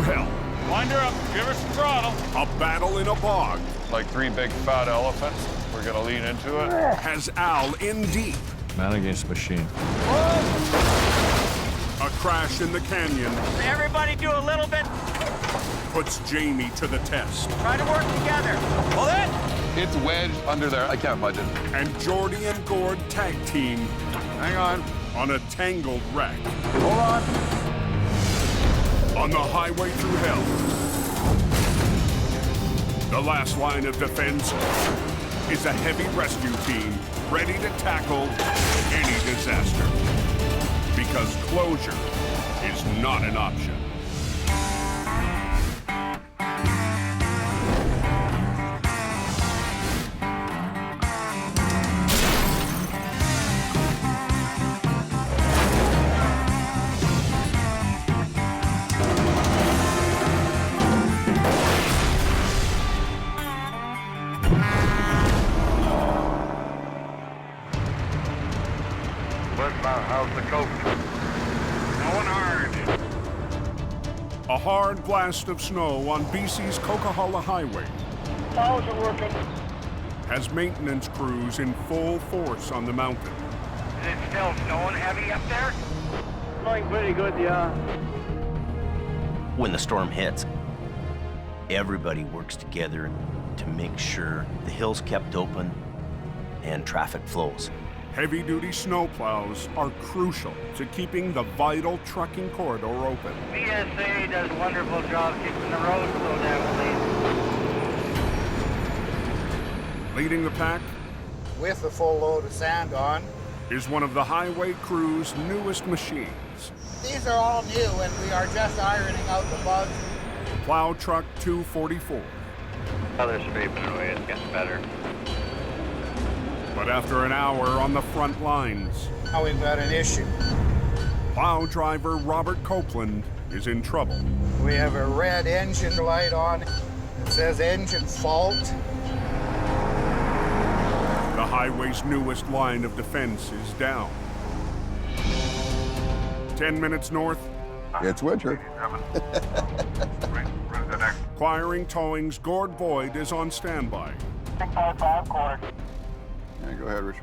hell. Wind her up, give her some throttle. A battle in a bog. Like three big fat elephants. We're gonna lean into it. Has Al in deep. Man against machine. A crash in the canyon Everybody do a little bit. puts Jamie to the test. Try to work together. Hold it. It's wedged under there. I can't budge it. And Jordy and Gord tag team Hang on. on a tangled wreck. Hold on. On the highway through hell. The last line of defense is a heavy rescue team ready to tackle any disaster. Because closure is not an option. How's the coach? Going hard. A hard blast of snow on BC's Coquihalla Highway Plows are working. has maintenance crews in full force on the mountain. Is it still snowing heavy up there? Going pretty good, yeah. When the storm hits, everybody works together to make sure the hill's kept open and traffic flows. Heavy-duty snowplows are crucial to keeping the vital trucking corridor open. BSA does a wonderful job keeping the roads so damn clean. Leading the pack With the full load of sand on. is one of the highway crew's newest machines. These are all new, and we are just ironing out the bugs. Plow Truck 244. Oh, they're scraping away. It's getting better. But after an hour on the front lines, Now we've got an issue. plow driver Robert Copeland is in trouble. We have a red engine light on. It says engine fault. The highway's newest line of defense is down. 10 minutes north, It's winter. Quiring Towing's Gord Boyd is on standby 655 cord. Yeah, go ahead, Richard.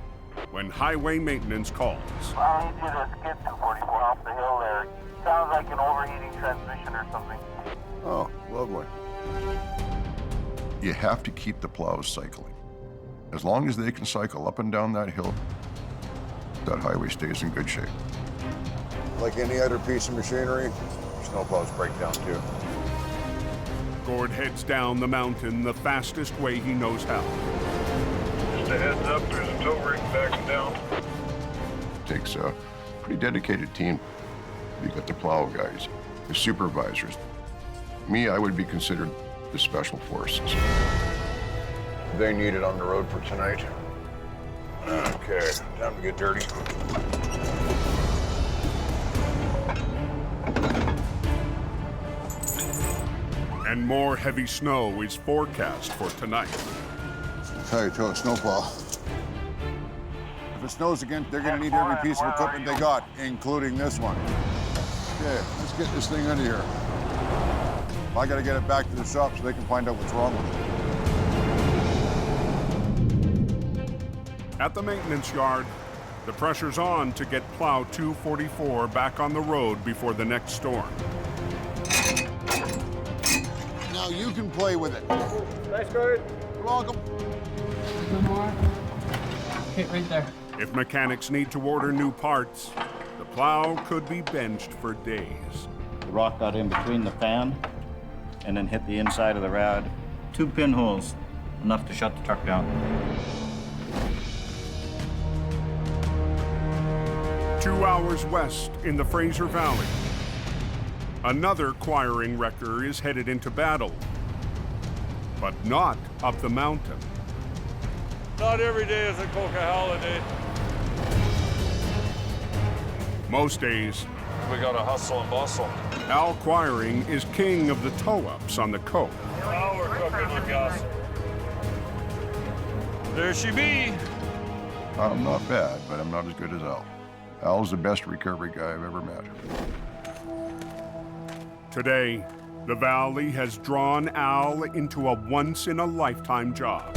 when highway maintenance calls. I need you to skip 244 off the hill there. Sounds like an overheating transmission or something. Oh, lovely. You have to keep the plows cycling. As long as they can cycle up and down that hill, that highway stays in good shape. Like any other piece of machinery, snowplows break down too. Gord heads down the mountain the fastest way he knows how. Just a heads up, there's a tow rig backing down. Takes a pretty dedicated team. You got the plow guys, the supervisors. Me, I would be considered the special forces. They need it on the road for tonight. Okay, time to get dirty. And more heavy snow is forecast for tonight. I'll tell you, to a snowplow. If it snows again, they're gonna need every piece of equipment they got, including this one. Okay, let's get this thing under here. I gotta get it back to the shop so they can find out what's wrong with it. At the maintenance yard, the pressure's on to get plow 244 back on the road before the next storm. Now you can play with it. Thanks, Gord. You're welcome. One more. Okay, right there. If mechanics need to order new parts, the plow could be benched for days. The rock got in between the fan and then hit the inside of the rad. 2 pinholes, enough to shut the truck down. 2 hours west in the Fraser Valley, another quiring wrecker is headed into battle, but not up the mountain. Not every day is a Coquihalla day. Most days, We gotta hustle and bustle. Al Quiring is king of the tow-ups on the coast. Now we're cooking with gas. There she be. I'm not bad, but I'm not as good as Al. Al's the best recovery guy I've ever met. Today, The valley has drawn Al into a once-in-a-lifetime job.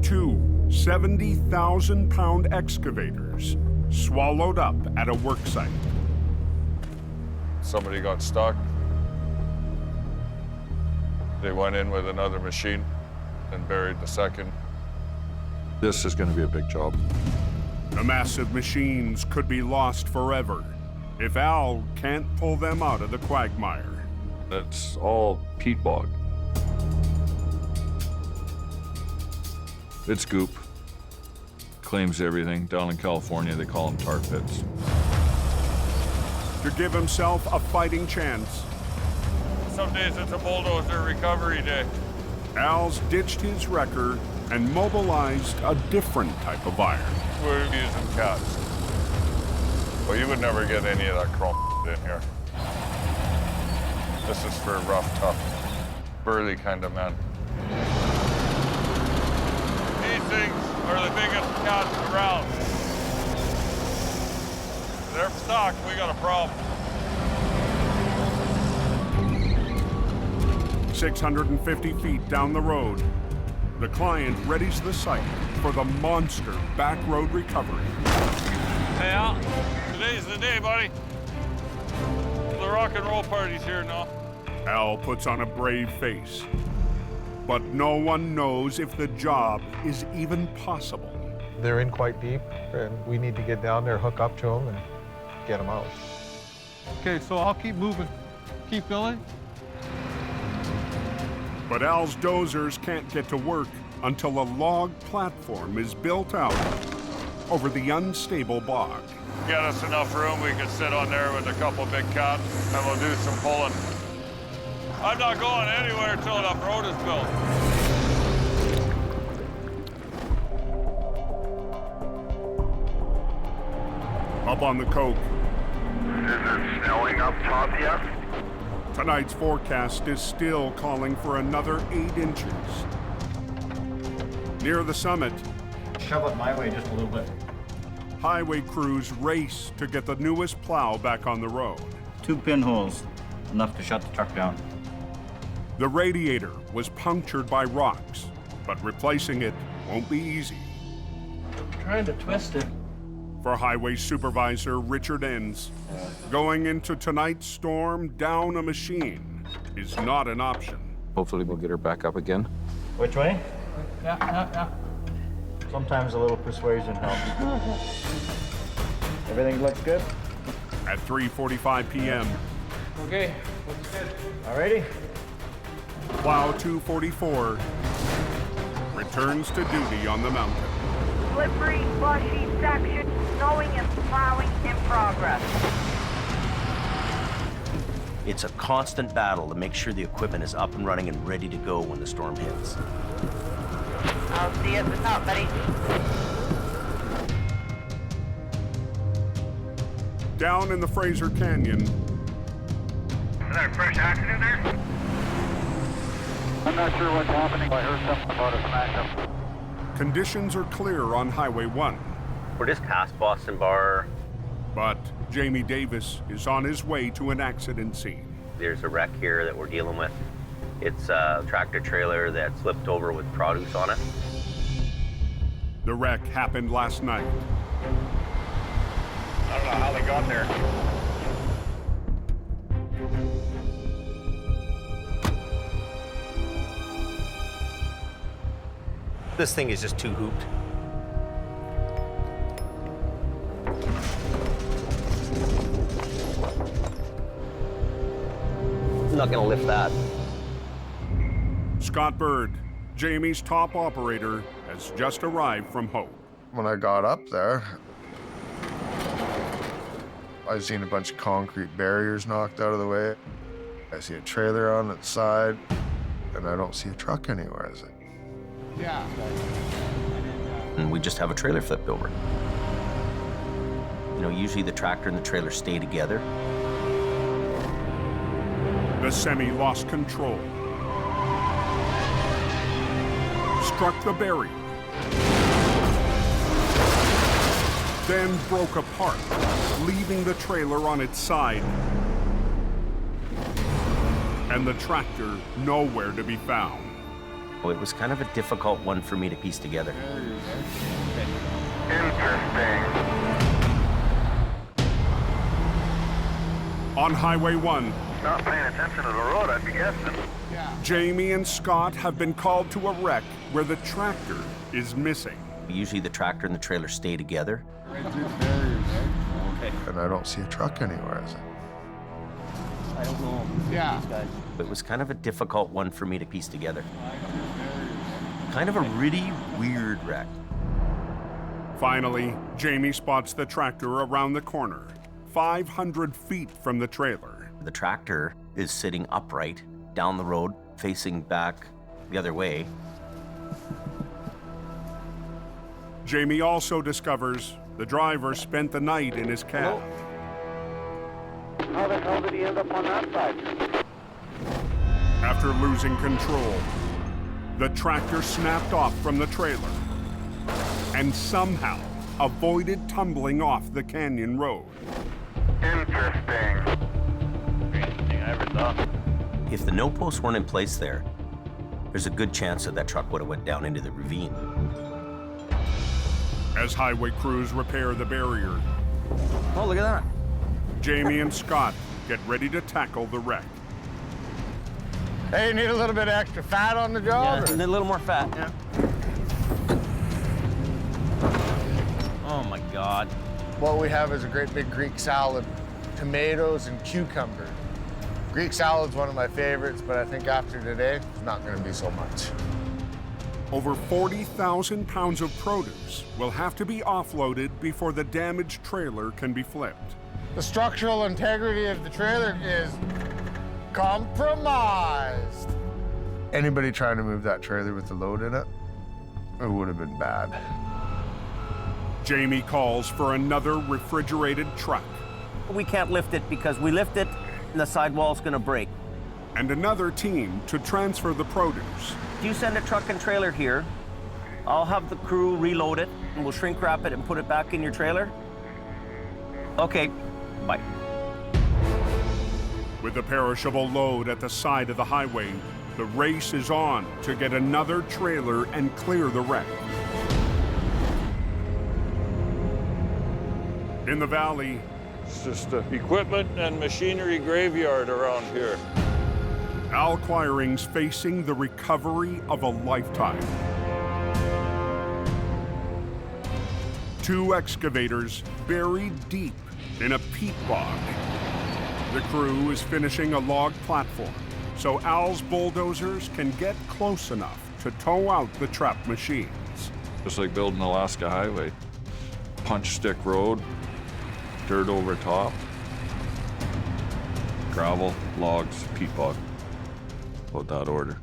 2 70,000-pound excavators swallowed up at a work site. Somebody got stuck. They went in with another machine and buried the second. This is going to be a big job. The massive machines could be lost forever if Al can't pull them out of the quagmire. It's all peat bog. It's goop. Claims everything. Down in California, they call them tar pits. To give himself a fighting chance, Some days it's a bulldozer recovery day. Al's ditched his wrecker and mobilized a different type of iron. We're using cats. Well, you would never get any of that chrome in here. This is for rough, tough, burly kind of men. These things are the biggest cats around. They're stuck, we got a problem. 650 feet down the road, the client readies the site for the monster back road recovery. Hey, Al, today's the day, buddy. The rock and roll party's here now. Al puts on a brave face, but no one knows if the job is even possible. They're in quite deep, and we need to get down there, hook up to them, and get them out. Okay, so I'll keep moving. Keep going. But Al's dozers can't get to work until a log platform is built out over the unstable bog. Get us enough room, we could sit on there with a couple big cats, and we'll do some pulling. I'm not going anywhere until that road is built. Up on the coke, Is it snowing up top yet? tonight's forecast is still calling for another 8 inches. Near the summit, Shove it my way just a little bit. highway crews race to get the newest plow back on the road. 2 pinholes, enough to shut the truck down. The radiator was punctured by rocks, but replacing it won't be easy. Trying to twist it. For Highway Supervisor Richard Enns, going into tonight's storm down a machine is not an option. Hopefully we'll get her back up again. Which way? Yeah. Sometimes a little persuasion helps. Everything looks good? At 3:45 p.m., Okay, looks good. Alrighty. Plow 244 returns to duty on the mountain. Slippery, slushy section, snowing and plowing in progress. It's a constant battle to make sure the equipment is up and running and ready to go when the storm hits. I'll see you at the top, buddy. Down in the Fraser Canyon, Is there a fresh accident there? I'm not sure what's happening. I heard something about a smash-up. conditions are clear on Highway 1, We're just past Boston Bar. but Jamie Davis is on his way to an accident scene. There's a wreck here that we're dealing with. It's a tractor trailer that slipped over with produce on it. The wreck happened last night. I don't know how they got there. This thing is just too hooped. I'm not gonna lift that. Scott Bird, Jamie's top operator, has just arrived from Hope. When I got up there, I seen a bunch of concrete barriers knocked out of the way. I see a trailer on its side, and I don't see a truck anywhere. Is it? Yeah. And we just have a trailer flipped over. You know, usually the tractor and the trailer stay together. The semi lost control, struck the barrier, then broke apart, leaving the trailer on its side and the tractor nowhere to be found. Well, it was kind of a difficult one for me to piece together. Interesting. On Highway 1, Not paying attention to the road, I'd be guessing. Jamie and Scott have been called to a wreck where the tractor is missing. Usually the tractor and the trailer stay together. Okay. And I don't see a truck anywhere, is it? I don't know. Yeah. These guys. It was kind of a difficult one for me to piece together. Kind of a really weird wreck. Finally, Jamie spots the tractor around the corner, 500 feet from the trailer. The tractor is sitting upright down the road, facing back the other way. Jamie also discovers the driver spent the night in his cab. How the hell did he end up on that side? After losing control, the tractor snapped off from the trailer and somehow avoided tumbling off the canyon road. Interesting. Craziest thing I ever thought. If the no posts weren't in place there's a good chance that truck would have went down into the ravine. As highway crews repair the barrier, Oh, look at that. Jamie and Scott get ready to tackle the wreck. Hey, you need a little bit of extra fat on the job? Yeah, or- and a little more fat. Yeah. Oh my God. What we have is a great big Greek salad, tomatoes and cucumber. Greek salad's one of my favorites, but I think after today, it's not gonna be so much. Over 40,000 pounds of produce will have to be offloaded before the damaged trailer can be flipped. The structural integrity of the trailer is compromised. Anybody trying to move that trailer with the load in it, it would have been bad. Jamie calls for another refrigerated truck We can't lift it because we lift it and the sidewall's gonna break. and another team to transfer the produce. If you send a truck and trailer here, I'll have the crew reload it and we'll shrink wrap it and put it back in your trailer. Okay, bye. With the perishable load at the side of the highway, the race is on to get another trailer and clear the wreck. In the valley, It's just an equipment and machinery graveyard around here. Al Quiring's facing the recovery of a lifetime. 2 excavators buried deep in a peat bog. The crew is finishing a log platform so Al's bulldozers can get close enough to tow out the trapped machines. Just like building Alaska Highway. Punch stick road, dirt over top, gravel, logs, peat bog. About that order.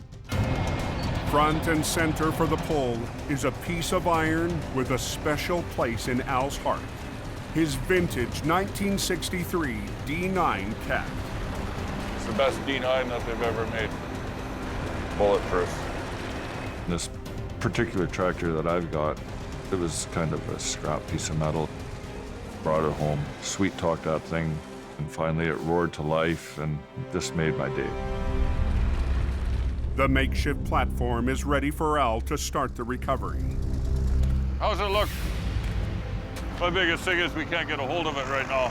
Front and center for the pull is a piece of iron with a special place in Al's heart. His vintage 1963 D9 cat. It's the best D9 that they've ever made. Bulletproof. This particular tractor that I've got, it was kind of a scrap piece of metal. Brought it home, sweet talked that thing, and finally it roared to life, and this made my day. The makeshift platform is ready for Al to start the recovery. How's it look? My biggest thing is we can't get a hold of it right now.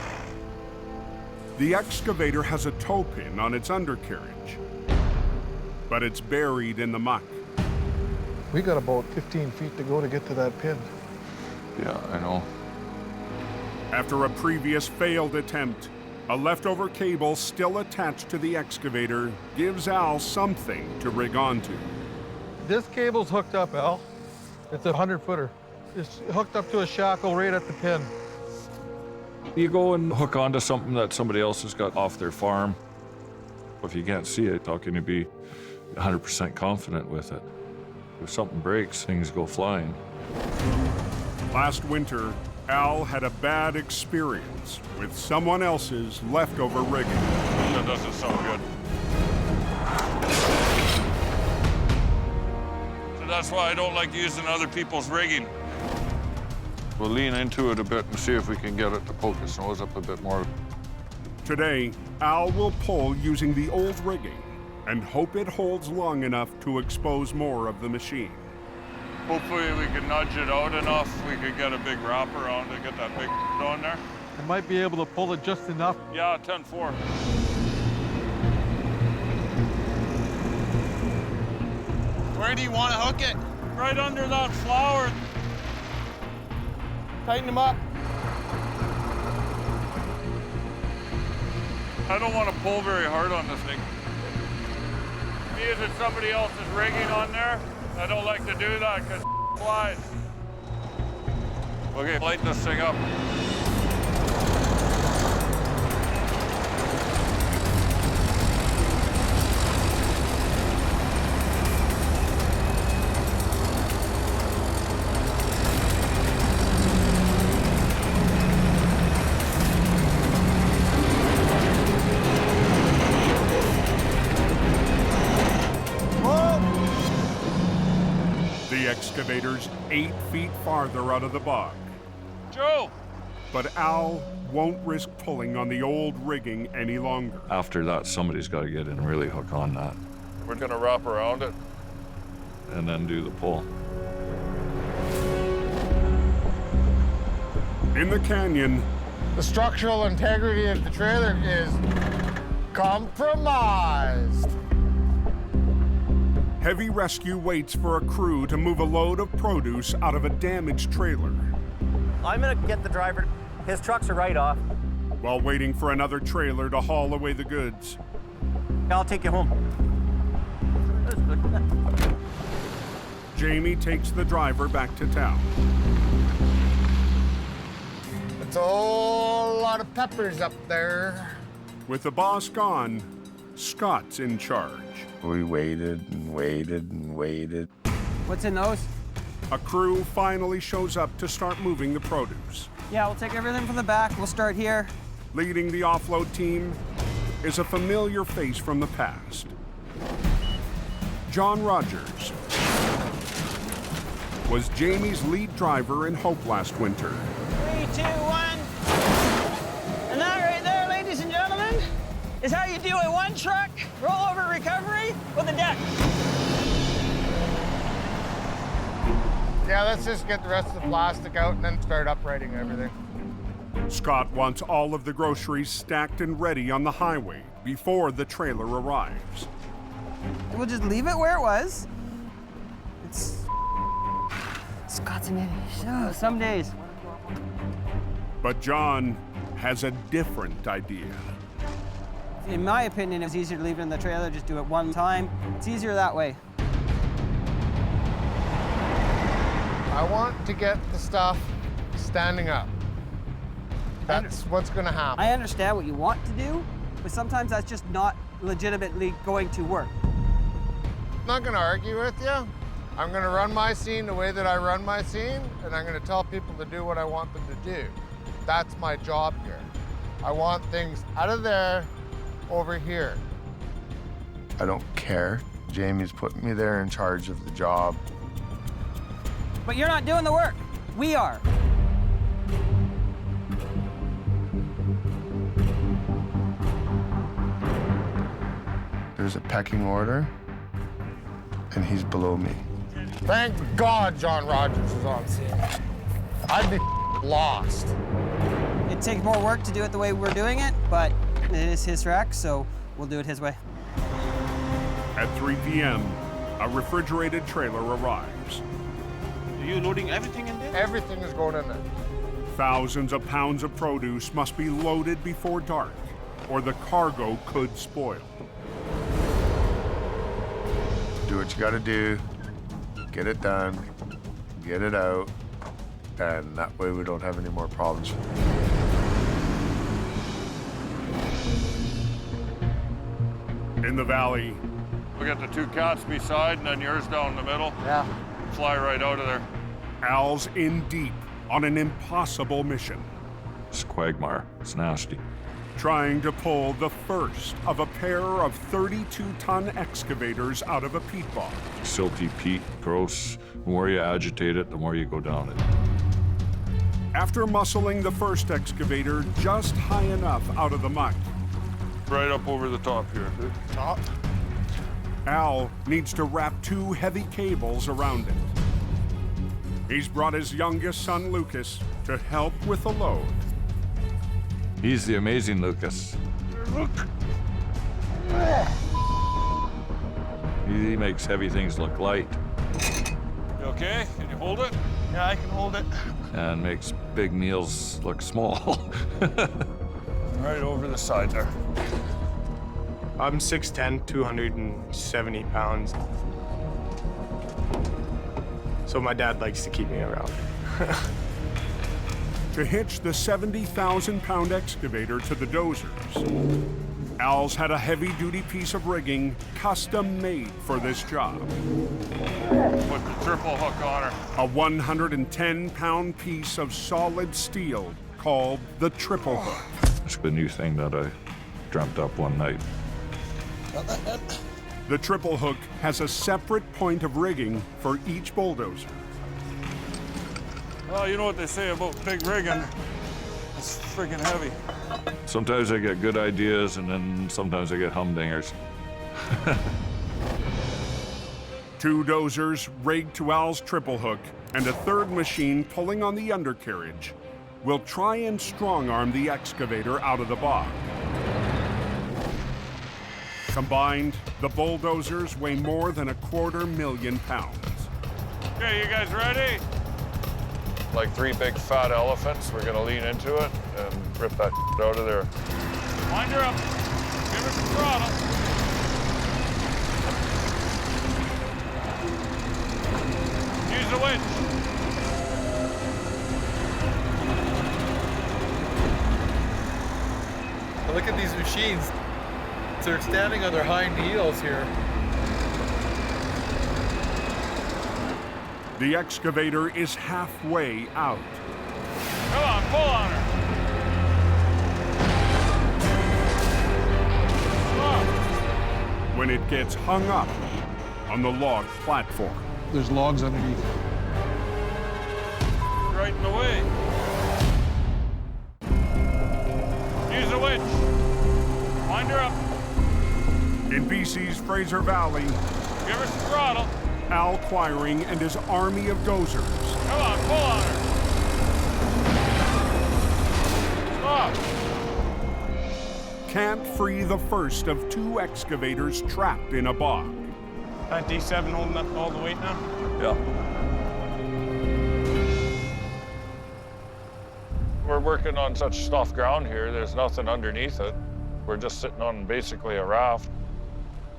The excavator has a tow pin on its undercarriage, but it's buried in the muck. We got about 15 feet to go to get to that pin. Yeah, I know. After a previous failed attempt, a leftover cable still attached to the excavator gives Al something to rig onto. This cable's hooked up, Al. It's a 100-footer. It's hooked up to a shackle right at the pin. You go and hook onto something that somebody else has got off their farm. If you can't see it, how can you be 100% confident with it? If something breaks, things go flying. Last winter, Al had a bad experience with someone else's leftover rigging. That doesn't sound good. So that's why I don't like using other people's rigging. We'll lean into it a bit and see if we can get it to poke its nose up a bit more. Today, Al will pull using the old rigging and hope it holds long enough to expose more of the machine. Hopefully we can nudge it out enough. We could get a big wrap around to get that big on there. I might be able to pull it just enough. Yeah, 10-4. Where do you want to hook it? Right under that flower. Tighten them up. I don't want to pull very hard on this thing. See if it's somebody else's rigging on there. I don't like to do that because it flies. Okay, lighten this thing up. The excavator's 8 feet farther out of the bog. Joe! But Al won't risk pulling on the old rigging any longer. After that, somebody's got to get in and really hook on that. We're gonna wrap around it. And then do the pull. In the canyon, The structural integrity of the trailer is compromised. heavy rescue waits for a crew to move a load of produce out of a damaged trailer. I'm gonna get the driver. His trucks are right off. While waiting for another trailer to haul away the goods. I'll take you home. That's good. Jamie takes the driver back to town. It's a whole lot of peppers up there. With the boss gone, Scott's in charge. We waited and waited and waited. What's in those? A crew finally shows up to start moving the produce. Yeah, we'll take everything from the back. We'll start here. Leading the offload team is a familiar face from the past. John Rogers was Jamie's lead driver in Hope last winter. 3, 2, 1. And that right there, ladies and gentlemen, is how you do a one-truck rollover recovery with a deck. Yeah, let's just get the rest of the plastic out and then start uprighting everything. Scott wants all of the groceries stacked and ready on the highway before the trailer arrives. We'll just leave it where it was. Scott's an idiot. Oh, some days. But John has a different idea. In my opinion, it's easier to leave it in the trailer, just do it one time. It's easier that way. I want to get the stuff standing up. That's what's gonna happen. I understand what you want to do, but sometimes that's just not legitimately going to work. I'm not gonna argue with you. I'm gonna run my scene the way that I run my scene, and I'm gonna tell people to do what I want them to do. That's my job here. I want things out of there, over here. I don't care. Jamie's put me there in charge of the job. But you're not doing the work. We are. There's a pecking order, and he's below me. Thank God John Rogers is on scene. I'd be lost. It takes more work to do it the way we're doing it, but it is his wreck, so we'll do it his way. At 3 p.m., a refrigerated trailer arrives. Are you loading everything in there? Everything is going in there. Thousands of pounds of produce must be loaded before dark, or the cargo could spoil. Do what you gotta do, get it done, get it out, and that way we don't have any more problems. In the valley, We got the two cats beside and then yours down the middle. Yeah. Fly right out of there. Al's in deep on an impossible mission. It's quagmire. It's nasty. Trying to pull the first of a pair of 32-ton excavators out of a peat bog. Silty peat, gross. The more you agitate it, the more you go down it. After muscling the first excavator just high enough out of the muck, Right up over the top here. Top. Al needs to wrap 2 heavy cables around it. He's brought his youngest son, Lucas, to help with the load. He's the amazing Lucas. He makes heavy things look light You okay? Can you hold it? Yeah, I can hold it. and makes big meals look small. Right over the side there. I'm 6'10", 270 pounds. So my dad likes to keep me around. To hitch the 70,000-pound excavator to the dozers, Al's had a heavy-duty piece of rigging custom-made for this job. Put the triple hook on her. A 110-pound piece of solid steel called the triple hook. It's the new thing that I dreamt up one night. The triple hook has a separate point of rigging for each bulldozer. Well, you know what they say about big rigging. It's friggin' heavy. Sometimes I get good ideas, and then sometimes I get humdingers. 2 dozers rigged to Al's triple hook and a 3rd machine pulling on the undercarriage will try and strong-arm the excavator out of the bog. Combined, the bulldozers weigh more than 250,000 pounds. Okay, you guys ready? Like 3 big fat elephants, we're gonna lean into it and rip that out of there. Wind her up. Give her some throttle. Use the winch. Look at these machines. They're standing on their hind heels here. The excavator is halfway out. Come on, pull on her. When it gets hung up on the log platform. There's logs underneath. Right in the way. Use the winch. Wind her up. In BC's Fraser Valley, Give her some throttle. Al Quiring and his army of dozers Come on, pull on her. Stop. can't free the first of 2 excavators trapped in a bog. That D7 holding up all the weight now? Yeah. We're working on such soft ground here, there's nothing underneath it. We're just sitting on basically a raft.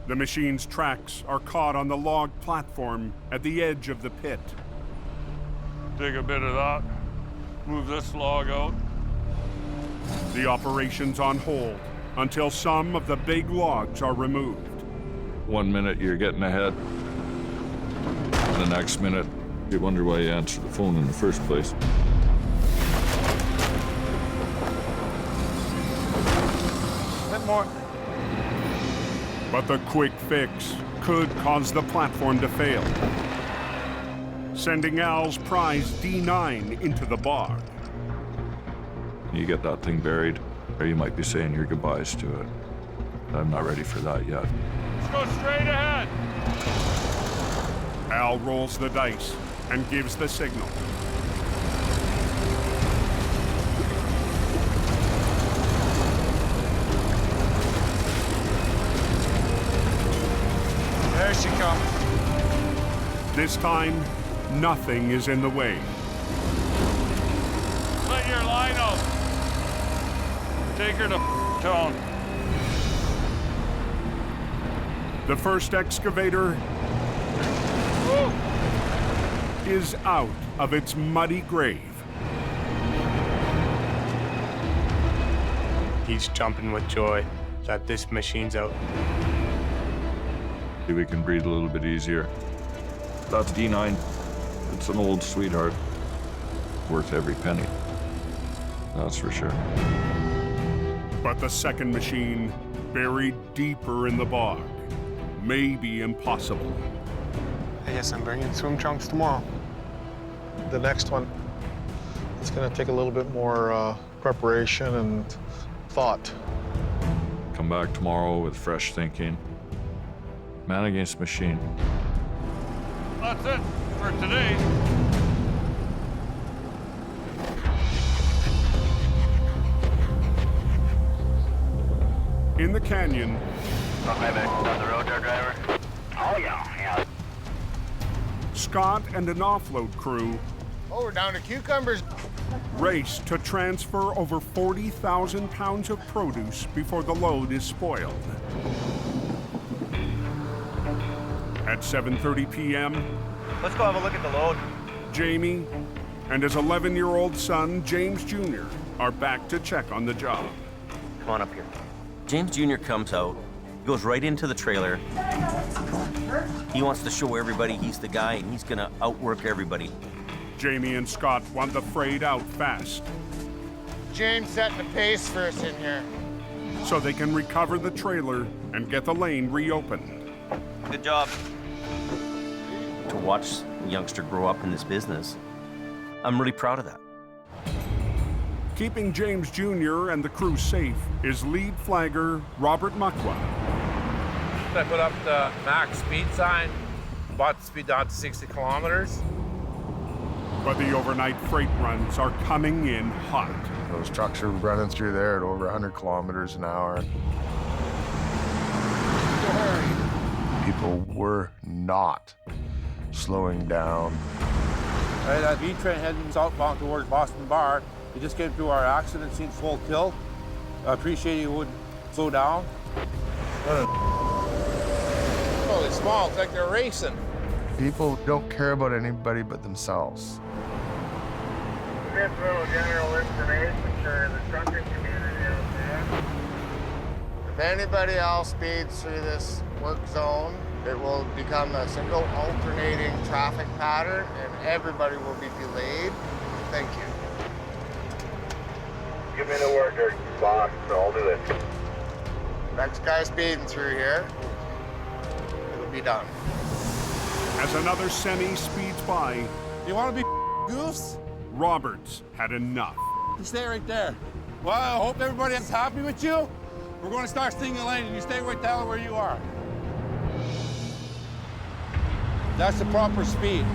The machine's tracks are caught on the log platform at the edge of the pit. Dig a bit of that, move this log out. The operation's on hold until some of the big logs are removed. 1 minute you're getting ahead. The next minute, you wonder why you answered the phone in the first place. A bit more. But the quick fix could cause the platform to fail, sending Al's prize D9 into the bog. You get that thing buried, or you might be saying your goodbyes to it. I'm not ready for that yet. Let's go straight ahead. Al rolls the dice and gives the signal. There she comes. This time, nothing is in the way. Let your line out. Take her to town. The first excavator is out of its muddy grave. He's jumping with joy that this machine's out. Maybe we can breathe a little bit easier. That's D9. It's an old sweetheart. Worth every penny. That's for sure. But the second machine, buried deeper in the bog, may be impossible. I guess I'm bringing swim trunks tomorrow. The next one It's gonna take a little bit more preparation and thought. Come back tomorrow with fresh thinking. Man against machine. That's it for today. In the canyon, Hi, back down the road there, driver. Oh, yeah. Scott and an offload crew Oh, we're down to cucumbers. race to transfer over 40,000 pounds of produce before the load is spoiled. At 7:30 p.m., Let's go have a look at the load. Jamie and his 11-year-old son, James Jr., are back to check on the job. Come on up here. James Jr. comes out, goes right into the trailer. He wants to show everybody he's the guy and he's gonna outwork everybody. Jamie and Scott want the freight out fast James setting the pace for us in here. so they can recover the trailer and get the lane reopened. Good job. To watch a youngster grow up in this business, I'm really proud of that. Keeping James Jr. and the crew safe is lead flagger Robert Muckwa. I put up the max speed sign, brought the speed down to 60 kilometers. But the overnight freight runs are coming in hot. Those trucks are running through there at over 100 kilometers an hour. People were not slowing down. Right, that V train heading southbound towards Boston Bar. We just came through our accident scene full tilt. I appreciate you wouldn't slow down. Holy small, it's like they're racing. People don't care about anybody but themselves. This little general information for the trucking community out there. If anybody else speeds through this work zone, it will become a single alternating traffic pattern and everybody will be delayed. Thank you. Give me the word there, boss, and I'll do it. Next guy speeding through here, it'll be done. As another semi speeds by, You want to be goose? Roberts had enough. You stay right there. Well, I hope everybody is happy with you. We're going to start stinging the lane, and you stay right down where you are. That's the proper speed.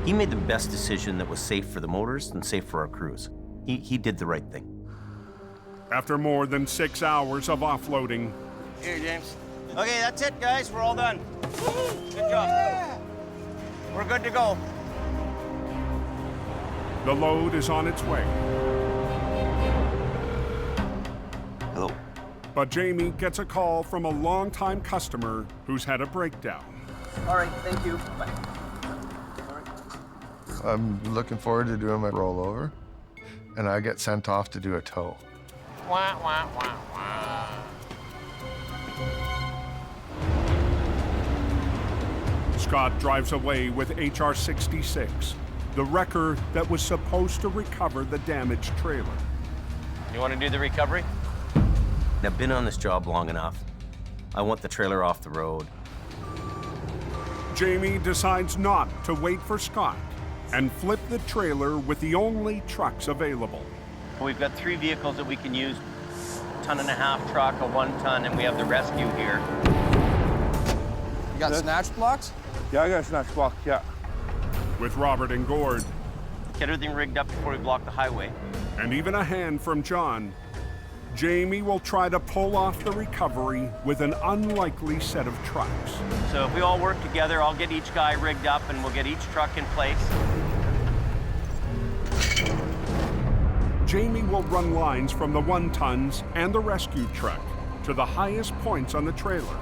He made the best decision that was safe for the motors and safe for our crews. He did the right thing. After more than 6 hours of offloading, Here, James. Okay, that's it, guys. We're all done. Good job. We're good to go. the load is on its way. Hello. But Jamie gets a call from a longtime customer who's had a breakdown. All right, thank you. Bye. I'm looking forward to doing my rollover, and I get sent off to do a tow. Wah, wah, wah, wah. Scott drives away with HR 66, the wrecker that was supposed to recover the damaged trailer. You want to do the recovery? I've been on this job long enough. I want the trailer off the road. Jamie decides not to wait for Scott and flip the trailer with the only trucks available. We've got 3 vehicles that we can use. 1.5-ton truck, a 1-ton, and we have the rescue here. You got snatch blocks? Yeah, I got a snatch block, yeah. With Robert and Gord. Get everything rigged up before we block the highway. And even a hand from John, Jamie will try to pull off the recovery with an unlikely set of trucks. So if we all work together, I'll get each guy rigged up and we'll get each truck in place. Jamie will run lines from the 1-tons and the rescue truck to the highest points on the trailer,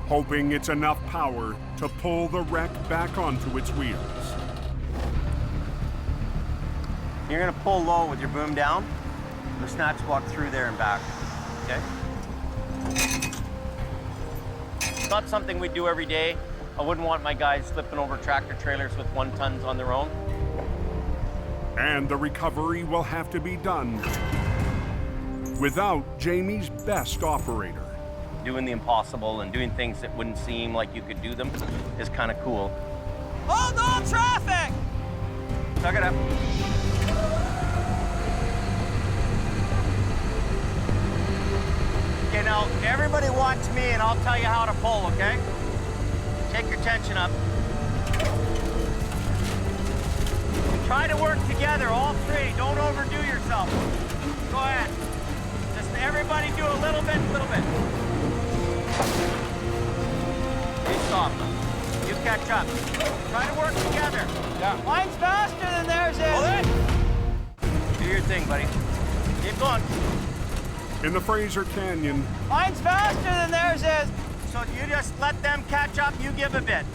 hoping it's enough power to pull the wreck back onto its wheels. You're gonna pull low with your boom down, the snatch block through there and back, okay? It's not something we do every day. I wouldn't want my guys slipping over tractor trailers with 1-tons on their own. And the recovery will have to be done without Jamie's best operator. Doing the impossible and doing things that wouldn't seem like you could do them is kind of cool. Hold on, traffic! Suck it up. now everybody watch me and I'll tell you how to pull, okay? Take your tension up. Try to work together, all three. Don't overdo yourself. Go ahead. Just everybody do a little bit, You stop. You catch up. Try to work together. Yeah. Mine's faster than theirs is. Pull it. Do your thing, buddy. Keep going. In the Fraser Canyon, Mine's faster than theirs is. So you just let them catch up, you give a bit.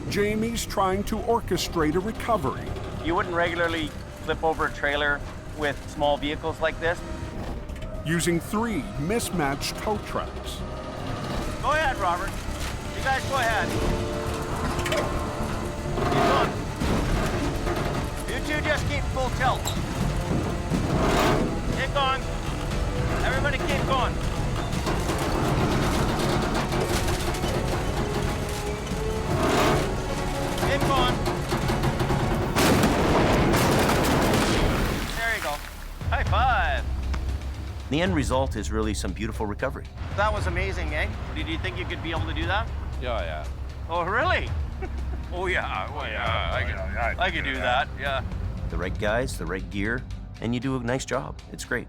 Jamie's trying to orchestrate a recovery. You wouldn't regularly flip over a trailer with small vehicles like this? Using 3 mismatched tow trucks. Go ahead, Robert. You guys go ahead. Keep going. You two just keep full tilt. Keep going. Everybody keep going. Keep going. There you go. High five. The end result is really some beautiful recovery. That was amazing, eh? Did you think you could be able to do that? Yeah. Oh, really? Oh, yeah. Oh, yeah. I could do that, yeah. The right guys, the right gear, and you do a nice job. It's great.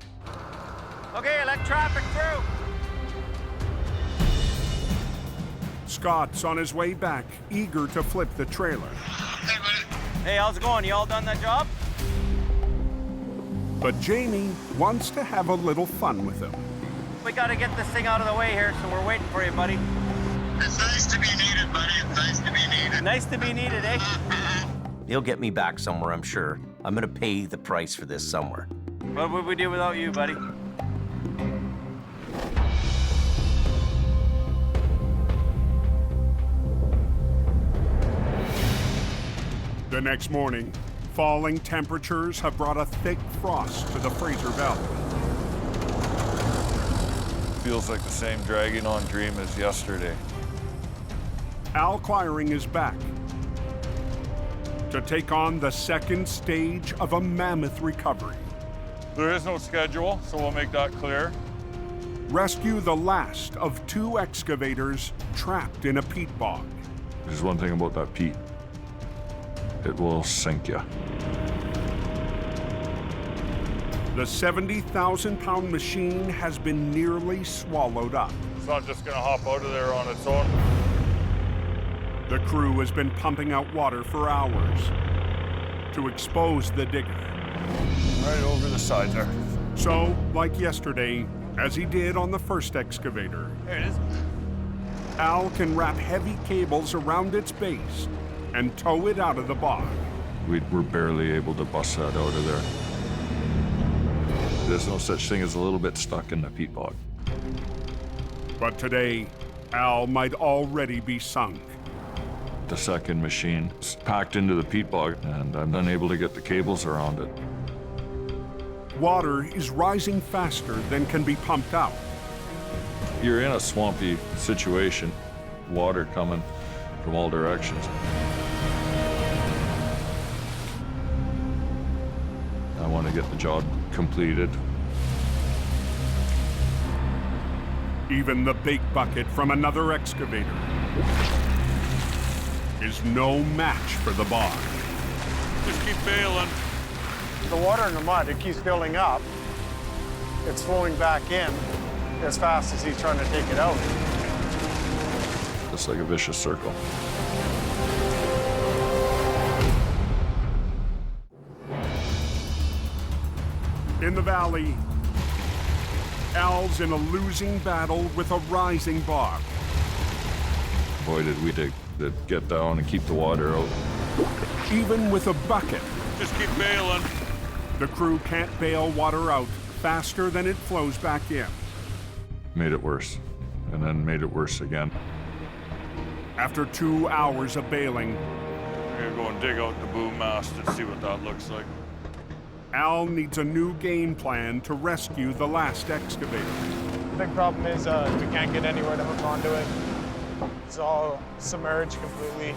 Okay, let traffic through. Scott's on his way back, eager to flip the trailer. Hey, how's it going? You all done that job? But Jamie wants to have a little fun with him. We gotta get this thing out of the way here, so we're waiting for you, buddy. It's nice to be needed, buddy. It's nice to be needed. Nice to be needed, eh? He'll get me back somewhere, I'm sure. I'm gonna pay the price for this somewhere. What would we do without you, buddy? The next morning, falling temperatures have brought a thick frost to the Fraser Valley. Feels like the same dragging on dream as yesterday. Al Quiring is back to take on the second stage of a mammoth recovery. There is no schedule, so we'll make that clear. Rescue the last of 2 excavators trapped in a peat bog. There's one thing about that peat. It will sink you. The 70,000-pound machine has been nearly swallowed up. It's not just gonna hop out of there on its own. The crew has been pumping out water for hours to expose the digger. Right over the side there. So, like yesterday, as he did on the first excavator, There it is. Al can wrap heavy cables around its base and tow it out of the bog. We were barely able to bust that out of there. There's no such thing as a little bit stuck in the peat bog. But today, Al might already be sunk. The second machine is packed into the peat bog, and I'm unable to get the cables around it. Water is rising faster than can be pumped out. You're in a swampy situation, water coming from all directions. I want to get the job completed. Even the big bucket from another excavator is no match for the bog. Just keep bailing. The water in the mud, it keeps building up. It's flowing back in as fast as he's trying to take it out. It's like a vicious circle. In the valley, Al's in a losing battle with a rising bog. Boy, did we to get down and keep the water out. Even with a bucket, Just keep bailing. the crew can't bail water out faster than it flows back in. Made it worse, and then made it worse again. After 2 hours of bailing, We're gonna go and dig out the boom mast and see what that looks like. Al needs a new game plan to rescue the last excavator. The big problem is we can't get anywhere to hook onto it. It's all submerged completely.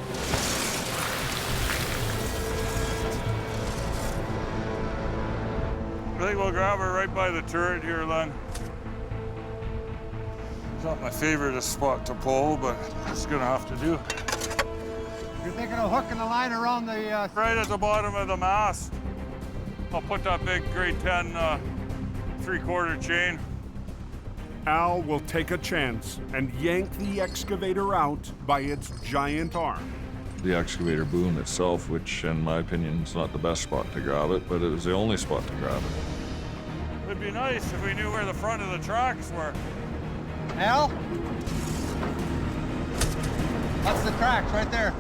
I think we'll grab her right by the turret here, Len. Not my favorite spot to pull, but it's gonna have to do. You're thinking of hooking the line around the... Right at the bottom of the mast. I'll put that big grade 10 3/4 chain. Al will take a chance and yank the excavator out by its giant arm. The excavator boom itself, which in my opinion is not the best spot to grab it, but it was the only spot to grab it. It'd be nice if we knew where the front of the tracks were. Al? That's the tracks right there.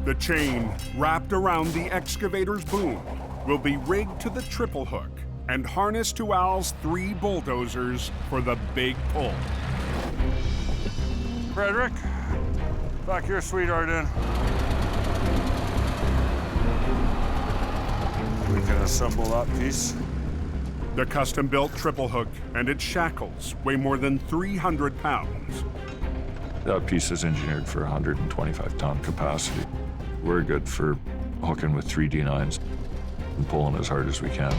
The chain wrapped around the excavator's boom will be rigged to the triple hook and harnessed to Al's 3 bulldozers for the big pull. Frederick, back here, sweetheart, in. We can assemble that piece. The custom-built triple hook and its shackles weigh more than 300 pounds. That piece is engineered for 125-ton capacity. We're good for hooking with 3 D9s and pulling as hard as we can.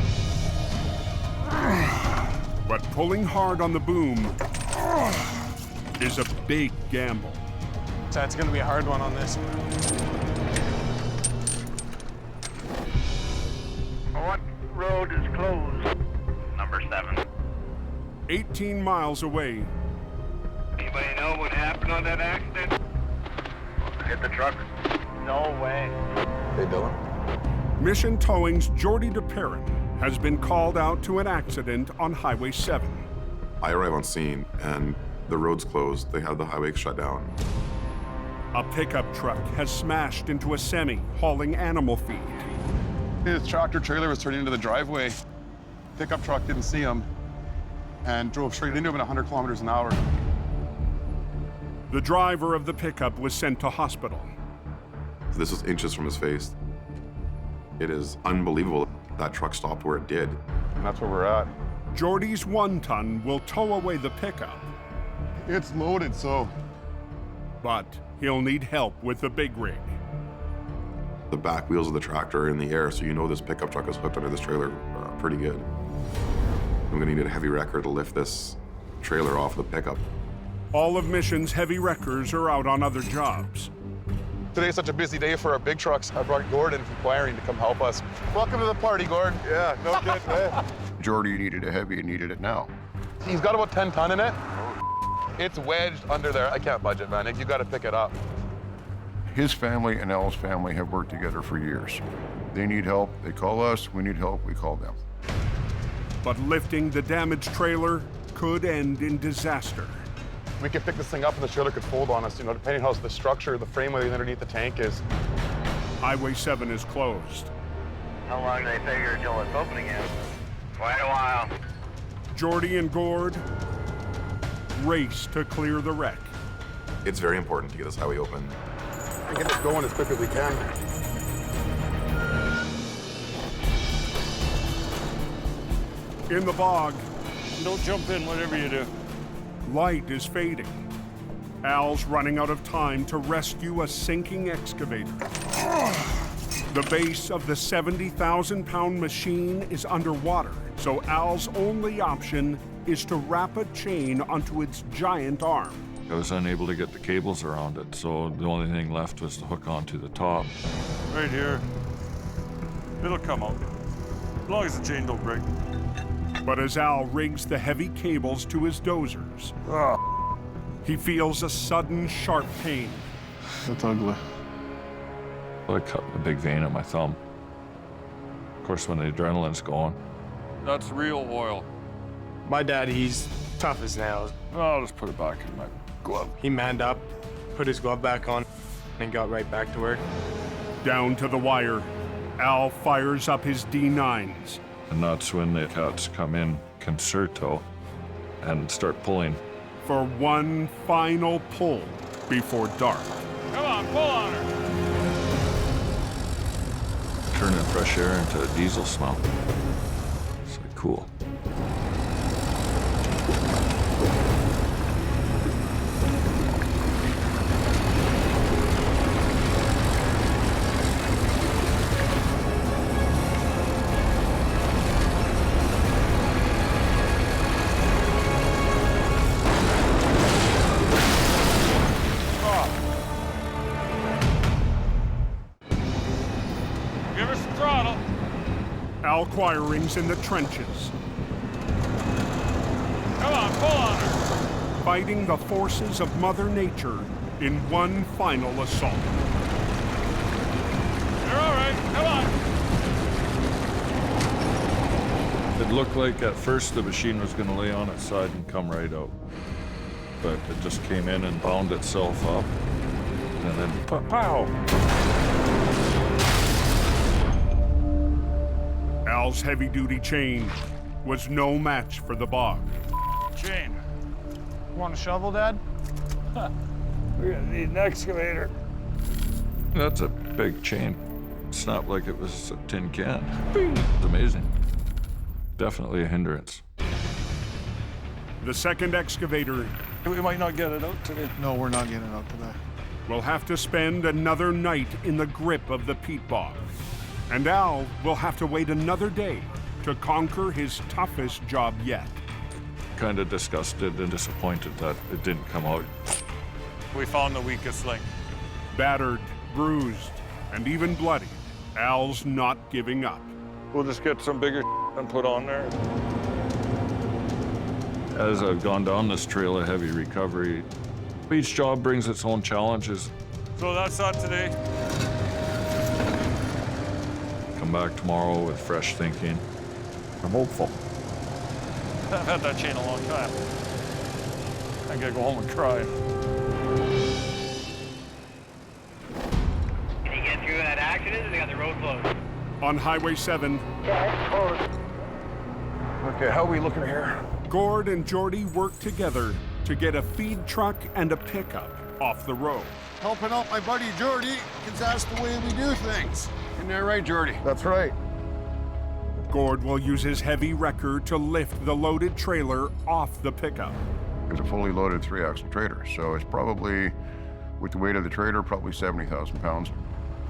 But pulling hard on the boom is a big gamble. That's gonna be a hard one on this. What road is closed? Number 7. 18 miles away, Anybody know what happened on that accident? Hit the truck? No way. Hey, Dylan. Mission Towing's Jordy DePerrin has been called out to an accident on Highway 7. I arrive on scene and the road's closed. They have the highway shut down. A pickup truck has smashed into a semi hauling animal feed. His tractor trailer was turning into the driveway. Pickup truck didn't see him and drove straight into him at 100 kilometers an hour. The driver of the pickup was sent to hospital. This was inches from his face. It is unbelievable that truck stopped where it did. And that's where we're at. Jordy's 1-ton will tow away the pickup. It's loaded, so. But he'll need help with the big rig. The back wheels of the tractor are in the air, so you know this pickup truck is hooked under this trailer pretty good. I'm gonna need a heavy wrecker to lift this trailer off the pickup. All of Mission's heavy wreckers are out on other jobs. Today's such a busy day for our big trucks. I brought Gordon from Wiring to come help us. Welcome to the party, Gordon. Yeah, no kidding, man. Jordy needed it heavy and needed it now. He's got about 10 ton in it. It's wedged under there. I can't budge it, man. You gotta pick it up. His family and Al's family have worked together for years. They need help, they call us. We need help, we call them. But lifting the damaged trailer could end in disaster. We could pick this thing up and the trailer could fold on us, you know, depending how the structure, the frame underneath the tank is. Highway 7 is closed. How long do they figure until it's open again? Quite a while. Jordy and Gord race to clear the wreck. It's very important to get this highway open. And get it going as quick as we can. In the bog, Don't jump in, whatever you do. light is fading. Al's running out of time to rescue a sinking excavator. The base of the 70,000-pound machine is underwater, so Al's only option is to wrap a chain onto its giant arm. I was unable to get the cables around it, so the only thing left was to hook onto the top. Right here. It'll come out. As long as the chain don't break. But as Al rigs the heavy cables to his dozers, he feels a sudden sharp pain. That's ugly. Well, I cut a big vein in my thumb. Of course, when the adrenaline's going. That's real oil. My dad, he's tough as nails. I'll just put it back in my glove. He manned up, put his glove back on, and got right back to work. Down to the wire, Al fires up his D9s. And that's when the cats come in concerto and start pulling. For one final pull before dark. Come on, pull on her. Turning fresh air into a diesel smell. It's like cool. Al Quiring's in the trenches. Come on, pull on her. Fighting the forces of Mother Nature in one final assault. You're all right. Come on. It looked like at first the machine was going to lay on its side and come right out. But it just came in and bound itself up. And then pow! Al's heavy-duty chain was no match for the bog. Chain. Want a shovel, Dad? We're gonna need an excavator. That's a big chain. Snapped like it was a tin can. It's amazing. Definitely a hindrance. The second excavator We might not get it out today. No, we're not getting it out today. will have to spend another night in the grip of the peat bog. And Al will have to wait another day to conquer his toughest job yet. Kind of disgusted and disappointed that it didn't come out. We found the weakest link. Battered, bruised, and even bloody, Al's not giving up. We'll just get some bigger and put on there. As I've gone down this trail of heavy recovery, each job brings its own challenges. So that's that today. Come back tomorrow with fresh thinking. I'm hopeful. I've had that chain a long time. I gotta go home and cry. Can you get through that accident, or they got the road closed? On Highway 7, Okay, how are we looking here? Gord and Jordy work together to get a feed truck and a pickup off the road. Helping out my buddy Jordy, because that's the way we do things. Isn't that right, Jordy? That's right. Gord will use his heavy wrecker to lift the loaded trailer off the pickup. It's a fully loaded 3-axle trailer, so it's probably, with the weight of the trailer, probably 70,000 pounds.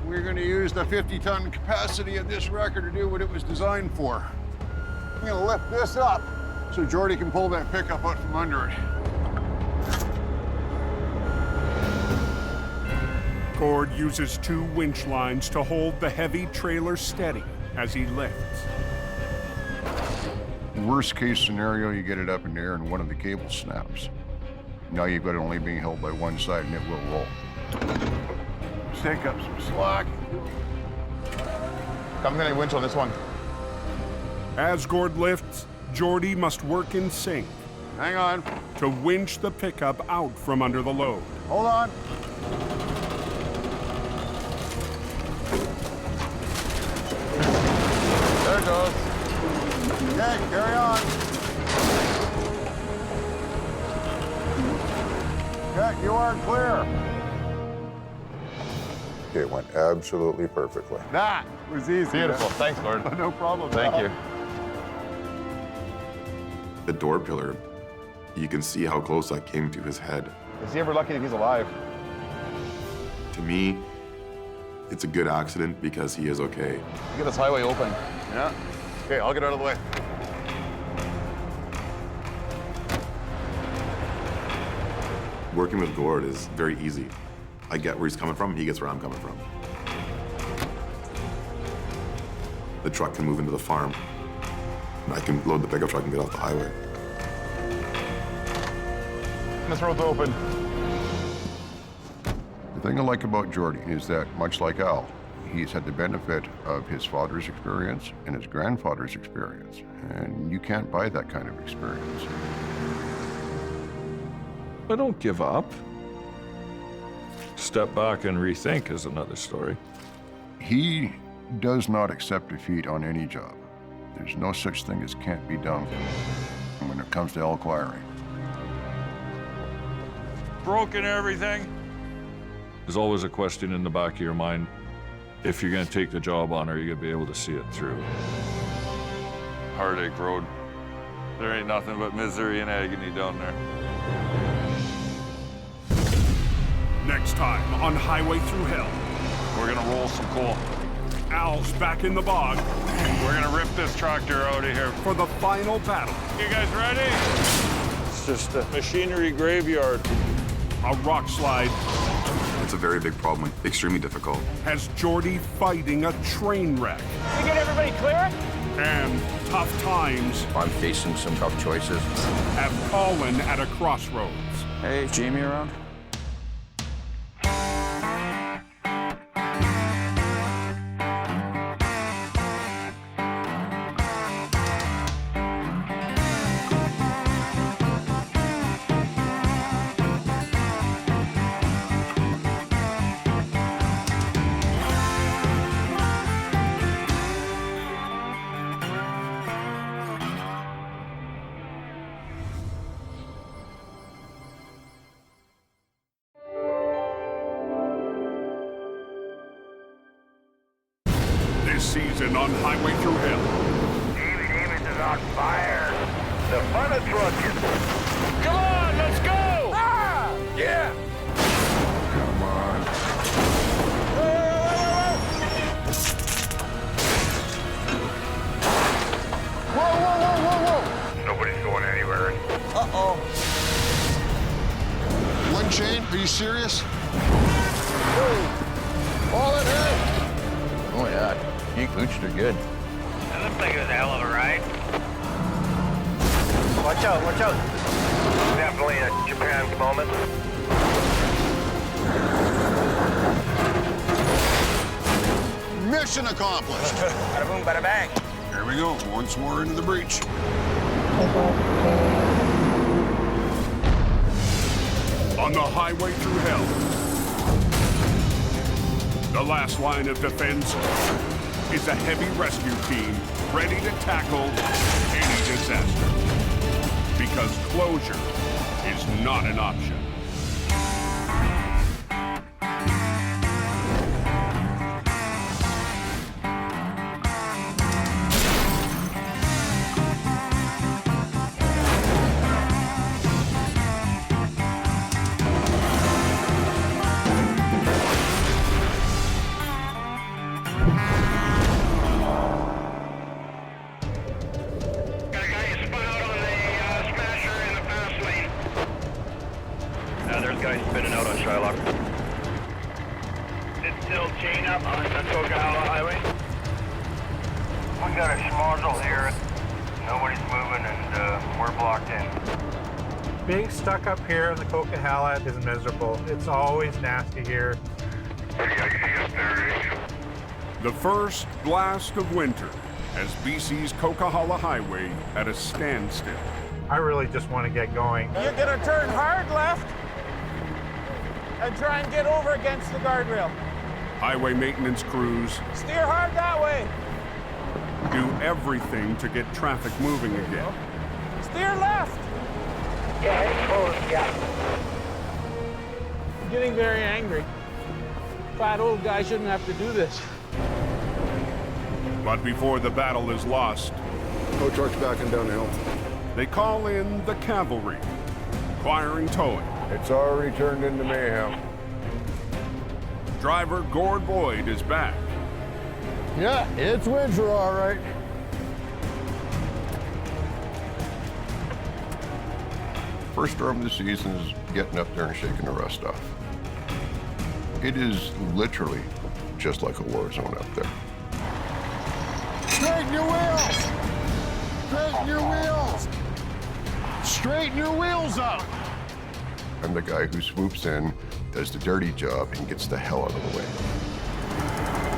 We're going to use the 50-ton capacity of this wrecker to do what it was designed for. I'm going to lift this up so Jordy can pull that pickup out from under it. Gord uses 2 winch lines to hold the heavy trailer steady as he lifts. Worst case scenario, you get it up in the air and one of the cables snaps. Now you've got it only being held by one side and it will roll. Let's take up some slack. I'm gonna winch on this one. As Gord lifts, Jordy must work in sync. Hang on. To winch the pickup out from under the load. Hold on. There it goes. Okay, carry on. Okay, you are clear. It went absolutely perfectly. That was easy. Beautiful. Thanks, Gord. No problem. Thank you. The door pillar, you can see how close that came to his head. Is he ever lucky if he's alive? To me, it's a good accident because he is okay. Get this highway open. Yeah. Okay, I'll get out of the way. Working with Gord is very easy. I get where he's coming from, he gets where I'm coming from. The truck can move into the farm, and I can load the pickup truck and get off the highway. This road's open. The thing I like about Jordy is that, much like Al, he's had the benefit of his father's experience and his grandfather's experience, and you can't buy that kind of experience. I don't give up. Step back and rethink is another story. He does not accept defeat on any job. There's no such thing as can't be done when it comes to Al Quiring. Broken everything. There's always a question in the back of your mind. If you're gonna take the job on, are you gonna be able to see it through? Heartache road. There ain't nothing but misery and agony down there. Next time on Highway Through Hell. We're gonna roll some coal. Al's back in the bog. We're gonna rip this tractor out of here. For the final battle. You guys ready? It's just a machinery graveyard. A rock slide. It's a very big problem, extremely difficult. Has Jordy fighting a train wreck. We get everybody clear? And tough times I'm facing some tough choices. have fallen at a crossroads. Hey, is Jamie around? This season on Highway Through Hell, David is on fire. The fun of trucking. Come on, let's go! Ah! Yeah! Come on. Whoa! Nobody's going anywhere. Uh-oh. One chain? Are you serious? All in here. Oh yeah, you pooched are good. That looks like it was a hell of a ride. Watch out, watch out. Definitely a Japan's moment. Mission accomplished. Bada boom, bada bang. Here we go. Once more into the breach. on the highway through hell. The last line of defense is a heavy rescue team ready to tackle any disaster. Because closure is not an option. Being stuck up here in the Coquihalla is miserable. It's always nasty here. The first blast of winter has BC's Coquihalla Highway at a standstill. I really just want to get going. You're gonna turn hard left and try and get over against the guardrail. Highway maintenance crews Steer hard that way. do everything to get traffic moving again. Steer left. Yeah, it's close, yeah. I'm getting very angry. Fat old guy shouldn't have to do this. But before the battle is lost, No trucks backing down the hill. they call in the cavalry, requiring towing. It's already turned into mayhem. Driver Gord Boyd is back. Yeah, it's winter, all right. First storm of the season is getting up there and shaking the rust off. It is literally just like a war zone up there. Straighten your wheels! Straighten your wheels! Straighten your wheels up! I'm the guy who swoops in, does the dirty job, and gets the hell out of the way.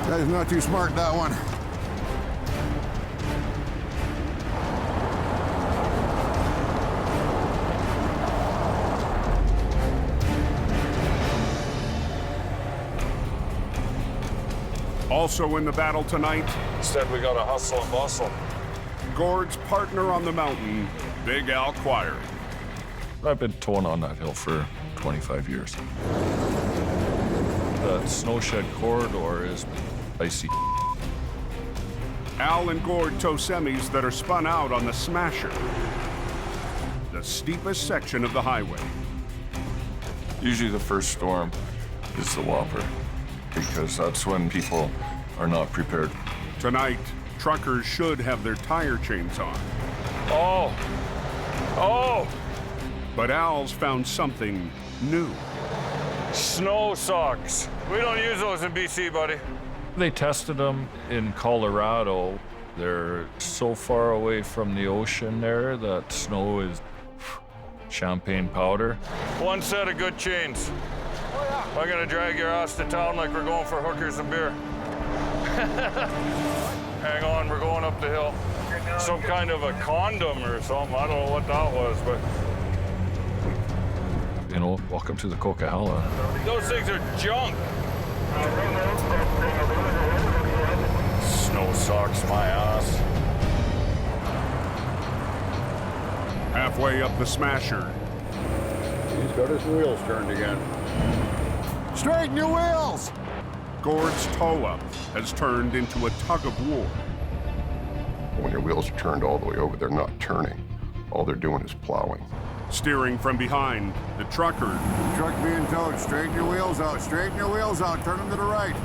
That is not too smart, that one. Also in the battle tonight, Instead, we gotta hustle and bustle. Gord's partner on the mountain, Big Al Quire. I've been towing on that hill for 25 years. The snow shed corridor is icy. Al and Gord tow semis that are spun out on the Smasher, the steepest section of the highway. Usually the first storm is the whopper, because that's when people are not prepared. Tonight, truckers should have their tire chains on. Oh! Oh! But Al's found something new. Snow socks. We don't use those in BC, buddy. They tested them in Colorado. They're so far away from the ocean there that snow is champagne powder. One set of good chains. I'm gonna drag your ass to town like we're going for hookers and beer. Hang on, we're going up the hill. Some kind of a condom or something. I don't know what that was, but. You know, welcome to the Coquihalla. Those things are junk. Snow sucks my ass. Halfway up the smasher, He's got his wheels turned again. straighten your wheels! Gord's tow-up has turned into a tug of war. When your wheels are turned all the way over, they're not turning. All they're doing is plowing. Steering from behind, the trucker Truck being towed. Straighten your wheels out. Straighten your wheels out. Turn them to the right.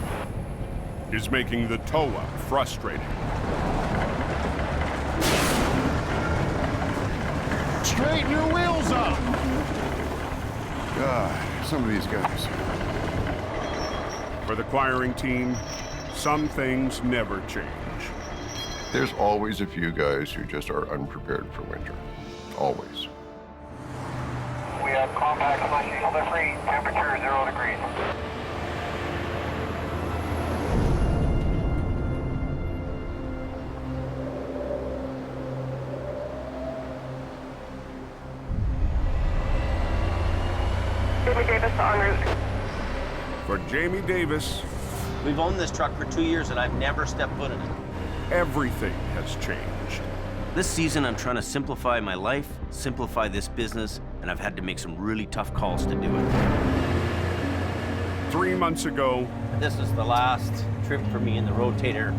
is making the tow-up frustrating. Straighten your wheels up! God, some of these guys. For the acquiring team, some things never change. There's always a few guys who just are unprepared for winter. Always. We have compact slushy delivery, temperature 0 degrees. Jamie Davis en route. For Jamie Davis, We've owned this truck for 2 years and I've never stepped foot in it. everything has changed. This season, I'm trying to simplify my life, simplify this business, and I've had to make some really tough calls to do it. 3 months ago, This is the last trip for me in the Rotator.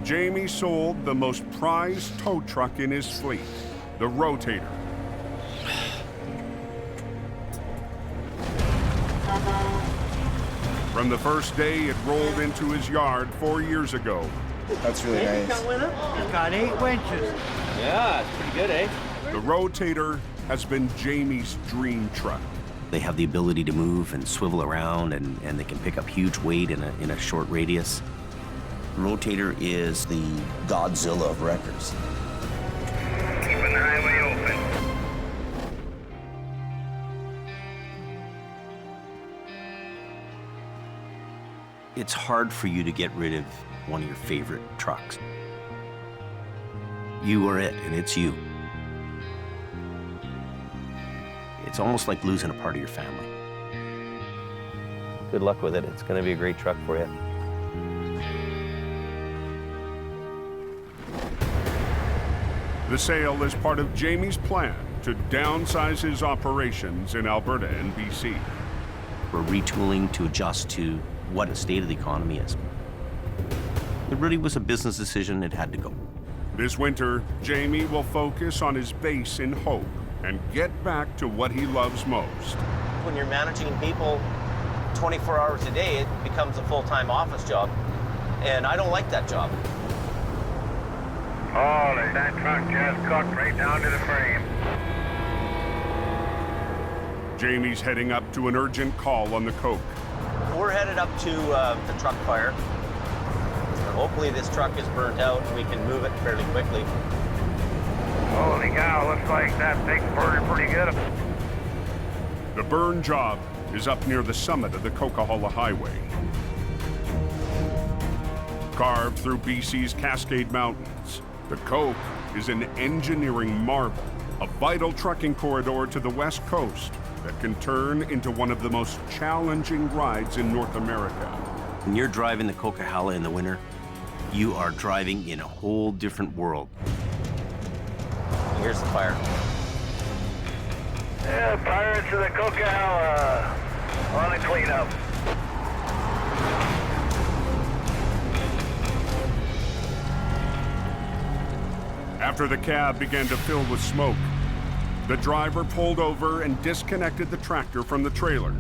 Jamie sold the most prized tow truck in his fleet, the Rotator. From the first day it rolled into his yard 4 years ago, That's really nice. It's got 8 winches. Yeah, it's pretty good, eh? the Rotator has been Jamie's dream truck. They have the ability to move and swivel around, and they can pick up huge weight in a short radius. Rotator is the Godzilla of wreckers. Keeping the highway open. It's hard for you to get rid of one of your favorite trucks. You are it, and it's you. It's almost like losing a part of your family. Good luck with it. It's going to be a great truck for you. The sale is part of Jamie's plan to downsize his operations in Alberta and BC. We're retooling to adjust to what the state of the economy is. It really was a business decision. It had to go. This winter, Jamie will focus on his base in Hope and get back to what he loves most. When you're managing people 24 hours a day, it becomes a full-time office job. And I don't like that job. Holy, that truck just cooked right down to the frame. Jamie's heading up to an urgent call on the Coke. We're headed up to the truck fire. Hopefully this truck is burnt out and we can move it fairly quickly. Holy cow, looks like that thing's burning pretty good. The burn job is up near the summit of the Coquihalla Highway. Carved through BC's Cascade Mountains, the Coke is an engineering marvel, a vital trucking corridor to the West Coast that can turn into one of the most challenging rides in North America. When you're driving the Coquihalla in the winter, you are driving in a whole different world. Here's the fire. Yeah, Pirates of the Coquihalla on a cleanup. After the cab began to fill with smoke, the driver pulled over and disconnected the tractor from the trailer.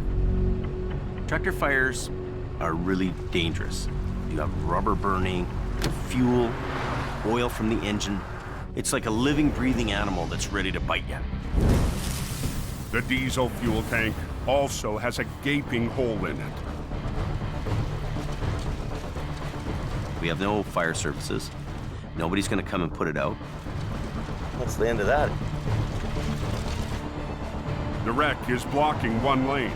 Tractor fires are really dangerous. You have rubber burning, fuel, oil from the engine. It's like a living, breathing animal that's ready to bite you. The diesel fuel tank also has a gaping hole in it. We have no fire services. Nobody's gonna come and put it out. That's the end of that. The wreck is blocking one lane.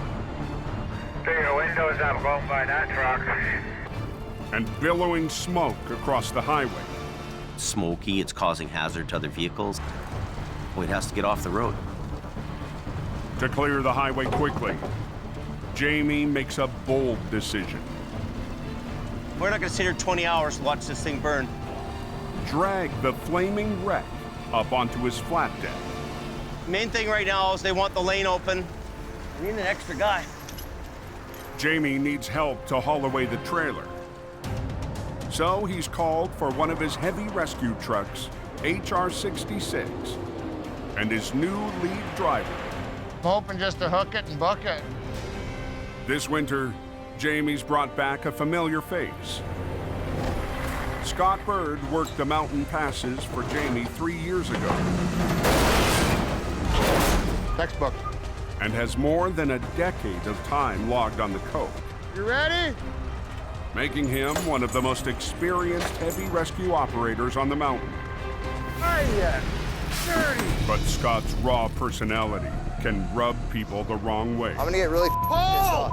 Keep your windows up, going by that truck. And billowing smoke across the highway. It's smoky, it's causing hazard to other vehicles. Well, it has to get off the road. To clear the highway quickly, Jamie makes a bold decision. We're not gonna sit here 20 hours to watch this thing burn. Drag the flaming wreck up onto his flat deck. Main thing right now is they want the lane open. We need an extra guy. Jamie needs help to haul away the trailer. So he's called for one of his heavy rescue trucks, HR-66, and his new lead driver. I'm hoping just to hook it and buck it. This winter, Jamie's brought back a familiar face. Scott Bird worked the mountain passes for Jamie 3 years ago. Textbook. And has more than a decade of time logged on the coast. You ready? Making him one of the most experienced heavy rescue operators on the mountain. Hiya, dirty. But Scott's raw personality can rub people the wrong way. I'm gonna get really Paul!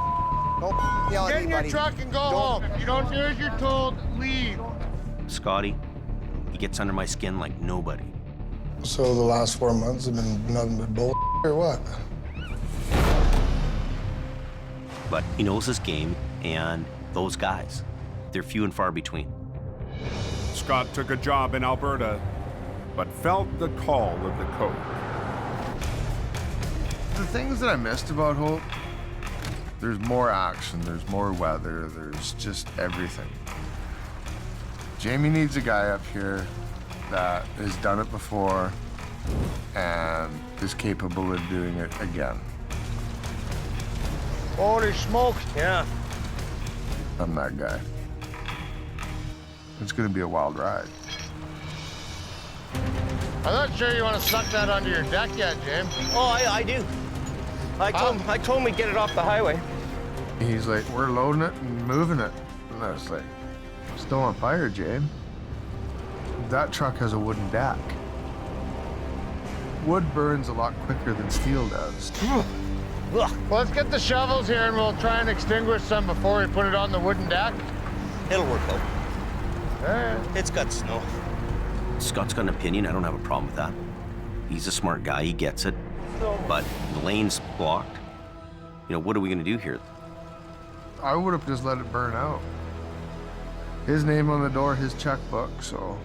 Don't yell at Get me, in your buddy. truck and go home. If you don't do as you're told, leave. Scotty, he gets under my skin like nobody. So the last 4 months have been nothing but bull or what? But he knows his game, and those guys, they're few and far between. Scott took a job in Alberta, but felt the call of the code. The things that I missed about Hope, there's more action, there's more weather, there's just everything. Jamie needs a guy up here that has done it before and is capable of doing it again. Holy smokes. Yeah. I'm that guy. It's gonna be a wild ride. I'm not sure you want to suck that onto your deck yet, James. Oh, I do. I told him we'd get it off the highway. He's like, we're loading it and moving it. And I was like, still on fire, James. That truck has a wooden deck. Wood burns a lot quicker than steel does. Well, let's get the shovels here and we'll try and extinguish some before we put it on the wooden deck. It'll work out. Yeah. It's got snow. Scott's got an opinion, I don't have a problem with that. He's a smart guy, he gets it. But the lane's blocked. You know, what are we gonna do here? I would have just let it burn out. His name on the door, his checkbook, so.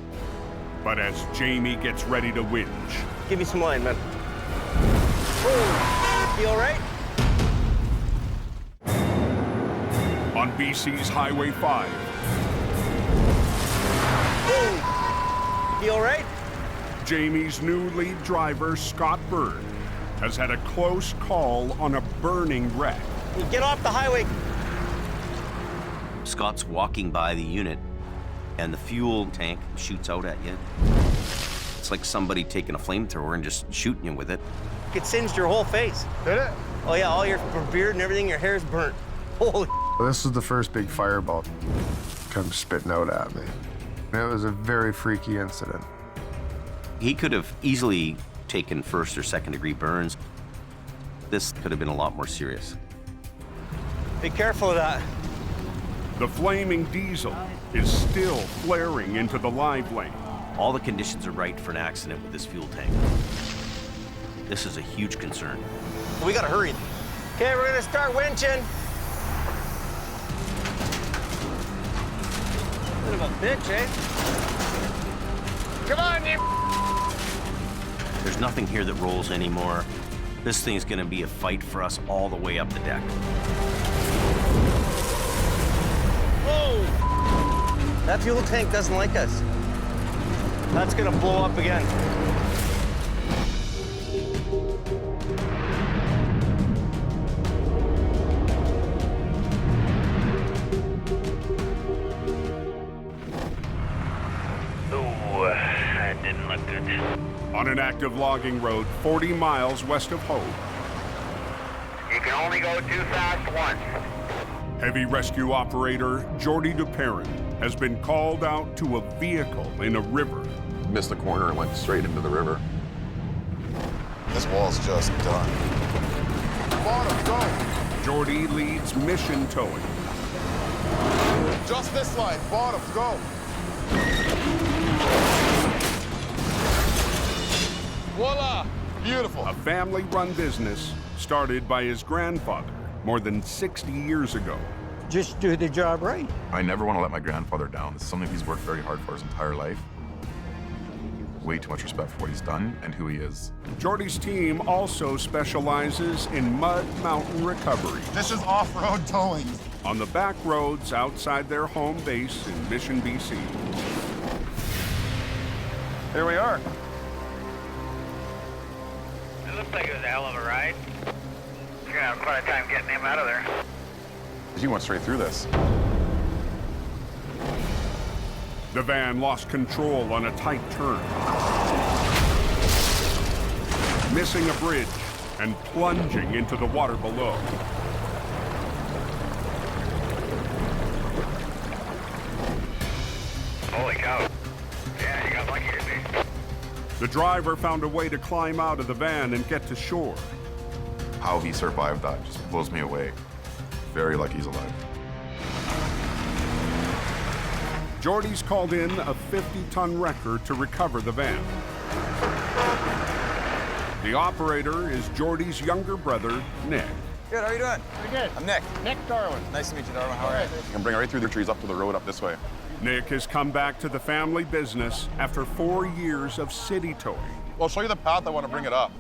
But as Jamie gets ready to whinge. Give me some line, man. Oh, you all right? On BC's Highway 5. Oh, you all right? Jamie's new lead driver, Scott Bird, has had a close call on a burning wreck. You get off the highway. Scott's walking by the unit, and the fuel tank shoots out at you. It's like somebody taking a flamethrower and just shooting you with it. It singed your whole face. Did it? Oh yeah, all your beard and everything, your hair's burnt. Holy. This was the first big fireball come spitting out at me. It was a very freaky incident. He could have easily taken first or second degree burns. This could have been a lot more serious. Be careful of that. The flaming diesel is still flaring into the live lane. All the conditions are right for an accident with this fuel tank. This is a huge concern. We gotta hurry. Okay, we're gonna start winching. Bit of a bitch, eh? Come on, you. There's nothing here that rolls anymore. This thing's gonna be a fight for us all the way up the deck. Whoa! That fuel tank doesn't like us. That's gonna blow up again. Ooh, that didn't look good. On an active logging road 40 miles west of Hope. You can only go too fast once. Heavy rescue operator Jordy DuPerrin has been called out to a vehicle in a river. Missed the corner and went straight into the river. This wall's just done. Bottom, go! Jordy leads mission towing. Just this line, bottom, go! Voila! Beautiful. A family-run business started by his grandfather more than 60 years ago. Just do the job right. I never want to let my grandfather down. This is something he's worked very hard for his entire life. Way too much respect for what he's done and who he is. Jordy's team also specializes in mud mountain recovery. This is off-road towing. On the back roads outside their home base in Mission, BC. Here we are. It looks like it was a hell of a ride. You're gonna have quite a time getting him out of there. He went straight through this. The van lost control on a tight turn, missing a bridge and plunging into the water below. Holy cow. Yeah, you got lucky today. The driver found a way to climb out of the van and get to shore. How he survived that just blows me away. Very lucky he's alive. Jordy's called in a 50-ton wrecker to recover the van. The operator is Jordy's younger brother, Nick. Good, how are you doing? Pretty good. I'm Nick. Nick Darwin. Nice to meet you, Darwin. How are you? You can bring it right through the trees up to the road up this way. Nick has come back to the family business after 4 years of city towing. Well, I'll show you the path I want to bring it up.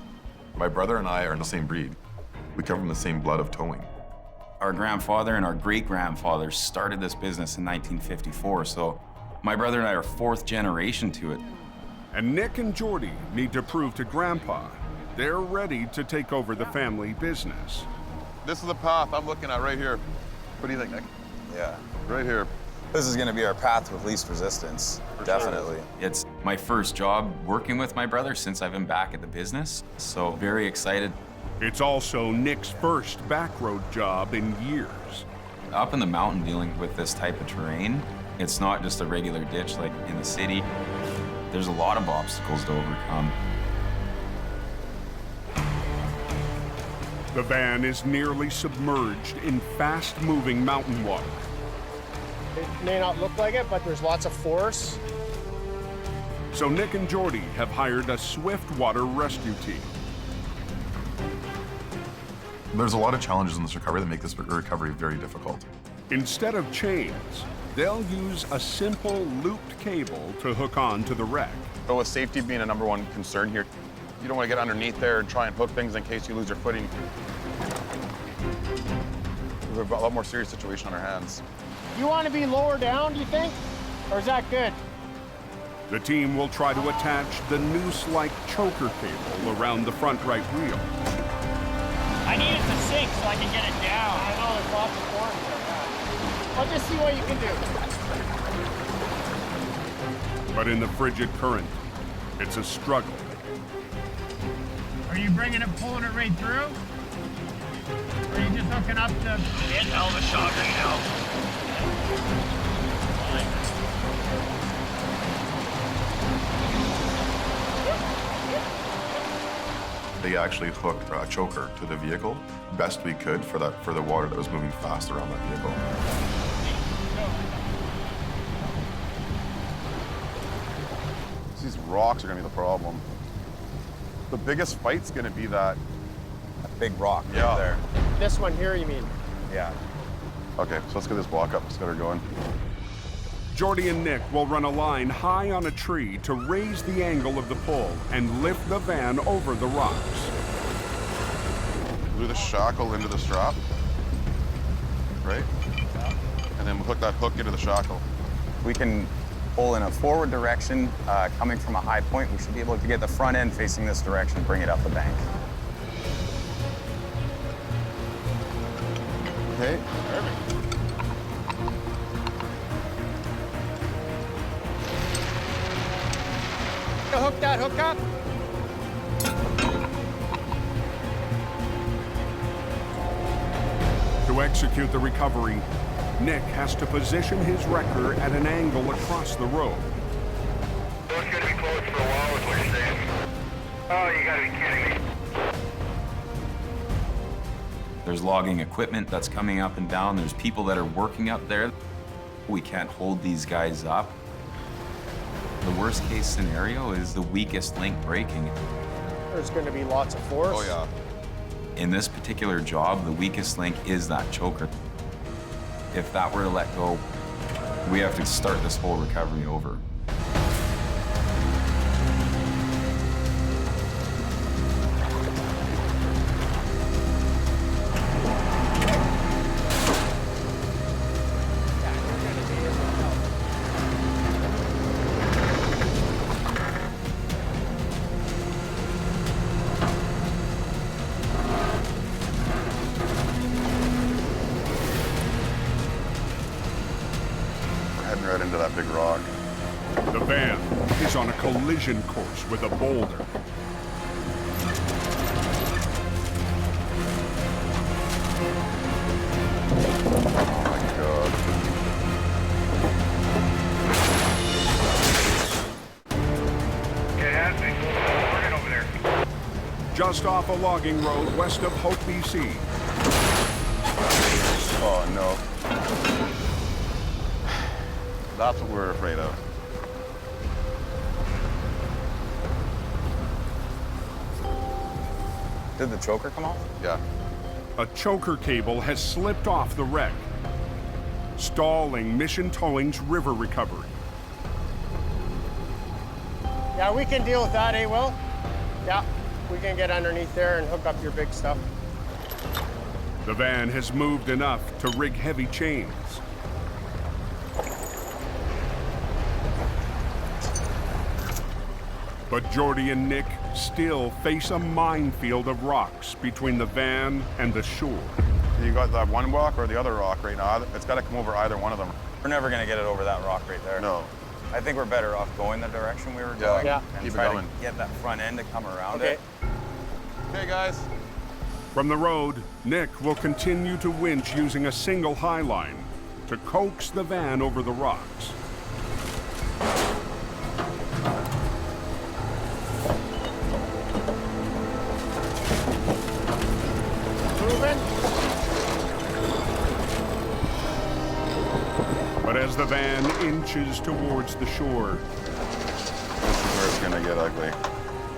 My brother and I are in the same breed. We come from the same blood of towing. Our grandfather and our great-grandfather started this business in 1954, so my brother and I are fourth generation to it. And Nick and Jordy need to prove to Grandpa they're ready to take over the family business. This is the path I'm looking at right here. What do you think, Nick? Yeah. Right here. This is gonna be our path with least resistance. Definitely. It's my first job working with my brother since I've been back at the business, so very excited. It's also Nick's first backroad job in years. Up in the mountain dealing with this type of terrain, it's not just a regular ditch like in the city. There's a lot of obstacles to overcome. The van is nearly submerged in fast-moving mountain water. It may not look like it, but there's lots of force. So Nick and Jordy have hired a Swiftwater rescue team. There's a lot of challenges in this recovery that make this recovery very difficult. Instead of chains, they'll use a simple looped cable to hook on to the wreck. But with safety being a #1 concern here, you don't want to get underneath there and try and hook things in case you lose your footing. We have a lot more serious situation on our hands. You want to be lower down, do you think? Or is that good? The team will try to attach the noose-like choker cable around the front right wheel. I need it to sink so I can get it down. I know, there's lots of force there. I'll just see what you can do. But in the frigid current, it's a struggle. Are you bringing it, pulling it right through? Or are you just hooking up the... It's hell of a shot right now. They actually hooked a choker to the vehicle best we could for the water that was moving fast around that vehicle. These rocks are gonna be the problem. The biggest fight's gonna be that big rock right there. This one here, you mean? Yeah. Okay, so let's get this block up. Let's get her going. Jordy and Nick will run a line high on a tree to raise the angle of the pull and lift the van over the rocks. Glue the shackle into the strap, right? And then we'll hook that hook into the shackle. We can pull in a forward direction, coming from a high point. We should be able to get the front end facing this direction and bring it up the bank. Okay. Perfect. Hook that hook up. To execute the recovery, Nick has to position his wrecker at an angle across the road. So it's gonna be closed for a while, is what you're saying? Oh, you gotta be kidding me. There's logging equipment that's coming up and down. There's people that are working up there. We can't hold these guys up. The worst case scenario is the weakest link breaking. There's going to be lots of force. Oh, yeah. In this particular job, the weakest link is that choker. If that were to let go, we have to start this whole recovery over. Heading right into that big rock. The van is on a collision course with a boulder. Oh my God. Okay, it has been working over there. Just off a logging road west of Hope, BC. Oh no. That's what we're afraid of. Did the choker come off? Yeah. A choker cable has slipped off the wreck, stalling Mission Towing's river recovery. Yeah, we can deal with that, eh, Will? Yeah, we can get underneath there and hook up your big stuff. The van has moved enough to rig heavy chains. But Jordy and Nick still face a minefield of rocks between the van and the shore. You got that one rock or the other rock right now? It's got to come over either one of them. We're never going to get it over that rock right there. No. I think we're better off going the direction we were going. Yeah. And Keep it try going. to get that front end to come around Okay. it. Okay, guys. From the road, Nick will continue to winch using a single high line to coax the van over the rocks. Moving. But as the van inches towards the shore, This is where it's going to get ugly.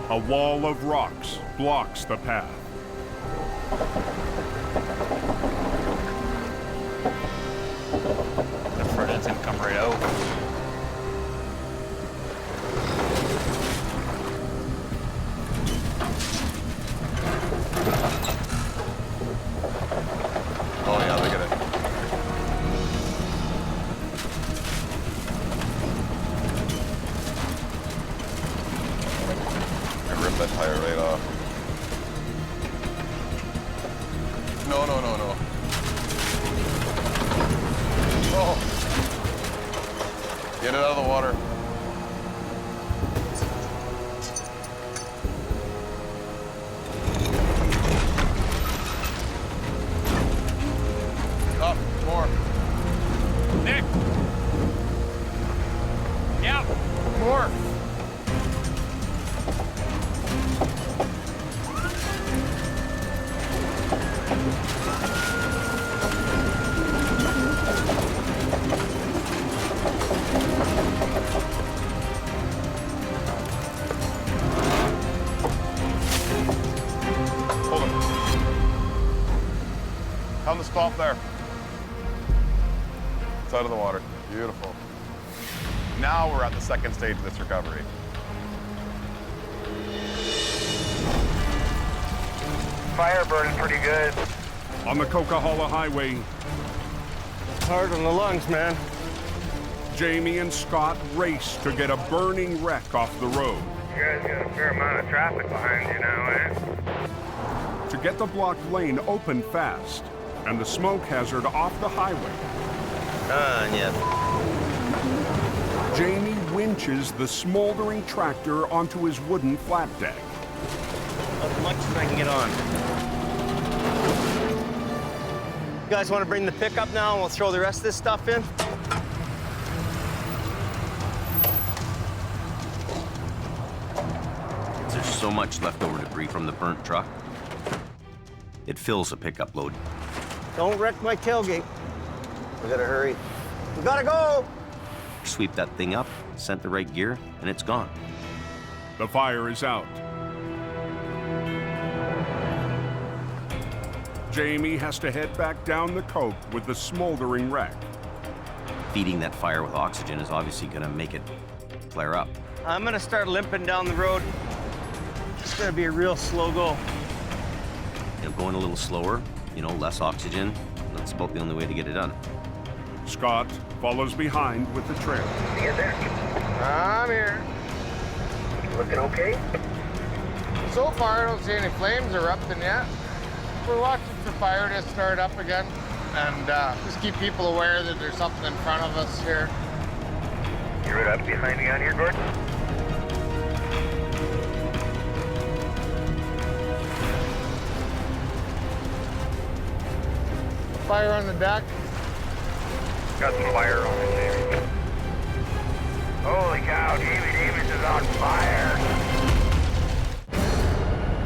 a wall of rocks blocks the path. The front end's gonna come right out. Oh yeah, look at it. I ripped that tire right off. No, no, no, no. Oh. Get it out of the water. Up, more. Nick! Yeah! More. Hold it. On the stop there. It's out of the water. Beautiful. Now we're at the second stage of this recovery. Fire burning pretty good. On the Coquihalla Highway, Hard on the lungs, man. Jamie and Scott race to get a burning wreck off the road. You guys got a fair amount of traffic behind you now, eh? To get the blocked lane open fast and the smoke hazard off the highway, Yeah. Jamie winches the smoldering tractor onto his wooden flat deck. As much as I can get on. You guys want to bring the pickup now and we'll throw the rest of this stuff in? There's so much leftover debris from the burnt truck. It fills a pickup load. Don't wreck my tailgate. We gotta hurry. We gotta go! Sweep that thing up, sent the right gear, and it's gone. The fire is out. Jamie has to head back down the coke with the smoldering wreck. Feeding that fire with oxygen is obviously gonna make it flare up. I'm gonna start limping down the road. It's gonna be a real slow go. You know, going a little slower, you know, less oxygen. That's about the only way to get it done. Scott follows behind with the trailer. Get there. I'm here. Looking okay? So far, I don't see any flames erupting yet. We're watching for fire to start up again, and just keep people aware that there's something in front of us here. You're right up behind me on here, Gordon? Fire on the deck. Got some fire on it, Jamie. Holy cow, Jamie Davis is on fire.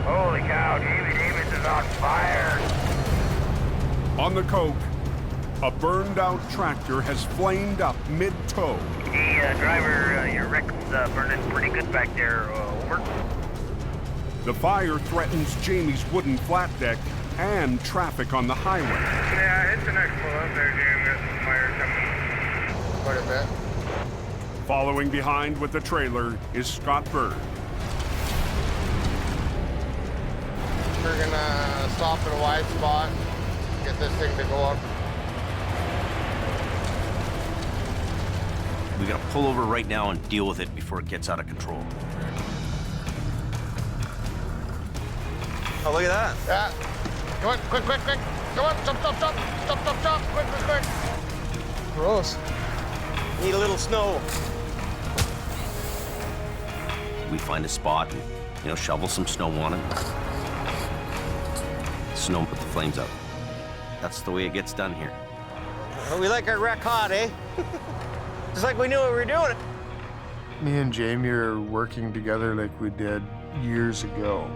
Holy cow, Jamie Davis is on fire. On the coke, a burned-out tractor has flamed up mid-tow. Hey, driver, your wreck's burning pretty good back there. Over. The fire threatens Jamie's wooden flat deck and traffic on the highway. Yeah, hit the next one up there, Jamie. There's some fire coming. Quite a bit. Following behind with the trailer is Scott Bird. We're gonna stop at a wide spot, get this thing to go up. We gotta pull over right now and deal with it before it gets out of control. Oh, look at that. Yeah. Come on, quick, quick, quick. Come on, jump, jump, jump. Jump, jump, jump. Quick, quick, quick. Gross. Need a little snow. We find a spot and, you know, shovel some snow on it. Snow and put the flames out. That's the way it gets done here. Well, we like our wreck hot, eh? Just like we knew what we were doing. Me and Jamie are working together like we did years ago.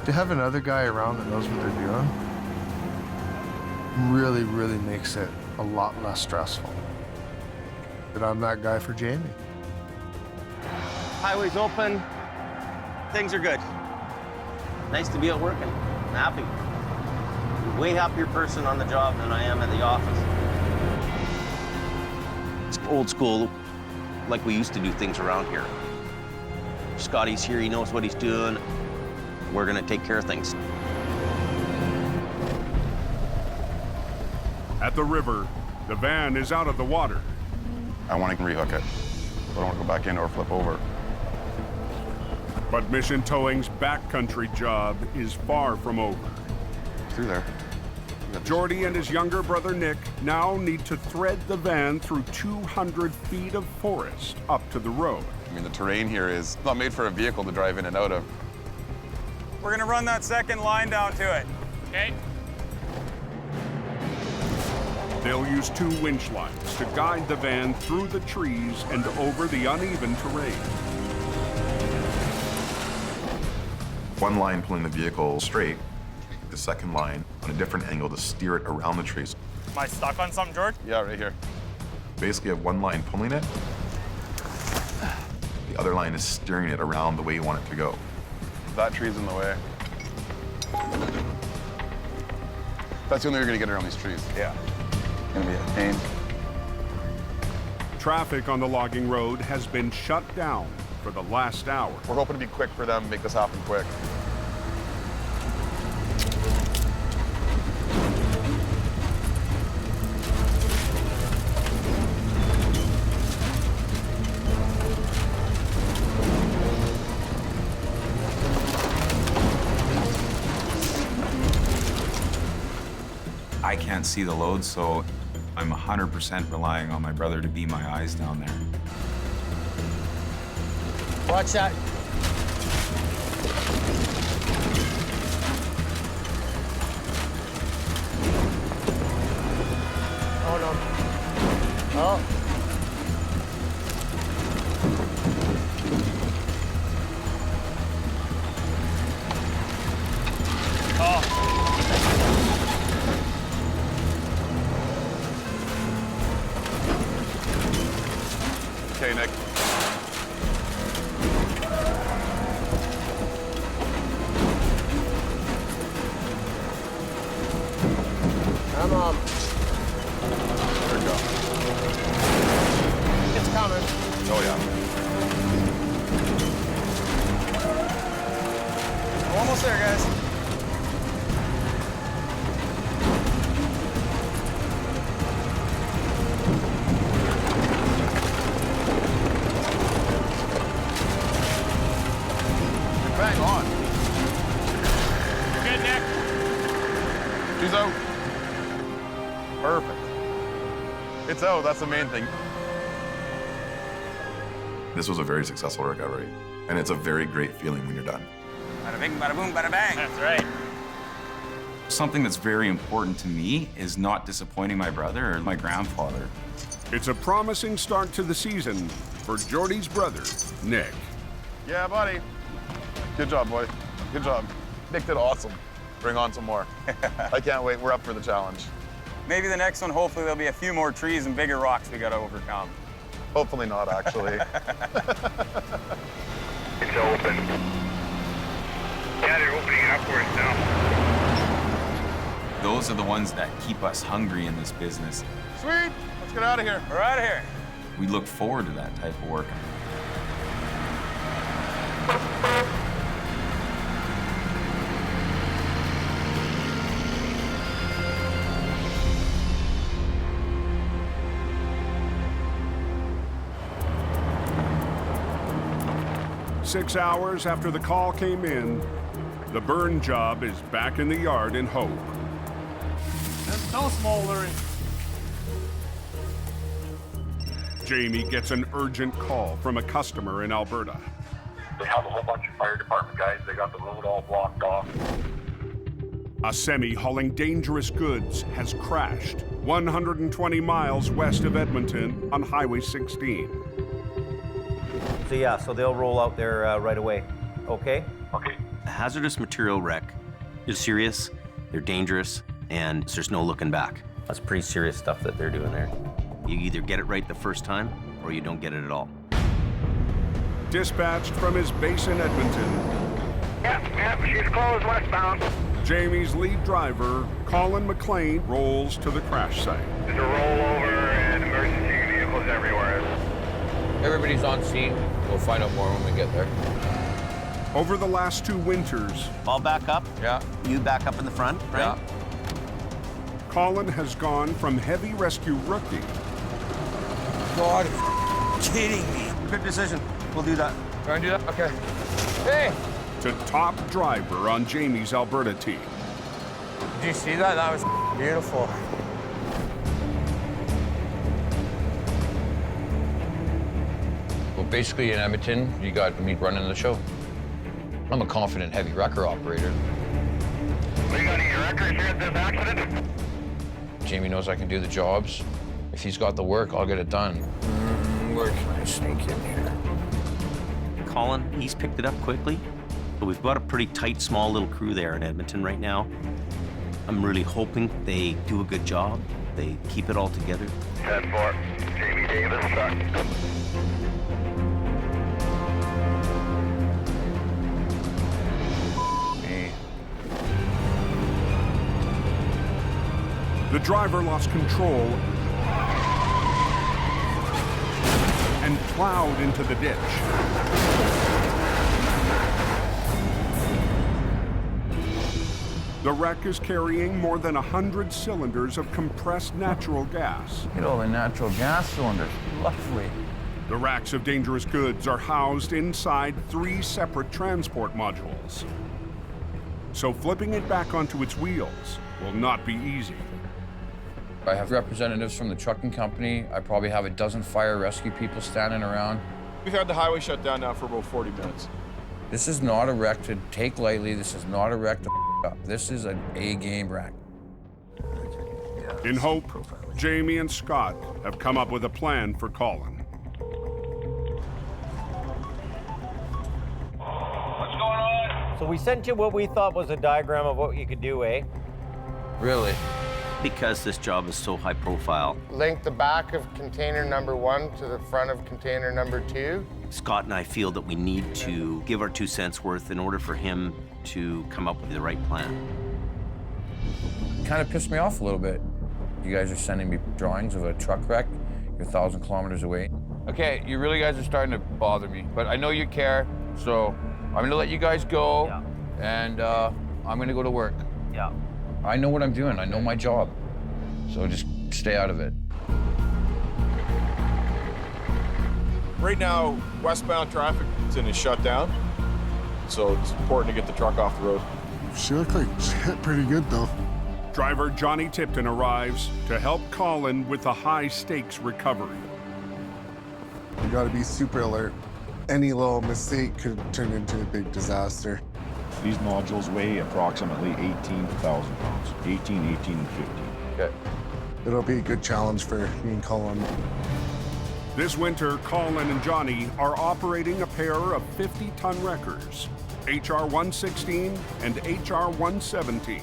To have another guy around that knows what they're doing really, really makes it a lot less stressful. But I'm that guy for Jamie. Highway's open. Things are good. Nice to be out working. I'm happy. I'm a way happier person on the job than I am at the office. It's old school, like we used to do things around here. Scotty's here, he knows what he's doing. We're gonna take care of things. At the river, the van is out of the water. I want to rehook it. I don't want to go back in or flip over. But Mission Towing's backcountry job is far from over. Through there. Jordy and his younger brother Nick now need to thread the van through 200 feet of forest up to the road. I mean, the terrain here is not made for a vehicle to drive in and out of. We're gonna run that second line down to it. Okay. They'll use 2 winch lines to guide the van through the trees and over the uneven terrain. One line pulling the vehicle straight, the second line on a different angle to steer it around the trees. Am I stuck on something, George? Yeah, right here. Basically, you have one line pulling it. The other line is steering it around the way you want it to go. That tree's in the way. That's the only way you're gonna get around these trees. Yeah. Gonna be a pain. Traffic on the logging road has been shut down for the last hour. We're hoping to be quick for them, make this happen quick. I can't see the load, so I'm 100% relying on my brother to be my eyes down there. Watch that. Oh, no. Oh. Okay, Nick. Come on. There we go. It's coming. Oh, yeah. We're almost there, guys. Bang on. Good, Nick. She's out. Perfect. It's out, that's the main thing. This was a very successful recovery, and it's a very great feeling when you're done. Bada bing, bada boom, bada bang. That's right. Something that's very important to me is not disappointing my brother or my grandfather. It's a promising start to the season for Jordy's brother, Nick. Yeah, buddy. Good job, boy. Good job. Nick did awesome. Bring on some more. I can't wait. We're up for the challenge. Maybe the next one, hopefully there'll be a few more trees and bigger rocks we gotta overcome. Hopefully not, actually. It's open. Yeah, they're opening upwards now. Those are the ones that keep us hungry in this business. Sweet. Let's get out of here. We're out of here. We look forward to that type of work. 6 hours after the call came in, the burn job is back in the yard in Hope. It's so smoldering. Jamie gets an urgent call from a customer in Alberta. They have a whole bunch of fire department guys. They got the road all blocked off. A semi hauling dangerous goods has crashed 120 miles west of Edmonton on Highway 16. So yeah, so they'll roll out there right away. Okay? Okay. A hazardous material wreck is serious, they're dangerous, and there's no looking back. That's pretty serious stuff that they're doing there. You either get it right the first time, or you don't get it at all. Dispatched from his base in Edmonton, Yep, she's closed westbound. Jamie's lead driver, Colin McLean, rolls to the crash site. There's a rollover and emergency vehicles everywhere. Everybody's on scene. We'll find out more when we get there. Over the last 2 winters, I'll back up. Yeah. You back up in the front, right? Yeah. Colin has gone from heavy rescue rookie God, kidding me. Good decision. We'll do that. Try and do that? Okay. Hey! to top driver on Jamie's Alberta team. Did you see that? That was beautiful. Well, basically in Edmonton, you got me running the show. I'm a confident heavy wrecker operator. We got any records here at this accident? Jamie knows I can do the jobs. If he's got the work, I'll get it done. Where can I sneak in here? Colin, he's picked it up quickly, but we've got a pretty tight, small little crew there in Edmonton right now. I'm really hoping they do a good job. They keep it all together. 10-4, Jamie Davis, truck. The driver lost control and plowed into the ditch. The wreck is carrying more than 100 cylinders of compressed natural gas. Look at all the natural gas cylinders. Lovely. The racks of dangerous goods are housed inside 3 separate transport modules. So flipping it back onto its wheels will not be easy. I have representatives from the trucking company. I probably have a dozen fire rescue people standing around. We've had the highway shut down now for about 40 minutes. This is not a wreck to take lightly. This is not a wreck to up. This is an A-game wreck. Yeah. In hope, Jamie and Scott have come up with a plan for Colin. What's going on? So we sent you what we thought was a diagram of what you could do, eh? Really? Because this job is so high profile. Link the back of container number 1 to the front of container number 2. Scott and I feel that we need to give our 2 cents worth in order for him to come up with the right plan. Kind of pissed me off a little bit. You guys are sending me drawings of a truck wreck. You're 1,000 kilometers away. Okay, you really guys are starting to bother me, but I know you care, so I'm gonna let you guys go, and I'm gonna go to work. Yeah. I know what I'm doing. I know my job. So just stay out of it. Right now, westbound traffic is shut down, so it's important to get the truck off the road. She looked like she hit pretty good, though. Driver Johnny Tipton arrives to help Colin with the high-stakes recovery. You gotta be super alert. Any little mistake could turn into a big disaster. These modules weigh approximately 18,000 pounds. 18, and 15. Okay. It'll be a good challenge for me and Colin. This winter, Colin and Johnny are operating a pair of 50-ton wreckers, HR-116 and HR-117,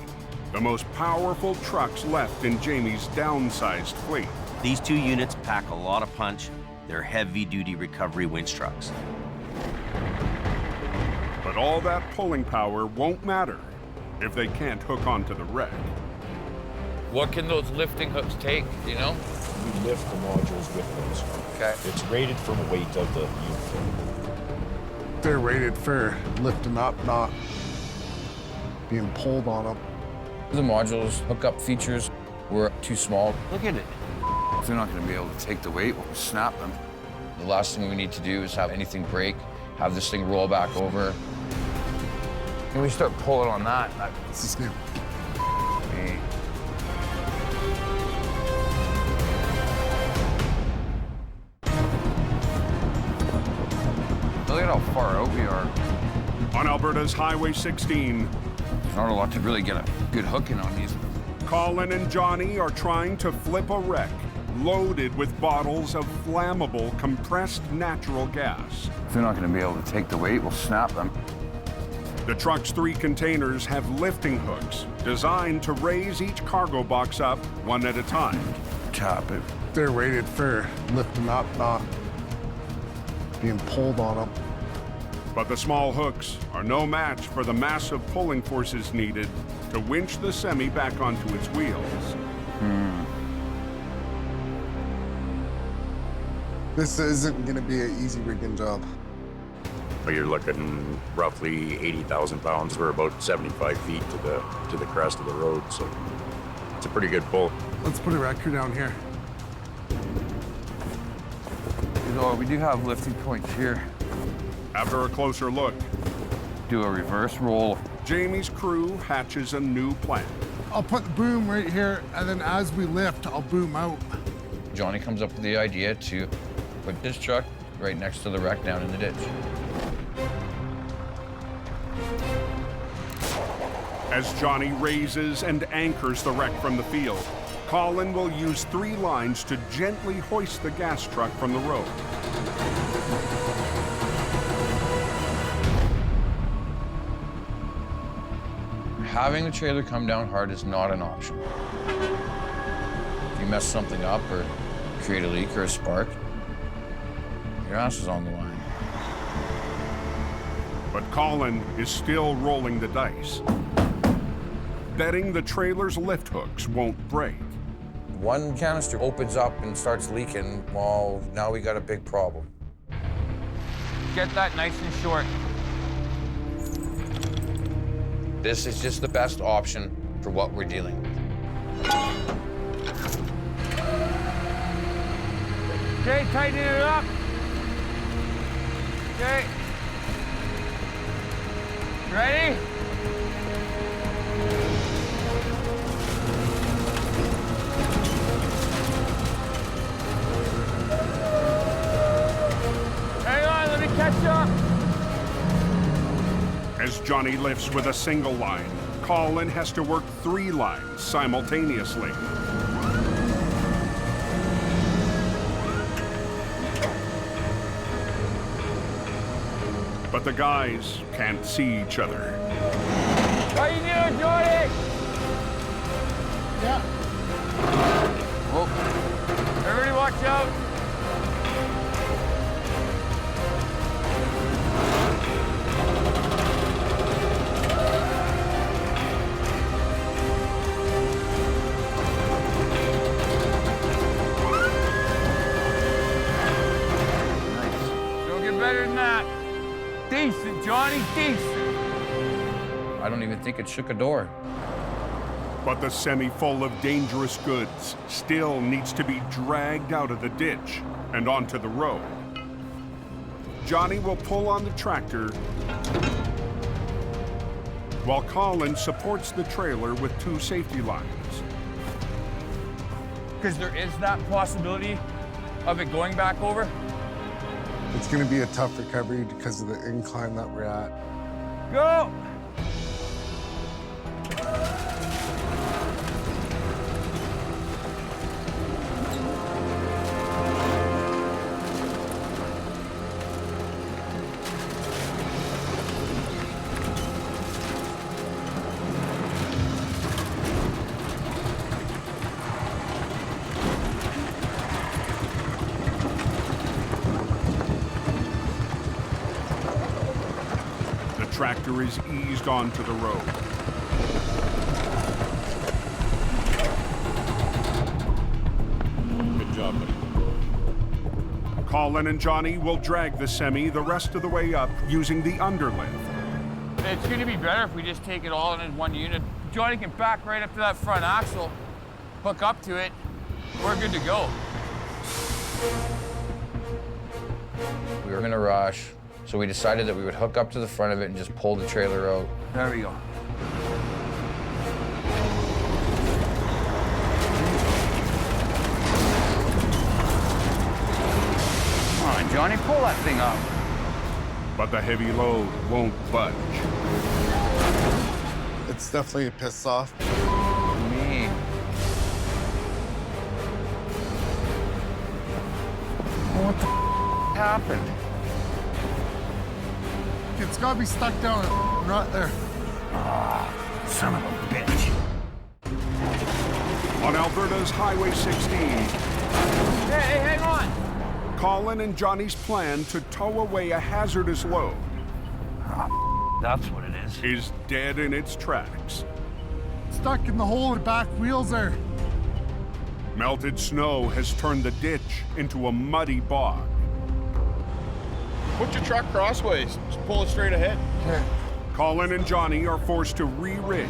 the most powerful trucks left in Jamie's downsized fleet. These 2 units pack a lot of punch. They're heavy-duty recovery winch trucks. But all that pulling power won't matter if they can't hook onto the wreck. What can those lifting hooks take, you know? We lift the modules with those. Okay. It's rated for the weight of the unit. They're rated for lifting up, not being pulled on them. The modules hookup features were too small. Look at it. If they're not going to be able to take the weight, we'll snap them. The last thing we need to do is have anything break, have this thing roll back over. Can we start pulling on that? This is new. Hey. Look at how far out we are. On Alberta's Highway 16, there's not a lot to really get a good hook in on these. Colin and Johnny are trying to flip a wreck loaded with bottles of flammable compressed natural gas. If they're not going to be able to take the weight, we'll snap them. The truck's 3 containers have lifting hooks designed to raise each cargo box up one at a time. Tap it. They're rated for lifting up, not being pulled on them. But the small hooks are no match for the massive pulling forces needed to winch the semi back onto its wheels. This isn't going to be an easy rigging job. But you're looking roughly 80,000 pounds. We're about 75 feet to the crest of the road, so it's a pretty good pull. Let's put a wrecker down here. You know, we do have lifting points here. After a closer look, do a reverse roll. Jamie's crew hatches a new plan. I'll put the boom right here, and then as we lift, I'll boom out. Johnny comes up with the idea to put his truck right next to the wreck down in the ditch. As Johnny raises and anchors the wreck from the field, Colin will use 3 lines to gently hoist the gas truck from the road. Having the trailer come down hard is not an option. If you mess something up or create a leak or a spark, your ass is on the line. But Colin is still rolling the dice, betting the trailer's lift hooks won't break. One canister opens up and starts leaking, well, now we got a big problem. Get that nice and short. This is just the best option for what we're dealing with. Okay, tighten it up. Okay. Ready? Hang on, let me catch up. As Johnny lifts with a single line, Colin has to work 3 lines simultaneously. But the guys can't see each other. How you doing, Jordy? Yeah. Oh. Everybody watch out. Don't get better than that. Decent, Johnny, decent. I don't even think it shook a door. But the semi full of dangerous goods still needs to be dragged out of the ditch and onto the road. Johnny will pull on the tractor while Colin supports the trailer with 2 safety lines. Because there is that possibility of it going back over. It's going to be a tough recovery because of the incline that we're at. Go! The tractor is eased onto the road. Good job, buddy. Colin and Johnny will drag the semi the rest of the way up using the underlift. It's going to be better if we just take it all in one unit. Johnny can back right up to that front axle, hook up to it. We're good to go. We were in a rush, so we decided that we would hook up to the front of it and just pull the trailer out. There we go. Come on, Johnny, pull that thing up. But the heavy load won't budge. It's definitely a piss off. Me. What the happened? It's got to be stuck down right there. Ah, son of a bitch. On Alberta's Highway 16, Hey, hang on. Colin and Johnny's plan to tow away a hazardous load That's what it is dead in its tracks. Stuck in the hole of the back wheels there. Melted snow has turned the ditch into a muddy bog. Put your truck crossways. Just pull it straight ahead. Okay. Colin and Johnny are forced to re-rig,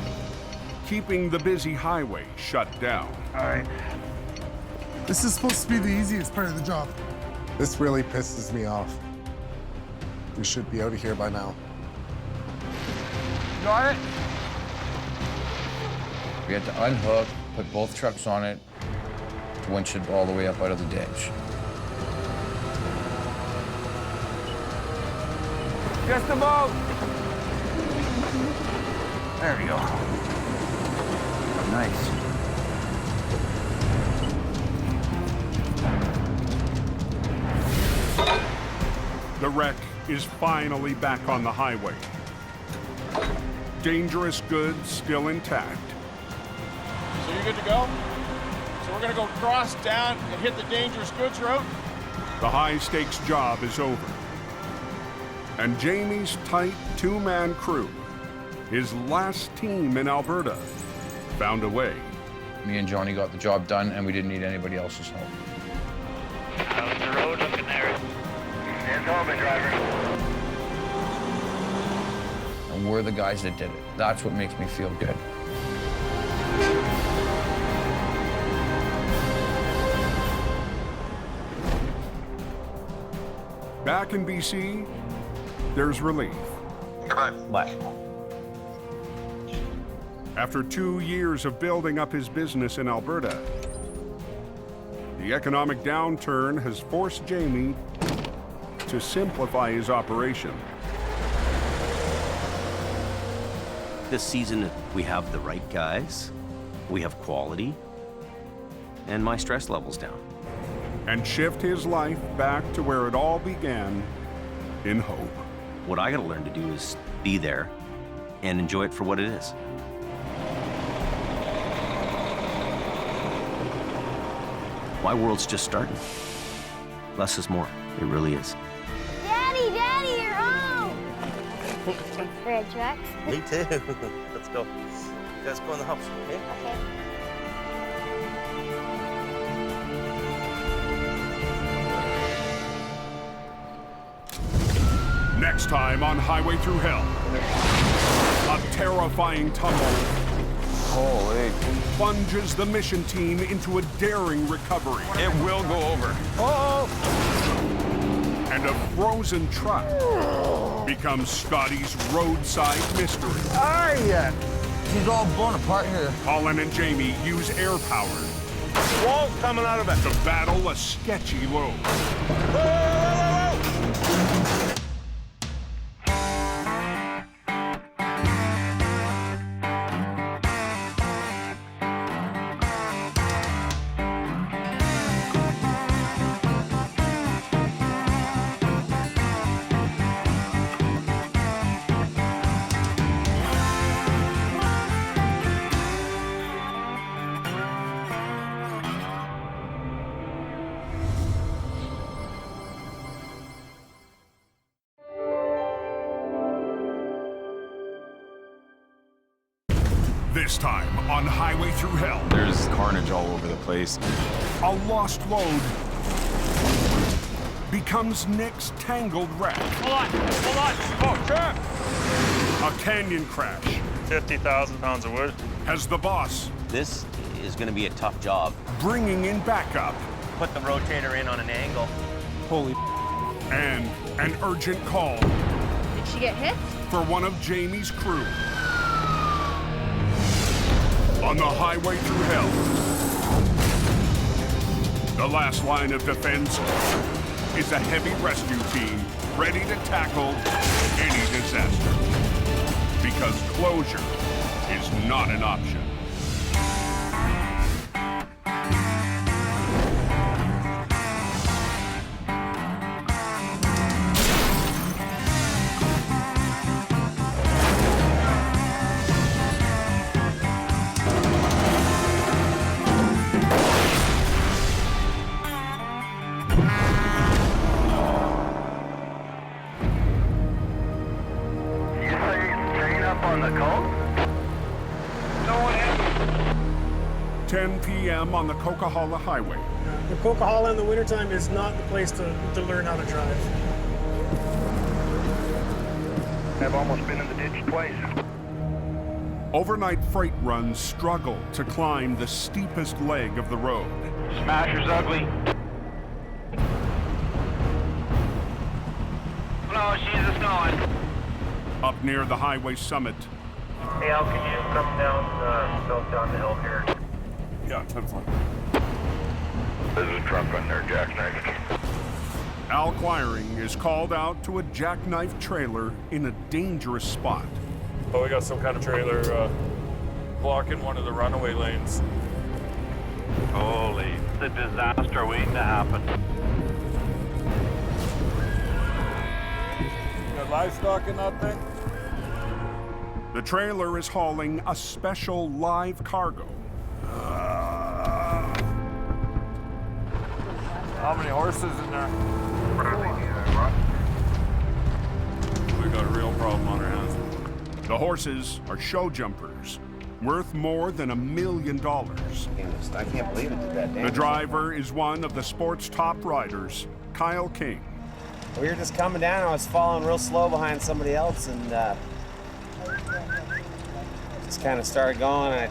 keeping the busy highway shut down. All right. This is supposed to be the easiest part of the job. This really pisses me off. We should be out of here by now. Got it? We had to unhook, put both trucks on it, to winch it all the way up out of the ditch. Just about. There we go. Nice. The wreck is finally back on the highway. Dangerous goods still intact. So you're good to go? So we're gonna go cross down and hit the dangerous goods route? The high-stakes job is over. And Jamie's tight 2-man crew, his last team in Alberta, found a way. Me and Johnny got the job done, and we didn't need anybody else's help. How's the road looking there? It's over, driver. And we're the guys that did it. That's what makes me feel good. Back in BC, there's relief. Bye. After 2 years of building up his business in Alberta, the economic downturn has forced Jamie to simplify his operation. This season, we have the right guys, we have quality, and my stress level's down. And shift his life back to where it all began, in hope. What I gotta learn to do is be there and enjoy it for what it is. My world's just starting. Less is more. It really is. Daddy, Daddy, you're home! Red tracks. Me too. Let's go. Let's go in the house, okay? Okay. Next time on Highway Through Hell, a terrifying tumble plunges the mission team into a daring recovery. It will go over. And a frozen truck becomes Scotty's roadside mystery. He's all blown apart here. Colin and Jamie use air power Wall's coming out of it. to battle a sketchy load. This time on Highway Through Hell, There's carnage all over the place. a lost load becomes Nick's tangled wreck. Hold on. Oh, sure. A canyon crash 50,000 pounds of wood. has the boss This is gonna be a tough job. bringing in backup Put the rotator in on an angle. Holy. and an urgent call Did she get hit? for one of Jamie's crew. On the Highway Through Hell, the last line of defense is a heavy rescue team ready to tackle any disaster. Because closure is not an option. You say train up on the coast? No one has. 10 p.m. on the Coquihalla Highway. The Coquihalla in the wintertime is not the place to learn how to drive. I've almost been in the ditch twice. Overnight freight runs struggle to climb the steepest leg of the road. Smasher's ugly. No, she's just going. Up near the highway summit, Hey, Al, can you come down the hill here? yeah, 10-4. There's a truck on there, jackknife. Al Quiring is called out to a jackknife trailer in a dangerous spot. Oh, we got some kind of trailer blocking one of the runaway lanes. Holy, the disaster waiting to happen. Got livestock in that thing? The trailer is hauling a special live cargo. How many horses in there? We got a real problem on our hands. The horses are show jumpers, worth more than $1 million. I can't believe it did that damage. The driver is one of the sport's top riders, Kyle King. We were just coming down. I was following real slow behind somebody else, and just kind of started going. I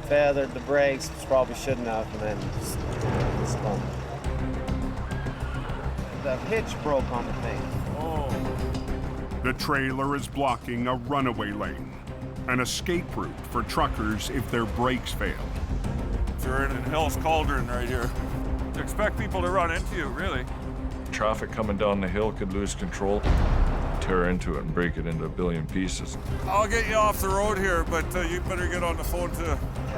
feathered the brakes, which probably shouldn't have, and then just spun. The hitch broke on the thing. The trailer is blocking a runaway lane, an escape route for truckers if their brakes fail. You're in Hell's Cauldron right here. You expect people to run into you, really. Traffic coming down the hill could lose control, tear into it and break it into a billion pieces. I'll get you off the road here, but you better get on the phone to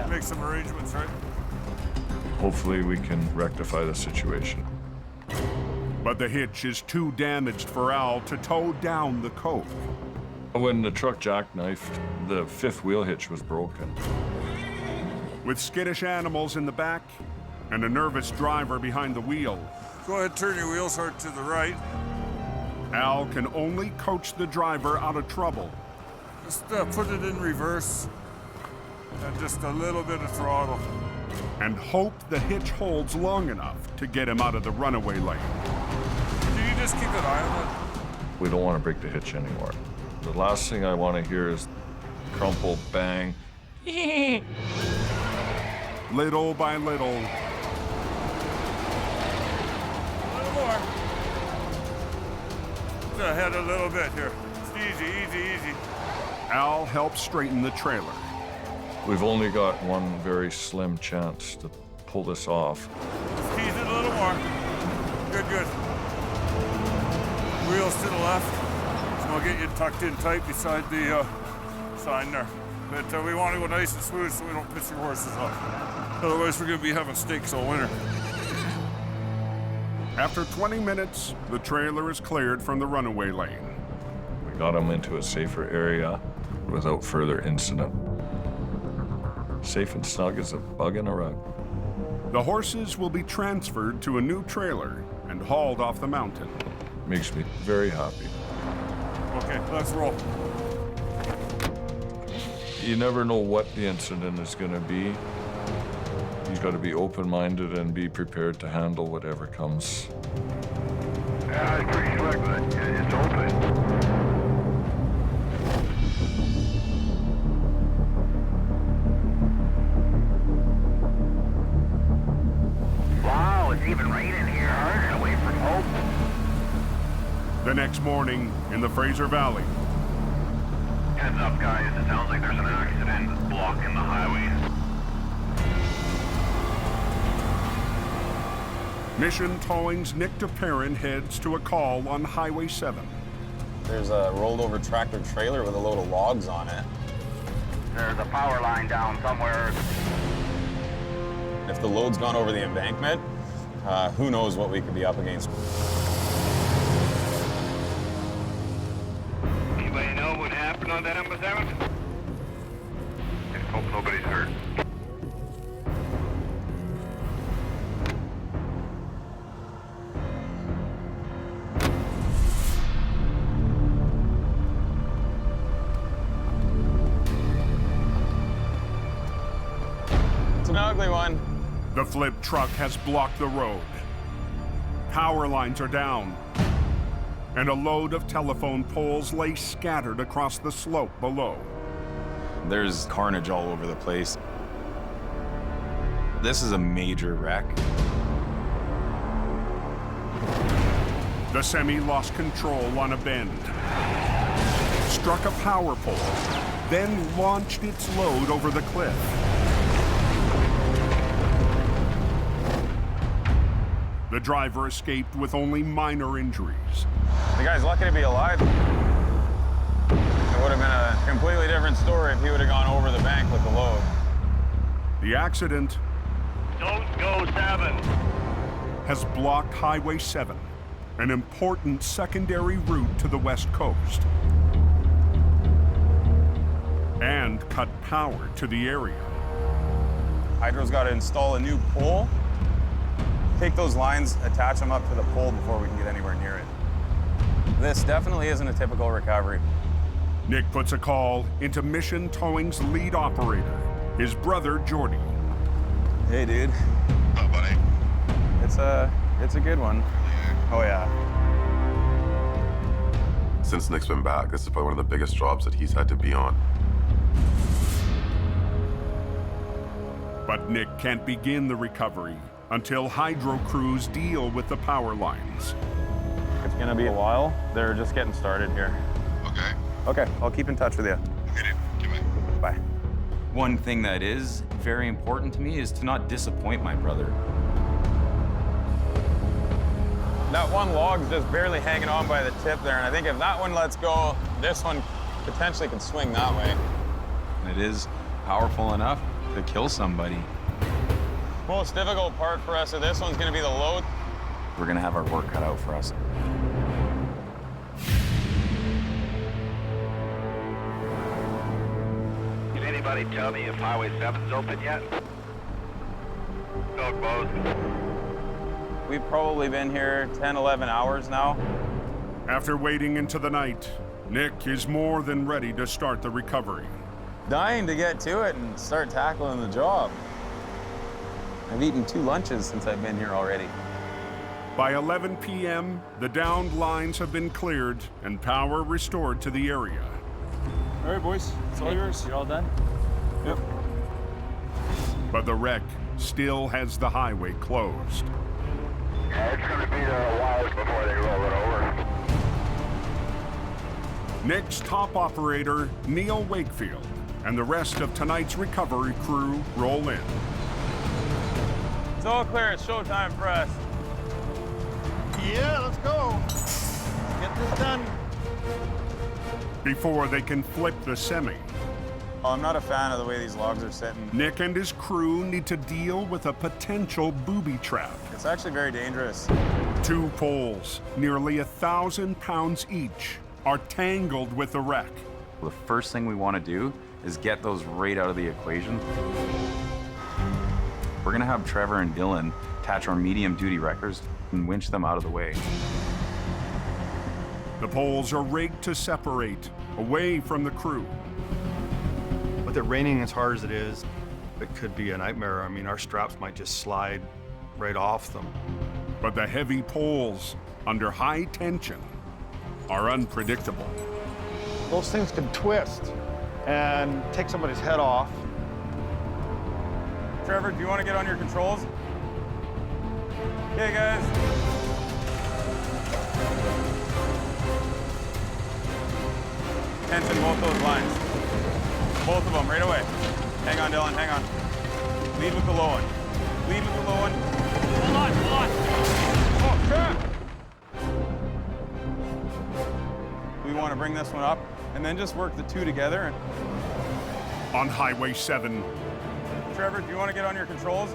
make some arrangements, right? Hopefully we can rectify the situation. But the hitch is too damaged for Al to tow down the coke. When the truck jackknifed, the fifth wheel hitch was broken. With skittish animals in the back and a nervous driver behind the wheel, Go ahead, turn your wheels hard to the right. Al can only coach the driver out of trouble. Just put it in reverse and just a little bit of throttle. And hope the hitch holds long enough to get him out of the runaway lane. Can you just keep an eye on it? We don't want to break the hitch anymore. The last thing I want to hear is crumple, bang. Little by little. A little more. Just ahead a little bit here. It's easy, easy, easy. Al helps straighten the trailer. We've only got one very slim chance to pull this off. Just tease it a little more. Good, good. Wheels to the left. So I'll get you tucked in tight beside the sign there. But we want to go nice and smooth so we don't piss your horses off. Otherwise, we're going to be having steaks all winter. After 20 minutes, the trailer is cleared from the runaway lane. We got them into a safer area without further incident. Safe and snug as a bug in a rug. The horses will be transferred to a new trailer and hauled off the mountain. Makes me very happy. Okay, let's roll. You never know what the incident is going to be. You got to be open-minded and be prepared to handle whatever comes. Yeah, it's pretty slick, but it's open. Wow, it's even raining here. Hard away from home. The next morning, in the Fraser Valley. Heads up, guys. It sounds like there's an accident blocking the highway. Mission Towing's Nick DePerrin heads to a call on Highway 7. There's a rolled over tractor trailer with a load of logs on it. There's a power line down somewhere. If the load's gone over the embankment, who knows what we could be up against. Anybody know what happened on that number 7? Just hope nobody's hurt. It's an ugly one. The flip truck has blocked the road. Power lines are down. And a load of telephone poles lay scattered across the slope below. There's carnage all over the place. This is a major wreck. The semi lost control on a bend, struck a power pole, then launched its load over the cliff. The driver escaped with only minor injuries. The guy's lucky to be alive. It would have been a completely different story if he would have gone over the bank with the load. The accident Don't go 7. has blocked Highway 7, an important secondary route to the West Coast, and cut power to the area. Hydro's got to install a new pole, take those lines, attach them up to the pole before we can get anywhere near it. This definitely isn't a typical recovery. Nick puts a call into Mission Towing's lead operator, his brother Jordy. Hey, dude. Oh, buddy. It's a good one. Oh, yeah. Since Nick's been back, this is probably one of the biggest jobs that he's had to be on. But Nick can't begin the recovery until hydro crews deal with the power lines. It's gonna be a while. They're just getting started here. Okay. Okay, I'll keep in touch with you. Okay, dude. Bye. One thing that is very important to me is to not disappoint my brother. That one log's just barely hanging on by the tip there, and I think if that one lets go, this one potentially could swing that way. It is powerful enough to kill somebody. Most difficult part for us of this one's gonna be the load. we're gonna have our work cut out for us. Can anybody tell me if Highway 7's open yet? Still closed. We've probably been here 10, 11 hours now. After waiting into the night, Nick is more than ready to start the recovery. Dying to get to it and start tackling the job. I've eaten 2 lunches since I've been here already. By 11 p.m., the downed lines have been cleared and power restored to the area. All right, boys, it's all yours. You all done? Yep. But the wreck still has the highway closed. Yeah, it's gonna be there a while before they roll it over. Nick's top operator, Neil Wakefield, and the rest of tonight's recovery crew roll in. It's all clear. It's showtime for us. Yeah, let's go. Get this done. Before they can flip the semi, I'm not a fan of the way these logs are sitting. Nick and his crew need to deal with a potential booby trap. It's actually very dangerous. 2 poles, nearly 1,000 pounds each, are tangled with the wreck. The first thing we want to do is get those right out of the equation. We're gonna have Trevor and Dylan attach our medium-duty wreckers and winch them out of the way. The poles are rigged to separate, away from the crew. With it raining as hard as it is, it could be a nightmare. I mean, our straps might just slide right off them. But the heavy poles, under high tension, are unpredictable. Those things can twist and take somebody's head off. Trevor, do you want to get on your controls? Okay, guys. Tension both those lines. Both of them, right away. Hang on, Dylan, hang on. Lead with the low one. Lead with the low one. Hold on, hold on. Oh, crap! We want to bring this one up and then just work the 2 together. On Highway 7, Trevor, do you want to get on your controls?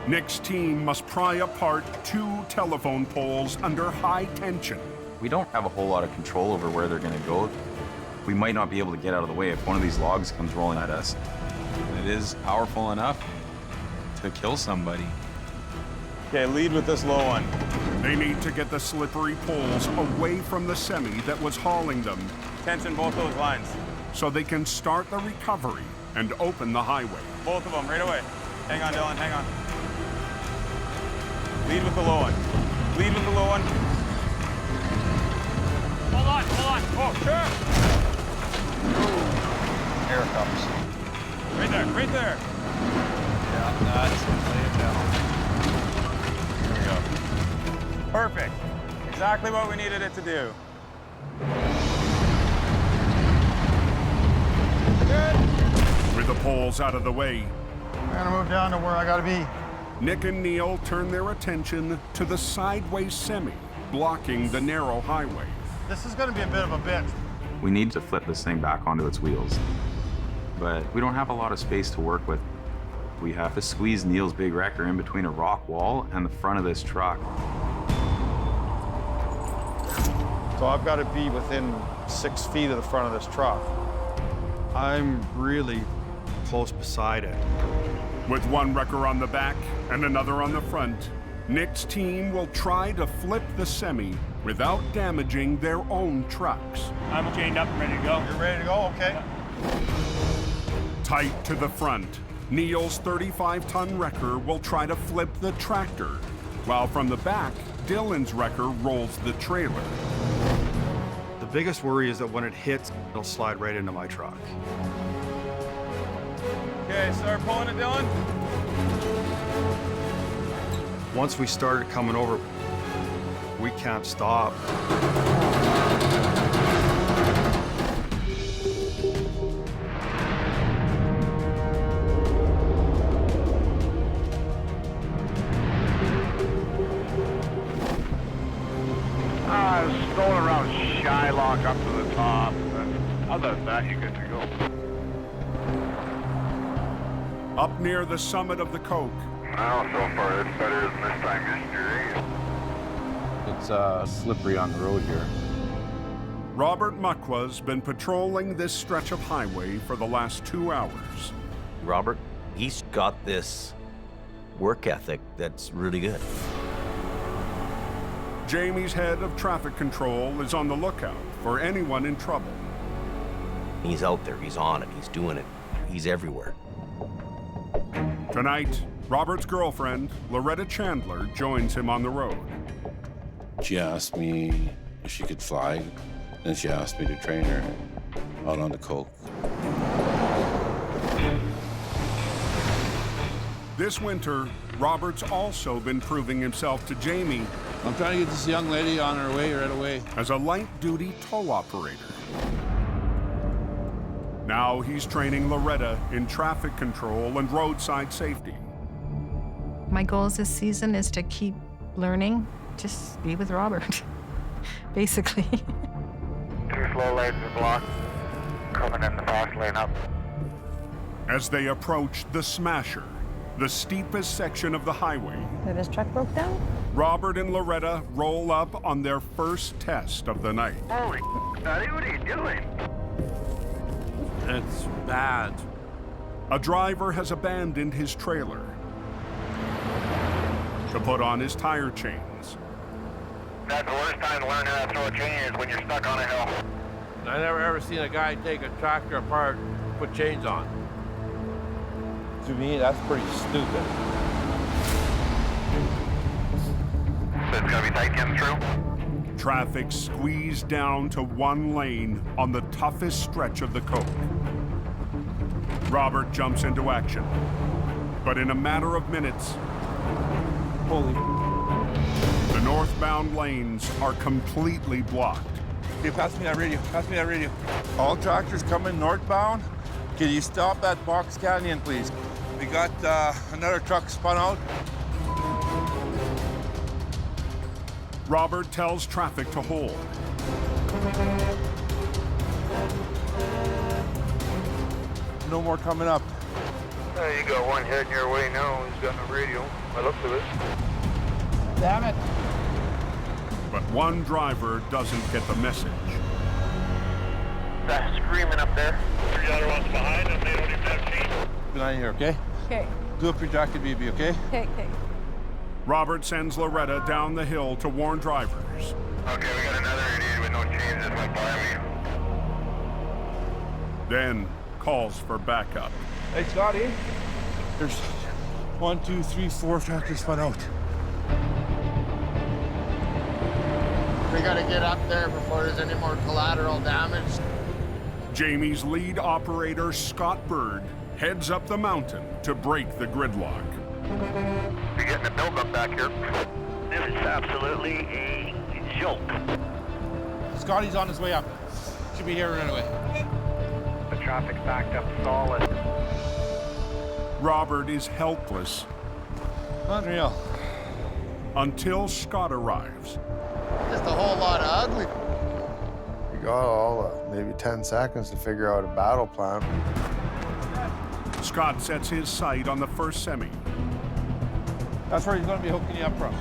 Nick's team must pry apart 2 telephone poles under high tension. We don't have a whole lot of control over where they're gonna go. We might not be able to get out of the way if one of these logs comes rolling at us. It is powerful enough to kill somebody. Okay, lead with this low one. They need to get the slippery poles away from the semi that was hauling them. Tension both those lines. So they can start the recovery and open the highway. Both of them, right away. Hang on, Dylan, hang on. Lead with the low one. Lead with the low one. Hold on, hold on. Oh, crap! Here it comes. Right there, right there. Yeah, that's it. Lay it down. Here we go. Perfect. Exactly what we needed it to do. Good. With the poles out of the way, I'm gonna move down to where I gotta be. Nick and Neil turn their attention to the sideways semi, blocking the narrow highway. This is gonna be a bit of a bitch. We need to flip this thing back onto its wheels. But we don't have a lot of space to work with. We have to squeeze Neil's big wrecker in between a rock wall and the front of this truck. So I've got to be within 6 feet of the front of this truck. I'm really close beside it. With one wrecker on the back and another on the front, Nick's team will try to flip the semi without damaging their own trucks. I'm chained up and ready to go. You're ready to go? Okay. Tight to the front, Neil's 35-ton wrecker will try to flip the tractor, while from the back, Dylan's wrecker rolls the trailer. The biggest worry is that when it hits, it'll slide right into my truck. Okay, start pulling it, Dylan. Once we started coming over, we can't stop. Going around Shylock up to the top, and other than that, you're good to go. Up near the summit of the Coke, Well, so far it's better than this time yesterday. It's slippery on the road here. Robert Muckwa's been patrolling this stretch of highway for the last 2 hours. Robert, he's got this work ethic that's really good. Jamie's head of traffic control is on the lookout for anyone in trouble. He's out there, he's on it, he's doing it, he's everywhere. Tonight, Robert's girlfriend, Loretta Chandler, joins him on the road. She asked me if she could fly, and she asked me to train her out on the coke. This winter, Robert's also been proving himself to Jamie. I'm trying to get this young lady on her way right away. As a light-duty tow operator. Now he's training Loretta in traffic control and roadside safety. My goals this season is to keep learning, just be with Robert, basically. 2 slow lanes are blocked, coming in the fast lane up. As they approach the Smasher, the steepest section of the highway, That his truck broke down? Robert and Loretta roll up on their first test of the night. Holy, buddy, what are you doing? It's bad. A driver has abandoned his trailer to put on his tire chains. That's the worst time to learn how to throw a chain is when you're stuck on a hill. I never ever seen a guy take a tractor apart, put chains on. To me, that's pretty stupid. So it's gonna be tight getting through? Traffic squeezed down to one lane on the toughest stretch of the coke. Robert jumps into action, but in a matter of minutes, the northbound lanes are completely blocked. Okay, pass me that radio, pass me that radio. All tractors coming northbound. Can you stop that box canyon, please? We got another truck spun out. Robert tells traffic to hold. No more coming up. You got one heading your way now. He's got no radio. I looked at it. Damn it. But one driver doesn't get the message. That's screaming up there. The other one's behind them. They don't even have chains. Behind here, okay? Okay. Do up your jacket, BB, okay? Okay, okay. Robert sends Loretta down the hill to warn drivers. Okay, we got another idiot with no chains that went by me. Then calls for backup. Hey, Scotty. There's 1, 2, 3, 4 tractors spun out. We gotta get up there before there's any more collateral damage. Jamie's lead operator, Scott Bird, heads up the mountain to break the gridlock. You're getting a buildup back here. This is absolutely a joke. Scotty's on his way up. Should be here right away. The traffic's backed up solid. Robert is helpless. Unreal. Until Scott arrives. Just a whole lot of ugly. You got all maybe 10 seconds to figure out a battle plan. Scott sets his sight on the first semi. That's where he's going to be hooking you up from.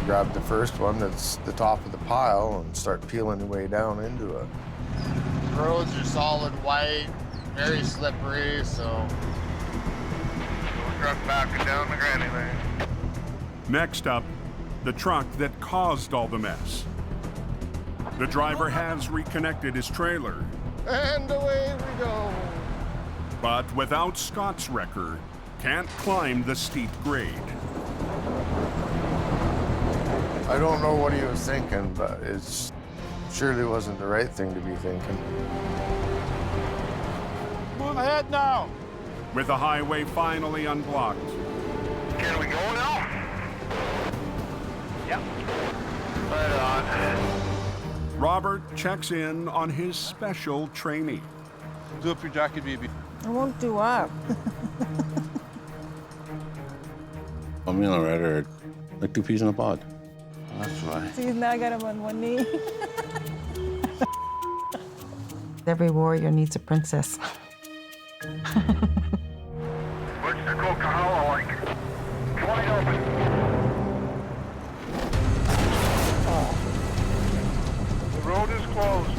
Grab the first one that's the top of the pile and start peeling your way down into it. Roads are solid white, very slippery, so... Truck backing down the granny lane. Next up, the truck that caused all the mess. The driver has reconnected his trailer. And away we go. But without Scott's wrecker, can't climb the steep grade. I don't know what he was thinking, but it surely wasn't the right thing to be thinking. Move ahead now. With the highway finally unblocked. Can we go now? Yep. Right on. Robert checks in on his special trainee. Do up your jacket, baby. I won't do up. Me and Loretta are like 2 peas in a pod. That's right. See, now I got him on one knee. Every warrior needs a princess. What's the Coca-Cola like? Wide open. closed.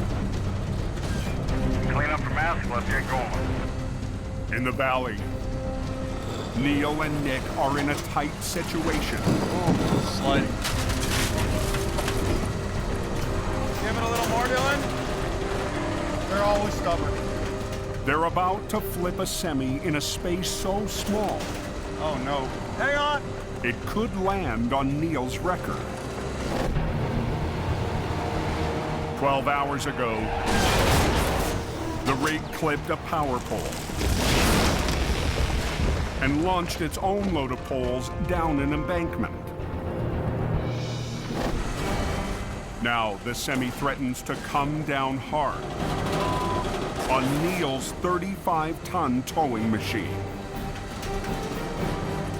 Clean up from asphalt, let's get going. In the valley, Neil and Nick are in a tight situation. Oh, sliding. Give it a little more, Dylan. They're always stubborn. They're about to flip a semi in a space so small, Oh no. Hang on. it could land on Neil's wrecker. 12 hours ago, the rig clipped a power pole and launched its own load of poles down an embankment. Now the semi threatens to come down hard on Neil's 35-ton towing machine.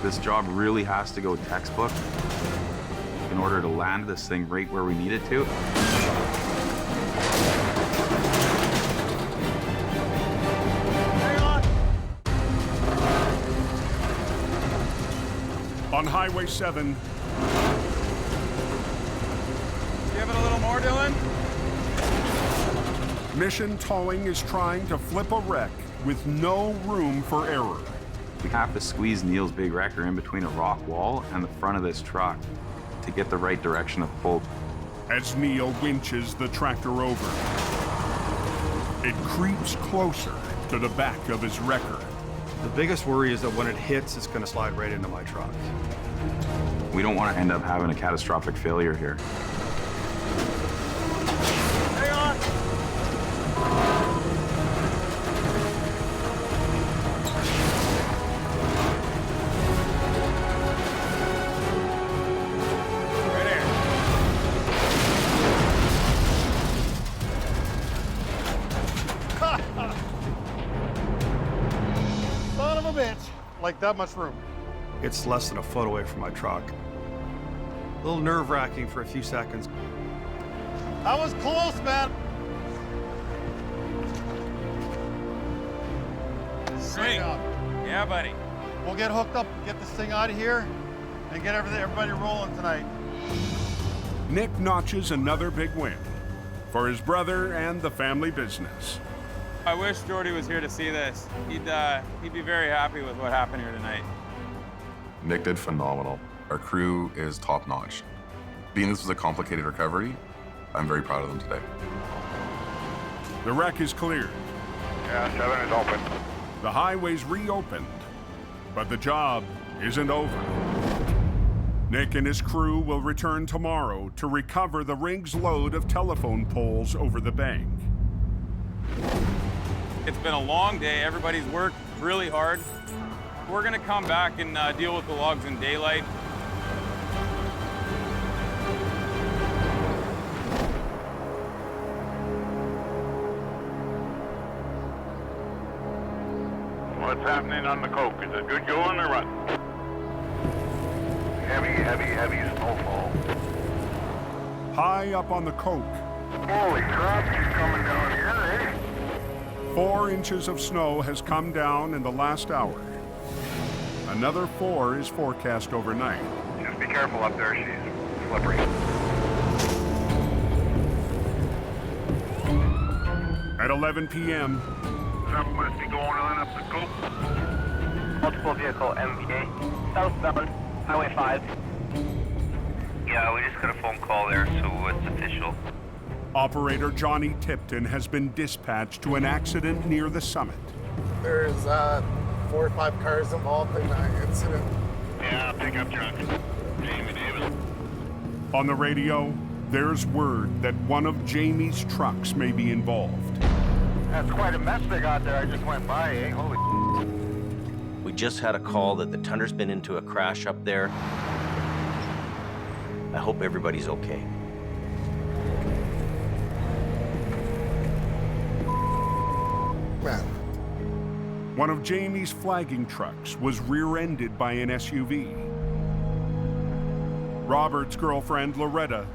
This job really has to go textbook in order to land this thing right where we need it to. On Highway 7, Give it a little more, Dylan. Mission Towing is trying to flip a wreck with no room for error. We have to squeeze Neil's big wrecker in between a rock wall and the front of this truck to get the right direction of pull. As Neil winches the tractor over, it creeps closer to the back of his wrecker. The biggest worry is that when it hits, it's going to slide right into my truck. We don't want to end up having a catastrophic failure here. Hang on. Right here. Son of a bitch. Like that much room. It's less than a foot away from my truck. A little nerve-wracking for a few seconds. That was close, man. Great. Yeah, buddy. We'll get hooked up, get this thing out of here, and get everybody rolling tonight. Nick notches another big win for his brother and the family business. I wish Jordy was here to see this. He'd be very happy with what happened here tonight. Nick did phenomenal. Our crew is top-notch. Being this was a complicated recovery, I'm very proud of them today. The wreck is cleared. Yeah, 7 is open. The highway's reopened, but the job isn't over. Nick and his crew will return tomorrow to recover the rig's load of telephone poles over the bank. It's been a long day. Everybody's worked really hard. We're gonna come back and deal with the logs in daylight. What's happening on the coke? Is it good going or what? Heavy snowfall. High up on the coke, Holy crap, she's coming down here, eh? 4 inches of snow has come down in the last hour. Another 4 is forecast overnight. Just be careful up there, she's slippery. At 11 p.m., Something must be going on up the coke. Multiple vehicle MVA, southbound, Highway 5. Yeah, we just got a phone call there, so it's official. operator Johnny Tipton has been dispatched to an accident near the summit. There's 4 or 5 cars involved in that incident. Yeah, pickup truck. Jamie Davis. On the radio, there's word that one of Jamie's trucks may be involved. That's quite a mess they got there. I just went by, eh? Holy. We just had a call that the Tunder's been into a crash up there. I hope everybody's okay. Man. One of Jamie's flagging trucks was rear-ended by an SUV. Robert's girlfriend, Loretta,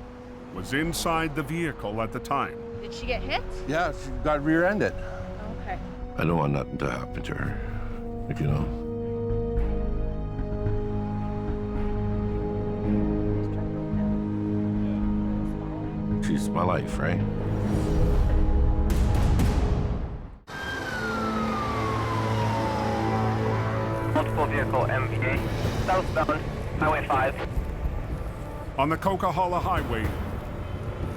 was inside the vehicle at the time. Did she get hit? Yeah, she got rear-ended. Okay. I don't want nothing to happen to her, if you know. She's my life, right? Multiple vehicle MVA. Southbound, Highway 5. On the Coquihalla Highway,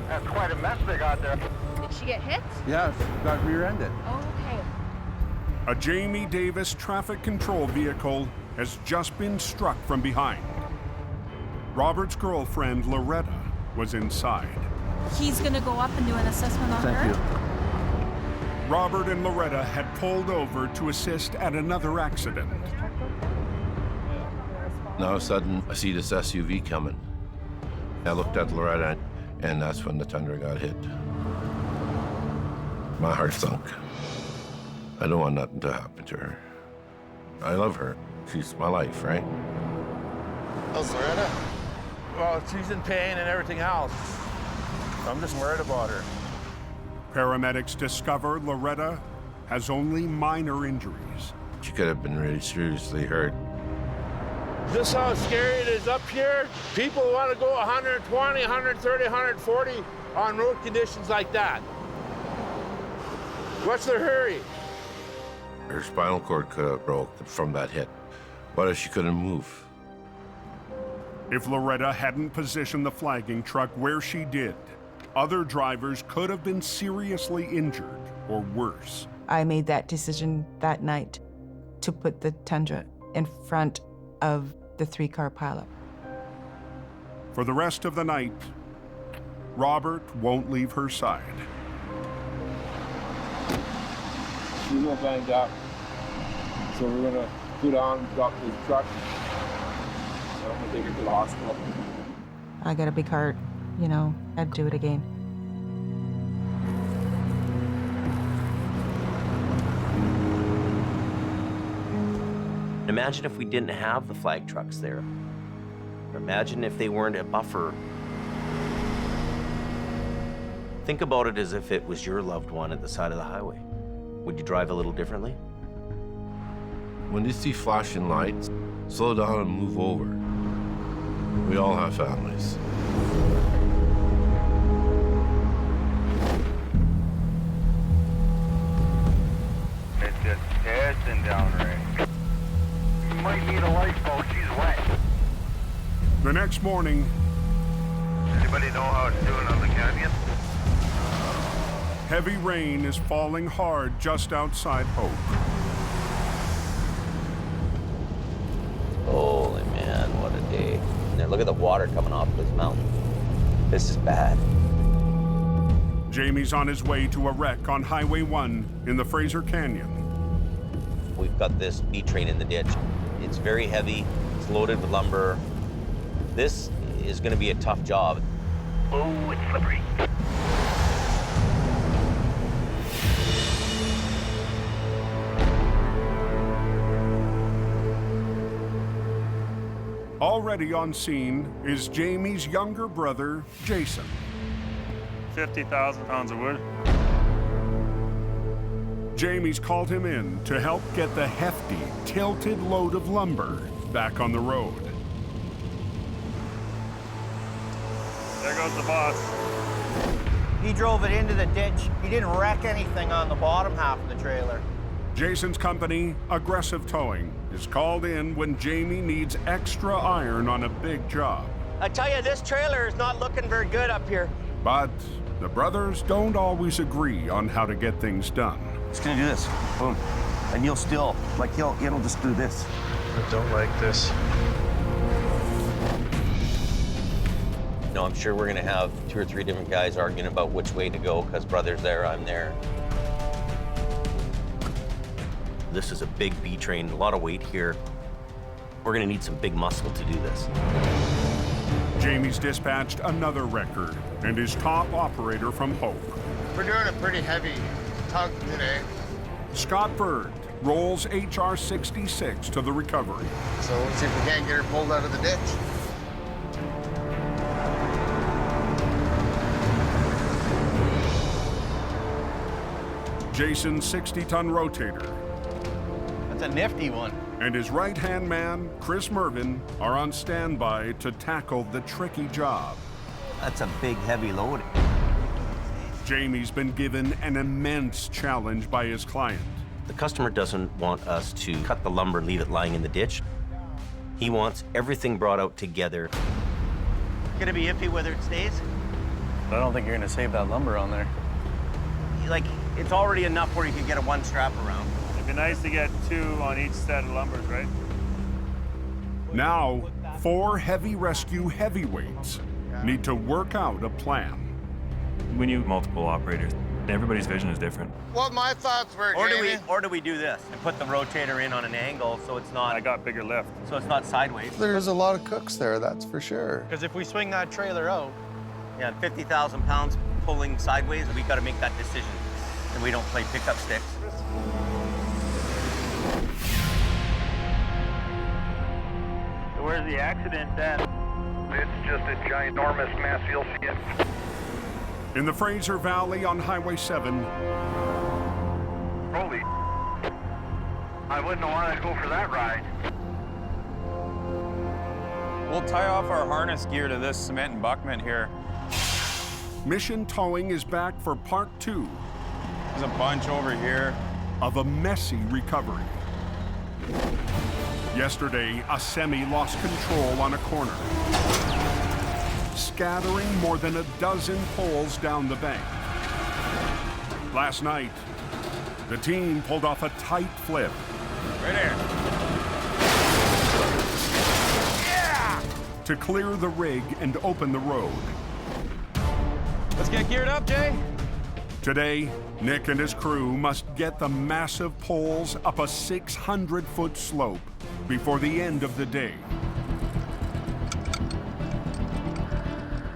That's quite a mess they got there. Did she get hit? Yeah, she got rear-ended. Oh, okay. a Jamie Davis traffic control vehicle has just been struck from behind. Robert's girlfriend, Loretta, was inside. He's gonna go up and do an assessment on her? Thank you. Robert and Loretta had pulled over to assist at another accident. Now all of a sudden, I see this SUV coming. I looked at Loretta, and that's when the Tundra got hit. My heart sunk. I don't want nothing to happen to her. I love her. She's my life, right? How's Loretta? Well, she's in pain and everything else. I'm just worried about her. Paramedics discover Loretta has only minor injuries. She could have been really seriously hurt. This how scary it is up here. People want to go 120, 130, 140 on road conditions like that. What's their hurry? Her spinal cord could have broke from that hit. What if she couldn't move? If Loretta hadn't positioned the flagging truck where she did, other drivers could have been seriously injured or worse. I made that decision that night to put the Tundra in front of the three-car pileup. For the rest of the night, Robert won't leave her side. She's a little banged up. So we're gonna put on, drop the truck. So I'm gonna take her to the hospital. I got a big heart, you know, I'd do it again. Imagine if we didn't have the flag trucks there. Imagine if they weren't a buffer. Think about it as if it was your loved one at the side of the highway. Would you drive a little differently? When you see flashing lights, slow down and move over. We all have families. It's just pissing down rain. You might need a lifeboat, she's wet. The next morning, Anybody know how it's doing on the canyon? heavy rain is falling hard just outside Hope. Holy man, what a day. And look at the water coming off this mountain. This is bad. Jamie's on his way to a wreck on Highway 1 in the Fraser Canyon. We've got this B train in the ditch. It's very heavy, it's loaded with lumber. This is gonna be a tough job. Oh, it's slippery. Already on scene is Jamie's younger brother, Jason. 50,000 pounds of wood. Jamie's called him in to help get the hefty, tilted load of lumber back on the road. There goes the boss. He drove it into the ditch. He didn't wreck anything on the bottom half of the trailer. Jason's company, Aggressive Towing, is called in when Jamie needs extra iron on a big job. I tell you, this trailer is not looking very good up here. But the brothers don't always agree on how to get things done. It's gonna do this, boom. And you'll still, like it'll just do this. I don't like this. No, I'm sure we're gonna have 2 or 3 different guys arguing about which way to go, because brother's there, I'm there. This is a big B train, a lot of weight here. We're gonna need some big muscle to do this. Jamie's dispatched another record and is top operator from Hope. We're doing a pretty heavy tug today. Scott Bird rolls HR 66 to the recovery. So let's see if we can't get her pulled out of the ditch. Jason's 60-ton rotator That's a nifty one. and his right-hand man, Chris Mervin, are on standby to tackle the tricky job. That's a big, heavy load. Jamie's been given an immense challenge by his client, The customer doesn't want us to cut the lumber and leave it lying in the ditch. He wants everything brought out together. Gonna be iffy whether it stays? I don't think you're gonna save that lumber on there. Like, it's already enough where you can get a one strap around. It'd be nice to get 2 on each set of lumbers, right? Now, 4 heavy rescue heavyweights need to work out a plan. We need multiple operators. Everybody's vision is different. What my thoughts were, Jamie. Or do we do this and put the rotator in on an angle so it's not... I got bigger lift. So it's not sideways. There's a lot of cooks there, that's for sure. Because if we swing that trailer out, Yeah, 50,000 pounds pulling sideways, we got to make that decision. And we don't play pickup sticks. So where's the accident then? It's just a ginormous mess, you'll see it. In the Fraser Valley on Highway 7, Holy, I wouldn't have wanted to go for that ride. We'll tie off our harness gear to this cement embankment here. Mission Towing is back for part 2. There's a bunch over here. Of a messy recovery. Yesterday, a semi lost control on a corner, scattering more than a dozen poles down the bank. Last night, the team pulled off a tight flip. Right here. Yeah! To clear the rig and open the road. Let's get geared up, Jay. Today, Nick and his crew must get the massive poles up a 600-foot slope before the end of the day.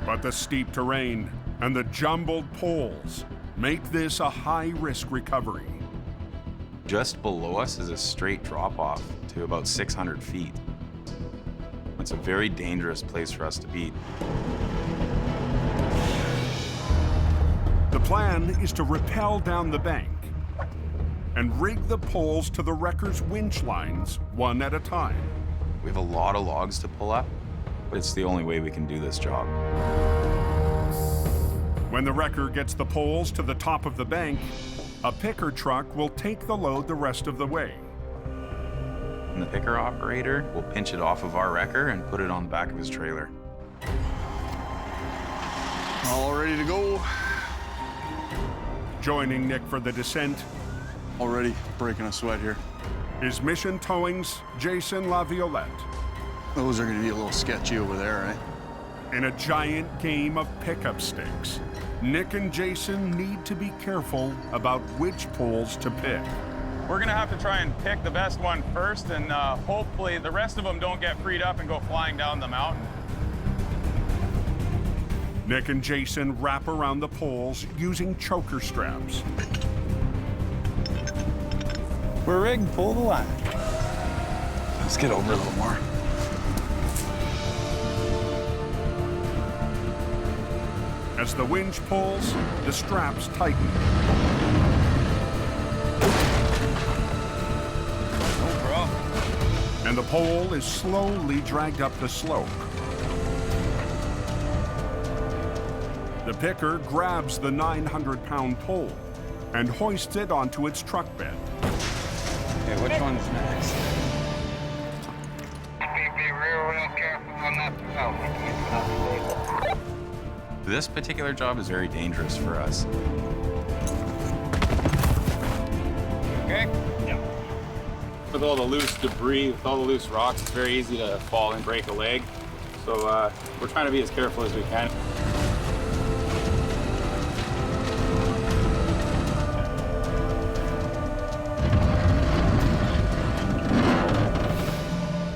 But the steep terrain and the jumbled poles make this a high-risk recovery. Just below us is a straight drop-off to about 600 feet. It's a very dangerous place for us to be. The plan is to rappel down the bank and rig the poles to the wrecker's winch lines one at a time. We have a lot of logs to pull up, but it's the only way we can do this job. When the wrecker gets the poles to the top of the bank, a picker truck will take the load the rest of the way. And the picker operator will pinch it off of our wrecker and put it on the back of his trailer. All ready to go. Joining Nick for the descent, Already breaking a sweat here. is Mission Towing's Jason LaViolette. Those are gonna be a little sketchy over there, right? In a giant game of pickup sticks, Nick and Jason need to be careful about which poles to pick. We're gonna have to try and pick the best one first, and hopefully the rest of them don't get freed up and go flying down the mountain. Nick and Jason wrap around the poles using choker straps. We're rigged, pull the line. Let's get over a little more. As the winch pulls, the straps tighten. No problem. And the pole is slowly dragged up the slope. The picker grabs the 900-pound pole and hoists it onto its truck bed. Okay, which one's next? Be real careful on that. This particular job is very dangerous for us. Okay? Yeah. With all the loose debris, with all the loose rocks, it's very easy to fall and break a leg. So we're trying to be as careful as we can.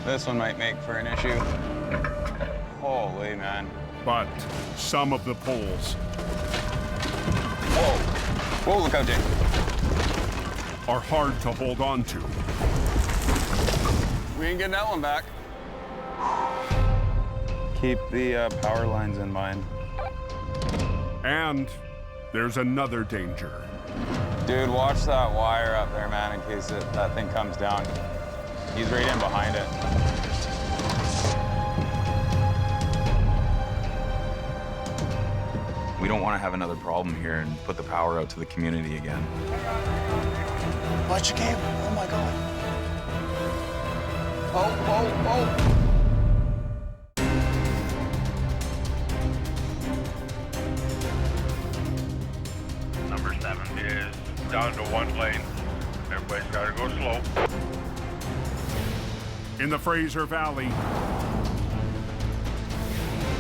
This one might make for an issue. Holy man. But some of the poles Whoa, look out, Jay. are hard to hold on to. We ain't getting that one back. Keep the power lines in mind. And there's another danger. Dude, watch that wire up there, man, in case that thing comes down. He's right in behind it. We don't want to have another problem here and put the power out to the community again. Watch your cable. Oh my God. Oh. Number 7 is down to 1 lane. Everybody's got to go slow. In the Fraser Valley.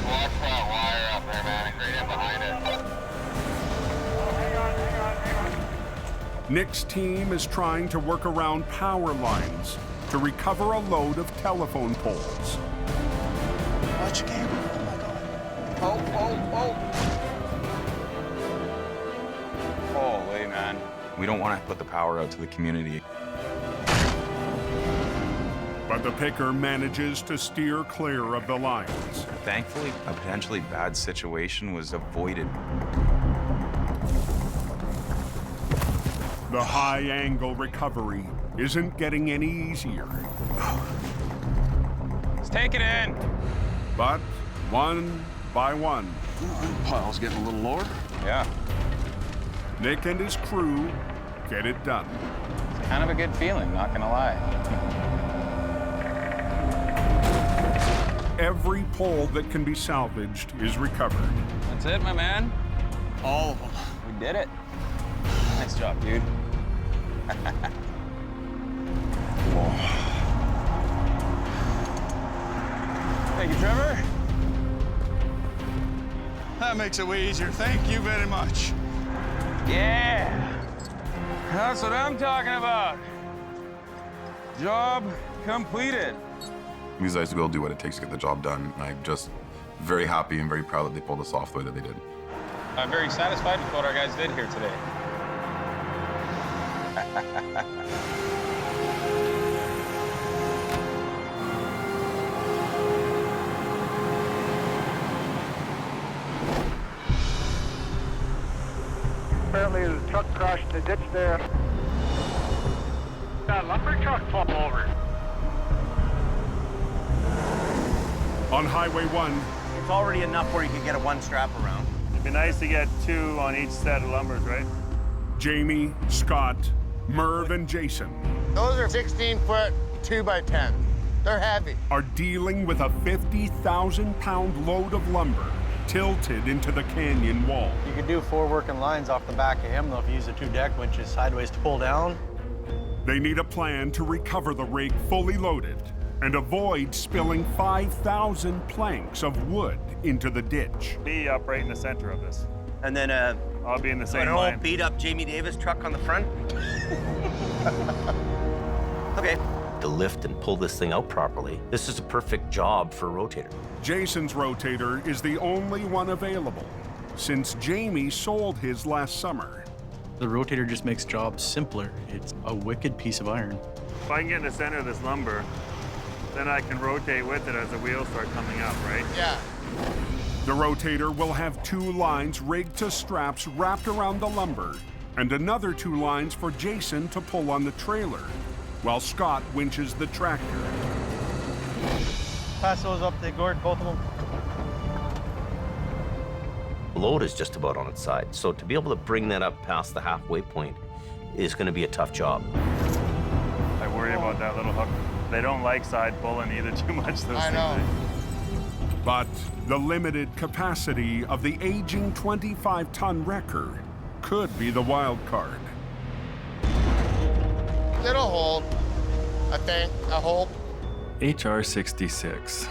Watch that wire up there, man. It's right in behind it. Nick's team is trying to work around power lines to recover a load of telephone poles. Watch your cable. Oh my God. Oh. Holy man. We don't want to put the power out to the community. But the picker manages to steer clear of the lines. Thankfully, a potentially bad situation was avoided. The high-angle recovery isn't getting any easier. Let's take it in. But one by one. Pile's getting a little lower. Yeah. Nick and his crew get it done. It's kind of a good feeling, not gonna lie. Every pole that can be salvaged is recovered. That's it, my man. All of them. We did it. Nice job, dude. Thank you, Trevor. That makes it way easier. Thank you very much. Yeah. That's what I'm talking about. Job completed. These guys will do what it takes to get the job done. And I'm just very happy and very proud that they pulled this off the way that they did. I'm very satisfied with what our guys did here today. Apparently the truck crashed in the ditch there. That lumber truck fell over. On Highway 1, It's already enough where you can get a 1 strap around. It'd be nice to get 2 on each set of lumbers, right? Jamie, Scott, Merv, and Jason Those are 16-foot 2x10. They're heavy. are dealing with a 50,000-pound load of lumber tilted into the canyon wall. You could do 4 working lines off the back of him, though, if you use the 2 deck winches sideways to pull down. They need a plan to recover the rig fully loaded and avoid spilling 5,000 planks of wood into the ditch. Be up right in the center of this. And then I'll be in the same an line. old beat-up Jamie Davis truck on the front. Okay. To lift and pull this thing out properly, this is a perfect job for a rotator. Jason's rotator is the only one available since Jamie sold his last summer. The rotator just makes jobs simpler. It's a wicked piece of iron. If I can get in the center of this lumber, then I can rotate with it as the wheels start coming up, right? Yeah. The rotator will have 2 lines rigged to straps wrapped around the lumber and another 2 lines for Jason to pull on the trailer while Scott winches the tractor. Pass those up to Gord, both of them. The load is just about on its side, so to be able to bring that up past the halfway point is going to be a tough job. I worry about that little hook. They don't like side pulling either too much. Those I know. But the limited capacity of the aging 25-ton wrecker could be the wild card. It'll hold, I think. I hope. HR 66.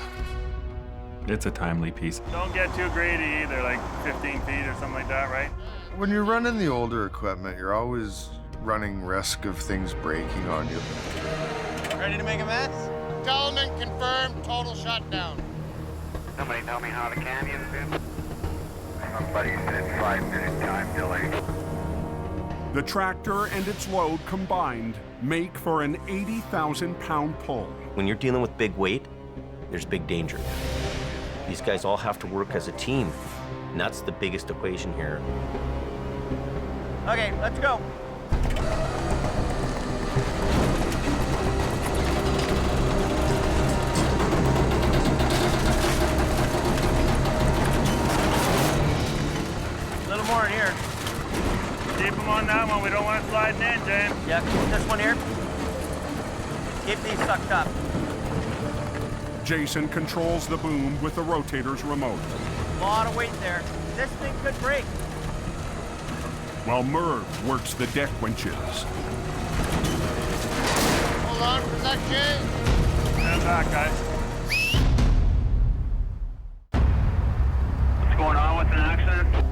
It's a timely piece. Don't get too greedy either, like 15 feet or something like that, right? When you're running the older equipment, you're always running risk of things breaking on you. Ready to make a mess? Gentlemen, confirmed, total shutdown. Somebody tell me how the canyon's been? Somebody said 5-minute time delay. The tractor and its load combined make for an 80,000-pound pull. When you're dealing with big weight, there's big danger. These guys all have to work as a team, and that's the biggest equation here. Okay, let's go. A little more in here. Keep them on that one. We don't want it sliding in, James. Yeah, keep this one here. Keep these sucked up. Jason controls the boom with the rotator's remote. A lot of weight there. This thing could break. While Merv works the deck winches. Hold on for that, Jay. Stand back, guys. What's going on with an accident?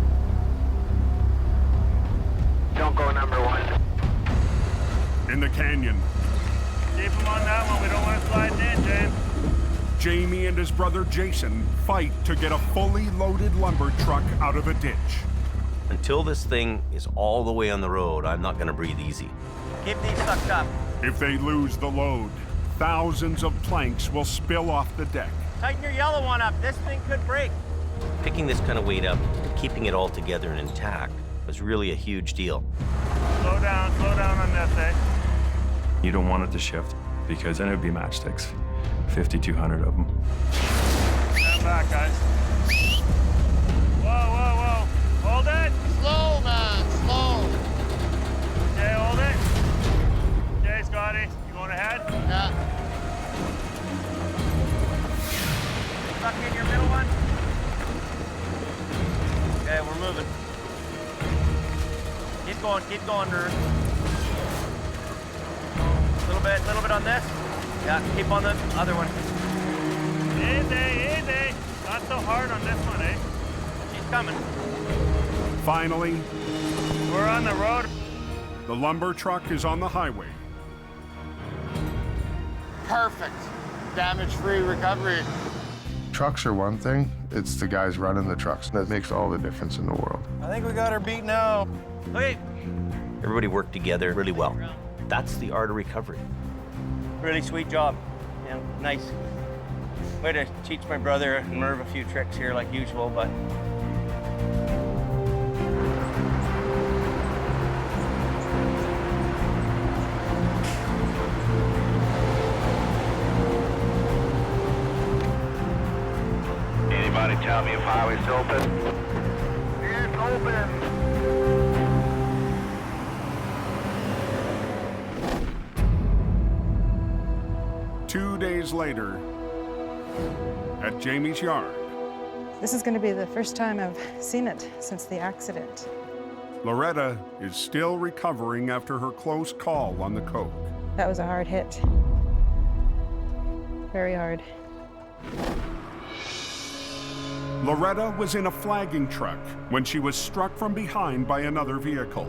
Don't go number 1. In the canyon, Keep him on that one. We don't want it sliding in, James. Jamie and his brother Jason fight to get a fully loaded lumber truck out of a ditch. Until this thing is all the way on the road, I'm not gonna breathe easy. Keep these sucked up. If they lose the load, thousands of planks will spill off the deck. Tighten your yellow one up. This thing could break. Picking this kind of weight up, keeping it all together and intact, was really a huge deal. Slow down on this, eh? You don't want it to shift because then it would be matchsticks. 5,200 of them. Stand back, guys. Whoa. Hold it. Slow, man, slow. Okay, hold it. Okay, Scotty, you going ahead? Yeah. Stuck in your middle one. Okay, we're moving. Keep going, Drew. Little bit on this. Yeah, keep on the other one. Easy. Not so hard on this one, eh? She's coming. Finally, We're on the road. the lumber truck is on the highway. Perfect. Damage-free recovery. Trucks are one thing. It's the guys running the trucks that makes all the difference in the world. I think we got her beat now. Okay. Everybody worked together really well. That's the art of recovery. Really sweet job. Yeah, nice. Way to teach my brother and Merv a few tricks here like usual, but Anybody tell me if highway's open? It's open. 2 days later, at Jamie's yard, This is going to be the first time I've seen it since the accident. Loretta is still recovering after her close call on the coke. That was a hard hit. Very hard. Loretta was in a flagging truck when she was struck from behind by another vehicle.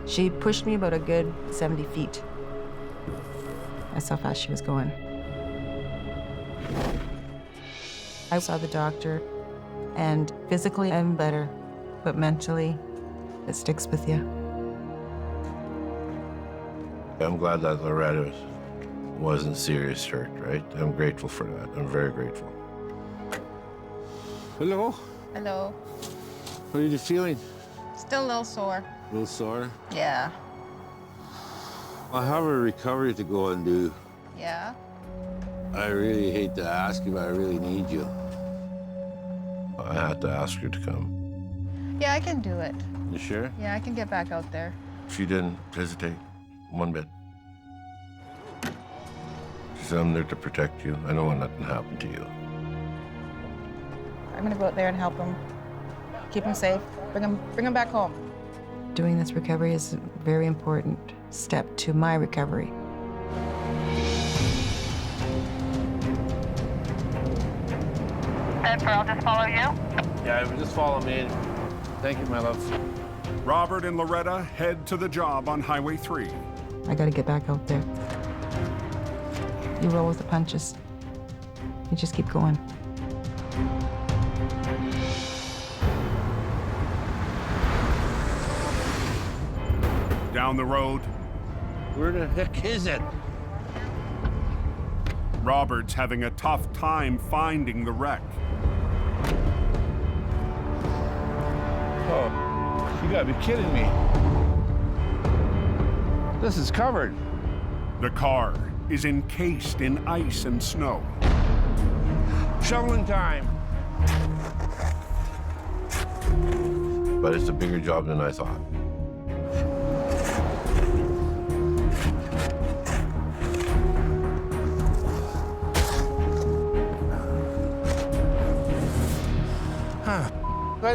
She pushed me about a good 70 feet. That's how fast she was going. I saw the doctor, and physically I'm better, but mentally, it sticks with you. I'm glad that Loretta wasn't serious hurt, right? I'm grateful for that. I'm very grateful. Hello. Hello. How are you feeling? Still a little sore. A little sore? Yeah. I have a recovery to go and do. Yeah? I really hate to ask you, but I really need you. I had to ask her to come. Yeah, I can do it. You sure? Yeah, I can get back out there. She didn't hesitate one bit. She said, I'm there to protect you. I don't want nothing to happen to you. I'm gonna go out there and help him. Keep him safe. Bring him back home. Doing this recovery is a very important step to my recovery. And I'll just follow you? Yeah, just follow me. Thank you, my love. Robert and Loretta head to the job on Highway 3. I gotta get back out there. You roll with the punches. You just keep going. Down the road, Where the heck is it? Robert's having a tough time finding the wreck. Oh, you gotta be kidding me. This is covered. The car is encased in ice and snow. Shoveling time. But it's a bigger job than I thought.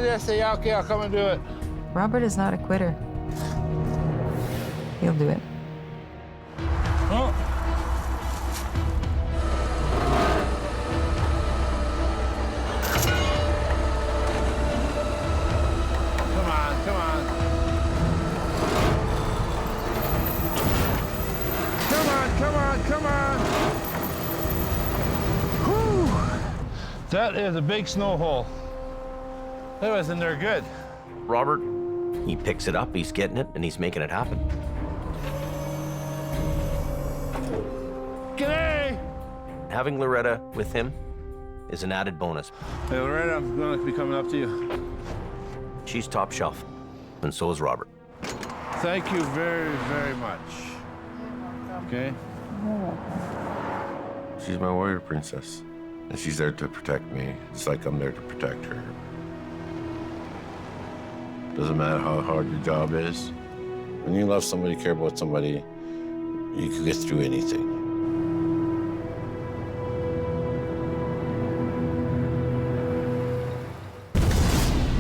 ready, I say, yeah, okay, I'll come and do it. Robert is not a quitter. He'll do it. Oh. Come on, come on. Come on, come on, come on. Whew. That is a big snow hole. That was in there good. Robert, he picks it up, he's getting it, and he's making it happen. G'day! Having Loretta with him is an added bonus. Hey, Loretta, I'm going to be coming up to you. She's top shelf, and so is Robert. Thank you very, very much. Okay? She's my warrior princess, and she's there to protect me, just like I'm there to protect her. Doesn't matter how hard your job is. When you love somebody, care about somebody, you can get through anything.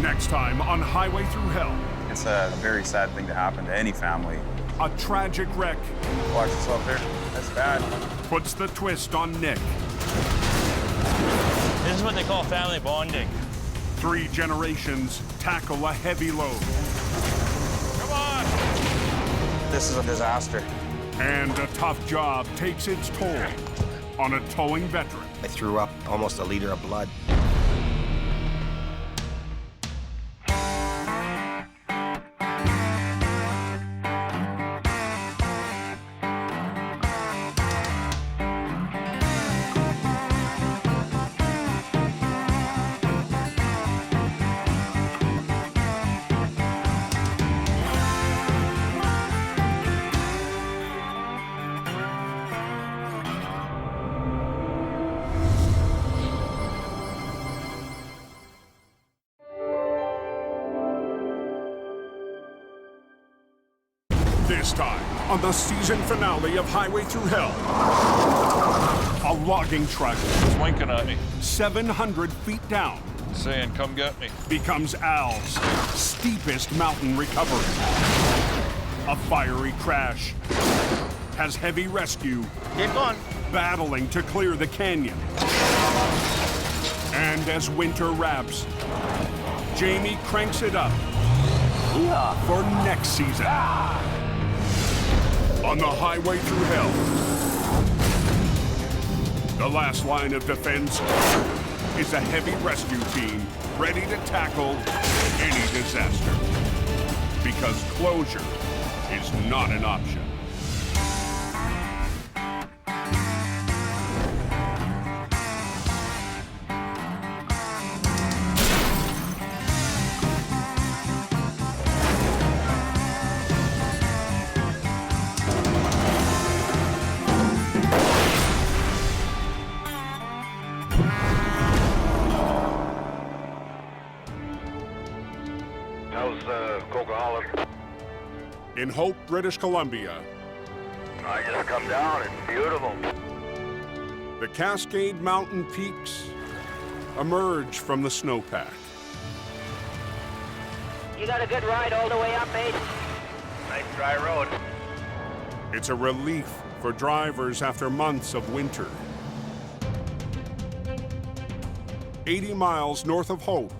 Next time on Highway Through Hell. It's a very sad thing to happen to any family. A tragic wreck. Watch yourself there. That's bad. Puts the twist on Nick. This is what they call family bonding. 3 generations tackle a heavy load. Come on! This is a disaster. And a tough job takes its toll on a towing veteran. I threw up almost a liter of blood. This time, on the season finale of Highway Through Hell, a logging truck Winking at me, 700 feet down saying, come get me. becomes Al's steepest mountain recovery. A fiery crash has heavy rescue Keep going. battling to clear the canyon. And as winter wraps, Jamie cranks it up for next season. On the Highway Through Hell, the last line of defense is a heavy rescue team ready to tackle any disaster. Because closure is not an option. In Hope, British Columbia. I just come down. It's beautiful. The Cascade Mountain peaks emerge from the snowpack. You got a good ride all the way up, mate? Nice dry road. It's a relief for drivers after months of winter. 80 miles north of Hope,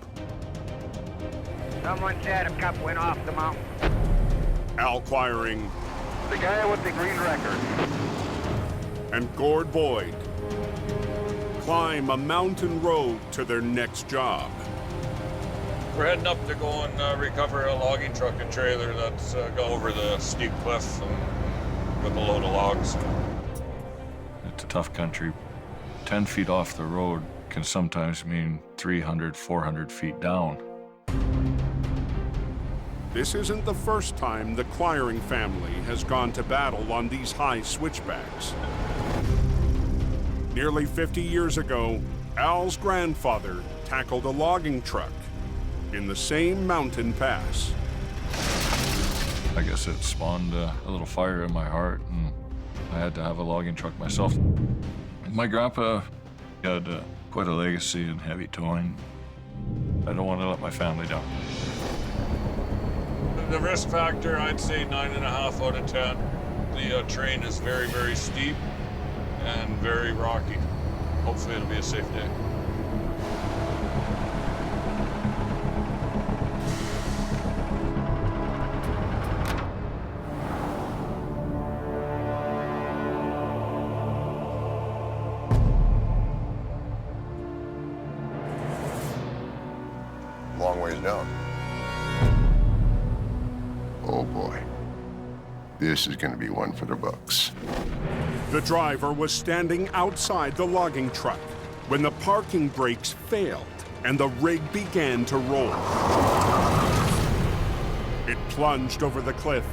Someone said a cup went off the mountain. Al Quiring The guy with the green record. and Gord Boyd climb a mountain road to their next job. We're heading up to go and recover a logging truck and trailer that's gone over the steep cliff and with a load of logs. It's a tough country. 10 feet off the road can sometimes mean 300, 400 feet down. This isn't the first time the Quiring family has gone to battle on these high switchbacks. Nearly 50 years ago, Al's grandfather tackled a logging truck in the same mountain pass. I guess it spawned a little fire in my heart, and I had to have a logging truck myself. My grandpa had quite a legacy in heavy towing. I don't want to let my family down. The risk factor, I'd say 9.5 out of 10. The terrain is very, very steep and very rocky. Hopefully it'll be a safe day. Long ways down. Oh boy. This is gonna be one for the books. The driver was standing outside the logging truck when the parking brakes failed and the rig began to roll. It plunged over the cliff.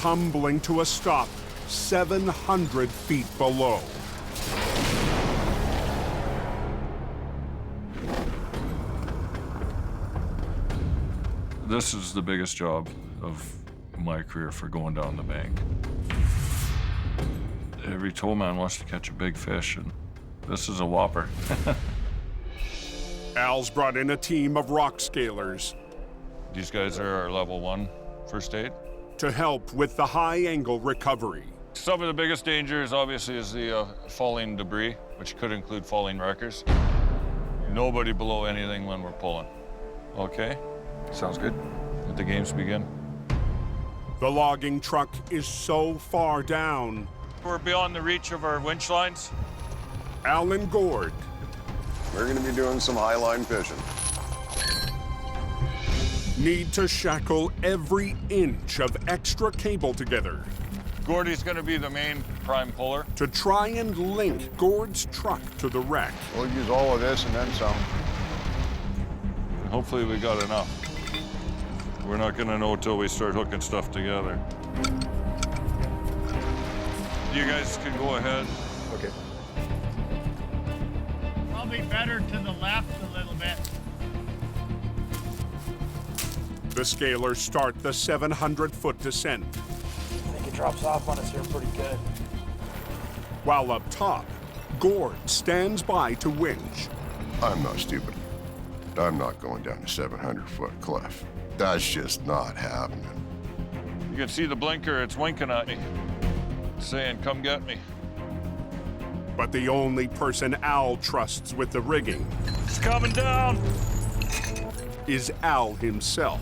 Tumbling to a stop 700 feet below. This is the biggest job of my career for going down the bank. Every tow man wants to catch a big fish, and this is a whopper. Al's brought in a team of rock scalers. These guys are our level 1 first aid. To help with the high-angle recovery. Some of the biggest dangers, obviously, is the falling debris, which could include falling wreckers. Nobody below anything when we're pulling. Okay? Sounds good. Let the games begin. The logging truck is so far down. We're beyond the reach of our winch lines. Al and Gord. We're gonna be doing some highline fishing. Need to shackle every inch of extra cable together. Gordy's gonna be the main prime puller. To try and link Gord's truck to the wreck. We'll use all of this and then some. Hopefully we got enough. We're not gonna know till we start hooking stuff together. You guys can go ahead. Okay. Probably better to the left a little bit. The scalers start the 700-foot descent. I think it drops off on us here pretty good. While up top, Gord stands by to winch. I'm not stupid. I'm not going down a 700-foot cliff. That's just not happening. You can see the blinker, it's winking at me, saying, come get me. But the only person Al trusts with the rigging It's coming down. is Al himself.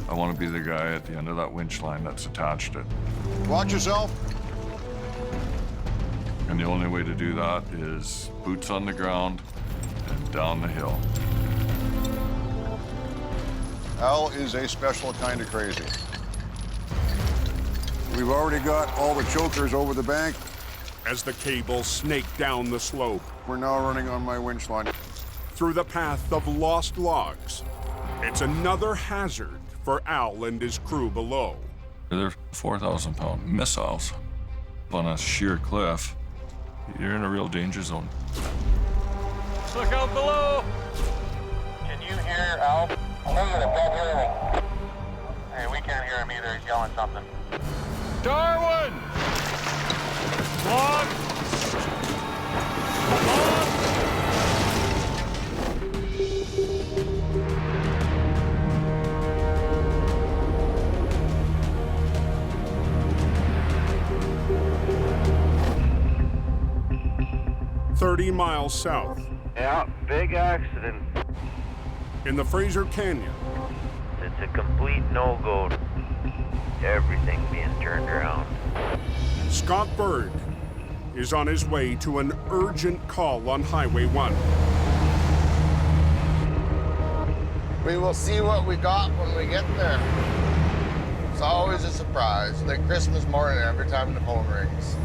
I want to be the guy at the end of that winch line that's attached it. Watch yourself. And the only way to do that is boots on the ground and down the hill. Al is a special kind of crazy. We've already got all the chokers over the bank. As the cables snake down the slope. We're now running on my winch line. Through the path of lost logs. It's another hazard for Al and his crew below. They're 4,000-pound missiles on a sheer cliff. You're in a real danger zone. Look out below. Can you hear Al? I can't hear anything. Hey, we can't hear him either. He's yelling something. Darwin! Log! Log! "30 miles south. Yeah, big accident. In the Fraser Canyon. It's a complete no-go. Everything being turned around. Scott Bird is on his way to an urgent call on Highway 1. We will see what we got when we get there. It's always a surprise, like Christmas morning every time the phone rings.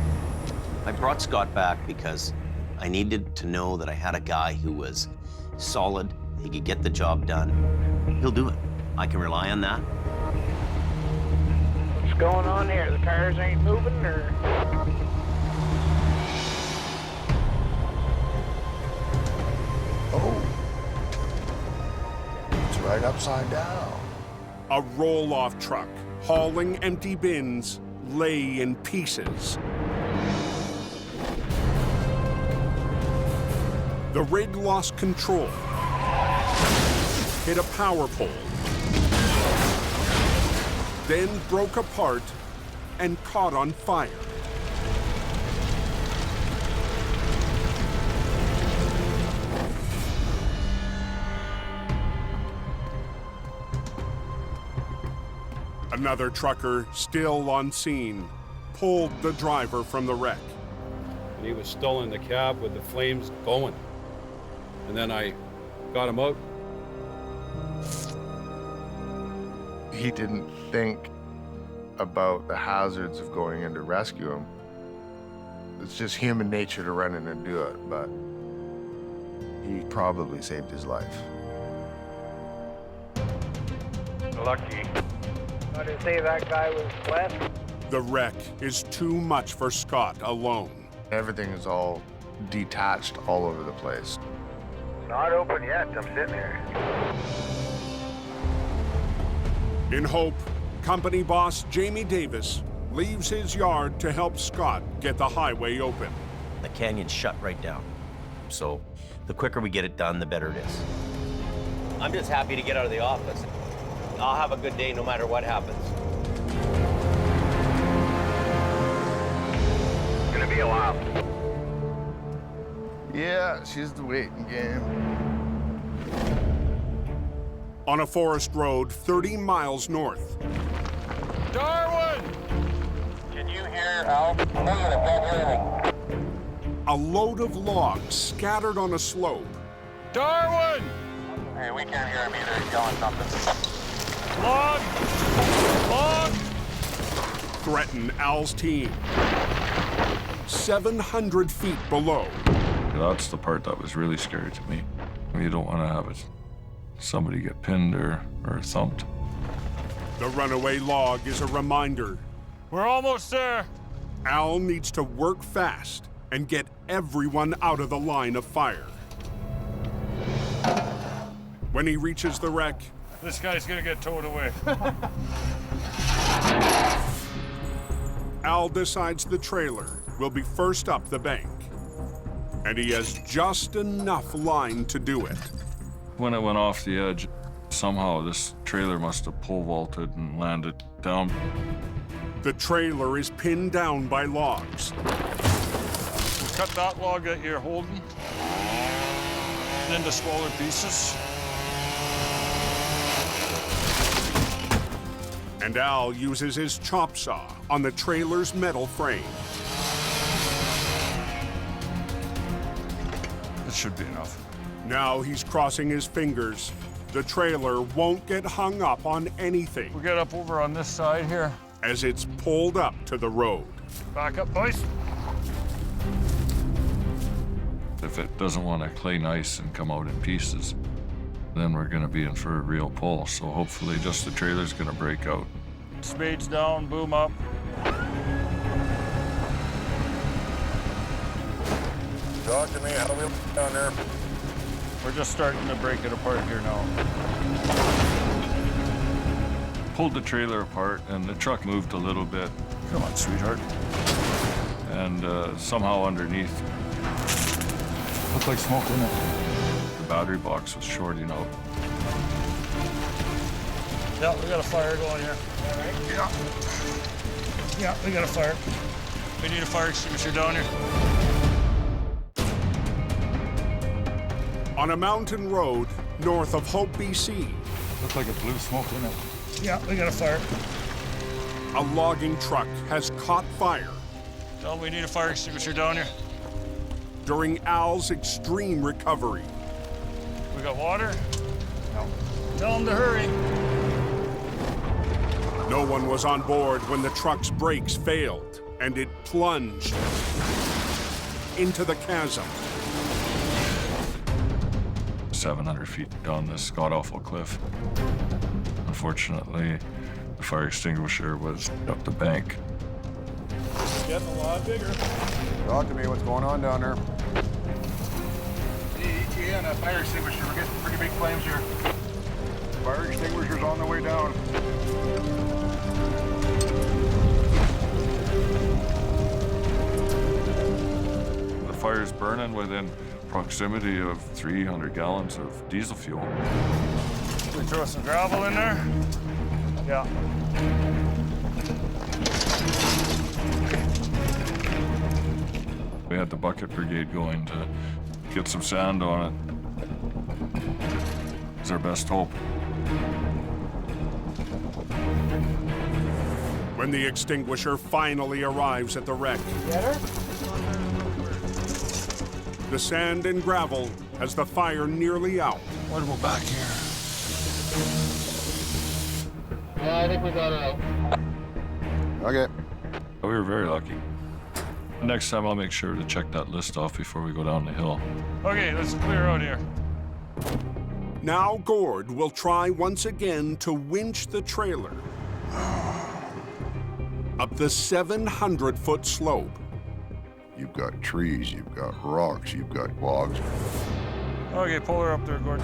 I brought Scott back because I needed to know that I had a guy who was solid, he could get the job done. He'll do it. I can rely on that. What's going on here? The tires ain't moving, or? Oh. It's right upside down. A roll-off truck hauling empty bins lay in pieces. The rig lost control, hit a power pole, then broke apart and caught on fire. Another trucker, still on scene, pulled the driver from the wreck. And he was still in the cab with the flames going. And then I got him out. He didn't think about the hazards of going in to rescue him. It's just human nature to run in and do it, but he probably saved his life. Lucky. How did you say that guy was left? The wreck is too much for Scott alone. Everything is all detached all over the place. Not open yet. I'm sitting here. In hope, company boss Jamie Davis leaves his yard to help Scott get the highway open. The canyon's shut right down. So the quicker we get it done, the better it is. I'm just happy to get out of the office. I'll have a good day no matter what happens. It's gonna be a while. Yeah, she's the waiting game. On a forest road 30 miles north. Darwin! Can you hear Al? A load of logs scattered on a slope. Darwin! Hey, we can't hear him either. He's yelling something. Log! Log! Threaten Al's team. 700 feet below. That's the part that was really scary to me. You don't want to have it, somebody get pinned or thumped. The runaway log is a reminder. We're almost there. Al needs to work fast and get everyone out of the line of fire. When he reaches the wreck, This guy's gonna get towed away. Al decides the trailer will be first up the bank. And he has just enough line to do it. When it went off the edge, somehow this trailer must have pole vaulted and landed down. The trailer is pinned down by logs. We'll cut that log that you're holding into smaller pieces. And Al uses his chop saw on the trailer's metal frame. This should be enough. Now he's crossing his fingers. The trailer won't get hung up on anything. We'll get up over on this side here. As it's pulled up to the road. Back up, boys. If it doesn't want to clay nice and come out in pieces, then we're going to be in for a real pull. So hopefully just the trailer's going to break out. Spades down, boom up. Talk to me, how do we down there? We're just starting to break it apart here now. Pulled the trailer apart and the truck moved a little bit. Come on, sweetheart. And somehow underneath, Looked like smoke, didn't it? the battery box was shorting out. Yeah, we got a fire going here. All right. Yeah. Yeah, we got a fire. We need a fire extinguisher down here. On a mountain road north of Hope, BC. Looked like it blew smoke, didn't it? Yeah, we got a fire. A logging truck has caught fire. Tell them we need a fire extinguisher down here. During Al's extreme recovery. We got water? No. Tell them to hurry. No one was on board when the truck's brakes failed and it plunged into the chasm. 700 feet down this god-awful cliff. Unfortunately, the fire extinguisher was up the bank. It's getting a lot bigger. Talk to me, what's going on down there? ETA on a fire extinguisher. We're getting pretty big flames here. Fire extinguisher's on the way down. The fire's burning within proximity of 300 gallons of diesel fuel. We throw some gravel in there? Yeah. We had the bucket brigade going to get some sand on it. It's our best hope. When the extinguisher finally arrives at the wreck, the sand and gravel has the fire nearly out. What about back here? Yeah, I think we got it out. Okay. We were very lucky. Next time I'll make sure to check that list off before we go down the hill. Okay, let's clear out here. Now Gord will try once again to winch the trailer up the 700-foot slope. You've got trees, you've got rocks, you've got logs. Okay, pull her up there, Gordon.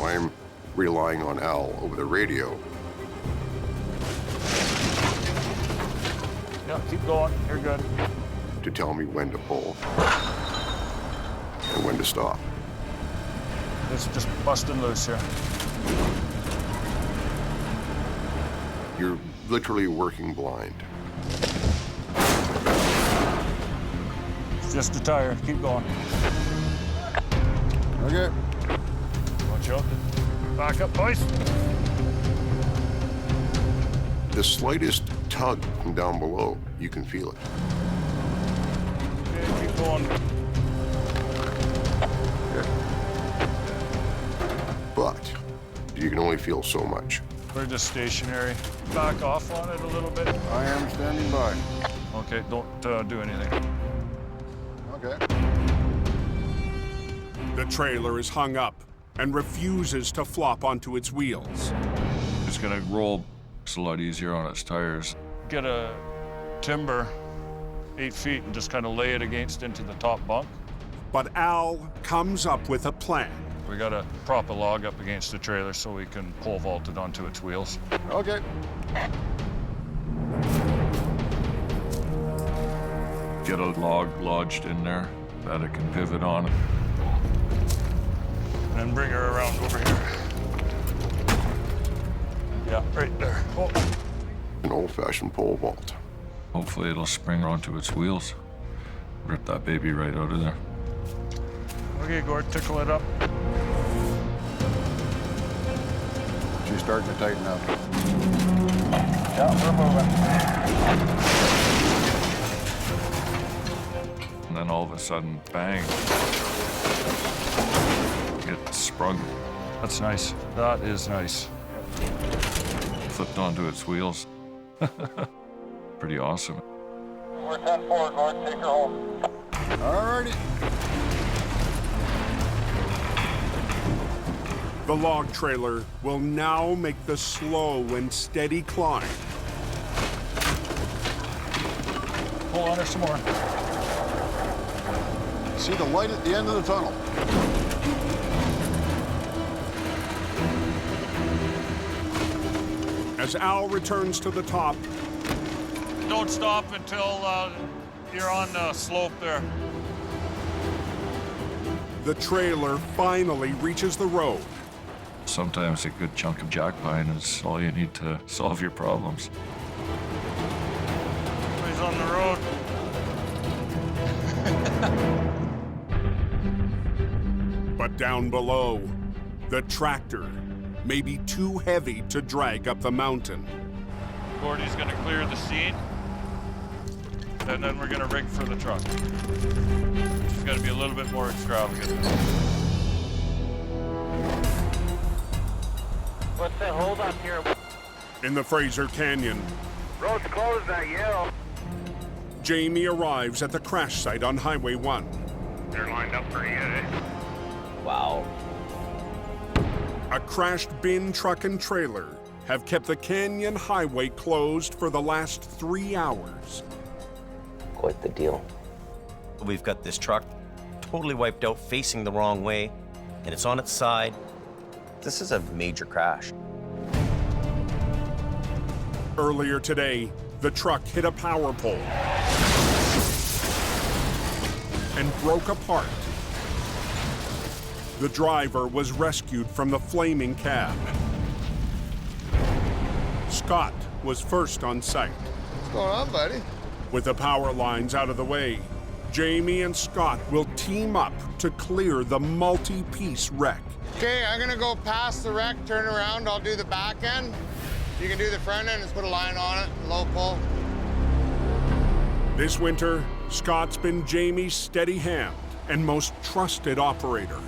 I'm relying on Al over the radio. Yeah, keep going. You're good. To tell me when to pull and when to stop. It's just busting loose here. You're literally working blind. It's just a tire. Keep going. Okay. Watch out. Back up, boys. The slightest tug from down below, you can feel it. Okay, keep going. But you can only feel so much. We're just stationary. Back off on it a little bit. I am standing by. Okay, don't do anything. Okay. The trailer is hung up and refuses to flop onto its wheels. It's gonna roll. It's a lot easier on its tires. Get a timber 8 feet and just kind of lay it against into the top bunk. But Al comes up with a plan. We gotta prop a log up against the trailer so we can pole vault it onto its wheels. Okay. Get a log lodged in there that it can pivot on. And bring her around over here. Yeah, right there. Oh. An old-fashioned pole vault. Hopefully it'll spring onto its wheels. Rip that baby right out of there. Okay, Gord, tickle it up. She's starting to tighten up. Yeah, we're moving. And then all of a sudden, bang. It sprung. That's nice. That is nice. Flipped onto its wheels. Pretty awesome. We're 10 forward, Gord. Take her home. Alrighty. The log trailer will now make the slow and steady climb. Pull on her some more. See the light at the end of the tunnel. As Al returns to the top, Don't stop until you're on the slope there. the trailer finally reaches the road. Sometimes a good chunk of jack pine is all you need to solve your problems. He's on the road. But down below, the tractor may be too heavy to drag up the mountain. Gordy's gonna clear the scene, and then we're gonna rig for the truck. It's gonna be a little bit more extravagant. What's the hold up here? In the Fraser Canyon, Road's closed, that yell. Jamie arrives at the crash site on Highway 1. They're lined up pretty good, eh? Wow. A crashed bin truck and trailer have kept the Canyon Highway closed for the last 3 hours. Quite the deal. We've got this truck totally wiped out, facing the wrong way, and it's on its side. This is a major crash. Earlier today, the truck hit a power pole. and broke apart. The driver was rescued from the flaming cab. Scott was first on site. What's going on, buddy? With the power lines out of the way, Jamie and Scott will team up to clear the multi-piece wreck. Okay, I'm gonna go past the wreck, turn around, I'll do the back end. You can do the front end, just put a line on it, low pull. This winter, Scott's been Jamie's steady hand and most trusted operator.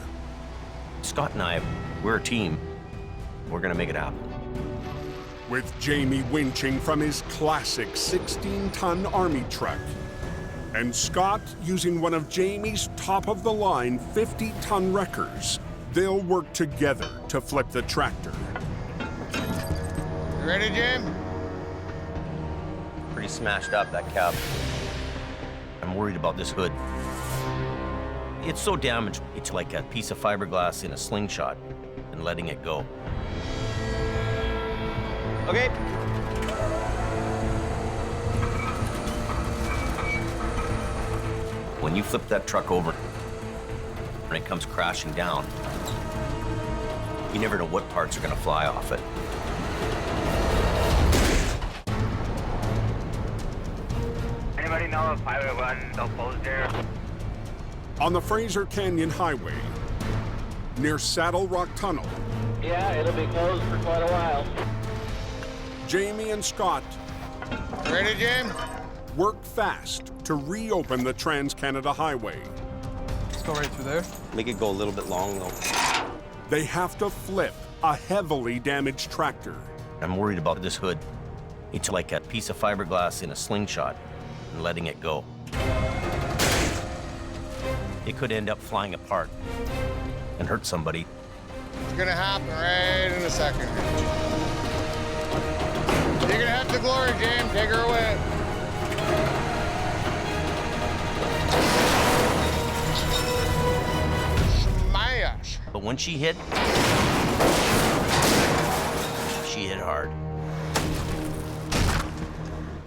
Scott and I, we're a team. We're gonna make it happen. With Jamie winching from his classic 16-ton Army truck, and Scott using one of Jamie's top-of-the-line 50-ton wreckers, they'll work together to flip the tractor. You ready, Jim? Pretty smashed up, that cab. I'm worried about this hood. It's so damaged, it's like a piece of fiberglass in a slingshot and letting it go. Okay. When you flip that truck over and it comes crashing down, you never know what parts are gonna fly off it. Anybody know if Highway 1 still closed there? On the Fraser Canyon Highway, near Saddle Rock Tunnel, Yeah, it'll be closed for quite a while. Jamie and Scott Ready, Jim? work fast to reopen the Trans-Canada Highway. Let's go right through there. Make it go a little bit long, though. They have to flip a heavily damaged tractor. I'm worried about this hood. It's like a piece of fiberglass in a slingshot and letting it go. It could end up flying apart and hurt somebody. It's gonna happen right in a second. You're gonna have the glory, Jim. Take her away. Smash. But when she hit hard.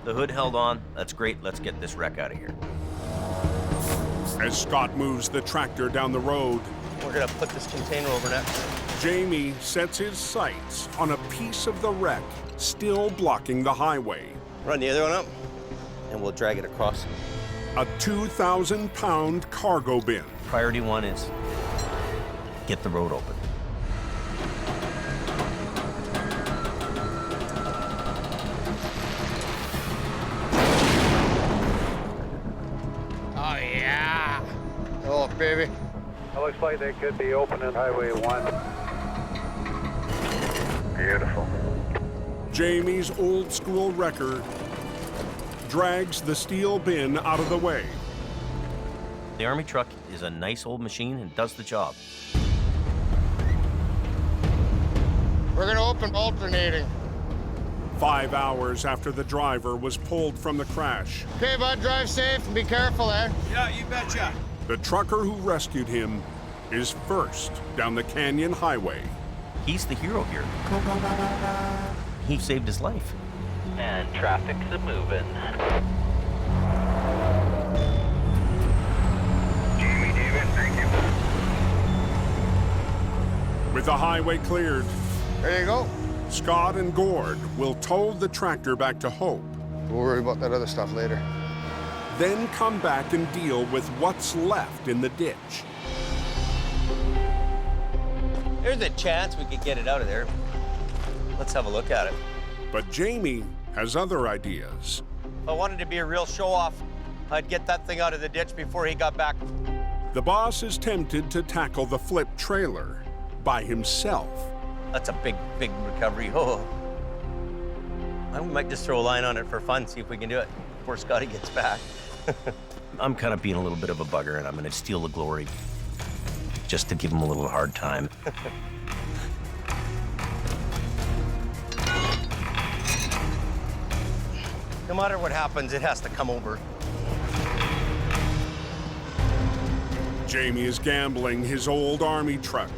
The hood held on. That's great. Let's get this wreck out of here. As Scott moves the tractor down the road, We're gonna put this container over next. Jamie sets his sights on a piece of the wreck still blocking the highway. Run the other one up, and we'll drag it across. A 2,000-pound cargo bin. Priority one is get the road open. Oh, yeah. Oh, baby. It looks like they could be opening Highway 1. Beautiful. Jamie's old-school wrecker drags the steel bin out of the way. The Army truck is a nice old machine and does the job. We're gonna open alternating. 5 hours after the driver was pulled from the crash, Okay, bud, drive safe and be careful there. Yeah, you betcha. the trucker who rescued him is first down the Canyon Highway. He's the hero here. He saved his life. And traffic's a-moving. Jamie, David, thank you. With the highway cleared, There you go. Scott and Gord will tow the tractor back to Hope, We'll worry about that other stuff later. then come back and deal with what's left in the ditch. There's a chance we could get it out of there. Let's have a look at it. But Jamie has other ideas. If I wanted to be a real show-off, I'd get that thing out of the ditch before he got back. The boss is tempted to tackle the flip trailer by himself. That's a big, big recovery. Oh, I might just throw a line on it for fun, see if we can do it before Scotty gets back. I'm kind of being a little bit of a bugger, and I'm going to steal the glory just to give him a little hard time. No matter what happens, it has to come over. Jamie is gambling his old Army truck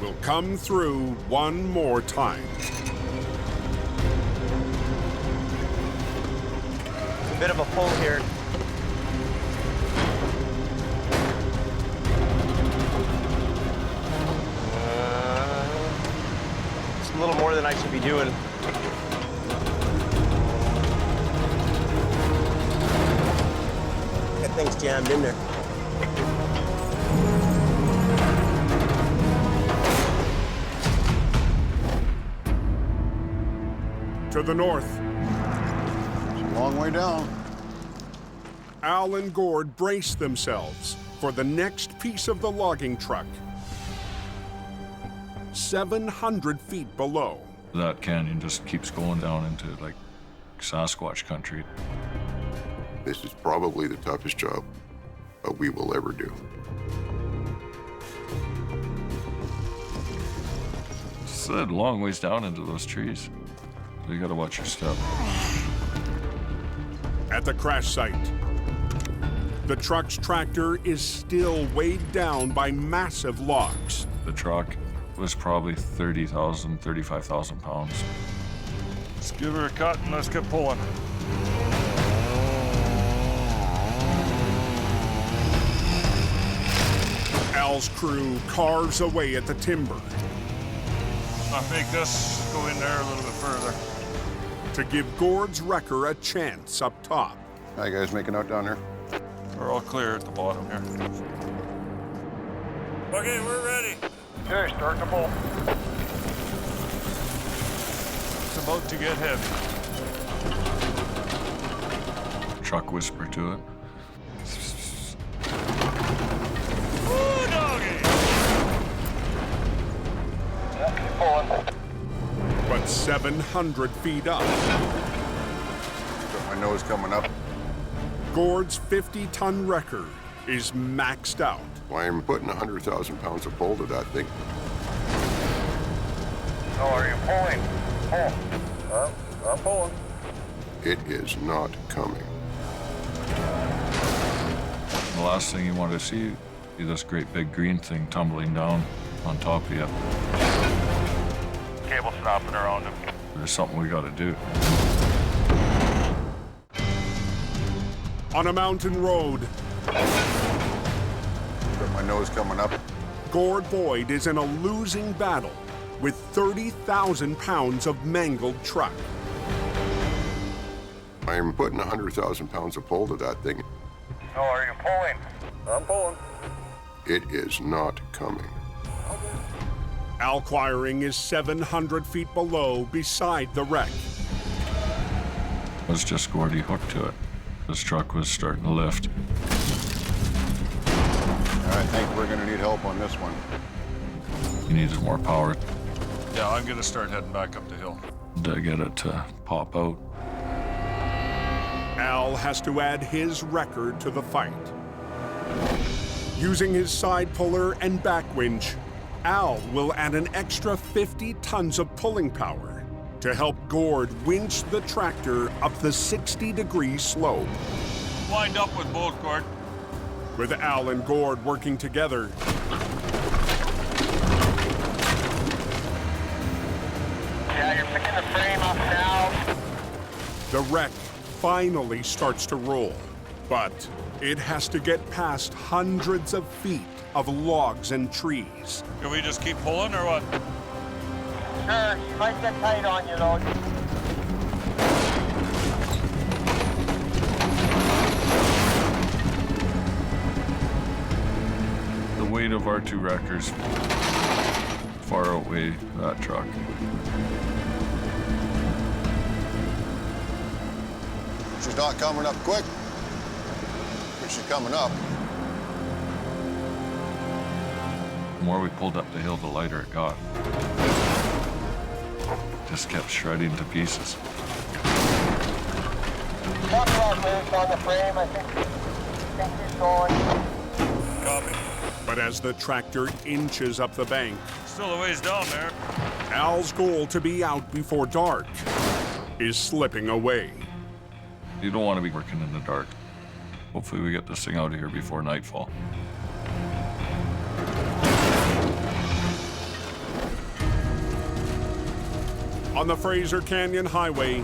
will come through one more time. A bit of a pull here. I should be doing. That thing's jammed in there. To the north, It's a long way down. Al and Gord brace themselves for the next piece of the logging truck. 700 feet below. That canyon just keeps going down into like Sasquatch country. This is probably the toughest job we will ever do. It's a long ways down into those trees. So you gotta watch your step. At the crash site, the truck's tractor is still weighed down by massive logs. The truck was probably 30,000, 35,000 pounds. Let's give her a cut and let's get pulling. Al's crew carves away at the timber. I'll make this go in there a little bit further. To give Gord's wrecker a chance up top. How you guys making out down there? We're all clear at the bottom here. Okay, we're ready. Okay, start the bolt. It's about to get heavy. Truck whisper to it. Woo, doggy! Yeah, keep pulling. But 700 feet up, Got my nose coming up. Gord's 50-ton wrecker is maxed out. I am putting 100,000 pounds of pull to that thing. Oh, are you pulling? Pull. I'm pulling. It is not coming. The last thing you want to see is this great big green thing tumbling down on top of you. Cable snapping around him. There's something we gotta do. On a mountain road, Got my nose coming up. Gord Boyd is in a losing battle with 30,000 pounds of mangled truck. I am putting 100,000 pounds of pull to that thing. Oh, are you pulling? I'm pulling. It is not coming. Al Quiring is 700 feet below beside the wreck. It was just Gordy hooked to it. This truck was starting to lift. I think we're gonna need help on this one. He needed more power Yeah, I'm gonna start heading back up the hill. to get it to pop out. Al has to add his record to the fight. Using his side puller and back winch, Al will add an extra 50 tons of pulling power to help Gord winch the tractor up the 60-degree slope. Wind up with both, Gord. With Al and Gord working together, Yeah, you're picking the frame up now. the wreck finally starts to roll. But it has to get past hundreds of feet of logs and trees. Can we just keep pulling or what? Sure, you might get tight on you though. The weight of our two wreckers far outweigh that truck. She's not coming up quick, but she's coming up. The more we pulled up the hill, the lighter it got. Just kept shredding to pieces. Couple of moves on the frame, I think he's going. Copy. But as the tractor inches up the bank, Still a ways down there. Al's goal to be out before dark is slipping away. You don't want to be working in the dark. Hopefully we get this thing out of here before nightfall. On the Fraser Canyon Highway,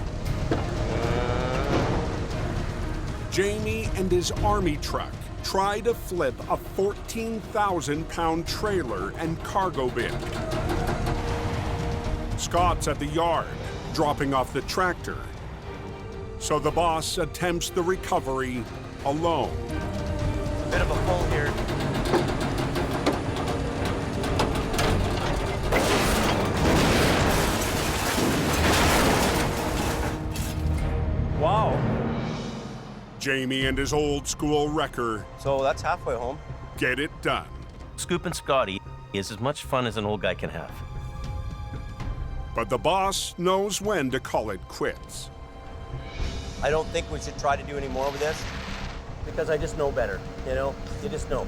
Jamie and his army truck try to flip a 14,000-pound trailer and cargo bin. Scott's at the yard, dropping off the tractor. So the boss attempts the recovery alone. A bit of a pull here. Wow. Jamie and his old school wrecker So that's halfway home. get it done. Scooping Scotty is as much fun as an old guy can have. But the boss knows when to call it quits. I don't think we should try to do any more with this because I just know better, you know? You just know.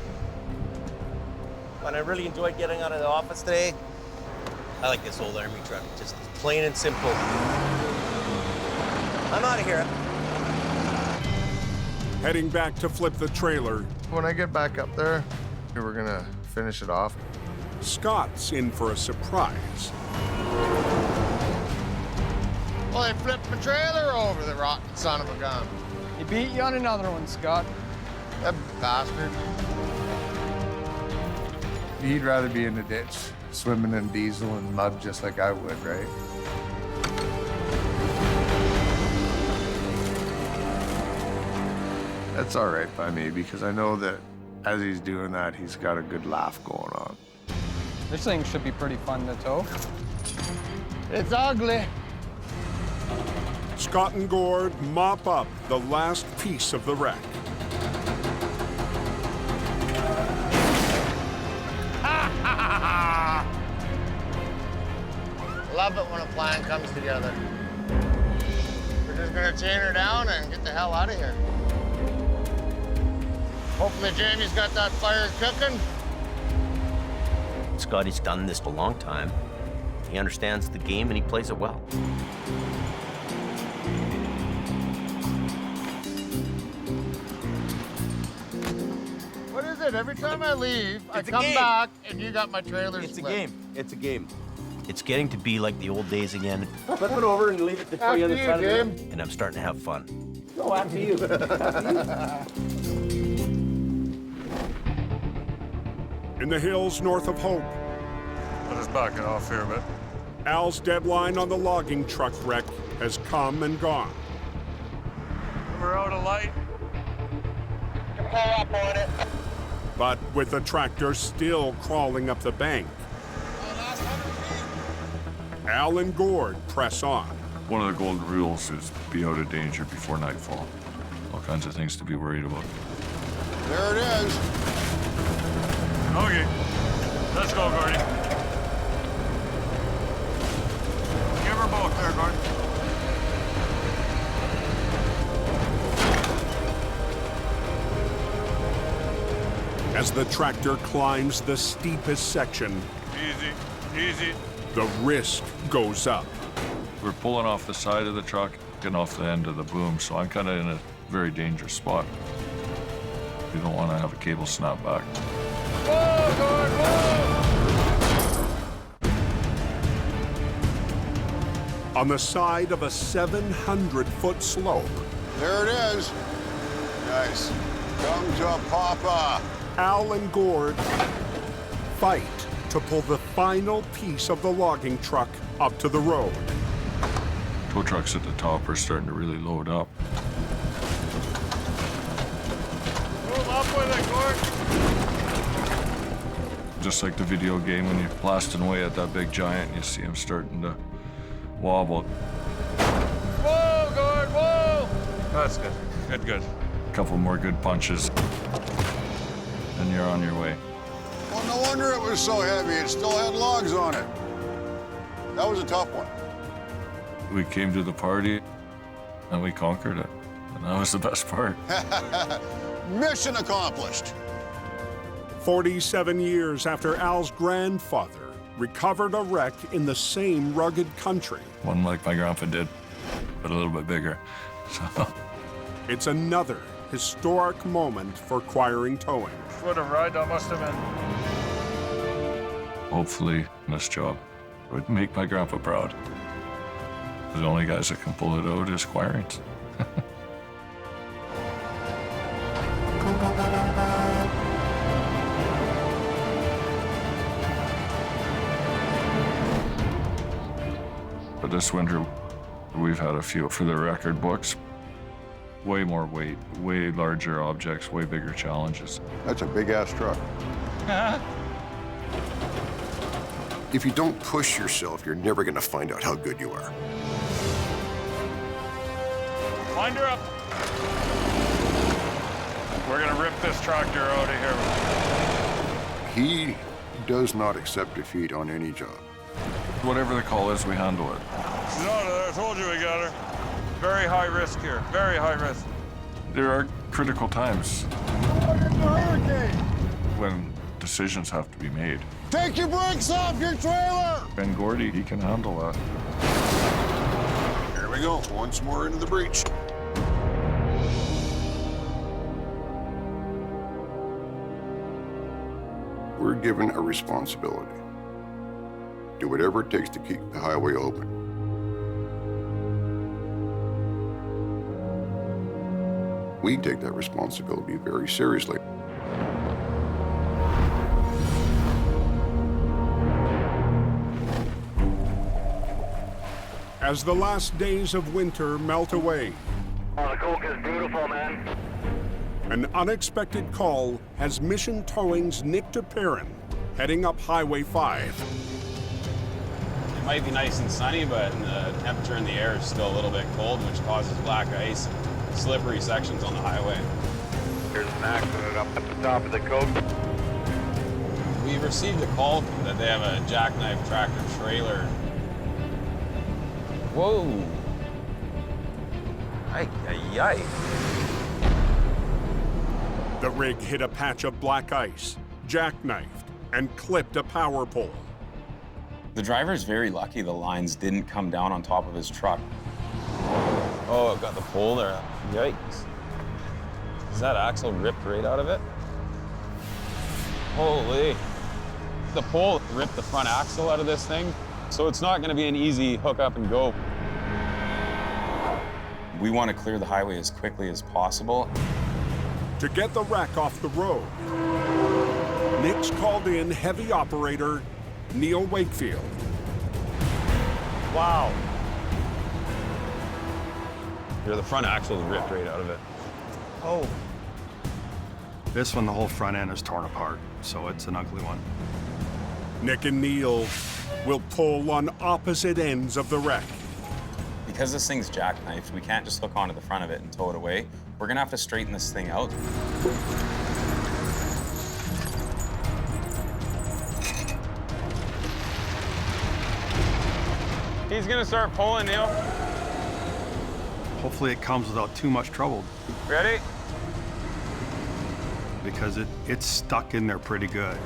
And I really enjoyed getting out of the office today. I like this old Army truck, just plain and simple. I'm out of here. Heading back to flip the trailer, When I get back up there, we're gonna finish it off. Scott's in for a surprise. Well, they flipped my trailer over, the rotten son of a gun. He beat you on another one, Scott. That bastard. He'd rather be in the ditch, swimming in diesel and mud just like I would, right? That's all right by me because I know that as he's doing that, he's got a good laugh going on. This thing should be pretty fun to tow. It's ugly. Scott and Gord mop up the last piece of the wreck. Love it when a plan comes together. We're just gonna chain her down and get the hell out of here. Hopefully Jamie's got that fire cooking. Scotty's done this a long time. He understands the game and he plays it well. What is it? Every time I leave, I It's a come game. back and you got my trailer It's a split. game. It's a game. It's getting to be like the old days again. Flip it over and leave it for you on the side of the road. And I'm starting to have fun. Oh, after you. In the hills north of Hope, Let us back it off here a bit. Al's deadline on the logging truck wreck has come and gone. We're out of light. Pull up on it. But with the tractor still crawling up the bank, Al and Gord press on. One of the golden rules is be out of danger before nightfall. All kinds of things to be worried about. There it is. Okay. Let's go, Gordy. Give her both there, Gord. As the tractor climbs the steepest section, Easy, easy. the risk goes up. We're pulling off the side of the truck, getting off the end of the boom, so I'm kind of in a very dangerous spot. You don't want to have a cable snap back. Whoa, Gord, whoa! On the side of a 700-foot slope, There it is. Nice. Come to Papa. Al and Gord fight to pull the final piece of the logging truck up to the road. Tow trucks at the top are starting to really load up. Move up with it, Gord. Just like the video game when you're blasting away at that big giant, you see him starting to wobble. Whoa, Gord, whoa! That's good. Good, good. A couple more good punches, and you're on your way. Well, no wonder it was so heavy. It still had logs on it. That was a tough one. We came to the party, and we conquered it. And that was the best part. Mission accomplished. 47 years after Al's grandfather recovered a wreck in the same rugged country. One like my grandpa did, but a little bit bigger. So. It's another historic moment for Quiring Towing. What a ride that must have been. Hopefully, this job would make my grandpa proud. The only guys that can pull it out is Quirings. But this winter, we've had a few for the record books. Way more weight, way larger objects, way bigger challenges. That's a big-ass truck. If you don't push yourself, you're never going to find out how good you are. Wind her up. We're gonna rip this tractor out of here. He does not accept defeat on any job. Whatever the call is, we handle it. She's out of there. I told you we got her. Very high risk here. Very high risk. There are critical times Hurricane! when decisions have to be made. Take your brakes off your trailer! Ben Gordy, he can handle that. Here we go, once more into the breach. We're given a responsibility. Do whatever it takes to keep the highway open. We take that responsibility very seriously. As the last days of winter melt away, Oh, the Coke is beautiful, man. an unexpected call has Mission Towing's Nick DePerrin heading up Highway 5. It might be nice and sunny, but the temperature in the air is still a little bit cold, which causes black ice and slippery sections on the highway. There's an accident up at the top of the Coke. We received a call that they have a jackknife tractor trailer. Whoa. Ay, ay, ay. The rig hit a patch of black ice, jackknifed, and clipped a power pole. The driver's very lucky the lines didn't come down on top of his truck. Oh, I've got the pole there. Yikes. Is that axle ripped right out of it? Holy. The pole ripped the front axle out of this thing, so it's not gonna be an easy hook up and go. We want to clear the highway as quickly as possible. To get the wreck off the road, Nick's called in heavy operator Neil Wakefield. Wow. Here, the front axle is ripped right out of it. Oh. This one, the whole front end is torn apart, so it's an ugly one. Nick and Neil will pull on opposite ends of the wreck. Because this thing's jackknifed, we can't just hook onto the front of it and tow it away. We're gonna have to straighten this thing out. He's gonna start pulling, Neil. Hopefully it comes without too much trouble, Ready? because it's stuck in there pretty good.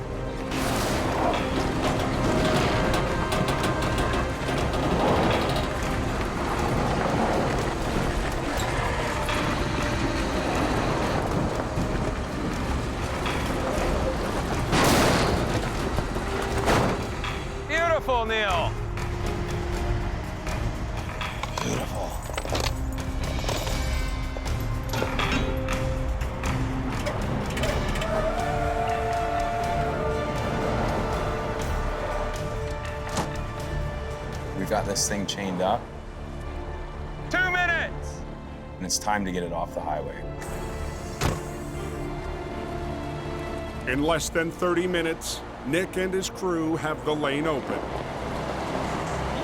Beautiful, Neil. Beautiful. We've got this thing chained up. 2 minutes! And it's time to get it off the highway. In less than 30 minutes, Nick and his crew have the lane open.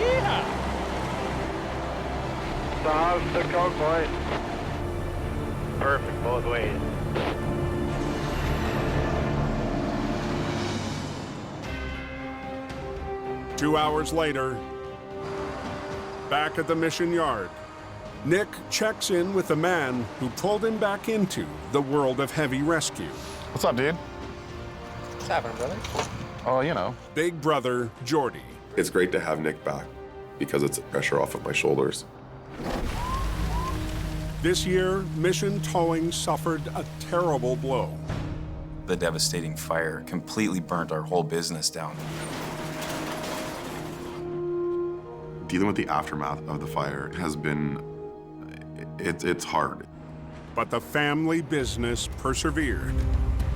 Yeah! So how's the Coke, boys? Perfect, both ways. Two hours later, back at the mission yard, Nick checks in with the man who pulled him back into the world of heavy rescue. What's up, dude? What's happening, brother? Oh, you know. Big brother Jordy. It's great to have Nick back because it's pressure off of my shoulders. This year, Mission Towing suffered a terrible blow. The devastating fire completely burnt our whole business down. Dealing with the aftermath of the fire has been, it's hard. But the family business persevered.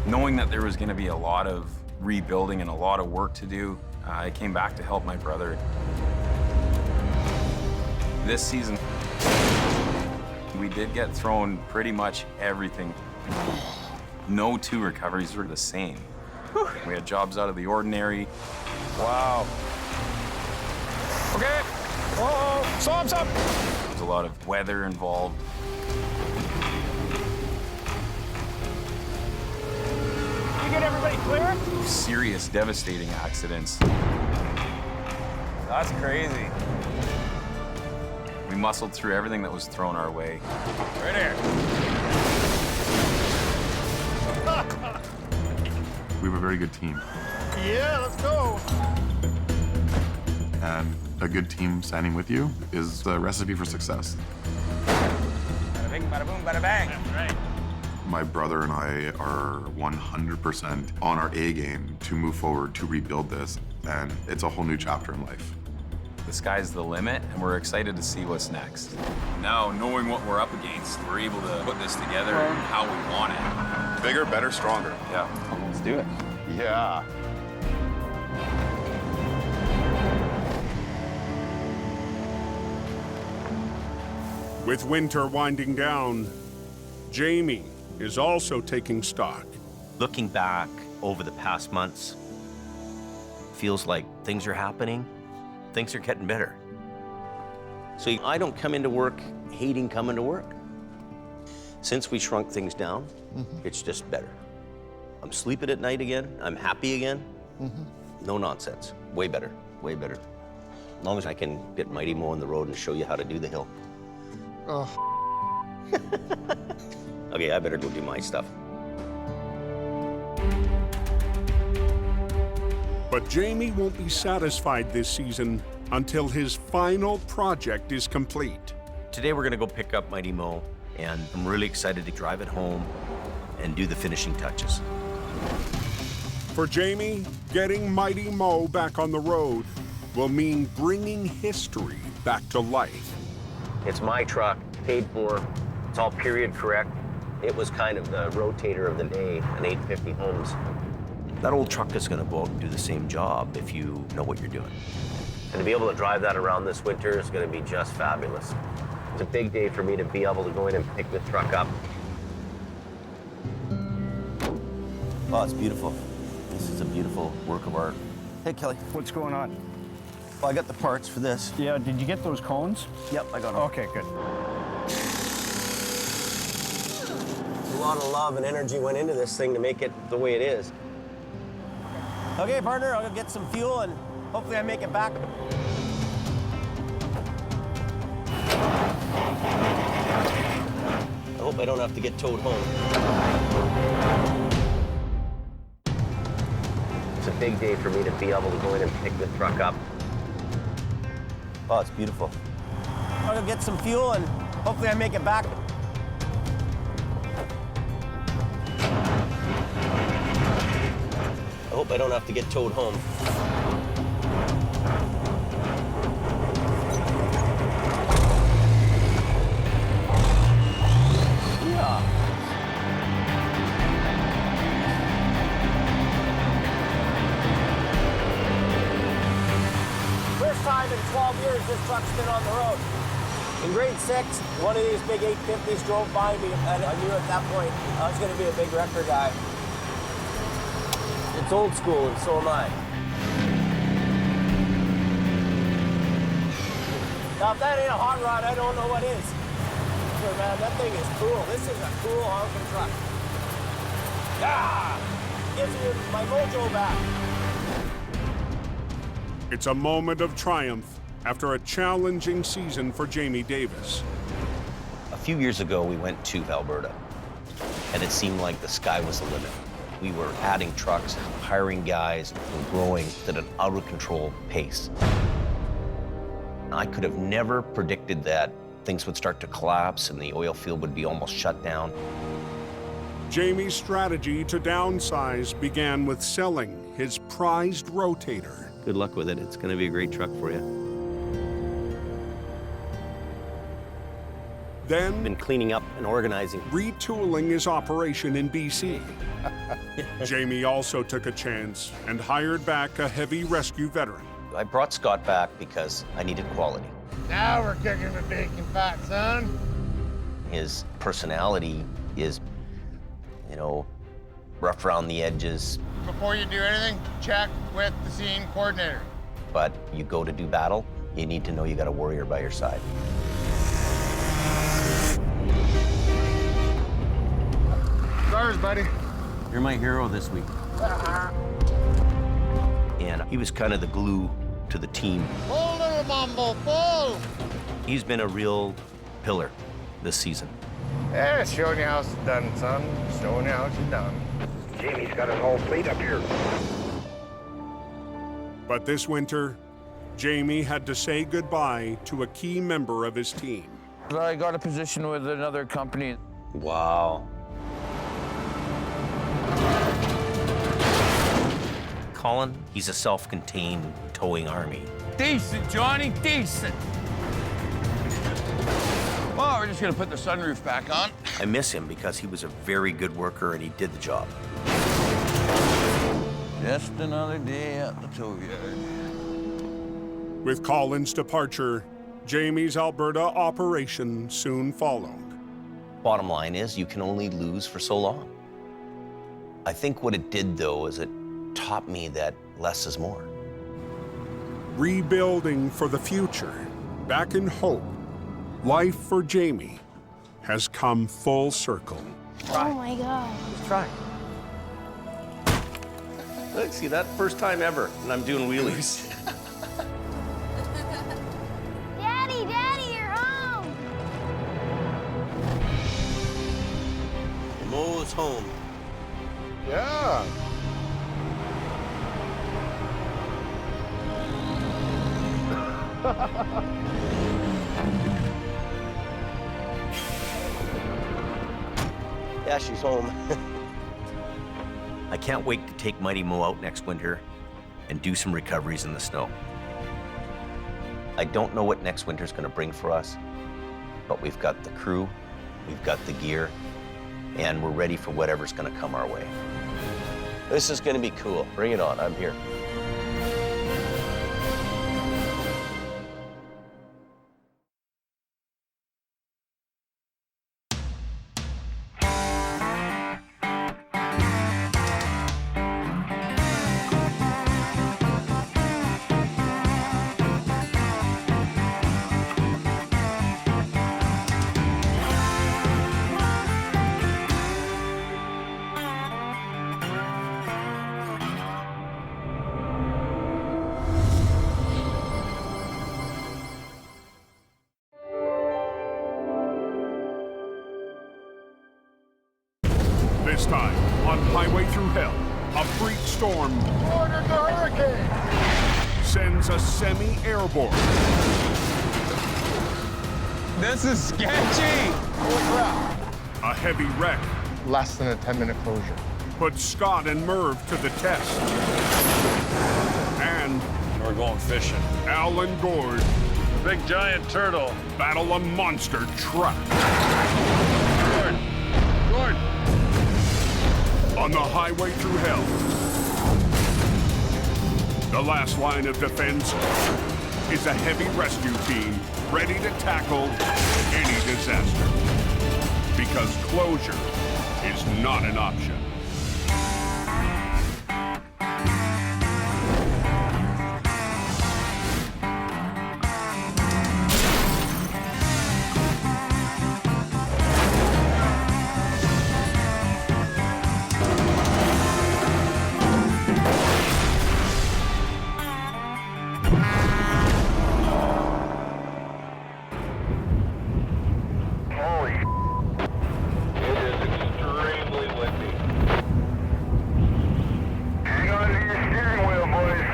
Knowing that there was going to be a lot of rebuilding and a lot of work to do, I came back to help my brother. This season, we did get thrown pretty much everything. No two recoveries were the same. We had jobs out of the ordinary. Wow. Okay. Whoa, stop. There's a lot of weather involved. You get everybody clear? Serious, devastating accidents. That's crazy. We muscled through everything that was thrown our way. Right here. We have a very good team. Yeah, let's go. And a good team standing with you is the recipe for success. Bada bing, bada boom, bada bang. That's right. My brother and I are 100% on our A game to move forward, to rebuild this, and it's a whole new chapter in life. The sky's the limit, and we're excited to see what's next. Now, knowing what we're up against, we're able to put this together how we want it. Bigger, better, stronger. Yeah, let's do it. Yeah. With winter winding down, Jamie is also taking stock. Looking back over the past months, feels like things are happening, things are getting better. So I don't come into work hating coming to work. Since we shrunk things down, it's just better. I'm sleeping at night again, I'm happy again. No nonsense, way better, way better. As long as I can get Mighty Mo on the road and show you how to do the hill. Oh. Okay, I better go do my stuff. But Jamie won't be satisfied this season until his final project is complete. Today we're gonna go pick up Mighty Mo, and I'm really excited to drive it home and do the finishing touches. For Jamie, getting Mighty Mo back on the road will mean bringing history back to life. It's my truck, paid for, it's all period correct. It was kind of the rotator of the day, an 850 Homes. That old truck is gonna go out and do the same job if you know what you're doing. And to be able to drive that around this winter is gonna be just fabulous. It's a big day for me to be able to go in and pick this truck up. Oh, it's beautiful. This is a beautiful work of art. Hey, Kelly. What's going on? Well, I got the parts for this. Yeah, did you get those cones? Yep, I got them. Okay, good. A lot of love and energy went into this thing to make it the way it is. Okay, partner, I'll go get some fuel and hopefully I make it back. I hope I don't have to get towed home. It's a big day for me to be able to go in and pick this truck up. Oh, it's beautiful. I'll go get some fuel and hopefully I make it back. I hope I don't have to get towed home. Yeah. First time in 12 years this truck's been on the road. In grade 6, one of these big 850s drove by me, and I knew at that point I was going to be a big wrecker guy. It's old school, and so am I. Now, if that ain't a hot rod, I don't know what is. So, man, that thing is cool. This is a cool honking truck. Ah! Gives me my mojo back. It's a moment of triumph after a challenging season for Jamie Davis. A few years ago, we went to Alberta, and it seemed like the sky was the limit. We were adding trucks, hiring guys, and growing at an out-of-control pace. I could have never predicted that things would start to collapse and the oil field would be almost shut down. Jamie's strategy to downsize began with selling his prized rotator. Good luck with it. It's going to be a great truck for you. Then, been cleaning up and organizing. Retooling his operation in BC. Jamie also took a chance and hired back a heavy rescue veteran. I brought Scott back because I needed quality. Now we're kicking the bacon fat, son. His personality is, you know, rough around the edges, Before you do anything, check with the scene coordinator. but you go to do battle, you need to know you got a warrior by your side. Stars, buddy. You're my hero this week. And he was kind of the glue to the team. Pull, little mumble, pull. He's been a real pillar this season. Yeah, showing you how it's done, son. Showing you how it's done. Jamie's got his whole fleet up here. But this winter, Jamie had to say goodbye to a key member of his team. I got a position with another company. Wow. Colin, he's a self-contained towing army. Decent, Johnny, decent. Well, we're just gonna put the sunroof back on. I miss him because he was a very good worker and he did the job. Just another day at the tow yard. With Colin's departure, Jamie's Alberta operation soon followed. Bottom line is, you can only lose for so long. I think what it did, though, is it taught me that less is more. Rebuilding for the future, back in hope, life for Jamie has come full circle. Oh my God. Let's try. Look, see that? First time ever, and I'm doing wheelies. Daddy, Daddy, you're home. Mo's home. Yeah. Yeah, she's home. I can't wait to take Mighty Mo out next winter and do some recoveries in the snow. I don't know what next winter's gonna bring for us, but we've got the crew, we've got the gear, and we're ready for whatever's gonna come our way. This is gonna be cool. Bring it on, I'm here. This time, on Highway Through Hell, a freak storm Ordered the hurricane. sends a semi-airborne. This is sketchy. Holy crap. A heavy wreck Less than a 10-minute closure. puts Scott and Merv to the test. And We're going fishing. Al and Gord Big giant turtle. battle a monster truck. Gord! On the Highway Through Hell, the last line of defense is a heavy rescue team ready to tackle any disaster. Because closure is not an option. Holy it is extremely windy. Hang on to your steering wheel, boys.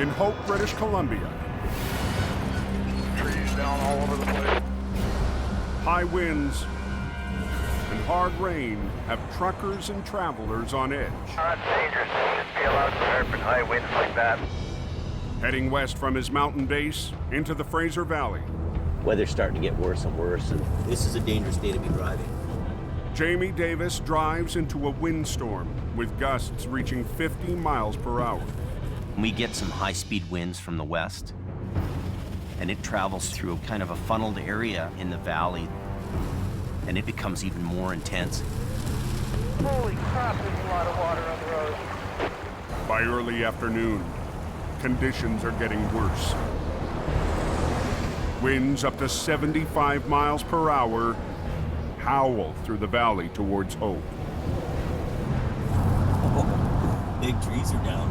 In Hope, British Columbia, Trees down all over the place. high winds and hard rain have truckers and travelers on edge. That's dangerous. They shouldn't be allowed to surf in high winds like that. Heading west from his mountain base into the Fraser Valley, Weather's starting to get worse and worse, and this is a dangerous day to be driving. Jamie Davis drives into a windstorm with gusts reaching 50 miles per hour. We get some high-speed winds from the west, and it travels through kind of a funneled area in the valley, and it becomes even more intense. Holy crap, there's a lot of water on the road. By early afternoon, conditions are getting worse. Winds up to 75 miles per hour howl through the valley towards Hope. Big trees are down.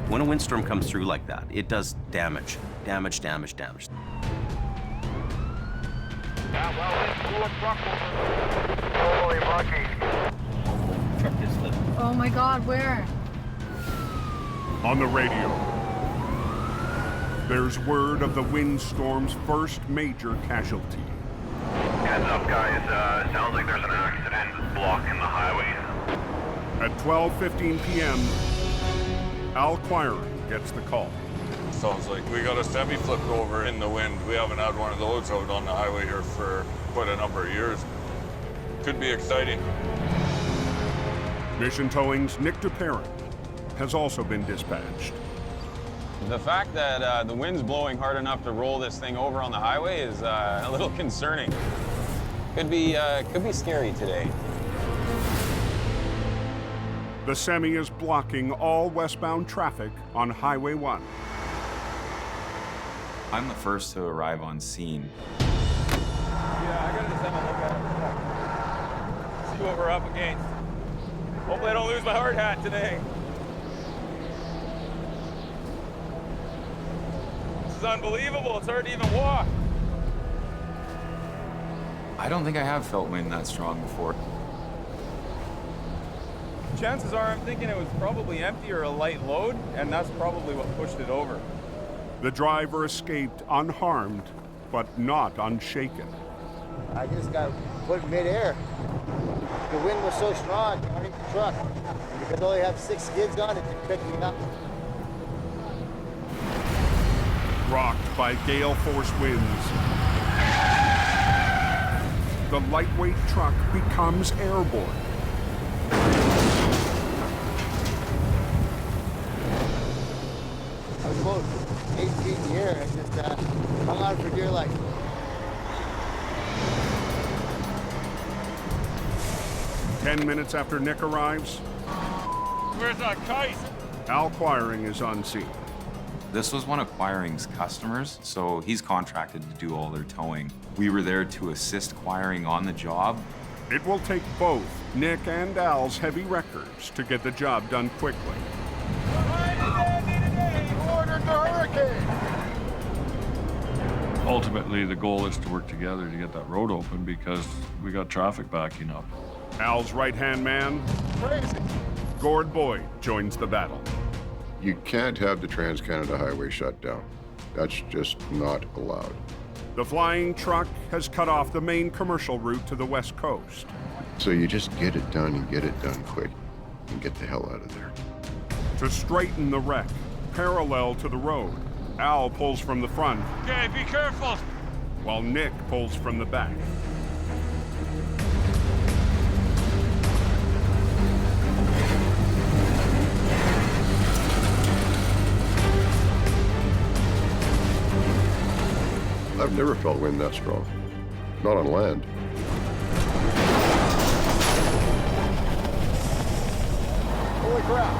When a windstorm comes through like that, it does damage. Damage, damage, damage. Holy monkey. Truck just slipped. Oh my God, where? On the radio, there's word of the windstorm's first major casualty. Heads up, guys. Sounds like there's an accident blocking the highway. At 12:15 p.m., Al Quiring gets the call. Sounds like we got a semi flipped over in the wind. We haven't had one of those out on the highway here for quite a number of years. Could be exciting. Mission Towing's Nick DeParent has also been dispatched. The fact that the wind's blowing hard enough to roll this thing over on the highway is a little concerning. Could be scary today. The semi is blocking all westbound traffic on Highway 1. I'm the first to arrive on scene. Yeah, I gotta just have a look at it. See what we're up against. Hopefully I don't lose my hard hat today. This is unbelievable. It's hard to even walk. I don't think I have felt wind that strong before. Chances are I'm thinking it was probably empty or a light load, and that's probably what pushed it over. The driver escaped unharmed, but not unshaken. I just got put midair. The wind was so strong underneath the truck. And because I only have 6 skids on it, it picked me up. Rocked by gale force winds, the lightweight truck becomes airborne. I was about 8 feet in the air and just hung on for dear life. Ten minutes after Nick arrives, Where's that kite? Al Quiring is on scene. This was one of Quiring's customers, so he's contracted to do all their towing. We were there to assist Quiring on the job. It will take both Nick and Al's heavy records to get the job done quickly. Ordered the hurricane! Ultimately, the goal is to work together to get that road open because we got traffic backing up. Al's right-hand man, Crazy. Gord Boyd, joins the battle. You can't have the Trans-Canada Highway shut down. That's just not allowed. The flying truck has cut off the main commercial route to the west coast. So you just get it done and get it done quick and get the hell out of there. To straighten the wreck, parallel to the road, Al pulls from the front, Okay, be careful. while Nick pulls from the back. I've never felt wind that strong. Not on land. Holy crap.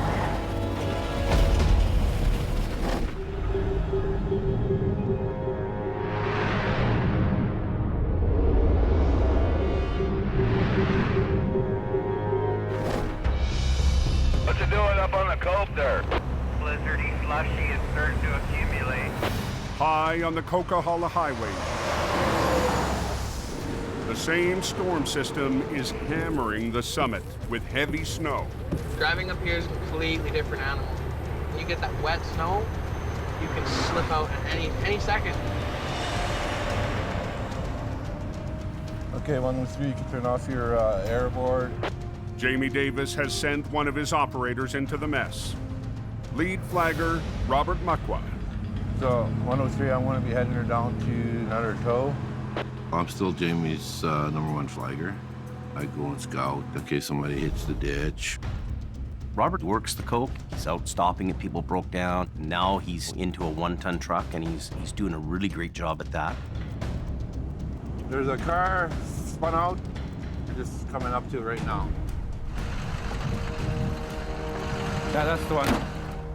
What's it doing up on the cove there? Blizzardy slushy is starting to accumulate. High on the Coquihalla Highway, the same storm system is hammering the summit with heavy snow. Driving up here is a completely different animal. When you get that wet snow, you can slip out at any second. Okay, 113, you can turn off your airboard. Jamie Davis has sent one of his operators into the mess. Lead flagger Robert Muckwa. So 103, I want to be heading her down to another tow. I'm still Jamie's #1 flagger. I go and scout in case somebody hits the ditch. Robert works the coke. He's out stopping if people broke down. Now he's into a 1-ton truck, and he's doing a really great job at that. There's a car spun out. We're just coming up to it right now. Yeah, that's the one.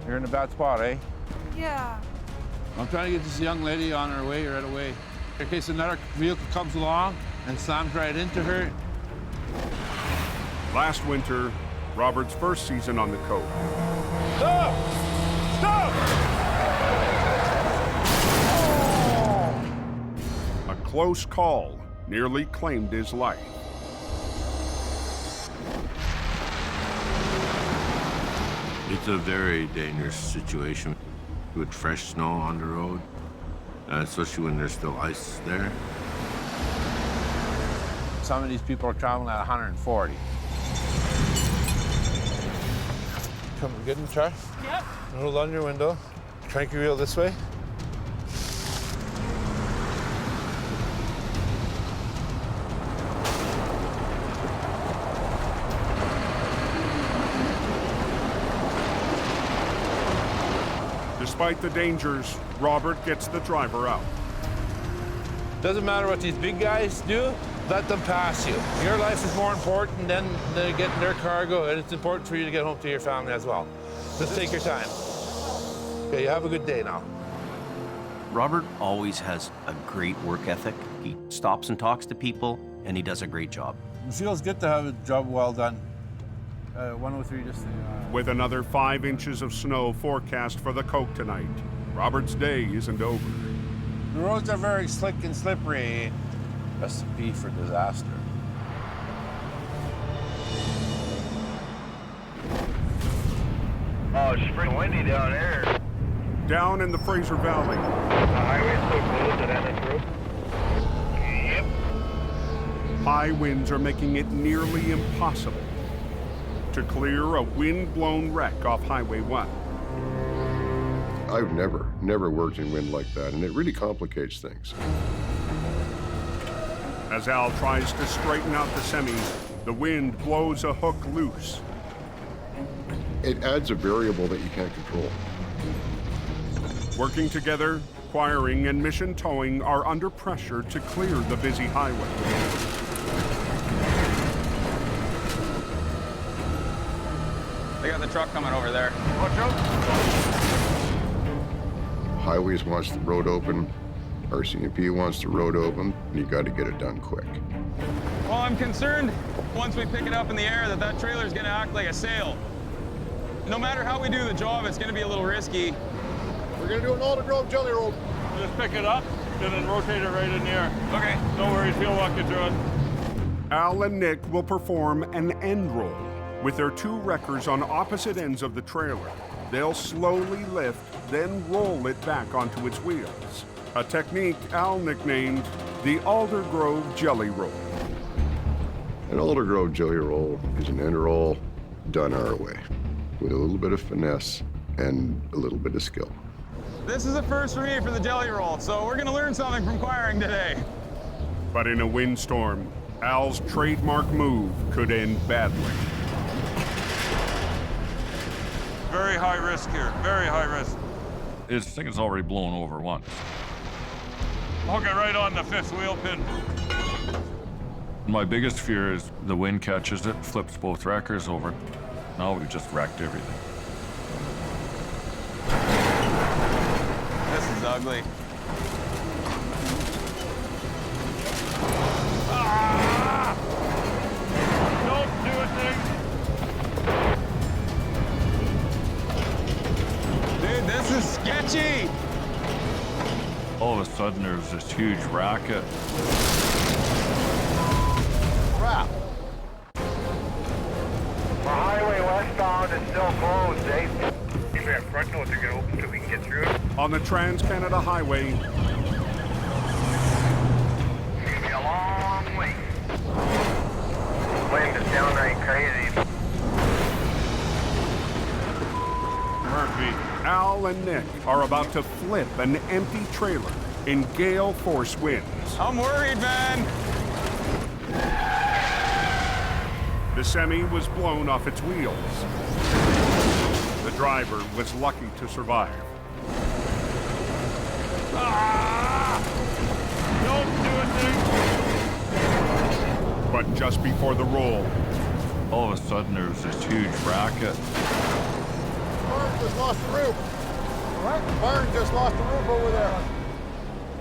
You're in a bad spot, eh? Yeah. I'm trying to get this young lady on her way right away. In case another vehicle comes along and slams right into her. Last winter, Robert's first season on the coke. Stop! Stop! A close call nearly claimed his life. It's a very dangerous situation with fresh snow on the road, especially when there's still ice there. Some of these people are traveling at 140. Come get in the truck. Yep. Roll down your window. Crank your wheel this way. Despite the dangers, Robert gets the driver out. Doesn't matter what these big guys do, let them pass you. Your life is more important than getting their cargo, and it's important for you to get home to your family as well. Just take your time. Okay, you have a good day now. Robert always has a great work ethic. He stops and talks to people, and he does a great job. It feels good to have a job well done. 103 just... With another 5 inches of snow forecast for the coke tonight, Robert's day isn't over. The roads are very slick and slippery. Recipe for disaster. Oh, it's pretty windy down there. Down in the Fraser Valley, The highway's so close at Ennis Road. Yep. high winds are making it nearly impossible to clear a wind-blown wreck off Highway 1. I've never worked in wind like that, and it really complicates things. As Al tries to straighten out the semi, the wind blows a hook loose. It adds a variable that you can't control. Working together, Acquiring and Mission Towing are under pressure to clear the busy highway. They got the truck coming over there. Watch out. Highways wants the road open, RCMP wants the road open, and you got to get it done quick. Well, I'm concerned once we pick it up in the air that trailer's gonna act like a sail. No matter how we do the job, it's gonna be a little risky. We're gonna do an all-to-drove jelly roll. Just pick it up and then rotate it right in the air. Okay. Don't worry, he'll walk you through it. Al and Nick will perform an end roll. With their two wreckers on opposite ends of the trailer, they'll slowly lift, then roll it back onto its wheels. A technique Al nicknamed the Aldergrove Jelly Roll. An Aldergrove jelly roll is an end roll done our way, with a little bit of finesse and a little bit of skill. This is a first for me for the jelly roll, so we're gonna learn something from acquiring today. But in a windstorm, Al's trademark move could end badly. Very high risk here, very high risk. This thing is already blown over once. Hook it right on the fifth wheel pin. My biggest fear is the wind catches it, flips both wreckers over. Now we've just wrecked everything. This is ugly. Ah! Don't do a thing. Dude, this is sketchy. All of a sudden, there's this huge racket. Crap. The highway westbound is still closed, Dave. You have front doors to get open so we can get through. On the Trans-Canada Highway, It's gonna be a long way. Wind is downright crazy. Murphy. Al and Nick are about to flip an empty trailer in gale force winds. I'm worried, man. The semi was blown off its wheels. The driver was lucky to survive. Ah! Don't do it, Nick! But just before the roll, all of a sudden there was this huge racket. Barn just lost the roof. What? Barn just lost the roof over there.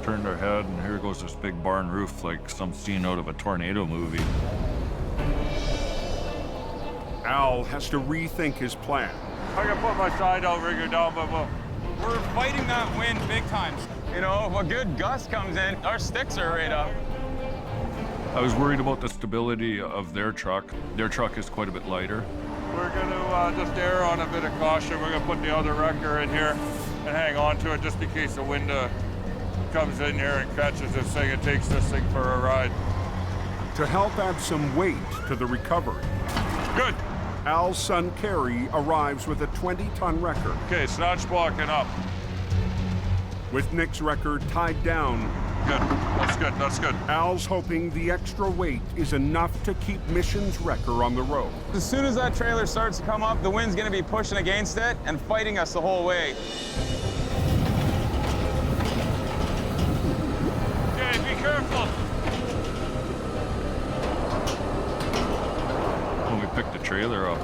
Turned our head, and here goes this big barn roof like some scene out of a tornado movie. Al has to rethink his plan. I can put my side outrigger down, but We're fighting that wind big time. You know, if a good gust comes in, our sticks are right up. I was worried about the stability of their truck. Their truck is quite a bit lighter. we're going to just err on a bit of caution. We're going to put the other wrecker in here and hang on to it just in case the wind comes in here and catches this thing and takes this thing for a ride. To help add some weight to the recovery, good. Al's son Kerry arrives with a 20-ton wrecker. Okay, snatch blocking up. With Nick's wrecker tied down. Good, that's good, that's good. Al's hoping the extra weight is enough to keep Mission's wrecker on the road. As soon as that trailer starts to come up, the wind's gonna be pushing against it and fighting us the whole way. Okay, be careful. When we picked the trailer up,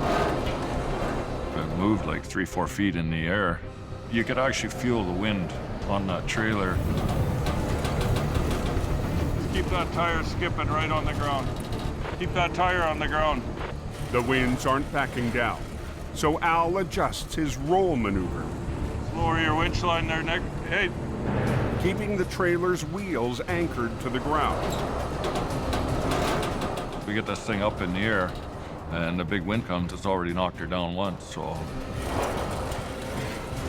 it moved like 3-4 feet in the air. You could actually feel the wind on that trailer. Keep that tire skipping right on the ground. Keep that tire on the ground. The winds aren't backing down, so Al adjusts his roll maneuver. Lower your winch line there, Nick. Hey. Keeping the trailer's wheels anchored to the ground. We get this thing up in the air, and the big wind comes, it's already knocked her down once, so.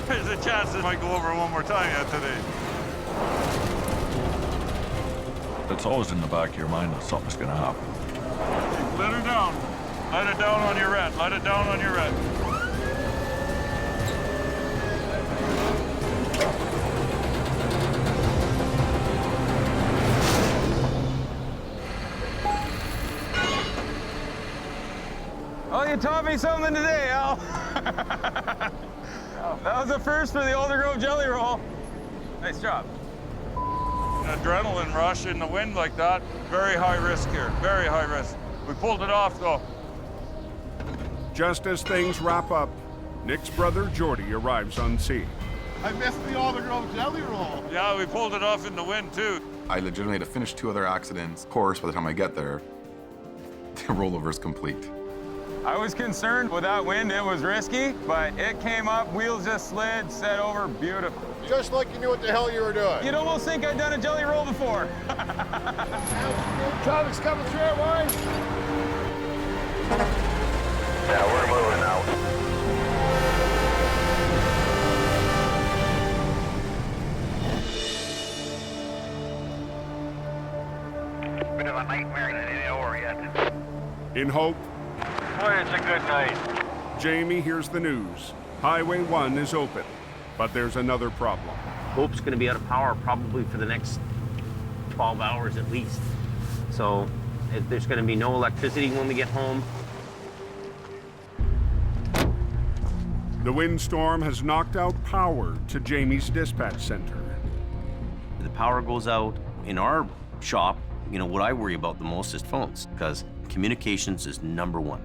There's a chance it might go over one more time yet today. It's always in the back of your mind that something's gonna happen. Let her down. Let it down on your red. Let it down on your red. Oh, you taught me something today, Al. That was a first for the Alder Grove Jelly Roll. Nice job. An adrenaline rush in the wind like that, very high risk here, very high risk. We pulled it off though. Just as things wrap up, Nick's brother Jordy arrives on scene. I missed the Alder Grove Jelly Roll. Yeah, we pulled it off in the wind too. I legitimately had to finish 2 other accidents. Of course, by the time I get there, the rollover is complete. I was concerned with that wind, it was risky, but it came up, wheels just slid, set over, beautiful. Just like you knew what the hell you were doing. You'd almost think I'd done a jelly roll before. Traffic's coming through our way. Yeah, we're moving now. Bit of a nightmare that ain't over yet. In hope, Boy, it's a good night. Jamie hears the news. Highway 1 is open, but there's another problem. Hope's going to be out of power probably for the next 12 hours at least. So there's going to be no electricity when we get home. The windstorm has knocked out power to Jamie's dispatch center. The power goes out in our shop. You know, what I worry about the most is phones, because communications is #1.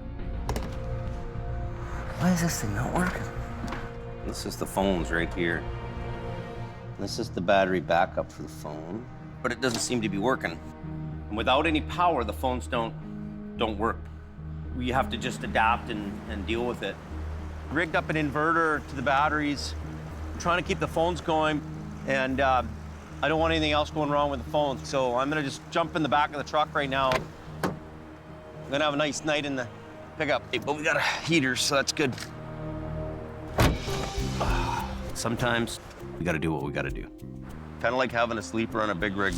Why is this thing not working? This is the phones right here. This is the battery backup for the phone, but it doesn't seem to be working. And without any power, the phones don't work. We have to just adapt and deal with it. Rigged up an inverter to the batteries. I'm trying to keep the phones going, and I don't want anything else going wrong with the phones. So I'm gonna just jump in the back of the truck right now. I'm gonna have a nice night in the pickup, but we got a heater, so that's good. Sometimes we gotta do what we gotta do. Kind of like having a sleeper on a big rig.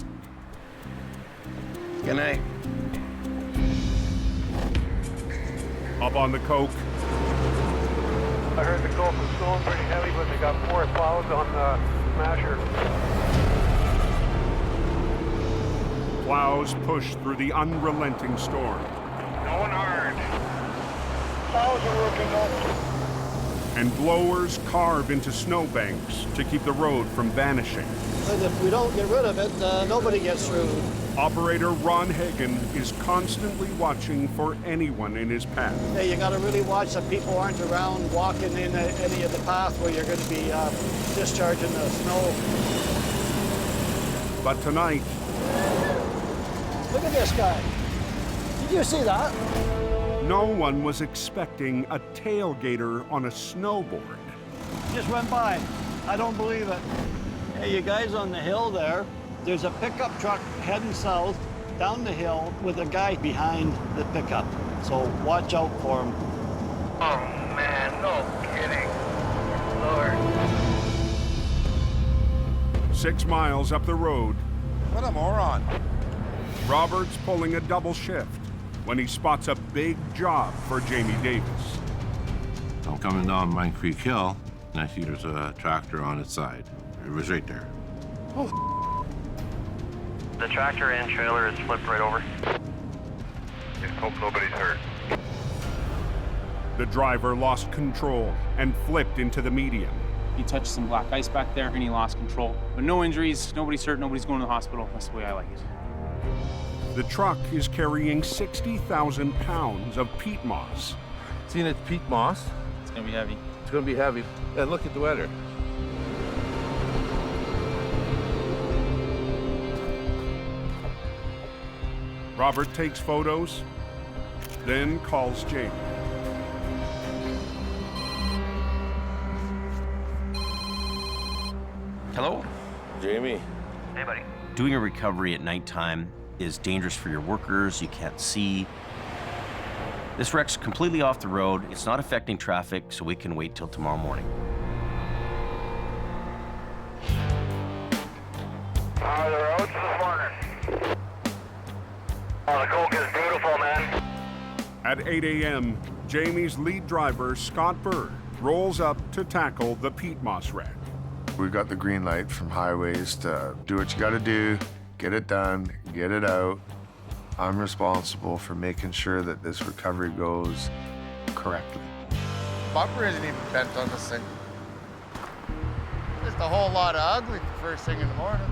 Good night. Up on the coke. I heard the coke was going pretty heavy, but they got 4 plows on the smasher. Plows push through the unrelenting storm. Going hard. 1,000 working now. And blowers carve into snowbanks to keep the road from vanishing. But if we don't get rid of it, nobody gets through. Operator Ron Hagen is constantly watching for anyone in his path. Hey, you gotta really watch that people aren't around walking in any of the path where you're gonna be discharging the snow. But tonight... Look at this guy. Did you see that? No one was expecting a tailgater on a snowboard. Just went by. I don't believe it. Hey, you guys on the hill there, there's a pickup truck heading south down the hill with a guy behind the pickup. So watch out for him. Oh man, no kidding. Lord. 6 miles up the road, What a moron. Robert's pulling a double shift when he spots a big job for Jamie Davis. I'm coming down Mine Creek Hill, and I see there's a tractor on its side. It was right there. The tractor and trailer is flipped right over. Just hope nobody's hurt. The driver lost control and flipped into the median. He touched some black ice back there and he lost control. But no injuries, nobody's hurt, nobody's going to the hospital. That's the way I like it. The truck is carrying 60,000 pounds of peat moss. Seeing it's peat moss. It's gonna be heavy. It's gonna be heavy. And look at the weather. Robert takes photos, then calls Jamie. Hello? Jamie. Hey, buddy. Doing a recovery at nighttime is dangerous for your workers. You can't see. This wreck's completely off the road. It's not affecting traffic, so we can wait till tomorrow morning. How are the roads this morning? Oh, the coke is beautiful, man. At 8 a.m., Jamie's lead driver, Scott Bird, rolls up to tackle the peat moss wreck. We've got the green light from highways to do what you gotta do, get it done, get it out. I'm responsible for making sure that this recovery goes correctly. Bumper isn't even bent on this thing. Just a whole lot of ugly for first thing in the morning.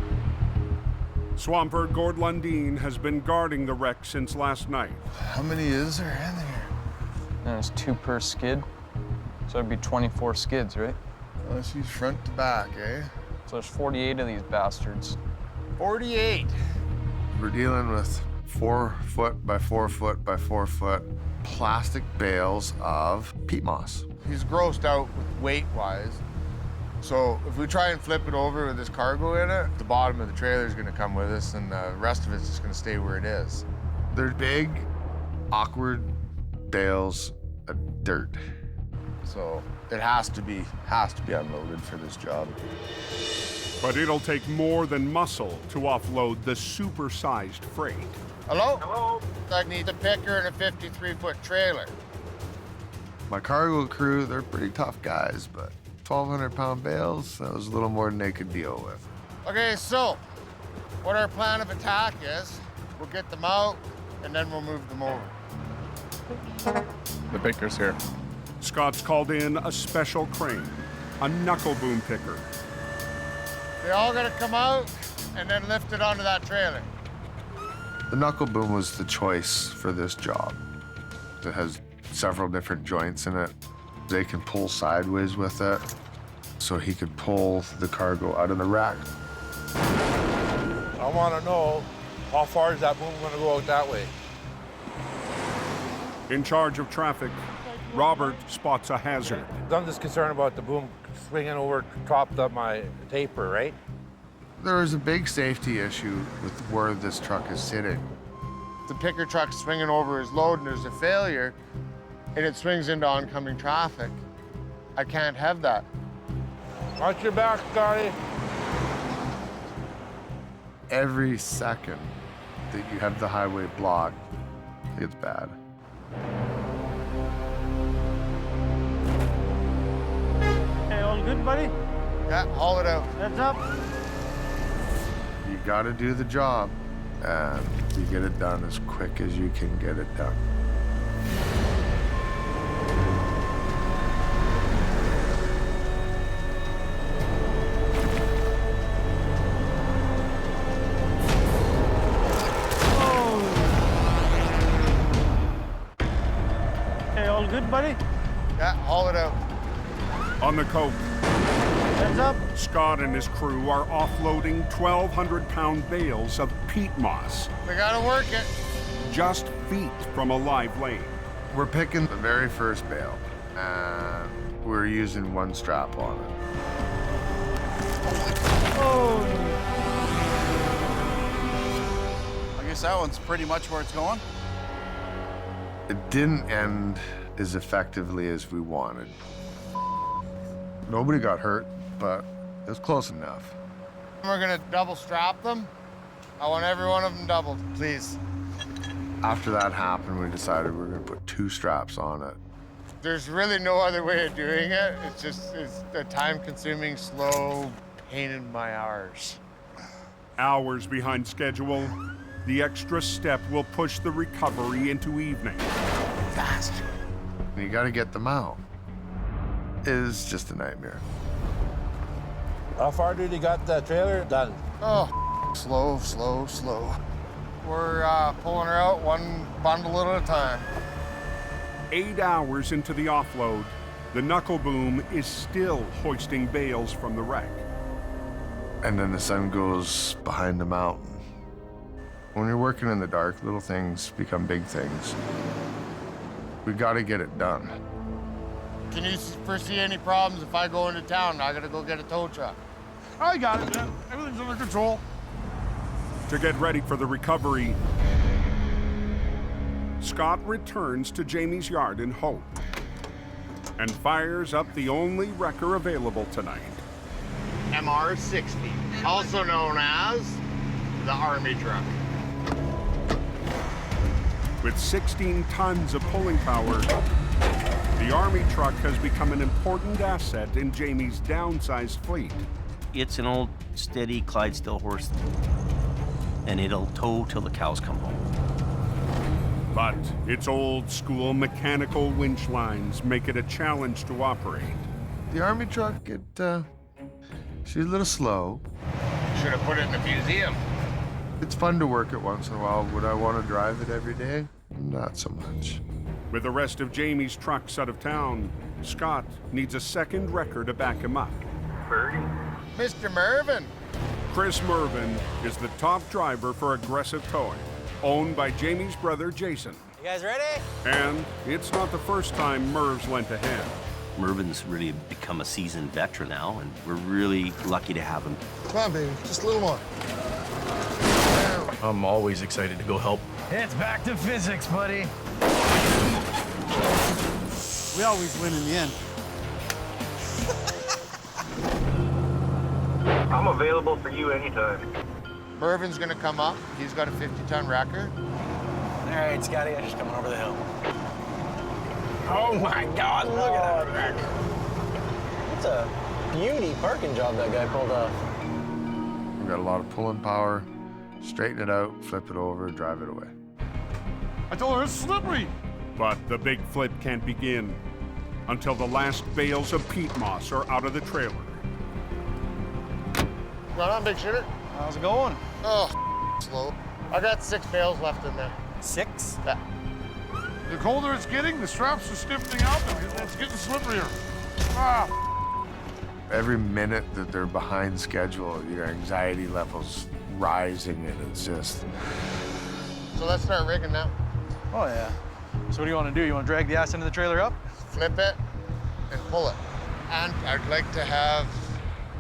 Swamper Gord Lundeen has been guarding the wreck since last night. How many is there in there? There's 2 per skid, so it'd be 24 skids, right? Unless you front to back, eh? So there's 48 of these bastards. 48. We're dealing with 4 foot by 4 foot by 4 foot plastic bales of peat moss. He's grossed out with weight-wise. So if we try and flip it over with this cargo in it, the bottom of the trailer is gonna come with us and the rest of it's just gonna stay where it is. They're big, awkward bales of dirt. So it has to be unloaded for this job. But it'll take more than muscle to offload the super-sized freight. Hello? Hello? I need a picker and a 53-foot trailer. My cargo crew, they're pretty tough guys, but 1,200-pound bales, that was a little more than they could deal with. Okay, so what our plan of attack is, we'll get them out and then we'll move them over. The picker's here. Scott's called in a special crane, a knuckle boom picker. They all gotta come out and then lift it onto that trailer. The knuckle boom was the choice for this job. It has several different joints in it. They can pull sideways with it, so he could pull the cargo out of the rack. I want to know, how far is that boom going to go out that way? In charge of traffic, Robert spots a hazard. I'm just concerned about the boom swinging over top of my taper, right? There is a big safety issue with where this truck is sitting. The picker truck's swinging over his load and there's a failure, and it swings into oncoming traffic. I can't have that. Watch your back, Scotty. Every second that you have the highway blocked, it's bad. Hey, all good, buddy? Yeah, haul it out. Heads up. You gotta do the job, and you get it done as quick as you can get it done. buddy? Yeah, haul it out. On the coast, Heads up. Scott and his crew are offloading 1,200-pound bales of peat moss, We gotta work it. just feet from a live lane. We're picking the very first bale, and we're using one strap on it. Oh. I guess that one's pretty much where it's going. It didn't end as effectively as we wanted. Nobody got hurt, but it was close enough. We're gonna double strap them. I want every one of them doubled, please. After that happened, we decided we were gonna put 2 straps on it. There's really no other way of doing it. It's a time-consuming, slow pain in my arse. Hours behind schedule, the extra step will push the recovery into evening. Faster. You gotta get them out. It is just a nightmare. How far did you got the trailer done? Oh, slow, slow, slow. We're pulling her out one bundle at a time. 8 hours into the offload, the knuckle boom is still hoisting bales from the wreck. And then the sun goes behind the mountain. When you're working in the dark, little things become big things. We gotta get it done. Can you foresee any problems if I go into town? I gotta go get a tow truck. I got it, man. Everything's under control. To get ready for the recovery, Scott returns to Jamie's yard in Hope and fires up the only wrecker available tonight. MR-60, also known as the Army truck. With 16 tons of pulling power, the Army truck has become an important asset in Jamie's downsized fleet. It's an old, steady Clydesdale horse, and it'll tow till the cows come home. But its old school mechanical winch lines make it a challenge to operate. The Army truck, she's a little slow. Should have put it in the museum. It's fun to work it once in a while. Would I want to drive it every day? Not so much. With the rest of Jamie's trucks out of town, Scott needs a second wrecker to back him up. Mr. Mervin. Chris Mervin is the top driver for Aggressive Towing, owned by Jamie's brother Jason. You guys ready? And it's not the first time Merv's lent a hand. Mervin's really become a seasoned veteran now, and we're really lucky to have him. Come on, baby, just a little more. I'm always excited to go help. It's back to physics, buddy. We always win in the end. I'm available for you anytime. Mervin's gonna come up. He's got a 50-ton wrecker. All right, Scotty, I'm just coming over the hill. Oh my God, look at that wreck. That's a beauty parking job that guy pulled off. We've got a lot of pulling power. Straighten it out, flip it over, drive it away. I told her it's slippery. But the big flip can't begin until the last bales of peat moss are out of the trailer. Right on, big shitter. How's it going? Oh, slow. I got 6 bales left in there. 6? Yeah. The colder it's getting, the straps are stiffening up, and it's getting slipperier. Ah. Every minute that they're behind schedule, your anxiety level's rising, and it's just... So let's start rigging now. Oh, yeah. So what do you want to do? You want to drag the ass into the trailer up? Flip it and pull it. And I'd like to have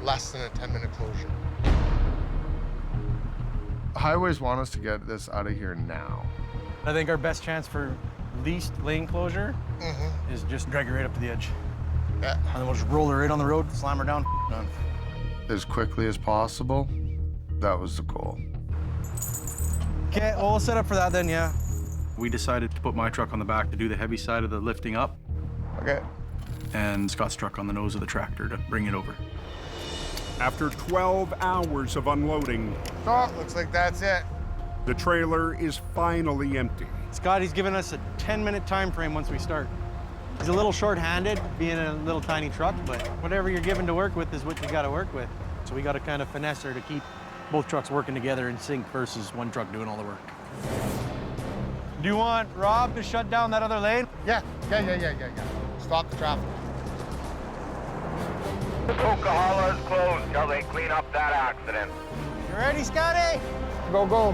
less than a 10-minute closure. Highways want us to get this out of here now. I think our best chance for least lane closure is just drag her right up to the edge. Yeah. And then we'll just roll her right on the road, slam her down, done. As quickly as possible, that was the goal. Okay, well, we'll set up for that then, yeah. We decided to put my truck on the back to do the heavy side of the lifting up, Okay. and Scott's truck on the nose of the tractor to bring it over. After 12 hours of unloading, Oh, looks like that's it. the trailer is finally empty. Scotty's given us a 10-minute time frame once we start. He's a little short-handed, being a little tiny truck, but whatever you're given to work with is what you got to work with. So we got to kind of finesse her to keep both trucks working together in sync versus one truck doing all the work. Do you want Rob to shut down that other lane? Yeah. Stop the traffic. The Coca-Cola is closed till they clean up that accident. You ready, Scotty? Go.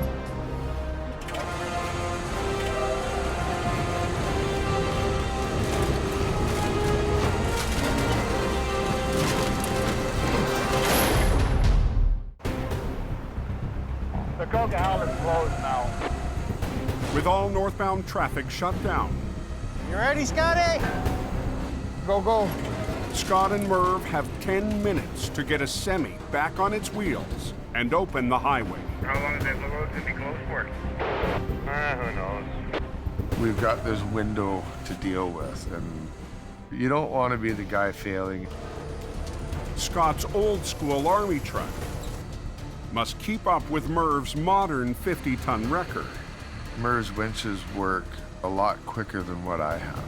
The Coca-Cola is closed now. With all northbound traffic shut down, You ready, Scotty? Go. Scott and Merv have 10 minutes to get a semi back on its wheels and open the highway. How long is that road to be closed for? Who knows? We've got this window to deal with, and you don't want to be the guy failing. Scott's old-school Army truck must keep up with Merv's modern 50-ton wrecker. Merv's winches work a lot quicker than what I have.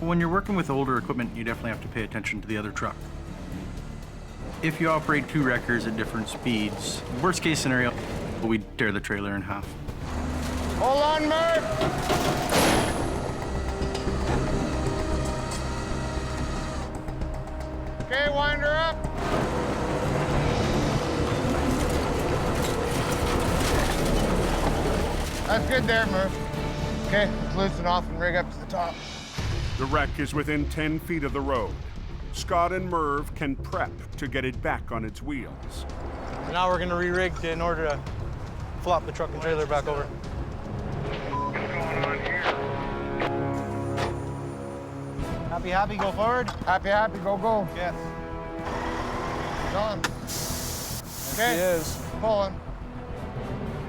When you're working with older equipment, you definitely have to pay attention to the other truck. If you operate two wreckers at different speeds, worst case scenario, we tear the trailer in half. Hold on, Merv! Okay, wind her up. That's good there, Merv. Okay, let's loosen off and rig up to the top. The wreck is within 10 feet of the road. Scott and Merv can prep to get it back on its wheels. Now we're gonna re-rig in order to flop the truck and trailer back over. What's going on here? Happy, go forward. Happy, go. Yes. Done. Okay, He is. pulling.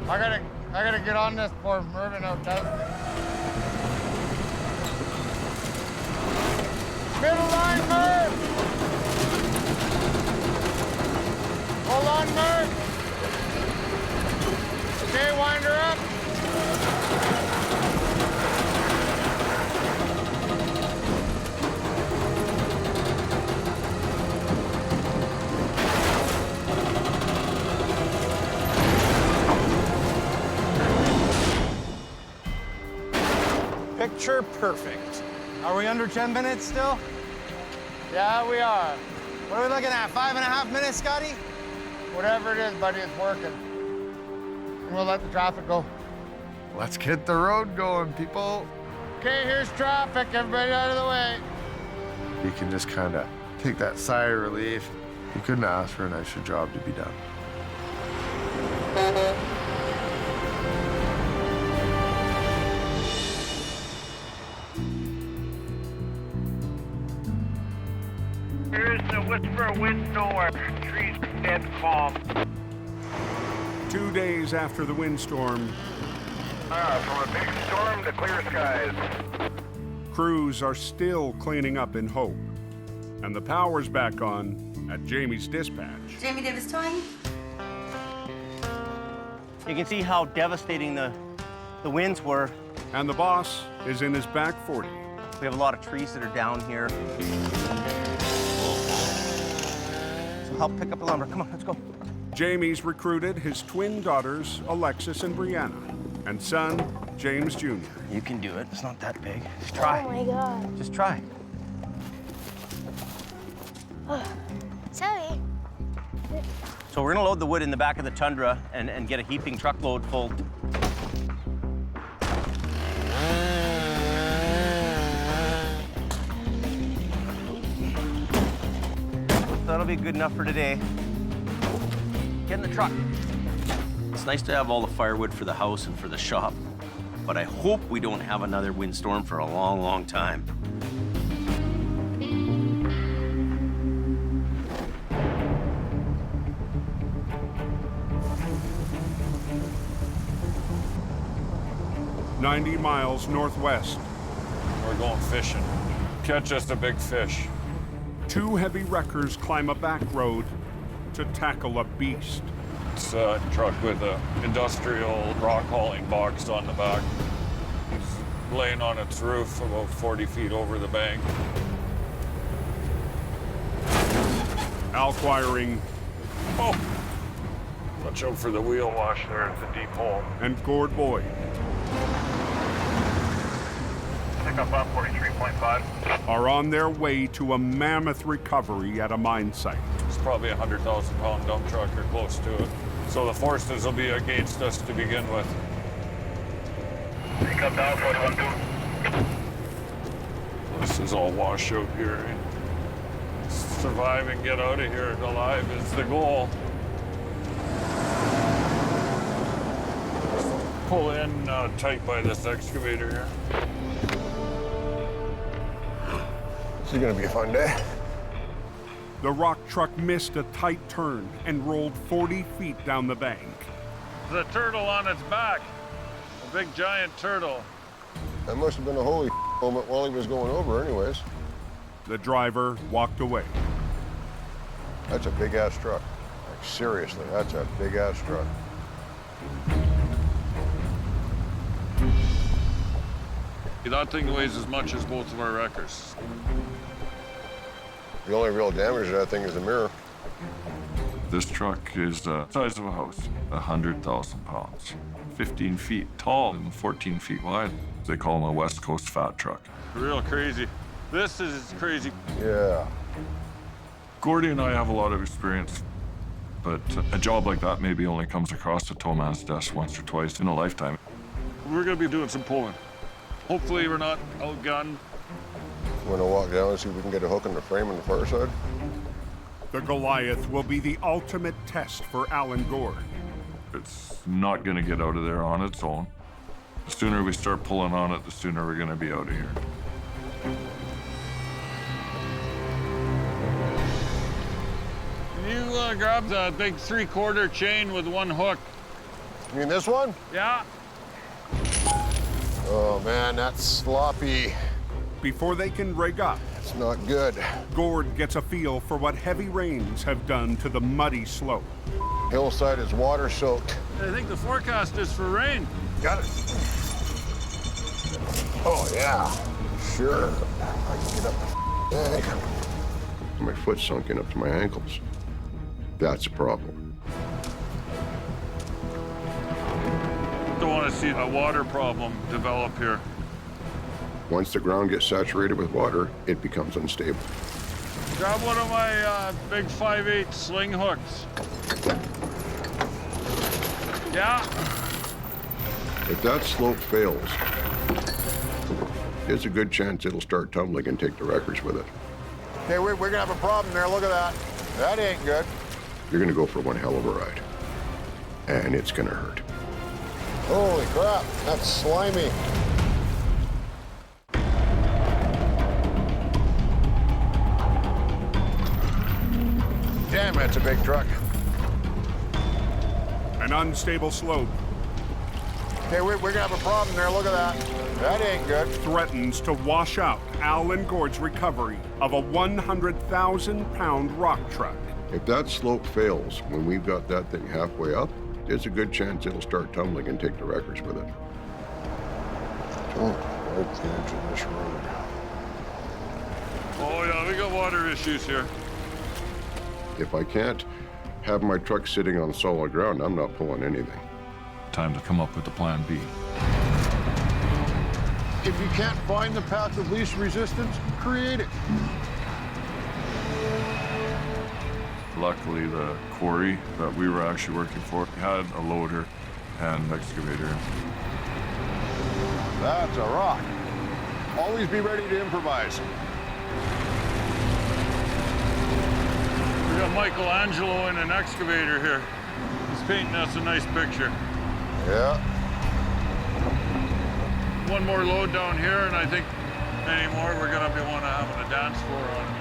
I gotta get on this before Mervin outdoes me. Middle line, Merv! Hold on, Merv! Okay, wind her up. Picture perfect. Are we under 10 minutes still? Yeah, we are. What are we looking at, 5.5 minutes, Scotty? Whatever it is, buddy, it's working. And we'll let the traffic go. Let's get the road going, people. Okay, here's traffic. Everybody out of the way. You can just kind of take that sigh of relief. You couldn't ask for a nicer job to be done. Here's the whisper of wind nowhere. Trees dead calm. 2 days after the windstorm, From a big storm to clear skies. crews are still cleaning up in Hope. And the power's back on at Jamie's dispatch. Jamie Davis towing. You can see how devastating the winds were. And the boss is in his back 40. We have a lot of trees that are down here. So help pick up the lumber. Come on, let's go. Jamie's recruited his twin daughters, Alexis and Brianna, and son, James Jr. You can do it. It's not that big. Just try. Oh my God. Just try. Sorry. So we're gonna load the wood in the back of the Tundra and get a heaping truckload full. That'll be good enough for today. Get in the truck. It's nice to have all the firewood for the house and for the shop, but I hope we don't have another windstorm for a long, long time. "90 miles northwest. We're going fishing. Catch us a big fish. 2 heavy wreckers climb a back road to tackle a beast. It's a truck with an industrial rock hauling box on the back. It's laying on its roof about 40 feet over the bank. Outwiring. Oh! Watch out for the wheel wash there at the deep hole. And Gord Boyd. Pick up 43.5. Are on their way to a mammoth recovery at a mine site. It's probably a 100,000-pound dump truck or close to it. So the forces will be against us to begin with. Pick up down 41.2. This is all washout here. Survive and get out of here alive is the goal. Pull in tight by this excavator here. This is gonna be a fun day. The rock truck missed a tight turn and rolled 40 feet down the bank. The turtle on its back. A big giant turtle. That must have been a holy moment while he was going over anyways. The driver walked away. That's a big ass truck. Like, seriously, that's a big ass truck. That thing weighs as much as both of our wreckers. The only real damage to that thing is the mirror. This truck is the size of a house, 100,000 pounds, 15 feet tall and 14 feet wide. They call them a West Coast fat truck. Real crazy. This is crazy. Yeah. Gordy and I have a lot of experience, but a job like that maybe only comes across a tow man's desk once or twice in a lifetime. We're gonna be doing some pulling. Hopefully we're not outgunned. Want to walk down and see if we can get a hook in the frame on the far side? The Goliath will be the ultimate test for Alan Gord. It's not going to get out of there on its own. The sooner we start pulling on it, the sooner we're going to be out of here. Can you grab the big 3/4 chain with one hook? You mean this one? Yeah. Oh man, that's sloppy. Before they can rig up, it's not good. Gord gets a feel for what heavy rains have done to the muddy slope. Hillside is water soaked. I think the forecast is for rain. Got it. Oh yeah, sure. I can get up the bank. My foot's sunken up to my ankles. That's a problem. Don't want to see a water problem develop here. Once the ground gets saturated with water, it becomes unstable. Grab one of my big 5/8 sling hooks. Yeah. If that slope fails, there's a good chance it'll start tumbling and take the wreckers with it. Hey, we're gonna have a problem there. Look at that. That ain't good. You're gonna go for one hell of a ride. And it's gonna hurt. Holy crap, that's slimy. Damn, that's a big truck. An unstable slope. Okay, we're gonna have a problem there. Look at that. That ain't good. Threatens to wash out Alan Gord's recovery of a 100,000-pound rock truck. If that slope fails when we've got that thing halfway up, there's a good chance it'll start tumbling and take the wreckers with it. Don't like the edge of this road. Oh yeah, we got water issues here. If I can't have my truck sitting on solid ground, I'm not pulling anything. Time to come up with a plan B. If you can't find the path of least resistance, create it. Luckily, the quarry that we were actually working for had a loader and excavator. That's a rock. Always be ready to improvise. We got Michelangelo in an excavator here. He's painting us a nice picture. Yeah. One more load down here, and I think anymore we're gonna be having a dance floor on it.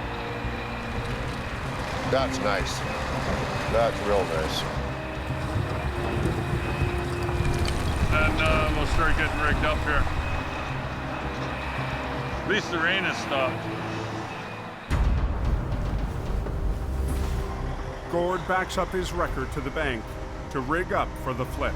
That's nice. That's real nice. And we'll start getting rigged up here. At least the rain has stopped. Gord backs up his wrecker to the bank to rig up for the flip.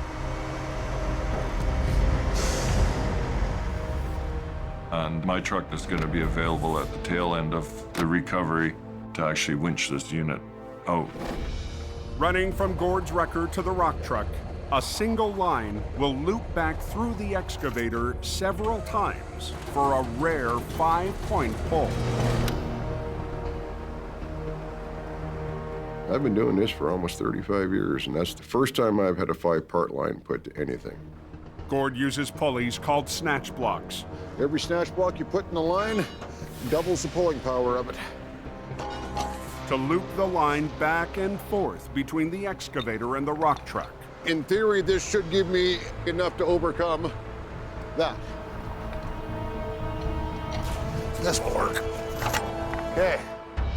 And my truck is going to be available at the tail end of the recovery to actually winch this unit out. Running from Gord's wrecker to the rock truck, a single line will loop back through the excavator several times for a rare 5-point pull. I've been doing this for almost 35 years, and that's the first time I've had a 5-part line put to anything. Gord uses pulleys called snatch blocks. Every snatch block you put in the line doubles the pulling power of it. To loop the line back and forth between the excavator and the rock truck. In theory, this should give me enough to overcome that. This will work. Okay.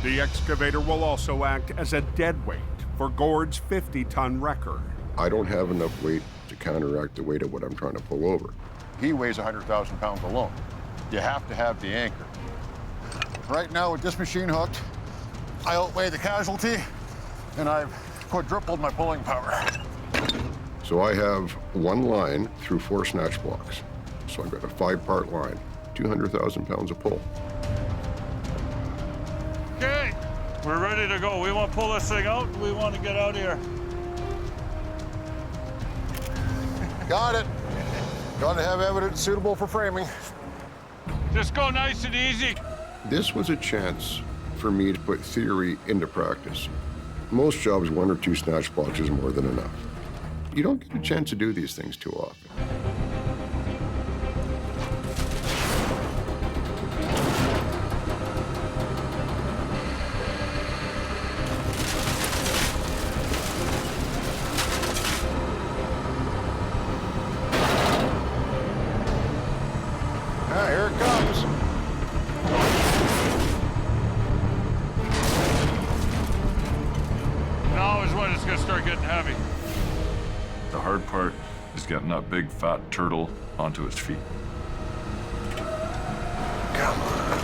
The excavator will also act as a dead weight for Gord's 50-ton wrecker. I don't have enough weight to counteract the weight of what I'm trying to pull over. He weighs 100,000 pounds alone. You have to have the anchor. Right now, with this machine hooked, I outweigh the casualty, and I've quadrupled my pulling power. So I have one line through 4 snatch blocks. So I've got a 5-part line, 200,000 pounds of pull. Okay, we're ready to go. We want to pull this thing out. We want to get out of here. Got it. Got to have evidence suitable for framing. Just go nice and easy. This was a chance for me to put theory into practice. Most jobs, 1 or 2 snatch blocks is more than enough. You don't get a chance to do these things too often. Here it comes. Now is when it's going to start getting heavy. The hard part is getting that big fat turtle onto its feet. Come on.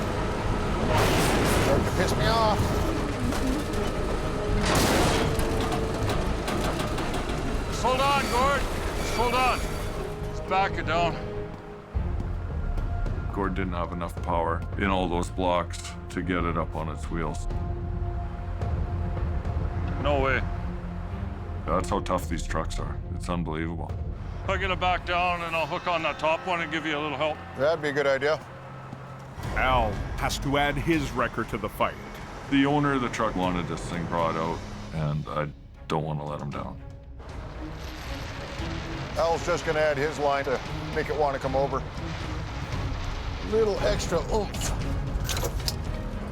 Starting to piss me off. Just hold on, Gord. Just hold on. Just back it down. Gord didn't have enough power in all those blocks to get it up on its wheels. No way. That's how tough these trucks are. It's unbelievable. I'll get it back down and I'll hook on that top one and give you a little help. That'd be a good idea. Al has to add his wrecker to the fight. The owner of the truck wanted this thing brought out, and I don't want to let him down. Al's just gonna add his line to make it want to come over. Little extra oomph.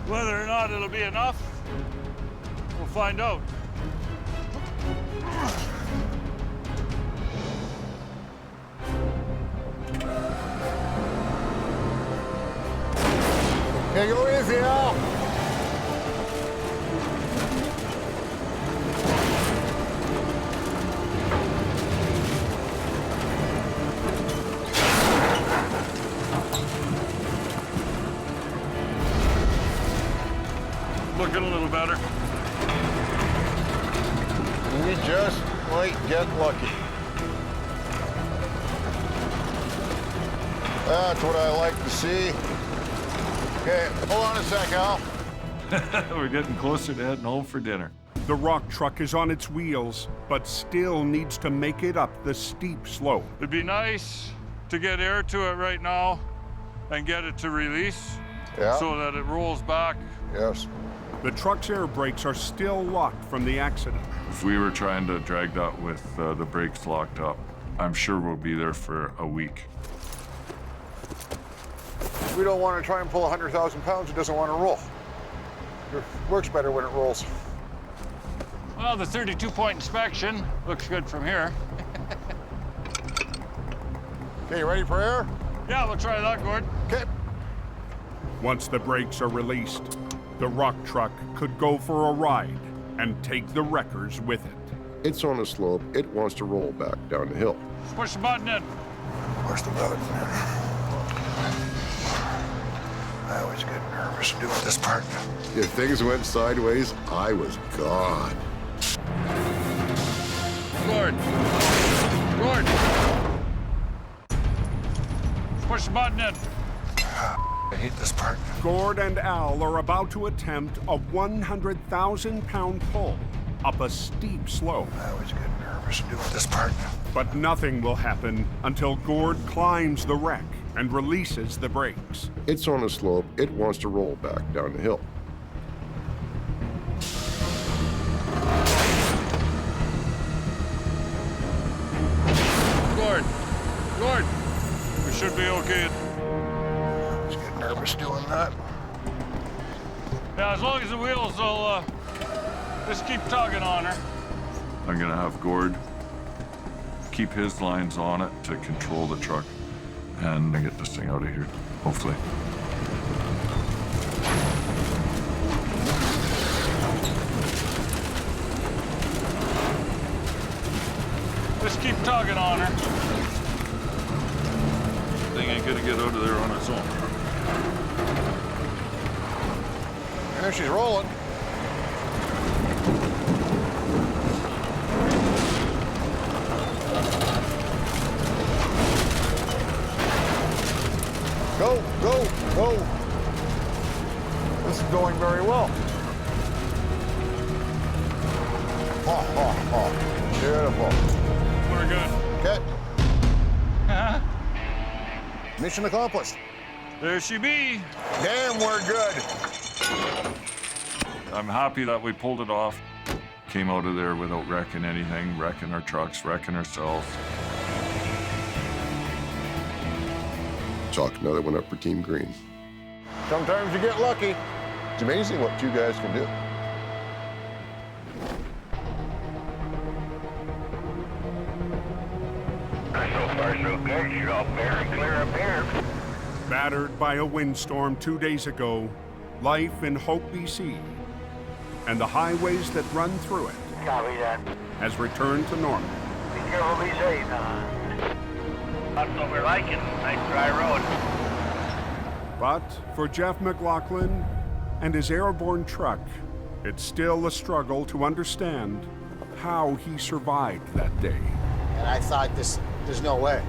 Whether or not it'll be enough, we'll find out. Okay, go easy, Al. Looking a little better. You just might get lucky. That's what I like to see. Okay, hold on a sec, Al. We're getting closer to heading home for dinner. The rock truck is on its wheels, but still needs to make it up the steep slope. It'd be nice to get air to it right now and get it to release so that it rolls back. Yes. The truck's air brakes are still locked from the accident. If we were trying to drag that with the brakes locked up, I'm sure we'll be there for a week. We don't want to try and pull 100,000 pounds. It doesn't want to roll. It works better when it rolls. Well, the 32-point inspection looks good from here. Okay, you ready for air? Yeah, we'll try that, Gord. Okay. Once the brakes are released, the rock truck could go for a ride and take the wreckers with it. It's on a slope. It wants to roll back down the hill. Push the button in. Push the button in. I always get nervous doing this part. If things went sideways, I was gone. Gord. Gord. Push the button in. I hate this part. Gord and Al are about to attempt a 100,000-pound pull up a steep slope. I always get nervous doing this part. But nothing will happen until Gord climbs the wreck and releases the brakes. It's on a slope. It wants to roll back down the hill. Gord, we should be okay. I always get nervous doing that. Yeah, as long as the wheels will just keep tugging on her. I'm gonna have Gord keep his lines on it to control the truck and get this thing out of here, hopefully. Just keep tugging on her. Thing ain't gonna get out of there on its own. There she's rolling. Go, go, go. This is going very well. Oh, oh, oh. Beautiful. We're good. Okay. Mission accomplished. There she be. Damn, we're good. I'm happy that we pulled it off. Came out of there without wrecking anything, wrecking our trucks, wrecking ourselves. Chalk another one up for Team Green. Sometimes you get lucky. It's amazing what you guys can do. So far, so good. You're all fair and clear up here. Battered by a windstorm 2 days ago, life in Hope, BC, and the highways that run through it Copy that. has returned to normal. Be careful, be safe. That's what we're liking. Nice dry road. But for Jeff McLaughlin and his airborne truck, it's still a struggle to understand how he survived that day. And I thought, there's no way.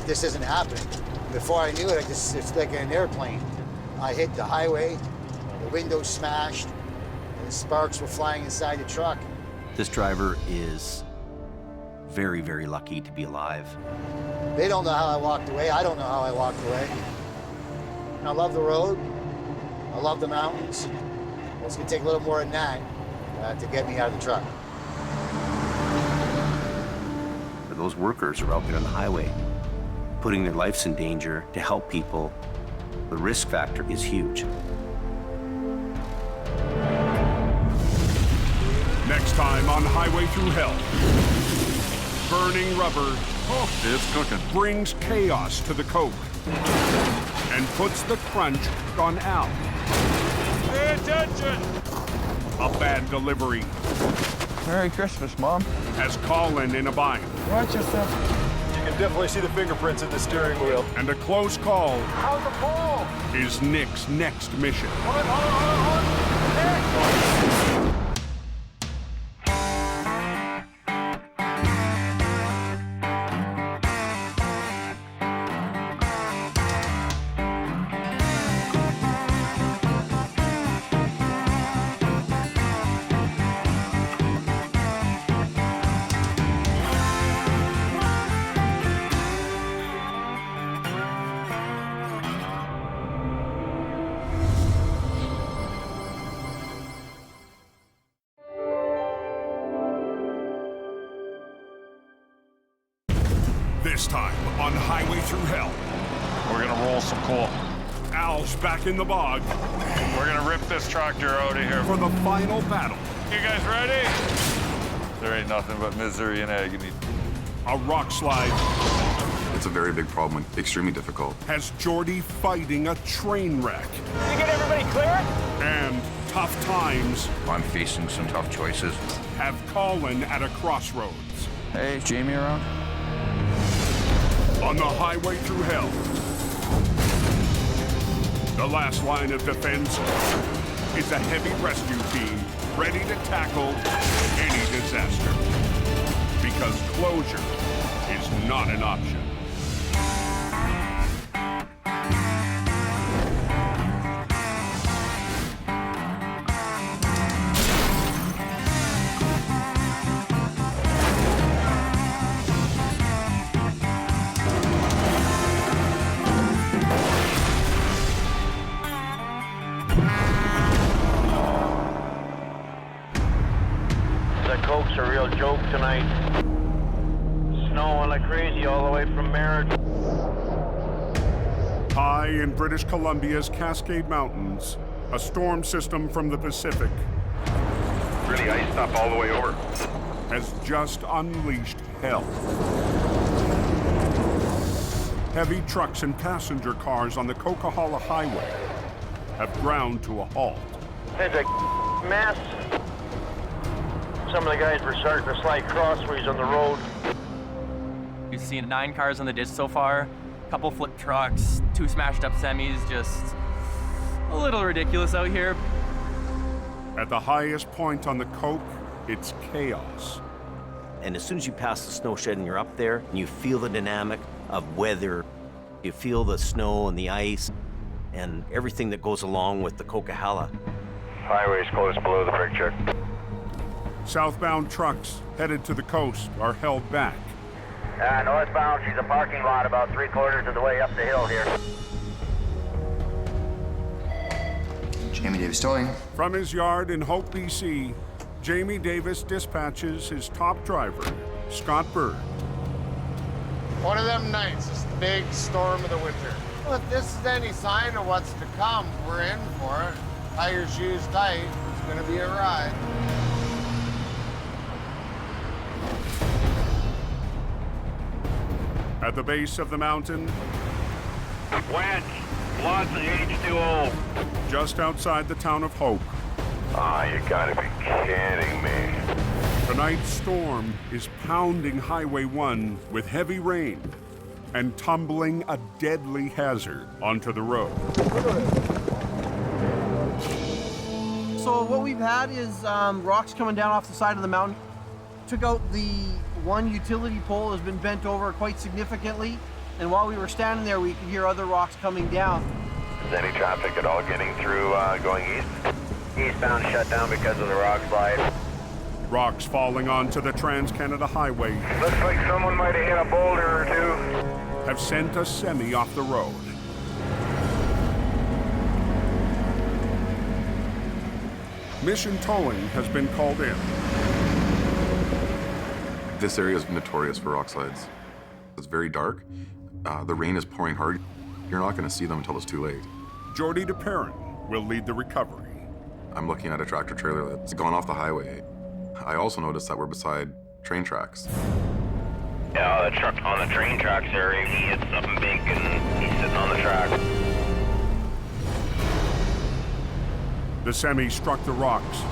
This isn't happening. Before I knew it, it's like an airplane. I hit the highway, the windows smashed, and the sparks were flying inside the truck. This driver is very, very lucky to be alive. They don't know how I walked away. I don't know how I walked away. I love the road. I love the mountains. It's gonna take a little more than that to get me out of the truck. For those workers who are out there on the highway, putting their lives in danger to help people, the risk factor is huge. Next time on Highway Through Hell, burning rubber it's cooking. Brings chaos to the Coke and puts the crunch on Al. Pay attention! A bad delivery Merry Christmas, Mom. has Colin in a bind. Watch yourself. You can definitely see the fingerprints in the steering wheel. And a close call How's the pole? is Nick's next mission. Hold it. Nick! This time on Highway Through Hell, We're gonna roll some coal. Al's back in the bog We're gonna rip this tractor out of here. for the final battle. You guys ready? There ain't nothing but misery and agony. A rock slide It's a very big problem and extremely difficult. has Geordie fighting a train wreck. Did you get everybody clear? And tough times I'm facing some tough choices. have Colin at a crossroads. Hey, is Jamie around? On the Highway Through Hell, the last line of defense is a heavy rescue team ready to tackle any disaster. Because closure is not an option. the coke's a real joke tonight. Snowing like crazy all the way from Merritt. High in British Columbia's Cascade Mountains, a storm system from the Pacific Really iced up all the way over. has just unleashed hell. Heavy trucks and passenger cars on the Coquihalla Highway have ground to a halt. It's a mess. Some of the guys were starting to slide crossways on the road. We've seen 9 cars on the ditch so far, a couple flip trucks, 2 smashed up semis, just a little ridiculous out here. At the highest point on the Coke, it's chaos. And as soon as you pass the snow shed and you're up there, and you feel the dynamic of weather, you feel the snow and the ice and everything that goes along with the Coquihalla. Highway's close below the picture. Southbound trucks headed to the coast are held back. Northbound, she's a parking lot about 3/4 of the way up the hill here. Jamie Davis towing. From his yard in Hope, BC, Jamie Davis dispatches his top driver, Scott Bird. One of them nights, it's the big storm of the winter. Well, if this is any sign of what's to come, we're in for it. Tie your shoes tight, it's gonna be a ride. At the base of the mountain, Wedge, lots of H2O. just outside the town of Hope, You gotta be kidding me. tonight's storm is pounding Highway 1 with heavy rain and tumbling a deadly hazard onto the road. So what we've had is rocks coming down off the side of the mountain. Took out the one utility pole, has been bent over quite significantly. And while we were standing there, we could hear other rocks coming down. Is any traffic at all getting through going east? Eastbound shut down because of the rock slide. Rocks falling onto the Trans-Canada Highway Looks like someone might have hit a boulder or two. have sent a semi off the road. Mission towing has been called in. This area is notorious for rock slides. It's very dark. The rain is pouring hard. You're not going to see them until it's too late. Jordy DePerrin will lead the recovery. I'm looking at a tractor trailer that's gone off the highway. I also noticed that we're beside train tracks. Yeah, the truck on the train tracks there, he hit something big and he's sitting on the track. The semi struck the rocks,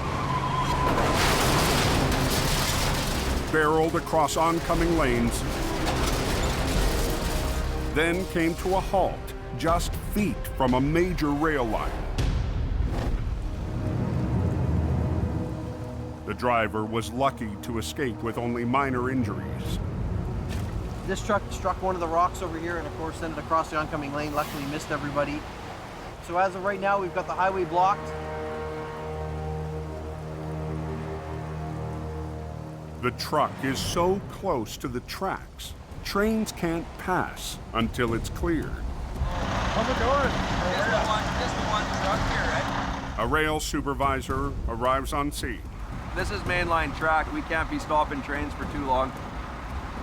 barreled across oncoming lanes, then came to a halt just feet from a major rail line. The driver was lucky to escape with only minor injuries. This truck struck one of the rocks over here and of course sent it across the oncoming lane. Luckily missed everybody. So as of right now, we've got the highway blocked. The truck is so close to the tracks, trains can't pass until it's cleared. How's it going? This is the one truck here, right? A rail supervisor arrives on scene. This is mainline track. We can't be stopping trains for too long.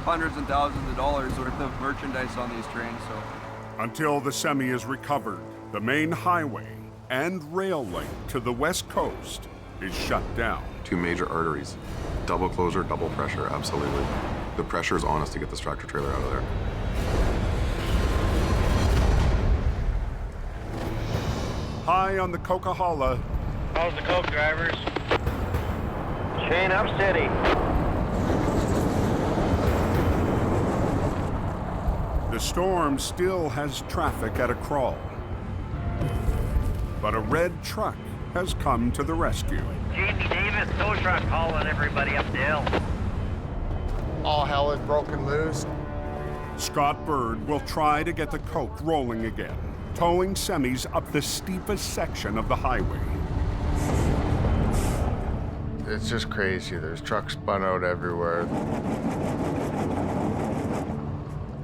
Hundreds and thousands of dollars worth of merchandise on these trains, so. Until the semi is recovered, the main highway and rail link to the west coast is shut down. 2 major arteries. Double closure, double pressure, absolutely. The pressure is on us to get this tractor trailer out of there. High on the Coquihalla. How's the coke drivers? Chain up steady. The storm still has traffic at a crawl. But a red truck has come to the rescue. Jamie Davis, tow truck hauling everybody up the hill. All hell had broken loose. Scott Bird will try to get the coke rolling again, towing semis up the steepest section of the highway. It's just crazy. There's trucks spun out everywhere.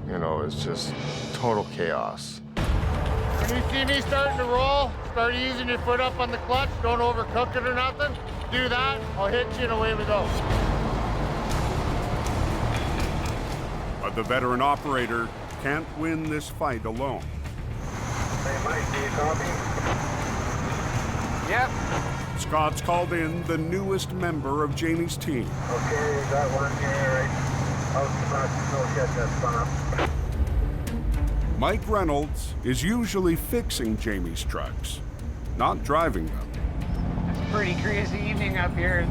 You know, it's just total chaos. When you see me starting to roll, start easing your foot up on the clutch. Don't overcook it or nothing. do that, I'll hit you and away we go. But the veteran operator can't win this fight alone. Hey, Mike, do you copy? Yep. Scott's called in the newest member of Jamie's team. Okay, is that working all right? I'll get that spun up. Mike Reynolds is usually fixing Jamie's trucks, not driving them. It's a pretty crazy evening up here.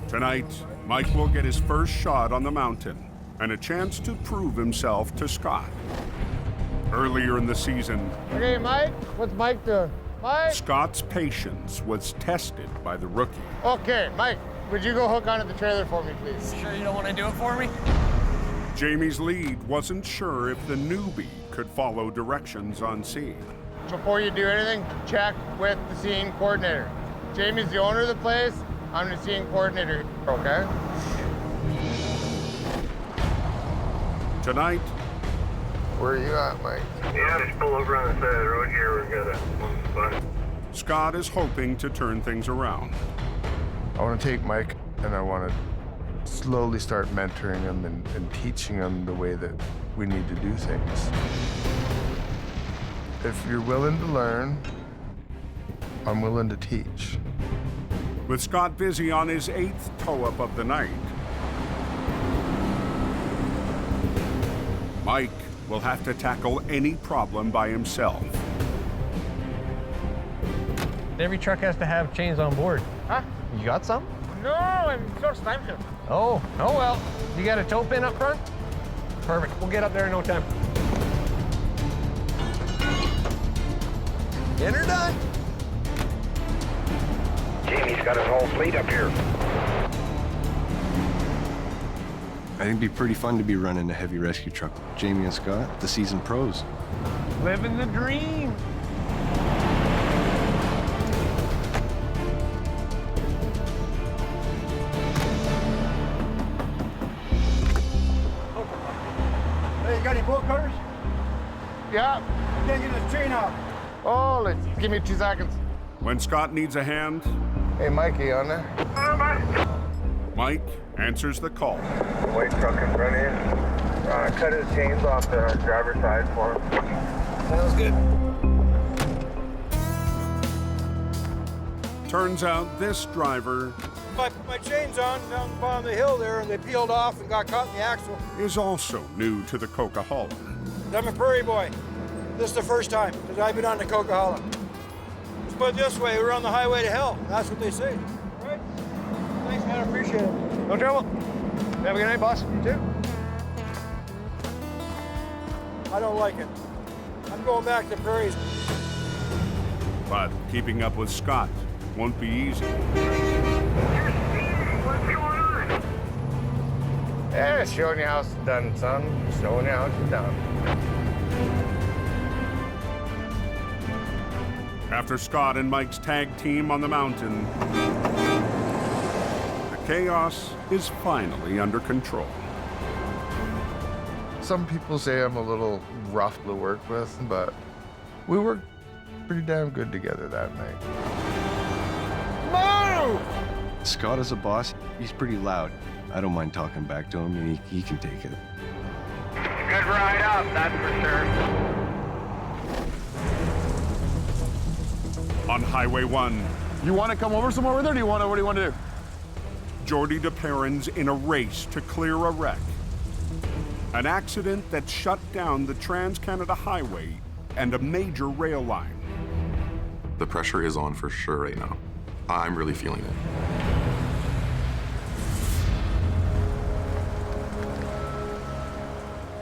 Tonight, Mike will get his first shot on the mountain and a chance to prove himself to Scott. Earlier in the season, Okay, Mike, what's Mike doing? Mike? Scott's patience was tested by the rookie. Okay, Mike, would you go hook onto the trailer for me, please? Sure you don't want to do it for me? Jamie's lead wasn't sure if the newbie could follow directions on scene. Before you do anything, check with the scene coordinator. Jamie's the owner of the place. I'm the scene coordinator, okay? Tonight, where are you at, Mike? Yeah, just pull over on the side of the road here. We're gonna one spot. Scott is hoping to turn things around. I want to take Mike and I want to slowly start mentoring him and teaching him the way that we need to do things. If you're willing to learn, I'm willing to teach. With Scott busy on his 8th tow-up of the night, Mike will have to tackle any problem by himself. Every truck has to have chains on board. Huh? You got some? No, I'm short time shift. Oh well. You got a tow pin up front? Perfect. We'll get up there in no time. Dinner done? Jamie's got his whole fleet up here. I think it'd be pretty fun to be running a heavy rescue truck. Jamie and Scott, the seasoned pros. Living the dream. Hey, you got any bolt cutters? Yeah. Can't get this chain out. Oh, give me 2 seconds. When Scott needs a hand, Hey, Mikey, on there? Mike answers the call. White truck in front of you. Cut his chains off the driver's side for him. Sounds good. Turns out this driver I put my chains on down the bottom of the hill there, and they peeled off and got caught in the axle. is also new to the Coca-Cola. I'm a prairie boy. This is the first time, because I've been on the Coca-Cola. Let's put it this way, we're on the highway to hell. That's what they say. All right? Thanks, man, I appreciate it. No trouble. Have a good night, boss. You too. I don't like it. I'm going back to the prairies. But keeping up with Scott won't be easy. What's going on? Yeah, showing you how it's done, son. Showing you how it's done. After Scott and Mike's tag team on the mountain, the chaos is finally under control. Some people say I'm a little rough to work with, but we worked pretty damn good together that night. Move! Scott is a boss. He's pretty loud. I don't mind talking back to him, and he can take it. Good ride up, that's for sure. On Highway 1, You want to come over some over there? What do you want to do? Jordy DePerrin's in a race to clear a wreck. An accident that shut down the Trans-Canada Highway and a major rail line. The pressure is on for sure right now. I'm really feeling it.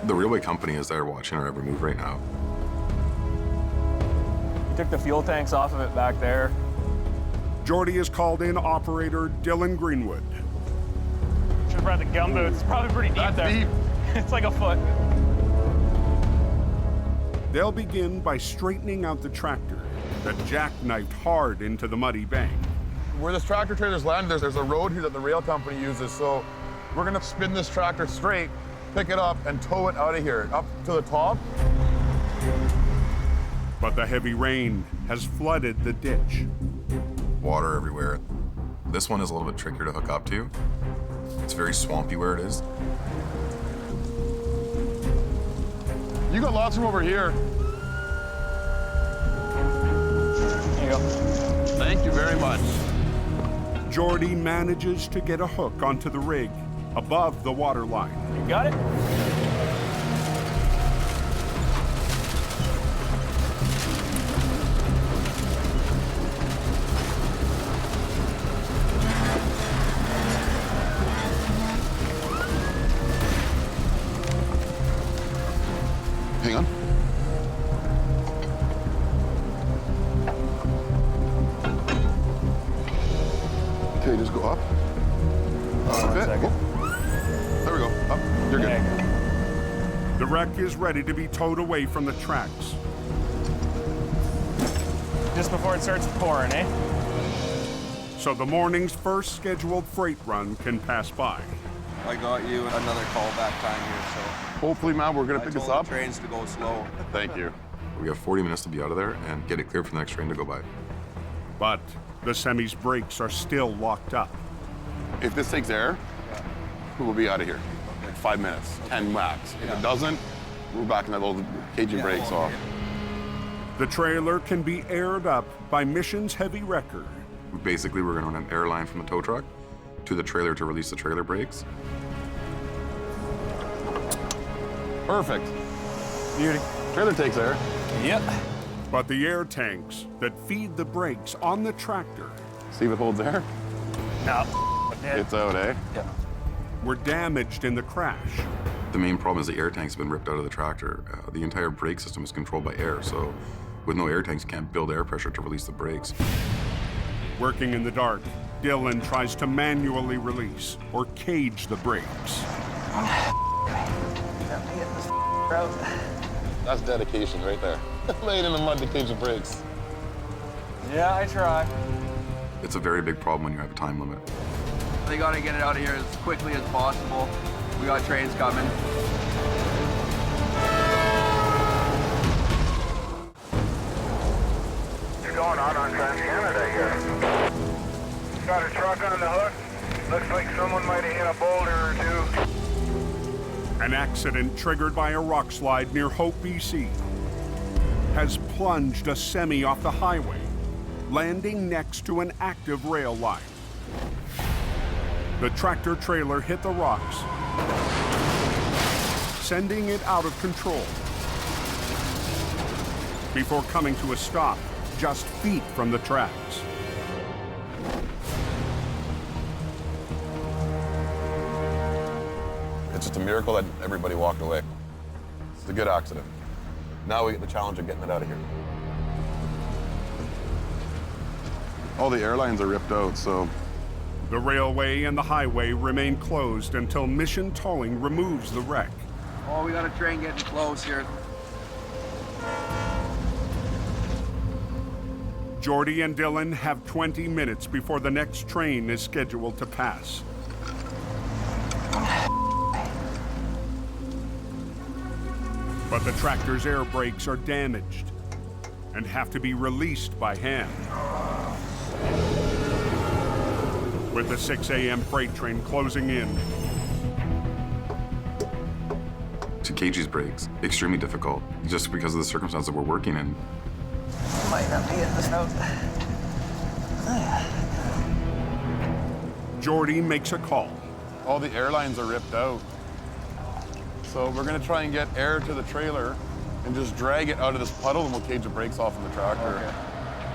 The railway company is there watching our every move right now. We took the fuel tanks off of it back there. Jordy has called in operator Dylan Greenwood. Should have brought the gumboots. It's probably pretty deep there. Deep. It's like a foot. They'll begin by straightening out the tractor that jackknifed hard into the muddy bank. Where this tractor trailer's landed, there's a road here that the rail company uses. So we're gonna spin this tractor straight, pick it up, and tow it out of here, up to the top. But the heavy rain has flooded the ditch. Water everywhere. This one is a little bit trickier to hook up to. It's very swampy where it is. You got lots from over here. Here you go. Thank you very much. Jordy manages to get a hook onto the rig above the water line. You got it? Hang on. Okay, just go up. One second. There we go. Up. You're good. The wreck is ready to be towed away from the tracks. Just before it starts pouring, eh? So the morning's first scheduled freight run can pass by. I got you another call back time here, so. Hopefully, man, we're gonna pick this up. Trains to go slow. Thank you. We have 40 minutes to be out of there and get it cleared for the next train to go by. But the semi's brakes are still locked up. If this takes air, we'll be out of here. Like 5 minutes, 10 max. If it doesn't, we're back in that little cagey brakes off. The trailer can be aired up by Mission's heavy wrecker. Basically, we're gonna run an air line from the tow truck to the trailer to release the trailer brakes. Perfect. Beauty. Trailer takes air. Yep. But the air tanks that feed the brakes on the tractor See if it holds air. No. It's out, eh? Yeah. were damaged in the crash. The main problem is the air tanks have been ripped out of the tractor. The entire brake system is controlled by air, so with no air tanks, you can't build air pressure to release the brakes. Working in the dark, Dylan tries to manually release or cage the brakes. That's dedication right there. Laying in the mud to cage the brakes. Yeah, I try. It's a very big problem when you have a time limit. They gotta get it out of here as quickly as possible. We got trains coming. What's going on Trans-Canada here? Got a truck on the hook. Looks like someone might have hit a boulder or two. An accident triggered by a rock slide near Hope, BC, has plunged a semi off the highway, landing next to an active rail line. The tractor trailer hit the rocks, sending it out of control before coming to a stop just feet from the tracks. It's just a miracle that everybody walked away. It's a good accident. Now we get the challenge of getting it out of here. All the airlines are ripped out, so... The railway and the highway remain closed until Mission Towing removes the wreck. Oh, we got a train getting close here. Jordy and Dylan have 20 minutes before the next train is scheduled to pass. But the tractor's air brakes are damaged and have to be released by hand. With the 6 a.m. freight train closing in. To cage these brakes, extremely difficult, just because of the circumstances that we're working in. Might not be in this note. Jordy makes a call. All the airlines are ripped out. So we're gonna try and get air to the trailer and just drag it out of this puddle and we'll cage the brakes off of the tractor. Okay.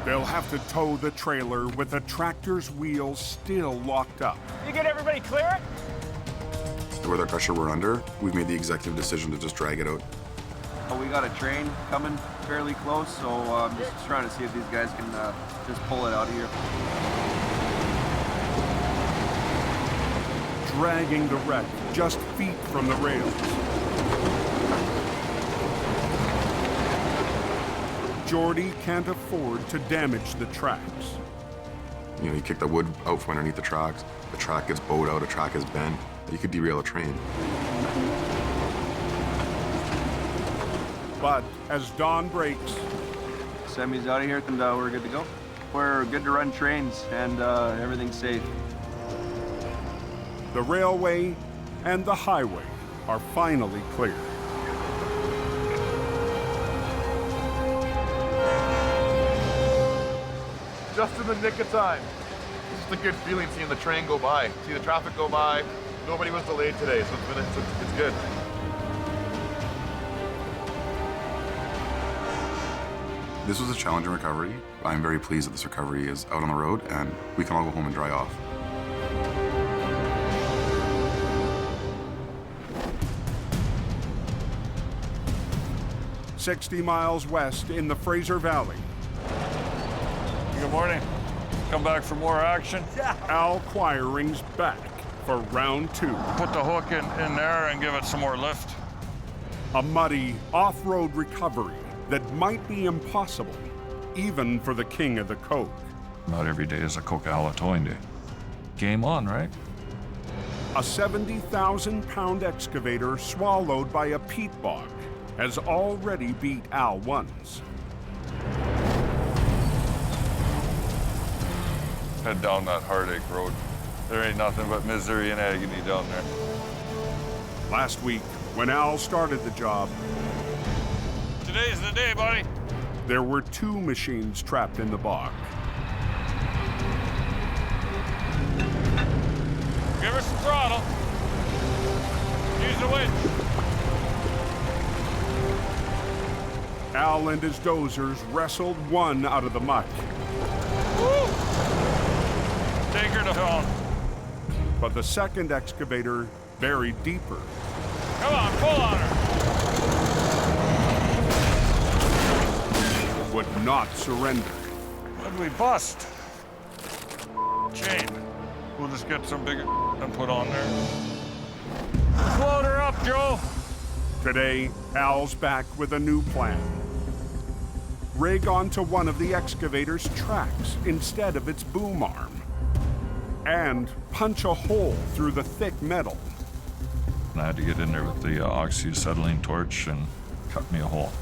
They'll have to tow the trailer with the tractor's wheels still locked up. You get everybody clear? With our pressure we're under, we've made the executive decision to just drag it out. We got a train coming fairly close, so I'm just trying to see if these guys can just pull it out of here. Dragging the wreck just feet from the rails. Jordy can't afford to damage the tracks. You know, you kick the wood out from underneath the tracks, the track gets bowed out, a track is bent, you could derail a train. But as dawn breaks, Semi's out of here, and we're good to go. We're good to run trains and everything's safe. The railway and the highway are finally clear. Just in the nick of time. It's just a good feeling seeing the train go by, see the traffic go by. Nobody was delayed today, so it's good. This was a challenging recovery. I'm very pleased that this recovery is out on the road and we can all go home and dry off. "60 miles west in the Fraser Valley." Good morning. Come back for more action? Yeah. Al Quiring's back for round 2. Put the hook in there and give it some more lift. A muddy off-road recovery that might be impossible, even for the king of the coke. Not every day is a Coca-Cola towing day. Game on, right? A 70,000-pound excavator swallowed by a peat bog has already beat Al once. Head down that heartache road. There ain't nothing but misery and agony down there. Last week, when Al started the job, today's the day, buddy. There were 2 machines trapped in the bog. Give her some throttle. Use the winch. Al and his dozers wrestled one out of the muck. Woo! Take her to home. But the second excavator buried deeper. Come on, pull on her. Would not surrender. What'd we bust? Chain. We'll just get some bigger and put on there. Load her up, Joe. Today, Al's back with a new plan. Rig onto one of the excavator's tracks instead of its boom arm. And punch a hole through the thick metal. And I had to get in there with the oxy-acetylene torch and cut me a hole.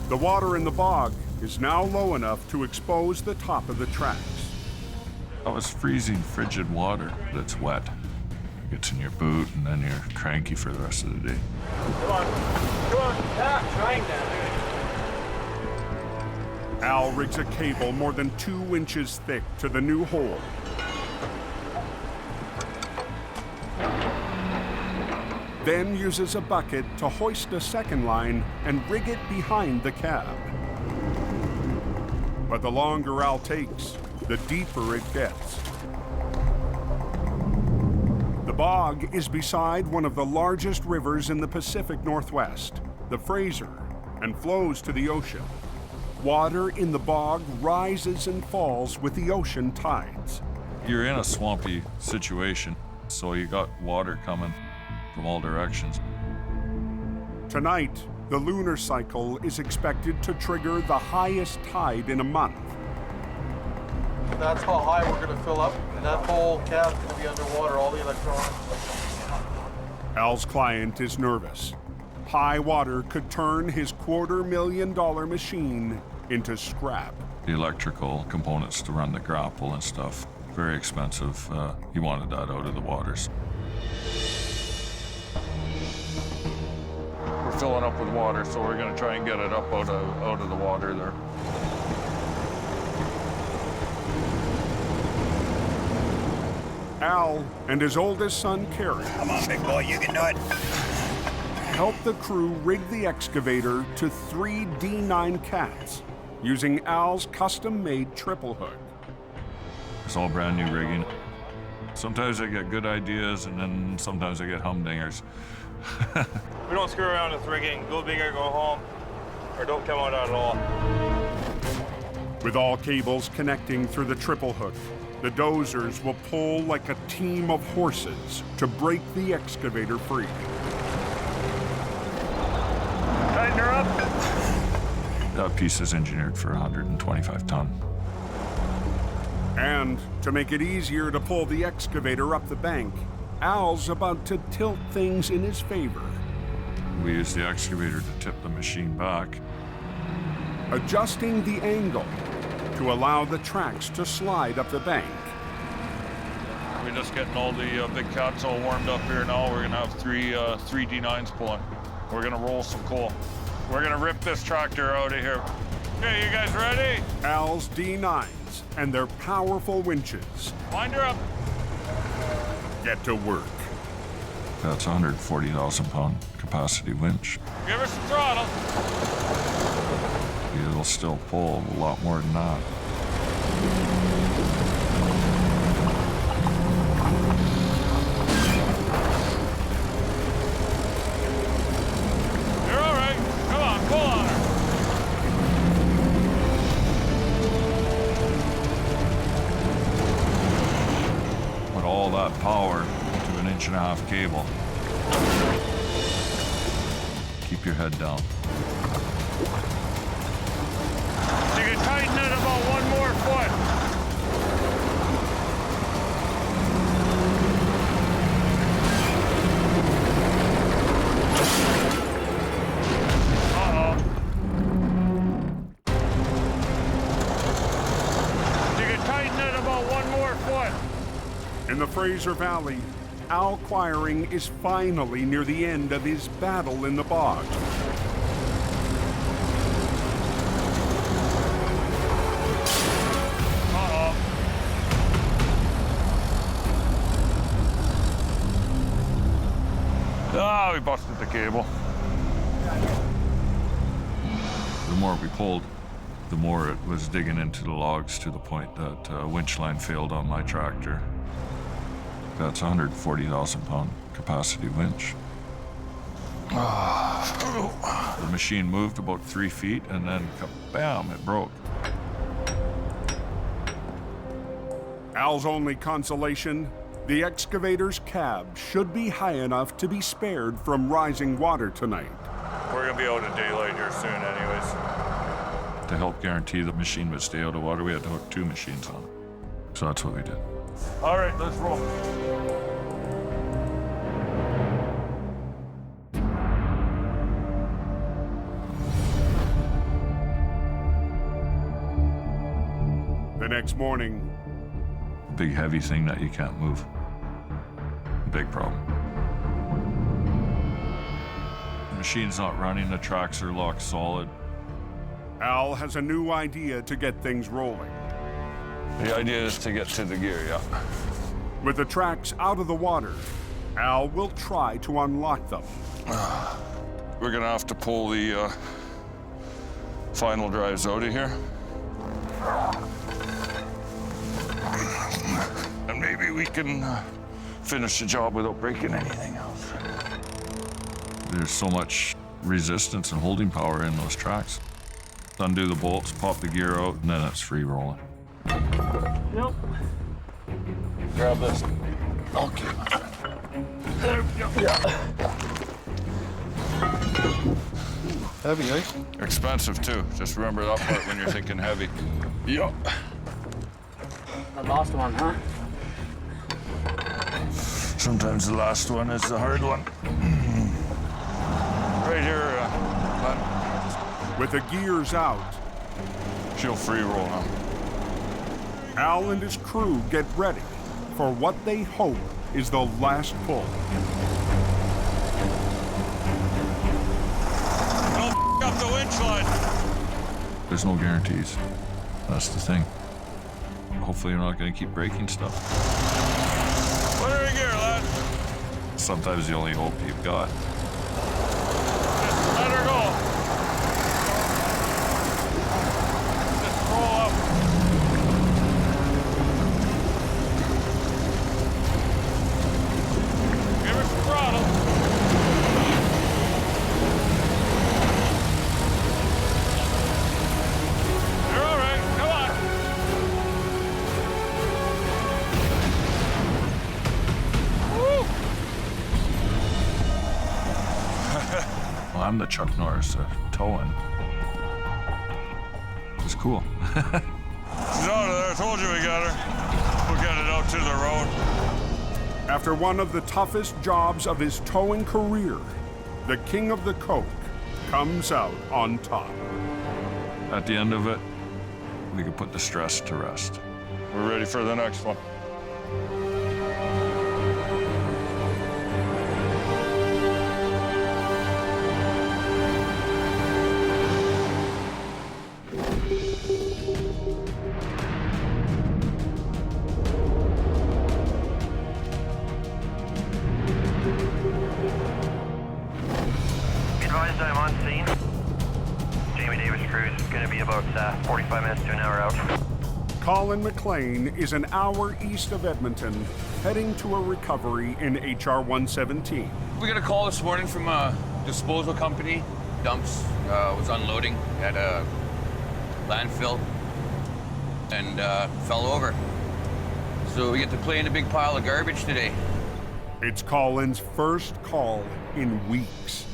The water in the bog is now low enough to expose the top of the tracks. That was freezing, frigid water that's wet. It gets in your boot, and then you're cranky for the rest of the day. Come on. Yeah, trying that. Al rigs a cable more than 2 inches thick to the new hole. Then uses a bucket to hoist a second line and rig it behind the cab. But the longer Al takes, the deeper it gets. The bog is beside one of the largest rivers in the Pacific Northwest, the Fraser, and flows to the ocean. Water in the bog rises and falls with the ocean tides. You're in a swampy situation, so you got water coming from all directions. Tonight, the lunar cycle is expected to trigger the highest tide in a month. That's how high we're going to fill up, and that whole cab's going to be underwater, all the electronics. Al's client is nervous. High water could turn his $250,000 machine into scrap. The electrical components to run the grapple and stuff, very expensive. He wanted that out of the waters. We're filling up with water, so we're gonna try and get it up out of the water there. Al and his oldest son, Kerry. Come on, big boy, you can do it. Help the crew rig the excavator to 3 D9 cats using Al's custom-made triple hook. It's all brand new rigging. Sometimes I get good ideas, and then sometimes I get humdingers. We don't screw around with rigging. Go big or go home, or don't come out at all. With all cables connecting through the triple hook, the dozers will pull like a team of horses to break the excavator free. Tighten her up. That piece is engineered for 125 ton. And to make it easier to pull the excavator up the bank, Al's about to tilt things in his favor. We use the excavator to tip the machine back. Adjusting the angle to allow the tracks to slide up the bank. We're just getting all the big cats all warmed up here now. We're gonna have three D9s pulling. We're gonna roll some coal. We're gonna rip this tractor out of here. Okay, you guys ready? Al's D9s and their powerful winches. Wind her up. Get to work. That's a 140,000-pound capacity winch. Give her some throttle. It'll still pull a lot more than that. You're all right. Come on, pull on her. Put all that power into an 1.5-inch cable. Keep your head down. You can tighten it about one more foot. Uh-oh. You can tighten it about one more foot. In the Fraser Valley, Al Quiring is finally near the end of his battle in the bog. Ah, we busted the cable. The more we pulled, the more it was digging into the logs to the point that a winch line failed on my tractor. That's a 140,000-pound capacity winch. The machine moved about 3 feet and then bam, it broke. Al's only consolation, the excavator's cab should be high enough to be spared from rising water tonight. We're gonna be out of daylight here soon anyways. To help guarantee the machine would stay out of water, we had to hook 2 machines on it. So that's what we did. All right, let's roll. The next morning, Big heavy thing that you can't move. Big problem. The machine's not running, the tracks are locked solid. Al has a new idea to get things rolling. The idea is to get to the gear, yeah. With the tracks out of the water, Al will try to unlock them. We're gonna have to pull the final drives out of here. And maybe we can finish the job without breaking anything else. There's so much resistance and holding power in those tracks. Undo the bolts, pop the gear out, and then it's free rolling. Nope. Grab this. Okay. There we go. Yeah. Heavy, eh? Expensive too. Just remember that part when you're thinking heavy. Yep. The last one, huh? Sometimes the last one is the hard one. Right here, Glenn. With the gears out, She'll free roll now. Al and his crew get ready for what they hope is the last pull. Don't up the winch line. There's no guarantees. That's the thing. Hopefully you're not going to keep breaking stuff. Put her in gear, lad. Sometimes the only hope you've got. Just let her go. Just roll up. Give her some throttle. You're all right. Come on. Woo! Well, I'm the Chuck Norris towing. It's cool. She's out of there. I told you we got her. We'll get it out to the road. After one of the toughest jobs of his towing career, the king of the coke comes out on top. At the end of it, we could put the stress to rest. We're ready for the next one. Advised I'm on scene. Jamie Davis crew is going to be about 45 minutes to an hour out. Colin McLean is an hour east of Edmonton, heading to a recovery in HR 117. We got a call this morning from a disposal company. Dumps was unloading at a landfill and fell over. So we get to play in a big pile of garbage today. It's Colin's first call in weeks.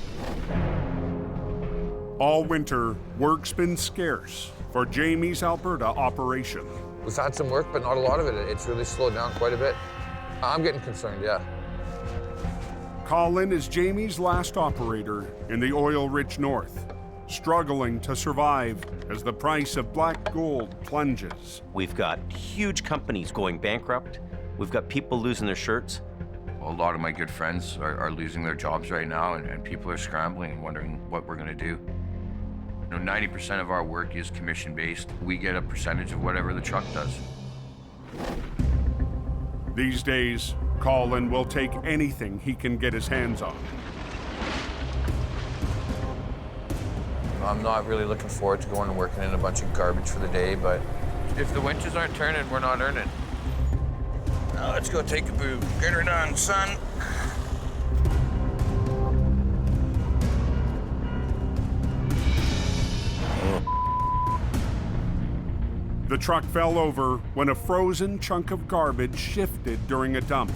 All winter, work's been scarce for Jamie's Alberta operation. We've had some work, but not a lot of it. It's really slowed down quite a bit. I'm getting concerned, yeah. Colin is Jamie's last operator in the oil-rich north, struggling to survive as the price of black gold plunges. We've got huge companies going bankrupt. We've got people losing their shirts. A lot of my good friends are losing their jobs right now, and people are scrambling and wondering what we're gonna do. You know, 90% of our work is commission-based. We get a percentage of whatever the truck does. These days, Colin will take anything he can get his hands on. I'm not really looking forward to going and working in a bunch of garbage for the day, but if the winches aren't turning, we're not earning. Now let's go take a boo. Get her done, son. The truck fell over when a frozen chunk of garbage shifted during a dump.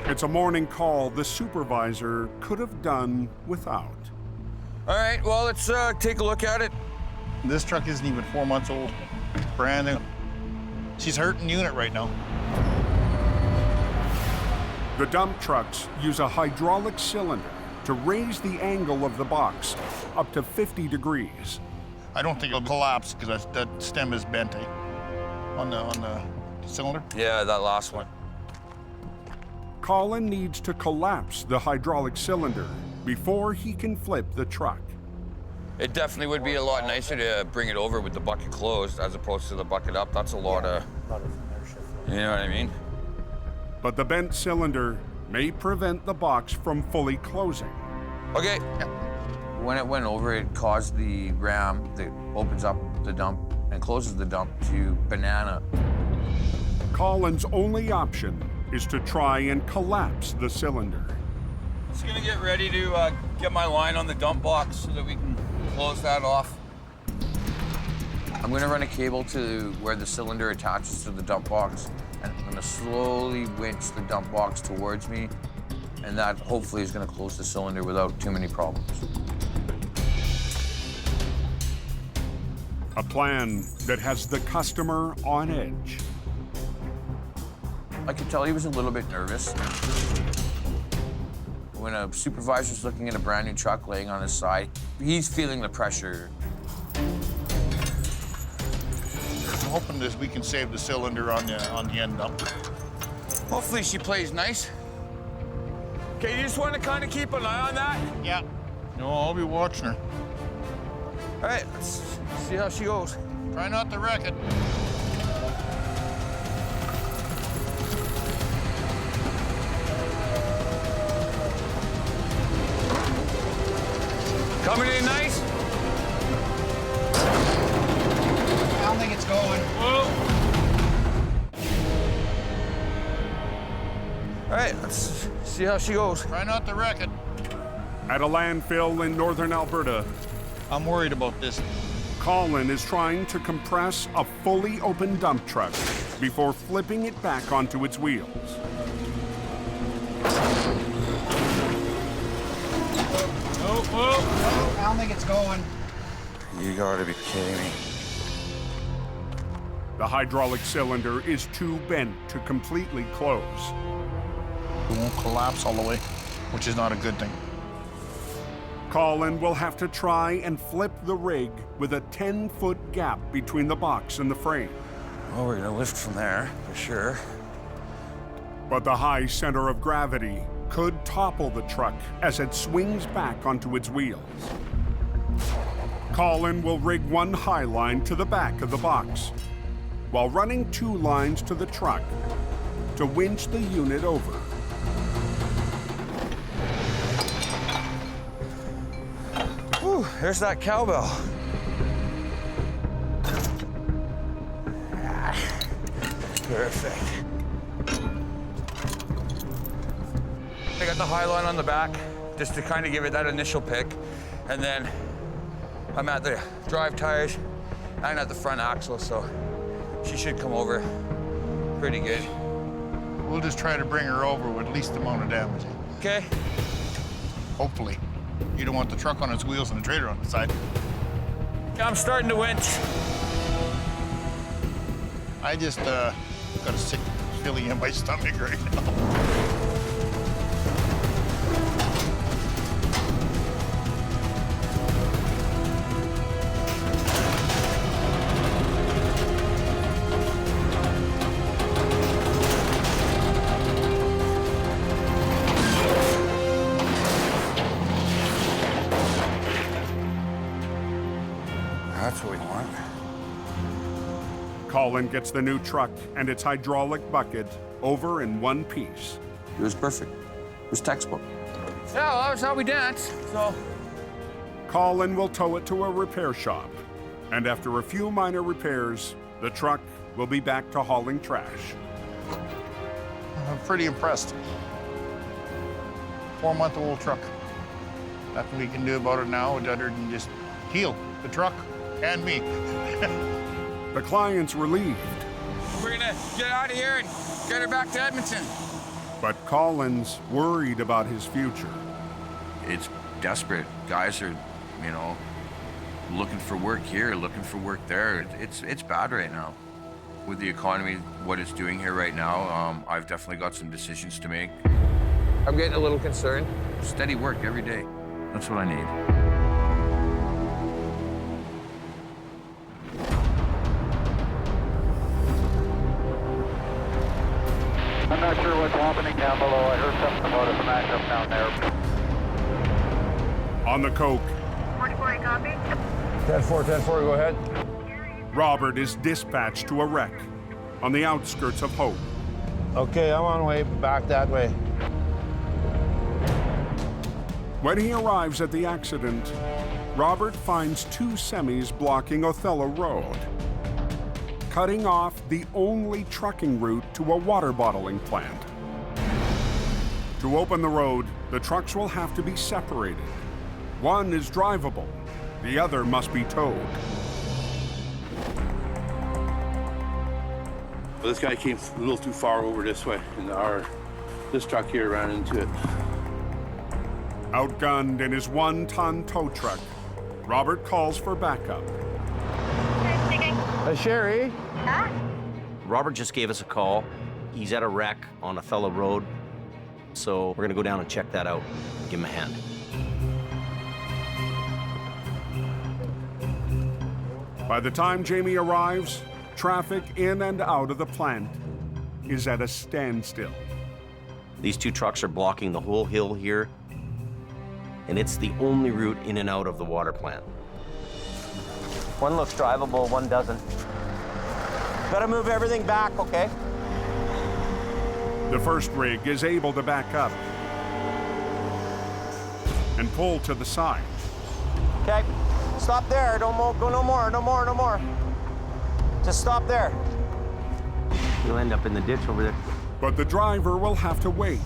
It's a morning call the supervisor could have done without. All right, well, let's take a look at it. This truck isn't even 4 months old. Brand new. She's hurting unit right now. The dump trucks use a hydraulic cylinder to raise the angle of the box up to 50 degrees. I don't think it'll collapse because that stem is bent, eh? On the cylinder. Yeah, that last one. Colin needs to collapse the hydraulic cylinder before he can flip the truck. It definitely would be a lot nicer to bring it over with the bucket closed as opposed to the bucket up. That's a lot of you know what I mean? But the bent cylinder may prevent the box from fully closing. Okay. When it went over, it caused the ram that opens up the dump and closes the dump to banana. Colin's only option is to try and collapse the cylinder. Just gonna get ready to get my line on the dump box so that we can close that off. I'm gonna run a cable to where the cylinder attaches to the dump box, and I'm gonna slowly winch the dump box towards me, and that hopefully is gonna close the cylinder without too many problems. A plan that has the customer on edge. I could tell he was a little bit nervous. When a supervisor's looking at a brand new truck laying on his side, he's feeling the pressure. I'm hoping that we can save the cylinder on the end dump. Hopefully she plays nice. Okay, you just want to kind of keep an eye on that? Yeah. No, I'll be watching her. All right, let's see how she goes. Try not to wreck it. Coming in nice? I don't think it's going. Whoa. All right, let's see how she goes. Try not to wreck it. At a landfill in northern Alberta, I'm worried about this. Colin is trying to compress a fully open dump truck before flipping it back onto its wheels. I don't think it's going. You gotta be kidding me. The hydraulic cylinder is too bent to completely close. It won't collapse all the way, which is not a good thing. Colin will have to try and flip the rig with a 10-foot gap between the box and the frame. Well, we're gonna lift from there, for sure. But the high center of gravity could topple the truck as it swings back onto its wheels. Colin will rig one high line to the back of the box, while running 2 lines to the truck to winch the unit over. Whew, there's that cowbell. Perfect. I got the high line on the back, just to kind of give it that initial pick. And then I'm at the drive tires and at the front axle, so she should come over pretty good. We'll just try to bring her over with least amount of damage. Okay. Hopefully. You don't want the truck on its wheels and the trailer on the side. I'm starting to winch. I just got a sick feeling in my stomach right now. That's what we want. Colin gets the new truck and its hydraulic bucket over in one piece. It was perfect. It was textbook. Yeah, well, that was how we danced, so. Colin will tow it to a repair shop, and after a few minor repairs, the truck will be back to hauling trash. I'm pretty impressed. 4-month-old truck. Nothing we can do about it now other than just heal the truck and me. The client's relieved. We're gonna get out of here and get her back to Edmonton. But Colin's worried about his future. It's desperate. Guys are, you know, looking for work here, looking for work there. It's bad right now. With the economy, what it's doing here right now, I've definitely got some decisions to make. I'm getting a little concerned. Steady work every day. That's what I need. I'm not sure what's happening down below. I heard something about a smash up down there. On the coke, 44, copy. 10-4, 10-4, go ahead. Robert is dispatched to a wreck on the outskirts of Hope. Okay, I'm on the way back that way. When he arrives at the accident, Robert finds 2 semis blocking Othello Road, cutting off the only trucking route to a water bottling plant. To open the road, the trucks will have to be separated. One is drivable, the other must be towed. Well, this guy came a little too far over this way, and this truck here ran into it. Outgunned in his 1-ton tow truck, Robert calls for backup. Sherry? Huh? Robert just gave us a call. He's at a wreck on Othello Road, so we're gonna go down and check that out. Give him a hand. By the time Jamie arrives, traffic in and out of the plant is at a standstill. These 2 trucks are blocking the whole hill here, and it's the only route in and out of the water plant. One looks drivable, one doesn't. Gotta move everything back, okay? The first rig is able to back up and pull to the side. Okay, stop there. Don't go no more. Just stop there. You'll end up in the ditch over there. But the driver will have to wait.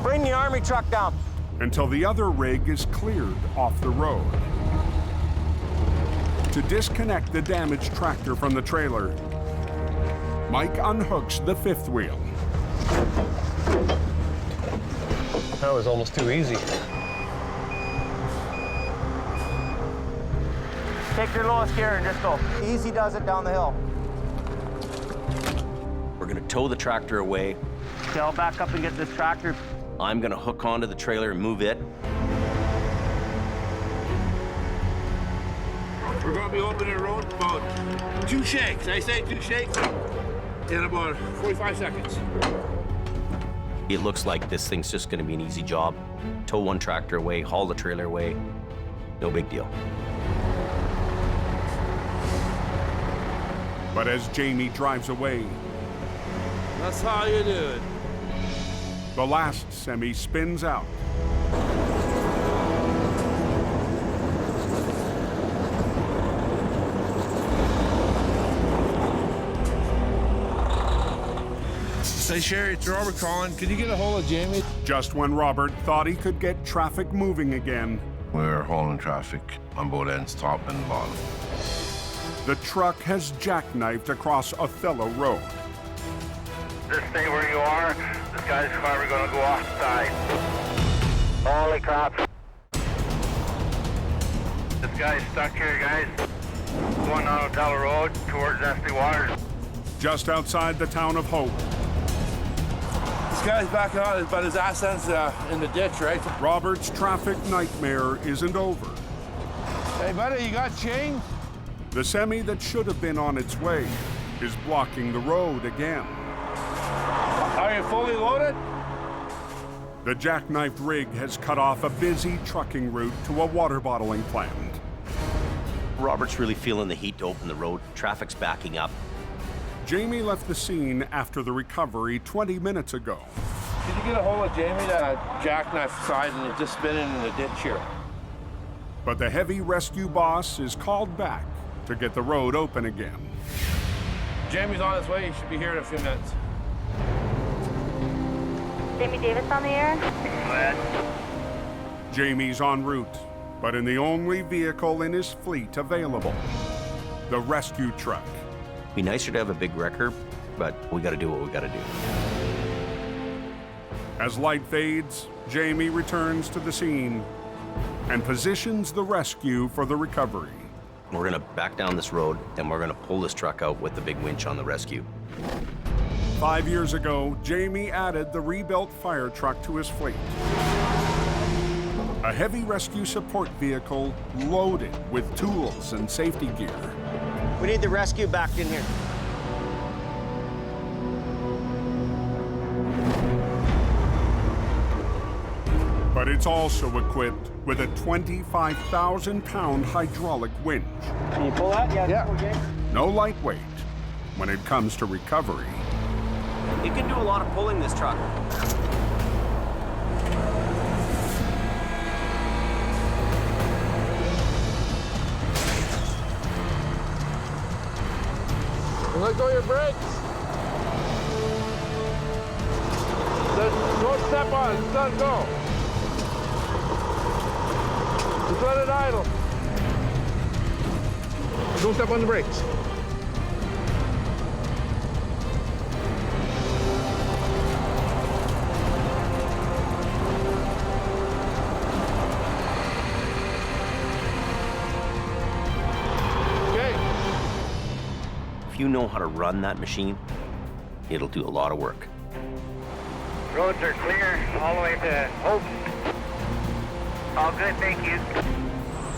Bring the army truck down. Until the other rig is cleared off the road. To disconnect the damaged tractor from the trailer, Mike unhooks the 5th wheel. That was almost too easy. Take your lowest gear and just go. Easy does it down the hill. We're gonna tow the tractor away. Okay, I'll back up and get this tractor. I'm gonna hook onto the trailer and move it. We're gonna be opening the road about 2 shakes. I say 2 shakes in about 45 seconds. It looks like this thing's just gonna be an easy job. Tow one tractor away, haul the trailer away. No big deal. But as Jamie drives away, That's how you do it. the last semi spins out. Say, Sherry, it's Robert calling. Could you get a hold of Jamie? Just when Robert thought he could get traffic moving again, We're hauling traffic on both ends, top and bottom. the truck has jackknifed across Othello Road. Just stay where you are. This guy's probably gonna go off the side. Holy crap. This guy's stuck here, guys. Going on Othello Road towards Esty Waters. Just outside the town of Hope, This guy's back on, but his ass ends in the ditch, right? Robert's traffic nightmare isn't over. Hey, buddy, you got change? The semi that should have been on its way is blocking the road again. Are you fully loaded? The jackknifed rig has cut off a busy trucking route to a water bottling plant. Robert's really feeling the heat to open the road. Traffic's backing up. Jamie left the scene after the recovery 20 minutes ago. Did you get a hold of Jamie, that jackknife side, and it's just spinning in the ditch here? But the heavy rescue boss is called back to get the road open again. Jamie's on his way. He should be here in a few minutes. Jamie Davis on the air. Go ahead. Jamie's en route, but in the only vehicle in his fleet available, the rescue truck. Be nicer to have a big wrecker, but we gotta do what we gotta do. As light fades, Jamie returns to the scene and positions the rescue for the recovery. We're gonna back down this road and we're gonna pull this truck out with the big winch on the rescue. 5 years ago, Jamie added the rebuilt fire truck to his fleet. A heavy rescue support vehicle loaded with tools and safety gear. We need the rescue back in here. But it's also equipped with a 25,000-pound hydraulic winch. Can you pull that? Yeah. No lightweight when it comes to recovery. It can do a lot of pulling, this truck. Let go of your brakes. Don't step on it. Just let it go. Just let it idle. Don't step on the brakes. If you know how to run that machine, it'll do a lot of work. Roads are clear all the way to Hope. All good, thank you.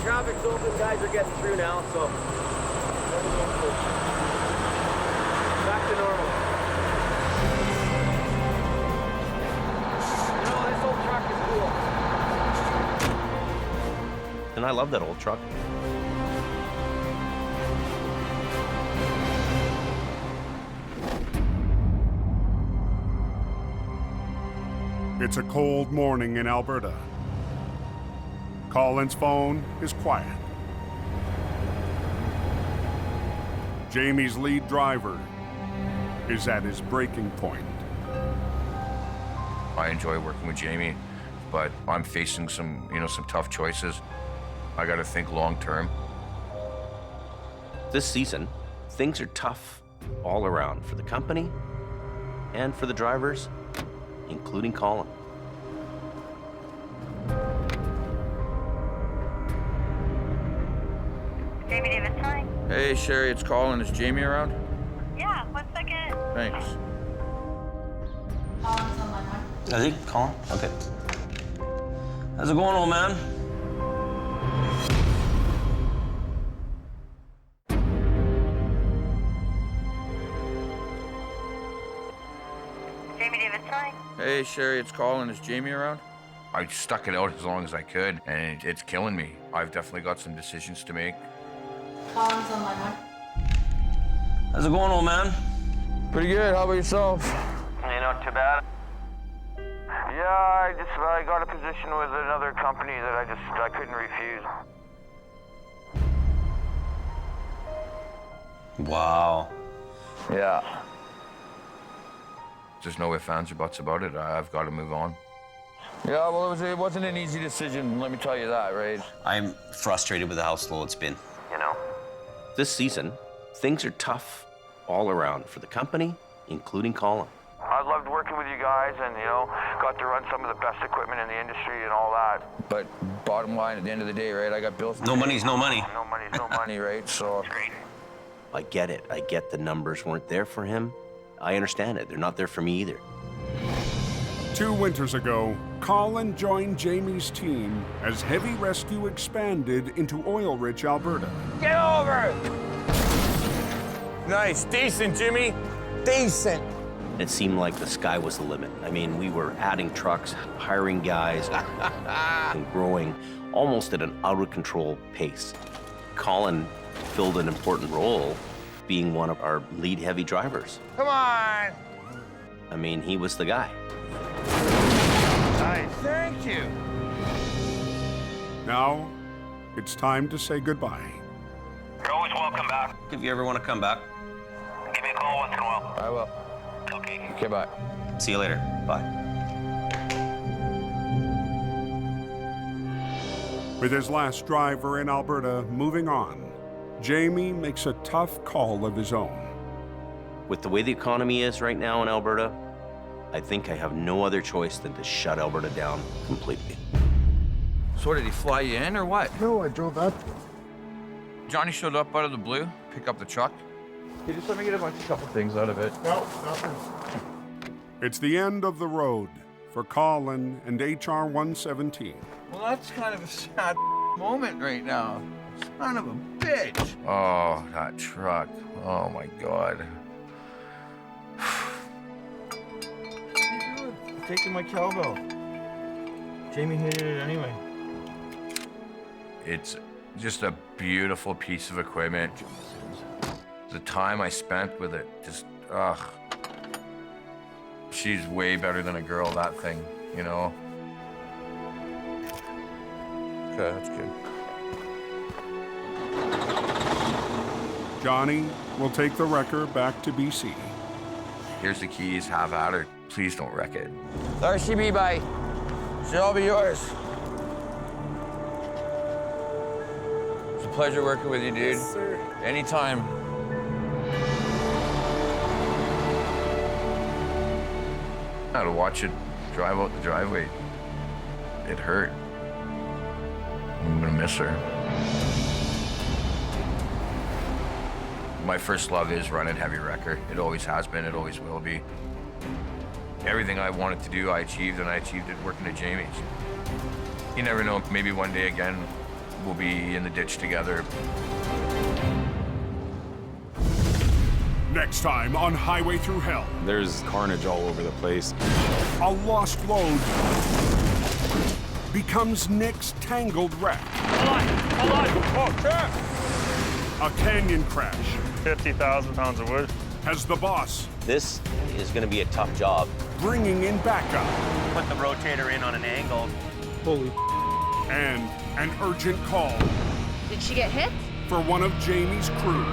Traffic's open, guys are getting through now, so back to normal. You know, this old truck is cool. And I love that old truck. It's a cold morning in Alberta. Colin's phone is quiet. Jamie's lead driver is at his breaking point. I enjoy working with Jamie, but I'm facing some tough choices. I got to think long term. This season, things are tough all around for the company and for the drivers, including Colin. Jamie Davis, hi. Hey, Sherry, it's Colin. Is Jamie around? Yeah, 1 second. Thanks. Colin's on line 1. Is he? Colin? Okay. How's it going, old man? Hey, Sherry, it's Colin. Is Jamie around? I stuck it out as long as I could, and it's killing me. I've definitely got some decisions to make. Colin's on my mic. How's it going, old man? Pretty good. How about yourself? Hey, not too bad. Yeah, I got a position with another company that I couldn't refuse. Wow. Yeah. There's no ifs, ands, or buts about it. I've got to move on. Yeah, well, it wasn't an easy decision, let me tell you that, right? I'm frustrated with how slow it's been. You know? This season, things are tough all around for the company, including Colin. I loved working with you guys and, got to run some of the best equipment in the industry and all that. But bottom line, at the end of the day, right, I got bills. No money's no money. No money's no money. Right, so... I get it. I get the numbers weren't there for him. I understand it. They're not there for me either. 2 winters ago, Colin joined Jamie's team as heavy rescue expanded into oil-rich Alberta. Get over! Nice. Decent, Jimmy. Decent. It seemed like the sky was the limit. I mean, we were adding trucks, hiring guys, and growing almost at an out-of-control pace. Colin filled an important role, being one of our lead heavy drivers. Come on! I mean, he was the guy. Nice. Thank you. Now, it's time to say goodbye. You're always welcome back. If you ever want to come back, Give me a call once in a while. I will. Okay. Okay, bye. see you later. Bye. With his last driver in Alberta moving on, Jamie makes a tough call of his own. With the way the economy is right now in Alberta, I think I have no other choice than to shut Alberta down completely. So what, did he fly you in or what? No, I drove that. Johnny showed up out of the blue, pick up the truck. He just let me get a couple things out of it. No, nothing. It's the end of the road for Colin and HR 117. Well, that's kind of a sad moment right now. Son of a bitch. Oh, that truck. Oh, my God. Taking my cowbell. Jamie hated it anyway. It's just a beautiful piece of equipment. The time I spent with it, just, ugh. She's way better than a girl, that thing, you know? Okay, that's good. Johnny will take the wrecker back to BC. Here's the keys, have at her. Please don't wreck it. RCB, bye. She'll all be yours. It's a pleasure working with you, dude. Yes, sir. Anytime. I had to watch it drive out the driveway. It hurt. I'm gonna miss her. My first love is running heavy wrecker. It always has been, it always will be. Everything I wanted to do, I achieved, and I achieved it working at Jamie's. You never know, maybe one day again, we'll be in the ditch together. Next time on Highway Through Hell. There's carnage all over the place. A lost load becomes Nick's tangled wreck. Hold on. Oh, sure. A canyon crash 50,000 pounds of wood. has the boss This is going to be a tough job. bringing in backup. Put the rotator in on an angle. Holy. And an urgent call Did she get hit? for one of Jamie's crew.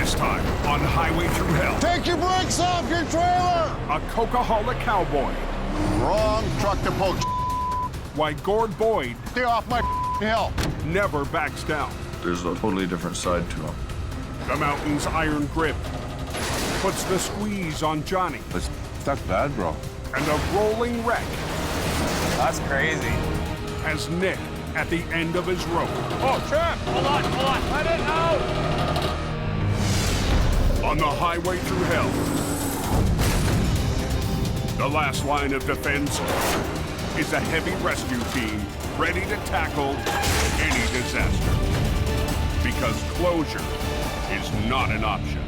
This time on Highway Through Hell, Take your brakes off your trailer! a Coca-Cola cowboy. Wrong truck to poke. Why Gord Boyd Stay off my hill. never backs down. There's a totally different side to him. The mountain's iron grip puts the squeeze on Johnny. It's stuck bad, bro. And a rolling wreck That's crazy. has Nick at the end of his rope. Oh, Trap! Hold on. Let it out! On the highway through hell, the last line of defense is a heavy rescue team ready to tackle any disaster. Because closure is not an option.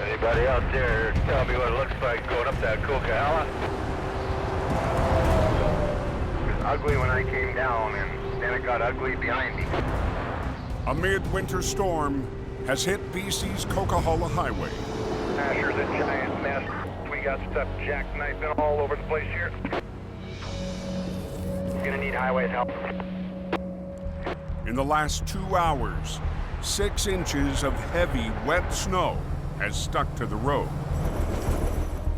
Anybody out there tell me what it looks like going up that Coquihalla? It was ugly when I came down, and then it got ugly behind me. A midwinter storm has hit BC's Coquihalla Highway. Asher's a giant mess. We got stuff jackknifing all over the place here. Gonna need highways help. In the last 2 hours, 6 inches of heavy, wet snow has stuck to the road.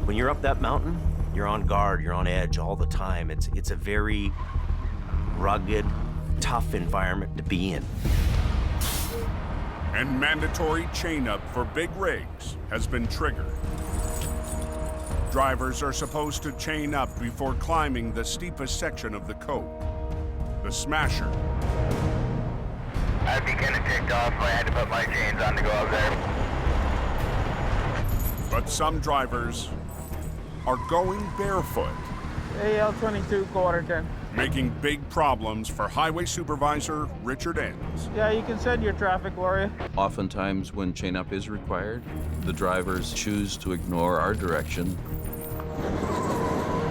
When you're up that mountain, you're on guard, you're on edge all the time. It's a very rugged, tough environment to be in. And mandatory chain-up for big rigs has been triggered. Drivers are supposed to chain up before climbing the steepest section of the cope, the Smasher. I'd be kind of ticked off if I had to put my chains on to go up there. But some drivers are going barefoot, AL22 quarter 10. making big problems for Highway Supervisor Richard Enns. Yeah, you can send your traffic warrior. Oftentimes when chain up is required, the drivers choose to ignore our direction.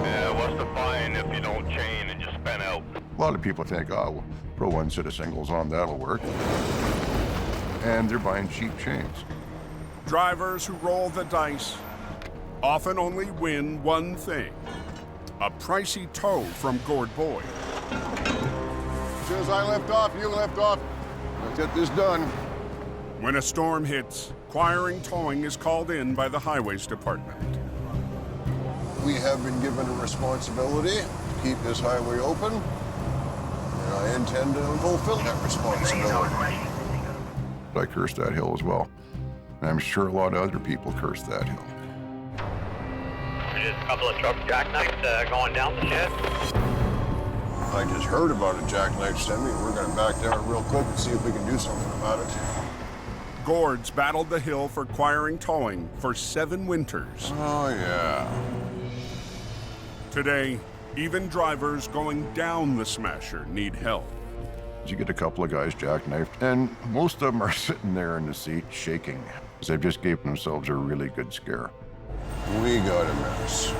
Yeah, what's the fine if you don't chain and just spin out? A lot of people think, oh, we'll throw one set of singles on, that'll work. And they're buying cheap chains. Drivers who roll the dice often only win one thing: a pricey tow from Gord Boyd. As soon as I lift off, you lift off. Let's get this done. When a storm hits, Quiring Towing is called in by the Highways Department. We have been given a responsibility to keep this highway open, and I intend to fulfill that responsibility. I curse that hill as well. And I'm sure a lot of other people curse that hill. There's a couple of truck jackknives going down the shed. I just heard about a jackknife semi, and we're gonna back down real quick and see if we can do something about it. Gord's battled the hill for Quiring Towing for 7 winters. Oh, yeah. Today, even drivers going down the Smasher need help. You get a couple of guys jackknifed, and most of them are sitting there in the seat shaking, because they've just given themselves a really good scare. We got a mess.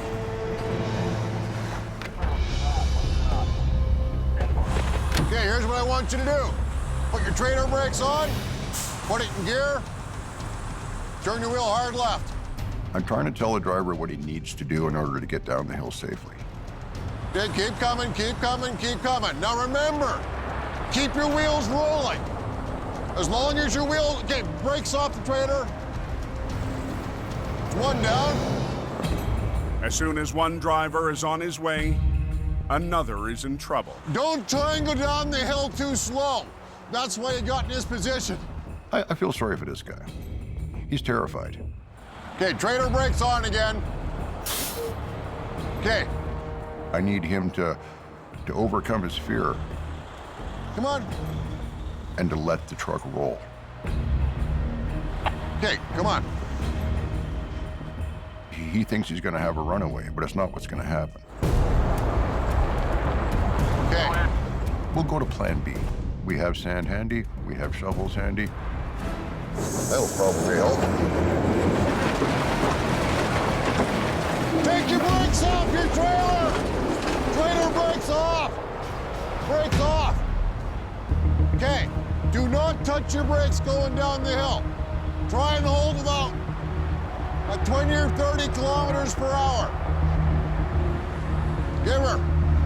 Okay, here's what I want you to do. Put your trailer brakes on, put it in gear, turn your wheel hard left. I'm trying to tell the driver what he needs to do in order to get down the hill safely. Good, keep coming, keep coming, keep coming. Now remember, keep your wheels rolling. As long as your wheel, okay, brakes off the trailer. One down. As soon as one driver is on his way, another is in trouble. Don't try and go down the hill too slow. That's why you got in this position. I feel sorry for this guy. He's terrified. Okay, trailer brakes on again. Okay. I need him to overcome his fear. Come on. And to let the truck roll. Okay, come on. He thinks he's gonna have a runaway, but it's not what's gonna happen. Okay, we'll go to plan B. We have sand handy, we have shovels handy. That'll probably help. Take your brakes off your trailer! Trailer brakes off! Brakes off! Okay, do not touch your brakes going down the hill. Try and hold about at 20 or 30 kilometers per hour. Giver,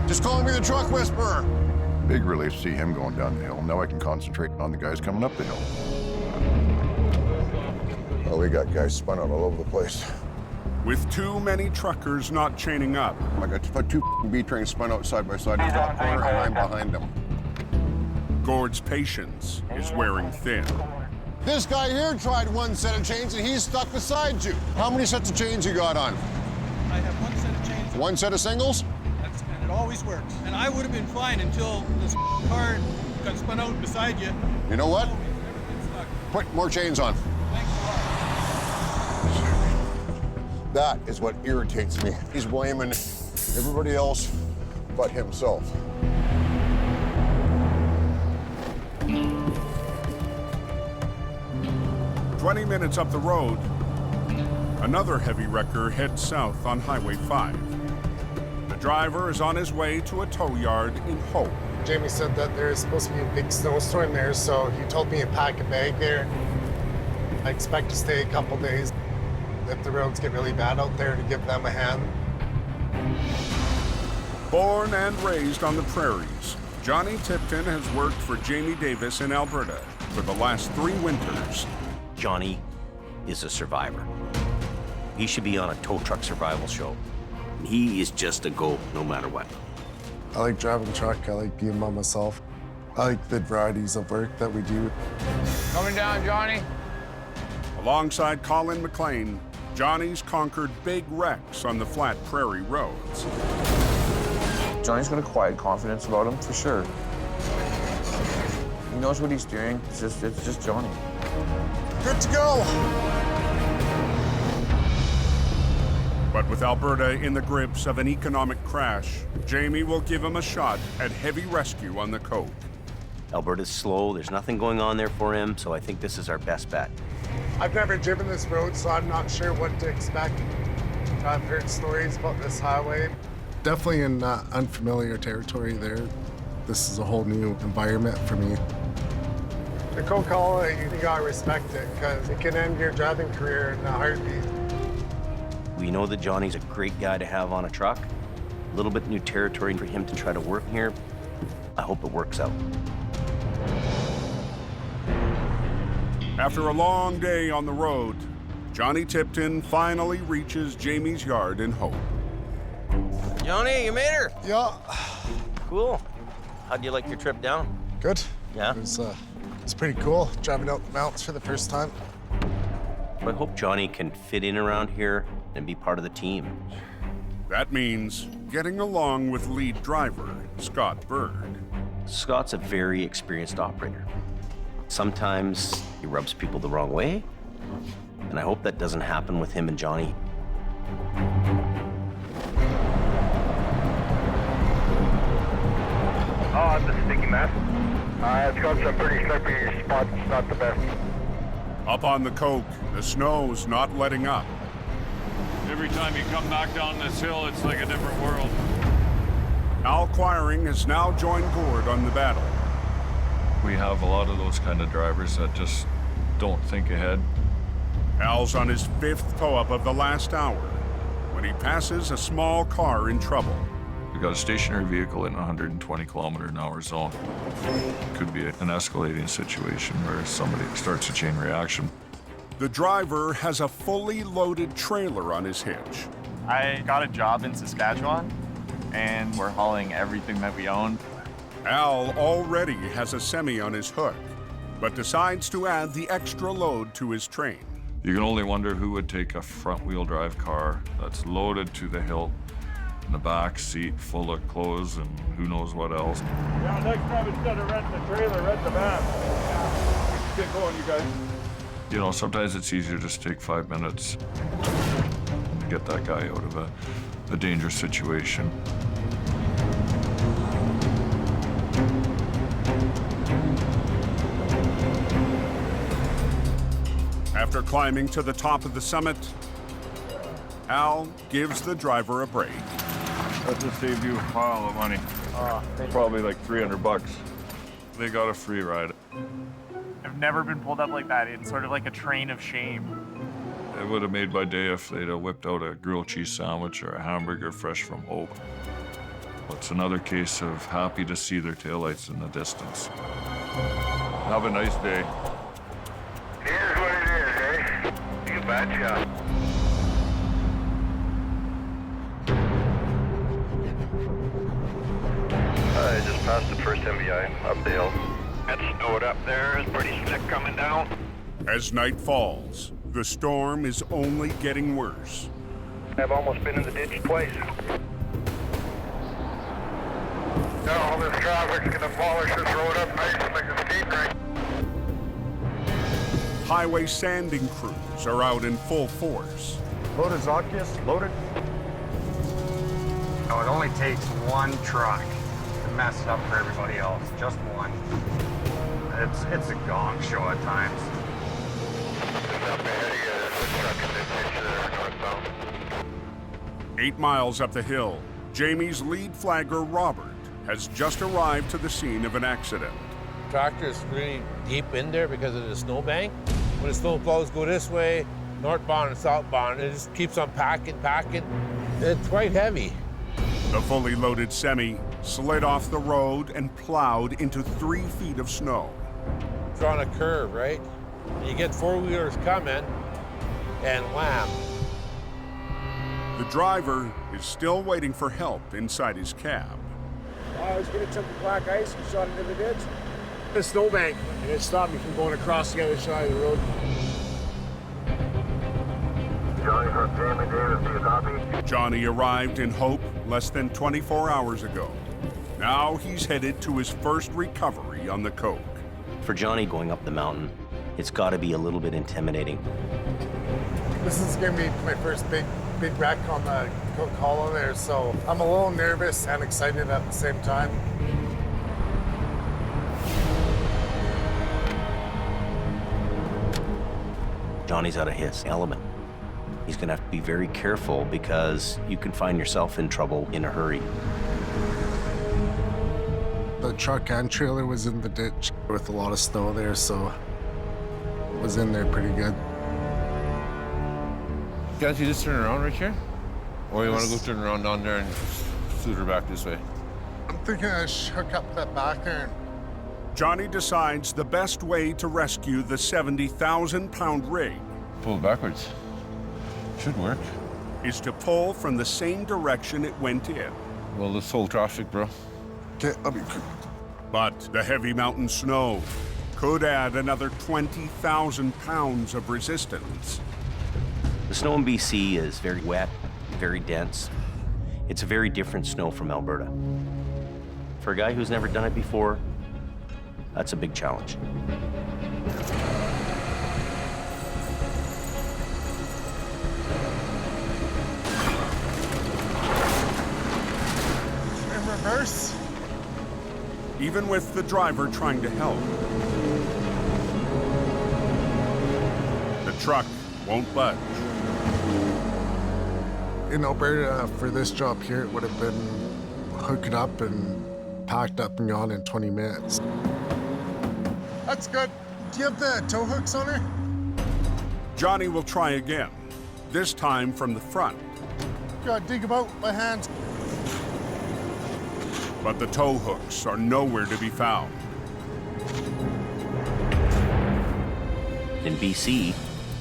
just calling me the truck whisperer. Big relief to see him going down the hill. Now I can concentrate on the guys coming up the hill. Oh, we got guys spun out all over the place. With too many truckers not chaining up. I got two B-trains spun out side by side in the top corner, and I'm behind them. Gord's patience is wearing thin. This guy here tried one set of chains and he's stuck beside you. How many sets of chains you got on? I have one set of chains. One set of singles? And it always works. And I would have been fine until this car got spun out beside you. You know what? Put more chains on. Thanks a lot. That is what irritates me. He's blaming everybody else but himself. "20 minutes up the road, another heavy wrecker heads south on Highway 5. The driver is on his way to a tow yard in Hope. Jamie said that there's supposed to be a big snowstorm there, so he told me to pack a bag there. I expect to stay a couple days. If the roads get really bad out there, to give them a hand. Born and raised on the prairies, Johnny Tipton has worked for Jamie Davis in Alberta for the last 3 winters. Johnny is a survivor. He should be on a tow truck survival show. He is just a go no matter what. I like driving truck. I like being by myself. I like the varieties of work that we do. Coming down, Johnny. Alongside Colin McLean, Johnny's conquered big wrecks on the flat prairie roads. Johnny's got a quiet confidence about him, for sure. He knows what he's doing. It's just Johnny. Good to go. But with Alberta in the grips of an economic crash, Jamie will give him a shot at heavy rescue on the coast. Alberta's slow. There's nothing going on there for him, so I think this is our best bet. I've never driven this road, so I'm not sure what to expect. I've heard stories about this highway. Definitely in unfamiliar territory there. This is a whole new environment for me. The Coca-Cola, you gotta respect it, because it can end your driving career in a heartbeat. We know that Johnny's a great guy to have on a truck. A little bit new territory for him to try to work here. I hope it works out. After a long day on the road, Johnny Tipton finally reaches Jamie's yard in Hope. Johnny, you made her. Yeah. Cool. How'd you like your trip down? Good. Yeah? It's pretty cool, driving out the mountains for the first time. I hope Johnny can fit in around here and be part of the team. That means getting along with lead driver, Scott Bird. Scott's a very experienced operator. Sometimes he rubs people the wrong way, and I hope that doesn't happen with him and Johnny. Oh, it's a sticky mess. It's got some pretty slippery spots. It's not the best. Up on the Coke, the snow's not letting up. Every time you come back down this hill, it's like a different world. Al Quiring has now joined Gord on the battle. We have a lot of those kind of drivers that just don't think ahead. Al's on his 5th tow-up of the last hour when he passes a small car in trouble. We got a stationary vehicle in a 120-kilometer-an-hour zone. Could be an escalating situation where somebody starts a chain reaction. The driver has a fully loaded trailer on his hitch. I got a job in Saskatchewan, and we're hauling everything that we own. Al already has a semi on his hook, but decides to add the extra load to his train. You can only wonder who would take a front-wheel drive car that's loaded to the hilt, in the back seat full of clothes and who knows what else. Yeah, next time instead of renting the trailer, rent the van. Get going, you guys. You know, sometimes it's easier just to take 5 minutes to get that guy out of a dangerous situation. After climbing to the top of the summit, Al gives the driver a break. That just saved you a pile of money. Probably like $300. They got a free ride. I've never been pulled up like that. It's sort of like a train of shame. It would have made my day if they'd have whipped out a grilled cheese sandwich or a hamburger fresh from Hope. It's another case of happy to see their taillights in the distance. Have a nice day. Here's what it is, eh? You betcha. I just passed the first MVI up the hill. That snowed up there is pretty slick coming down. As night falls, the storm is only getting worse. I've almost been in the ditch twice. Now all this traffic's gonna polish this road up nice like a skate rink. Highway sanding crews are out in full force. Loaded Zodkiss, loaded. No, it only takes one truck to mess it up for everybody else. Just one. It's a gong show at times. Up ahead of you, there's a truck in the ditch there, northbound. 8 miles up the hill, Jamie's lead flagger, Robert, has just arrived to the scene of an accident. Tractor's really deep in there because of the snowbank. When the snow flows go this way, northbound and southbound, it just keeps on packing. It's quite heavy. The fully loaded semi slid off the road and plowed into 3 feet of snow. It's on a curve, right? And you get four-wheelers coming, and wham. The driver is still waiting for help inside his cab. I was gonna took the black ice and shot into the ditch. The snowbank, and it stopped me from going across the other side of the road. Johnny from Jamie Davis, do you copy? Johnny arrived in Hope less than 24 hours ago. Now he's headed to his first recovery on the coke. For Johnny going up the mountain, it's got to be a little bit intimidating. This is gonna be my first big wreck on the Cook Hollow there, so I'm a little nervous and excited at the same time. Johnny's out of his element. He's gonna have to be very careful because you can find yourself in trouble in a hurry. The truck and trailer was in the ditch with a lot of snow there, so it was in there pretty good. Guys, you just turn around right here? Or you want to go turn around down there and shoot her back this way? I'm thinking I should hook up that back iron. Johnny decides the best way to rescue the 70,000-pound rig Pull it backwards. Should work. is to pull from the same direction it went in. Well, let's hold traffic, bro. Okay, let me... But the heavy mountain snow could add another 20,000 pounds of resistance. The snow in BC is very wet, very dense. It's a very different snow from Alberta. For a guy who's never done it before, that's a big challenge. In reverse? Even with the driver trying to help, the truck won't budge. In Alberta, for this job here, it would have been hooked up and packed up and gone in 20 minutes. That's good. Do you have the tow hooks on her? Johnny will try again, this time from the front. Gotta dig about my hands. But the tow hooks are nowhere to be found. In BC,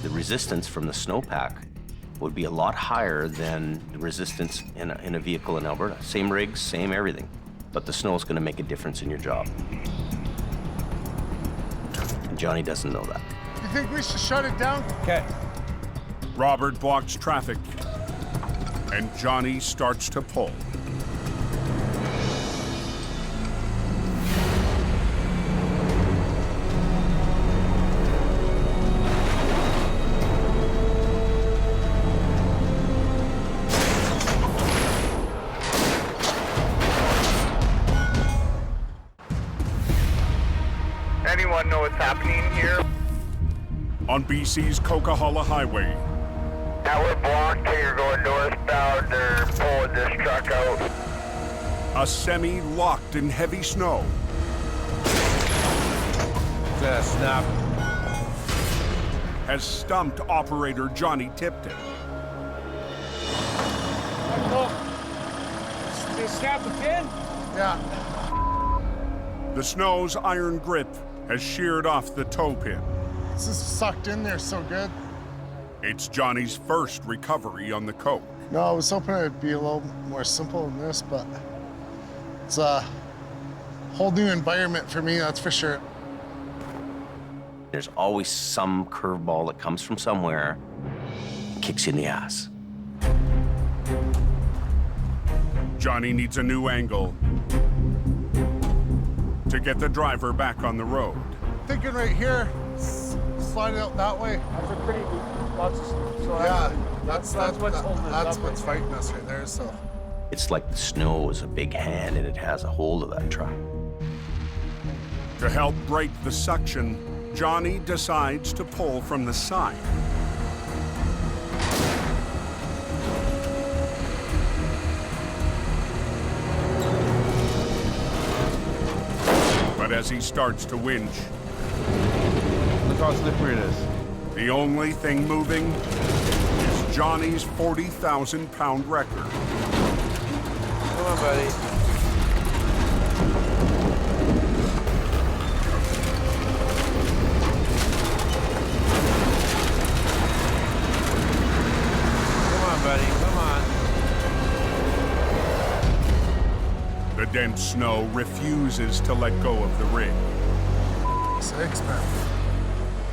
the resistance from the snowpack would be a lot higher than the resistance in a vehicle in Alberta. Same rigs, same everything, but the snow is going to make a difference in your job. And Johnny doesn't know that. You think we should shut it down? Okay. Robert blocks traffic, and Johnny starts to pull. Anyone know what's happening here? On BC's Coquihalla Highway, Now we're blocked here going northbound. They're pulling this truck out. a semi locked in heavy snow. Snap. has stumped operator Johnny Tipton. They snapped the pin? Yeah. The snow's iron grip has sheared off the toe pin. This is sucked in there so good. It's Johnny's first recovery on the coke. No, I was hoping it'd be a little more simple than this, but it's a whole new environment for me, that's for sure. There's always some curveball that comes from somewhere and kicks you in the ass. Johnny needs a new angle to get the driver back on the road. Thinking right here, slide it out that way. That's a pretty lots of stuff. So Yeah, that's what's holding us that's up what's right fighting us right there, so. It's like the snow is a big hand and it has a hold of that truck. To help break the suction, Johnny decides to pull from the side. But as he starts to winch, Look how slippery it is. the only thing moving is Johnny's 40,000-pound record. Come on, buddy. Come on, buddy. Come on. The dense snow refuses to let go of the rig. Sakes, man.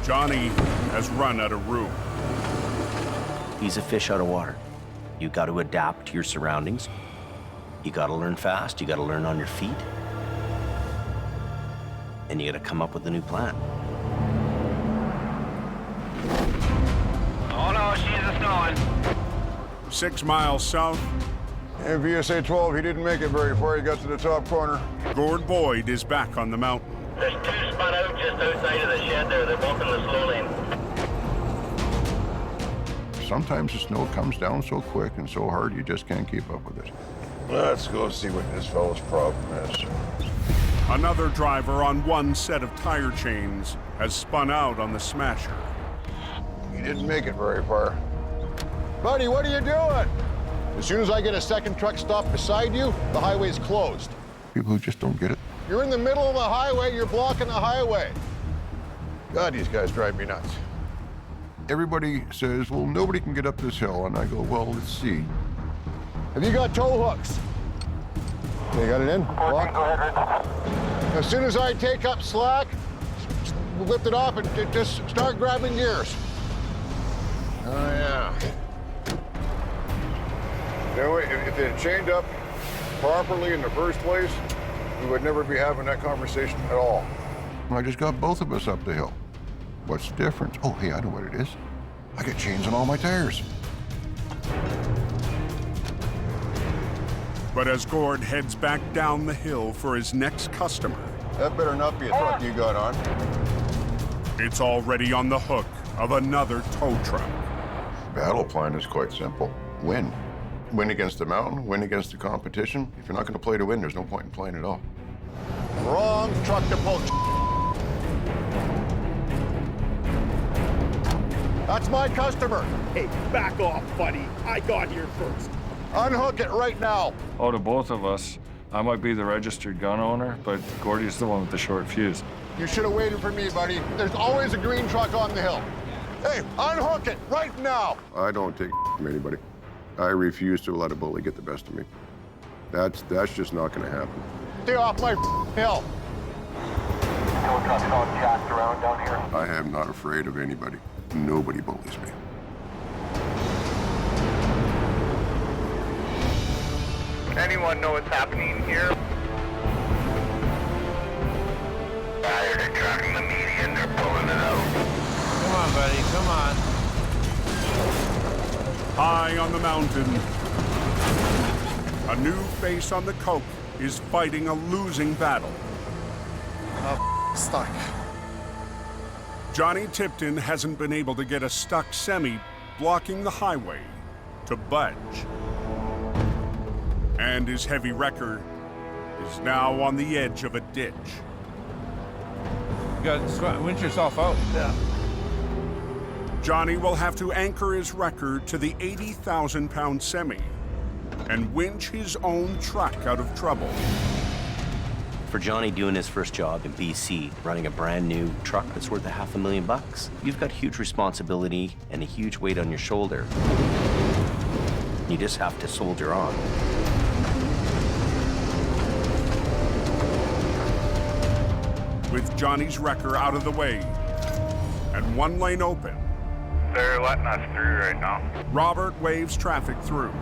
Johnny has run out of room. He's a fish out of water. You got to adapt to your surroundings. You got to learn fast. You got to learn on your feet. And you got to come up with a new plan. Oh no, she's a snowing. 6 miles south, And VSA 12, he didn't make it very far. He got to the top corner. Gord Boyd is back on the mountain. There's two spun out just outside of the shed there. They're both in the slow lane. Sometimes the snow comes down so quick and so hard you just can't keep up with it. Let's go see what this fellow's problem is. Another driver on one set of tire chains has spun out on the Smasher. He didn't make it very far. Buddy, what are you doing? As soon as I get a second truck stopped beside you, the highway's closed. People who just don't get it. You're in the middle of the highway, you're blocking the highway. God, these guys drive me nuts. Everybody says, well, nobody can get up this hill. And I go, well, let's see. Have you got tow hooks? You got it in? Lock? As soon as I take up slack, lift it off and just start grabbing gears. Oh, yeah. You know, if they had chained up properly in the first place, we would never be having that conversation at all. I just got both of us up the hill. What's the difference? Oh, hey, I know what it is. I got chains on all my tires. But as Gord heads back down the hill for his next customer, That better not be a truck you got on. it's already on the hook of another tow truck. Battle plan is quite simple. Win. Win against the mountain, win against the competition. If you're not going to play to win, there's no point in playing at all. Wrong truck to pull. That's my customer. Hey, back off, buddy. I got here first. Unhook it right now. Out of both of us, I might be the registered gun owner, but Gordy's the one with the short fuse. You should have waited for me, buddy. There's always a green truck on the hill. Hey, unhook it right now. I don't take from anybody. I refuse to let a bully get the best of me. That's just not going to happen. Stay off my hill. Tow truck's all jacked around down here. I am not afraid of anybody. Nobody bullies me. Anyone know what's happening here? They're tracking the median. They're pulling it out. Come on, buddy. Come on. High on the mountain, a new face on the coke is fighting a losing battle. Stuck. Johnny Tipton hasn't been able to get a stuck semi blocking the highway to budge. And his heavy wrecker is now on the edge of a ditch. You gotta winch yourself out. Yeah. Johnny will have to anchor his record to the 80,000-pound semi and winch his own truck out of trouble. For Johnny doing his first job in BC, running a brand new truck that's worth $500,000, you've got huge responsibility and a huge weight on your shoulder. You just have to soldier on. With Johnny's wrecker out of the way and one lane open, They're letting us through right now. Robert waves traffic through.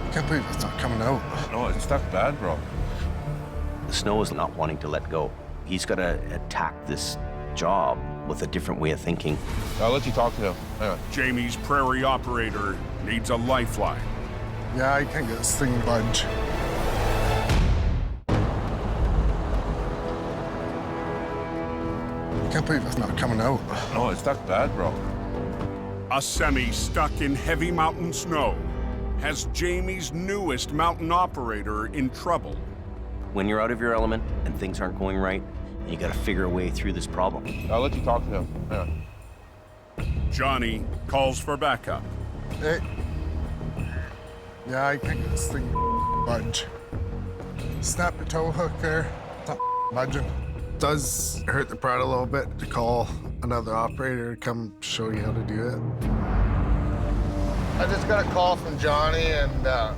I can't believe it's not coming out. No, it's stuck bad, bro. The snow is not wanting to let go. He's got to attack this job with a different way of thinking. I'll let you talk to him. Hang on. Jamie's prairie operator needs a lifeline. Yeah, I can't get this thing to budge. I can't believe it's not coming out. No, it's stuck bad, bro. A semi stuck in heavy mountain snow has Jamie's newest mountain operator in trouble. When you're out of your element and things aren't going right, you got to figure a way through this problem. I'll let you talk to him. Hang on. Johnny calls for backup. Hey. Yeah, I can't get this thing to budge. Snap the tow hook there. It's not budging. Does hurt the pride a little bit to call another operator to come show you how to do it. I just got a call from Johnny, and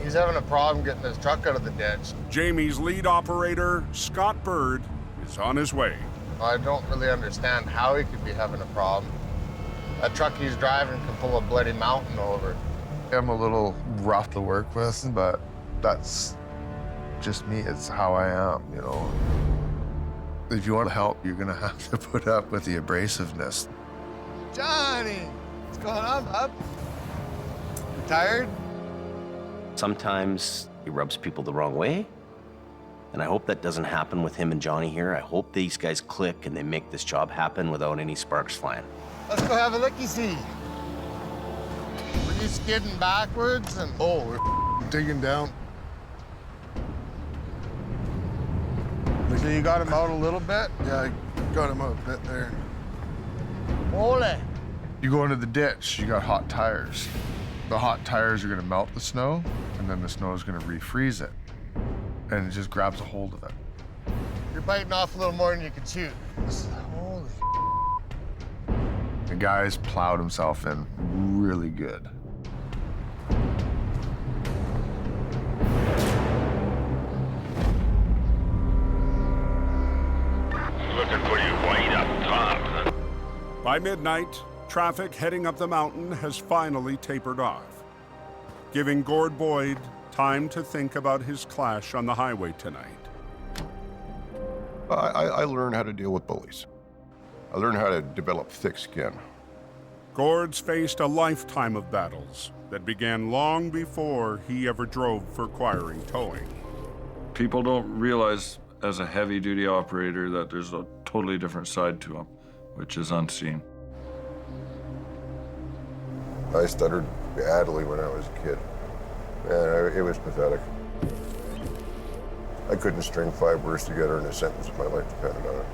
he's having a problem getting his truck out of the ditch. Jamie's lead operator, Scott Bird, is on his way. I don't really understand how he could be having a problem. That truck he's driving can pull a bloody mountain over. I'm a little rough to work with, but that's just me. It's how I am, you know. If you want to help, you're gonna have to put up with the abrasiveness. Johnny, what's going on, bub? You tired? Sometimes he rubs people the wrong way, and I hope that doesn't happen with him and Johnny here. I hope these guys click and they make this job happen without any sparks flying. Let's go have a looky-see. Were you skidding backwards and... Oh, we're digging down. So you got him out a little bit? Yeah, I got him out a bit there. Ole. You go into the ditch, you got hot tires. The hot tires are gonna melt the snow, and then the snow is gonna refreeze it. And it just grabs a hold of it. You're biting off a little more than you can chew. Holy. The guy's plowed himself in really good. Looking for you way up top. By midnight, traffic heading up the mountain has finally tapered off, giving Gord Boyd time to think about his clash on the highway tonight. I learned how to deal with bullies. I learned how to develop thick skin. Gord's faced a lifetime of battles that began long before he ever drove for Quiring Towing. People don't realize as a heavy-duty operator that there's a totally different side to them, which is unseen. I stuttered badly when I was a kid. Man, it was pathetic. I couldn't string 5 words together in a sentence if my life depended on it.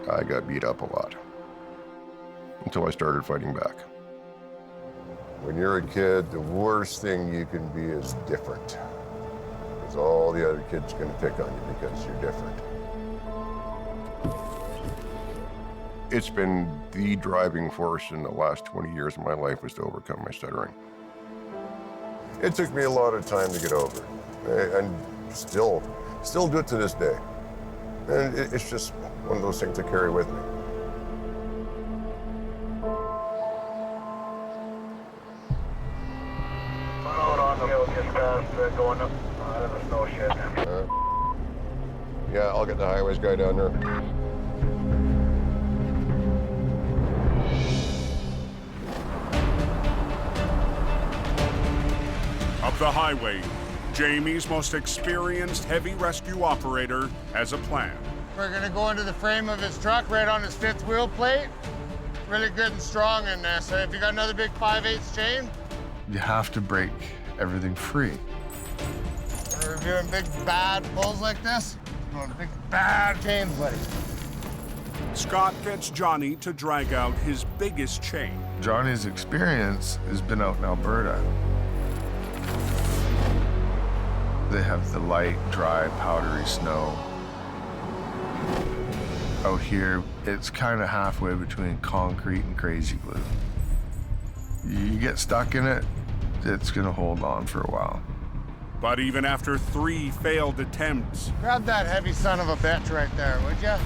I got beat up a lot until I started fighting back. When you're a kid, the worst thing you can be is different. Because all the other kids are going to pick on you because you're different. It's been the driving force in the last 20 years of my life was to overcome my stuttering. It took me a lot of time to get over it, and still do it to this day. And it's just one of those things I carry with me. Out on the hill just going up out of the snow shed. Yeah, I'll get the highways guy down there. Up the highway, Jamie's most experienced heavy rescue operator has a plan. We're gonna go into the frame of his truck right on his 5th wheel plate. Really good and strong in there. So if you got another big 5/8 chain. You have to break everything free. We're doing big, bad pulls like this. Doing big, bad chains, buddy. Scott gets Johnny to drag out his biggest chain. Johnny's experience has been out in Alberta. They have the light, dry, powdery snow. Out here, it's kind of halfway between concrete and crazy glue. You get stuck in it, it's gonna hold on for a while. But even after 3 failed attempts, Grab that heavy son of a bitch right there, would ya?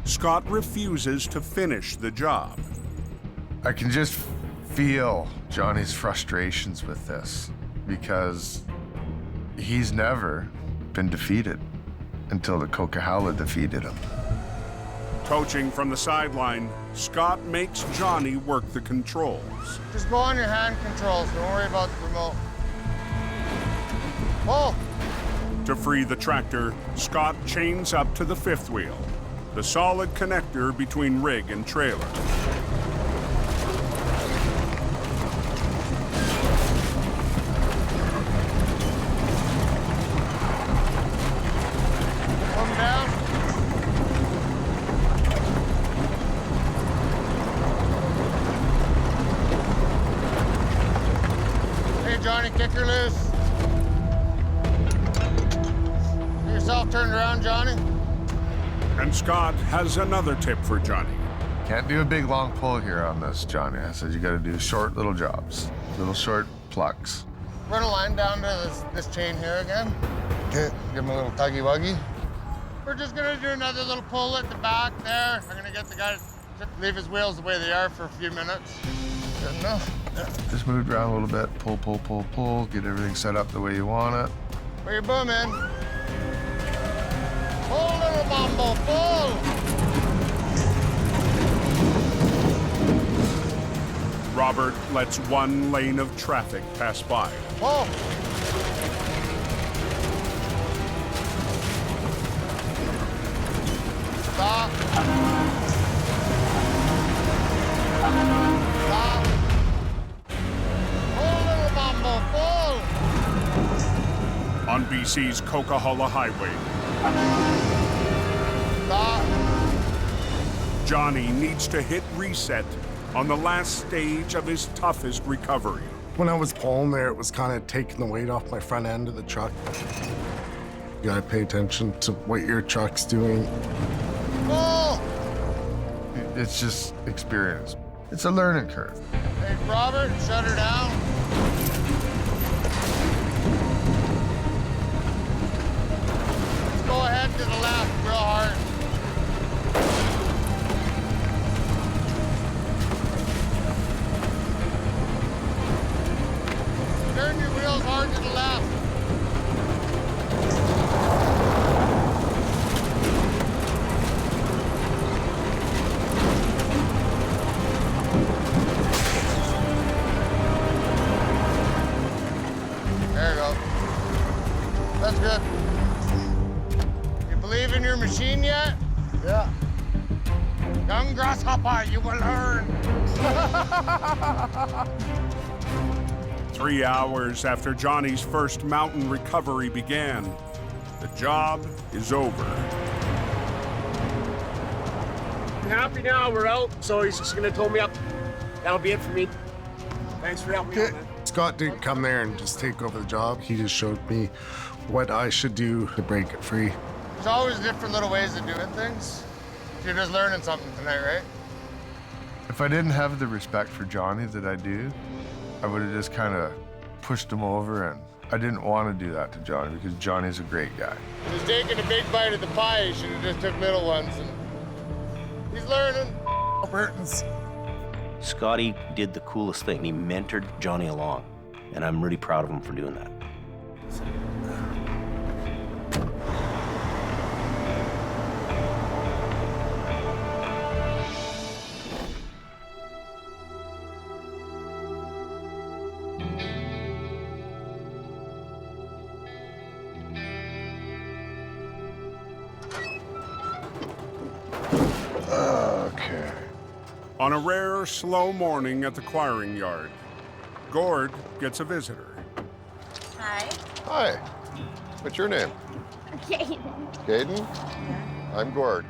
Scott refuses to finish the job. I can just feel Johnny's frustrations with this because he's never been defeated until the Coquihalla defeated him. Coaching from the sideline, Scott makes Johnny work the controls. Just go on your hand controls. Don't worry about the remote. Pull. To free the tractor, Scott chains up to the 5th wheel, the solid connector between rig and trailer. Come down. Hey, Johnny, kick her loose. Get yourself turned around, Johnny. And Scott has another tip for Johnny. Can't do a big long pull here on this, Johnny. I said you gotta do short little jobs, little short plucks. Run a line down to this chain here again. Okay, give him a little tuggy-wuggy. We're just gonna do another little pull at the back there. I'm gonna get the guy to leave his wheels the way they are for a few minutes. Good enough. Yeah. Just move it around a little bit, pull, pull, pull, pull, get everything set up the way you want it. Where you booming? Pull, little bumble, pull! Robert lets 1 lane of traffic pass by. Pull! Stop! Stop! Pull, little bumble, pull! On BC's Coquihalla Highway, Stop! Johnny needs to hit reset on the last stage of his toughest recovery. When I was pulling there, it was kind of taking the weight off my front end of the truck. You gotta pay attention to what your truck's doing. Oh! It's just experience. It's a learning curve. Hey, Robert, shut her down. Let's go ahead to the left real hard. Turn your wheels hard to the left. There you go. That's good. You believe in your machine yet? Yeah. Young grasshopper, you will learn. 3 hours after Johnny's first mountain recovery began, the job is over. I'm happy now, we're out, so he's just gonna tow me up. That'll be it for me. Thanks for helping me out, man. Scott didn't come there and just take over the job. He just showed me what I should do to break it free. There's always different little ways of doing things. You're just learning something tonight, right? If I didn't have the respect for Johnny that I do, I would have just kind of pushed him over, and I didn't want to do that to Johnny because Johnny's a great guy. He's taking a big bite of the pie. He should have just took little ones. And he's learning. Burton's. Scotty did the coolest thing. He mentored Johnny along, and I'm really proud of him for doing that. Okay. On a rare, slow morning at the quiring yard, Gord gets a visitor. Hi. Hi, Hi. What's your name? Caden. Caden? I'm Gord.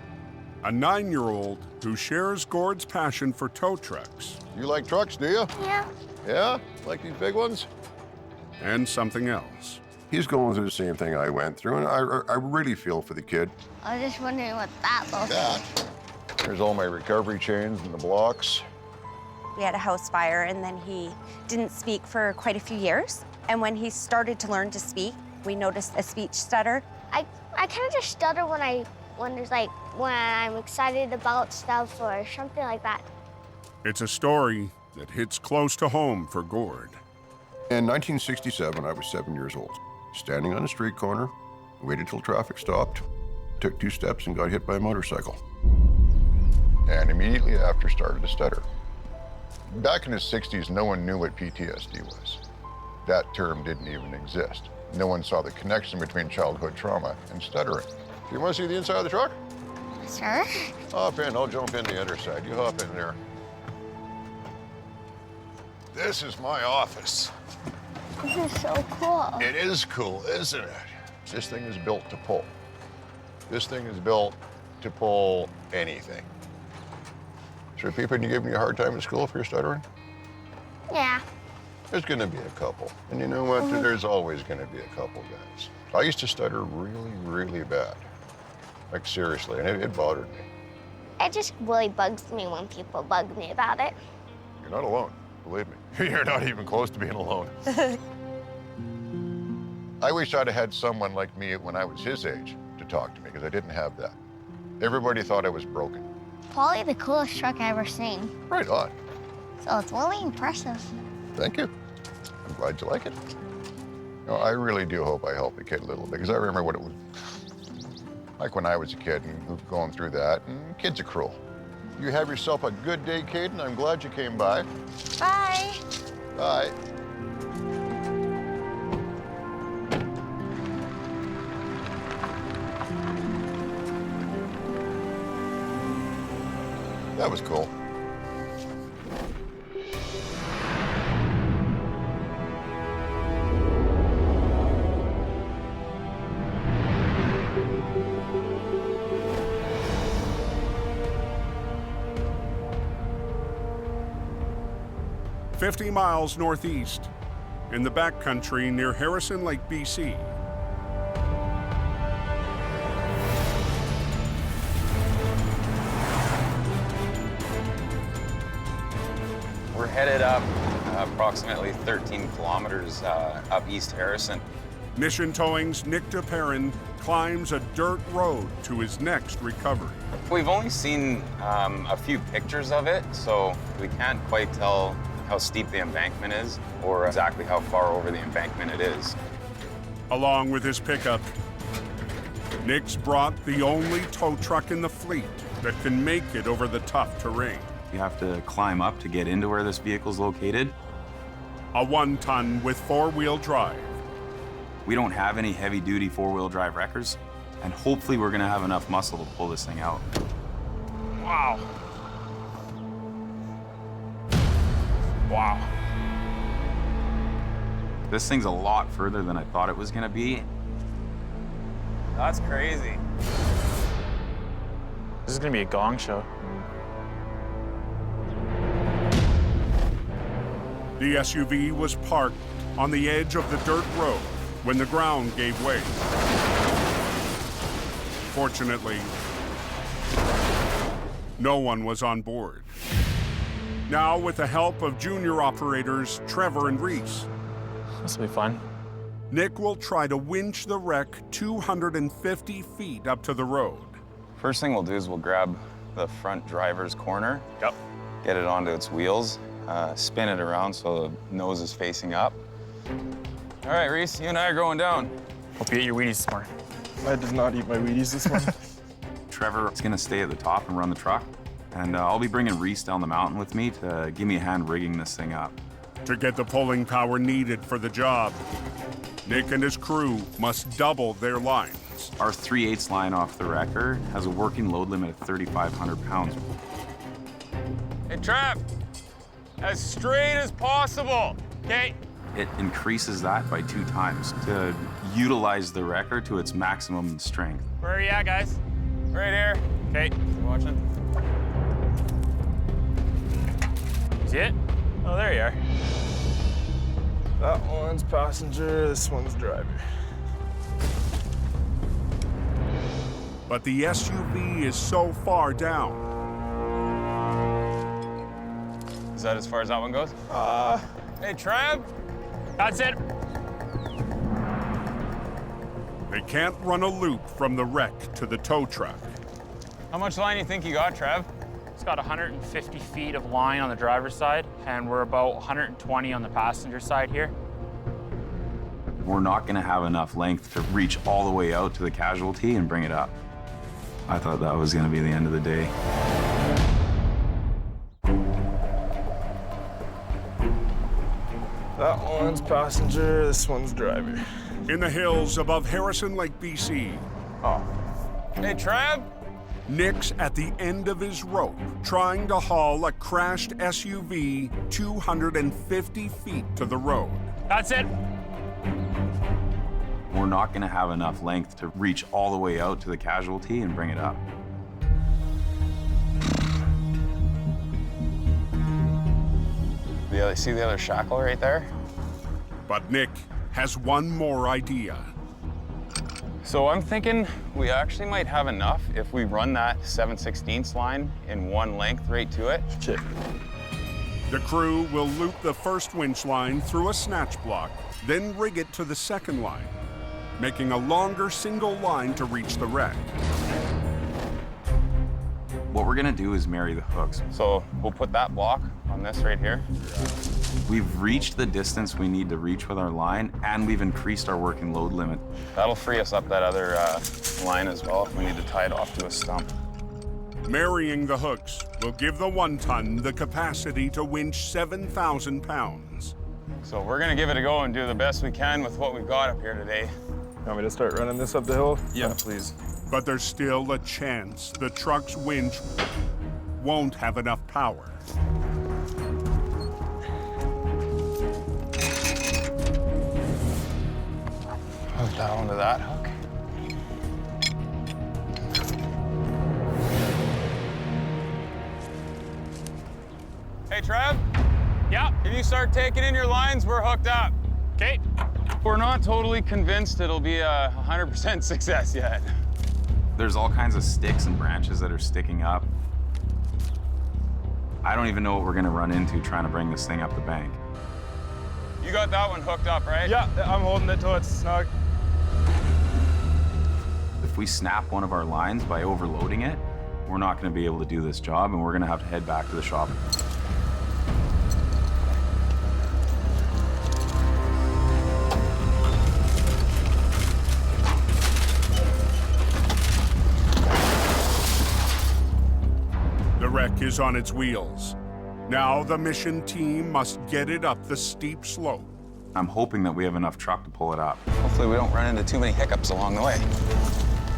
A 9-year-old who shares Gord's passion for tow trucks. You like trucks, do you? Yeah. Yeah? Like these big ones? And something else. He's going through the same thing I went through, and I really feel for the kid. I was just wondering what that looks like. There's all my recovery chains and the blocks. We had a house fire, and then he didn't speak for quite a few years. And when he started to learn to speak, we noticed a speech stutter. I kind of just stutter when there's like, when I'm excited about stuff or something like that. It's a story that hits close to home for Gord. In 1967, I was 7 years old. Standing on a street corner, waited till traffic stopped, took 2 steps and got hit by a motorcycle. And immediately after started to stutter. Back in the 60s, no one knew what PTSD was. That term didn't even exist. No one saw the connection between childhood trauma and stuttering. Do you want to see the inside of the truck? Sure. Hop in, I'll jump in the other side. You hop in there. This is my office. This is so cool. It is cool, isn't it? This thing is built to pull. This thing is built to pull anything. Is there people give me a hard time at school for your stuttering? Yeah. There's gonna be a couple. And you know what? There's always gonna be a couple guys. I used to stutter really, really bad. Like seriously, and it bothered me. It just really bugs me when people bug me about it. You're not alone, believe me. You're not even close to being alone. I wish I'd have had someone like me when I was his age to talk to me, because I didn't have that. Everybody thought I was broken. Probably the coolest truck I ever seen. Right on. So it's really impressive. Thank you. I'm glad you like it. You know, I really do hope I help the kid a little bit, because I remember what it was like when I was a kid and going through that, and kids are cruel. You have yourself a good day, Caden. I'm glad you came by. Bye. Bye. That was cool. "50 miles northeast, in the backcountry near Harrison Lake, BC. We're headed up approximately 13 kilometers up East Harrison. Mission Towing's Nick DePerrin climbs a dirt road to his next recovery. We've only seen a few pictures of it, so we can't quite tell how steep the embankment is or exactly how far over the embankment it is. Along with his pickup, Nick's brought the only tow truck in the fleet that can make it over the tough terrain. You have to climb up to get into where this vehicle's located. A 1-ton with 4-wheel drive. We don't have any heavy-duty 4-wheel drive wreckers, and hopefully we're gonna have enough muscle to pull this thing out. Wow. Wow. This thing's a lot further than I thought it was gonna be. That's crazy. This is gonna be a gong show. The SUV was parked on the edge of the dirt road when the ground gave way. Fortunately, no one was on board. Now, with the help of junior operators Trevor and Reese, this will be fun. Nick will try to winch the wreck 250 feet up to the road. First thing we'll do is we'll grab the front driver's corner. Yep. Get it onto its wheels, spin it around so the nose is facing up. All right, Reese, you and I are going down. Hope you ate your Wheaties this morning. I did not eat my Wheaties this morning. Trevor's gonna stay at the top and run the truck, and I'll be bringing Reese down the mountain with me to give me a hand rigging this thing up. To get the pulling power needed for the job, Nick and his crew must double their lines. Our 3/8 line off the wrecker has a working load limit of 3,500 pounds. Hey, Trev, as straight as possible, okay? It increases that by 2 times. To utilize the wrecker to its maximum strength. Where are you at, guys? Right here. Okay, watching. See it? Oh, there you are. That one's passenger, this one's driver. But the SUV is so far down. Is that as far as that one goes? Hey, Trev. That's it. They can't run a loop from the wreck to the tow truck. How much line do you think you got, Trev? It's got 150 feet of line on the driver's side, and we're about 120 on the passenger side here. We're not gonna have enough length to reach all the way out to the casualty and bring it up. I thought that was gonna be the end of the day. That one's passenger, this one's driver. In the hills above Harrison Lake, BC. Oh. Hey, Trev. Nick's at the end of his rope, trying to haul a crashed SUV 250 feet to the road. That's it. We're not gonna have enough length to reach all the way out to the casualty and bring it up. See the other shackle right there? But Nick has one more idea. So I'm thinking we actually might have enough if we run that 7/16 line in one length right to it. Check. The crew will loop the first winch line through a snatch block, then rig it to the second line, making a longer single line to reach the wreck. What we're gonna do is marry the hooks. So we'll put that block on this right here. We've reached the distance we need to reach with our line, and we've increased our working load limit. That'll free us up that other line as well if we need to tie it off to a stump. Marrying the hooks will give the 1-ton the capacity to winch 7,000 pounds. So we're gonna give it a go and do the best we can with what we've got up here today. You want me to start running this up the hill? Yeah, please. But there's still a chance the truck's winch won't have enough power. Hook that onto that hook. Hey, Trev? Yeah? Can you start taking in your lines? We're hooked up. Okay. We're not totally convinced it'll be a 100% success yet. There's all kinds of sticks and branches that are sticking up. I don't even know what we're gonna run into trying to bring this thing up the bank. You got that one hooked up, right? Yeah, I'm holding it till it's snug. If we snap one of our lines by overloading it, we're not gonna be able to do this job, and we're gonna have to head back to the shop. The wreck is on its wheels. Now the mission team must get it up the steep slope. I'm hoping that we have enough truck to pull it up. Hopefully we don't run into too many hiccups along the way.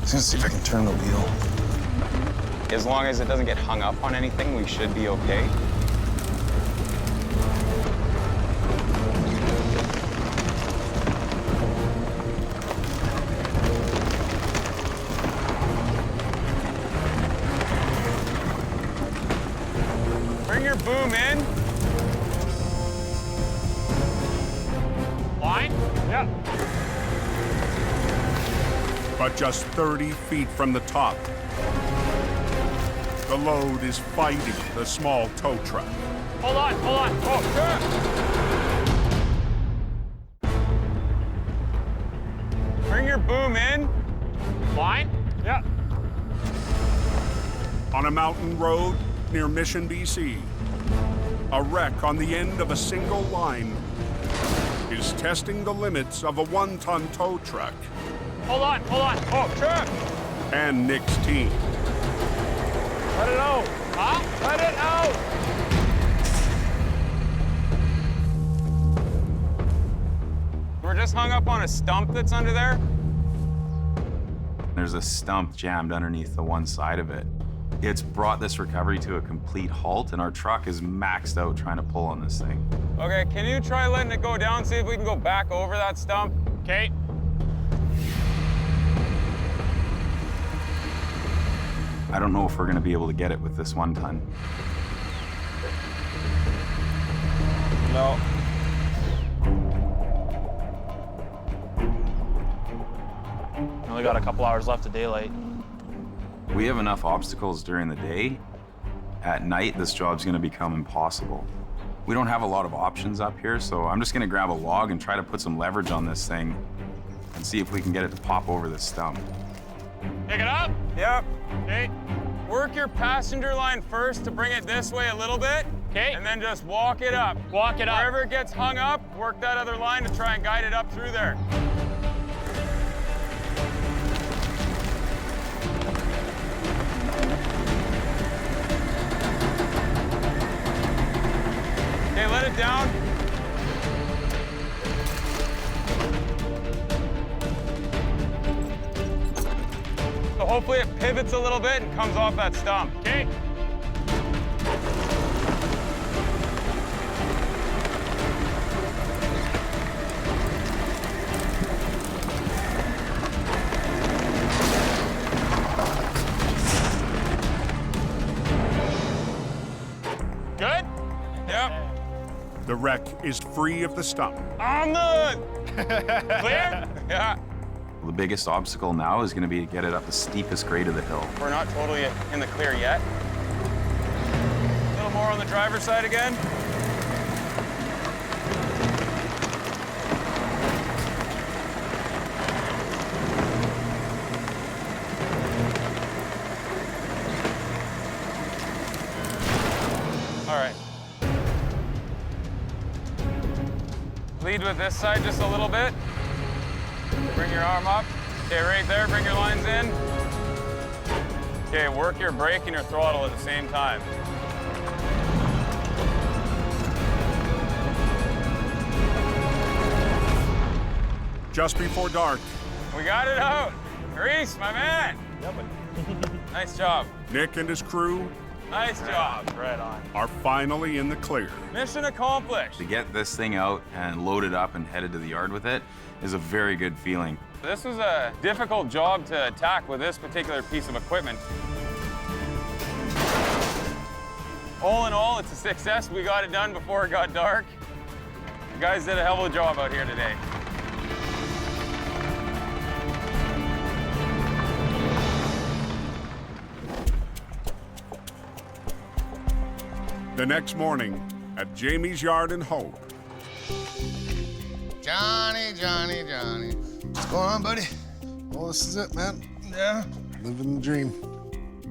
Let's see if I can turn the wheel. As long as it doesn't get hung up on anything, we should be okay. Bring your boom in. Line? Yeah. But just 30 feet from the top, the load is fighting the small tow truck. Hold on, hold on. Oh, Sure. Bring your boom in. Line? Yeah. On a mountain road near Mission, BC, a wreck on the end of a single line is testing the limits of a 1-ton tow truck. Hold on, hold on. Oh, sure. And Nick's team. Let it out. Huh? Let it out. We're just hung up on a stump that's under there. There's a stump jammed underneath the one side of it. It's brought this recovery to a complete halt, and our truck is maxed out trying to pull on this thing. Okay, can you try letting it go down, see if we can go back over that stump? Okay. I don't know if we're gonna be able to get it with this 1 ton. No. Only got a couple hours left of daylight. We have enough obstacles during the day. At night, this job's gonna become impossible. We don't have a lot of options up here, so I'm just gonna grab a log and try to put some leverage on this thing and see if we can get it to pop over this stump. Pick it up. Yep. Okay. Work your passenger line first to bring it this way a little bit. Okay. And then just walk it up. Walk it up. Wherever it gets hung up, work that other line to try and guide it up through there. Okay, let it down. So hopefully it pivots a little bit and comes off that stump. Okay. Good? Yep. The wreck is free of the stump. On the clear? Yeah. The biggest obstacle now is gonna be to get it up the steepest grade of the hill. We're not totally in the clear yet. A little more on the driver's side again. All right. Lead with this side just a little bit. Bring your arm up. Okay, right there, bring your lines in. Okay, work your brake and your throttle at the same time. Just before dark, We got it out. Reese, my man. Nice job. Nick and his crew Nice job. Right on. are finally in the clear. Mission accomplished. To get this thing out and loaded up and headed to the yard with it is a very good feeling. This was a difficult job to attack with this particular piece of equipment. All in all, it's a success. We got it done before it got dark. You guys did a hell of a job out here today. The next morning at Jamie's yard in Hope, Johnny, Johnny, Johnny. What's going on, buddy? Well, this is it, man. Yeah, living the dream.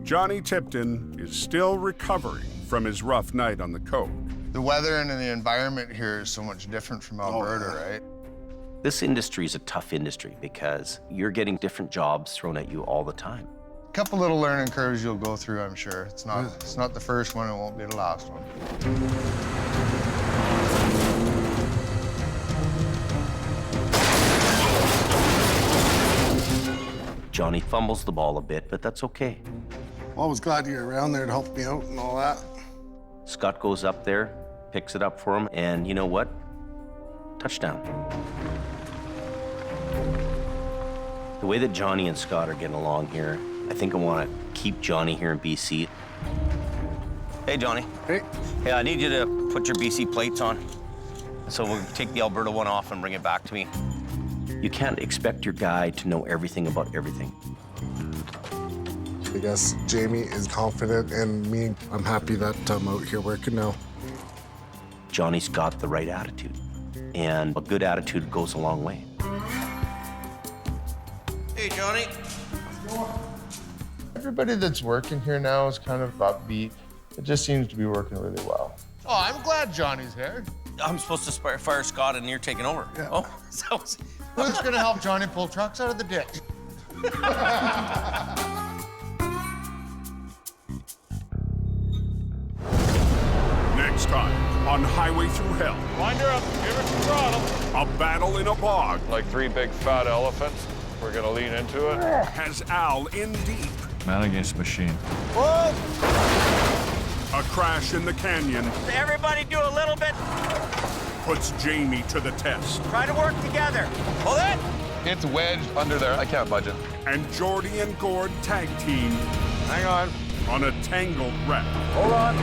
Johnny Tipton is still recovering from his rough night on the Cove. The weather and the environment here is so much different from Alberta, right? This industry is a tough industry because you're getting different jobs thrown at you all the time. A couple little learning curves you'll go through, I'm sure. It's not the first one, it won't be the last one. Johnny fumbles the ball a bit, but that's okay. Well, I was glad you were around there to help me out and all that. Scott goes up there, picks it up for him, and you know what? Touchdown. The way that Johnny and Scott are getting along here, I think I want to keep Johnny here in BC. Hey, Johnny. Hey. Hey, I need you to put your BC plates on. So we'll take the Alberta one off and bring it back to me. You can't expect your guy to know everything about everything. I guess Jamie is confident in me. I'm happy that I'm out here working now. Johnny's got the right attitude, and a good attitude goes a long way. Hey, Johnny. Everybody that's working here now is kind of upbeat. It just seems to be working really well. Oh, I'm glad Johnny's here. I'm supposed to fire Scott, and you're taking over. Yeah. Oh, sounds... Who's gonna help Johnny pull trucks out of the ditch? Next time on Highway Through Hell, Wind her up. Give her some throttle. a battle in a bog Like 3 big fat elephants. We're gonna lean into it. has Al in deep. Man against machine. Whoa! A crash in the canyon Everybody do a little bit. puts Jamie to the test. Try to work together. Hold it. It's wedged under there. I can't budge it. And Jordy and Gord tag team. Hang on a tangled wreck. Hold on.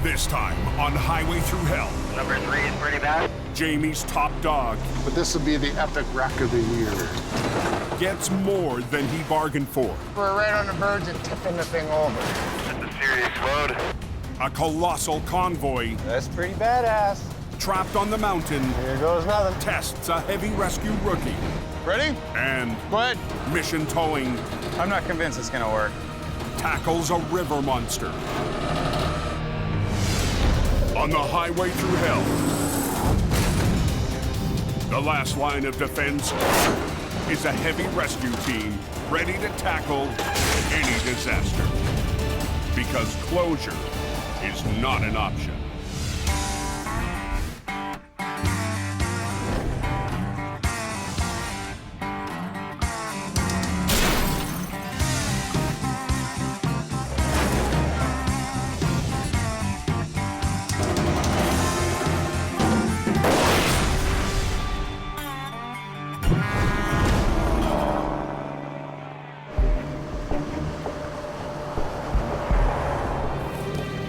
This time on Highway Through Hell. Number 3 is pretty bad. Jamie's top dog. But this will be the epic wreck of the year. Gets more than he bargained for. We're right on the verge of tipping the thing over. It's a serious load. A colossal convoy. That's pretty badass. Trapped on the mountain. Here goes nothing. Tests a heavy rescue rookie. Ready? And go ahead. Mission towing. I'm not convinced it's gonna work. Tackles a river monster. On the highway through hell. The last line of defense is a heavy rescue team ready to tackle any disaster. Because closure is not an option.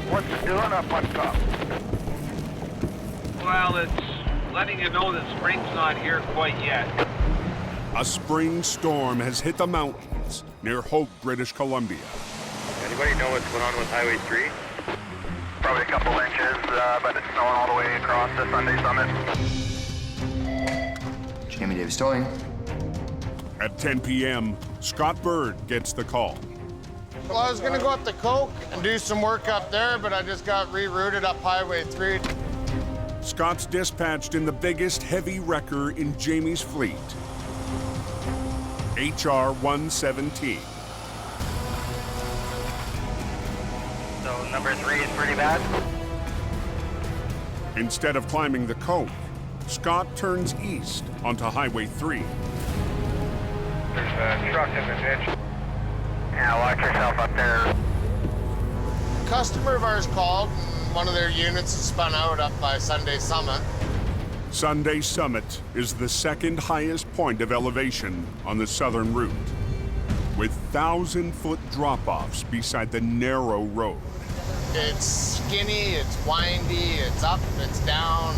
What's it doing up on top? Well, it's letting you know that spring's not here quite yet. A spring storm has hit the mountains near Hope, British Columbia. Anybody know what's going on with Highway 3? Probably a couple inches, but it's snowing all the way across the Sunday Summit. Jamie Davis towing. At 10 p.m., Scott Bird gets the call. Well, I was gonna go up to Coke and do some work up there, but I just got rerouted up Highway 3. Scott's dispatched in the biggest heavy wrecker in Jamie's fleet. HR 117. So number 3 is pretty bad? Instead of climbing the Coke, Scott turns east onto Highway 3. There's a truck in the ditch. Yeah, watch yourself up there. A customer of ours called, and one of their units is spun out up by Sunday Summit. Sunday Summit is the second highest point of elevation on the southern route, with 1,000-foot drop-offs beside the narrow road. It's skinny, it's windy, it's up, it's down.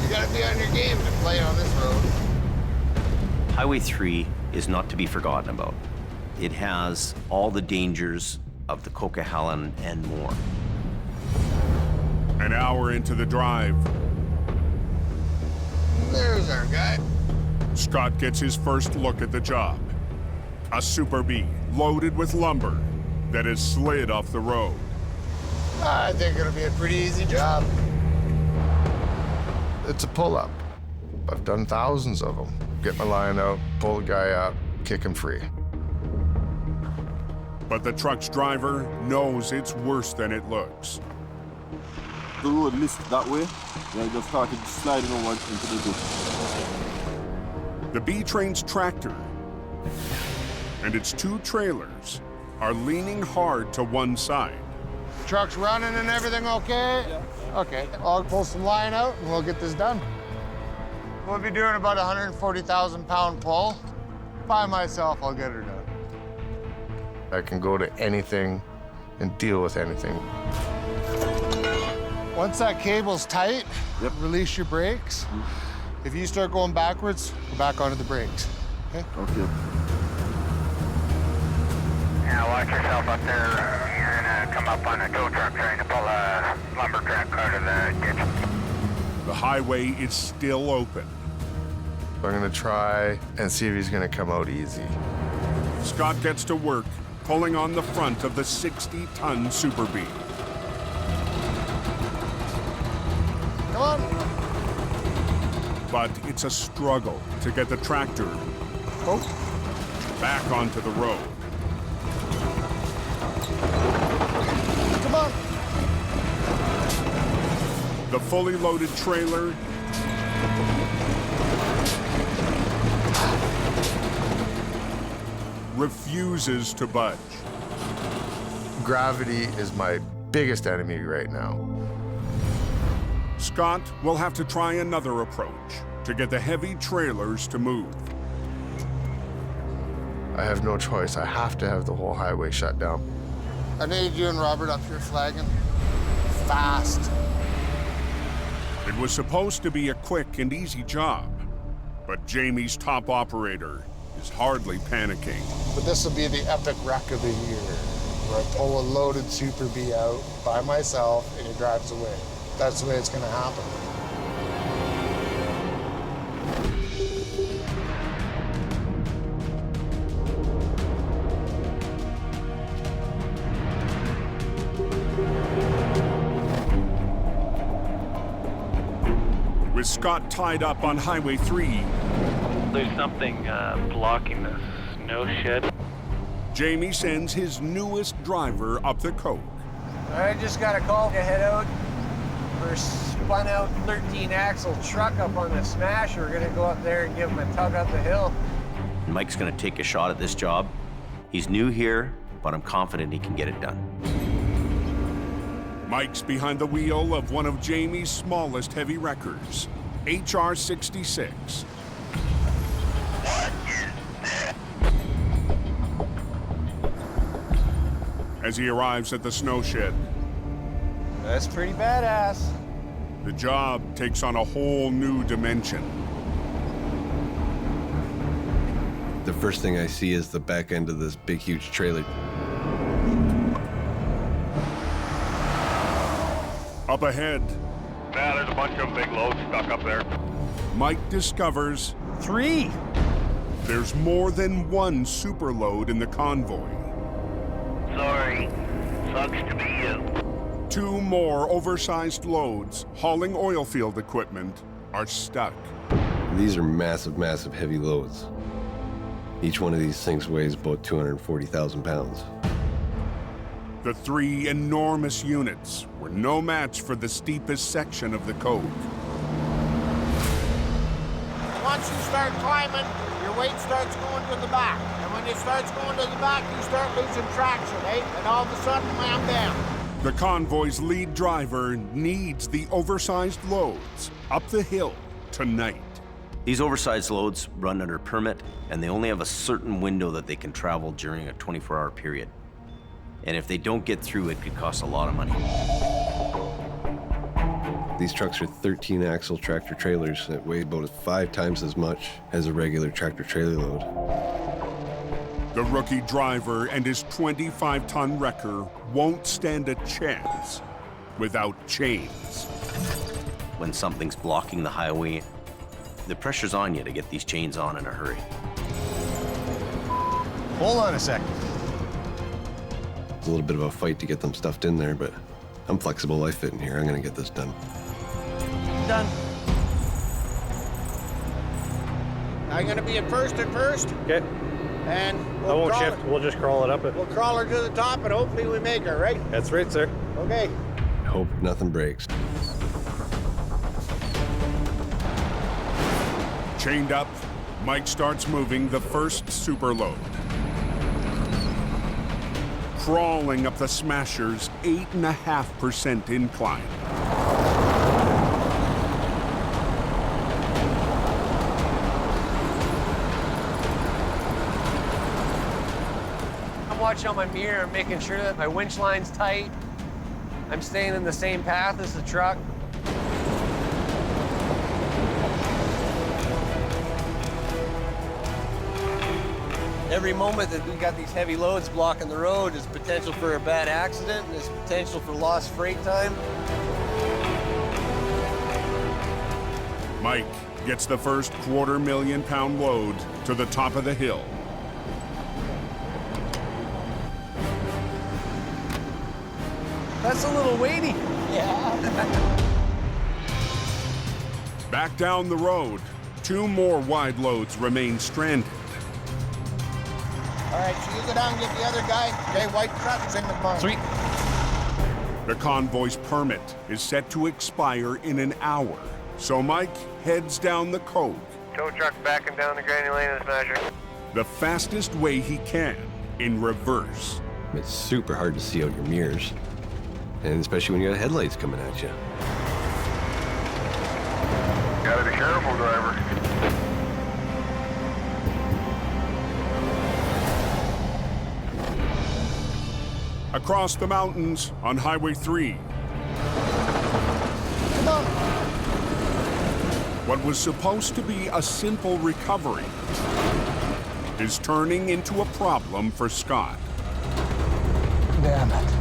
You gotta be on your game to play on this road. Highway 3 is not to be forgotten about. It has all the dangers of the Coquihalla and more. An hour into the drive, there's our guy. Scott gets his first look at the job. A Super B loaded with lumber that has slid off the road. I think it'll be a pretty easy job. It's a pull-up. I've done thousands of them. Get my line out, pull the guy up, kick him free. But the truck's driver knows it's worse than it looks. The road missed that way, and I just started sliding over into the ditch. The B-Train's tractor and its 2 trailers are leaning hard to one side. Truck's running and everything okay? Yeah. Okay, I'll pull some line out and we'll get this done. We'll be doing about a 140,000-pound pull. By myself, I'll get her done. I can go to anything and deal with anything. Once that cable's tight, release your brakes. If you start going backwards, go back onto the brakes, okay? Okay. Yeah, watch yourself up there. You're gonna come up on a tow truck trying to pull a lumber truck out of the ditch. The highway is still open. I'm gonna try and see if he's gonna come out easy. Scott gets to work, pulling on the front of the 60-ton Super B. Come on. But it's a struggle to get the tractor back onto the road. Come on. The fully loaded trailer refuses to budge. Gravity is my biggest enemy right now. Scott will have to try another approach to get the heavy trailers to move. I have no choice. I have to have the whole highway shut down. I need you and Robert up here flagging. Fast. It was supposed to be a quick and easy job, but Jamie's top operator is hardly panicking. But this will be the epic wreck of the year, where I pull a loaded Super B out by myself and he drives away. That's the way it's gonna happen. With Scott tied up on Highway 3, There's something blocking the snow shed. Jamie sends his newest driver up the coke. I just got a call to head out for a spun out 13-axle truck up on the smash. We're gonna go up there and give him a tug up the hill. Mike's gonna take a shot at this job. He's new here, but I'm confident he can get it done. Mike's behind the wheel of one of Jamie's smallest heavy wreckers, HR 66. As he arrives at the snow shed, That's pretty badass. the job takes on a whole new dimension. The first thing I see is the back end of this big, huge trailer. Up ahead, Yeah, there's a bunch of big loads stuck up there. Mike discovers 3. There's more than one superload in the convoy. Sorry. Sucks to be you. 2 more oversized loads hauling oil field equipment are stuck. These are massive, massive heavy loads. Each one of these things weighs about 240,000 pounds. The 3 enormous units were no match for the steepest section of the coke. Once you start climbing, your weight starts going to the back. And when it starts going to the back, you start losing traction, eh? And all of a sudden, wham, bam. The convoy's lead driver needs the oversized loads up the hill tonight. These oversized loads run under permit, and they only have a certain window that they can travel during a 24-hour period. And if they don't get through, it could cost a lot of money. These trucks are 13-axle tractor trailers that weigh about 5 times as much as a regular tractor trailer load. The rookie driver and his 25-ton wrecker won't stand a chance without chains. When something's blocking the highway, the pressure's on you to get these chains on in a hurry. Hold on a second. It's a little bit of a fight to get them stuffed in there, but I'm flexible. I fit in here. I'm gonna get this done. Done. I'm gonna be at first. Okay. And I won't shift. We'll just crawl it up. We'll crawl her to the top and hopefully we make her, right? That's right, sir. Okay. Hope nothing breaks. Chained up, Mike starts moving the first superload. Crawling up the Smasher's 8.5% incline. I'm watching on my mirror, making sure that my winch line's tight. I'm staying in the same path as the truck. Every moment that we got these heavy loads blocking the road is potential for a bad accident, and there's potential for lost freight time. Mike gets the first $250,000 load to the top of the hill. That's a little weighty. Yeah. Back down the road, 2 more wide loads remain stranded. All right, so you go down and get the other guy. Okay, white truck's in the barn. Sweet. The convoy's permit is set to expire in an hour, so Mike heads down the cove. Tow truck backing down the Granny Lane and Smasher. The fastest way he can, in reverse. It's super hard to see out your mirrors, and especially when you got headlights coming at you. Gotta be careful, driver. Across the mountains on Highway 3. Come on. What was supposed to be a simple recovery is turning into a problem for Scott. Damn it.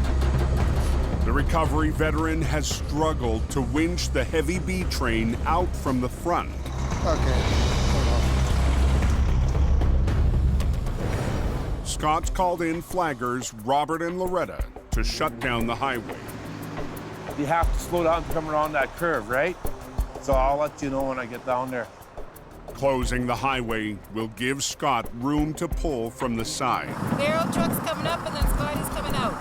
The recovery veteran has struggled to winch the heavy B train out from the front. Okay. Scott's called in flaggers Robert and Loretta to shut down the highway. You have to slow down to come around that curve, right? So I'll let you know when I get down there. Closing the highway will give Scott room to pull from the side. Barrel truck's coming up and then Scotty's coming out.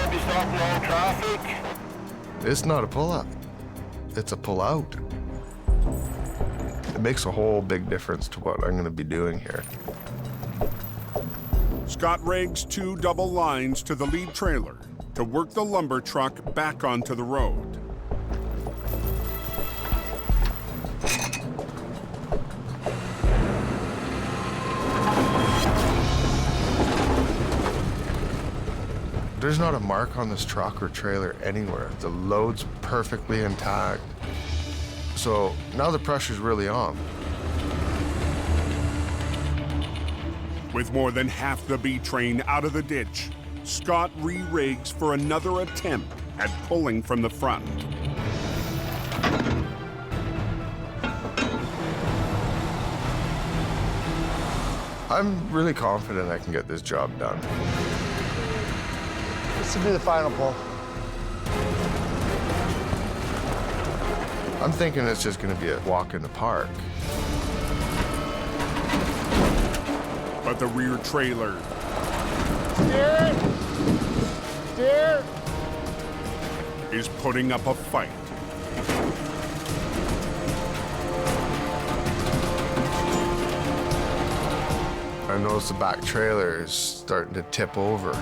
Be stopping all traffic. It's not a pull-up. It's a pull-out. It makes a whole big difference to what I'm going to be doing here. Scott rigs 2 double lines to the lead trailer to work the lumber truck back onto the road. There's not a mark on this truck or trailer anywhere. The load's perfectly intact. So now the pressure's really on. With more than half the B train out of the ditch, Scott re-rigs for another attempt at pulling from the front. I'm really confident I can get this job done. This will be the final pull. I'm thinking it's just going to be a walk in the park. But the rear trailer Steer it! Steer! is putting up a fight. I notice the back trailer is starting to tip over.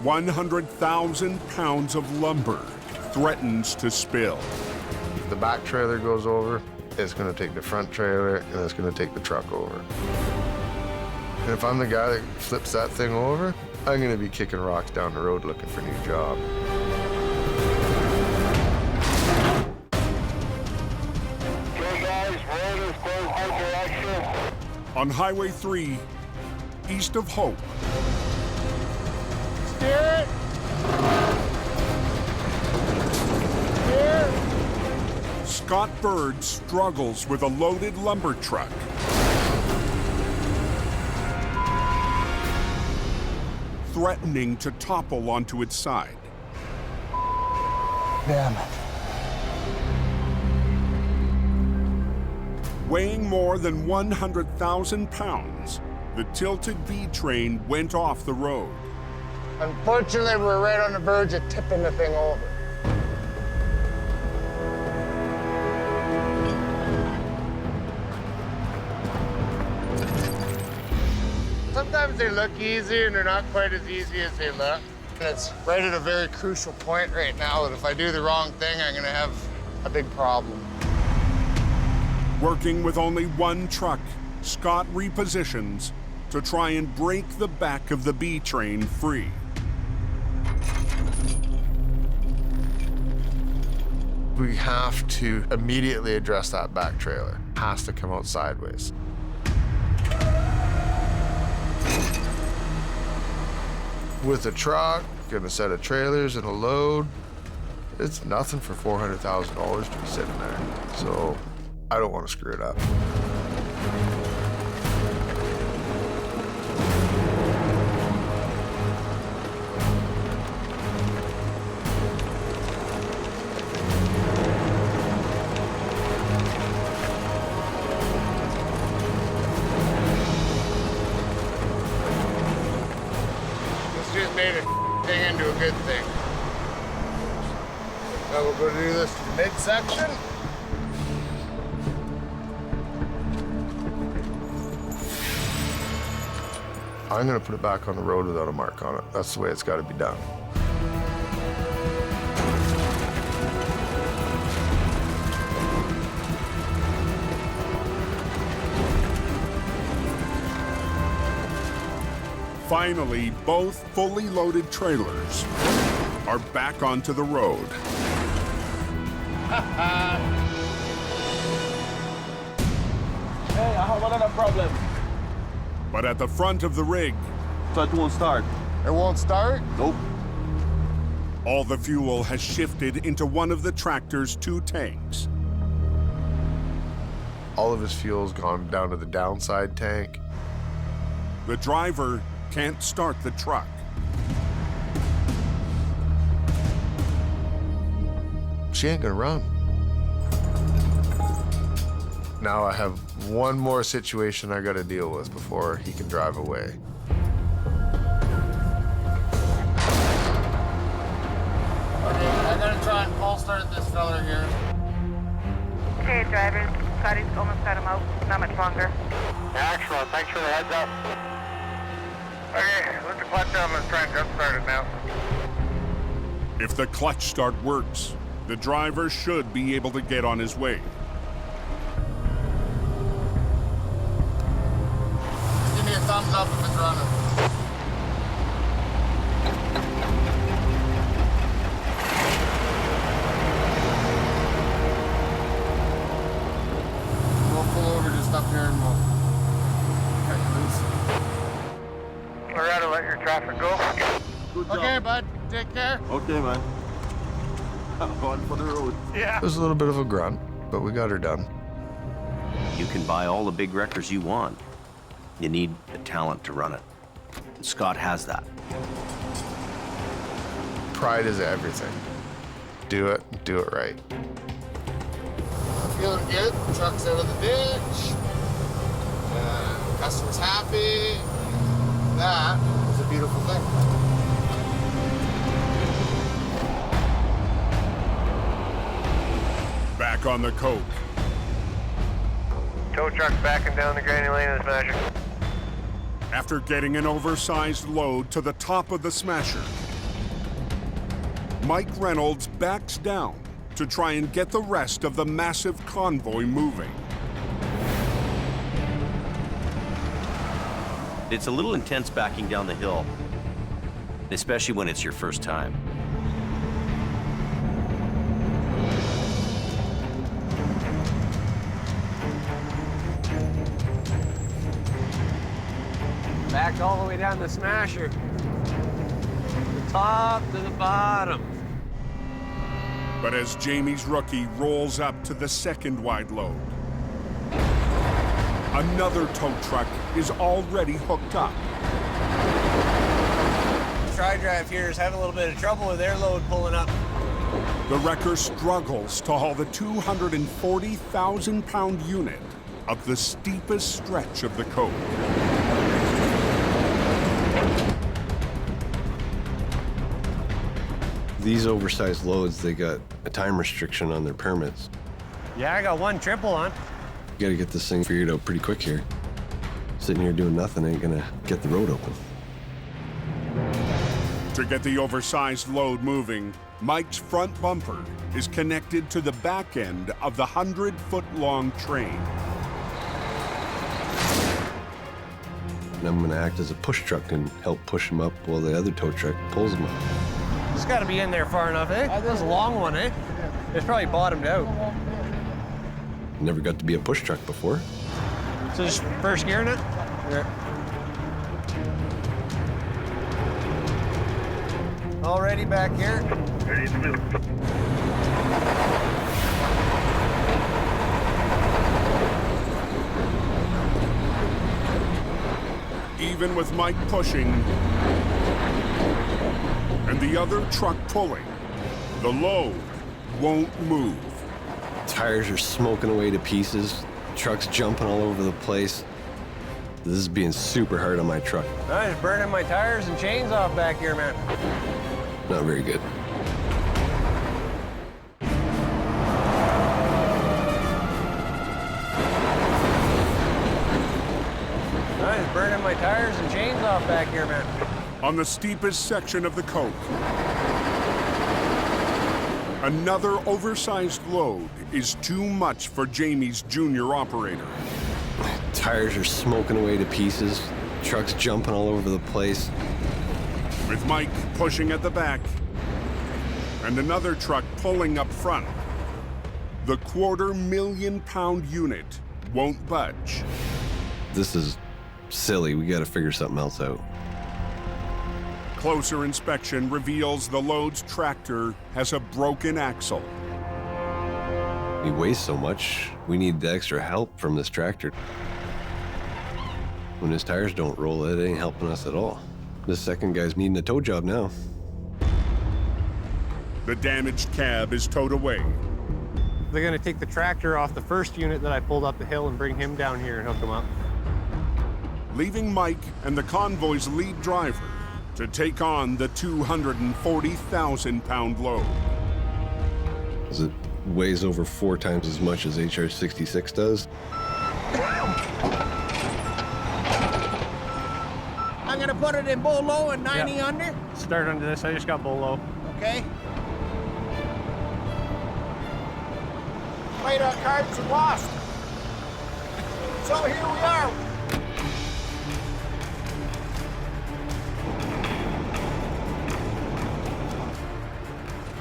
100,000 pounds of lumber threatens to spill. If the back trailer goes over, it's going to take the front trailer, and it's going to take the truck over. And if I'm the guy that flips that thing over, I'm going to be kicking rocks down the road looking for a new job. Okay, guys, road is going one direction. On Highway 3, east of Hope, Steer it! Steer! Scott Bird struggles with a loaded lumber truck. Threatening to topple onto its side. Damn it. Weighing more than 100,000 pounds, the tilted B train went off the road. Unfortunately, we're right on the verge of tipping the thing over. Sometimes they look easy, and they're not quite as easy as they look. And it's right at a very crucial point right now that if I do the wrong thing, I'm gonna have a big problem. Working with only 1 truck, Scott repositions to try and break the back of the B train free. We have to immediately address that back trailer. It has to come out sideways. With a truck and a set of trailers and a load, it's nothing for $400,000 to be sitting there. So I don't want to screw it up. good thing. Now we'll go do this midsection. I'm gonna put it back on the road without a mark on it. That's the way it's gotta be done. Finally, both fully loaded trailers are back onto the road. Hey, I have another problem. But at the front of the rig, So it won't start. It won't start? Nope. all the fuel has shifted into one of the tractor's 2 tanks. All of his fuel's gone down to the downside tank. The driver can't start the truck. She ain't gonna run. Now I have one more situation I gotta deal with before he can drive away. Okay, I gotta try and pulse start this fella here. Okay, drivers, Scotty's almost got him out. Not much longer. Excellent, thanks for the heads up. Okay, lift the clutch down, let's try and jump start it now. If the clutch start works, the driver should be able to get on his way. Give me a thumbs up if it's running. We'll pull over just up here and we'll cut you loose. Loretta, let your traffic go. Good job. Okay, bud. Take care. Okay, man. I'm going for the road. Yeah. It was a little bit of a grunt, but we got her done. You can buy all the big wreckers you want. You need the talent to run it. Scott has that. Pride is everything. Do it right. Feeling good. Truck's out of the ditch. Customer's happy. That is a beautiful thing. Back on the coke. Tow truck's backing down the granny lane of the Smasher. After getting an oversized load to the top of the Smasher, Mike Reynolds backs down to try and get the rest of the massive convoy moving. It's a little intense backing down the hill, especially when it's your first time. Backed all the way down the Smasher. The top to the bottom. But as Jamie's rookie rolls up to the second wide load, another tow truck is already hooked up. Tri-Drive here is having a little bit of trouble with their load pulling up. The wrecker struggles to haul the 240,000-pound unit up the steepest stretch of the cove. These oversized loads, they got a time restriction on their permits. Yeah, I got 1 triple on. You gotta get this thing figured out pretty quick here. Sitting here doing nothing ain't gonna get the road open. To get the oversized load moving, Mike's front bumper is connected to the back end of the 100-foot-long train. And I'm gonna act as a push truck and help push him up while the other tow truck pulls him up. It's got to be in there far enough, eh? That's a long one, eh? It's probably bottomed out. Never got to be a push truck before. So just first gear in it? Yeah. All ready back here? Ready to move. Even with Mike pushing and the other truck pulling, the load won't move. Tires are smoking away to pieces. Truck's jumping all over the place. This is being super hard on my truck. I'm just burning my tires and chains off back here, man. Not very good. I'm burning my tires and chains off back here, man. On the steepest section of the coke, another oversized load is too much for Jamie's junior operator. Tires are smoking away to pieces. Trucks jumping all over the place. With Mike pushing at the back and another truck pulling up front, the 250,000-pound unit won't budge. This is silly. We got to figure something else out. Closer inspection reveals the load's tractor has a broken axle. He weighs so much, we need the extra help from this tractor. When his tires don't roll, it ain't helping us at all. This second guy's needing a tow job now. The damaged cab is towed away. They're gonna take the tractor off the first unit that I pulled up the hill and bring him down here and hook him up. Leaving Mike and the convoy's lead driver to take on the 240,000-pound load. It weighs over 4 times as much as HR-66 does. I'm gonna put it in bull low and 90 under. Start under this, I just got bull low. Okay. Played our cards and lost. So here we are.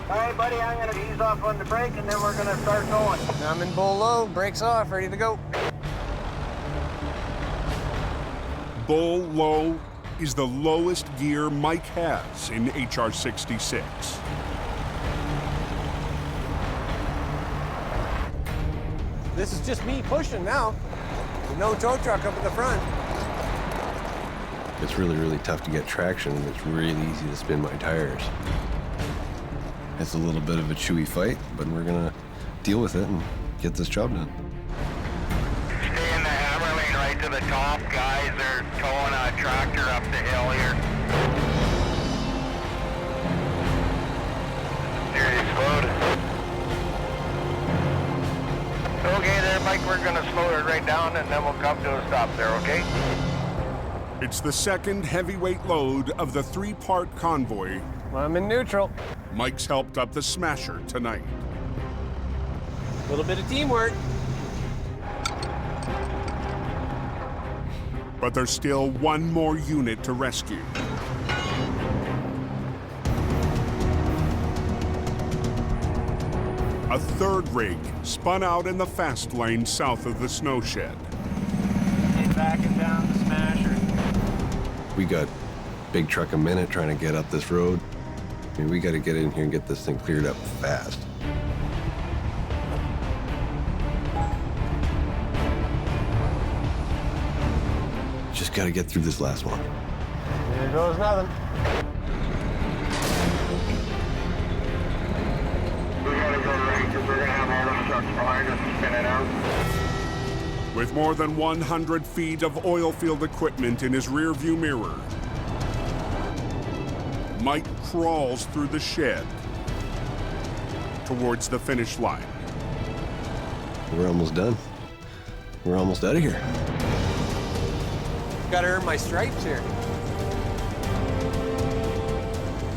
All right, buddy, I'm gonna ease off on the brake and then we're gonna start going. I'm in bull low, brakes off, ready to go. Bull low is the lowest gear Mike has in HR-66. This is just me pushing now. No tow truck up at the front. It's really, really tough to get traction, and it's really easy to spin my tires. It's a little bit of a chewy fight, but we're gonna deal with it and get this job done. Stay in the hammer lane right to the top. Guys are towing a tractor up the hill here. Serious load. Okay there, Mike, we're gonna slow it right down and then we'll come to a stop there, okay? It's the second heavyweight load of the 3-part convoy. I'm in neutral. Mike's helped up the Smasher tonight. A little bit of teamwork. But there's still one more unit to rescue. A third rig spun out in the fast lane south of the snow shed. Get back and down the Smasher. We got big truck a minute trying to get up this road. I mean, we got to get in here and get this thing cleared up fast. Just got to get through this last one. There goes nothing. We gotta go right because we're gonna have all those trucks behind us spinning out. With more than 100 feet of oil field equipment in his rearview mirror, Mike crawls through the shed towards the finish line. We're almost done. We're almost out of here. Gotta earn my stripes here.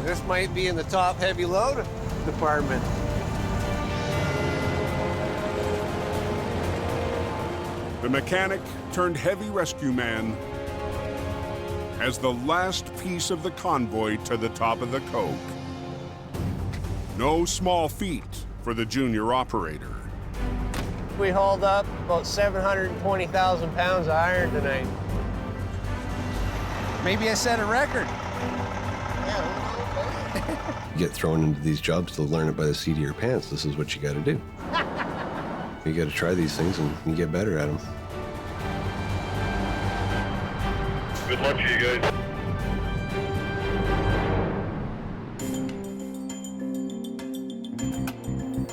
This might be in the top heavy load department. The mechanic turned heavy rescue man as the last piece of the convoy to the top of the coke. No small feat for the junior operator. We hauled up about 720,000 pounds of iron tonight. Maybe I set a record. You get thrown into these jobs to learn it by the seat of your pants. This is what you got to do. You got to try these things and you get better at them. Good luck to you guys.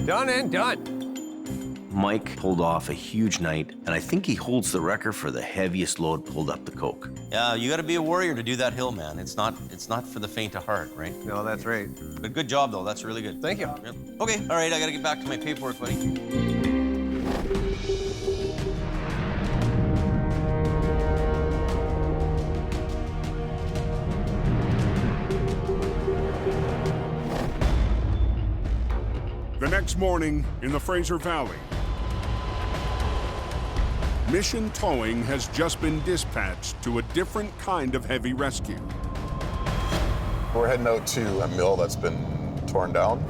Done and done. Mike pulled off a huge night, and I think he holds the record for the heaviest load pulled up the coke. Yeah, you got to be a warrior to do that hill, man. It's not for the faint of heart, right? No, that's right. But good job, though. That's really good. Thank you. Yep. Okay, all right, I got to get back to my paperwork, buddy. The next morning in the Fraser Valley, Mission Towing has just been dispatched to a different kind of heavy rescue. We're heading out to a mill that's been torn down.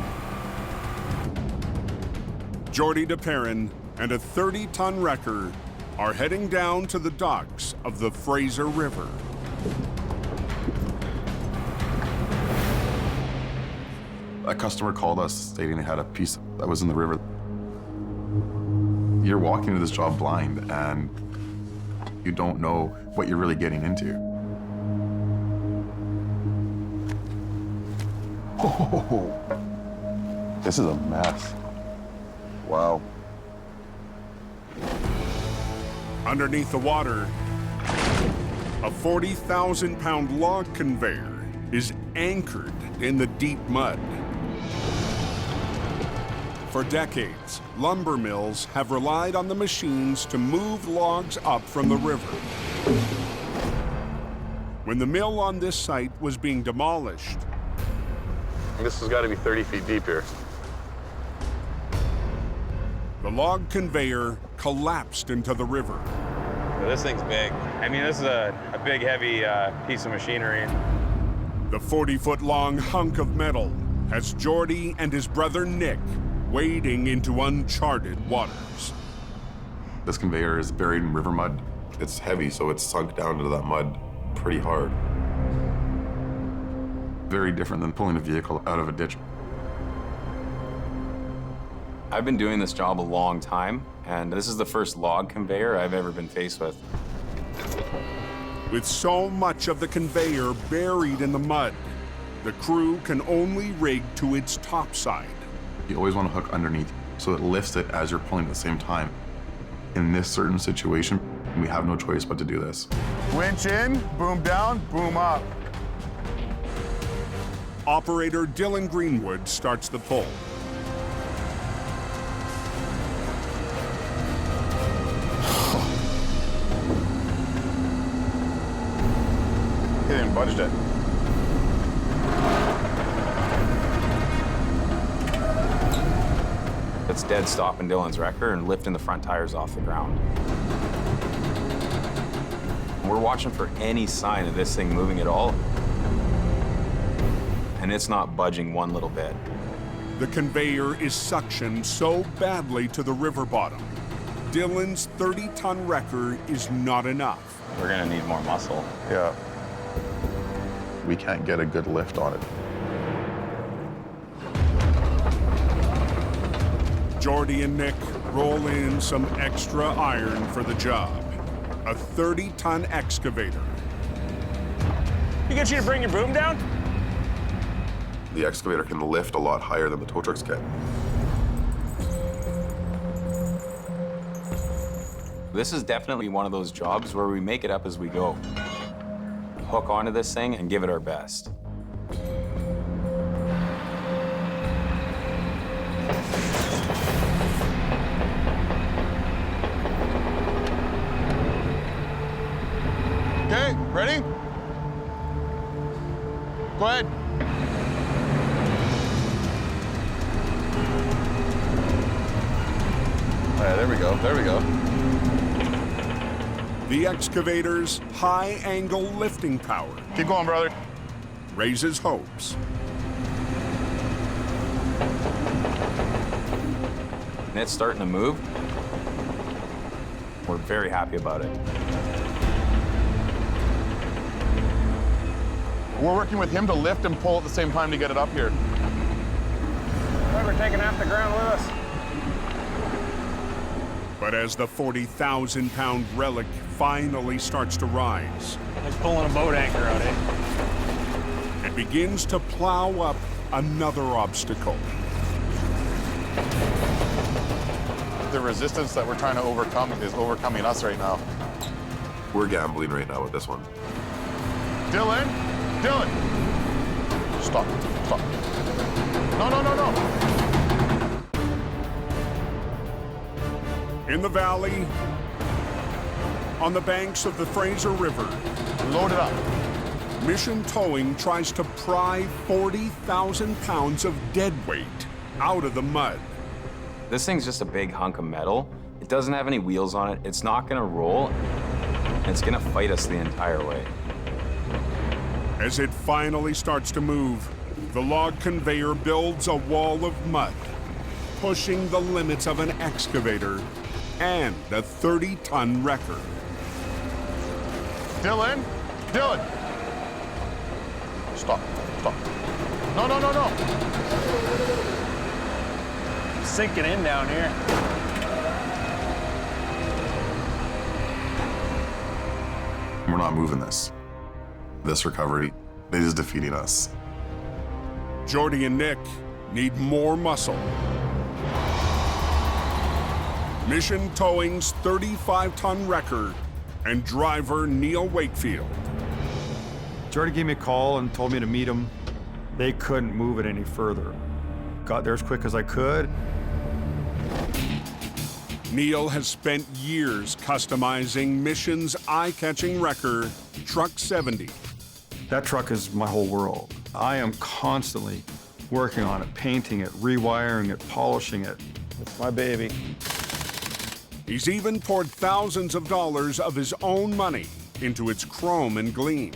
Jordy DePerrin and a 30-ton wrecker are heading down to the docks of the Fraser River. A customer called us stating they had a piece that was in the river. You're walking into this job blind and you don't know what you're really getting into. Oh, this is a mess. Wow. Underneath the water, a 40,000-pound log conveyor is anchored in the deep mud. For decades, lumber mills have relied on the machines to move logs up from the river. When the mill on this site was being demolished, This has got to be 30 feet deep here. the log conveyor collapsed into the river. This thing's big. I mean, this is a big, heavy piece of machinery. The 40-foot-long hunk of metal has Jordy and his brother Nick wading into uncharted waters. This conveyor is buried in river mud. It's heavy, so it's sunk down into that mud pretty hard. Very different than pulling a vehicle out of a ditch. I've been doing this job a long time, and this is the first log conveyor I've ever been faced with. With so much of the conveyor buried in the mud, the crew can only rig to its top side. You always want to hook underneath so it lifts it as you're pulling at the same time. In this certain situation, we have no choice but to do this. Winch in, boom down, boom up. Operator Dylan Greenwood starts the pull. He didn't budge it. It's dead stopping Dylan's wrecker and lifting the front tires off the ground. We're watching for any sign of this thing moving at all, and it's not budging one little bit. The conveyor is suctioned so badly to the river bottom, Dylan's 30-ton wrecker is not enough. We're gonna need more muscle. Yeah. We can't get a good lift on it. Jordy and Nick roll in some extra iron for the job. A 30-ton excavator. You get you to bring your boom down? The excavator can lift a lot higher than the tow trucks can. This is definitely one of those jobs where we make it up as we go. Hook onto this thing and give it our best. Okay, ready? Go ahead. All right, there we go, there we go. The excavator's high-angle lifting power Keep going, brother. raises hopes. And it's starting to move. We're very happy about it. We're working with him to lift and pull at the same time to get it up here. We're taking half the ground with us. But as the 40,000-pound relic finally starts to rise, Like pulling a boat anchor out, eh? it begins to plow up another obstacle. the resistance that we're trying to overcome is overcoming us right now. We're gambling right now with this one. Dylan! Dylan! Stop. Stop. No, no, no, no! In the valley, on the banks of the Fraser River, load it up. Mission Towing tries to pry 40,000 pounds of dead weight out of the mud. This thing's just a big hunk of metal. It doesn't have any wheels on it. It's not gonna roll. And it's gonna fight us the entire way. As it finally starts to move, the log conveyor builds a wall of mud, pushing the limits of an excavator and a 30-ton wrecker. Dylan! Dylan! Stop. Stop. No, no, no, no! Sinking in down here. We're not moving this. This recovery is defeating us. Jordy and Nick need more muscle. Mission Towing's 35-ton wrecker and driver Neil Wakefield. Jordy gave me a call and told me to meet him. They couldn't move it any further. Got there as quick as I could. Neil has spent years customizing Mission's eye-catching wrecker, Truck 70. That truck is my whole world. I am constantly working on it, painting it, rewiring it, polishing it. It's my baby. He's even poured thousands of dollars of his own money into its chrome and gleam.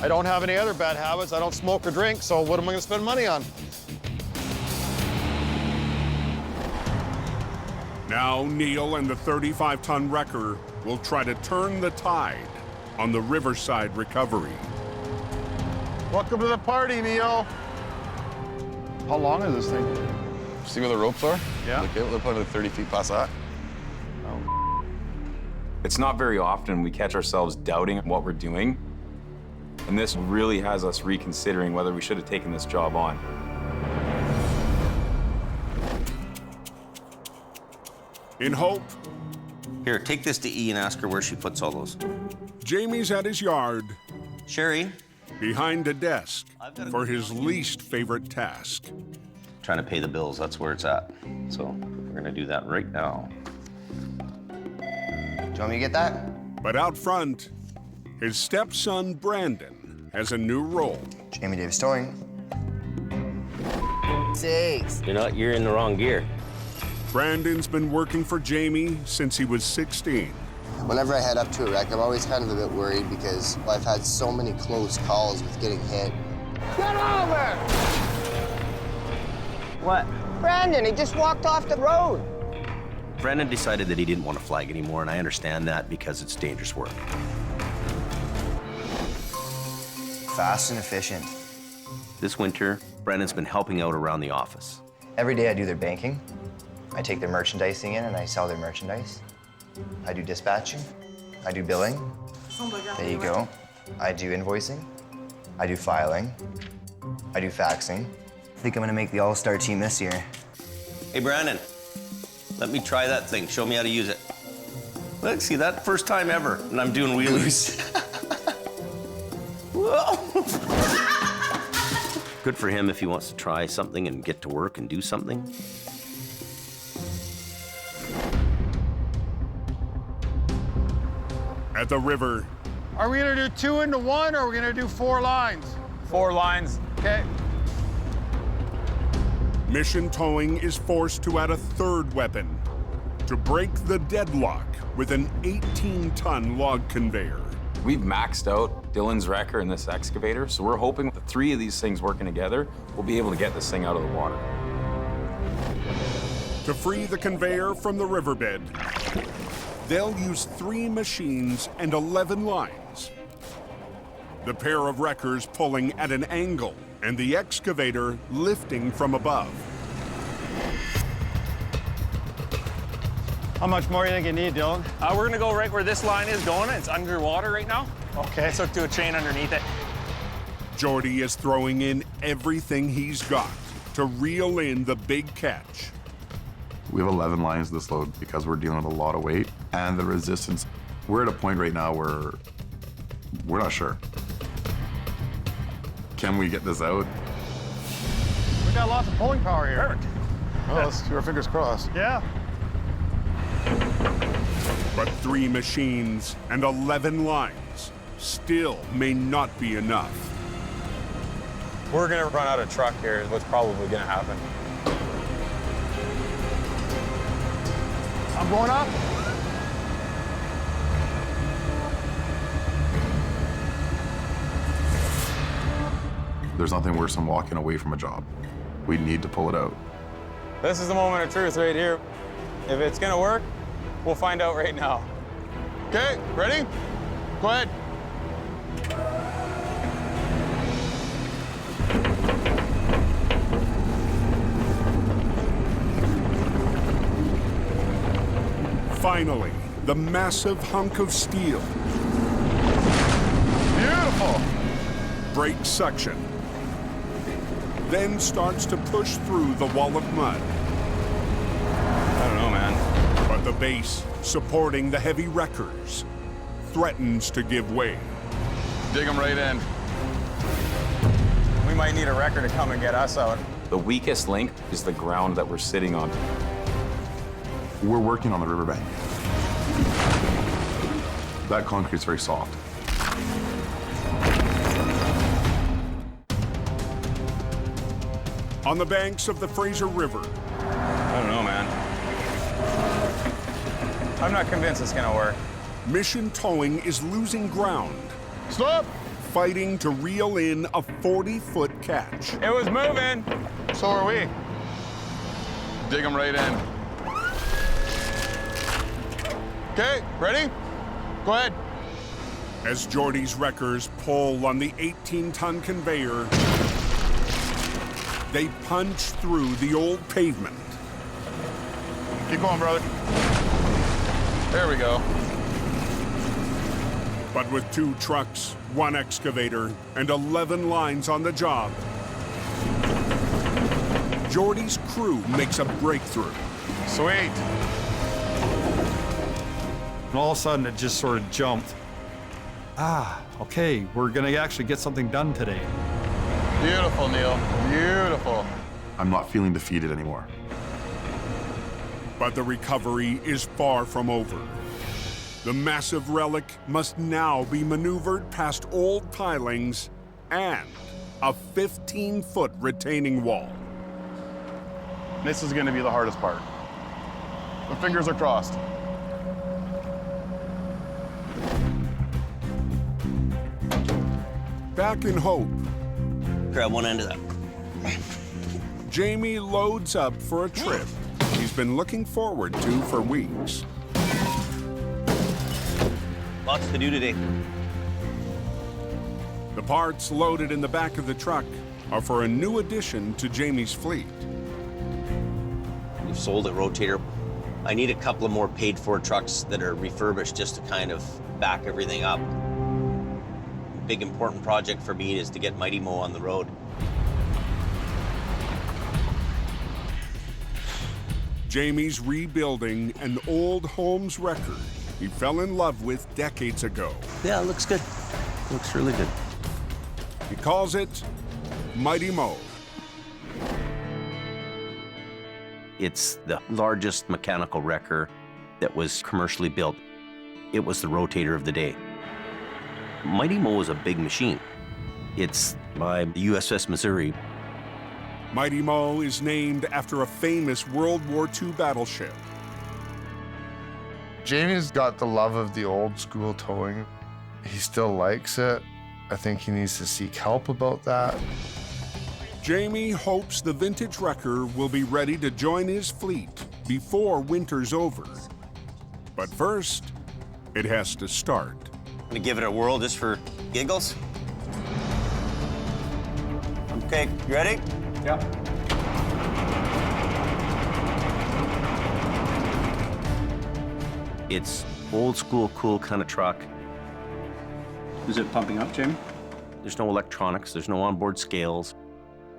I don't have any other bad habits. I don't smoke or drink, so what am I gonna spend money on? Now Neil and the 35-ton wrecker will try to turn the tide on the Riverside recovery. Welcome to the party, Neil. How long is this thing? See where the ropes are? Yeah. Okay, they're probably 30 feet past that. It's not very often we catch ourselves doubting what we're doing. And this really has us reconsidering whether we should have taken this job on. In hope, Here, take this to E and ask her where she puts all those. Jamie's at his yard, Sherry? behind a desk, for his least favorite task. Trying to pay the bills, that's where it's at. So we're gonna do that right now. Do you want me to get that? But out front, his stepson, Brandon, has a new role. Jamie Davis Towing. 6. You're in the wrong gear. Brandon's been working for Jamie since he was 16. Whenever I head up to a wreck, I'm always kind of a bit worried because I've had so many close calls with getting hit. Get over! What? Brandon, he just walked off the road. Brandon decided that he didn't want to flag anymore, and I understand that because it's dangerous work. Fast and efficient. This winter, Brandon's been helping out around the office. Every day I do their banking. I take their merchandising in and I sell their merchandise. I do dispatching. I do billing. There you go. I do invoicing. I do filing. I do faxing. I think I'm gonna make the all-star team this year. Hey, Brandon, let me try that thing. Show me how to use it. Look, see that? First time ever, and I'm doing wheelies. Whoa! Good for him if he wants to try something and get to work and do something. At the river, Are we gonna do 2 into 1 or are we gonna do 4 lines? 4 lines. Okay. Mission Towing is forced to add a third weapon to break the deadlock with an 18-ton log conveyor. We've maxed out Dylan's wrecker and this excavator, so we're hoping the 3 of these things working together, we'll be able to get this thing out of the water. To free the conveyor from the riverbed, they'll use 3 machines and 11 lines. The pair of wreckers pulling at an angle and the excavator lifting from above. How much more do you think you need, Dylan? We're gonna go right where this line is going. It's underwater right now. Okay. So do a chain underneath it. Jordy is throwing in everything he's got to reel in the big catch. We have 11 lines this load because we're dealing with a lot of weight and the resistance. We're at a point right now where we're not sure. Can we get this out? We got lots of pulling power here. Perfect. Well, let's keep our fingers crossed. Yeah. But 3 machines and 11 lines still may not be enough. We're gonna run out of truck here is what's probably gonna happen. I'm going up. There's nothing worse than walking away from a job. We need to pull it out. This is the moment of truth right here. If it's gonna work, we'll find out right now. Okay, ready? Go ahead. Finally, the massive hunk of steel. Beautiful. Breaks suction. Then starts to push through the wall of mud. I don't know, man. But the base, supporting the heavy wreckers, threatens to give way. Dig them right in. We might need a wrecker to come and get us out. The weakest link is the ground that we're sitting on. We're working on the riverbank. That concrete's very soft. On the banks of the Fraser River. I don't know, man. I'm not convinced it's gonna work. Mission Towing is losing ground. Stop! Fighting to reel in a 40-foot catch. It was moving. So are we. Dig them right in. Okay, ready? Go ahead. As Geordie's wreckers pull on the 18-ton conveyor, they punch through the old pavement. Keep going, brother. There we go. But with 2 trucks, 1 excavator, and 11 lines on the job, Geordie's crew makes a breakthrough. Sweet. And all of a sudden, it just sort of jumped. Ah, okay, we're gonna actually get something done today. Beautiful, Neil. Beautiful. I'm not feeling defeated anymore. But the recovery is far from over. The massive relic must now be maneuvered past old pilings and a 15-foot retaining wall. This is gonna be the hardest part. The fingers are crossed. Back in Hope, Grab one end of that. Jamie loads up for a trip he's been looking forward to for weeks. Lots to do today. The parts loaded in the back of the truck are for a new addition to Jamie's fleet. We've sold a Rotator. I need a couple of more paid-for trucks that are refurbished just to kind of back everything up. A big important project for me is to get Mighty Mo on the road. Jamie's rebuilding an old Holmes record he fell in love with decades ago. Yeah, it looks good. Looks really good. He calls it Mighty Mo. It's the largest mechanical wrecker that was commercially built. It was the Rotator of the day. Mighty Mo is a big machine. It's by the USS Missouri. Mighty Mo is named after a famous World War II battleship. Jamie's got the love of the old school towing. He still likes it. I think he needs to seek help about that. Jamie hopes the vintage wrecker will be ready to join his fleet before winter's over. But first, it has to start. I'm gonna give it a whirl just for giggles. Okay, you ready? Yeah. It's old school, cool kind of truck. Is it pumping up, Jamie? There's no electronics, there's no onboard scales.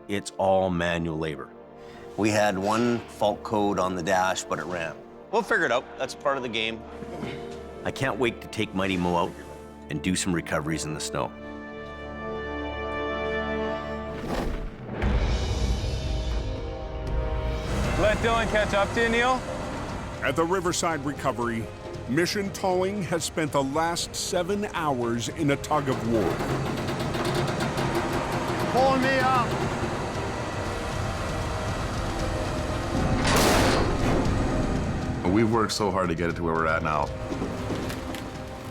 It's all manual labor. We had one fault code on the dash, but it ran. We'll figure it out. That's part of the game. I can't wait to take Mighty Mo out and do some recoveries in the snow. Let Dylan catch up to you, Neil. At the Riverside Recovery, Mission Towing has spent the last 7 hours in a tug of war. Pulling me up. We've worked so hard to get it to where we're at now.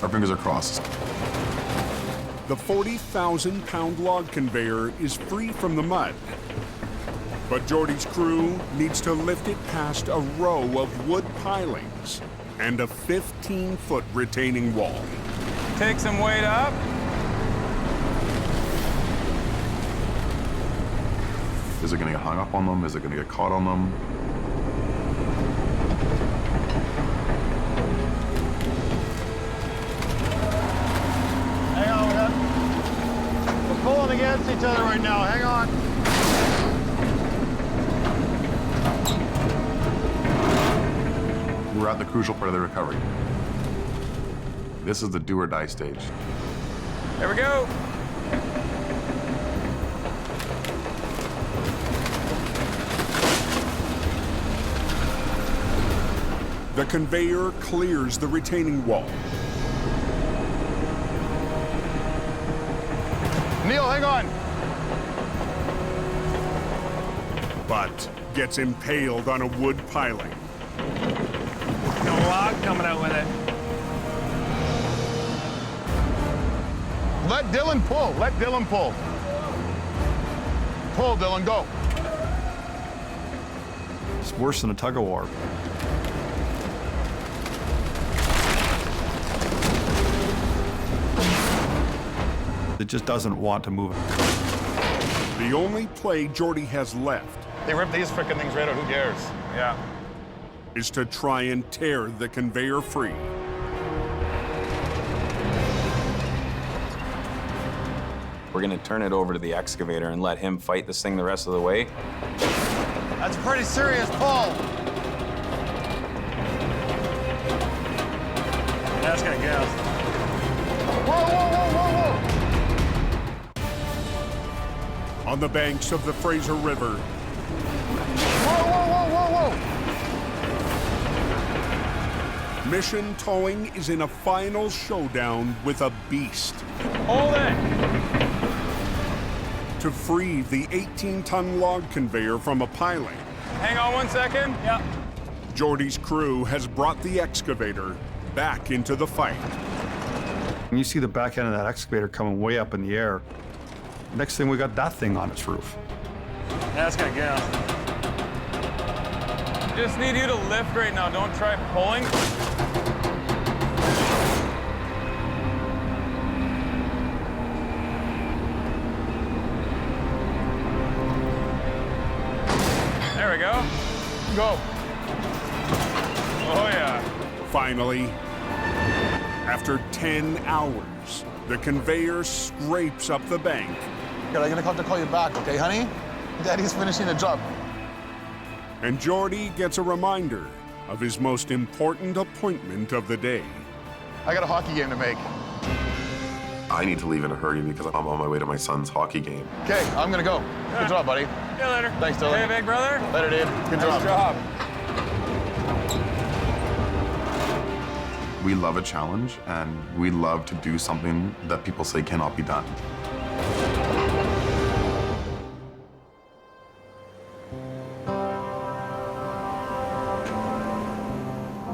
Our fingers are crossed. The 40,000-pound log conveyor is free from the mud. But Jordy's crew needs to lift it past a row of wood pilings and a 15-foot retaining wall. Take some weight up. Is it gonna get hung up on them? Is it gonna get caught on them? Hang on, we're pulling against each other right now. Hang on. We're at the crucial part of the recovery. This is the do or die stage. There we go. The conveyor clears the retaining wall. Neil, hang on. But gets impaled on a wood piling. Got a log coming out with it. Let Dylan pull. Let Dylan pull. Pull, Dylan, go. It's worse than a tug of war. It just doesn't want to move. The only play Jordy has left They ripped these frickin' things right out. Who cares? Yeah. is to try and tear the conveyor free. We're gonna turn it over to the excavator and let him fight this thing the rest of the way. That's a pretty serious pull. That's gonna go. Whoa, whoa, whoa, whoa, whoa. On the banks of the Fraser River, Whoa, whoa, whoa, whoa, whoa. Mission Towing is in a final showdown with a beast. Hold it. To free the 18-ton log conveyor from a piling, Hang on 1 second. Yeah. Jordy's crew has brought the excavator back into the fight. And you see the back end of that excavator coming way up in the air. Next thing, we got that thing on its roof. That's gonna go. Just need you to lift right now. Don't try pulling. There we go. Go. Oh, yeah. Finally, after 10 hours, the conveyor scrapes up the bank. I'm gonna have to call you back, okay, honey? Daddy's finishing the job. And Jordy gets a reminder of his most important appointment of the day. I got a hockey game to make. I need to leave in a hurry because I'm on my way to my son's hockey game. Okay, I'm gonna go. Good job, buddy. See you later. Thanks, Dylan. Hey, big brother. Later, dude. Good Nice job. job. We love a challenge, and we love to do something that people say cannot be done.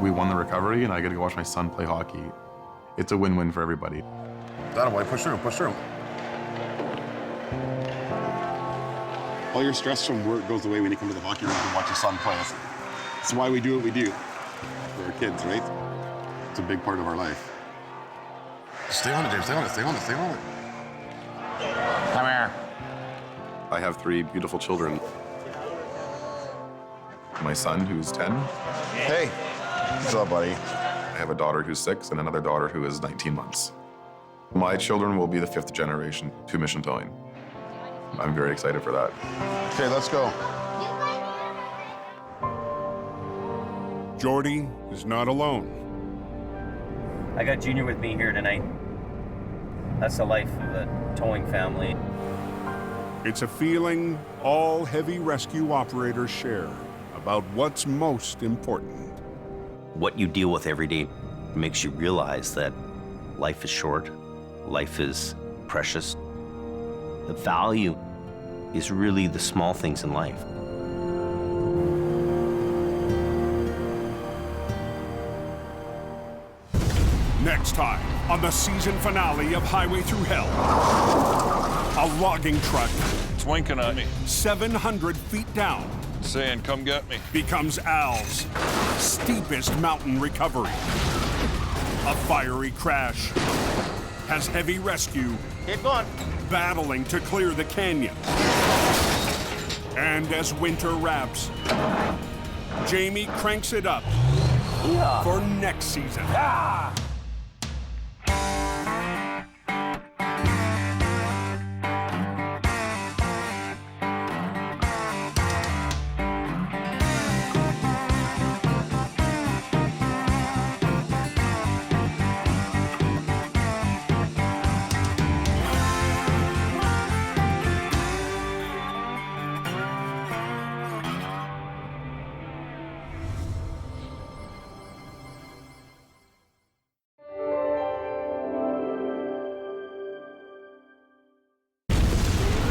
We won the recovery, and I get to go watch my son play hockey. It's a win-win for everybody. That way, push through, push through. All your stress from work goes away when you come to the hockey rink and watch your son play. That's why we do what we do for our kids, right? It's a big part of our life. Stay on it, James. Stay on it, stay on it, stay on it. Come here. I have 3 beautiful children. My son, who's 10. Hey. What's up, buddy? I have a daughter who's 6 and another daughter who is 19 months. My children will be the 5th generation to Mission Towing. I'm very excited for that. Okay, let's go. Jordy is not alone. I got Junior with me here tonight. That's the life of a towing family. It's a feeling all heavy rescue operators share about what's most important. What you deal with every day makes you realize that life is short, life is precious. The value is really the small things in life. Next time on the season finale of Highway Through Hell, a logging truck, it's winking at me, 700 feet down, saying, come get me, becomes Al's steepest mountain recovery. A fiery crash has heavy rescue Keep going. battling to clear the canyon. And as winter wraps, Jamie cranks it up for next season.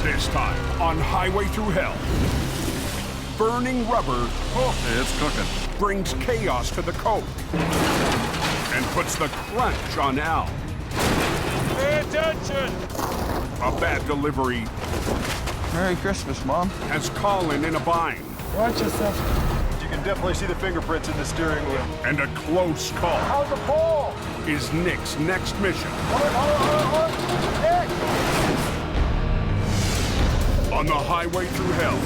This time on Highway Through Hell, burning rubber it's cooking. Brings chaos to the coke and puts the crunch on Al. Pay attention! A bad delivery Merry Christmas, Mom. has Colin in a bind. Watch yourself. You can definitely see the fingerprints in the steering wheel. And a close call How's the pole? is Nick's next mission. Nick! On the Highway Through Hell,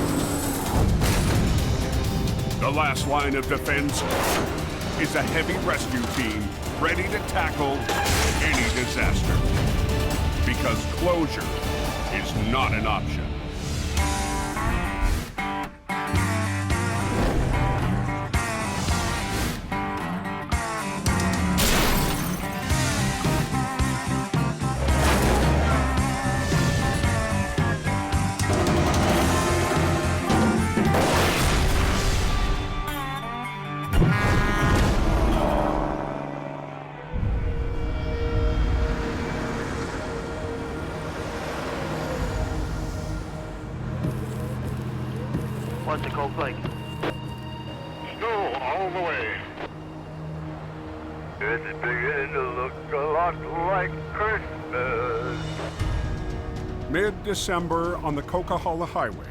the last line of defense is a heavy rescue team ready to tackle any disaster. Because closure is not an option. What's the coke like? Snow all the way. It's beginning to look a lot like Christmas. Mid-December on the Coquihalla Highway.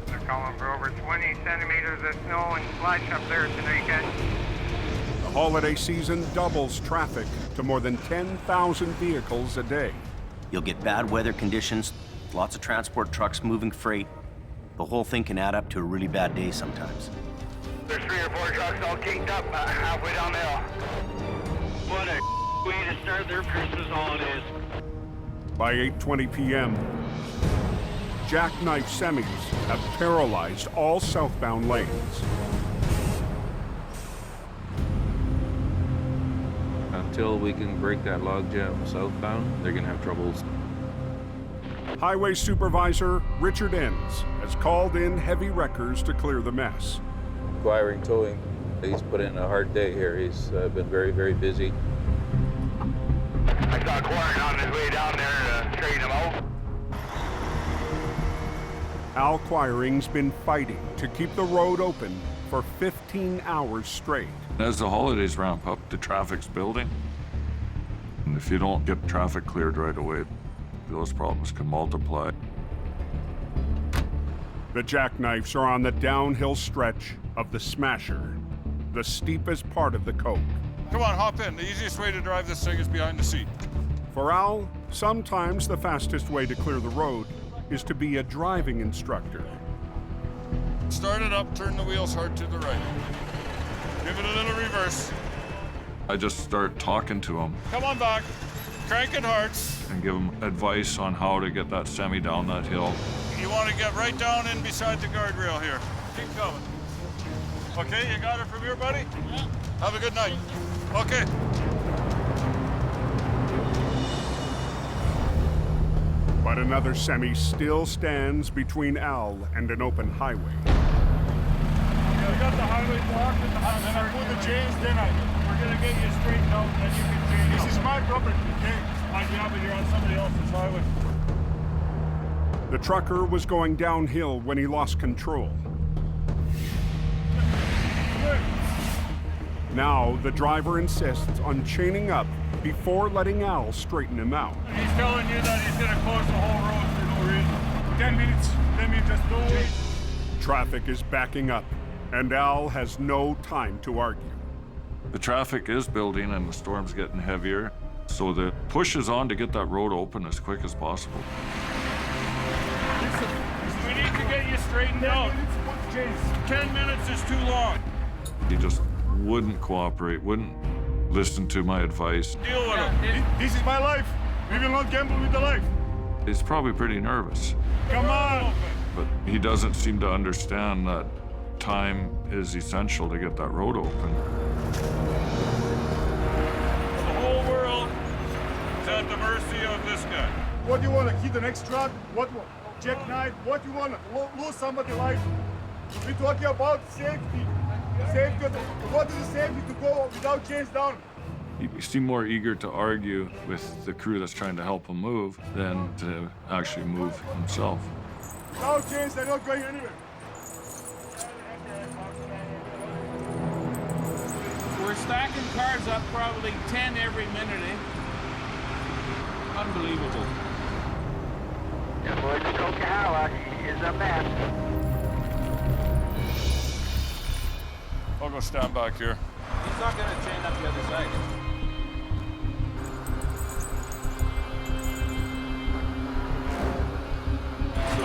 They're calling for over 20 centimeters of snow and slush up there tonight, guys. The holiday season doubles traffic to more than 10,000 vehicles a day. You'll get bad weather conditions, lots of transport trucks moving freight. The whole thing can add up to a really bad day sometimes. There's 3 or 4 trucks all kinked up halfway down the hill. What a way to start their Christmas holidays. By 8:20 p.m., jackknife semis have paralyzed all southbound lanes. Until we can break that logjam southbound, they're gonna have troubles. Highway Supervisor Richard Enns has called in heavy wreckers to clear the mess. Acquiring towing, he's put in a hard day here. He's been very, very busy. I saw Quarren on his way down there to straighten him out. Al Quiring's been fighting to keep the road open for 15 hours straight. As the holidays ramp up, the traffic's building. And if you don't get traffic cleared right away, those problems can multiply. The jackknives are on the downhill stretch of the Smasher, the steepest part of the coke. Come on, hop in. The easiest way to drive this thing is behind the seat. For Al, sometimes the fastest way to clear the road is to be a driving instructor. Start it up, turn the wheels hard to the right. Give it a little reverse. I just start talking to him. Come on back. Crank it hard. And give him advice on how to get that semi down that hill. You want to get right down in beside the guardrail here. Keep coming. Okay, you got it from here, buddy? Yeah. Have a good night. Okay. But another semi still stands between Al and an open highway. Yeah, we got the highway blocked and I put the chains, then we're gonna get you straightened out, then you can change. This is my property, okay? Yeah, but you're on somebody else's highway. The trucker was going downhill when he lost control. Now, the driver insists on chaining up before letting Al straighten him out. He's telling you that he's gonna close the whole road for no reason. 10 minutes, just no way. Traffic is backing up, and Al has no time to argue. The traffic is building and the storm's getting heavier, so the push is on to get that road open as quick as possible. We need to get you straightened out. 10 minutes is too long. He just wouldn't cooperate, wouldn't listen to my advice. Deal with him. This is my life. We will not gamble with the life. He's probably pretty nervous. Come on! But he doesn't seem to understand that time is essential to get that road open. The whole world is at the mercy of this guy. What do you want to hit the next truck? What jackknife? What do you want to lose somebody's life? We're talking about safety. Safety. What is the safety to go without chains down? He seemed more eager to argue with the crew that's trying to help him move than to actually move himself. Without chains, they're not going anywhere. We're stacking cars up probably 10 every minute, eh? Unbelievable. Yeah, boy, the Coquihalla is a mess. I'll go stand back here. He's not going to chain up the other side. So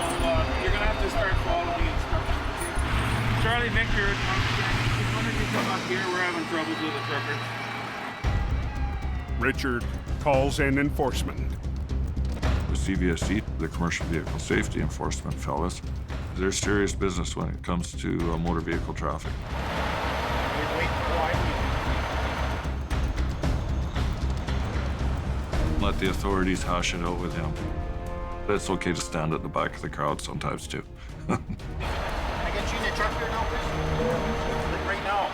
you're going to have to start following the instructions. Charlie, Victor, as soon as you come up here, we're having troubles with the truckers. Richard calls in enforcement. The CVSC, the Commercial Vehicle Safety Enforcement fellas, they're serious business when it comes to motor vehicle traffic. Let the authorities hash it out with him. But it's okay to stand at the back of the crowd sometimes, too. Can I get you in your truck here now, please? Right now.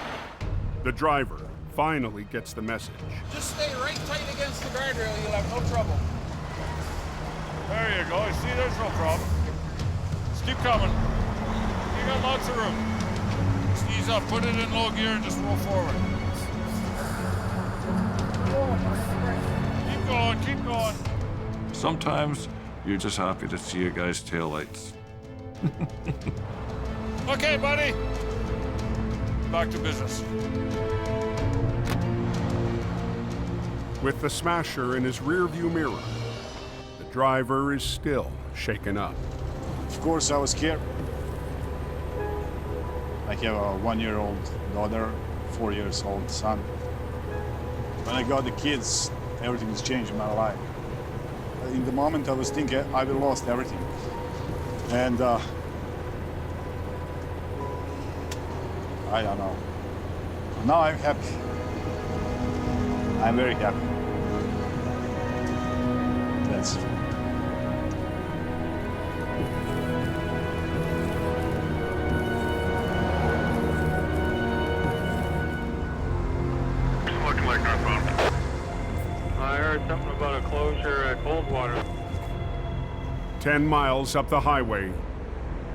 The driver finally gets the message. Just stay right tight against the guardrail. You'll have no trouble. There you go. See, there's no problem. Just keep coming. You got lots of room. Just ease up, put it in low gear, and just roll forward. Keep going, keep going. Sometimes you're just happy to see a guy's taillights. Okay, buddy. Back to business. With the smasher in his rearview mirror, the driver is still shaken up. Of course, I was scared. I have a 1-year-old daughter, 4-year-old son. When I got the kids, everything has changed in my life. In the moment, I was thinking I will lost everything. And I don't know. Now I'm happy. I'm very happy. That's looking like northbound. I heard something about a closure at Coldwater. 10 miles up the highway,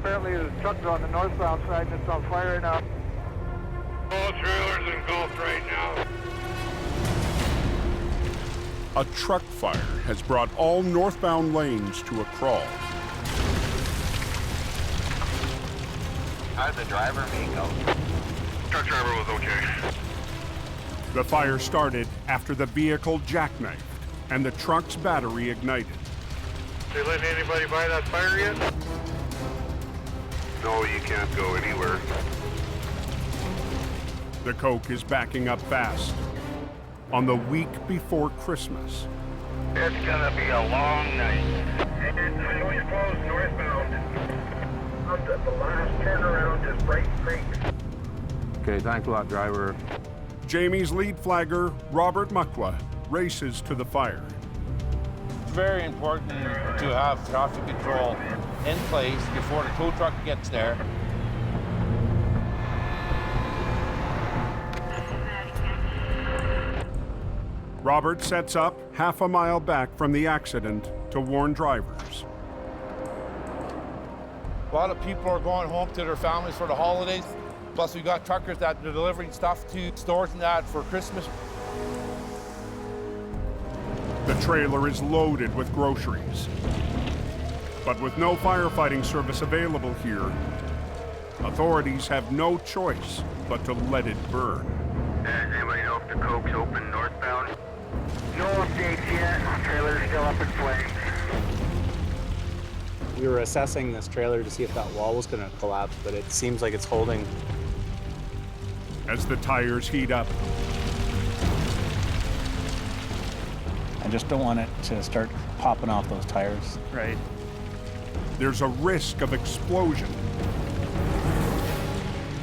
Apparently the truck's on the northbound side and it's on fire now. All trailers engulfed right now. a truck fire has brought all northbound lanes to a crawl. How did the driver make out? Truck driver was okay. The fire started after the vehicle jackknifed and the truck's battery ignited. They letting anybody buy that fire yet? No, you can't go anywhere. The Coke is backing up fast on the week before Christmas. It's gonna be a long night. Highway's closed northbound. Up at the last turnaround is Bright Creek. Okay, thanks a lot, driver. Jamie's lead flagger, Robert Muckwa, races to the fire. It's very important to have traffic control in place before the tow truck gets there. Robert sets up half a mile back from the accident to warn drivers. A lot of people are going home to their families for the holidays. Plus, we got truckers that are delivering stuff to stores and that for Christmas. The trailer is loaded with groceries. But with no firefighting service available here, authorities have no choice but to let it burn. Does anybody know if the coke's open northbound? No updates yet. Trailer's still up in flames. We were assessing this trailer to see if that wall was going to collapse, but it seems like it's holding. As the tires heat up, I just don't want it to start popping off those tires. Right. there's a risk of explosion.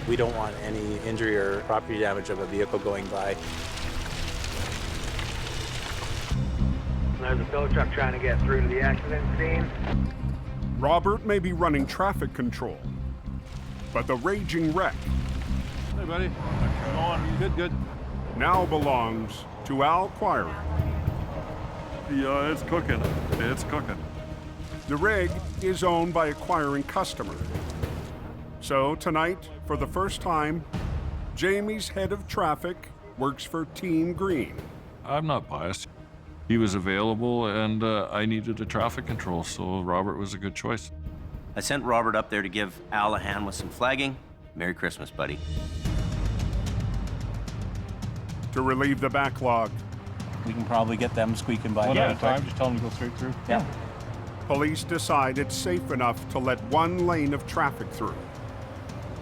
We don't want any injury or property damage of a vehicle going by. There's a tow truck trying to get through to the accident scene. Robert may be running traffic control, but the raging wreck Hey, buddy. Go on. Good, good. now belongs to Al Quiring. Yeah, it's cooking. It's cooking. The rig is owned by a Quiring customer. So tonight, for the first time, Jamie's head of traffic works for Team Green. I'm not biased. He was available, and I needed a traffic control, so Robert was a good choice. I sent Robert up there to give Al a hand with some flagging. Merry Christmas, buddy. To relieve the backlog, We can probably get them squeaking by. One at a time, just tell them to go straight through. Yeah. police decide it's safe enough to let one lane of traffic through.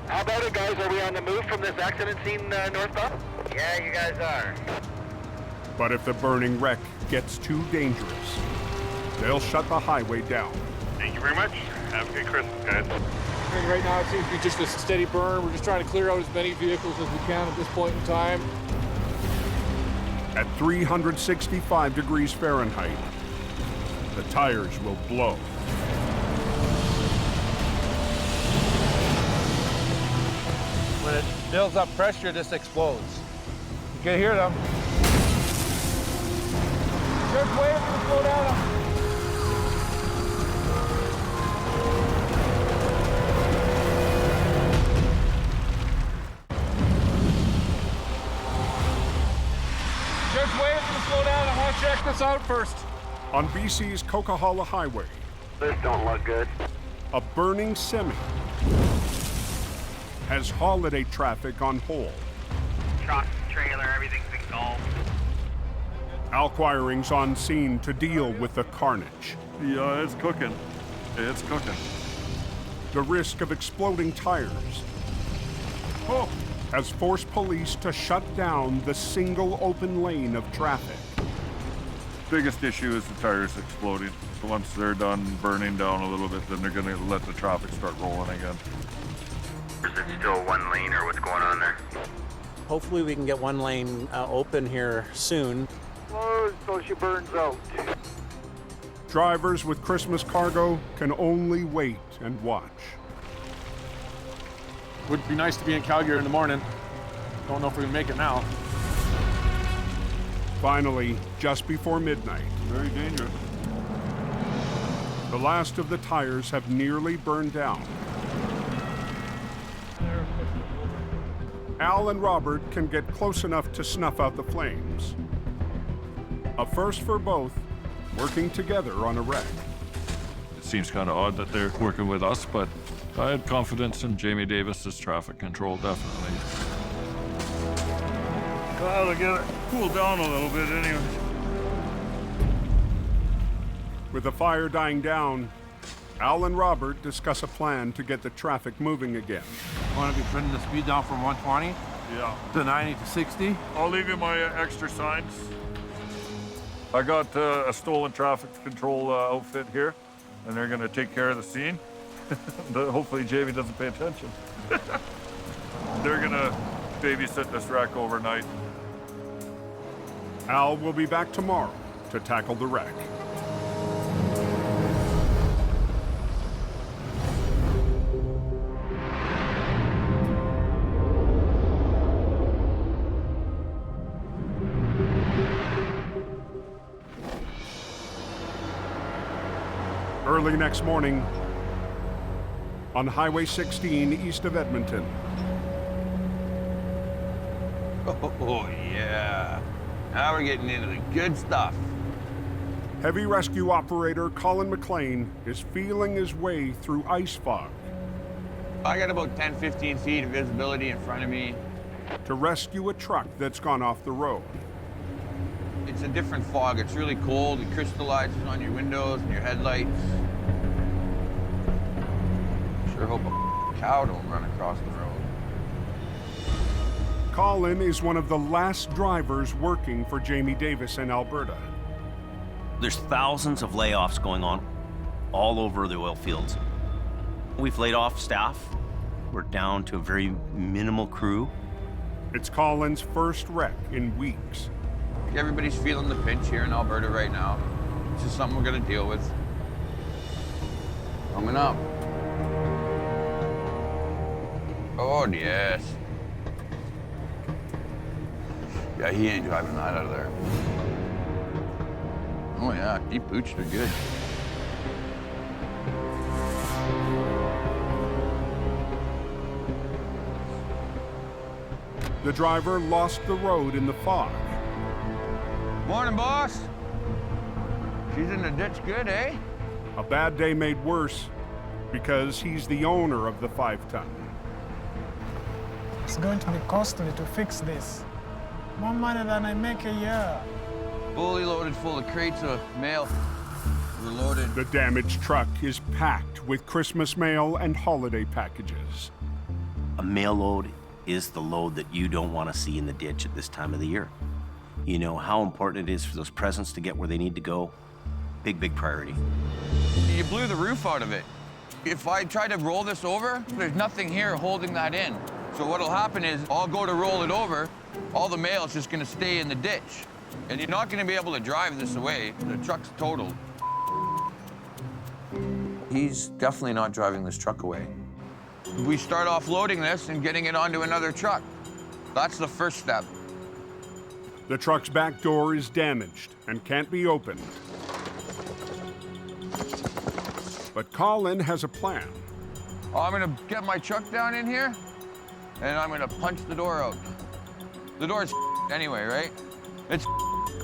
How about it, guys? Are we on the move from this accident scene northbound? Yeah, you guys are. But if the burning wreck gets too dangerous, they'll shut the highway down. Thank you very much. Have a good Christmas, guys. Right now, it seems to be just a steady burn. We're just trying to clear out as many vehicles as we can at this point in time. At 365 degrees Fahrenheit, the tires will blow. When it builds up pressure, this explodes. You can hear them. Just wait for it to slow down. Just wait for it to slow down. I want to check this out first. On BC's Coquihalla Highway, This don't look good. a burning semi has holiday traffic on hold. Truck, trailer, everything's engulfed. Al Quiring's on scene to deal with the carnage. Yeah, it's cooking. It's cooking. The risk of exploding tires has forced police to shut down the single open lane of traffic. Biggest issue is the tires exploding. Once they're done burning down a little bit, then they're gonna let the traffic start rolling again. Is it still one lane or what's going on there? Hopefully we can get one lane open here soon. Close so she burns out. Drivers with Christmas cargo can only wait and watch. Would be nice to be in Calgary in the morning. Don't know if we can make it now. Finally, just before midnight, Very dangerous. the last of the tires have nearly burned down. Al and Robert can get close enough to snuff out the flames. A first for both, working together on a wreck. It seems kind of odd that they're working with us, but I had confidence in Jamie Davis's traffic control, definitely. Gotta get it cooled down a little bit anyway. With the fire dying down, Al and Robert discuss a plan to get the traffic moving again. Want to be bringing the speed down from 120 Yeah. to 90 to 60? I'll leave you my extra signs. I got a stolen traffic control outfit here, and they're gonna take care of the scene. Hopefully Jamie doesn't pay attention. They're gonna babysit this wreck overnight. Al will be back tomorrow to tackle the wreck. Early next morning, on Highway 16 east of Edmonton. Oh, yeah. Now we're getting into the good stuff. Heavy rescue operator Colin McLean is feeling his way through ice fog. I got about 10, 15 feet of visibility in front of me. To rescue a truck that's gone off the road. It's a different fog. It's really cold. It crystallizes on your windows and your headlights. Sure hope a cow don't run across the road. Colin is one of the last drivers working for Jamie Davis in Alberta. There's thousands of layoffs going on all over the oil fields. We've laid off staff. We're down to a very minimal crew. It's Colin's first wreck in weeks. Everybody's feeling the pinch here in Alberta right now. It's just something we're gonna deal with. Coming up. Oh, yes. Yeah, he ain't driving that out of there. Oh, yeah, deep boots are good. The driver lost the road in the fog. Morning, boss. She's in the ditch good, eh? A bad day made worse because he's the owner of the 5-ton. It's going to be costly to fix this. More money than I make a year. Fully loaded full of crates of mail. We're loaded. The damaged truck is packed with Christmas mail and holiday packages. A mail load is the load that you don't want to see in the ditch at this time of the year. You know how important it is for those presents to get where they need to go. Big, big priority. You blew the roof out of it. If I try to roll this over, there's nothing here holding that in. So what'll happen is I'll go to roll it over, all the mail is just gonna stay in the ditch. And you're not gonna be able to drive this away. The truck's totaled. He's definitely not driving this truck away. We start offloading this and getting it onto another truck. That's the first step. The truck's back door is damaged and can't be opened. But Colin has a plan. I'm gonna get my truck down in here, and I'm gonna punch the door out. The door's anyway, right? It's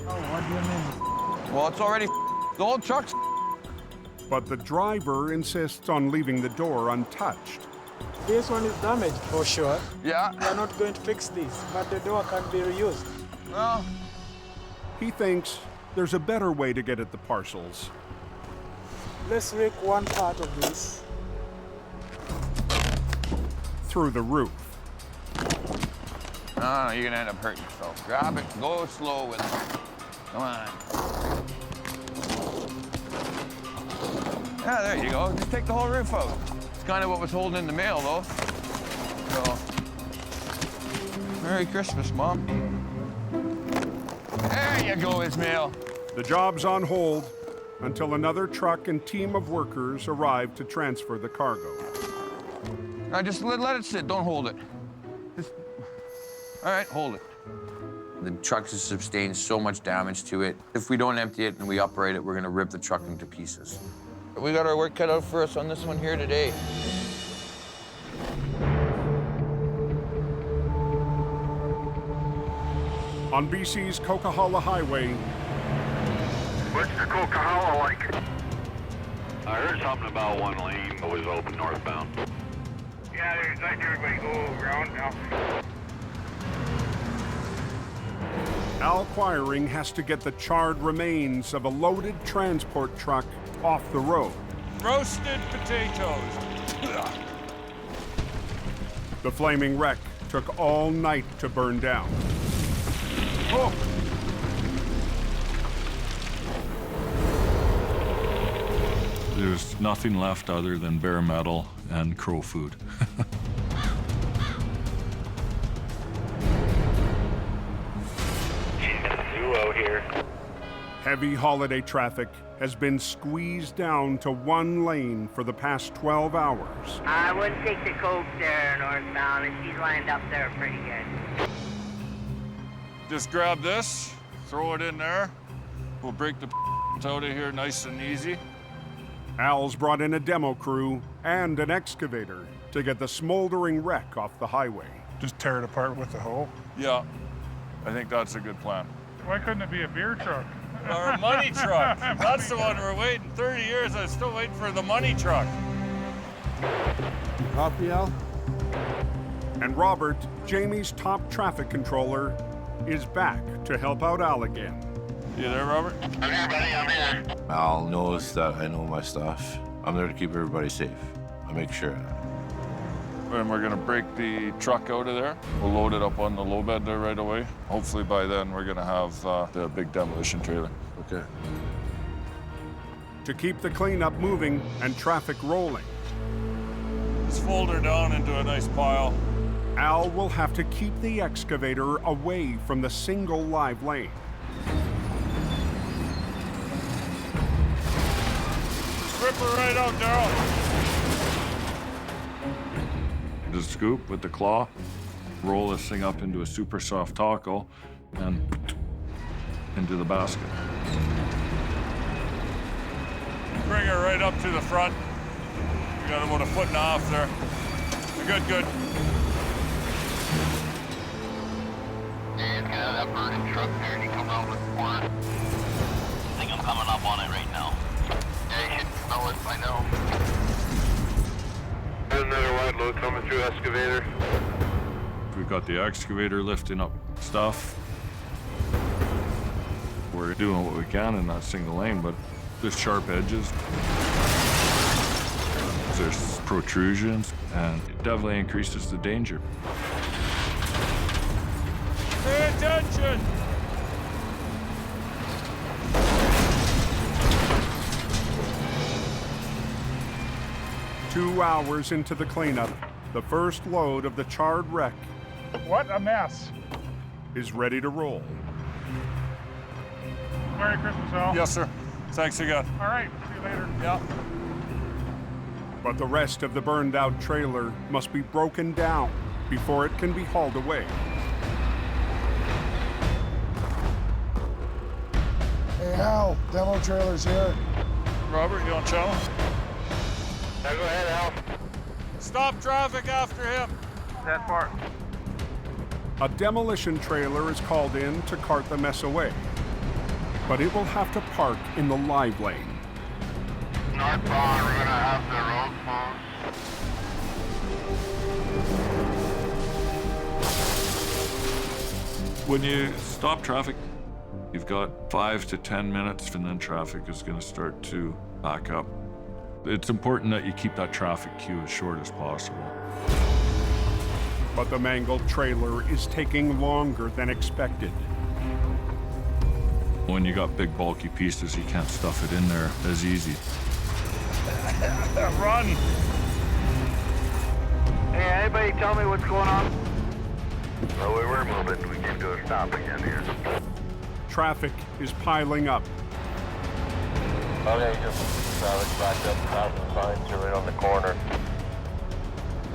Oh, what do you mean? well, it's already the whole truck's. But the driver insists on leaving the door untouched. This one is damaged for sure. Yeah. We are not going to fix this, but the door can be reused. Well, he thinks there's a better way to get at the parcels. Let's rake one part of this through the roof. No, you're gonna end up hurting yourself. Grab it, go slow with it. Come on. Yeah, there you go. Just take the whole roof out. It's kind of what was holding in the mail, though. So, Merry Christmas, Mom. There you go, Ismail. The job's on hold until another truck and team of workers arrive to transfer the cargo. Now just let it sit. Don't hold it. Just, all right, hold it. The truck has sustained so much damage to it. If we don't empty it and we operate it, we're gonna rip the truck into pieces. We got our work cut out for us on this one here today. On BC's Coquihalla Highway. What's the Coquihalla like? I heard something about one lane that was open northbound. Yeah, there's like everybody go around now. Al Quiring has to get the charred remains of a loaded transport truck off the road. Roasted potatoes. The flaming wreck took all night to burn down. Oh! There's nothing left other than bare metal and crow food. Heavy holiday traffic has been squeezed down to one lane for the past 12 hours. I wouldn't take the Coke there northbound, and she's lined up there pretty good. Just grab this, throw it in there. We'll break the out of here nice and easy. Al's brought in a demo crew and an excavator to get the smoldering wreck off the highway. Just tear it apart with the hoe? Yeah, I think that's a good plan. Why couldn't it be a beer truck? Or a money truck. That's the one we're waiting. 30 years, I'm still waiting for the money truck. Copy, Al? And Robert, Jamie's top traffic controller, is back to help out Al again. You there, Robert? I'm here, buddy, I'm here. Al knows that I know my stuff. I'm there to keep everybody safe. I make sure. And we're gonna break the truck out of there. We'll load it up on the low bed there right away. Hopefully by then we're gonna have the big demolition trailer. Okay. To keep the cleanup moving and traffic rolling, just fold her down into a nice pile. Al will have to keep the excavator away from the single live lane. Just rip her right out, Daryl. The scoop with the claw, roll this thing up into a super soft taco and into the basket. Bring her right up to the front. We got about 1.5 feet there. Good, good. Yeah, he's got that burning truck there and he comes out with the corner. I think I'm coming up on it right now. Yeah, you should smell it by now. Another wide load coming through excavator. We've got the excavator lifting up stuff. We're doing what we can in that single lane, but there's sharp edges. There's protrusions, and it definitely increases the danger. Pay attention! Two hours into the cleanup, the first load of the charred wreck What a mess. is ready to roll. Merry Christmas, Al. Yes, sir. Thanks again. All right, see you later. Yeah. But the rest of the burned out trailer must be broken down before it can be hauled away. Hey, Al, demo trailer's here. Robert, you on channel? Now go ahead, Al. Stop traffic after him. That far. A demolition trailer is called in to cart the mess away, but it will have to park in the live lane. Northbound, we're gonna have the road closed. When you stop traffic, you've got 5 to 10 minutes and then traffic is going to start to back up. It's important that you keep that traffic queue as short as possible. But the mangled trailer is taking longer than expected. When you got big bulky pieces, you can't stuff it in there as easy. Run! Hey, anybody tell me what's going on? Well, we were moving. We came to a stop again here. Traffic is piling up. Okay, just traffic backed up, passing signs are right on the corner.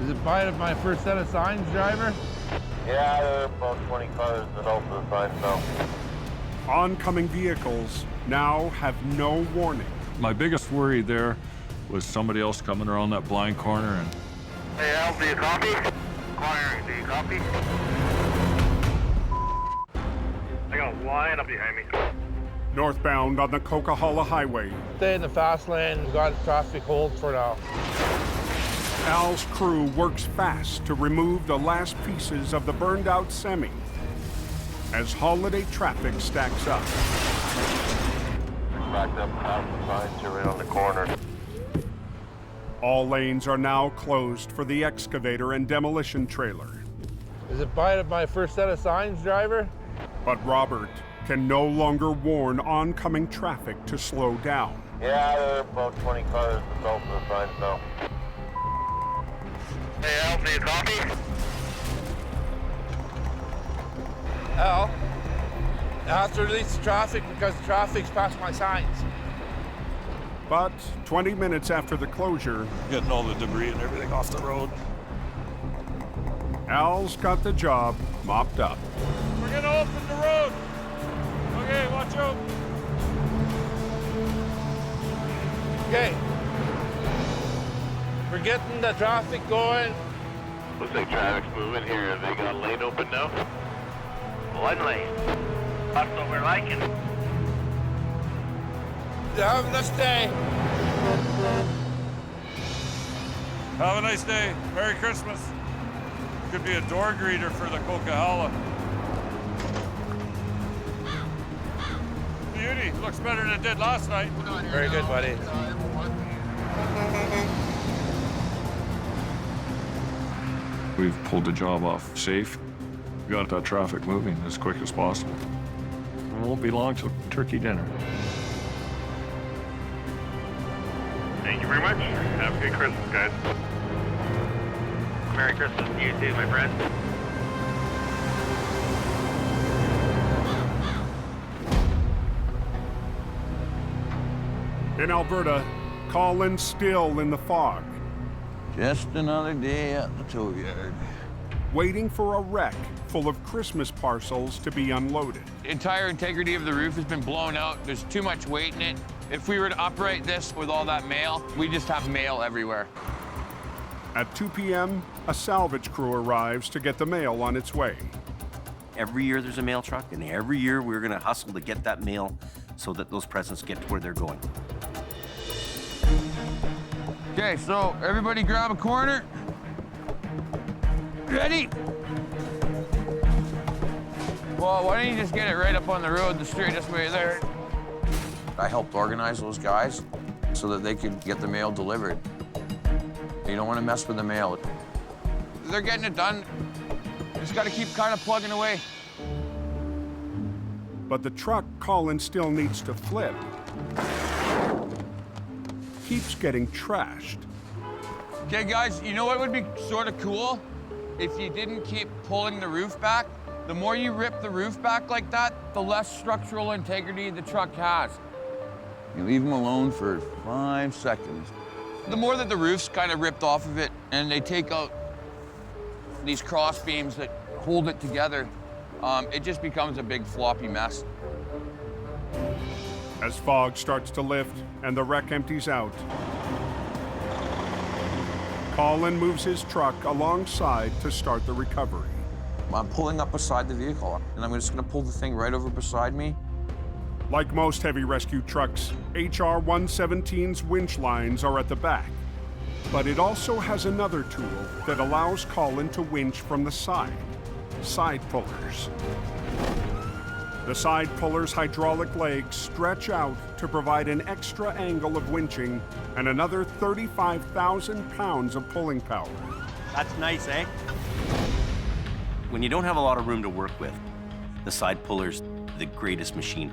Is it by my first set of signs, driver? Yeah, there are about 20 cars that open the signs now. Oncoming vehicles now have no warning. My biggest worry there was somebody else coming around that blind corner and... Hey, Al, do you copy? Acquiring, do you copy? I got a line up behind me. Northbound on the Coquihalla Highway, Stay in the fast lane. We got traffic hold for now. Al's crew works fast to remove the last pieces of the burned out semi as holiday traffic stacks up. Backed up, passing signs are right on the corner. All lanes are now closed for the excavator and demolition trailer. Is it by my first set of signs, driver? But Robert can no longer warn oncoming traffic to slow down. Yeah, there are about 20 cars that open the signs now. Hey, Al, do you copy? Al? I have to release the traffic because the traffic's past my signs. But 20 minutes after the closure, Getting all the debris and everything off the road. Al's got the job mopped up. We're gonna open the road. Okay, watch out. Okay. We're getting the traffic going. Looks like traffic's moving here. Have they got a lane open now? One lane. That's what we're liking. Have a nice day. Have a nice day. Merry Christmas. Could be a door greeter for the Coquihalla. Beauty. Looks better than it did last night. Very good, buddy. We've pulled the job off safe. We got that traffic moving as quick as possible. It won't be long till turkey dinner. Thank you very much. Have a good Christmas, guys. Merry Christmas to you too, my friend. In Alberta, Colin's still in the fog, Just another day at the tow yard. waiting for a wreck full of Christmas parcels to be unloaded. The entire integrity of the roof has been blown out. There's too much weight in it. If we were to operate this with all that mail, we just have mail everywhere. At 2 p.m., a salvage crew arrives to get the mail on its way. Every year there's a mail truck, and every year we're gonna hustle to get that mail so that those presents get to where they're going. Okay, so everybody grab a corner. Ready? Well, why don't you just get it right up on the road the straightest way there? I helped organize those guys so that they could get the mail delivered. You don't want to mess with the mail. They're getting it done. Just got to keep kind of plugging away. But the truck Colin still needs to flip keeps getting trashed. Okay, guys, you know what would be sort of cool? If you didn't keep pulling the roof back. The more you rip the roof back like that, the less structural integrity the truck has. You leave them alone for 5 seconds. The more that the roof's kind of ripped off of it and they take out these cross beams that hold it together, it just becomes a big floppy mess. As fog starts to lift and the wreck empties out, Colin moves his truck alongside to start the recovery. I'm pulling up beside the vehicle, and I'm just gonna pull the thing right over beside me. Like most heavy rescue trucks, HR 117's winch lines are at the back. But it also has another tool that allows Colin to winch from the side pullers. The side puller's hydraulic legs stretch out to provide an extra angle of winching and another 35,000 pounds of pulling power. That's nice, eh? When you don't have a lot of room to work with, the side puller's the greatest machine.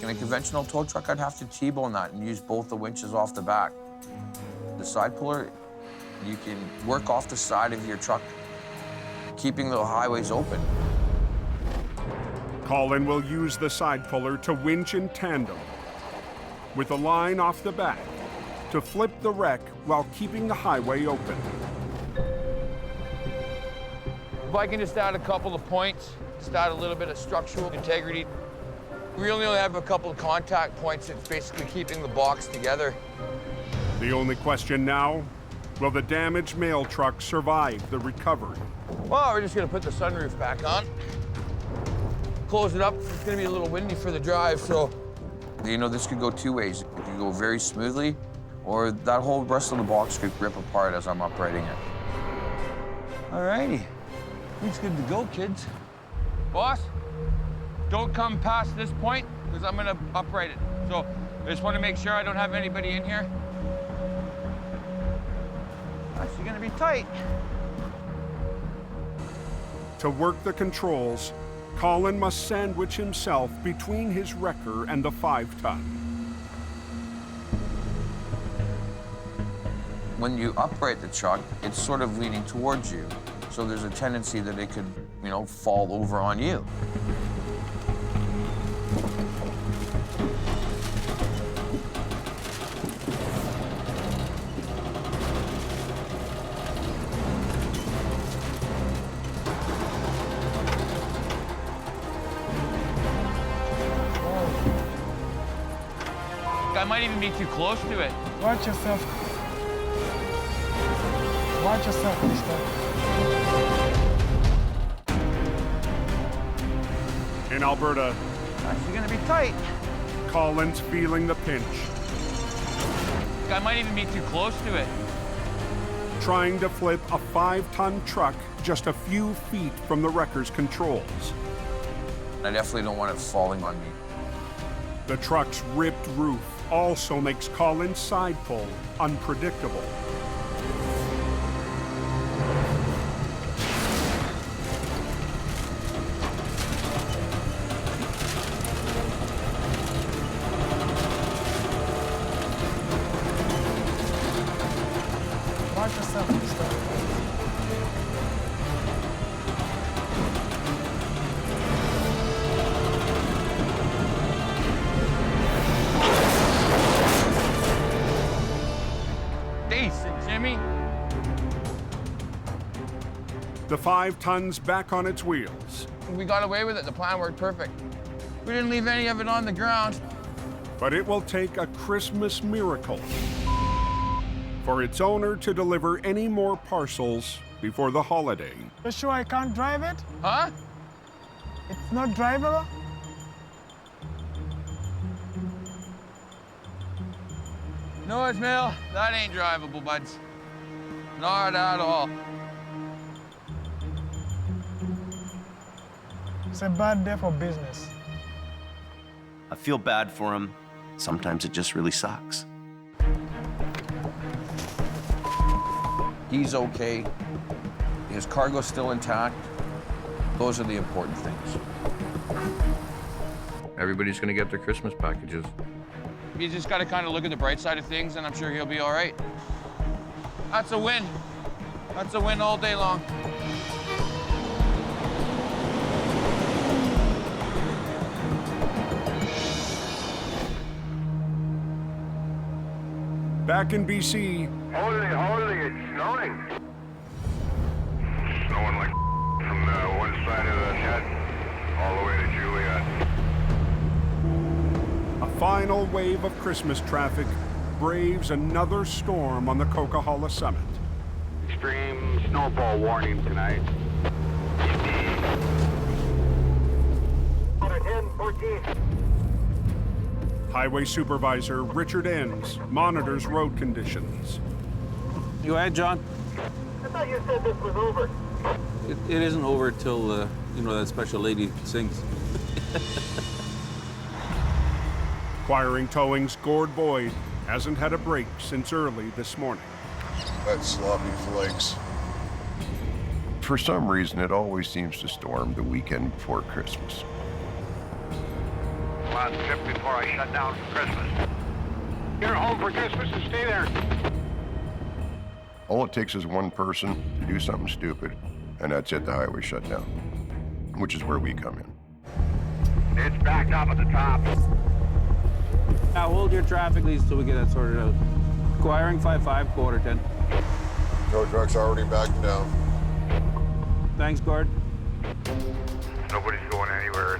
In a conventional tow truck, I'd have to T-bone that and use both the winches off the back. The side puller, you can work off the side of your truck, keeping the highways open. Colin will use the side puller to winch in tandem with a line off the back to flip the wreck while keeping the highway open. If I can just add a couple of points, just add a little bit of structural integrity. We only have a couple of contact points that's basically keeping the box together. The only question now, will the damaged mail truck survive the recovery? Well, we're just gonna put the sunroof back on. Close it up. It's gonna be a little windy for the drive, so. You know, this could go two ways. It could go very smoothly, or that whole rest of the box could rip apart as I'm operating it. All righty. It's good to go, kids. Boss, don't come past this point, because I'm gonna upright it. So I just want to make sure I don't have anybody in here. Actually gonna be tight. To work the controls, Colin must sandwich himself between his wrecker and the 5-ton. When you upright the truck, it's sort of leaning towards you. So there's a tendency that it could, you know, fall over on you. I might even be too close to it. Watch yourself. Watch yourself, mister. In Alberta, Actually gonna be tight. Colin's feeling the pinch. I might even be too close to it. Trying to flip a 5-ton truck just a few feet from the wrecker's controls. I definitely don't want it falling on me. The truck's ripped roof also makes Colin's side pull unpredictable. Watch yourself, mister. Decent, Jimmy. The 5 tons back on its wheels. We got away with it. The plan worked perfect. We didn't leave any of it on the ground. But it will take a Christmas miracle for its owner to deliver any more parcels before the holiday. You sure I can't drive it? Huh? It's not drivable? No, Ismail, that ain't drivable, buds. Not at all. It's a bad day for business. I feel bad for him. Sometimes it just really sucks. He's okay. His cargo's still intact. Those are the important things. Everybody's gonna get their Christmas packages. You just gotta kind of look at the bright side of things, and I'm sure he'll be all right. That's a win. That's a win all day long. Back in BC, Holy, it's snowing. Snowing like from one side of the head all the way to Juliet. a final wave of Christmas traffic braves another storm on the Coquihalla Summit. Extreme snowfall warning tonight. 10-14. Highway Supervisor Richard Enns monitors road conditions. You ahead, John? I thought you said this was over. It isn't over till, you know, that special lady sings. Acquiring Towing's Gord Boyd hasn't had a break since early this morning. That sloppy flakes. For some reason, it always seems to storm the weekend before Christmas. Last trip before I shut down for Christmas. You're home for Christmas and stay there. All it takes is one person to do something stupid, and that's it, the highway shut down, which is where we come in. It's backed up at the top. Now hold your traffic leads till we get that sorted out. Acquiring 5-5, quarter 10. Tow truck's already backed down. Thanks, Gord. Nobody's going anywhere.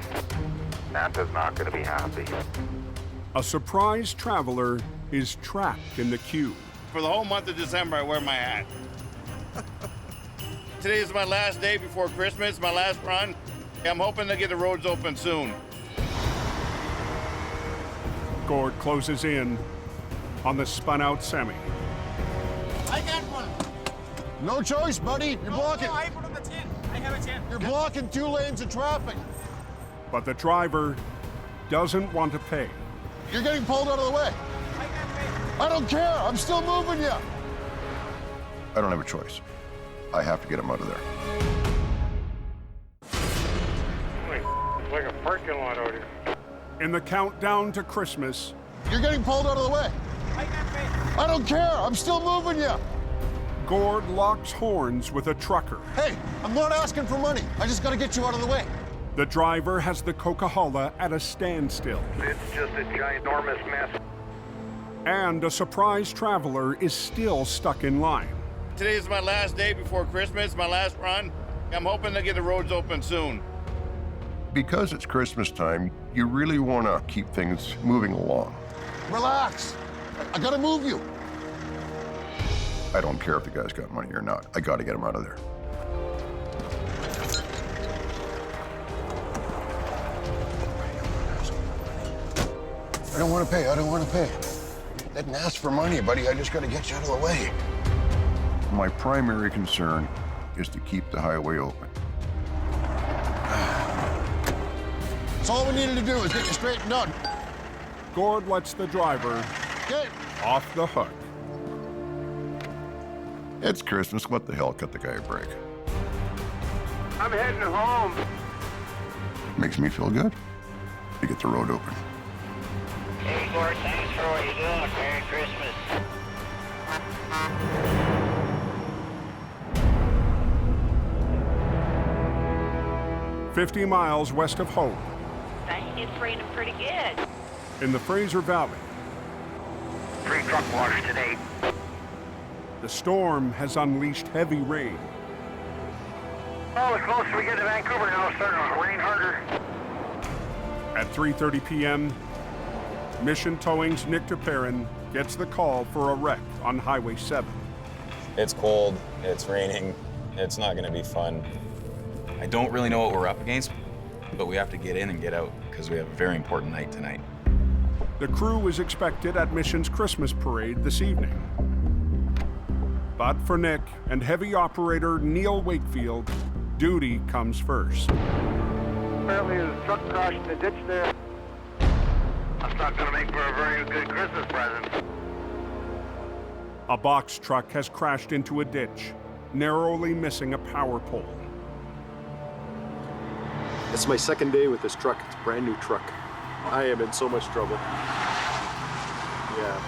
Santa's not going to be happy. A surprise traveler is trapped in the queue. For the whole month of December, I wear my hat. Today is my last day before Christmas, my last run. I'm hoping to get the roads open soon. Gord closes in on the spun-out semi. I got one. No choice, buddy. You're blocking. No, I put on the 10. I have a 10. You're blocking 2 lanes of traffic. But the driver doesn't want to pay. You're getting pulled out of the way. I can't pay. I don't care. I'm still moving you. I don't have a choice. I have to get him out of there. It's like a parking lot out here. In the countdown to Christmas, You're getting pulled out of the way. I can't pay. I don't care. I'm still moving you. Gord locks horns with a trucker. Hey, I'm not asking for money. I just got to get you out of the way. The driver has the Coca-Cola at a standstill. It's just a ginormous mess. And a surprise traveler is still stuck in line. Today is my last day before Christmas, my last run. I'm hoping to get the roads open soon. Because it's Christmas time, you really want to keep things moving along. Relax. I gotta move you. I don't care if the guy's got money or not. I got to get him out of there. I don't want to pay. I don't want to pay. I didn't ask for money, buddy. I just got to get you out of the way. My primary concern is to keep the highway open. That's all we needed to do is get you straightened out. Gord lets the driver get off the hook. It's Christmas. What the hell? Cut the guy a break. I'm heading home. Makes me feel good to get the road open. Hey, Gord, thanks for what you're doing. Merry Christmas. 50 miles west of Hope, Dang, it's raining pretty good. in the Fraser Valley, 3 truck washers today. the storm has unleashed heavy rain. Oh, the closer we get to Vancouver now, it's starting to rain harder. At 3:30 p.m., Mission Towing's Nick DePerrin gets the call for a wreck on Highway 7. It's cold, it's raining, it's not gonna be fun. I don't really know what we're up against, but we have to get in and get out because we have a very important night tonight. The crew is expected at Mission's Christmas parade this evening. But for Nick and heavy operator Neil Wakefield, duty comes first. Apparently the truck crashed in the ditch there. That's not going to make for a very good Christmas present. A box truck has crashed into a ditch, narrowly missing a power pole. It's my second day with this truck. It's a brand new truck. I am in so much trouble. Yeah.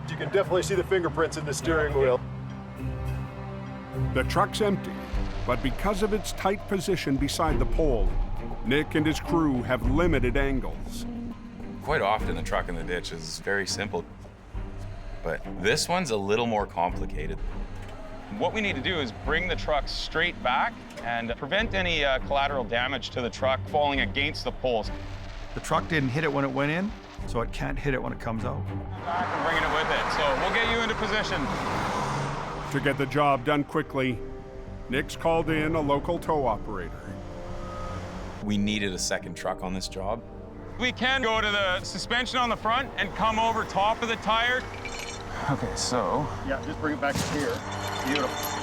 You can definitely see the fingerprints in the steering wheel. The truck's empty, but because of its tight position beside the pole, Nick and his crew have limited angles. Quite often the truck in the ditch is very simple, but this one's a little more complicated. What we need to do is bring the truck straight back and prevent any collateral damage to the truck falling against the poles. The truck didn't hit it when it went in, so it can't hit it when it comes out. Back and bringing it with it, so we'll get you into position. To get the job done quickly, Nick's called in a local tow operator. We needed a second truck on this job. We can go to the suspension on the front and come over top of the tire. Okay, so... Yeah, just bring it back to here. Beautiful.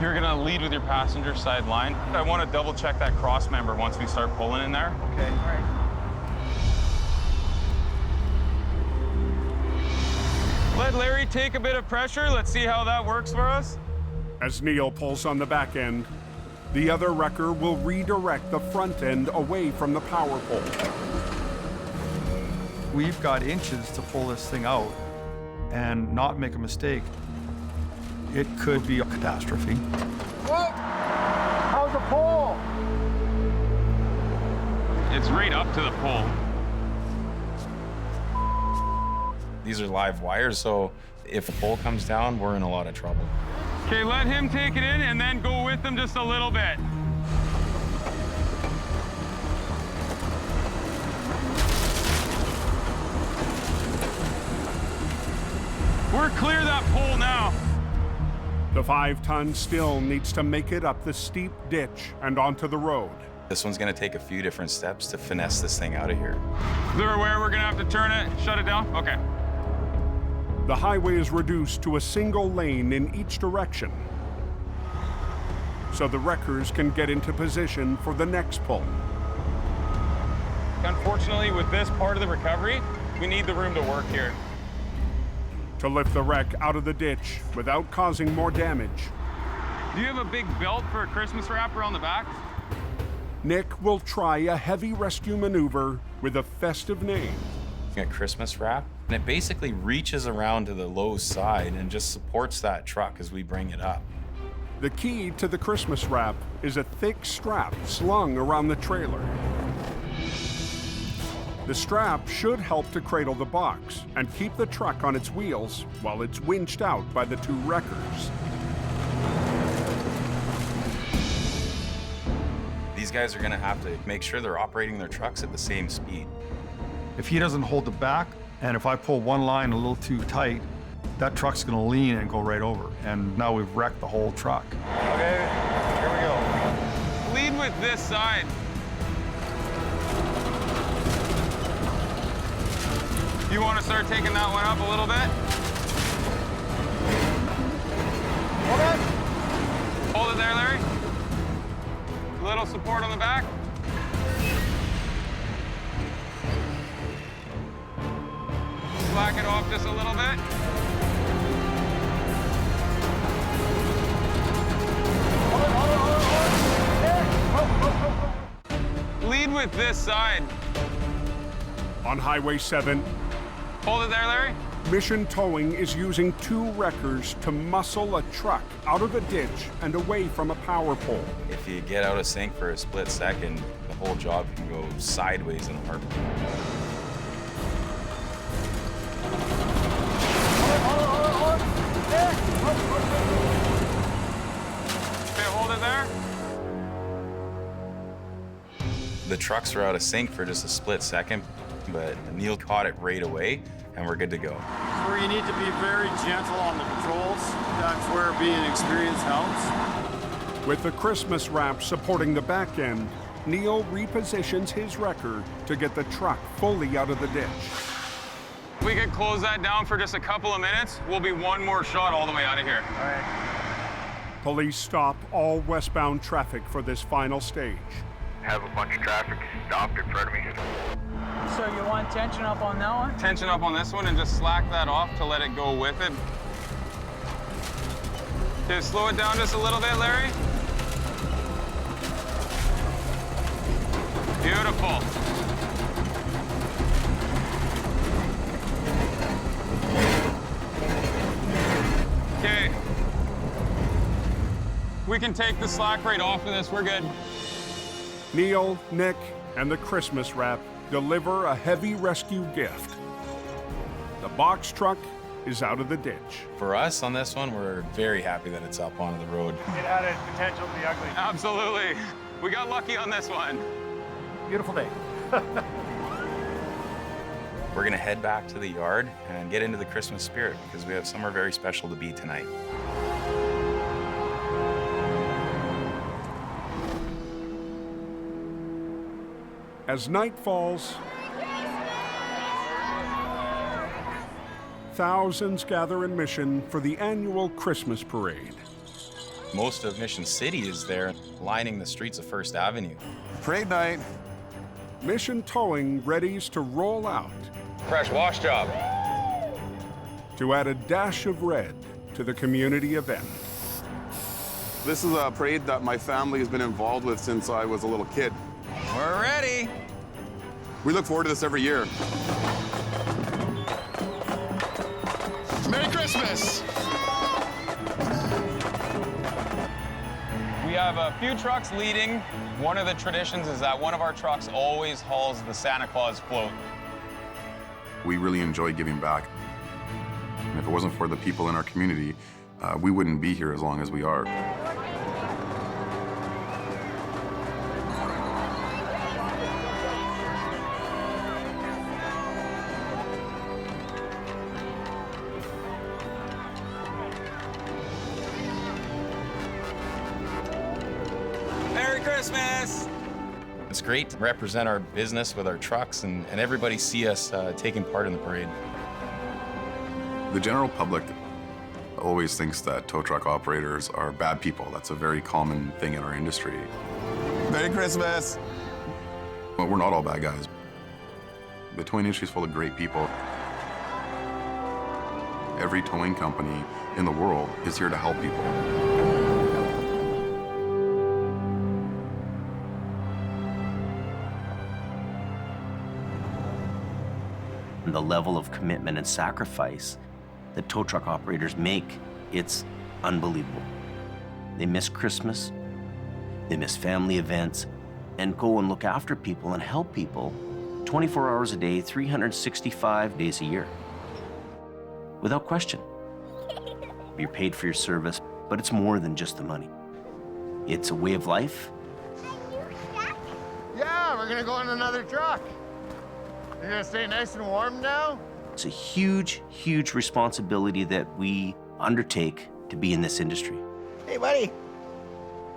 You're gonna lead with your passenger side line. I want to double check that cross member once we start pulling in there. Okay. All right. Let Larry take a bit of pressure. Let's see how that works for us. As Neil pulls on the back end, the other wrecker will redirect the front end away from the power pole. We've got inches to pull this thing out and not make a mistake. It could be a catastrophe. Whoa! How's the pole? It's right up to the pole. These are live wires, so if the pole comes down, we're in a lot of trouble. Okay, let him take it in and then go with him just a little bit. We're clear that pole now. The 5-ton still needs to make it up the steep ditch and onto the road. This one's gonna take a few different steps to finesse this thing out of here. They're aware we're gonna have to turn it, shut it down? Okay. The highway is reduced to a single lane in each direction, so the wreckers can get into position for the next pull. Unfortunately, with this part of the recovery, we need the room to work here. To lift the wreck out of the ditch without causing more damage, Do you have a big belt for a Christmas wrap around the back? Nick will try a heavy rescue maneuver with a festive name. A Christmas wrap And it basically reaches around to the low side and just supports that truck as we bring it up. The key to the Christmas wrap is a thick strap slung around the trailer. The strap should help to cradle the box and keep the truck on its wheels while it's winched out by the two wreckers. These guys are gonna have to make sure they're operating their trucks at the same speed. If he doesn't hold the back, and if I pull one line a little too tight, that truck's gonna lean and go right over. And now we've wrecked the whole truck. Okay, here we go. Lead with this side. You want to start taking that one up a little bit? Hold it. Hold it there, Larry. A little support on the back. Slack it off just a little bit. Lead with this side. On Highway 7, hold it there, Larry. Mission Towing is using two wreckers to muscle a truck out of a ditch and away from a power pole. If you get out of sync for a split second, the whole job can go sideways in a heartbeat. Okay, hold it there. The trucks are out of sync for just a split second, but Neil caught it right away, and we're good to go. Where you need to be very gentle on the controls. That's where being experienced helps. With the Christmas wrap supporting the back end, Neil repositions his wrecker to get the truck fully out of the ditch. We could close that down for just a couple of minutes. We'll be one more shot all the way out of here. All right. Police stop all westbound traffic for this final stage. Have a bunch of traffic stopped in front of me. So you want tension up on that one? Tension up on this one and just slack that off to let it go with it. Okay, slow it down just a little bit, Larry. Beautiful. Okay. We can take the slack right off of this, we're good. Neil, Nick, and the Christmas wrap deliver a heavy rescue gift. The box truck is out of the ditch. For us on this one, we're very happy that it's up onto the road. It had a potential to be ugly. Absolutely. We got lucky on this one. Beautiful day. We're gonna head back to the yard and get into the Christmas spirit because we have somewhere very special to be tonight. As night falls, thousands gather in Mission for the annual Christmas parade. Most of Mission City is there, lining the streets of First Avenue. Parade night. Mission Towing readies to roll out. Fresh wash job. To add a dash of red to the community event. This is a parade that my family has been involved with since I was a little kid. We're ready. We look forward to this every year. Merry Christmas! We have a few trucks leading. One of the traditions is that one of our trucks always hauls the Santa Claus float. We really enjoy giving back. And if it wasn't for the people in our community, we wouldn't be here as long as we are. Merry Christmas! It's great to represent our business with our trucks and everybody see us taking part in the parade. The general public always thinks that tow truck operators are bad people. That's a very common thing in our industry. Merry Christmas! Well, we're not all bad guys. The towing industry is full of great people. Every towing company in the world is here to help people. And the level of commitment and sacrifice that tow truck operators make, it's unbelievable. They miss Christmas, they miss family events, and go and look after people and help people 24 hours a day, 365 days a year. Without question. You're paid for your service, but it's more than just the money. It's a way of life. Yeah, we're gonna go in another truck. You're gonna stay nice and warm now? It's a huge, huge responsibility that we undertake to be in this industry. Hey, buddy.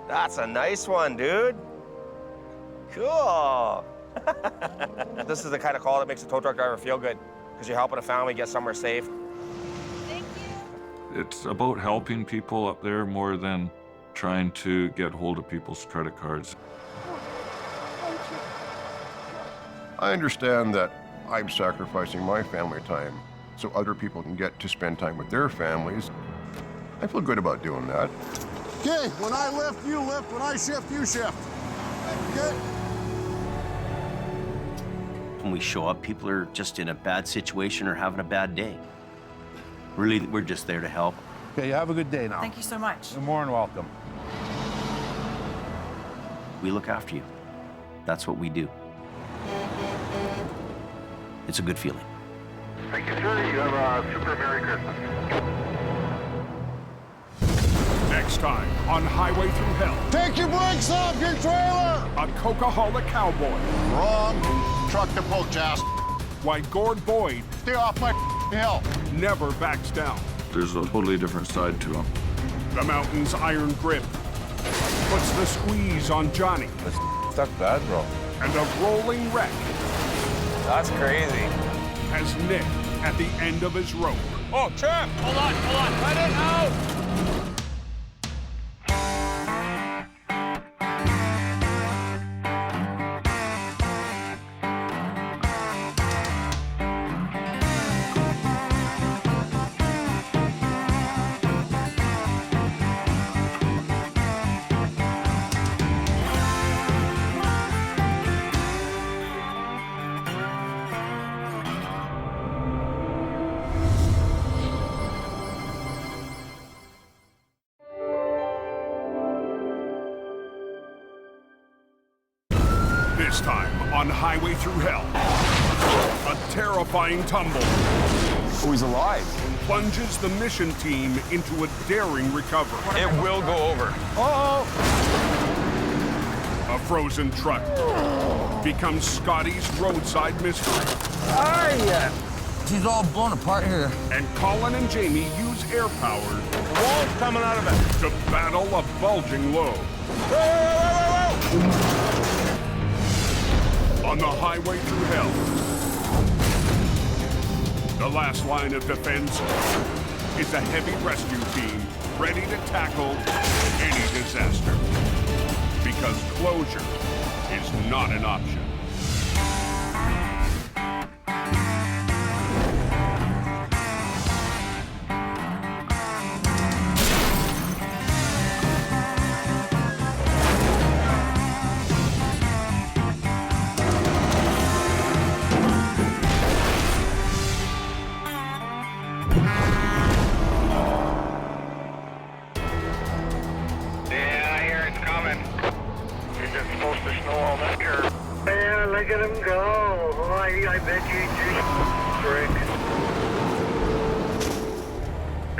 That's a nice one, dude. Cool. This is the kind of call that makes a tow truck driver feel good, because you're helping a family get somewhere safe. It's about helping people up there more than trying to get hold of people's credit cards. I understand that I'm sacrificing my family time so other people can get to spend time with their families. I feel good about doing that. Okay, when I lift, you lift. When I shift, you shift. Good. When we show up, people are just in a bad situation or having a bad day. Really, we're just there to help. Okay, you have a good day now. Thank you so much. You're more than welcome. We look after you. That's what we do. It's a good feeling. Thank you, sir. You have a super Merry Christmas. Next time on Highway Through Hell. Take your brakes off your trailer! A Coca-Cola cowboy. Wrong. Truck to pull, Jas. Why Gord Boyd Stay off my hill. never backs down. There's a totally different side to him. The mountain's iron grip puts the squeeze on Johnny. That's bad, bro. And a rolling wreck That's crazy. has Nick at the end of his rope. Oh, Trip! Hold on. Cut it out! This time on Highway Through Hell, a terrifying tumble. Oh, he's alive. Plunges the mission team into a daring recovery. It will go over. Uh-oh. A frozen truck becomes Scotty's roadside mystery. She's all blown apart here. And Colin and Jamie use air power Wall's coming out of it. to battle a bulging load. On the Highway Through Hell, the last line of defense is a heavy rescue team ready to tackle any disaster. Because closure is not an option. Yeah, I hear it's coming. Is it supposed to snow all winter? Yeah, look at him go. Oh, I bet you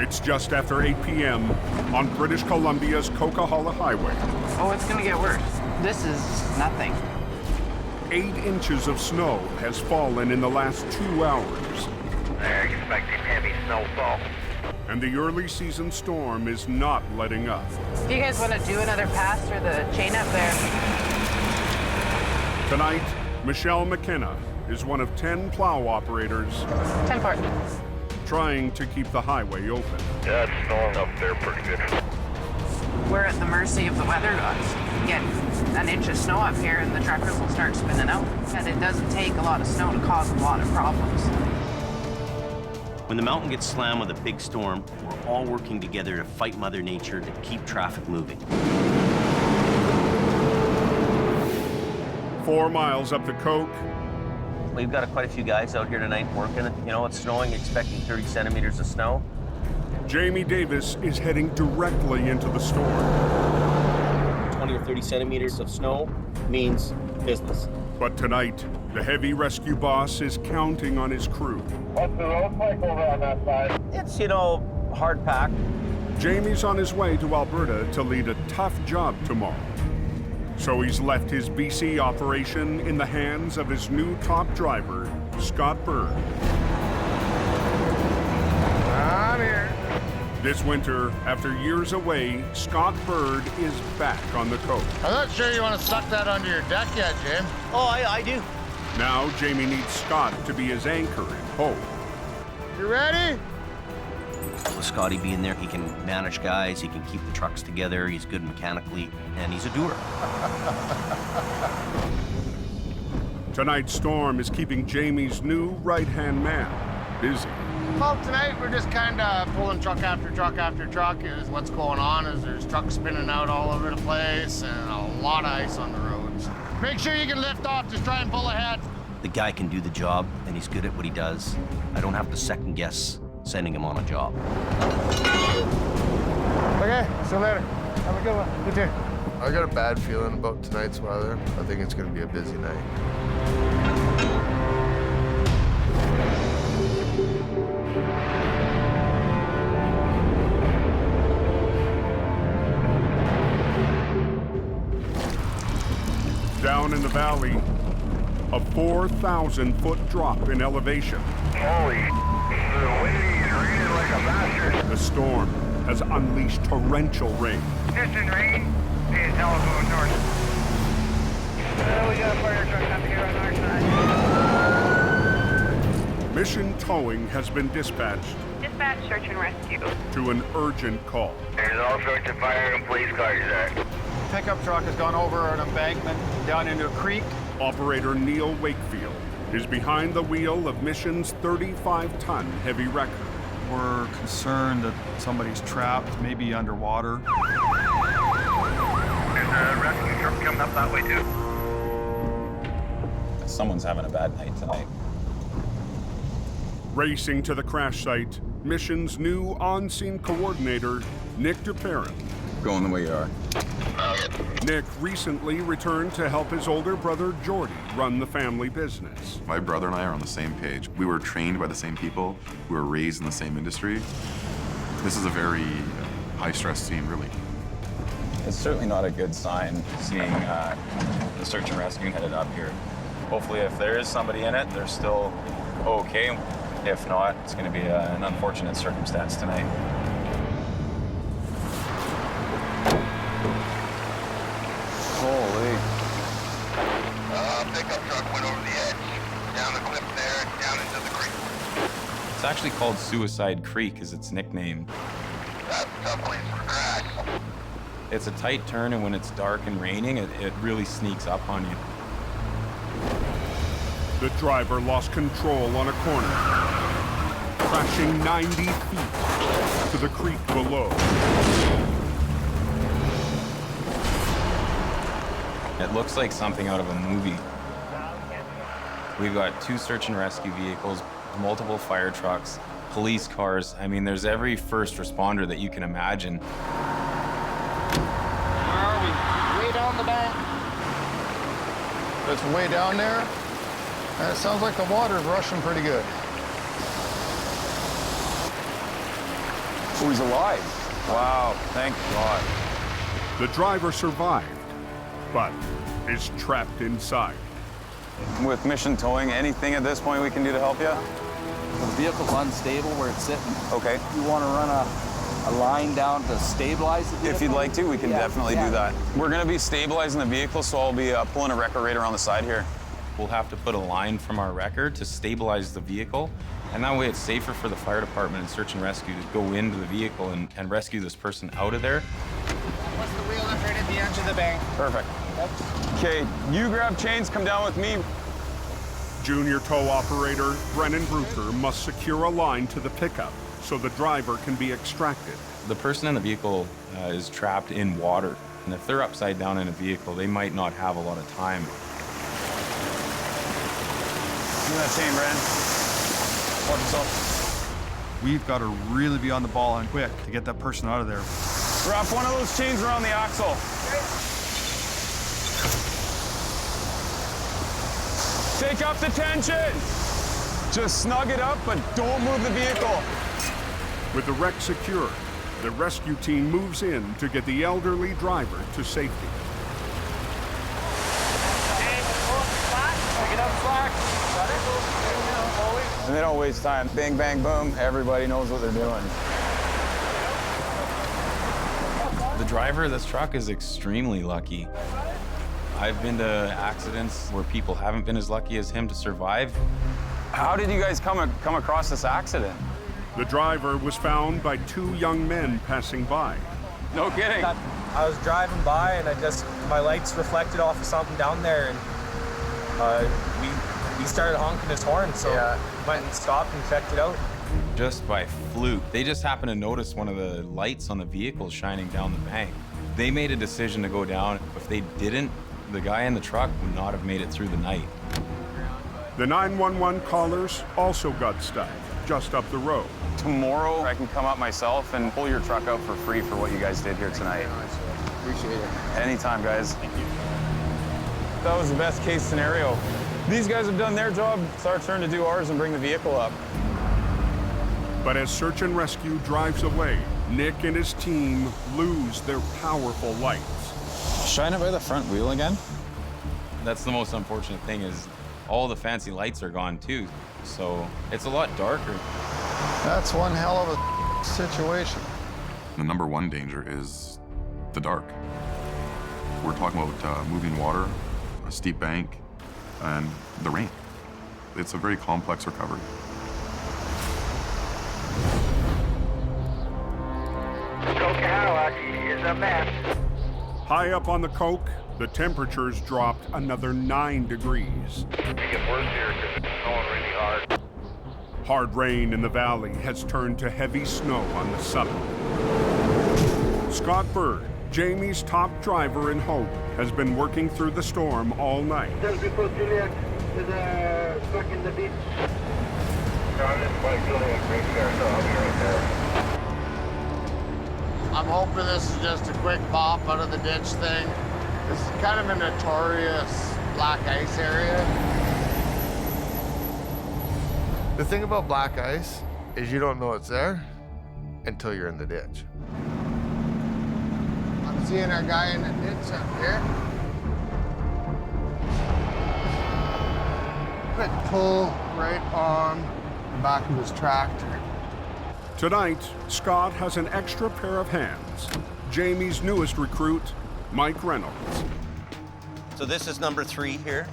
It's just after 8 p.m. on British Columbia's Coca-Cola Highway. Oh, it's gonna get worse. This is nothing. 8 inches of snow has fallen in the last 2 hours. They're expecting heavy snowfall. And the early season storm is not letting up. If you guys want to do another pass through the chain up there. Tonight, Michelle McKenna is one of 10 plow operators 10 part. trying to keep the highway open. Yeah, it's snowing up there pretty good. We're at the mercy of the weather gods. Get an inch of snow up here and the truckers will start spinning out. And it doesn't take a lot of snow to cause a lot of problems. When the mountain gets slammed with a big storm, we're all working together to fight Mother Nature to keep traffic moving. 4 miles up the Coke, We've got quite a few guys out here tonight working. You know, it's snowing, expecting 30 centimeters of snow. Jamie Davis is heading directly into the storm. 20 or 30 centimeters of snow means business. But tonight, the heavy rescue boss is counting on his crew. What's the road like over on that side? It's, you know, hard packed. Jamie's on his way to Alberta to lead a tough job tomorrow. So he's left his BC operation in the hands of his new top driver, Scott Bird. I'm here. This winter, after years away, Scott Bird is back on the coast. I'm not sure you want to suck that under your deck yet, Jim. Oh, I do. Now Jamie needs Scott to be his anchor and hope. You ready? With Scotty being there, he can manage guys, he can keep the trucks together, he's good mechanically, and he's a doer. Tonight's storm is keeping Jamie's new right-hand man busy. Well, tonight we're just kind of pulling truck after truck after truck. Is what's going on is there's trucks spinning out all over the place and a lot of ice on the roads. Make sure you can lift off, just try and pull ahead. The guy can do the job, and he's good at what he does. I don't have to second guess sending him on a job. Okay, see you later. Have a good one. You too. I got a bad feeling about tonight's weather. I think it's going to be a busy night. Down in the valley, a 4,000-foot drop in elevation. Holy, the wind is raining like a bastard. The storm has unleashed torrential rain. Distant rain, it's hell going north. We got a fire truck up here on our side. Mission Towing has been dispatched Dispatch search and rescue. to an urgent call. There's all sorts of fire and police cars there. Pickup truck has gone over an embankment down into a creek. Operator Neil Wakefield is behind the wheel of Mission's 35-ton heavy wrecker. We're concerned that somebody's trapped, maybe underwater. There's a rescue truck coming up that way too. Someone's having a bad night tonight. Racing to the crash site, Mission's new on-scene coordinator, Nick DeParent. Going the way you are. Nick recently returned to help his older brother, Jordy, run the family business. My brother and I are on the same page. We were trained by the same people. We were raised in the same industry. This is a very high-stress scene, really. It's certainly not a good sign seeing the search and rescue headed up here. Hopefully, if there is somebody in it, they're still okay. If not, it's going to be an unfortunate circumstance tonight. Holy. Pickup truck went over the edge, down the cliff there, down into the creek. It's actually called Suicide Creek, is its nickname. That's a tough place for a crash. It's a tight turn, and when it's dark and raining, it really sneaks up on you. The driver lost control on a corner, crashing 90 feet to the creek below. It looks like something out of a movie. We've got 2 search and rescue vehicles, multiple fire trucks, police cars. I mean, there's every first responder that you can imagine. Where are we? Way down the bank. It's way down there, and it sounds like the water's rushing pretty good. Oh, he's alive. Wow, thank God. The driver survived, but is trapped inside. With Mission Towing, anything at this point we can do to help you? The vehicle's unstable where it's sitting. Okay. You want to run a line down to stabilize the vehicle? If you'd like to, we can definitely do that. We're going to be stabilizing the vehicle, so I'll be pulling a wrecker right around the side here. We'll have to put a line from our wrecker to stabilize the vehicle, and that way it's safer for the fire department and search and rescue to go into the vehicle and rescue this person out of there. What's the wheel up right at the edge of the bank? Perfect. Okay, you grab chains, come down with me. Junior tow operator Brennan Brucker must secure a line to the pickup so the driver can be extracted. The person in the vehicle is trapped in water, and if they're upside down in a vehicle, they might not have a lot of time. that chain, Brand. Watch yourself. We've got to really be on the ball and quick to get that person out of there. Wrap one of those chains around the axle. Take up the tension. Just snug it up, but don't move the vehicle. With the wreck secure, the rescue team moves in to get the elderly driver to safety. Pick it up slack. And they don't waste time. Bang, bang, boom. Everybody knows what they're doing. The driver of this truck is extremely lucky. I've been to accidents where people haven't been as lucky as him to survive. How did you guys come across this accident? The driver was found by two young men passing by. No kidding. I was driving by and my lights reflected off of something down there, and he started honking his horn, so went and stopped and checked it out. Just by fluke. They just happened to notice one of the lights on the vehicle shining down the bank. They made a decision to go down. If they didn't, the guy in the truck would not have made it through the night. The 911 callers also got stuck just up the road. Tomorrow, I can come up myself and pull your truck out for free for what you guys did here tonight. Appreciate it. Anytime, guys. That was the best case scenario. These guys have done their job. It's our turn to do ours and bring the vehicle up. But as search and rescue drives away, Nick and his team lose their powerful lights. Shine it by the front wheel again? That's the most unfortunate thing is all the fancy lights are gone too. So it's a lot darker. That's one hell of a situation. The number one danger is the dark. We're talking about moving water, a steep bank, and the rain. It's a very complex recovery. Fatality is a mess. High up on the Coke, the temperatures dropped another 9 degrees. It gets worse here because it's snowing really hard. Hard rain in the valley has turned to heavy snow on the summit. Scott Bird, Jamie's top driver in Hope, has been working through the storm all night. Just before Juliet is stuck in the beach. John, this is Mike Juliet, right there, so I'll be right there. I'm hoping this is just a quick bop out of the ditch thing. This is kind of a notorious black ice area. The thing about black ice is you don't know it's there until you're in the ditch. I'm seeing our guy in the ditch up here. Quick pull right on the back of his tractor. Tonight, Scott has an extra pair of hands. Jamie's newest recruit, Mike Reynolds. So this is number 3 here.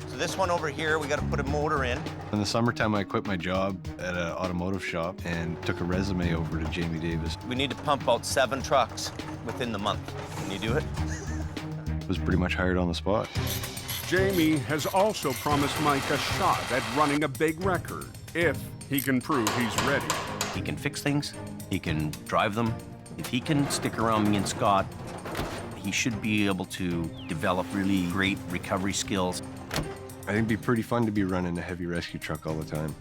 So this one over here, we got to put a motor in. In the summertime, I quit my job at an automotive shop and took a resume over to Jamie Davis. We need to pump out 7 trucks within the month. Can you do it? Was pretty much hired on the spot. Jamie has also promised Mike a shot at running a big record if he can prove he's ready. He can fix things, he can drive them. If he can stick around me and Scott, he should be able to develop really great recovery skills. I think it'd be pretty fun to be running a heavy rescue truck all the time.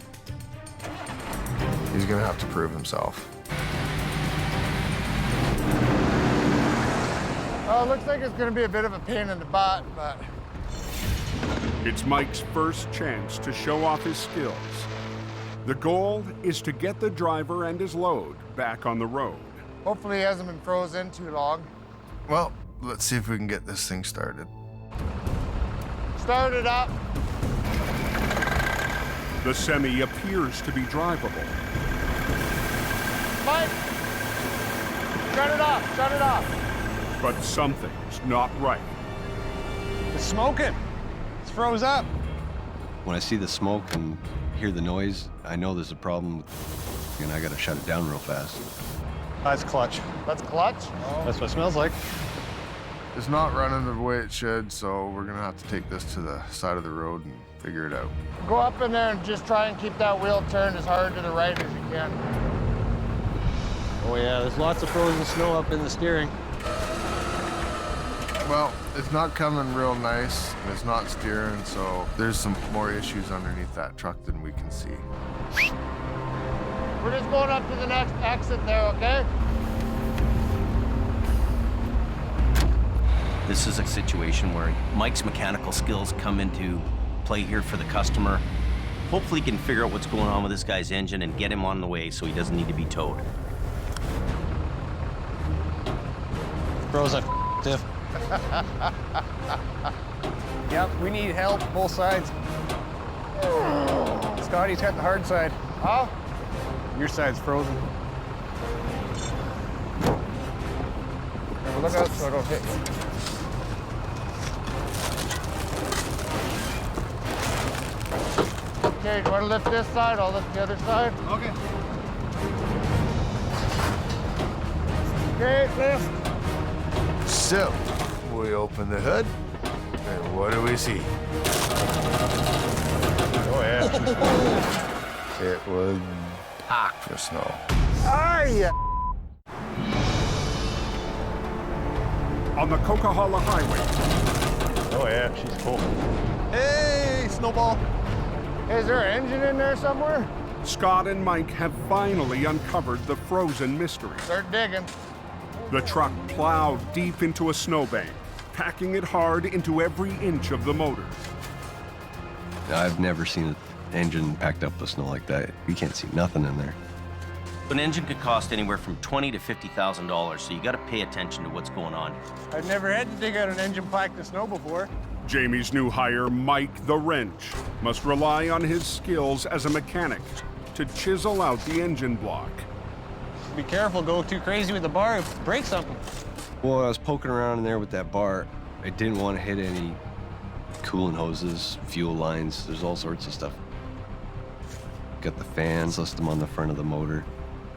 He's gonna have to prove himself. Oh, it looks like it's gonna be a bit of a pain in the butt, but... It's Mike's first chance to show off his skills. The goal is to get the driver and his load back on the road. Hopefully he hasn't been frozen too long. Well, let's see if we can get this thing started. Start it up. The Semi appears to be drivable. Mike! Shut it off, shut it off. But something's not right. It's smoking. It's froze up. When I see the smoke and hear the noise, I know there's a problem, and I gotta shut it down real fast. That's clutch. That's clutch? That's what it smells like. It's not running the way it should, so we're gonna have to take this to the side of the road and figure it out. Go up in there and just try and keep that wheel turned as hard to the right as you can. Oh yeah, there's lots of frozen snow up in the steering. Well, it's not coming real nice, and it's not steering, so there's some more issues underneath that truck than we can see. We're just going up to the next exit there, okay? This is a situation where Mike's mechanical skills come into play here for the customer. Hopefully he can figure out what's going on with this guy's engine and get him on the way so he doesn't need to be towed. Bro's a diff. Yep, we need help, both sides. Scotty's got the hard side. Huh? Your side's frozen. Remember, look out so I don't hit you. Okay, do you want to lift this side? I'll lift the other side. Okay. Okay, lift. So, we open the hood, and what do we see? Oh, yeah. It was packed with snow. Ah, yeah. On the Coquihalla Highway. Oh, yeah, she's full. Hey, Snowball. Is there an engine in there somewhere? Scott and Mike have finally uncovered the frozen mystery. Start digging. The truck plowed deep into a snowbank, packing it hard into every inch of the motor. I've never seen an engine packed up with snow like that. You can't see nothing in there. An engine could cost anywhere from $20,000 to $50,000, so you got to pay attention to what's going on. I've never had to dig out an engine packed with snow before. Jamie's new hire, Mike the Wrench, must rely on his skills as a mechanic to chisel out the engine block. Be careful, go too crazy with the bar, break something. Well, I was poking around in there with that bar. I didn't want to hit any coolant hoses, fuel lines. There's all sorts of stuff. Got the fan system on the front of the motor.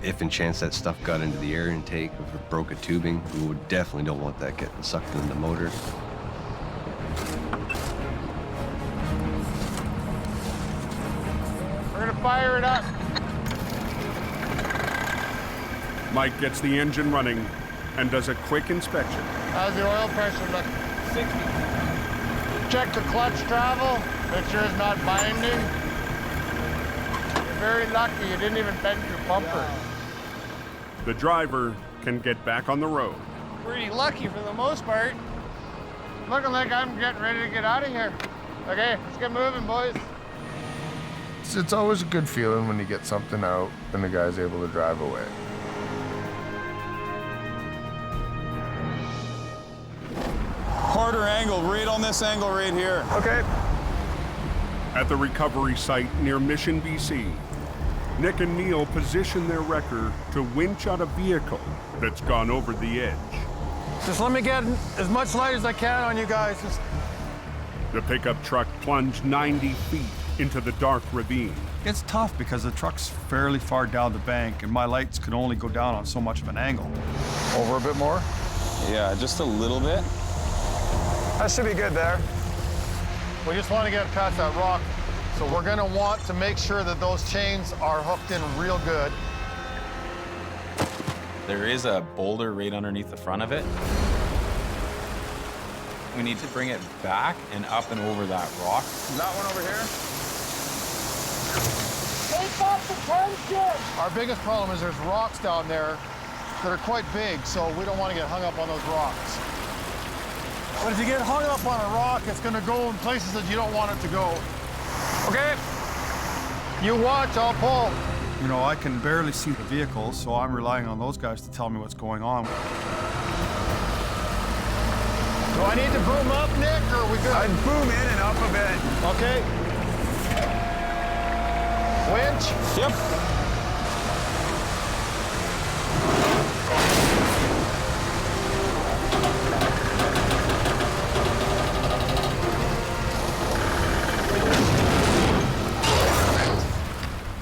If in chance that stuff got into the air intake, if it broke a tubing, we would definitely don't want that getting sucked into the motor. We're gonna fire it up. Mike gets the engine running and does a quick inspection. How's the oil pressure look? 60. Check the clutch travel, make sure it's not binding. You're very lucky you didn't even bend your bumper. The driver can get back on the road. Pretty lucky for the most part. Looking like I'm getting ready to get out of here. Okay, let's get moving, boys. It's always a good feeling when you get something out and the guy's able to drive away. Harder angle, right on this angle right here. Okay. At the recovery site near Mission, BC, Nick and Neil position their wrecker to winch out a vehicle that's gone over the edge. Just let me get as much light as I can on you guys. The pickup truck plunged 90 feet into the dark ravine. It's tough because the truck's fairly far down the bank and my lights can only go down on so much of an angle. Over a bit more? Yeah, just a little bit. That should be good there. We just want to get past that rock, so we're going to want to make sure that those chains are hooked in real good. There is a boulder right underneath the front of it. We need to bring it back and up and over that rock. That one over here? Take off the tension! Our biggest problem is there's rocks down there that are quite big, so we don't want to get hung up on those rocks. But if you get hung up on a rock, it's going to go in places that you don't want it to go. Okay? You watch, I'll pull. You know, I can barely see the vehicle, so I'm relying on those guys to tell me what's going on. Do I need to boom up, Nick, or are we good? I'd boom in and up a bit. Okay. Winch? Yep.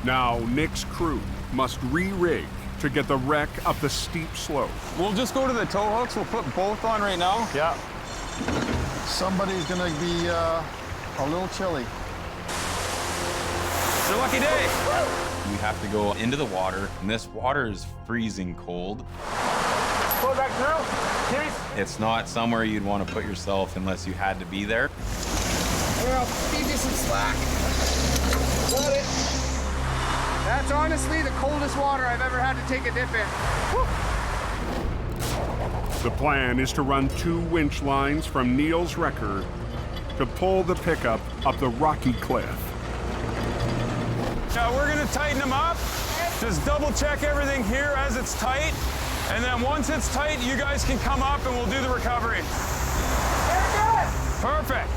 Now, Nick's crew must re-rig to get the wreck up the steep slope. We'll just go to the tow hooks. We'll put both on right now. Yeah. Somebody's gonna be a little chilly. It's your lucky day. We have to go into the water, and this water is freezing cold. Pull it back through. Keys. It's not somewhere you'd want to put yourself unless you had to be there. Here, I'll feed you some slack. Got it. That's honestly the coldest water I've ever had to take a dip in. Whew. The plan is to run 2 winch lines from Neil's wrecker to pull the pickup up the rocky cliff. Now we're gonna tighten them up. Just double check everything here as it's tight. And then once it's tight, you guys can come up and we'll do the recovery. Very good. Perfect.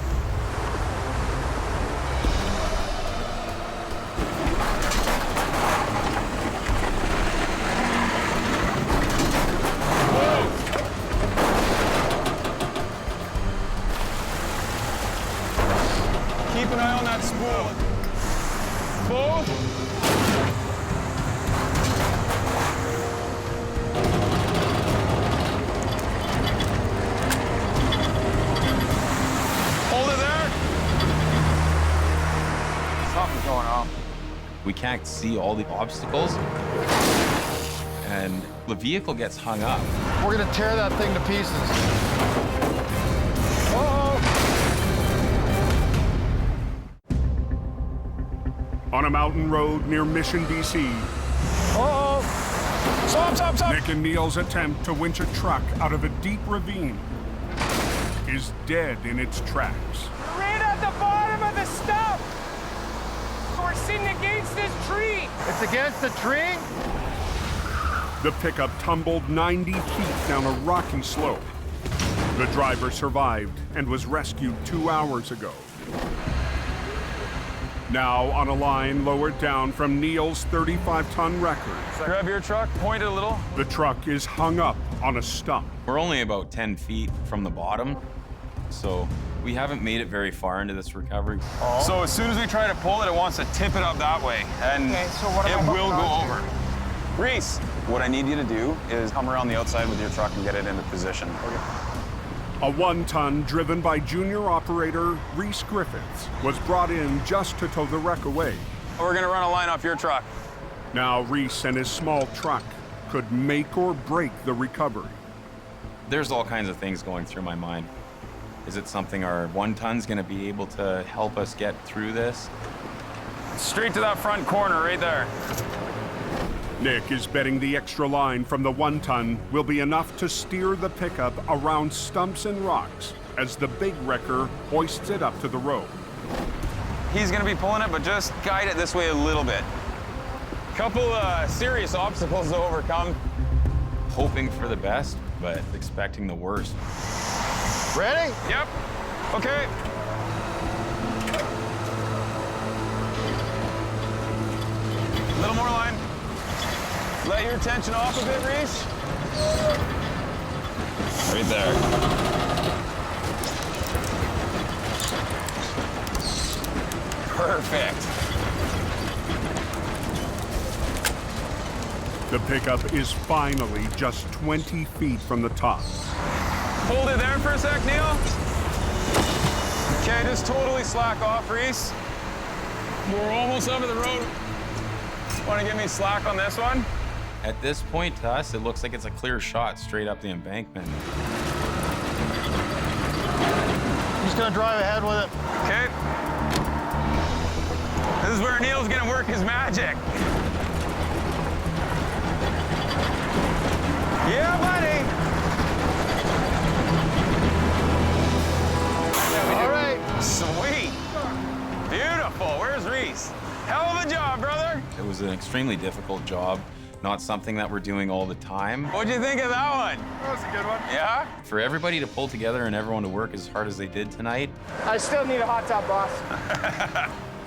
Keep an eye on that spool. Both. Hold it there. Something's going on. We can't see all the obstacles, and the vehicle gets hung up. We're gonna tear that thing to pieces. On a mountain road near Mission, BC. Stop. Nick and Neil's attempt to winch a truck out of a deep ravine is dead in its tracks. Right at the bottom of the stump. We're sitting against this tree. It's against the tree? The pickup tumbled 90 feet down a rocky slope. The driver survived and was rescued 2 hours ago. Now on a line lowered down from Neil's 35-ton wrecker. Grab your truck, point it a little. The truck is hung up on a stump. We're only about 10 feet from the bottom, so we haven't made it very far into this recovery. So as soon as we try to pull it, it wants to tip it up that way, and Okay, so what am I it will hooked go on over. Reese, what I need you to do is come around the outside with your truck and get it into position. Okay. A 1-ton driven by junior operator Reese Griffiths was brought in just to tow the wreck away. We're gonna run a line off your truck. Now Reese and his small truck could make or break the recovery. There's all kinds of things going through my mind. Is it something our 1-ton's gonna be able to help us get through this? Straight to that front corner right there. Nick is betting the extra line from the 1-ton will be enough to steer the pickup around stumps and rocks as the big wrecker hoists it up to the road. He's gonna be pulling it, but just guide it this way a little bit. Couple serious obstacles to overcome. Hoping for the best, but expecting the worst. Ready? Yep. Okay. A little more line. Let your tension off a bit, Reese. Right there. Perfect. The pickup is finally just 20 feet from the top. Hold it there for a sec, Neil. Okay, just totally slack off, Reese. We're almost over the road. Want to give me slack on this one? At this point, to us, it looks like it's a clear shot straight up the embankment. He's gonna drive ahead with it. Okay. This is where Neil's gonna work his magic. Yeah, buddy. All right. Sweet. Beautiful. Where's Reese? Hell of a job, brother. It was an extremely difficult job, not something that we're doing all the time. What'd you think of that one? That was a good one. Yeah? For everybody to pull together and everyone to work as hard as they did tonight, I still need a hot tub, boss.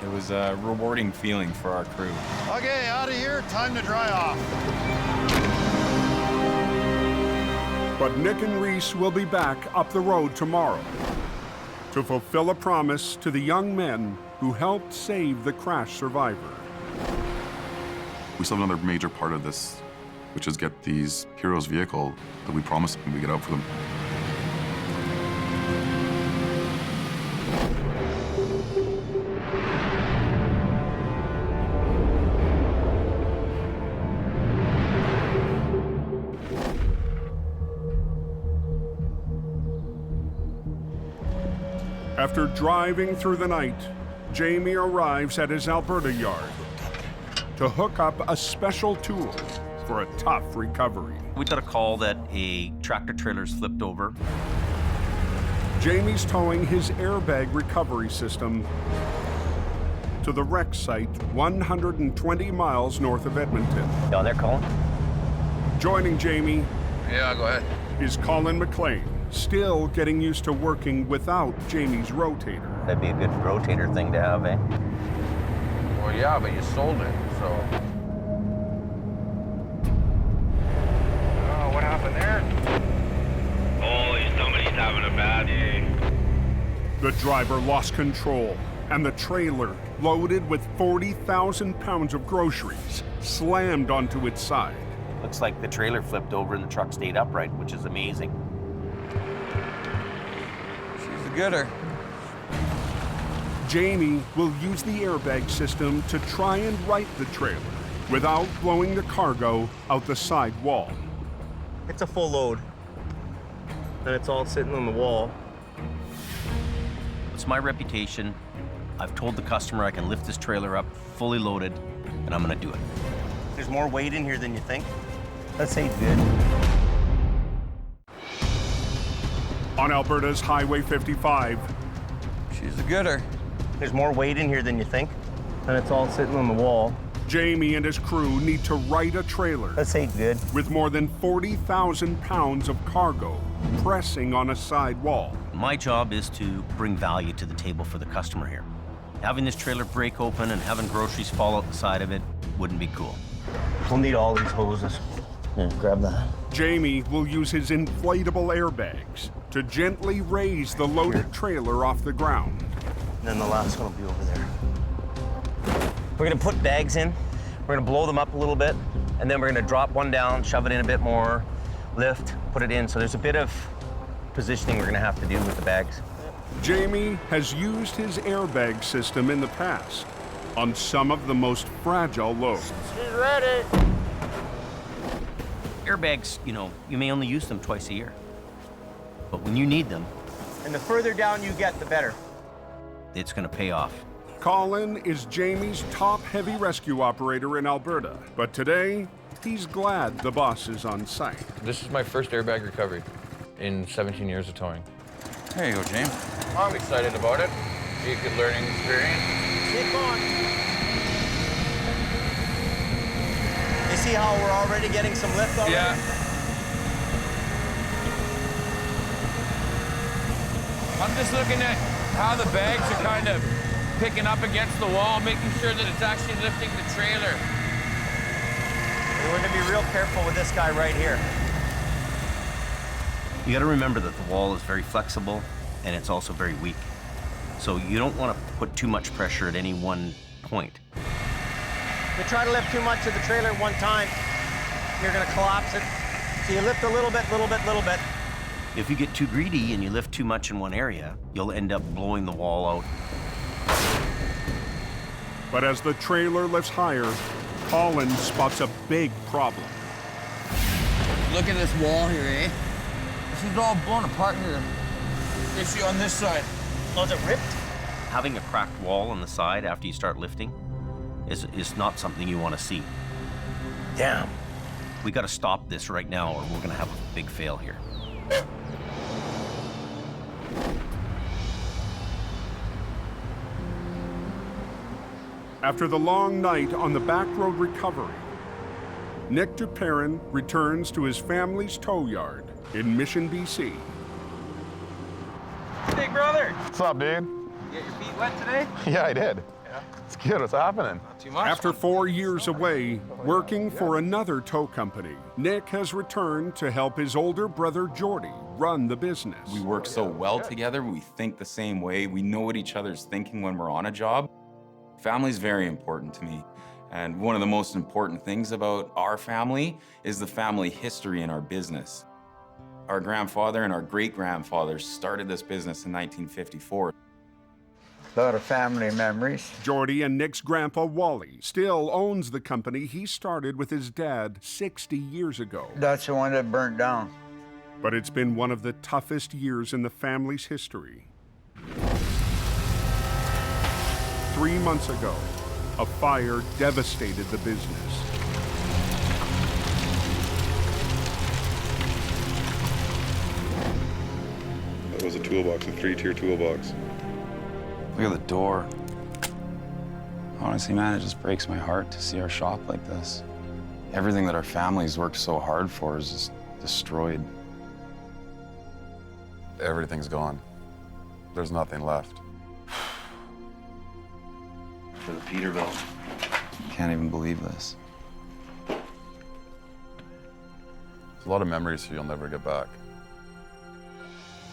it was a rewarding feeling for our crew. Okay, out of here, time to dry off. But Nick and Reese will be back up the road tomorrow to fulfill a promise to the young men who helped save the crash survivor. We still have another major part of this, which is get these heroes' vehicle that we promised when we get out for them. After driving through the night, Jamie arrives at his Alberta yard to hook up a special tool for a tough recovery. We got a call that a tractor trailer's flipped over. Jamie's towing his airbag recovery system to the wreck site 120 miles north of Edmonton. Down there, Colin? Joining Jamie Yeah, go ahead. is Colin McLean, still getting used to working without Jamie's rotator. That'd be a good rotator thing to have, eh? Well, yeah, but you sold it, so. Oh, what happened there? Holy, somebody's having a bad day. The driver lost control, and the trailer, loaded with 40,000 pounds of groceries, slammed onto its side. Looks like the trailer flipped over and the truck stayed upright, which is amazing. She's a gooder. Jamie will use the airbag system to try and right the trailer without blowing the cargo out the side wall. It's a full load, and it's all sitting on the wall. It's my reputation. I've told the customer I can lift this trailer up fully loaded, and I'm gonna do it. There's more weight in here than you think. That seems good. On Alberta's Highway 55, she's a gooder. There's more weight in here than you think, and it's all sitting on the wall. Jamie and his crew need to right a trailer. That seems good. With more than 40,000 pounds of cargo pressing on a side wall. My job is to bring value to the table for the customer here. Having this trailer break open and having groceries fall out the side of it wouldn't be cool. We'll need all these hoses. Here, grab that. Jamie will use his inflatable airbags to gently raise the loaded trailer off the ground. And then the last one will be over there. We're gonna put bags in. We're gonna blow them up a little bit, and then we're gonna drop one down, shove it in a bit more, lift, put it in. So there's a bit of positioning we're gonna have to do with the bags. Jamie has used his airbag system in the past on some of the most fragile loads. She's ready. Airbags, you may only use them twice a year. But when you need them, And the further down you get, the better. it's gonna pay off. Colin is Jamie's top heavy rescue operator in Alberta, but today, he's glad the boss is on site. This is my first airbag recovery in 17 years of towing. There you go, James. I'm excited about it. Be a good learning experience. Keep going. You see how we're already getting some lift on Yeah. I'm just looking at how the bags are kind of picking up against the wall, making sure that it's actually lifting the trailer. We're gonna be real careful with this guy right here. You gotta remember that the wall is very flexible and it's also very weak. So you don't wanna put too much pressure at any one point. If you try to lift too much of the trailer at one time, you're gonna collapse it. So you lift a little bit, little bit, little bit. If you get too greedy and you lift too much in one area, you'll end up blowing the wall out. But as the trailer lifts higher, Colin spots a big problem. Look at this wall here, eh? This is all blown apart here. Issue on this side. Oh, is it ripped? Having a cracked wall on the side after you start lifting is not something you want to see. Damn. We got to stop this right now or we're going to have a big fail here. After the long night on the back road recovery, Nick DuPerrin returns to his family's tow yard in Mission, BC. Big brother. What's up, dude? You get your feet wet today? Yeah, I did. Yeah. It's good. What's happening? Not too much. After 4 years away, working for another tow company, Nick has returned to help his older brother Jordy run the business. We work so well together. We think the same way. We know what each other's thinking when we're on a job. Family's very important to me. And one of the most important things about our family is the family history in our business. Our grandfather and our great-grandfathers started this business in 1954. A lot of family memories. Jordy and Nick's grandpa Wally still owns the company he started with his dad 60 years ago. That's the one that burnt down. But it's been one of the toughest years in the family's history. 3 months ago, a fire devastated the business. That was a toolbox, a 3-tier toolbox. Look at the door. Honestly, man, it just breaks my heart to see our shop like this. Everything that our family's worked so hard for is just destroyed. Everything's gone. There's nothing left. For the Peterbilt. Can't even believe this. There's a lot of memories you'll never get back.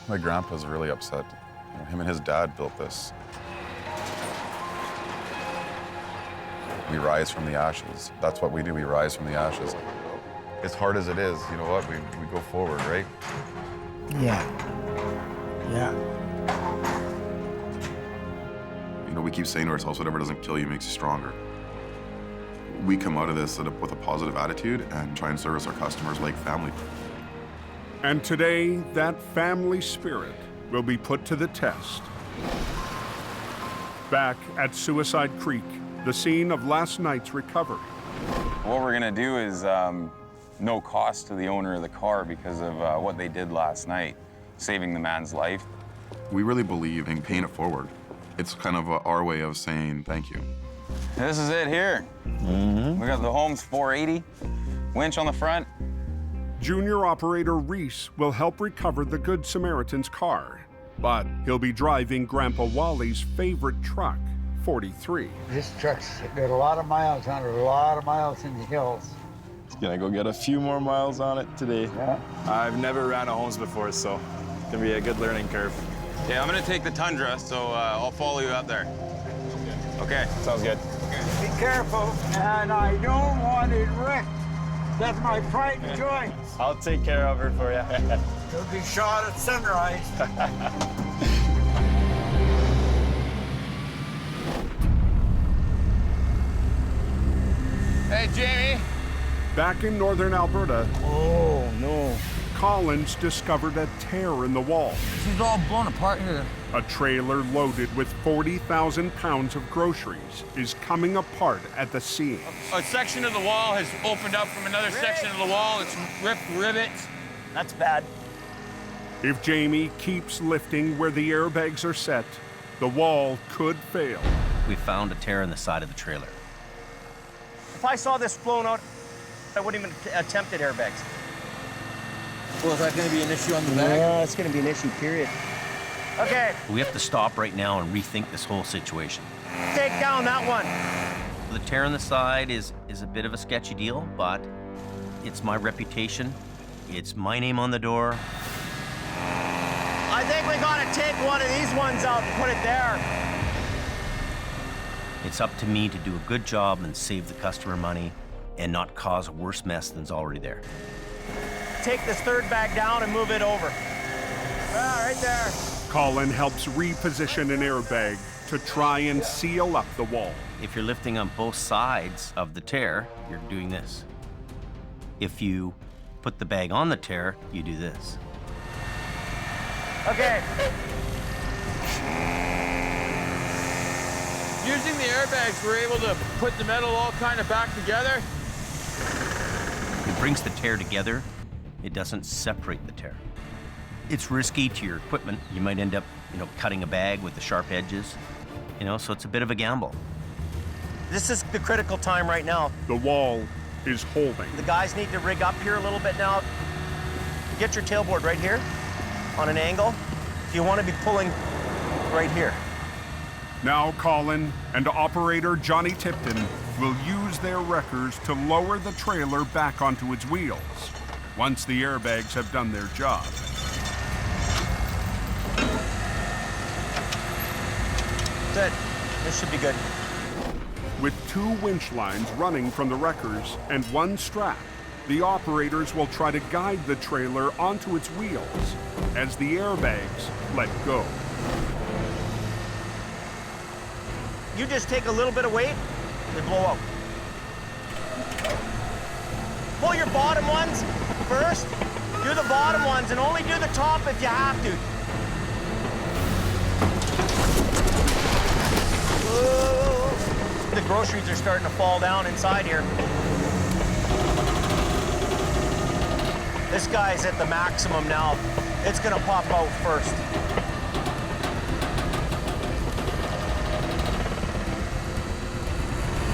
My grandpa's really upset. You know, him and his dad built this. We rise from the ashes. That's what we do, we rise from the ashes. As hard as it is, you know what, we go forward, right? Yeah. Yeah. You know, we keep saying to ourselves, whatever doesn't kill you makes you stronger. We come out of this with a positive attitude and try and service our customers like family. And today, that family spirit will be put to the test. Back at Suicide Creek, the scene of last night's recovery. What we're gonna do is no cost to the owner of the car because of what they did last night, saving the man's life. We really believe in paying it forward. It's kind of our way of saying thank you. This is it here. We got the Holmes 480, winch on the front. Junior operator Reese will help recover the Good Samaritan's car, but he'll be driving Grandpa Wally's favorite truck, 43. This truck's got a lot of miles on it, a lot of miles in the hills. It's gonna go get a few more miles on it today. Yeah. I've never ran a Holmes before, so it's gonna be a good learning curve. Yeah, I'm gonna take the Tundra, so I'll follow you out there. Okay, sounds good. Be careful, and I don't want it wrecked. That's my pride and joy. I'll take care of her for you. You'll be shot at sunrise. Hey, Jamie. Back in northern Alberta, Oh, no. Collins discovered a tear in the wall. This is all blown apart here. A trailer loaded with 40,000 pounds of groceries is coming apart at the seams. A section of the wall has opened up from another section of the wall. It's ripped rivets. That's bad. If Jamie keeps lifting where the airbags are set, the wall could fail. We found a tear in the side of the trailer. If I saw this flown out, I wouldn't even attempt at airbags. Well, is that going to be an issue on the bag? No, it's going to be an issue, period. Okay, We have to stop right now and rethink this whole situation. take down that one. The tear in the side is a bit of a sketchy deal, but it's my reputation. It's my name on the door. I think we got to take one of these ones out and put it there. It's up to me to do a good job and save the customer money and not cause a worse mess than's already there. Take this third bag down and move it over. Right there. Colin helps reposition an airbag to try and seal up the wall. If you're lifting on both sides of the tear, you're doing this. If you put the bag on the tear, you do this. Okay. Using the airbags, we're able to put the metal all kind of back together. It brings the tear together. It doesn't separate the tear. It's risky to your equipment. You might end up, cutting a bag with the sharp edges. So it's a bit of a gamble. This is the critical time right now. The wall is holding. The guys need to rig up here a little bit now. Get your tailboard right here on an angle. You want to be pulling right here. Now Colin and operator Johnny Tipton will use their wreckers to lower the trailer back onto its wheels once the airbags have done their job. That's it. This should be good. With 2 winch lines running from the wreckers and 1 strap, the operators will try to guide the trailer onto its wheels as the airbags let go. You just take a little bit of weight, they blow out. Pull your bottom ones first. Do the bottom ones and only do the top if you have to. The groceries are starting to fall down inside here. This guy's at the maximum now. It's gonna pop out first.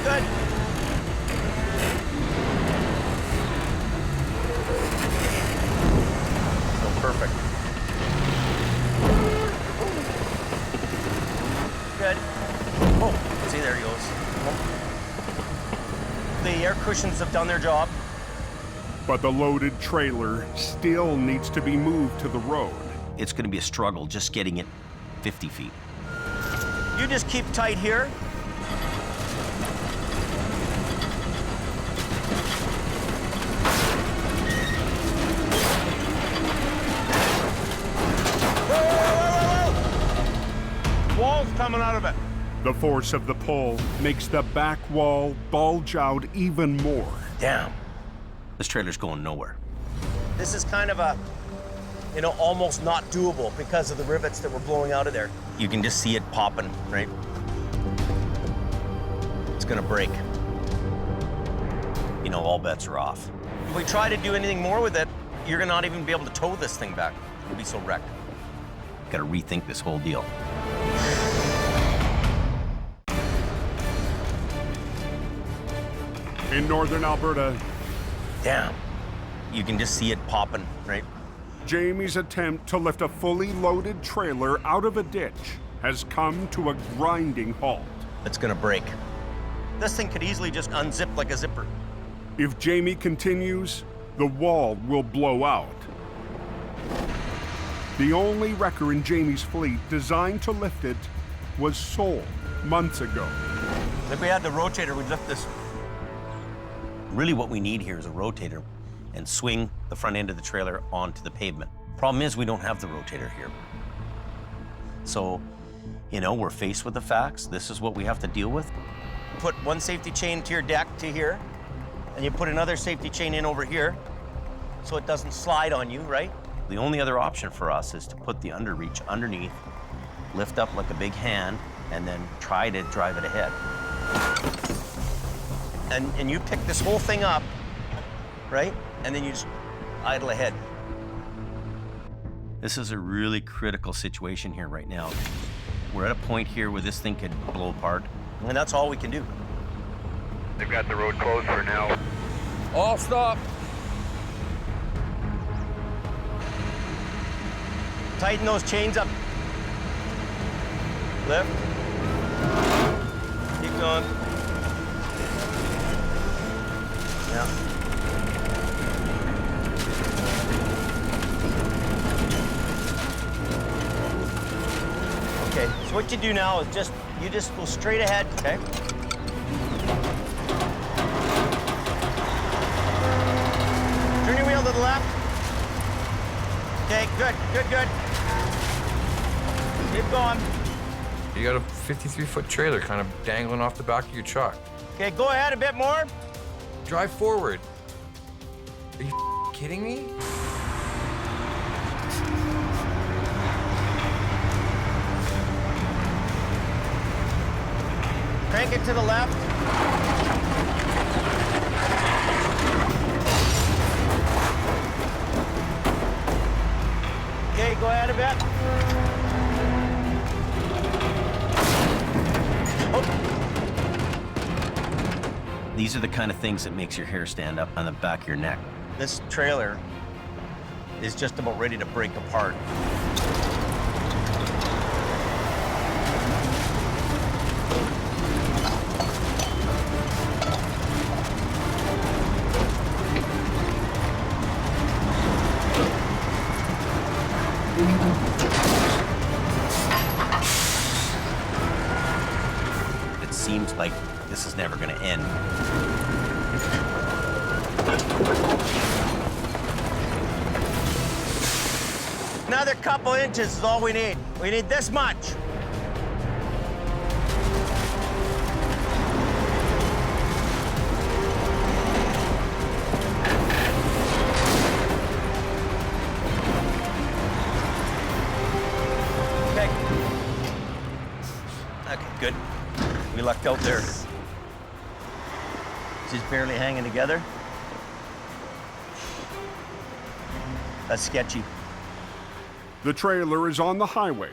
Good. So perfect. Good. Oh, see, there he goes. The air cushions have done their job. But the loaded trailer still needs to be moved to the road. It's going to be a struggle just getting it 50 feet. You just keep tight here. Wall's coming out of it. The force of the pull makes the back wall bulge out even more. Damn. This trailer's going nowhere. This is kind of a, you know, almost not doable because of the rivets that were blowing out of there. You can just see it popping, right? It's gonna break. You know, all bets are off. If we try to do anything more with it, you're gonna not even be able to tow this thing back. It'll be so wrecked. Gotta rethink this whole deal. In northern Alberta, damn, you can just see it popping, right? Jamie's attempt to lift a fully loaded trailer out of a ditch has come to a grinding halt. It's gonna break. This thing could easily just unzip like a zipper. If Jamie continues, the wall will blow out. The only wrecker in Jamie's fleet designed to lift it was sold months ago. If we had the rotator, we'd lift this. Really what we need here is a rotator and swing the front end of the trailer onto the pavement. Problem is we don't have the rotator here. So, you know, we're faced with the facts. This is what we have to deal with. Put one safety chain to your deck to here, and you put another safety chain in over here so it doesn't slide on you, right? The only other option for us is to put the underreach underneath, lift up like a big hand, and then try to drive it ahead. And you pick this whole thing up, right? And then you just idle ahead. This is a really critical situation here right now. We're at a point here where this thing could blow apart. And that's all we can do. They've got the road closed for now. All stop. Tighten those chains up. Lift. Keep going. Yeah. Okay, so what you do now is you just go straight ahead, okay? Turn your wheel to the left. Okay, good, good, good. Keep going. You got a 53-foot trailer kind of dangling off the back of your truck. Okay, go ahead a bit more. Drive forward. Are you kidding me? Crank it to the left. Okay, go ahead a bit. These are the kind of things that makes your hair stand up on the back of your neck. This trailer is just about ready to break apart. It seems like this is never going to end. Another couple inches is all we need. We need this much. Okay. Okay, good. wrecked out there. Just barely hanging together. That's sketchy. The trailer is on the highway,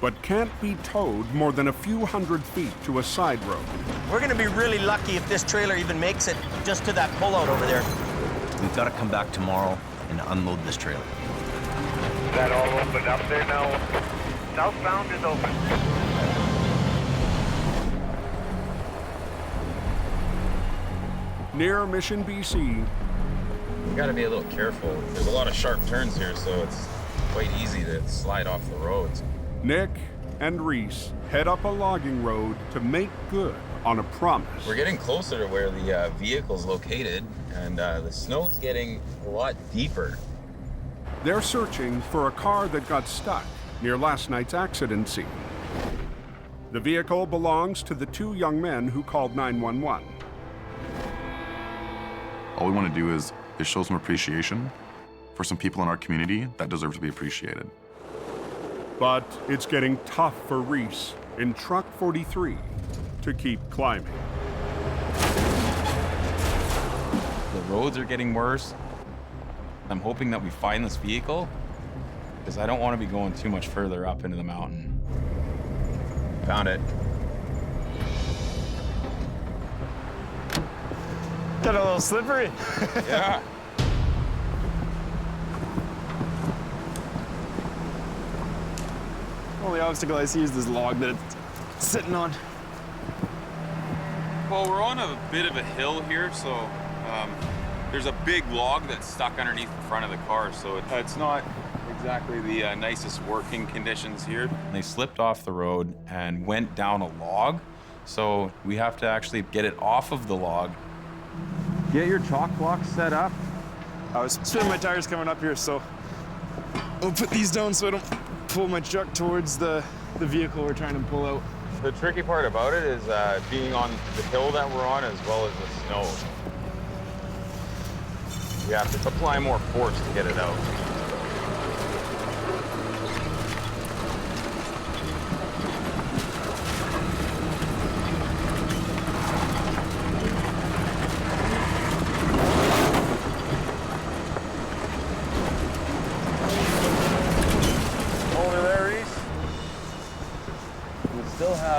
but can't be towed more than a few hundred feet to a side road. We're gonna be really lucky if this trailer even makes it just to that pullout over there. We've got to come back tomorrow and unload this trailer. Is that all opened up there now? Southbound is open. Near Mission, BC. We gotta be a little careful. There's a lot of sharp turns here, so it's quite easy to slide off the roads. Nick and Reese head up a logging road to make good on a promise. We're getting closer to where the vehicle's located, and the snow's getting a lot deeper. They're searching for a car that got stuck near last night's accident scene. The vehicle belongs to the two young men who called 911. All we want to do is show some appreciation for some people in our community that deserve to be appreciated. But it's getting tough for Reese in Truck 43 to keep climbing. The roads are getting worse. I'm hoping that we find this vehicle, because I don't want to be going too much further up into the mountain. Found it. Got a little slippery. Yeah. Only obstacle I see is this log that it's sitting on. Well, we're on a bit of a hill here, so there's a big log that's stuck underneath the front of the car, so it's not exactly the nicest working conditions here. They slipped off the road and went down a log, so we have to actually get it off of the log. Get your chalk blocks set up. I was spinning my tires coming up here, so I'll put these down so I don't pull my truck towards the vehicle we're trying to pull out. The tricky part about it is being on the hill that we're on as well as the snow. We have to apply more force to get it out.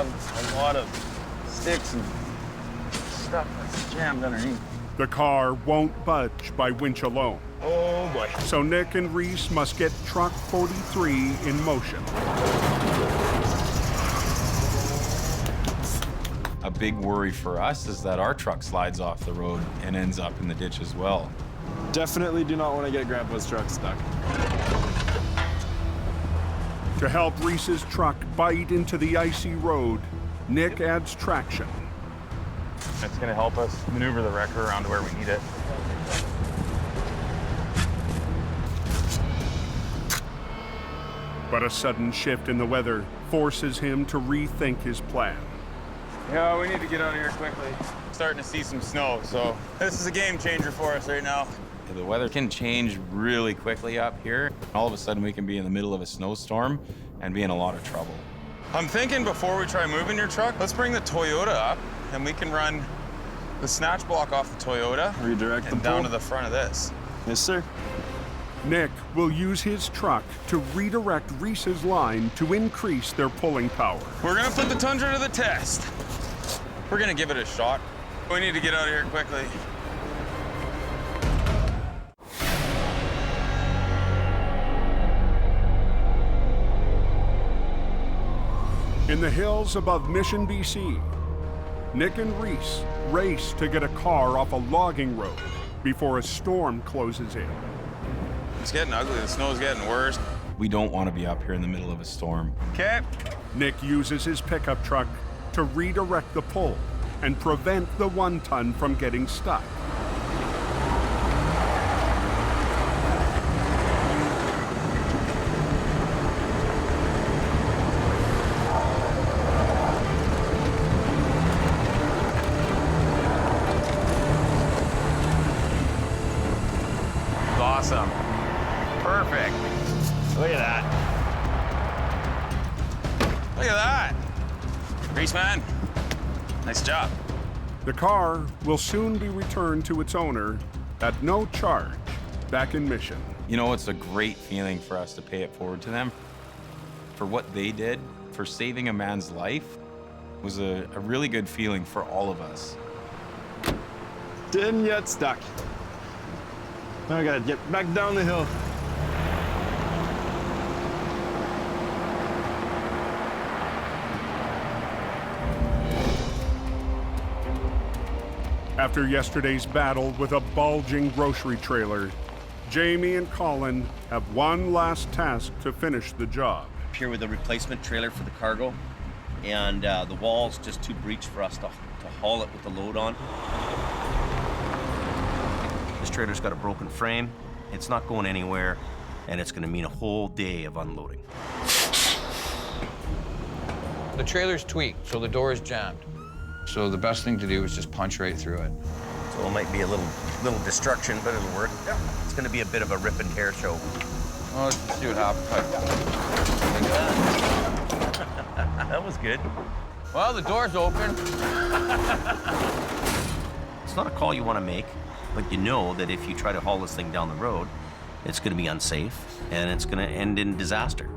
A lot of sticks and stuff that's jammed underneath. The car won't budge by winch alone. Oh boy. So Nick and Reese must get Truck 43 in motion. A big worry for us is that our truck slides off the road and ends up in the ditch as well. Definitely do not want to get Grandpa's truck stuck. To help Reese's truck bite into the icy road, Nick adds traction. That's going to help us maneuver the wrecker around to where we need it. But a sudden shift in the weather forces him to rethink his plan. Yeah, we need to get out of here quickly. Starting to see some snow, so this is a game changer for us right now. The weather can change really quickly up here. All of a sudden, we can be in the middle of a snowstorm and be in a lot of trouble. I'm thinking before we try moving your truck, let's bring the Toyota up and we can run the snatch block off the Toyota. Redirect and down to the front of this. Yes, sir. Nick will use his truck to redirect Reese's line to increase their pulling power. We're gonna put the Tundra to the test. We're gonna give it a shot. We need to get out of here quickly. In the hills above Mission, BC, Nick and Reese race to get a car off a logging road before a storm closes in. It's getting ugly. The snow's getting worse. We don't want to be up here in the middle of a storm. Okay. Nick uses his pickup truck to redirect the pull and prevent the 1-ton from getting stuck. Awesome. Perfect. Look at that. Look at that. Reese, man. Nice job. The car will soon be returned to its owner at no charge back in Mission. You know, it's a great feeling for us to pay it forward to them. For what they did, for saving a man's life, was a really good feeling for all of us. Didn't get stuck. Now I gotta get back down the hill. After yesterday's battle with a bulging grocery trailer, Jamie and Colin have one last task to finish the job. Here with a replacement trailer for the cargo, and the wall's just too breached for us to haul it with the load on. This trailer's got a broken frame, it's not going anywhere, and it's gonna mean a whole day of unloading. The trailer's tweaked, so the door is jammed. So the best thing to do is just punch right through it. So it might be a little destruction, but it'll work. Yeah. It's gonna be a bit of a rip and tear show. Well, let's see what happens. That was good. Well, the door's open. It's not a call you want to make, but you know that if you try to haul this thing down the road, it's going to be unsafe and it's going to end in disaster.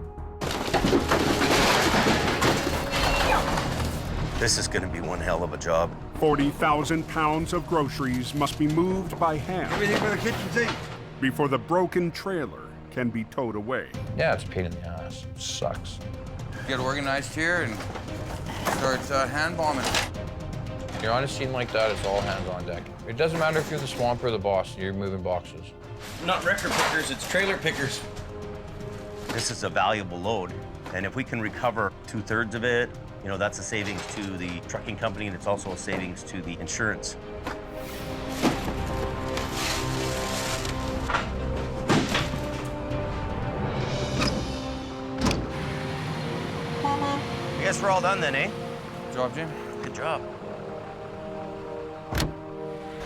This is going to be one hell of a job. 40,000 pounds of groceries must be moved by hand. Everything for the kitchen sink. Before the broken trailer can be towed away. Yeah, it's a pain in the ass. It sucks. Get organized here and start hand bombing. You're on a scene like that, it's all hands on deck. It doesn't matter if you're the swamp or the boss, you're moving boxes. Not wrecker pickers, it's trailer pickers. This is a valuable load, and if we can recover 2/3 of it, you know, that's a savings to the trucking company, and it's also a savings to the insurance. I guess we're all done then, eh? Good job, Jim. Good job.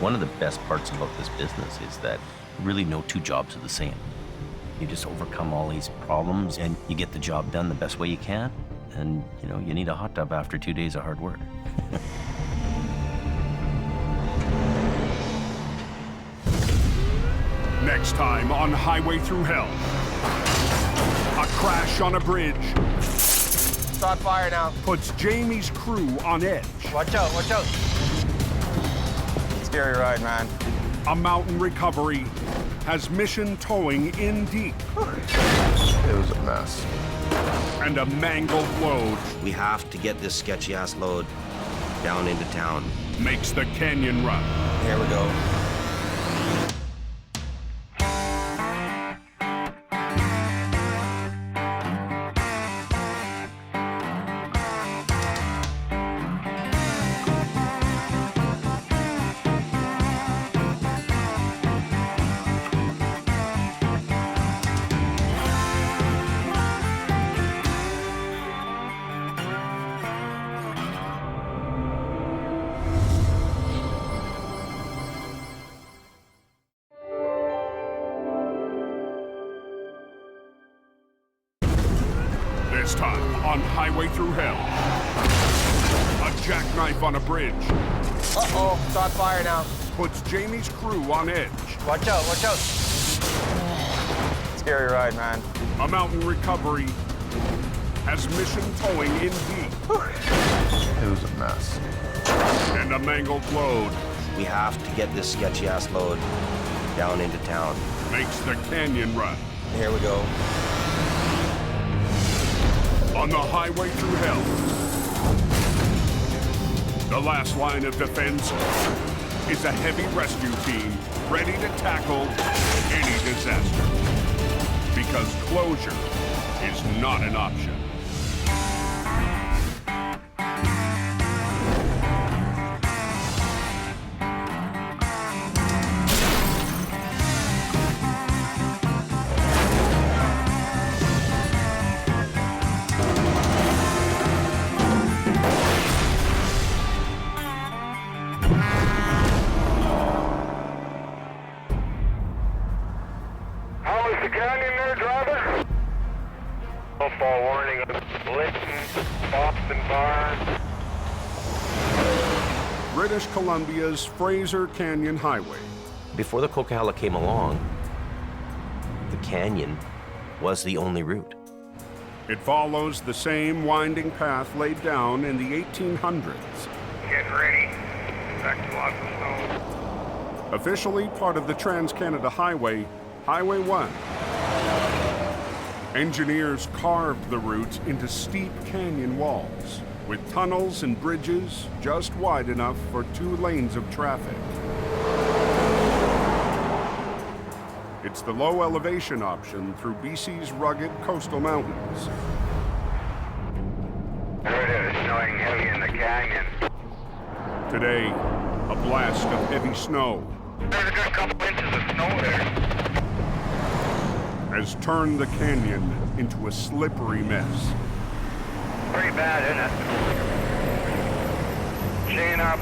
One of the best parts about this business is that really no two jobs are the same. You just overcome all these problems and you get the job done the best way you can. And, you know, you need a hot tub after 2 days of hard work. Next time on Highway Through Hell, a crash on a bridge Start fire now. puts Jamie's crew on edge. Watch out, watch out. Scary ride, man. A mountain recovery has Mission towing in deep. It was a mess. And a mangled load We have to get this sketchy-ass load down into town. makes the canyon run. Here we go. This time on Highway Through Hell, a jackknife on a bridge Uh-oh, start fire now. puts Jamie's crew on edge. Watch out, watch out. Scary ride, man. A mountain recovery has Mission towing in deep. It was a mess. And a mangled load We have to get this sketchy-ass load down into town. makes the canyon run. Here we go. On the Highway Through Hell, the last line of defense is a heavy rescue team ready to tackle any disaster. Because closure is not an option. How is the canyon there, driver? Snowfall warning of Linton, Boston Bar. British Columbia's Fraser Canyon Highway. Before the Coquihalla came along, the canyon was the only route. It follows the same winding path laid down in the 1800s. Getting ready. Expect lots of snow. Officially part of the Trans-Canada Highway, Highway 1. Engineers carved the route into steep canyon walls, with tunnels and bridges just wide enough for 2 lanes of traffic. It's the low elevation option through BC's rugged coastal mountains. There it is, snowing heavy in the canyon. Today, a blast of heavy snow There's a good couple inches of snow there. has turned the canyon into a slippery mess. Pretty bad, isn't it? Chain up,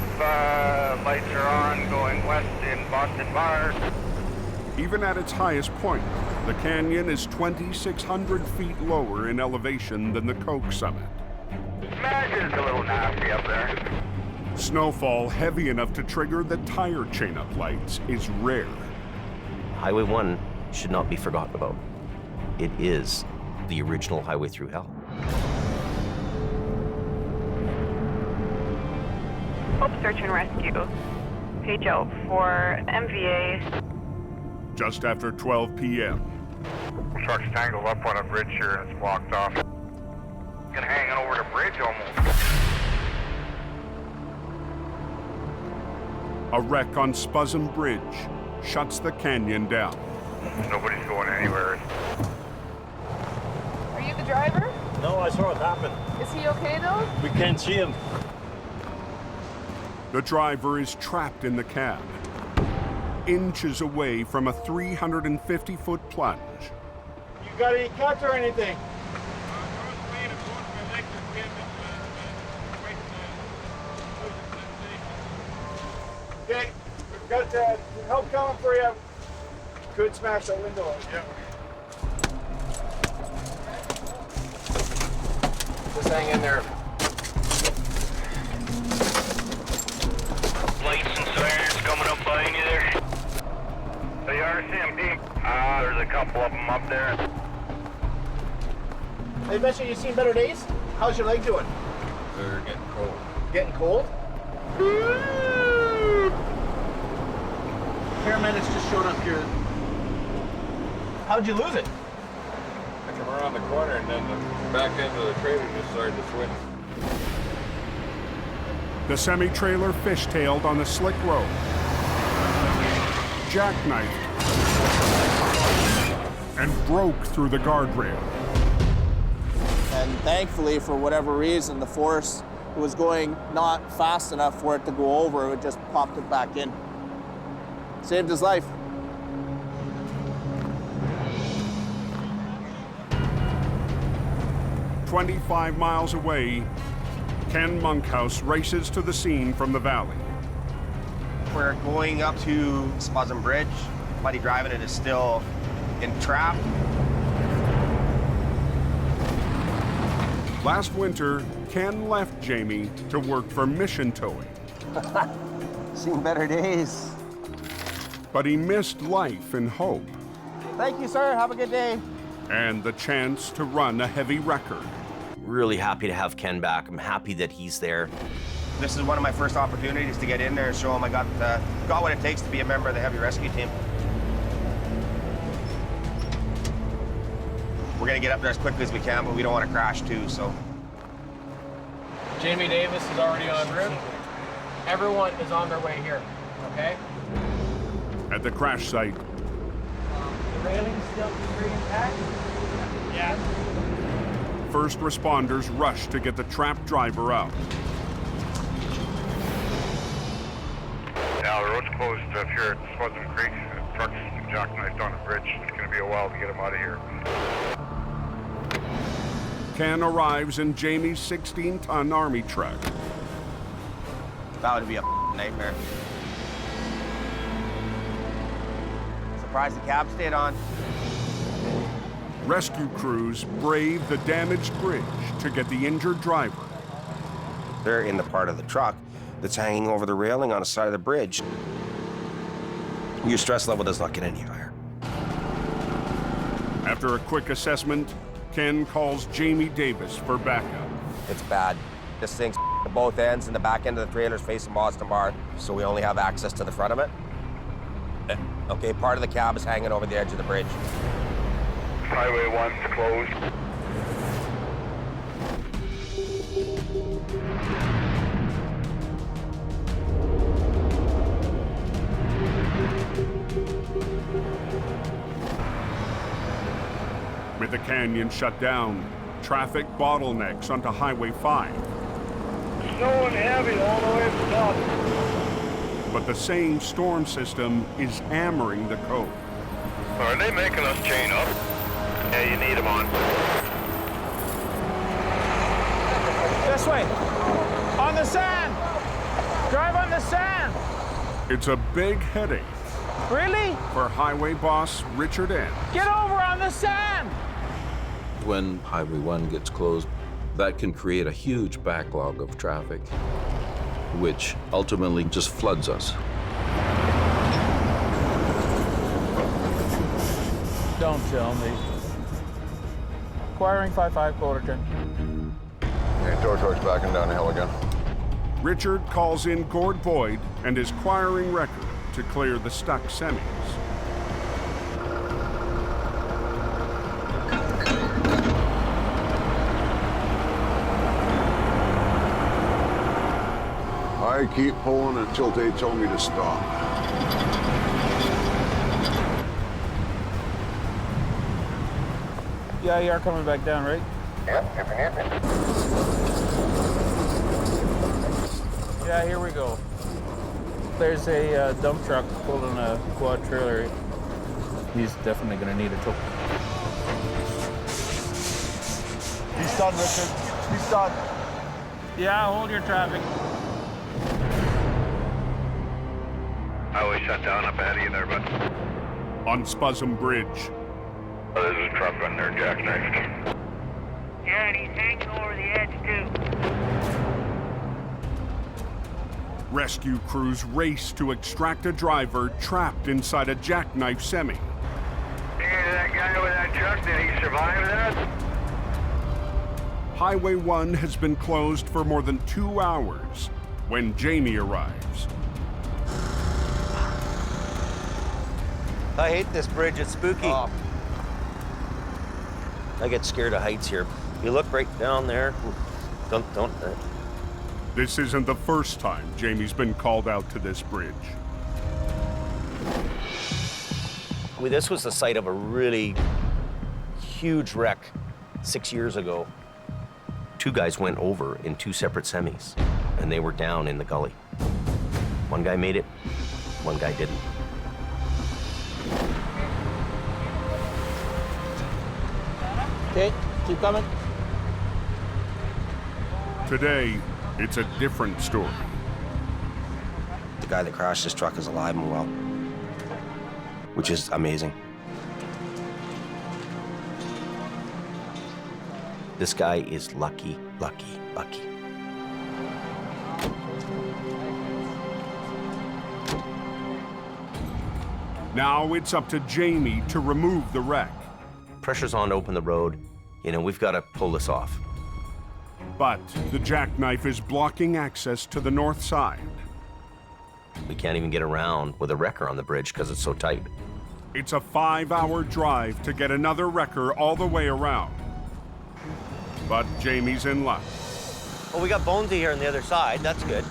lights are on, going west in Boston Bar. Even at its highest point, the canyon is 2,600 feet lower in elevation than the Coke summit. Imagine it's a little nasty up there. Snowfall heavy enough to trigger the tire chain-up lights is rare. Highway 1 should not be forgotten about. It is the original highway through hell. Hope Search and Rescue. Page out for MVA. Just after 12 p.m. The truck's tangled up on a bridge here and it's blocked off. It's hanging over the bridge almost. A wreck on Spuzzum Bridge shuts the canyon down. Nobody's going anywhere. Are you the driver? No, I saw it happen. Is he okay though? We can't see him. The driver is trapped in the cab, inches away from a 350-foot plunge. You got any cuts or anything? Okay, we've got help coming for you. Could smash that window. Yeah. Just hang in there. Lights and sirens coming up behind you there. They are CMP. There's a couple of them up there. Hey, Mitchell, you seen better days? How's your leg doing? They're getting cold. Getting cold? Paramedics just showed up here. How'd you lose it? I came around the corner and then the back end of the trailer just started to swing. The semi-trailer fishtailed on a slick road, jackknifed, and broke through the guardrail. And thankfully, for whatever reason, the force was going not fast enough for it to go over. It just popped it back in. Saved his life. "25 miles away, Ken Monkhouse races to the scene from the valley. We're going up to Spuzzum Bridge. Buddy driving it is still entrapped. Last winter, Ken left Jamie to work for Mission Towing. Seen better days. But he missed life and hope, Thank you, sir. Have a good day. and the chance to run a heavy record. Really happy to have Ken back. I'm happy that he's there. This is one of my first opportunities to get in there and show him I got what it takes to be a member of the heavy rescue team. We're gonna get up there as quickly as we can, but we don't want to crash too, so. Jamie Davis is already en route. Everyone is on their way here, okay? At the crash site, The railing's still pretty intact? Yeah. first responders rush to get the trapped driver out. Yeah, the road's closed up here at Spuzzum Creek. The truck's jackknifed on a bridge. It's going to be a while to get him out of here. Ken arrives in Jamie's 16-ton army truck. That would be a nightmare. Surprised the cab stayed on. Rescue crews brave the damaged bridge to get the injured driver. They're in the part of the truck that's hanging over the railing on the side of the bridge. Your stress level does not get any higher. After a quick assessment, Ken calls Jamie Davis for backup. It's bad. This thing's at both ends, and the back end of the trailer's facing Boston Bar, so we only have access to the front of it. Okay, part of the cab is hanging over the edge of the bridge. Highway 1's closed. With the canyon shut down, traffic bottlenecks onto Highway 5. Snowing heavy all the way to the top. But the same storm system is hammering the cove. Are they making us chain up? Yeah, you need them on. This way. On the sand. Drive on the sand. It's a big headache. Really? For highway boss Richard N. Get over on the sand. When Highway 1 gets closed, that can create a huge backlog of traffic, which ultimately just floods us. Don't tell me. Acquiring 5-5 Fullerton. Hey, tow truck's backing down the hill again. Richard calls in Gord Boyd and his quiring wrecker to clear the stuck semis. I keep pulling until they tell me to stop. Yeah, you are coming back down, right? Yep, if you need me. Yeah, here we go. There's a dump truck pulling a quad trailer. He's definitely gonna need a tow. He's done, Richard. He's done. Yeah, hold your traffic. Highway shut down up ahead of you there, bud. On Spuzzum Bridge. Oh, there's a truck on there, jackknifed. Yeah, and he's hanging over the edge, too. Rescue crews race to extract a driver trapped inside a jackknife semi. Hey, that guy with that truck, did he survive that? Highway 1 has been closed for more than 2 hours when Jamie arrives. I hate this bridge, it's spooky. I get scared of heights here. You look right down there. Don't. This isn't the first time Jamie's been called out to this bridge. This was the site of a really huge wreck 6 years ago. 2 guys went over in 2 separate semis, and they were down in the gully. One guy made it, one guy didn't. Okay, keep coming. Today, it's a different story. The guy that crashed this truck is alive and well, which is amazing. This guy is lucky. Now it's up to Jamie to remove the wreck. Pressure's on to open the road. You know, we've got to pull this off. But the jackknife is blocking access to the north side. We can't even get around with a wrecker on the bridge because it's so tight. It's a 5-hour drive to get another wrecker all the way around. But Jamie's in luck. Well, we got Bonesy here on the other side. That's good.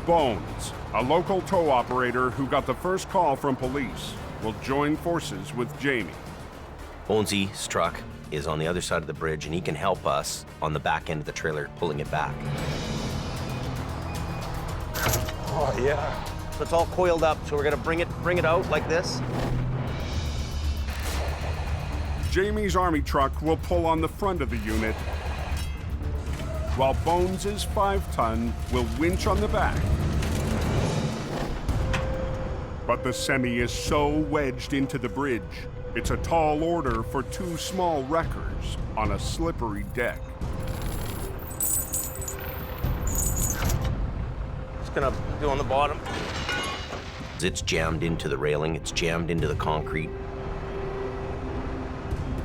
Bones, a local tow operator who got the first call from police, will join forces with Jamie. Bonesy's truck is on the other side of the bridge, and he can help us on the back end of the trailer, pulling it back. Oh, yeah. So it's all coiled up, so we're gonna bring it out like this. Jamie's army truck will pull on the front of the unit, while Bones' 5-ton will winch on the back. But the semi is so wedged into the bridge, it's a tall order for 2 small wreckers on a slippery deck. gonna do on the bottom. It's jammed into the railing, it's jammed into the concrete.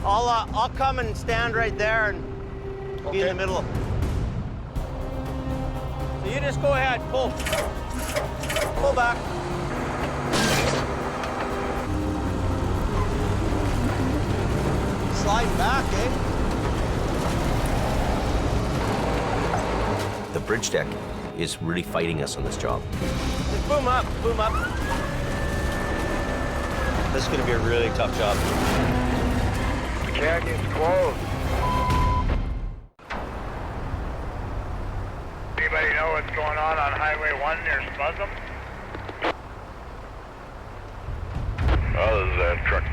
I'll come and stand right there and be in the middle. So you just go ahead, pull. Pull back. Slide back, eh? The bridge deck is really fighting us on this job. Just boom up, boom up. This is gonna be a really tough job. The canyon's closed. Anybody know what's going on Highway 1 near Spuzum? Oh, there's a truck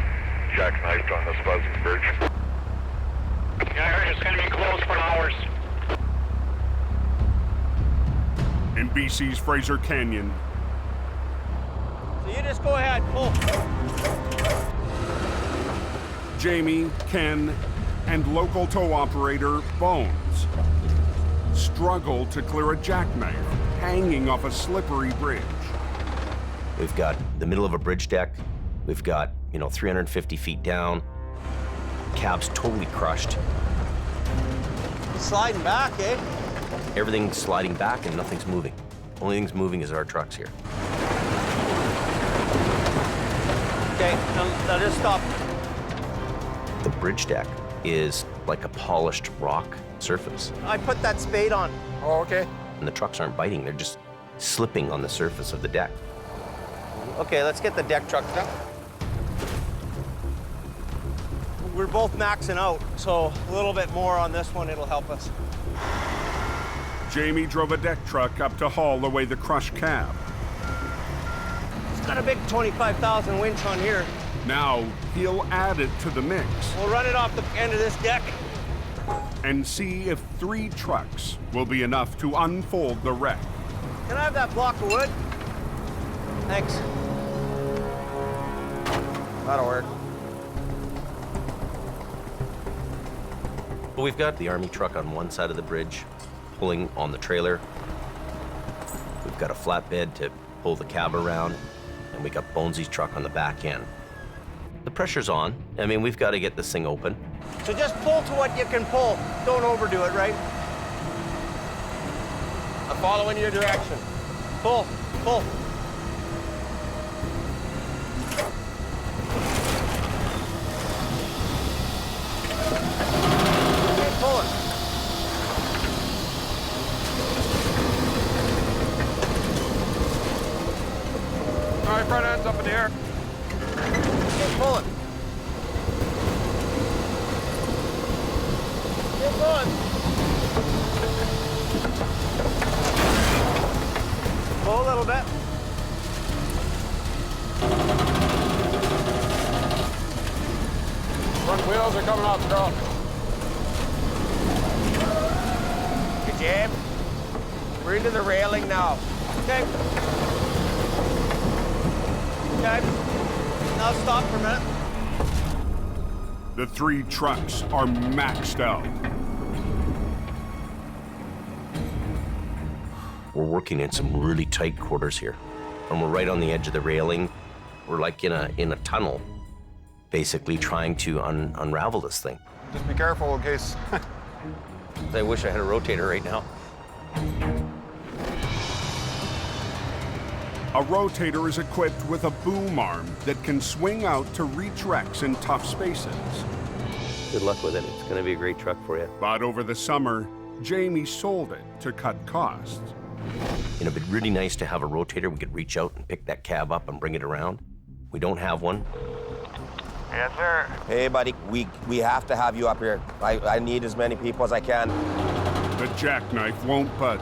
jackknifed on the Spuzum Bridge. Yeah, I heard it's going to be closed for hours. In BC's Fraser Canyon. So you just go ahead, pull. Jamie, Ken, and local tow operator Bones struggle to clear a jackknife hanging off a slippery bridge. We've got the middle of a bridge deck. We've got, 350 feet down. Cab's totally crushed. Sliding back, eh? Everything's sliding back and nothing's moving. Only thing's moving is our trucks here. Okay, now just stop. The bridge deck is like a polished rock surface. I put that spade on. Oh, okay. And the trucks aren't biting, they're just slipping on the surface of the deck. Okay, let's get the deck truck up. We're both maxing out, so a little bit more on this one, it'll help us. Jamie drove a deck truck up to haul away the crushed cab. It's got a big 25,000 winch on here. Now he'll add it to the mix. We'll run it off the end of this deck. And see if 3 trucks will be enough to unfold the wreck. Can I have that block of wood? Thanks. That'll work. We've got the Army truck on one side of the bridge, pulling on the trailer. We've got a flatbed to pull the cab around, and we got Bonesy's truck on the back end. The pressure's on. I mean, we've got to get this thing open. So just pull to what you can pull. Don't overdo it, right? I'm following your direction. Pull, pull. Keep pulling. All right, front end's up in the air. Keep pulling. Keep going. Pull a little bit. Front wheels are coming off the truck. Good job. We're into the railing now. Okay. Okay. Now stop for a minute. The 3 trucks are maxed out. We're working in some really tight quarters here. And we're right on the edge of the railing. We're like in a tunnel, basically trying to unravel this thing. Just be careful in case. I wish I had a rotator right now. A rotator is equipped with a boom arm that can swing out to reach wrecks in tough spaces. Good luck with it. It's going to be a great truck for you. But over the summer, Jamie sold it to cut costs. It'd be really nice to have a rotator. We could reach out and pick that cab up and bring it around. We don't have one. Yes, sir. Hey, buddy, we have to have you up here. I need as many people as I can. The jackknife won't budge.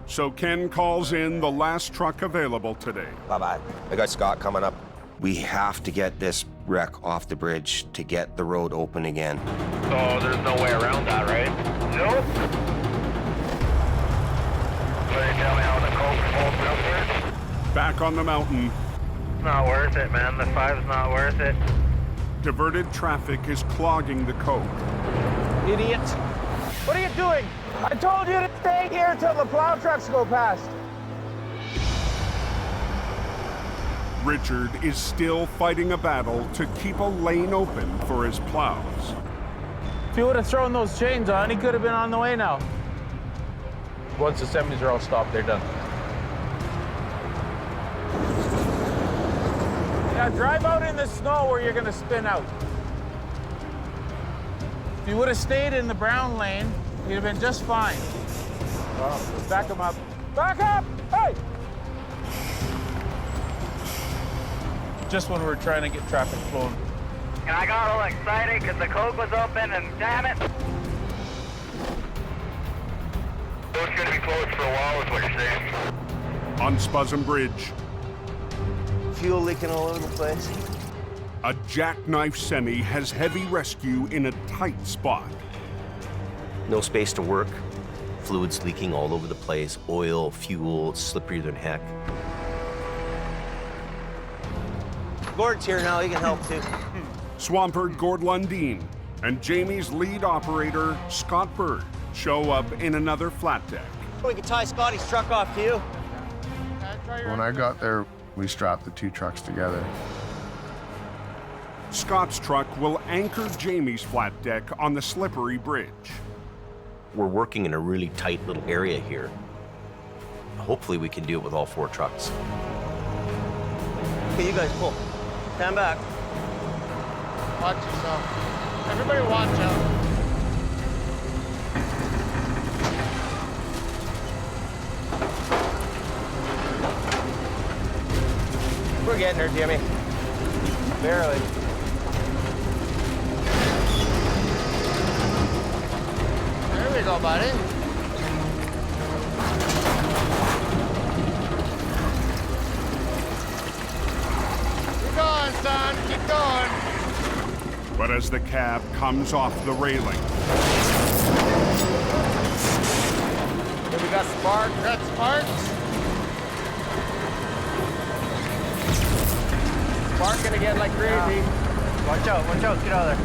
So Ken calls in the last truck available today. Bye-bye. I got Scott coming up. We have to get this wreck off the bridge to get the road open again. So there's no way around that, right? Nope. Can you tell me how the coke holds up here? Back on the mountain. Not worth it, man. The 5's not worth it. Diverted traffic is clogging the coke. Idiot. What are you doing? I told you to stay here until the plow trucks go past. Richard is still fighting a battle to keep a lane open for his plows. If he would have thrown those chains on, he could have been on the way now. Once the semis are all stopped, they're done. Yeah, drive out in the snow where you're gonna spin out. If you would have stayed in the brown lane, you'd have been just fine. Well, back him up. Back up! Hey! Just when we're trying to get traffic flowing. And I got a little excited because the coke was open and damn it. So it's going to be closed for a while is what you're saying. On Spuzzum Bridge, Fuel leaking all over the place. a jackknife semi has heavy rescue in a tight spot. No space to work. Fluids leaking all over the place. Oil, fuel, it's slipperier than heck. Gord's here now, he can help too. Swampert Gord Lundeen and Jamie's lead operator, Scott Bird, show up in another flat deck. We can tie Scotty's truck off to you. When I got there, we strapped the two trucks together. Scott's truck will anchor Jamie's flat deck on the slippery bridge. We're working in a really tight little area here. Hopefully we can do it with all 4 trucks. Okay, you guys pull. Stand back. Watch yourself. Everybody watch out. We're getting there, Jimmy. Barely. There we go, buddy. Keep going, son. Keep going. But as the cab comes off the railing, Here we got sparks. We got sparks. Barking again like crazy. Watch out, get out of there.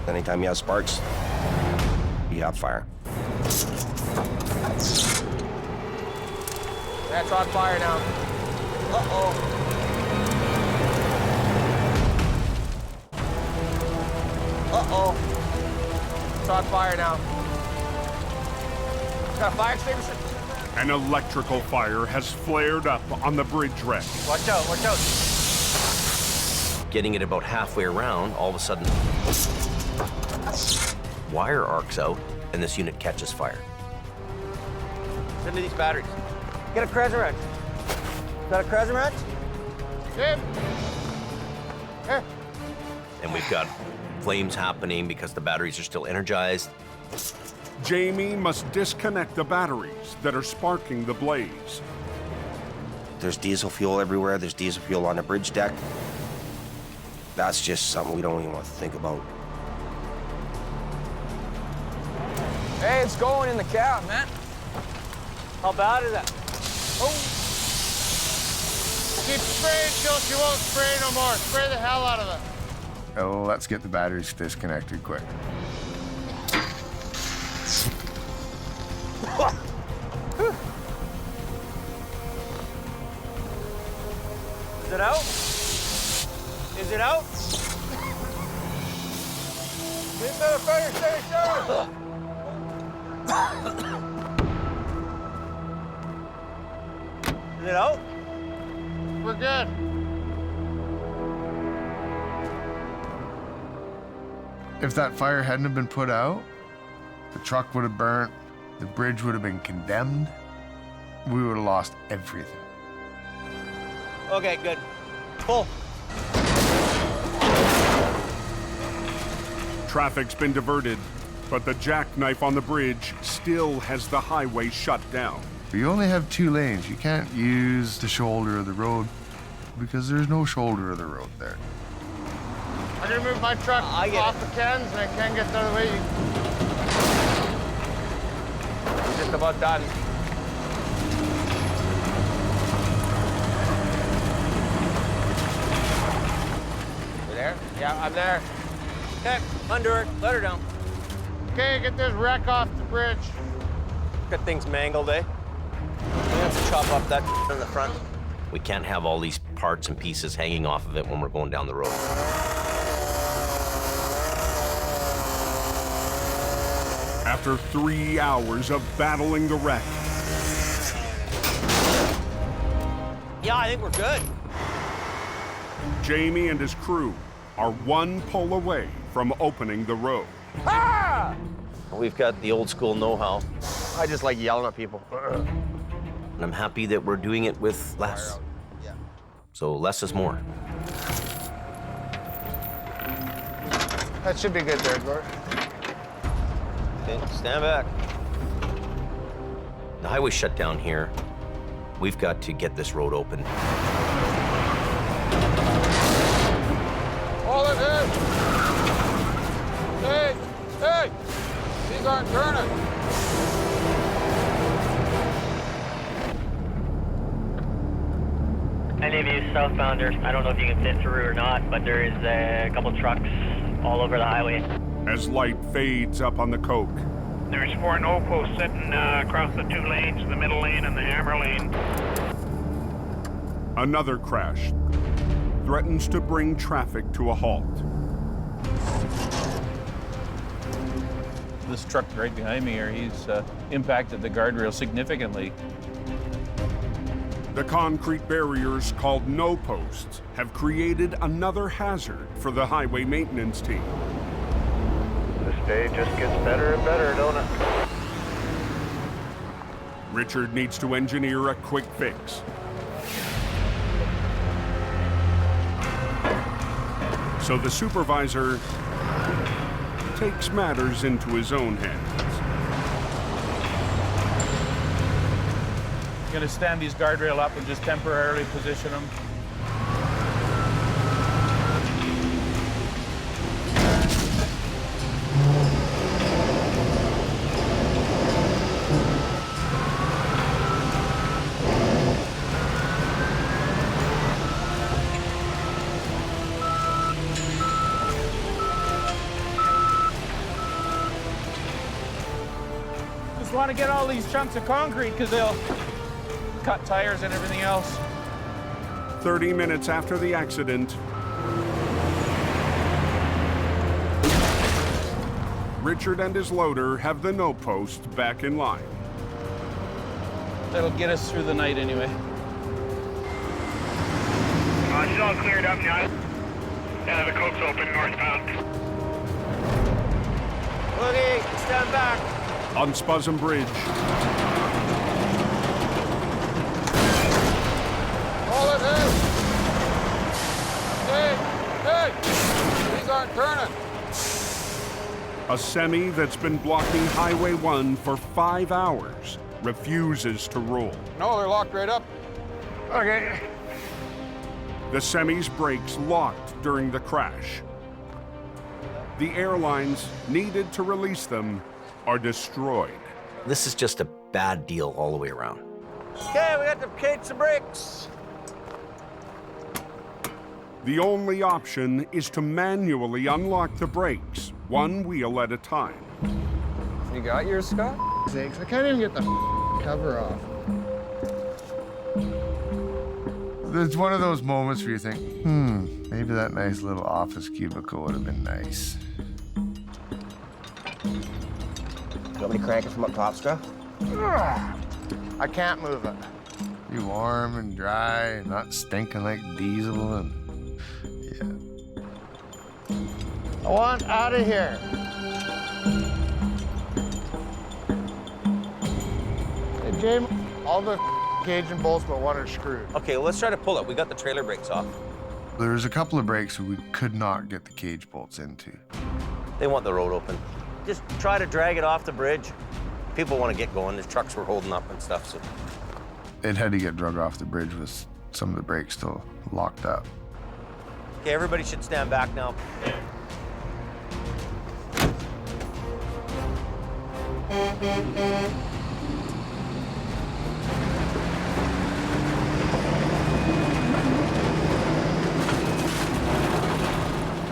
Anytime you have sparks, you have fire. That's on fire now. Uh-oh. Uh-oh. It's on fire now. Got a fire extinguisher? an electrical fire has flared up on the bridge wreck. Watch out, watch out. Getting it about halfway around, all of a sudden, wire arcs out, and this unit catches fire. Send me these batteries. Get a Crescent wrench. Got a Crescent wrench? Jim. Here. And we've got flames happening because the batteries are still energized. Jamie must disconnect the batteries that are sparking the blaze. There's diesel fuel everywhere. There's diesel fuel on the bridge deck. That's just something we don't even want to think about. Hey, it's going in the cab, man. How bad is that? Oh. Keep spraying till she won't spray no more. Spray the hell out of it. Oh, let's get the batteries disconnected quick. Is it out? Is it out? Get to the fire station! Is it out? We're good. If that fire hadn't have been put out, the truck would have burnt, the bridge would have been condemned, we would have lost everything. Okay, good. Pull. Traffic's been diverted, but the jackknife on the bridge still has the highway shut down. You only have 2 lanes. You can't use the shoulder of the road because there's no shoulder of the road there. I'm gonna move my truck off the cans and I can't get the other way. Just about done. You there? Yeah, I'm there. Okay, undo her. Let her down. Okay, get this wreck off the bridge. Got things mangled, eh? Yeah, have to chop up that in the front. We can't have all these parts and pieces hanging off of it when we're going down the road. After 3 hours of battling the wreck, Yeah, I think we're good. Jamie and his crew are 1 pull away from opening the road. Ah! We've got the old school know-how. I just like yelling at people. And I'm happy that we're doing it with less. So less is more. That should be good there, Gord. Okay, stand back. The highway's shut down here. We've got to get this road open. Hold it, hey! Hey! These aren't turning. Any of you southbounders, I don't know if you can fit through or not, but there is a couple trucks all over the highway. As light fades up on the coke, There's 4 no posts sitting across the 2 lanes, the middle lane and the hammer lane. another crash threatens to bring traffic to a halt. This truck right behind me here, he's impacted the guardrail significantly. The concrete barriers called no posts have created another hazard for the highway maintenance team. This day just gets better and better, don't it? Richard needs to engineer a quick fix. So the supervisor takes matters into his own hands. I'm gonna stand these guardrail up and just temporarily position them. Just want to get all these chunks of concrete because they'll cut tires and everything else. 30 minutes after the accident, Richard and his loader have the no post back in line. That'll get us through the night anyway. It's all cleared up now. Yeah, the coke's open northbound. Okay, stand back. On Spuzzum Bridge, Hold it, hey! Hey! These aren't turning. a semi that's been blocking Highway 1 for 5 hours refuses to roll. No, they're locked right up. Okay. The semi's brakes locked during the crash. The airlines needed to release them are destroyed. This is just a bad deal all the way around. Okay, we got to cage the brakes. The only option is to manually unlock the brakes, one wheel at a time. You got yours, Scott? Sakes, I can't even get the cover off. It's one of those moments where you think, maybe that nice little office cubicle would have been nice. You want me to crank it from up top, Scott? I can't move it. Be warm and dry, not stinking like diesel, and I want out of here. Hey, Jamie, all the cage and bolts but one are screwed. Okay, well, let's try to pull it. We got the trailer brakes off. there's a couple of brakes we could not get the cage bolts into. They want the road open. Just try to drag it off the bridge. People want to get going. The trucks were holding up and stuff, so. It had to get drug off the bridge with some of the brakes still locked up. Okay, everybody should stand back now.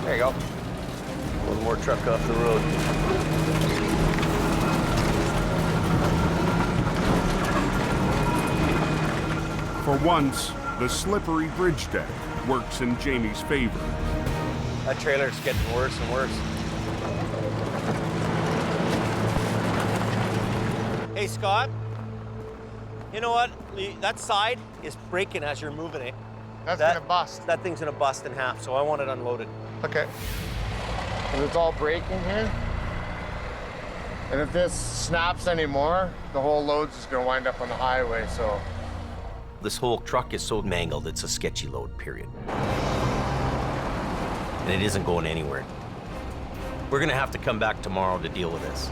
There you go. One more truck off the road. For once, the slippery bridge deck works in Jamie's favor. That trailer's getting worse and worse. Hey, Scott. You know what? That side is breaking as you're moving it. That's gonna bust. That thing's gonna bust in half, so I want it unloaded. Okay. And it's all breaking here. And if this snaps anymore, the whole load's just gonna wind up on the highway, so. This whole truck is so mangled, it's a sketchy load, period. And it isn't going anywhere. We're gonna have to come back tomorrow to deal with this.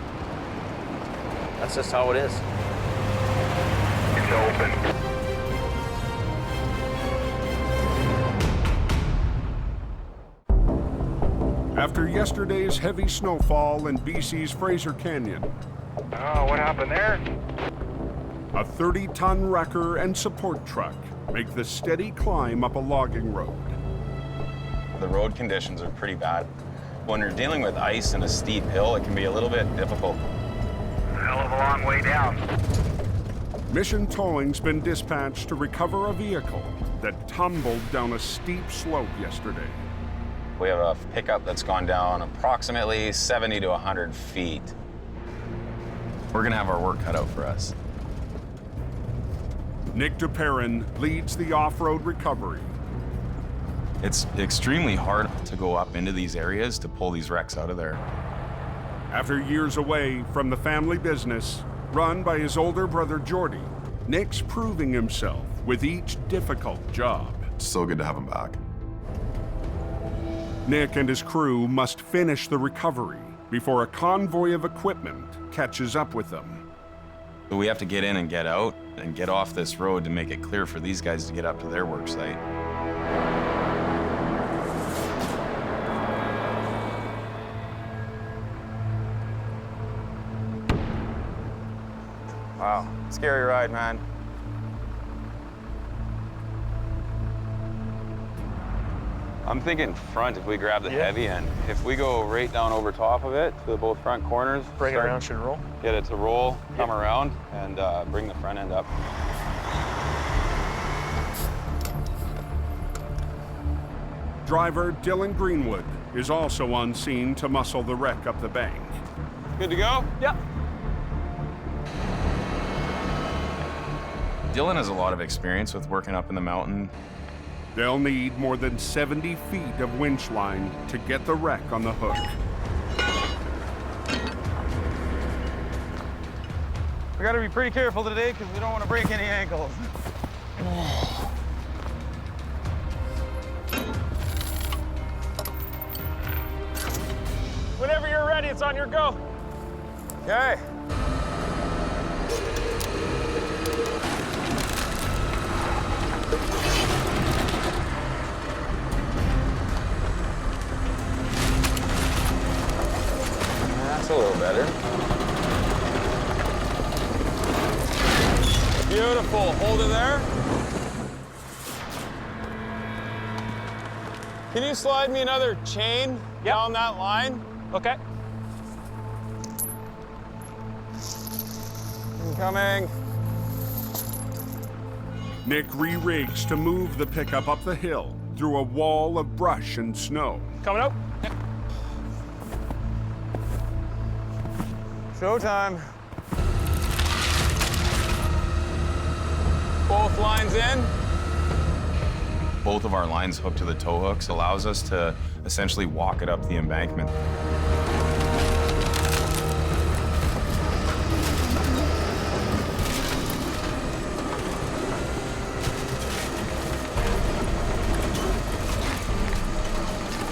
That's just how it is. It's open. After yesterday's heavy snowfall in BC's Fraser Canyon, Oh, what happened there? a 30-ton wrecker and support truck make the steady climb up a logging road. The road conditions are pretty bad. When you're dealing with ice and a steep hill, it can be a little bit difficult. Hell of a long way down. Mission Towing's been dispatched to recover a vehicle that tumbled down a steep slope yesterday. We have a pickup that's gone down approximately 70 to 100 feet. We're gonna have our work cut out for us. Nick DePerrin leads the off-road recovery. It's extremely hard to go up into these areas to pull these wrecks out of there. After years away from the family business, run by his older brother Jordy, Nick's proving himself with each difficult job. It's so good to have him back. Nick and his crew must finish the recovery before a convoy of equipment catches up with them. So we have to get in and get out and get off this road to make it clear for these guys to get up to their work site. Wow, scary ride, man. I'm thinking front if we grab the heavy end. If we go right down over top of it to both front corners. Bring it around, should roll. Get it to roll, come around, and bring the front end up. Driver Dylan Greenwood is also on scene to muscle the wreck up the bank. Good to go? Yep. Dylan has a lot of experience with working up in the mountain. They'll need more than 70 feet of winch line to get the wreck on the hook. We gotta be pretty careful today because we don't want to break any ankles. Whenever you're ready, it's on your go. Okay. That's a little better. Beautiful. Hold it there. Can you slide me another chain down that line? Okay. Incoming. Nick re-rigs to move the pickup up the hill through a wall of brush and snow. Coming up. Showtime. Both lines in. Both of our lines hooked to the tow hooks allows us to essentially walk it up the embankment.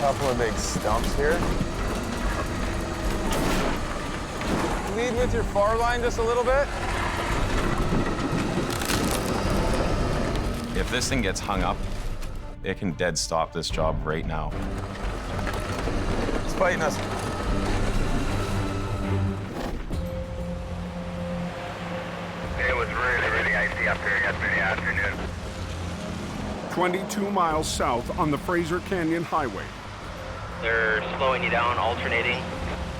Couple of big stumps here. Lead with your far line just a little bit. If this thing gets hung up, it can dead stop this job right now. It's fighting us. It was really, really icy up here yesterday afternoon. 22 miles south on the Fraser Canyon Highway. They're slowing you down, alternating.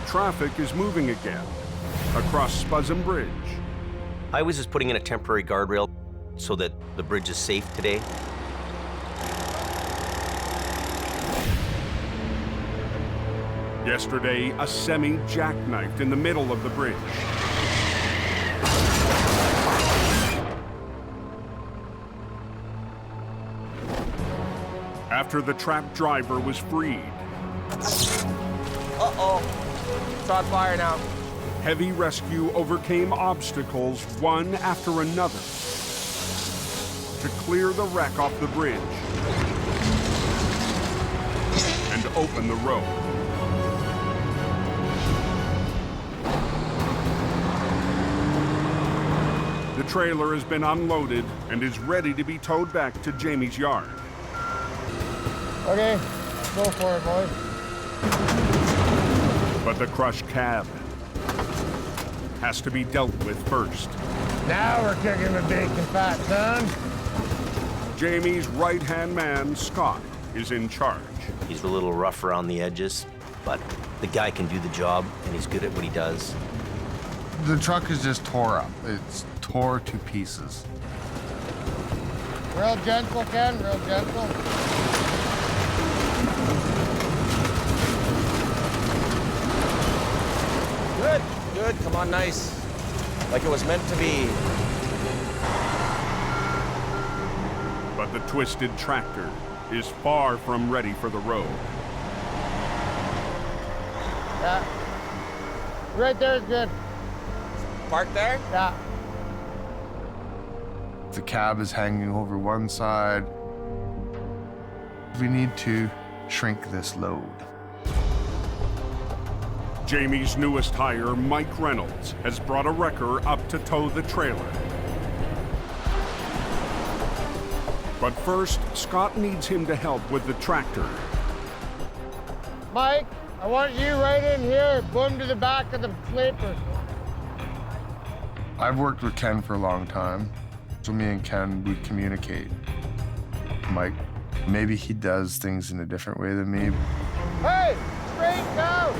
Traffic is moving again across Spuzzum Bridge. I was just putting in a temporary guardrail. so that the bridge is safe today. Yesterday, a semi jackknifed in the middle of the bridge. After the trapped driver was freed. Uh-oh. It's on fire now. Heavy rescue overcame obstacles one after another to clear the wreck off the bridge and open the road. The trailer has been unloaded and is ready to be towed back to Jamie's yard. Okay, go for it, boy. But the crushed cab has to be dealt with first. Now we're kicking the bacon fat, son. Jamie's right-hand man, Scott, is in charge. He's a little rough around the edges, but the guy can do the job, and he's good at what he does. The truck is just tore up. It's tore to pieces. Real gentle, Ken, real gentle. Good, good, come on, nice. Like it was meant to be. But the twisted tractor is far from ready for the road. Yeah. Right there is good. Park there? Yeah. The cab is hanging over one side. We need to shrink this load. Jamie's newest hire, Mike Reynolds, has brought a wrecker up to tow the trailer. But first, Scott needs him to help with the tractor. Mike, I want you right in here. Boom to the back of the sleeper. I've worked with Ken for a long time, so me and Ken, we communicate. Mike, maybe he does things in a different way than me. Hey, straight go!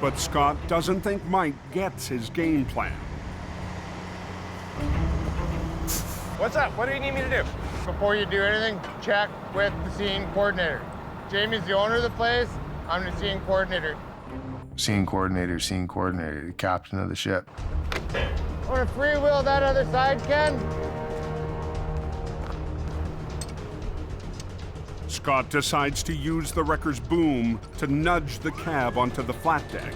But Scott doesn't think Mike gets his game plan. What's up? What do you need me to do? Before you do anything, check with the scene coordinator. Jamie's the owner of the place. I'm the scene coordinator. Scene coordinator, the captain of the ship. Want to freewheel that other side, Ken? Scott decides to use the wrecker's boom to nudge the cab onto the flat deck.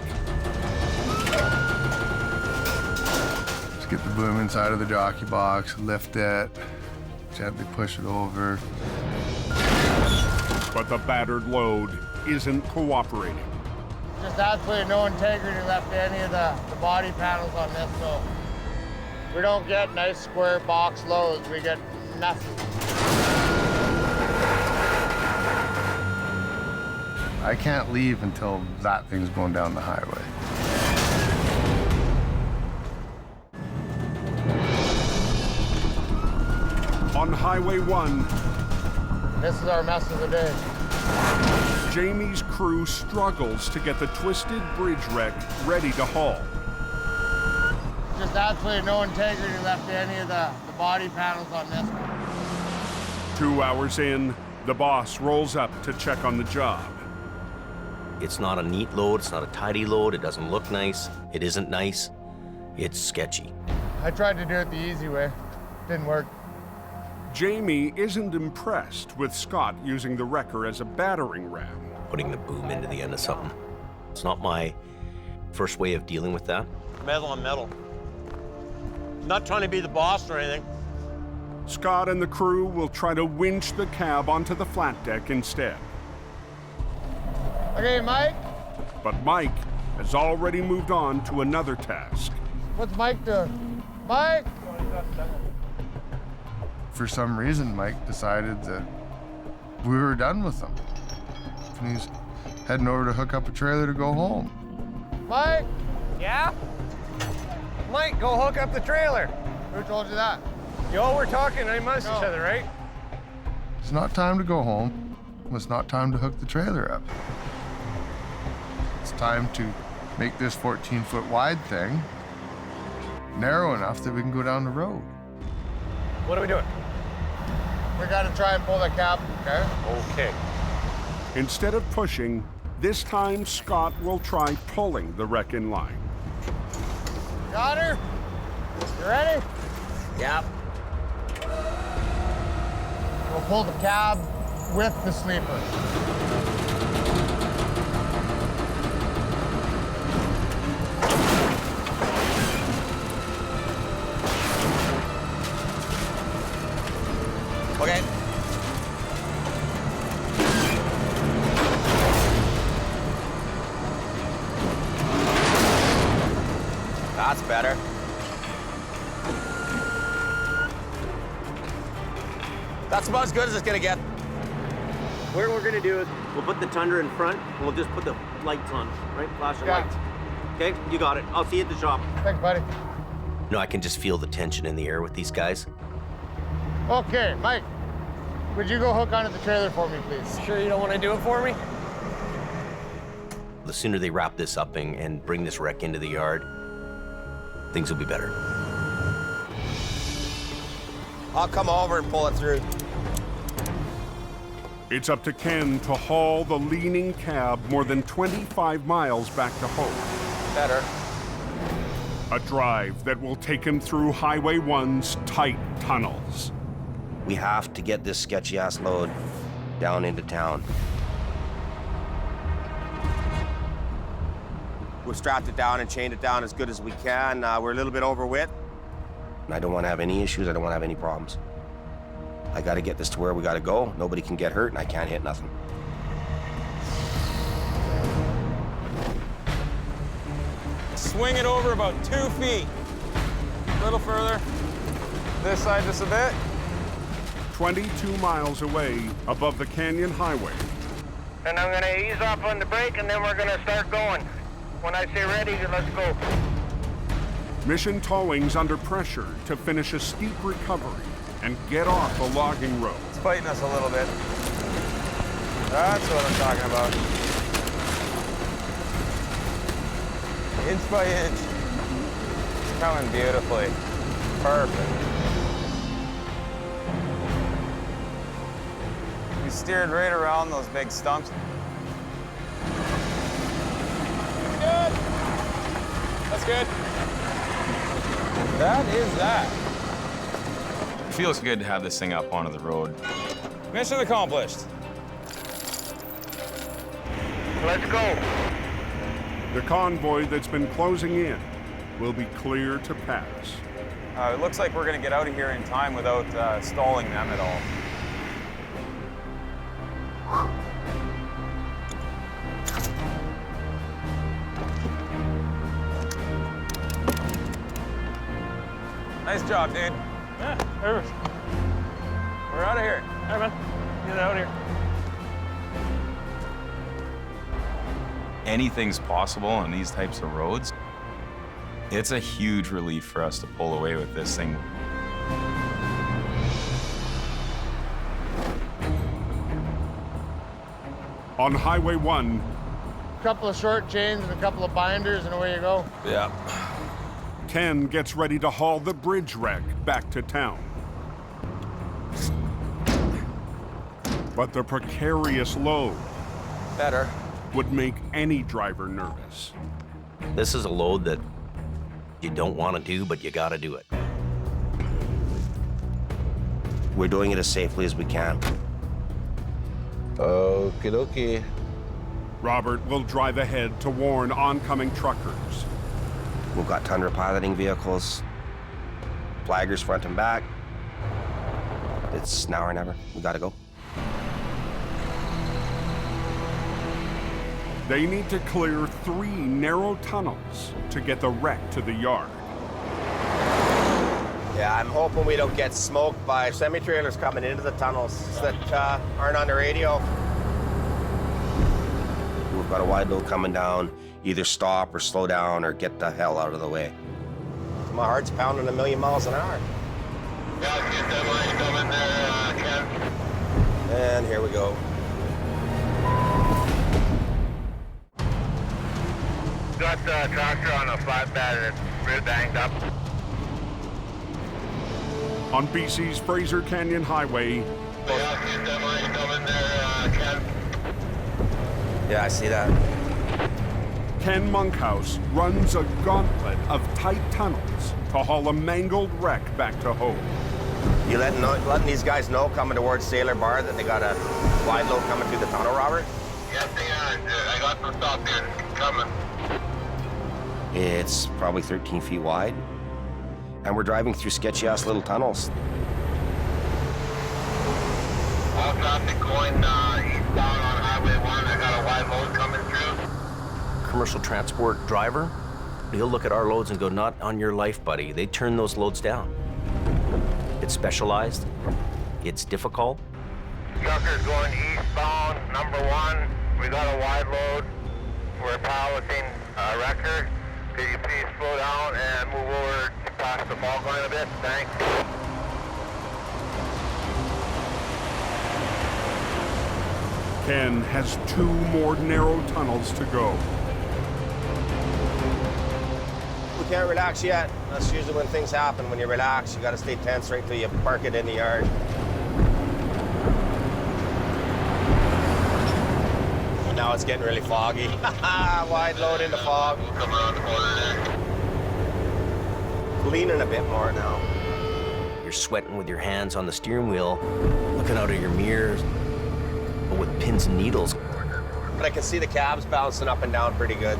Just get the boom inside of the jockey box, lift it, gently push it over. But the battered load isn't cooperating. Just absolutely no integrity left in any of the body panels on this, so we don't get nice square box loads. We get nothing. I can't leave until that thing's going down the highway. On Highway 1, this is our mess of the day. Jamie's crew struggles to get the twisted bridge wreck ready to haul. Just absolutely no integrity left in any of the body panels on this. 2 hours in, the boss rolls up to check on the job. It's not a neat load, it's not a tidy load, it doesn't look nice, it isn't nice, it's sketchy. I tried to do it the easy way. Didn't work. Jamie isn't impressed with Scott using the wrecker as a battering ram. Putting the boom into the end of something. It's not my first way of dealing with that. Metal on metal. Not trying to be the boss or anything. Scott and the crew will try to winch the cab onto the flat deck instead. Okay, Mike. But Mike has already moved on to another task. What's Mike doing? Mike! For some reason, Mike decided that we were done with him. And he's heading over to hook up a trailer to go home. Mike! Yeah? Mike, go hook up the trailer. Who told you that? Yo, we're talking amongst each other, right? It's not time to go home. It's not time to hook the trailer up. It's time to make this 14-foot wide thing narrow enough that we can go down the road. What are we doing? We gotta try and pull the cab, okay? Okay. Instead of pushing, this time Scott will try pulling the wreck in line. Got her? You ready? Yep. We'll pull the cab with the sleeper. Okay. That's better. That's about as good as it's gonna get. What we're gonna do is we'll put the Tundra in front and we'll just put the lights on, right? Flashing lights. Okay, you got it. I'll see you at the shop. Thanks, buddy. No, I can just feel the tension in the air with these guys. Okay, Mike, would you go hook onto the trailer for me, please? Sure you don't want to do it for me? The sooner they wrap this up and bring this wreck into the yard, things will be better. I'll come over and pull it through. It's up to Ken to haul the leaning cab more than 25 miles back to Hope. Better. A drive that will take him through Highway 1's tight tunnels. We have to get this sketchy-ass load down into town. We've strapped it down and chained it down as good as we can. We're a little bit over width. And I don't want to have any issues. I don't want to have any problems. I got to get this to where we got to go. Nobody can get hurt, and I can't hit nothing. Swing it over about 2 feet. A little further. This side just a bit. 22 miles away above the Canyon Highway. And I'm gonna ease off on the brake and then we're gonna start going. When I say ready, let's go. Mission Towing's under pressure to finish a steep recovery and get off the logging road. It's fighting us a little bit. That's what I'm talking about. Inch by inch. It's coming beautifully. Perfect. We steered right around those big stumps. Good. That's good. That is that. It feels good to have this thing up onto the road. Mission accomplished. Let's go. The convoy that's been closing in will be clear to pass. It looks like we're going to get out of here in time without stalling them at all. Nice job, dude. Yeah, perfect. We're out of here. All right, man. Get out of here. Anything's possible on these types of roads. It's a huge relief for us to pull away with this thing. On Highway 1, A couple of short chains and a couple of binders and away you go. Yeah. Ken gets ready to haul the bridge wreck back to town. But the precarious load Better. would make any driver nervous. This is a load that you don't want to do, but you got to do it. We're doing it as safely as we can. Okie dokie. Robert will drive ahead to warn oncoming truckers. We've got Tundra piloting vehicles, flaggers front and back. It's now or never. We gotta go. They need to clear 3 narrow tunnels to get the wreck to the yard. Yeah, I'm hoping we don't get smoked by semi-trailers coming into the tunnels that aren't on the radio. We've got a wide load coming down. Either stop or slow down or get the hell out of the way. My heart's pounding 1,000,000 miles an hour. Yeah, get that line coming there, Ken. And here we go. Got the tractor on a flatbed and it's really banged up. On BC's Fraser Canyon Highway, Yeah, I see that. Ken Monkhouse runs a gauntlet of tight tunnels to haul a mangled wreck back to home. You letting these guys know coming towards Sailor Bar that they got a wide load coming through the tunnel, Robert? Yes, they are. I got some stuff there coming. It's probably 13 feet wide, and we're driving through sketchy-ass little tunnels. All traffic going eastbound on Highway 1. I got a wide load coming through. Commercial transport driver, he'll look at our loads and go, not on your life, buddy. They turn those loads down. It's specialized, it's difficult. Truckers going eastbound, number 1. We got a wide load. We're piloting a wrecker. Could you please slow down and move over to past the fog line a bit? Thanks. Ken has 2 more narrow tunnels to go. We can't relax yet. That's usually when things happen. When you relax, you gotta stay tense right till you park it in the yard. Now it's getting really foggy. Wide load into fog. We'll come around the corner there. Leaning a bit more now. You're sweating with your hands on the steering wheel, looking out of your mirrors, but with pins and needles. But I can see the cabs bouncing up and down pretty good.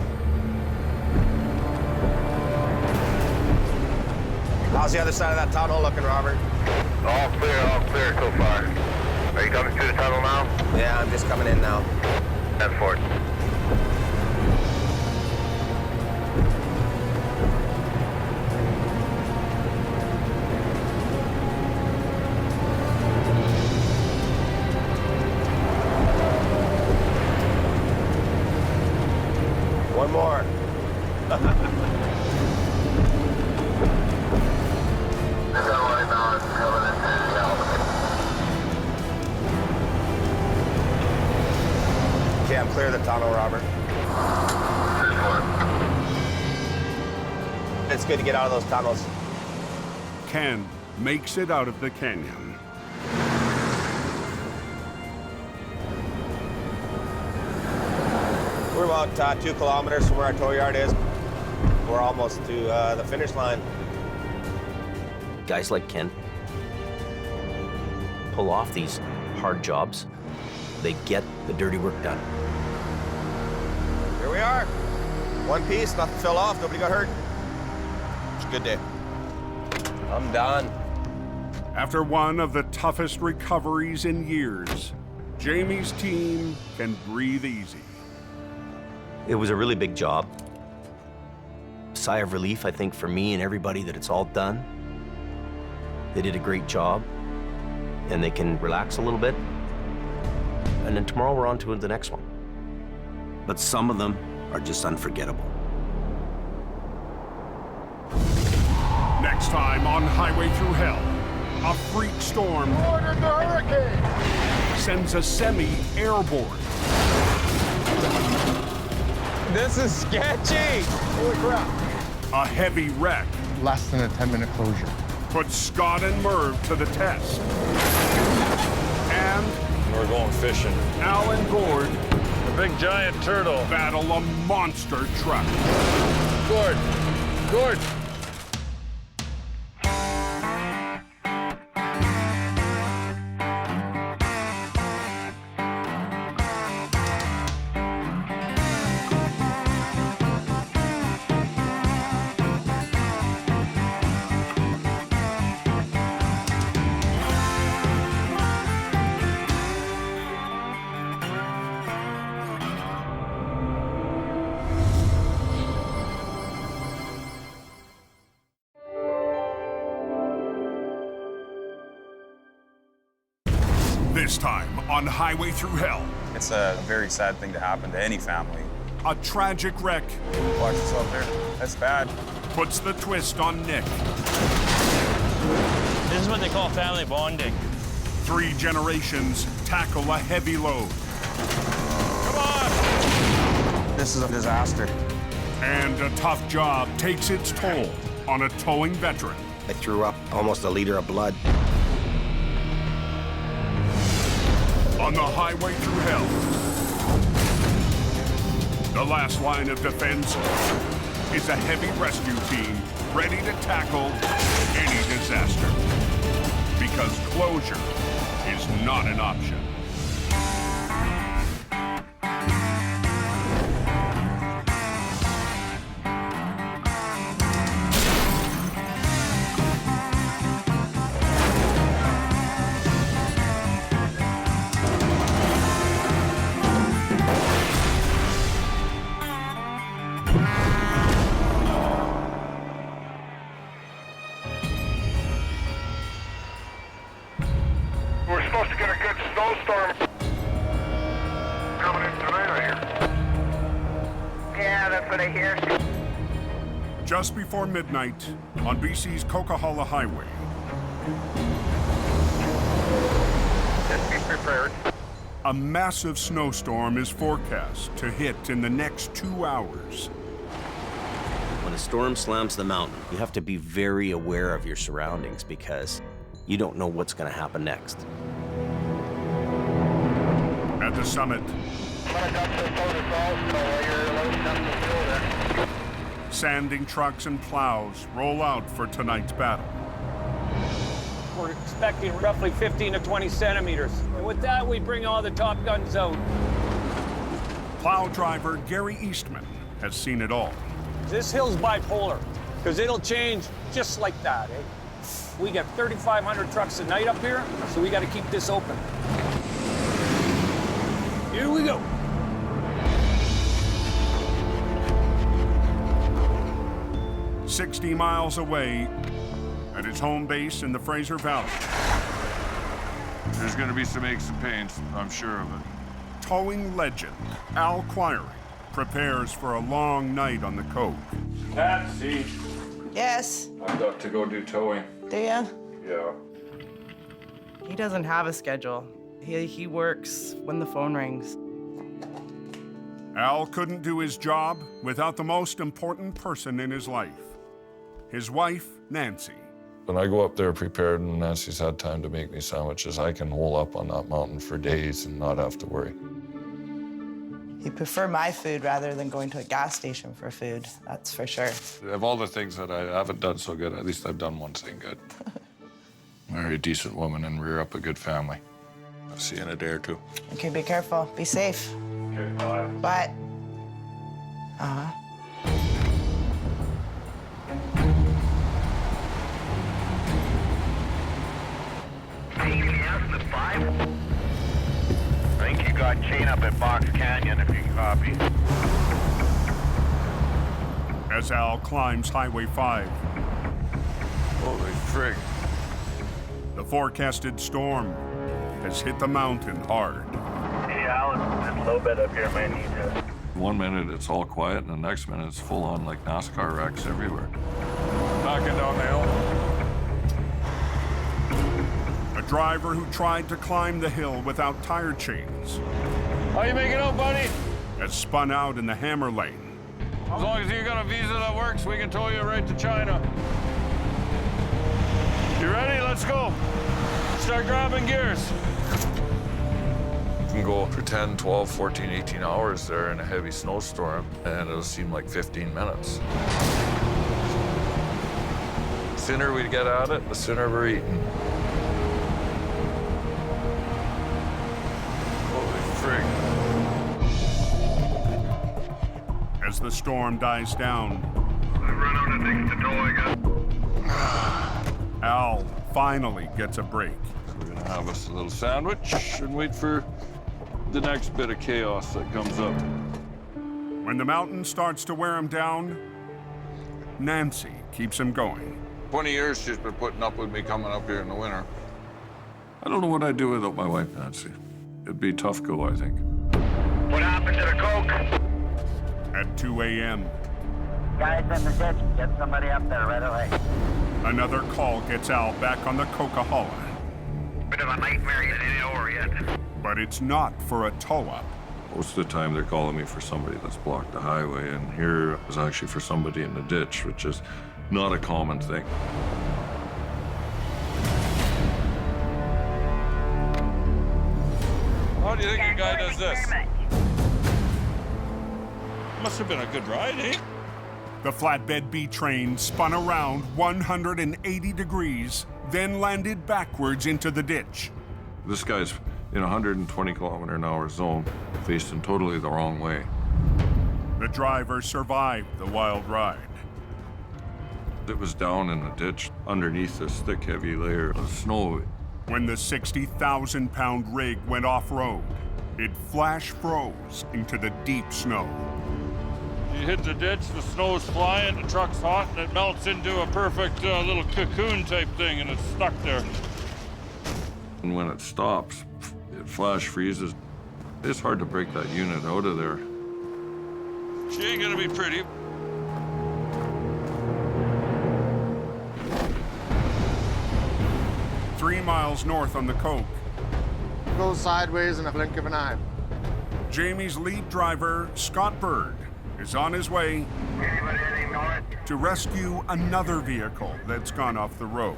How's the other side of that tunnel looking, Robert? All clear so far. Are you coming through the tunnel now? Yeah, I'm just coming in now. Head for it. One more. Okay, I'm clear of the tunnel, Robert. It's good to get out of those tunnels. Ken makes it out of the canyon. We're about 2 kilometers from where our tow yard is. We're almost to the finish line. Guys like Ken pull off these hard jobs. They get the dirty work done. Here we are. One piece, nothing fell off, nobody got hurt. It's a good day. I'm done. After one of the toughest recoveries in years, Jamie's team can breathe easy. It was a really big job. Sigh of relief, I think, for me and everybody that it's all done. They did a great job, and they can relax a little bit. And then tomorrow we're on to the next one. But some of them are just unforgettable. Next time on Highway Through Hell, a freak storm Ordered the hurricane! sends a semi airborne. This is sketchy! Holy crap. A heavy wreck Less than a 10-minute closure. puts Scott and Merv to the test. And we're going fishing. Al and Gord, The big giant turtle. battle a monster truck. Gord! This time on Highway Through Hell, It's a very sad thing to happen to any family. a tragic wreck Watch yourself there. That's bad. puts the twist on Nick. This is what they call family bonding. 3 generations tackle a heavy load. This is a disaster. And a tough job takes its toll on a towing veteran. I threw up almost a liter of blood. On the highway through hell, the last line of defense is a heavy rescue team ready to tackle any disaster. Because closure is not an option. We're supposed to get a good snowstorm coming in tonight, I hear. Yeah, that's what I hear. Just before midnight on BC's Coquihalla Highway. Just be prepared. A massive snowstorm is forecast to hit in the next 2 hours. When a storm slams the mountain, you have to be very aware of your surroundings because you don't know what's going to happen next. At the summit, sanding trucks and plows roll out for tonight's battle. We're expecting roughly 15 to 20 centimeters. And with that, we bring all the top guns out. Plow driver Gary Eastman has seen it all. This hill's bipolar, because it'll change just like that, eh? We got 3,500 trucks a night up here, so we got to keep this open. Here we go. "60 miles away at his home base in the Fraser Valley. There's gonna be some aches and pains, I'm sure of it. Towing legend Al Quiring prepares for a long night on the Coke. Patsy, Yes. I've got to go do towing. Do ya? Yeah. He doesn't have a schedule. He works when the phone rings. Al couldn't do his job without the most important person in his life, his wife, Nancy. When I go up there prepared and Nancy's had time to make me sandwiches, I can hole up on that mountain for days and not have to worry. He'd prefer my food rather than going to a gas station for food, that's for sure. Of all the things that I haven't done so good, at least I've done one thing good. Marry a decent woman and rear up a good family. I'll see you in a day or two. Okay, be careful. Be safe. Okay, bye. Bye. Uh-huh. I think you got chain up at Box Canyon if you can copy. As Al climbs Highway 5. Holy frig. The forecasted storm has hit the mountain hard. Hey, Al, it's a little bit up here, man. Need to... 1 minute it's all quiet, and the next minute it's full on like NASCAR wrecks everywhere. Knocking down the hill. A driver who tried to climb the hill without tire chains How you making out, buddy? has spun out in the hammer lane. As long as you got a visa that works, we can tow you right to China. You ready? Let's go. Start grabbing gears. You can go for 10, 12, 14, 18 hours there in a heavy snowstorm, and it'll seem like 15 minutes. The sooner we get at it, the sooner we're eating. Holy frig. As the storm dies down, I run out of things to tow, I guess. Al finally gets a break. We're gonna have us a little sandwich and wait for the next bit of chaos that comes up. When the mountain starts to wear him down, Nancy keeps him going. 20 years she's been putting up with me coming up here in the winter. I don't know what I'd do without my wife, Nancy. It'd be a tough go, I think. What happened to the Coke? At 2 a.m., Guys in the ditch. Get somebody up there right away. another call gets Al back on the Coquihalla. Bit of a nightmare getting it over yet. But it's not for a tow-up. Most of the time they're calling me for somebody that's blocked the highway, and here it was actually for somebody in the ditch, which is not a common thing. do you think a guy does this? Must have been a good ride, eh? The flatbed B train spun around 180 degrees, then landed backwards into the ditch. This guy's in a 120 kilometer an hour zone, facing totally the wrong way. The driver survived the wild ride. It was down in the ditch underneath this thick, heavy layer of snow. When the 60,000-pound rig went off-road, it flash froze into the deep snow. You hit the ditch, the snow's flying, the truck's hot, and it melts into a perfect little cocoon type thing, and it's stuck there. And when it stops, it flash freezes. It's hard to break that unit out of there. She ain't gonna be pretty. Three miles north on the Coke, Goes sideways in a blink of an eye. Jamie's lead driver, Scott Bird, is on his way to rescue another vehicle that's gone off the road.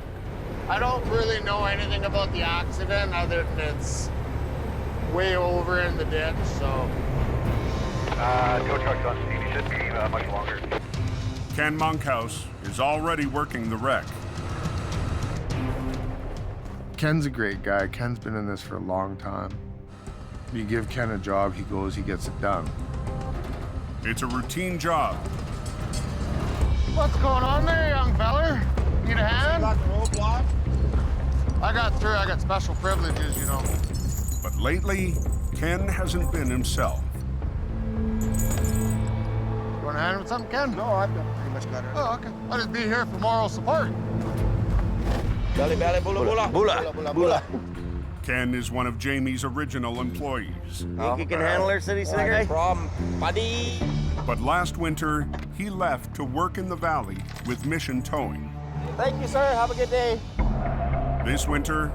I don't really know anything about the accident other than it's way over in the ditch, so. Tow truck's on speed. He should be much longer. Ken Monkhouse is already working the wreck. Ken's a great guy. Ken's been in this for a long time. You give Ken a job, he goes, he gets it done. It's a routine job. What's going on there, young feller? Need a hand? Got the roadblock? I got through. I got special privileges, you know. But lately, Ken hasn't been himself. You want a hand with something, Ken? No, I've pretty much got it. Oh, okay. I'll just be here for moral support. Belly, belly, bula, bula. Bula, bula, bula. Ken is one of Jamie's original employees. Think you can handle her, city slicker? No problem, buddy. But last winter, he left to work in the valley with Mission Towing. Thank you, sir. Have a good day. This winter,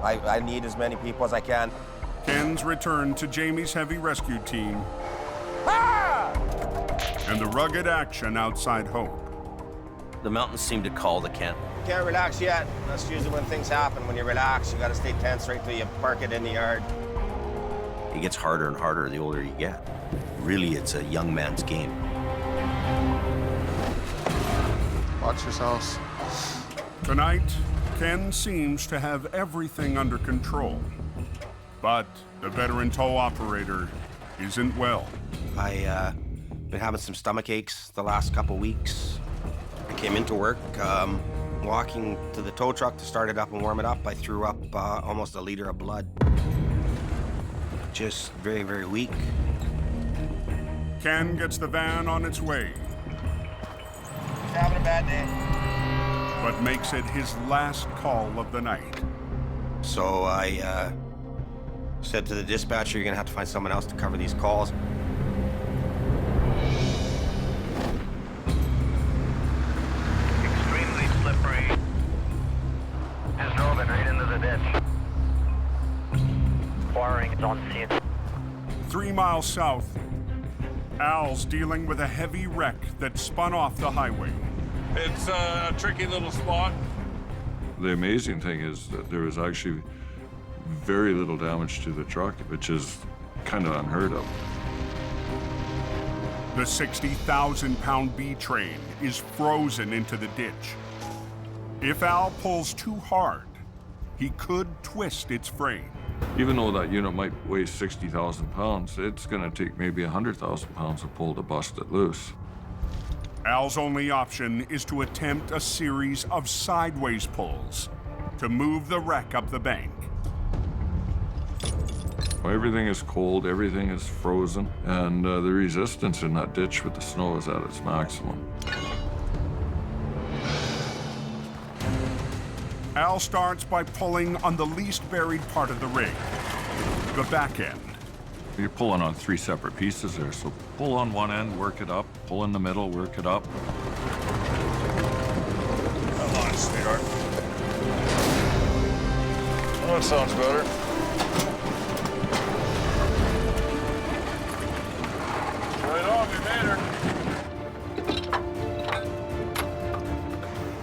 I need as many people as I can. Ken's returned to Jamie's heavy rescue team and the rugged action outside Hope. The mountains seem to call the Ken. Can't relax yet. That's usually when things happen. When you relax, you gotta stay tense right till you park it in the yard. It gets harder and harder the older you get. Really, it's a young man's game. Watch yourselves. Tonight, Ken seems to have everything under control. But the veteran tow operator isn't well. I been having some stomach aches the last couple weeks. I came into work, walking to the tow truck to start it up and warm it up. I threw up almost a liter of blood. Just very, very weak. Ken gets the van on its way. He's having a bad day. But makes it his last call of the night. So I said to the dispatcher, you're gonna have to find someone else to cover these calls. Extremely slippery. Just drove it right into the ditch. Wiring is on scene. 3 miles south, Al's dealing with a heavy wreck that spun off the highway. It's a tricky little spot. The amazing thing is that there was actually very little damage to the truck, which is kind of unheard of. The 60,000-pound B train is frozen into the ditch. If Al pulls too hard, he could twist its frame. Even though that unit might weigh 60,000 pounds, it's going to take maybe 100,000 pounds to pull to bust it loose. Al's only option is to attempt a series of sideways pulls to move the wreck up the bank. Everything is cold, everything is frozen, and the resistance in that ditch with the snow is at its maximum. Al starts by pulling on the least buried part of the rig, the back end. You're pulling on 3 separate pieces there, so pull on one end, work it up, pull in the middle, work it up. Come on, sweetheart. Oh, that sounds better. Right on, we made her.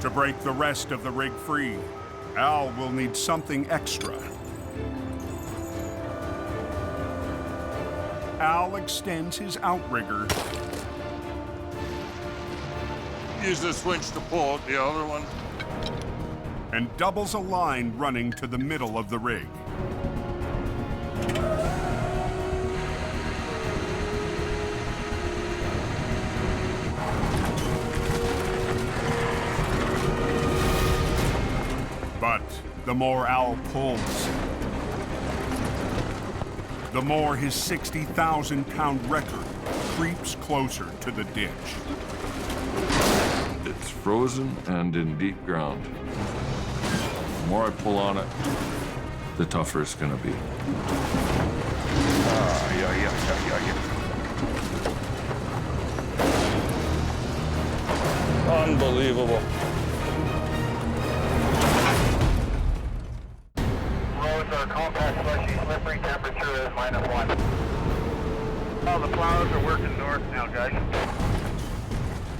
To break the rest of the rig free, Al will need something extra. Al extends his outrigger. Use this winch to pull out the other one. And doubles a line running to the middle of the rig. But the more Al pulls, the more his 60,000-pound record creeps closer to the ditch. It's frozen and in deep ground. The more I pull on it, the tougher it's gonna be. Unbelievable. Roads are compact, slushy, slippery, temperature is -1. All the plows are working north now, guys.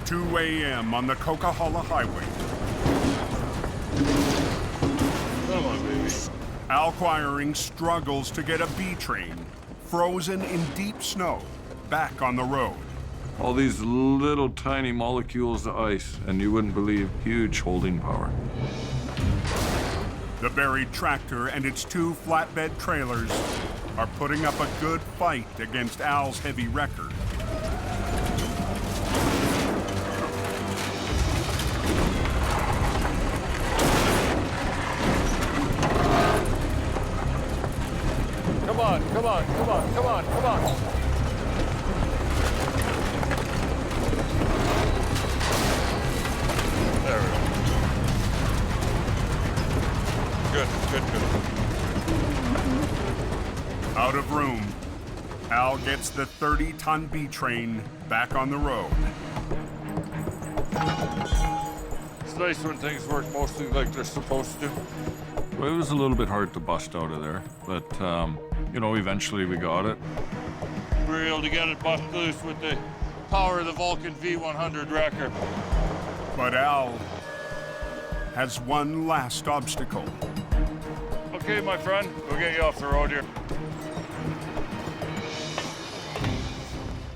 2 a.m. on the Coquihalla Highway. Come on, baby. Al Quiring struggles to get a B train, frozen in deep snow, back on the road. All these little tiny molecules of ice, and you wouldn't believe huge holding power. The buried tractor and its 2 flatbed trailers are putting up a good fight against Al's heavy record. Come on, come on, come on, come on, come on. There we go. Good, good, good. Out of room, Al gets the 30-ton B train back on the road. It's nice when things work mostly like they're supposed to. Well, it was a little bit hard to bust out of there, but you know, eventually we got it. We were able to get it bust loose with the power of the Vulcan V100 wrecker. But Al has one last obstacle. Okay, my friend, we'll get you off the road here.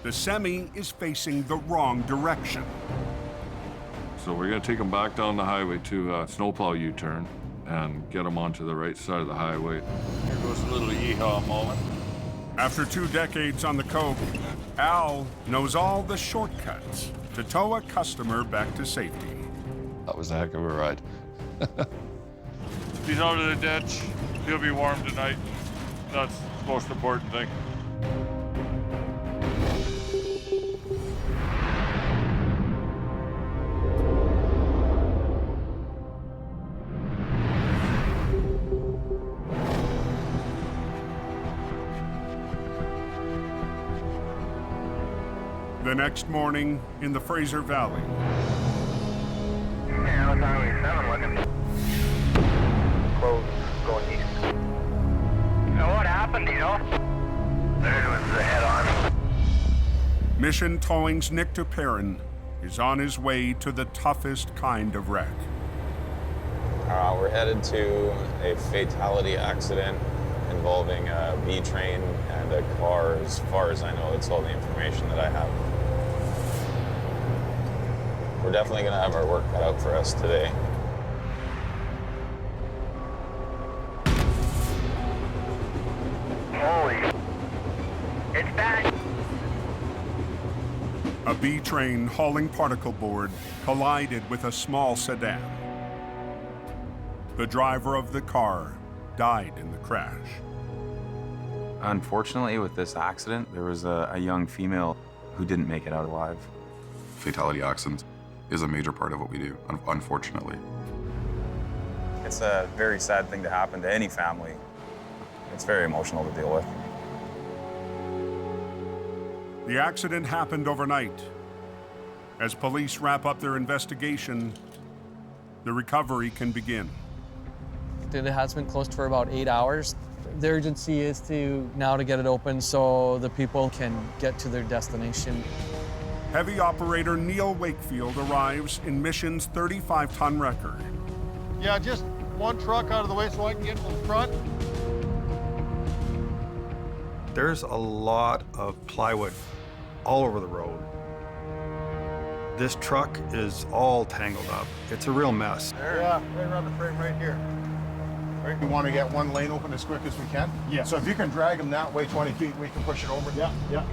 The semi is facing the wrong direction. So we're gonna take them back down the highway to snowplow U-turn and get them onto the right side of the highway. Here goes a little yeehaw moment. After 2 decades on the Coke, Al knows all the shortcuts to tow a customer back to safety. That was a heck of a ride. He's out of the ditch. He'll be warm tonight. That's the most important thing. The next morning in the Fraser Valley. Yeah, that's Highway 7 looking. Closed, going east. What happened, do you know? There was the head-on. Mission Towing's Nick Perrin is on his way to the toughest kind of wreck. We're headed to a fatality accident involving a B train and a car. As far as I know, that's all the information that I have. We're definitely going to have our work cut out for us today. Holy, it's bad. A B train hauling particle board collided with a small sedan. The driver of the car died in the crash. Unfortunately, with this accident, there was a young female who didn't make it out alive. Fatality accidents is a major part of what we do, unfortunately. It's a very sad thing to happen to any family. It's very emotional to deal with. The accident happened overnight. As police wrap up their investigation, the recovery can begin. It has been closed for about 8 hours. The urgency is to get it open so the people can get to their destination. Heavy operator Neil Wakefield arrives in Mission's 35-ton wrecker. Yeah, just one truck out of the way so I can get to the front. There's a lot of plywood all over the road. This truck is all tangled up. It's a real mess. Yeah, right around the frame right here. Right, we want to get one lane open as quick as we can. Yeah. So if you can drag them that way 20 feet, we can push it over. Yeah, yeah.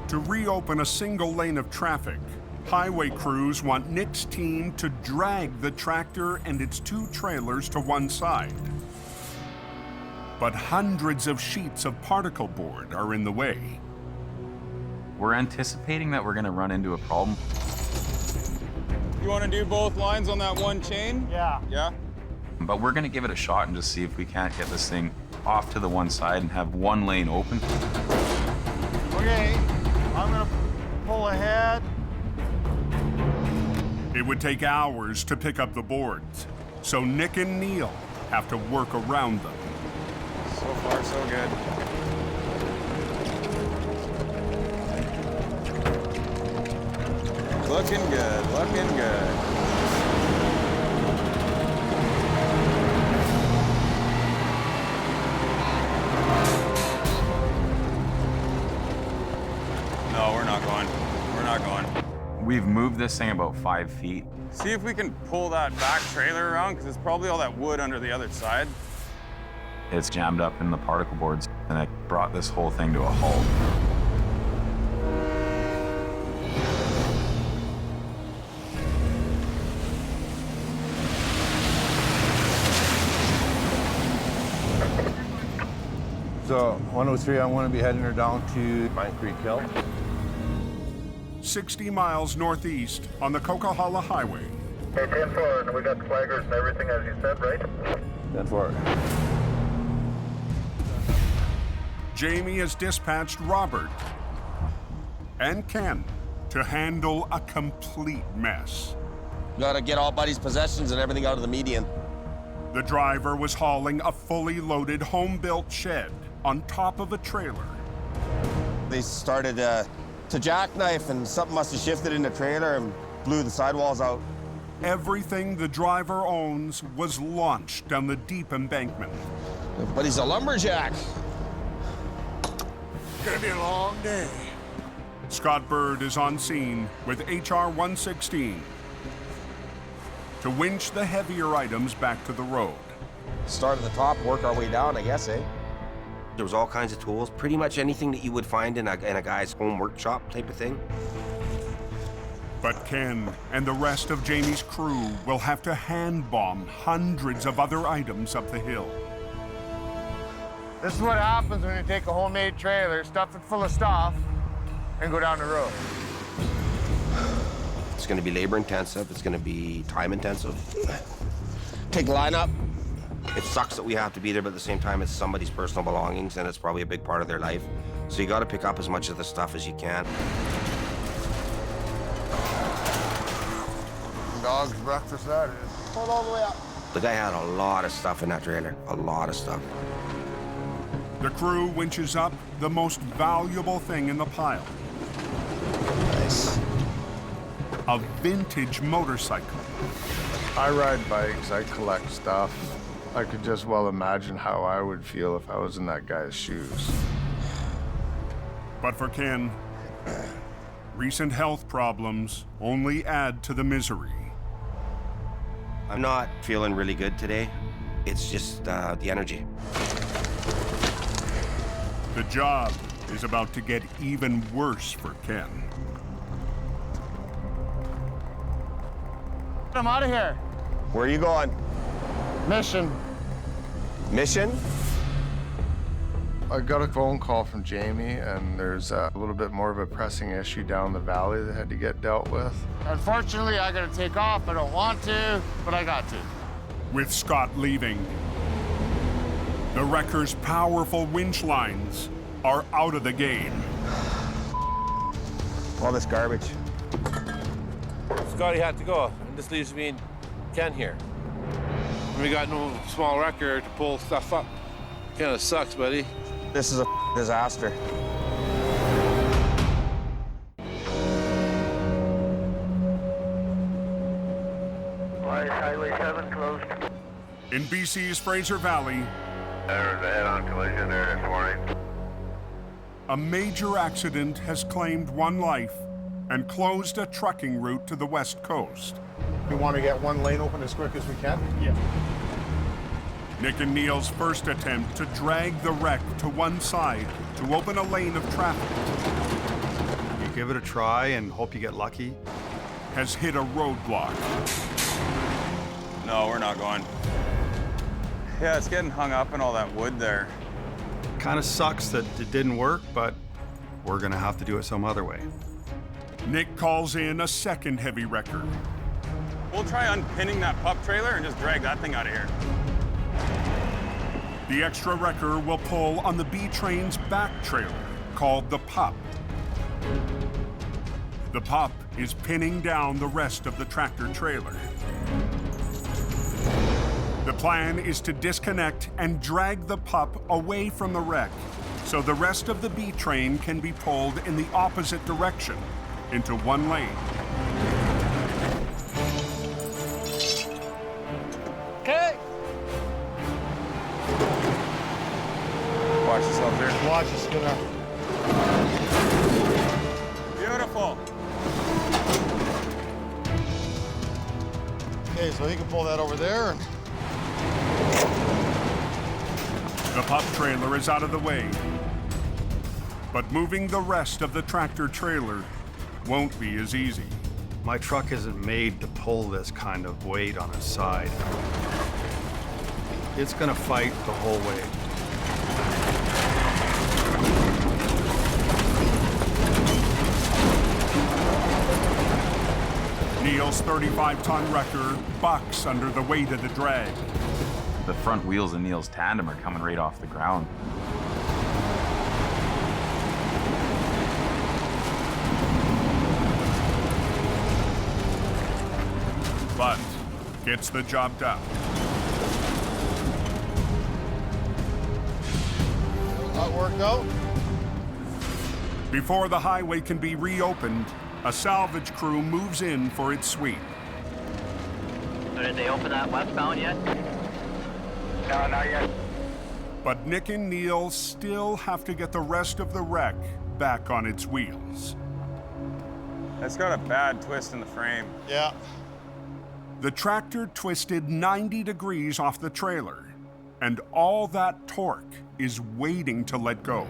To reopen a single lane of traffic, highway crews want Nick's team to drag the tractor and its 2 trailers to one side. But hundreds of sheets of particle board are in the way. We're anticipating that we're gonna run into a problem. You want to do both lines on that one chain? Yeah. Yeah? But we're gonna give it a shot and just see if we can't get this thing off to the one side and have one lane open. Okay, I'm gonna pull ahead. It would take hours to pick up the boards, so Nick and Neil have to work around them. So far, so good. Looking good, looking good. No, we're not going. We're not going. We've moved this thing about 5 feet. See if we can pull that back trailer around, because it's probably all that wood under the other side. It's jammed up in the particle boards, and it brought this whole thing to a halt. So 103, I want to be heading her down to Pine Creek Hill. 60 miles northeast on the Coquihalla Highway. Hey, 10-4, and we got flaggers and everything as you said, right? 10-4. Jamie has dispatched Robert and Ken to handle a complete mess. Gotta get all Buddy's possessions and everything out of the median. The driver was hauling a fully loaded home-built shed on top of a trailer. They started to jackknife, and something must have shifted in the trailer and blew the sidewalls out. Everything the driver owns was launched down the deep embankment. But he's a lumberjack. Gonna be a long day. Scott Bird is on scene with HR 116 to winch the heavier items back to the road. Start at the top, work our way down, I guess, eh? There was all kinds of tools, pretty much anything that you would find in a guy's home workshop type of thing. But Ken and the rest of Jamie's crew will have to hand bomb hundreds of other items up the hill. This is what happens when you take a homemade trailer, stuff it full of stuff, and go down the road. It's going to be labor intensive. It's going to be time intensive. Take the line up. It sucks that we have to be there, but at the same time, it's somebody's personal belongings, and it's probably a big part of their life. So you got to pick up as much of the stuff as you can. Dog's breakfast, that is. Hold all the way up. The guy had a lot of stuff in that trailer, a lot of stuff. The crew winches up the most valuable thing in the pile. Nice. A vintage motorcycle. I ride bikes, I collect stuff. I could just well imagine how I would feel if I was in that guy's shoes. But for Ken, recent health problems only add to the misery. I'm not feeling really good today. It's just the energy. The job is about to get even worse for Ken. I'm out of here. Where are you going? Mission. Mission? I got a phone call from Jamie, and there's a little bit more of a pressing issue down the valley that had to get dealt with. Unfortunately, I gotta take off. I don't want to, but I got to. With Scott leaving, the wrecker's powerful winch lines are out of the game. All this garbage. Scotty had to go, and this leaves me and Ken here. We got no small wrecker to pull stuff up. Kinda sucks, buddy. This is a disaster. Highway 7 closed. In BC's Fraser Valley, There's a head-on collision there this morning. A major accident has claimed one life and closed a trucking route to the West Coast. We want to get one lane open as quick as we can. Yeah. Nick and Neil's first attempt to drag the wreck to one side to open a lane of traffic. You give it a try and hope you get lucky. Has hit a roadblock. No, we're not going. Yeah, it's getting hung up in all that wood there. Kind of sucks that it didn't work, but we're gonna have to do it some other way. Nick calls in a second heavy wrecker. We'll try unpinning that pup trailer and just drag that thing out of here. The extra wrecker will pull on the B train's back trailer, called the pup. The pup is pinning down the rest of the tractor trailer. The plan is to disconnect and drag the pup away from the wreck so the rest of the B train can be pulled in the opposite direction into one lane. Okay. Watch yourself here. Watch us, gonna. Beautiful. Okay, so he can pull that over there. The pup trailer is out of the way, but moving the rest of the tractor trailer won't be as easy. My truck isn't made to pull this kind of weight on its side. It's gonna fight the whole way. Neil's 35-ton wrecker bucks under the weight of the drag. The front wheels of Neil's tandem are coming right off the ground. But gets the job done. That worked out. Before the highway can be reopened, a salvage crew moves in for its sweep. So did they open that westbound yet? No, not yet. But Nick and Neil still have to get the rest of the wreck back on its wheels. It's got a bad twist in the frame. Yeah. The tractor twisted 90 degrees off the trailer, and all that torque is waiting to let go.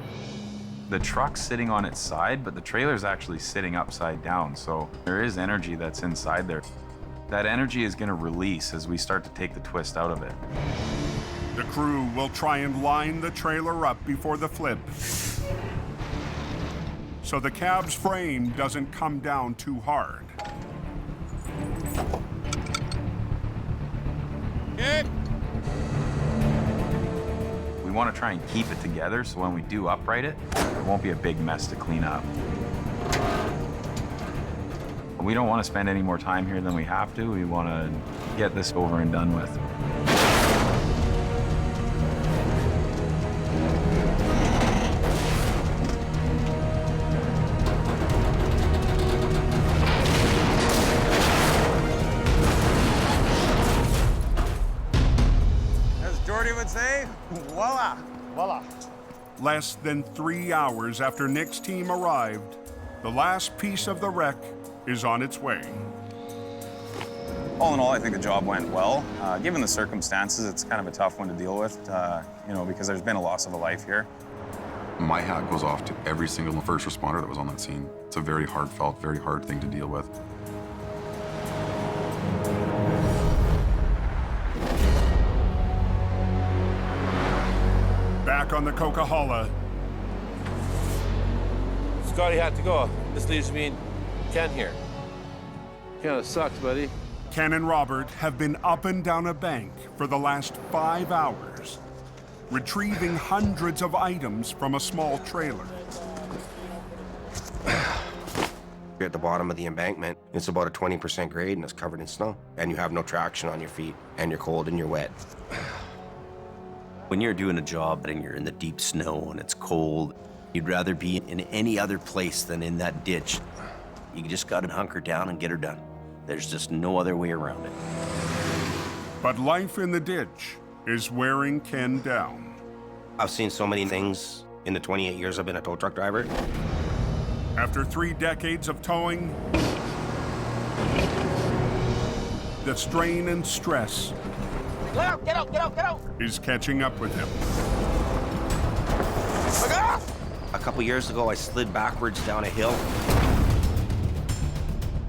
The truck's sitting on its side, but the trailer's actually sitting upside down, so there is energy that's inside there. That energy is gonna release as we start to take the twist out of it. The crew will try and line the trailer up before the flip, so the cab's frame doesn't come down too hard. Good. We want to try and keep it together so when we do upright it, it won't be a big mess to clean up. We don't want to spend any more time here than we have to. We want to get this over and done with. Would say, voila. Voila. Less than 3 hours after Nick's team arrived, the last piece of the wreck is on its way. All in all, I think the job went well. Given the circumstances, it's kind of a tough one to deal with, you know, because there's been a loss of a life here. My hat goes off to every single first responder that was on that scene. It's a very heartfelt, very hard thing to deal with. Back on the Coquihalla, Scotty had to go. This leaves me and Ken here. Kind of sucks, buddy. Ken and Robert have been up and down a bank for the last 5 hours, retrieving hundreds of items from a small trailer. You're at the bottom of the embankment. It's about a 20% grade and it's covered in snow. And you have no traction on your feet, and you're cold and you're wet. When you're doing a job and you're in the deep snow and it's cold, you'd rather be in any other place than in that ditch. You just gotta hunker down and get her done. There's just no other way around it. But life in the ditch is wearing Ken down. I've seen so many things in the 28 years I've been a tow truck driver. After 3 decades of towing, the strain and stress Get out, get out, get out, get out! is catching up with him. A couple years ago, I slid backwards down a hill.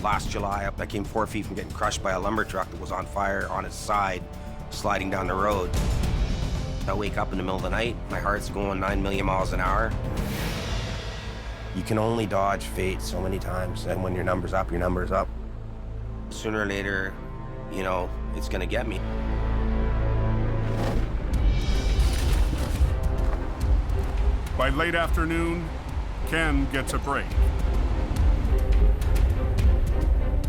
Last July, I came 4 feet from getting crushed by a lumber truck that was on fire on its side, sliding down the road. I wake up in the middle of the night, my heart's going 9 million miles an hour. You can only dodge fate so many times, and when your number's up, your number's up. Sooner or later, you know, it's gonna get me. By late afternoon, Ken gets a break.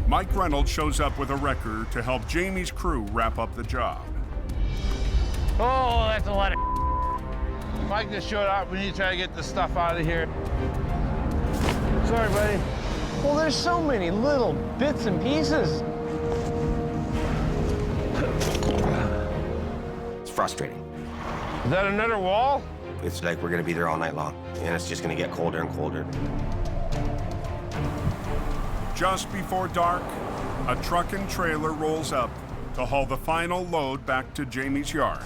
Mike Reynolds shows up with a wrecker to help Jamie's crew wrap up the job. Oh, that's a lot of Mike just showed up. We need to try to get this stuff out of here. Sorry, buddy. Well, there's so many little bits and pieces. It's frustrating. Is that another wall? It's like we're gonna be there all night long, and it's just gonna get colder and colder. Just before dark, a truck and trailer rolls up to haul the final load back to Jamie's yard.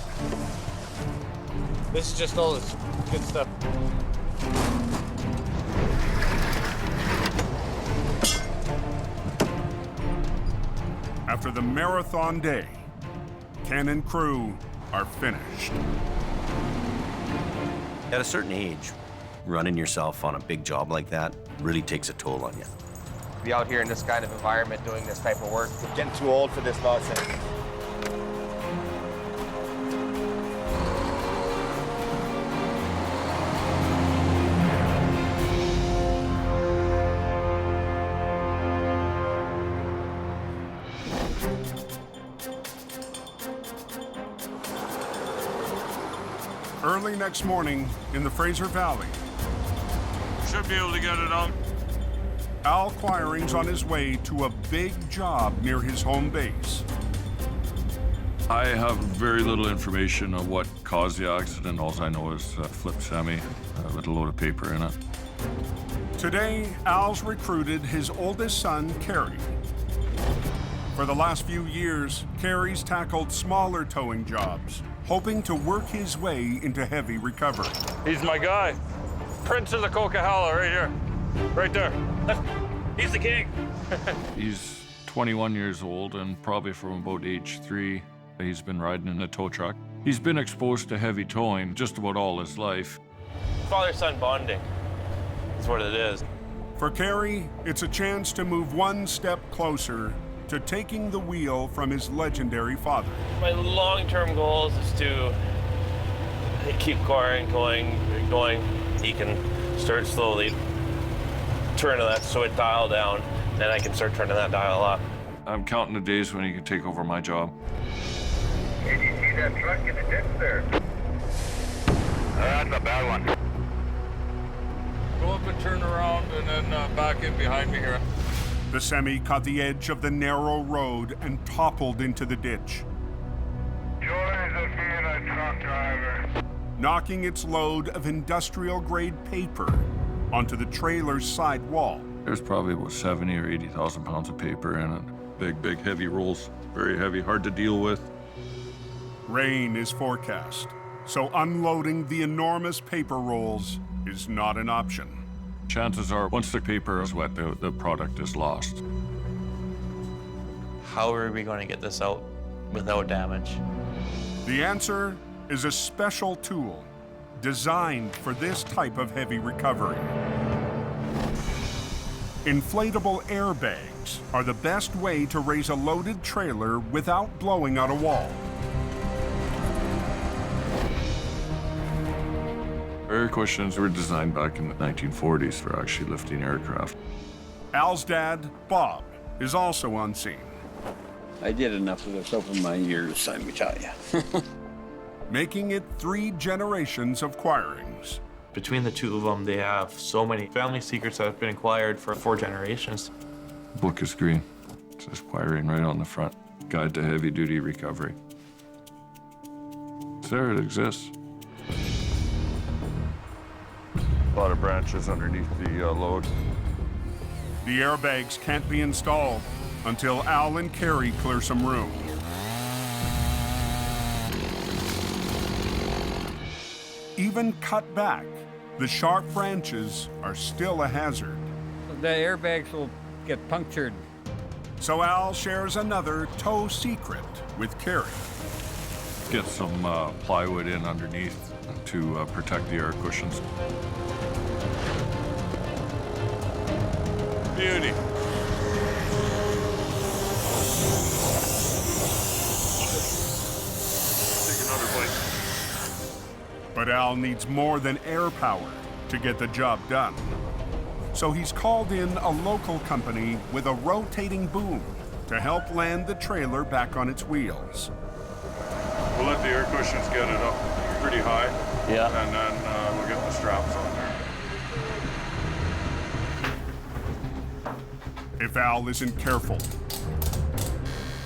This is just all this good stuff. After the marathon day, Ken and crew are finished. At a certain age, running yourself on a big job like that really takes a toll on you. Be out here in this kind of environment doing this type of work. Getting too old for this nonsense. Early next morning in the Fraser Valley, Should be able to get it out. Al Quiring's on his way to a big job near his home base. I have very little information on what caused the accident. All I know is a flip semi with a load of paper in it. Today, Al's recruited his oldest son, Kerry. For the last few years, Kerry's tackled smaller towing jobs, hoping to work his way into heavy recovery. He's my guy. Prince of the Coquihalla, right here. Right there. He's the king. He's 21 years old, and probably from about age 3, he's been riding in a tow truck. He's been exposed to heavy towing just about all his life. Father-son bonding. That's what it is. For Kerry, it's a chance to move one step closer to taking the wheel from his legendary father. My long-term goal is to keep going. He can start slowly, turn that switch dial down, then I can start turning that dial up. I'm counting the days when he can take over my job. Did you see that truck in the ditch there? That's a bad one. Go up and turn around and then back in behind me here. The semi caught the edge of the narrow road and toppled into the ditch, Joys of being a truck driver. knocking its load of industrial-grade paper onto the trailer's side wall. There's probably about 70 or 80,000 pounds of paper in it. Big, heavy rolls. Very heavy, hard to deal with. Rain is forecast, so unloading the enormous paper rolls is not an option. Chances are, once the paper is wet, the product is lost. How are we going to get this out without damage? The answer is a special tool designed for this type of heavy recovery. Inflatable airbags are the best way to raise a loaded trailer without blowing out a wall. Air cushions were designed back in the 1940s for actually lifting aircraft. Al's dad, Bob, is also on scene. I did enough of this over my years, let me tell you. Making it 3 generations of Quirings. Between the two of them, they have so many family secrets that have been acquired for 4 generations. The book is green. It says Quiring right on the front. Guide to Heavy Duty Recovery. It's there, it exists. A lot of branches underneath the load. The airbags can't be installed until Al and Carrie clear some room. Even cut back, the sharp branches are still a hazard. The airbags will get punctured. So Al shares another tow secret with Carrie. Get some plywood in underneath to protect the air cushions. Beauty. Take another bite. But Al needs more than air power to get the job done. So he's called in a local company with a rotating boom to help land the trailer back on its wheels. We'll let the air cushions get it up pretty high. Yeah. And then we'll get the straps on there. If Al isn't careful,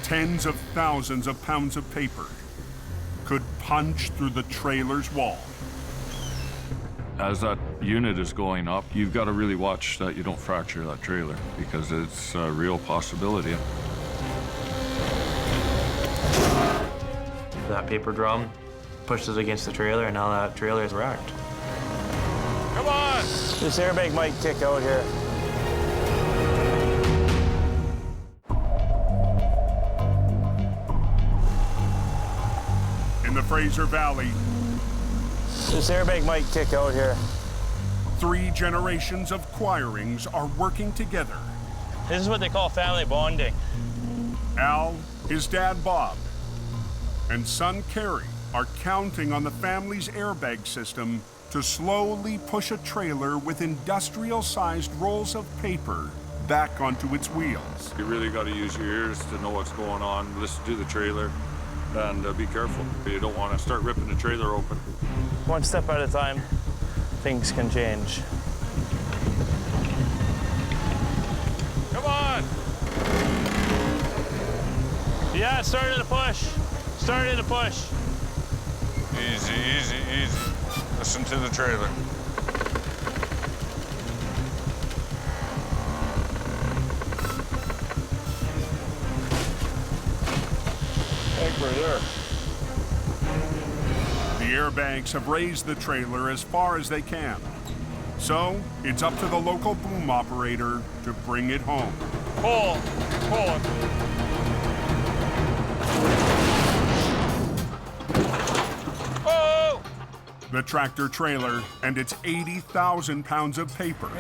tens of thousands of pounds of paper could punch through the trailer's wall. As that unit is going up, you've got to really watch that you don't fracture that trailer because it's a real possibility. That paper drum pushes against the trailer, and now that trailer is wrecked. Come on! This airbag might kick out here. In the Fraser Valley, This airbag might kick out here. 3 generations of Choirings are working together. This is what they call family bonding. Al, his dad Bob, and son Carrie are counting on the family's airbag system to slowly push a trailer with industrial-sized rolls of paper back onto its wheels. You really got to use your ears to know what's going on. Listen to the trailer and be careful. You don't want to start ripping the trailer open. One step at a time, things can change. Come on! Yeah, it's starting to push. Starting to push. Easy, easy, easy. Listen to the trailer. I think we're there. The airbags have raised the trailer as far as they can. So it's up to the local boom operator to bring it home. Pull. Pull it. Oh! The tractor trailer and its 80,000 pounds of paper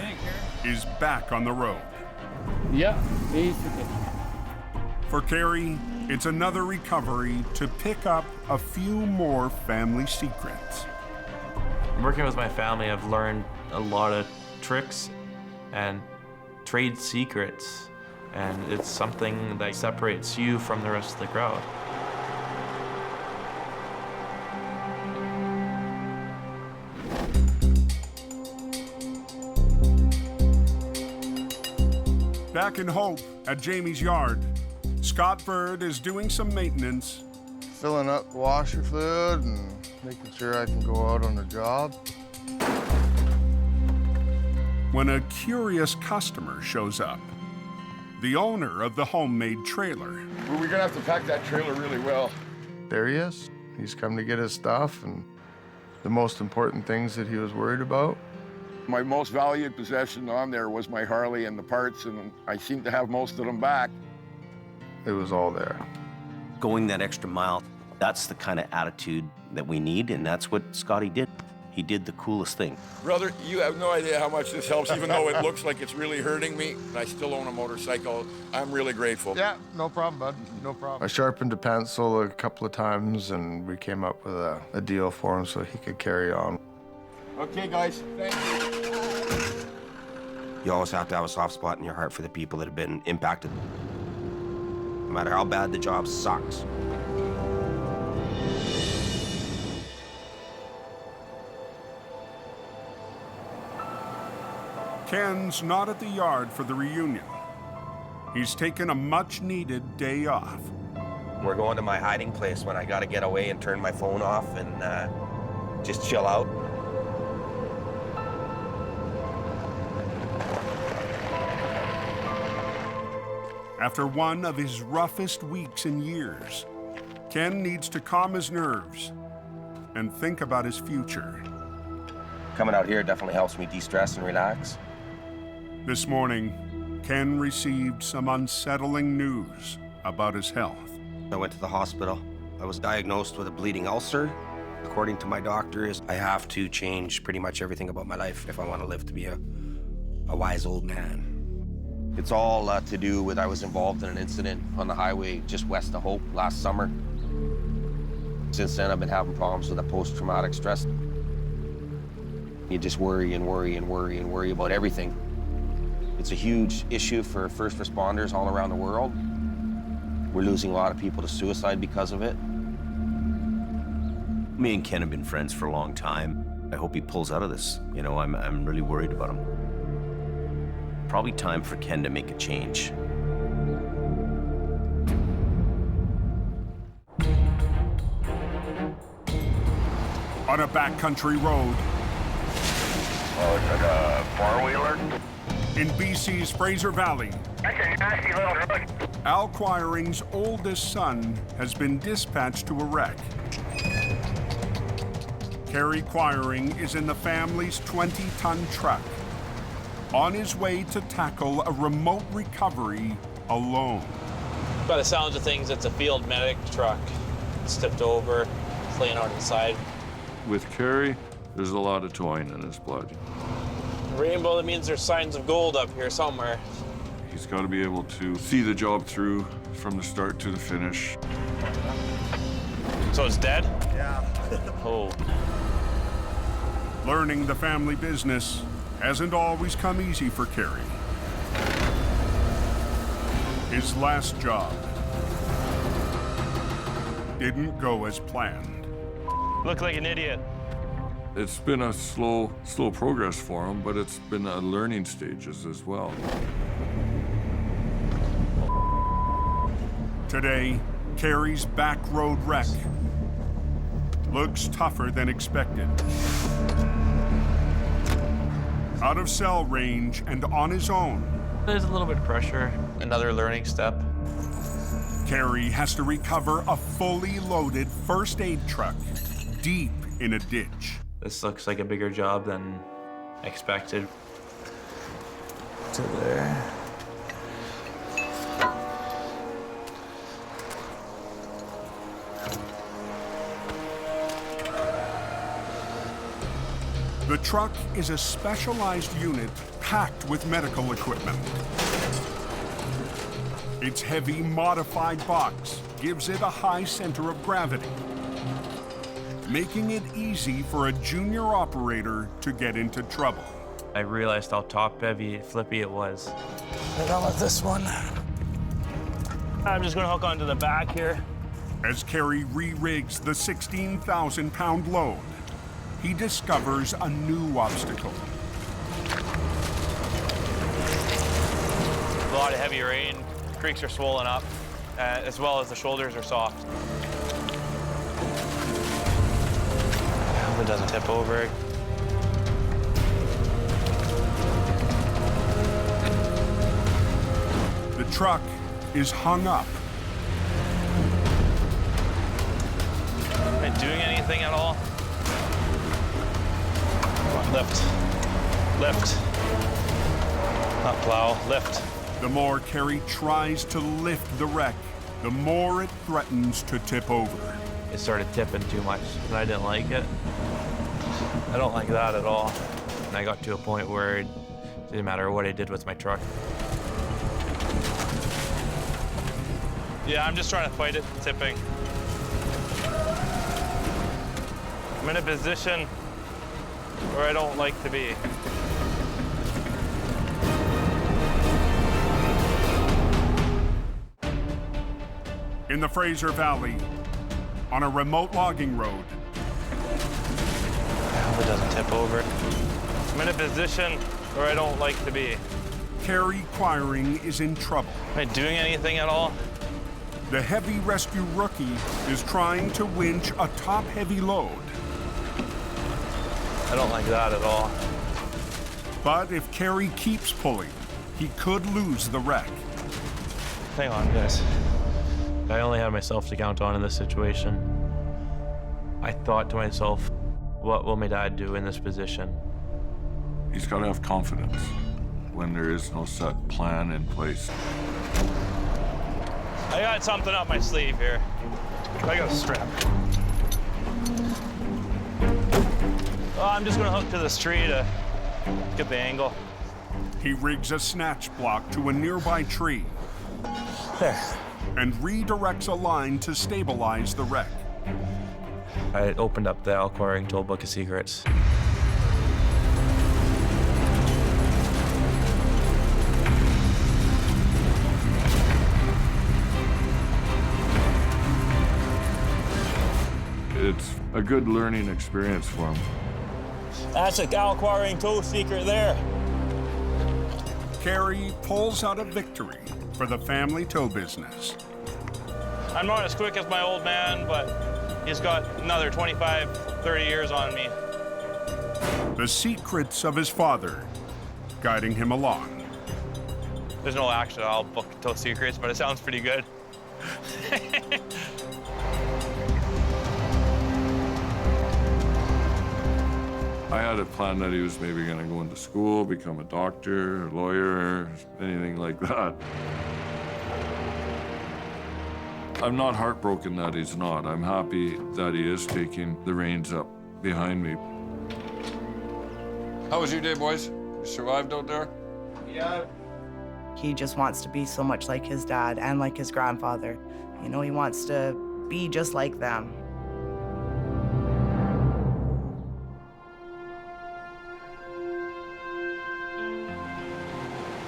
is back on the road. Yeah, basically. For Carrie, it's another recovery to pick up a few more family secrets. Working with my family, I've learned a lot of tricks and trade secrets, and it's something that separates you from the rest of the crowd. Back in Hope at Jamie's yard, Scott Bird is doing some maintenance. Filling up washer fluid and making sure I can go out on the job. When a curious customer shows up, the owner of the homemade trailer. We're gonna have to pack that trailer really well. There he is. He's come to get his stuff and the most important things that he was worried about. My most valued possession on there was my Harley and the parts, and I seem to have most of them back. It was all there. Going that extra mile, that's the kind of attitude that we need, and that's what Scotty did. He did the coolest thing. Brother, you have no idea how much this helps, even though it looks like it's really hurting me. I still own a motorcycle. I'm really grateful. Yeah, no problem, bud. No problem. I sharpened a pencil a couple of times, and we came up with a deal for him so he could carry on. Okay, guys, thank you. You always have to have a soft spot in your heart for the people that have been impacted. No matter how bad the job sucks. Ken's not at the yard for the reunion. He's taken a much-needed day off. We're going to my hiding place when I gotta get away and turn my phone off and just chill out. After one of his roughest weeks in years, Ken needs to calm his nerves and think about his future. Coming out here definitely helps me de-stress and relax. This morning, Ken received some unsettling news about his health. I went to the hospital. I was diagnosed with a bleeding ulcer. According to my doctors, I have to change pretty much everything about my life if I want to live to be a wise old man. It's all to do with I was involved in an incident on the highway just west of Hope last summer. Since then, I've been having problems with a post-traumatic stress. You just worry and worry and worry and worry about everything. It's a huge issue for first responders all around the world. We're losing a lot of people to suicide because of it. Me and Ken have been friends for a long time. I hope he pulls out of this. You know, I'm really worried about him. Probably time for Ken to make a change. On a backcountry road. Oh, is it a four-wheeler? In BC's Fraser Valley. That's a nasty little road. Al Quiring's oldest son has been dispatched to a wreck. Kerry Quiring is in the family's 20-ton truck, on his way to tackle a remote recovery alone. By the sounds of things, it's a field medic truck. It's tipped over, it's laying out inside. With Kerry, there's a lot of towing in his blood. Rainbow, that means there's signs of gold up here somewhere. He's got to be able to see the job through from the start to the finish. So it's dead? Yeah. Oh. Learning the family business hasn't always come easy for Kerry. His last job didn't go as planned. Look like an idiot. It's been a slow progress for him, but it's been a learning stages as well. Today, Kerry's back road wreck looks tougher than expected. Out of cell range and on his own. There's a little bit of pressure. Another learning step. Kerry has to recover a fully loaded first aid truck deep in a ditch. This looks like a bigger job than expected. To there. The truck is a specialized unit packed with medical equipment. Its heavy, modified box gives it a high center of gravity, making it easy for a junior operator to get into trouble. I realized how top-heavy, flippy it was. We're done with this one. I'm just gonna hook onto the back here. As Kerry re-rigs the 16,000-pound load, he discovers a new obstacle. A lot of heavy rain, creeks are swollen up, as well as the shoulders are soft. I hope it doesn't tip over. The truck is hung up. Am I doing anything at all? Lift. Lift. Not plow, lift. The more Kerry tries to lift the wreck, the more it threatens to tip over. It started tipping too much, and I didn't like it. I don't like that at all. And I got to a point where it didn't matter what I did with my truck. Yeah, I'm just trying to fight it, tipping. I'm in a position where I don't like to be. In the Fraser Valley, on a remote logging road. I hope it doesn't tip over. I'm in a position where I don't like to be. Kerry Quiring is in trouble. Am I doing anything at all? The heavy rescue rookie is trying to winch a top-heavy load. I don't like that at all. But if Kerry keeps pulling, he could lose the wreck. Hang on, guys. I only had myself to count on in this situation. I thought to myself, what will my dad do in this position? He's got to have confidence when there is no set plan in place. I got something up my sleeve here. I got a strap. Oh, I'm just gonna hook to this tree to get the angle. He rigs a snatch block to a nearby tree. There. And redirects a line to stabilize the wreck. I opened up the Acquiring Tool Book of Secrets. It's a good learning experience for him. That's a Acquiring Tool secret there. Carrie pulls out a victory for the family tow business. I'm not as quick as my old man, but he's got another 25, 30 years on me. The secrets of his father guiding him along. There's no actual I'll book tow secrets, but it sounds pretty good. I had a plan that he was maybe going to go into school, become a doctor, a lawyer, anything like that. I'm not heartbroken that he's not. I'm happy that he is taking the reins up behind me. How was your day, boys? You survived out there? Yeah. He just wants to be so much like his dad and like his grandfather. You know, he wants to be just like them.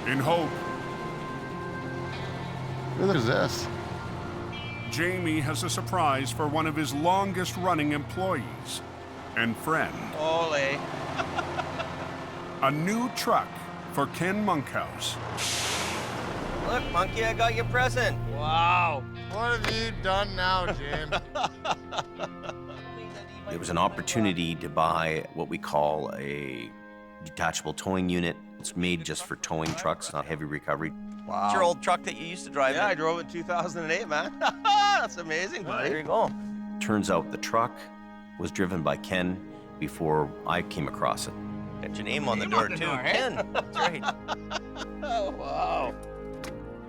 In hope, Look at this. Jamie has a surprise for one of his longest-running employees and friend. Ole. A new truck for Ken Monkhouse. Look, Monkey, I got your present. Wow. What have you done now, Jim? It was an opportunity to buy what we call a detachable towing unit. It's made just for towing trucks, not heavy recovery. Wow. It's your old truck that you used to drive. Yeah, I drove it in 2008, man. That's amazing, buddy. There you go. Turns out the truck was driven by Ken before I came across it. Got your name on the door, too. Ken. That's right. Oh, wow.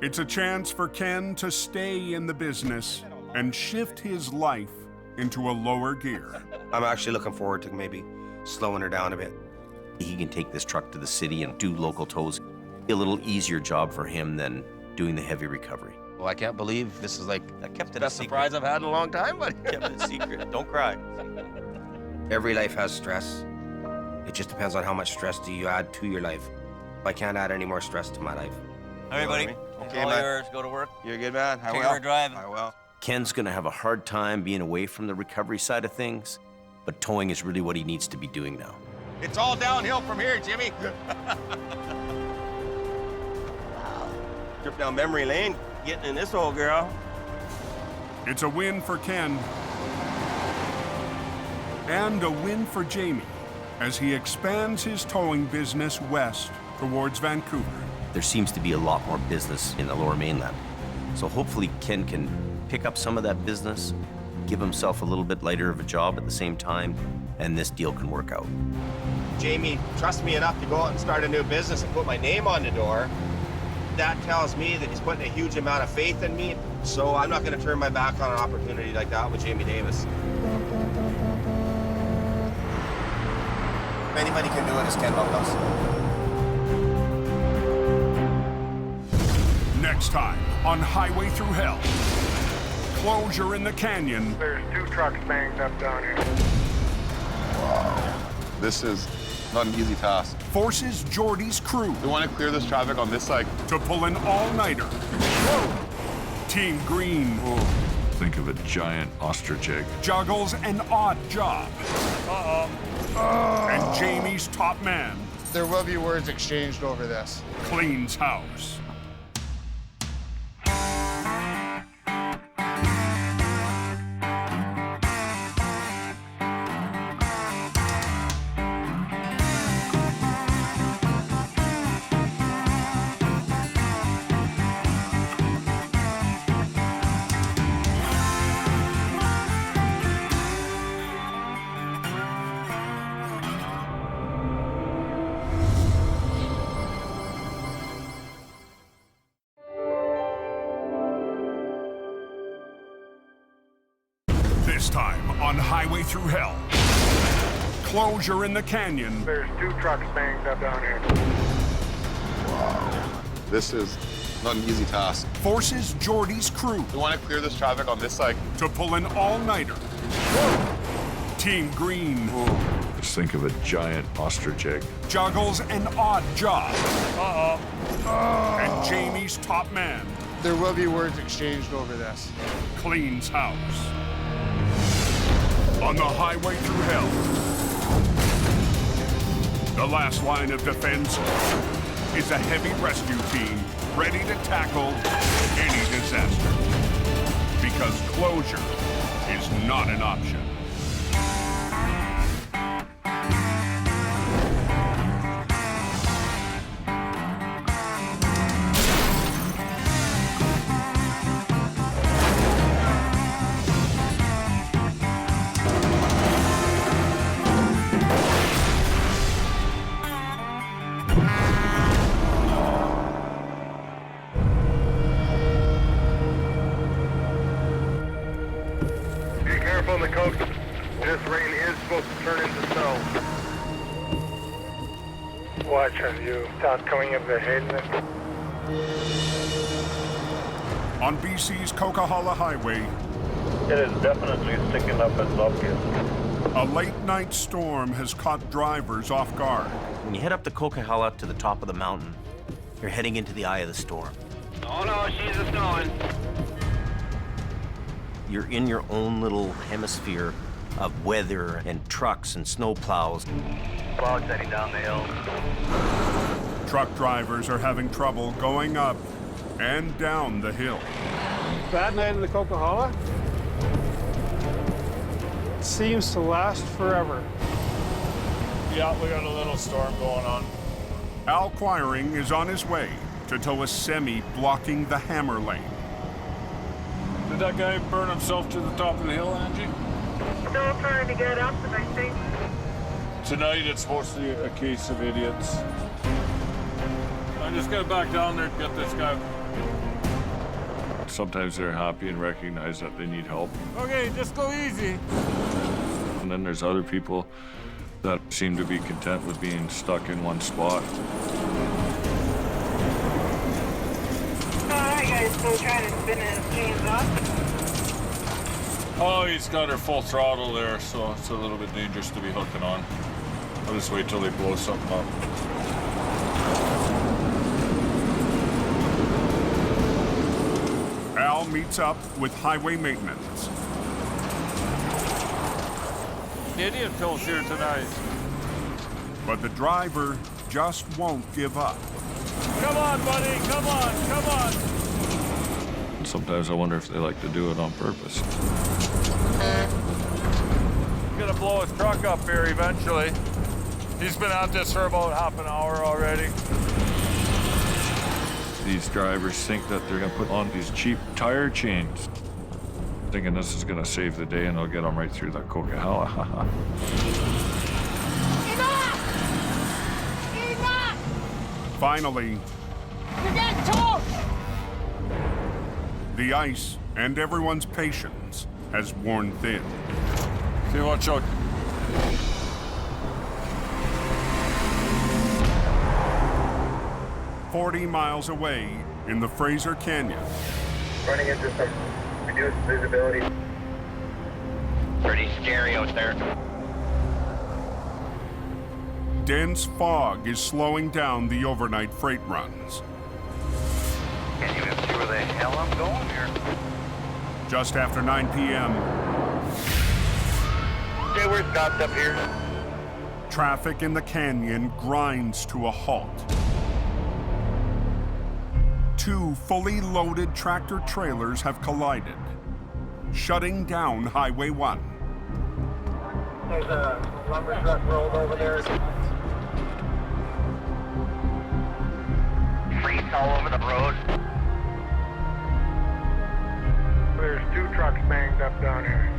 It's a chance for Ken to stay in the business and shift his life into a lower gear. I'm actually looking forward to maybe slowing her down a bit. He can take this truck to the city and do local tows. A little easier job for him than doing the heavy recovery. Well, I can't believe this is like I kept it a secret. Surprise I've had in a long time, but kept it a secret. Don't cry. Every life has stress. It just depends on how much stress do you add to your life. I can't add any more stress to my life. All right, buddy. Okay, all man. Yours. Go to work. You're a good man. I will. Take her driving. I will. Ken's gonna have a hard time being away from the recovery side of things, but towing is really what he needs to be doing now. It's all downhill from here, Jimmy. Trip down memory lane, getting in this old girl. It's a win for Ken and a win for Jamie as he expands his towing business west towards Vancouver. There seems to be a lot more business in the Lower Mainland. So hopefully Ken can pick up some of that business, give himself a little bit lighter of a job at the same time, and this deal can work out. Jamie trusts me enough to go out and start a new business and put my name on the door. That tells me that he's putting a huge amount of faith in me, so I'm not going to turn my back on an opportunity like that with Jamie Davis. If anybody can do it, it's Ken Monkhouse. Next time on Highway Through Hell, closure in the canyon. There's 2 trucks banged up down here. Wow. This is not an easy task. Forces Geordie's crew. We want to clear this traffic on this side. To pull an all-nighter. Team Green. Think of a giant ostrich egg. Juggles an odd job. And Jamie's top man. There will be words exchanged over this. Cleans house. On highway through hell. Closure in the canyon. There's 2 trucks banged up down here. Wow. This is not an easy task. Forces Geordie's crew. We want to clear this traffic on this side. To pull an all-nighter. Team Green. Just think of a giant ostrich egg. Juggles an odd job. And Jamie's top man. There will be words exchanged over this. Cleans house. On the highway through hell. The last line of defense is a heavy rescue team ready to tackle any disaster. Because closure is not an option. On the coast, this rain is supposed to turn into snow. Watch as you start coming up the hill. On BC's Coquihalla Highway, it is definitely sticking up and obvious. A late-night storm has caught drivers off guard. When you head up the Coquihalla to the top of the mountain, you're heading into the eye of the storm. Oh no, she's a snowing. You're in your own little hemisphere of weather and trucks and snowplows. Clouds heading down the hill. Truck drivers are having trouble going up and down the hill. Bad night in the Coquihalla? Seems to last forever. Yeah, we got a little storm going on. Al Quiring is on his way to tow a semi blocking the hammer lane. Did that guy burn himself to the top of the hill, Angie? Still trying to get up, and I think... Tonight it's mostly a case of idiots. I just got back down there to get this guy. Sometimes they're happy and recognize that they need help. Okay, just go easy. And then there's other people that seem to be content with being stuck in one spot. That guy's still trying to spin his chains up. Oh, he's got her full throttle there, so it's a little bit dangerous to be hooking on. I'll just wait till they blow something up. Al meets up with highway maintenance. Idiot pills here tonight. But the driver just won't give up. Come on, buddy, come on, come on. Sometimes I wonder if they like to do it on purpose. He's gonna blow his truck up here eventually. He's been at this for about half an hour already. These drivers think that they're gonna put on these cheap tire chains, thinking this is gonna save the day and they'll get them right through that Coquihalla. Finally, You're getting towed! the ice and everyone's patience has worn thin. Okay, watch out. "40 miles away in the Fraser Canyon, Running into some reduced visibility. Pretty scary out there. dense fog is slowing down the overnight freight runs. Can't even see where the hell I'm going here. Just after 9 p.m., Okay, we're stopped up here. traffic in the canyon grinds to a halt. Two fully loaded tractor trailers have collided, shutting down Highway 1. There's a lumber truck rolled over there. Freight all over the road. There's 2 trucks banged up down here.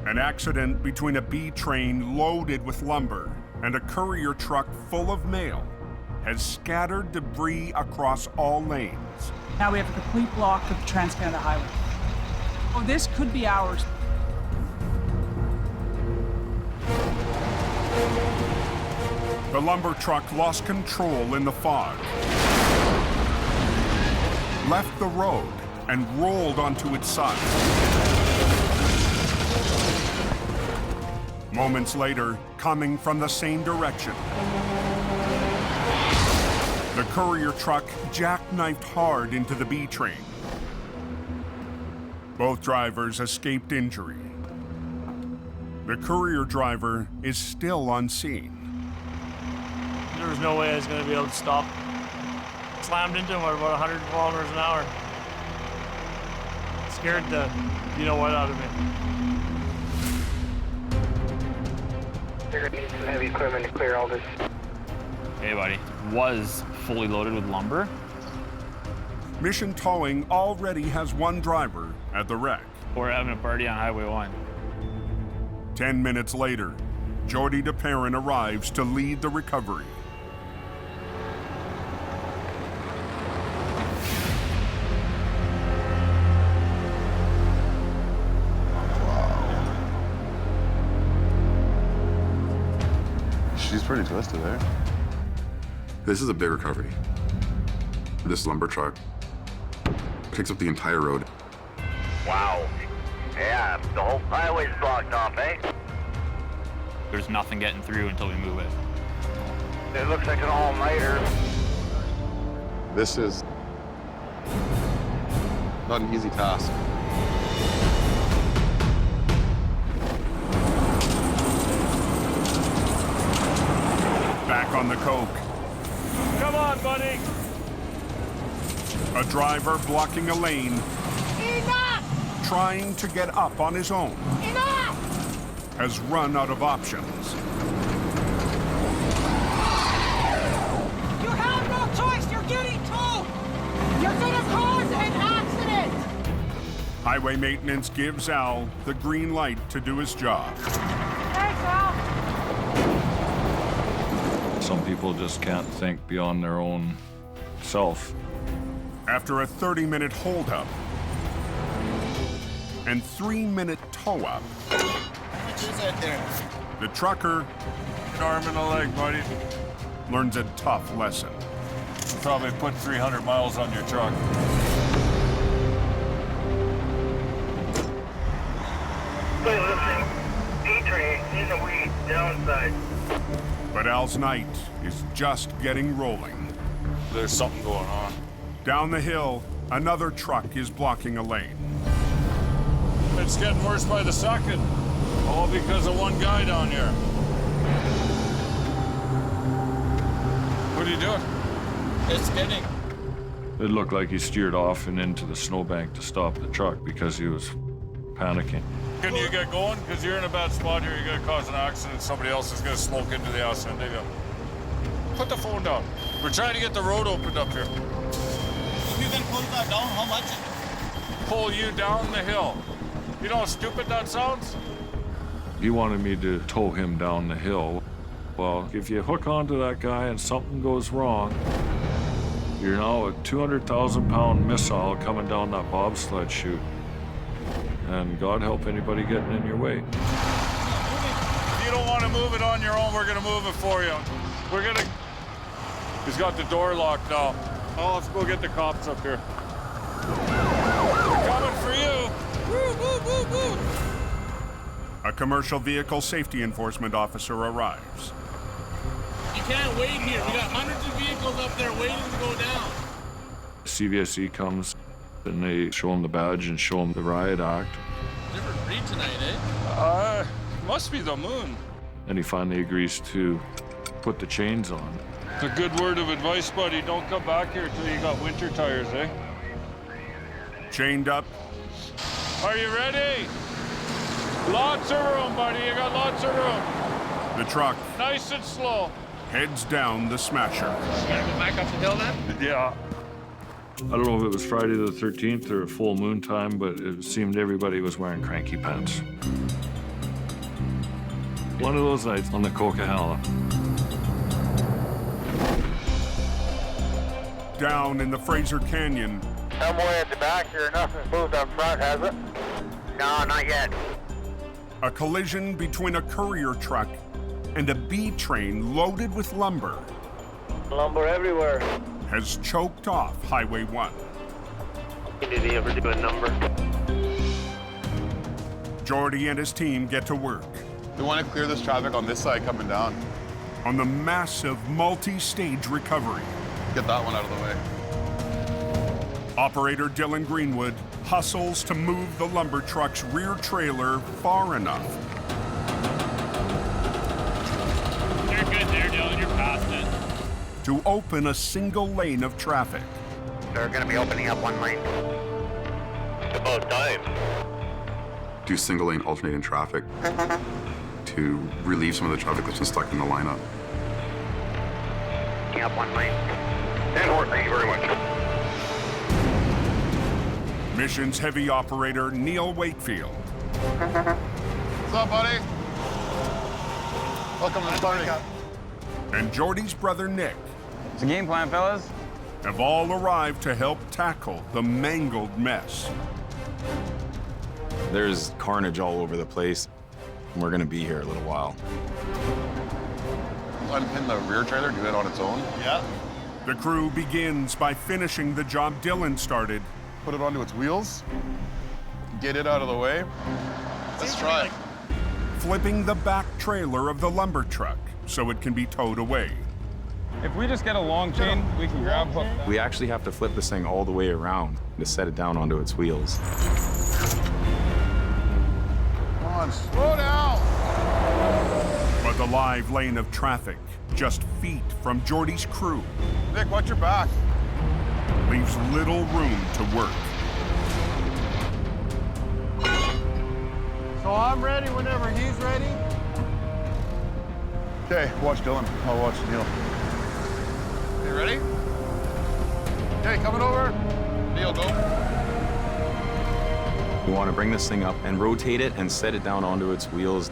An accident between a B train loaded with lumber and a courier truck full of mail has scattered debris across all lanes. Now we have a complete block of the Trans-Canada Highway. Oh, this could be hours. The lumber truck lost control in the fog, left the road, and rolled onto its side. Moments later, coming from the same direction, the courier truck jackknifed hard into the B train. Both drivers escaped injury. The courier driver is still on scene. There was no way I was going to be able to stop. Slammed into him at about 100 kilometers an hour. Scared the you-know-what out of me. They're going to need some heavy equipment to clear all this. Hey, buddy. Was fully loaded with lumber. Mission Towing already has one driver at the wreck. We're having a party on Highway 1. 10 minutes later, Jordy DeParent arrives to lead the recovery. She's pretty twisted there. This is a big recovery. This lumber truck picks up the entire road. Wow. Yeah, the whole highway's blocked off, eh? There's nothing getting through until we move it. It looks like an all-nighter. This is not an easy task. Back on the coke. Come on, buddy. A driver blocking a lane, Enough! trying to get up on his own, Enough! has run out of options. You have no choice. You're getting towed. You're going to cause an accident. Highway maintenance gives Al the green light to do his job. Thanks, Al. Some people just can't think beyond their own self. After a 30-minute holdup and 3-minute tow-up, How much is that there? the trucker An arm and a leg, buddy. learns a tough lesson. You probably put 300 miles on your truck. Hey, listen. D-train in the weeds, downside. But Al's night is just getting rolling. There's something going on. Down the hill, another truck is blocking a lane. It's getting worse by the second. All because of one guy down here. What are you doing? It's spinning. It looked like he steered off and into the snowbank to stop the truck because he was panicking. Can you get going? Because you're in a bad spot here. You're going to cause an accident. Somebody else is going to smoke into the accident. They go. Put the phone down. We're trying to get the road opened up here. If you can pull that down, how much? Pull you down the hill. You know how stupid that sounds? He wanted me to tow him down the hill. Well, if you hook onto that guy and something goes wrong, you're now a 200,000-pound missile coming down that bobsled chute. And God help anybody getting in your way. If you don't want to move it on your own, we're going to move it for you. We're going to... He's got the door locked now. Oh, let's go get the cops up here. They're coming for you. Woo, woo, woo, woo. A commercial vehicle safety enforcement officer arrives. You can't wait here. We got hundreds of vehicles up there waiting to go down. CVSE comes and they show him the badge and show him the riot act. Different breed tonight, eh? Must be the moon. And he finally agrees to put the chains on. A good word of advice, buddy. Don't come back here till you got winter tires, eh? Chained up. Are you ready? Lots of room, buddy. You got lots of room. The truck Nice and slow. heads down the smasher. You gotta go back up the hill then? Yeah. I don't know if it was Friday the 13th or full moon time, but it seemed everybody was wearing cranky pants. One of those nights on the Coquihalla. Down in the Fraser Canyon, Somewhere at the back here, nothing's moved up front, has it? No, not yet. a collision between a courier truck and a B train loaded with lumber Lumber everywhere. has choked off Highway 1. Did he ever do a number? Jordy and his team get to work. We want to clear this traffic on this side coming down. On the massive multi-stage recovery. Get that one out of the way. Operator Dylan Greenwood hustles to move the lumber truck's rear trailer far enough You're good there, Dylan. You're past it. to open a single lane of traffic. They're going to be opening up one lane. It's about time. Do single lane alternating traffic to relieve some of the traffic that's been stuck in the lineup. Opening up one lane. And Horton, thank you very much. Mission's heavy operator Neil Wakefield What's up, buddy? Welcome to the party. and Jordy's brother Nick It's a game plan, fellas. have all arrived to help tackle the mangled mess. There's carnage all over the place. We're gonna be here a little while. Unpin the rear trailer, do it on its own. Yeah. The crew begins by finishing the job Dylan started. Put it onto its wheels. Get it out of the way. Let's try it. Flipping the back trailer of the lumber truck so it can be towed away. If we just get a long chain, we can grab hook. We actually have to flip this thing all the way around to set it down onto its wheels. Come on, slow down. But the live lane of traffic, just feet from Jordy's crew, Nick, watch your back. leaves little room to work. So I'm ready whenever he's ready. Okay, watch Dylan. I'll watch Neil. You ready? Okay, coming over. Neil, go. We want to bring this thing up and rotate it and set it down onto its wheels.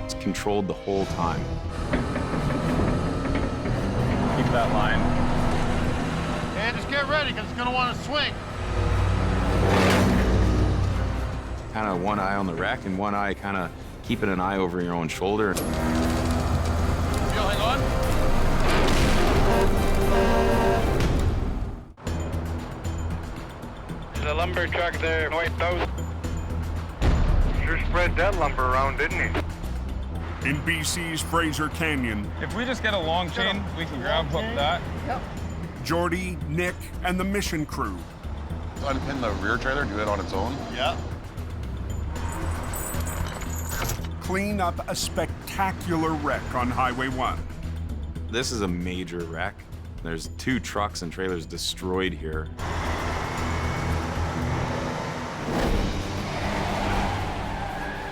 It's controlled the whole time. Keep that line. And just get ready, because it's going to want to swing. Kind of one eye on the wreck and one eye kind of keeping an eye over your own shoulder. Neil, hang on. There's a lumber truck there, wiped out. Sure spread that lumber around, didn't he? In BC's Fraser Canyon, If we just get a long chain, we can grab hook that. Yep. Jordy, Nick, and the mission crew Unpin the rear trailer, do it on its own. Yeah. clean up a spectacular wreck on Highway 1. This is a major wreck. There's 2 trucks and trailers destroyed here.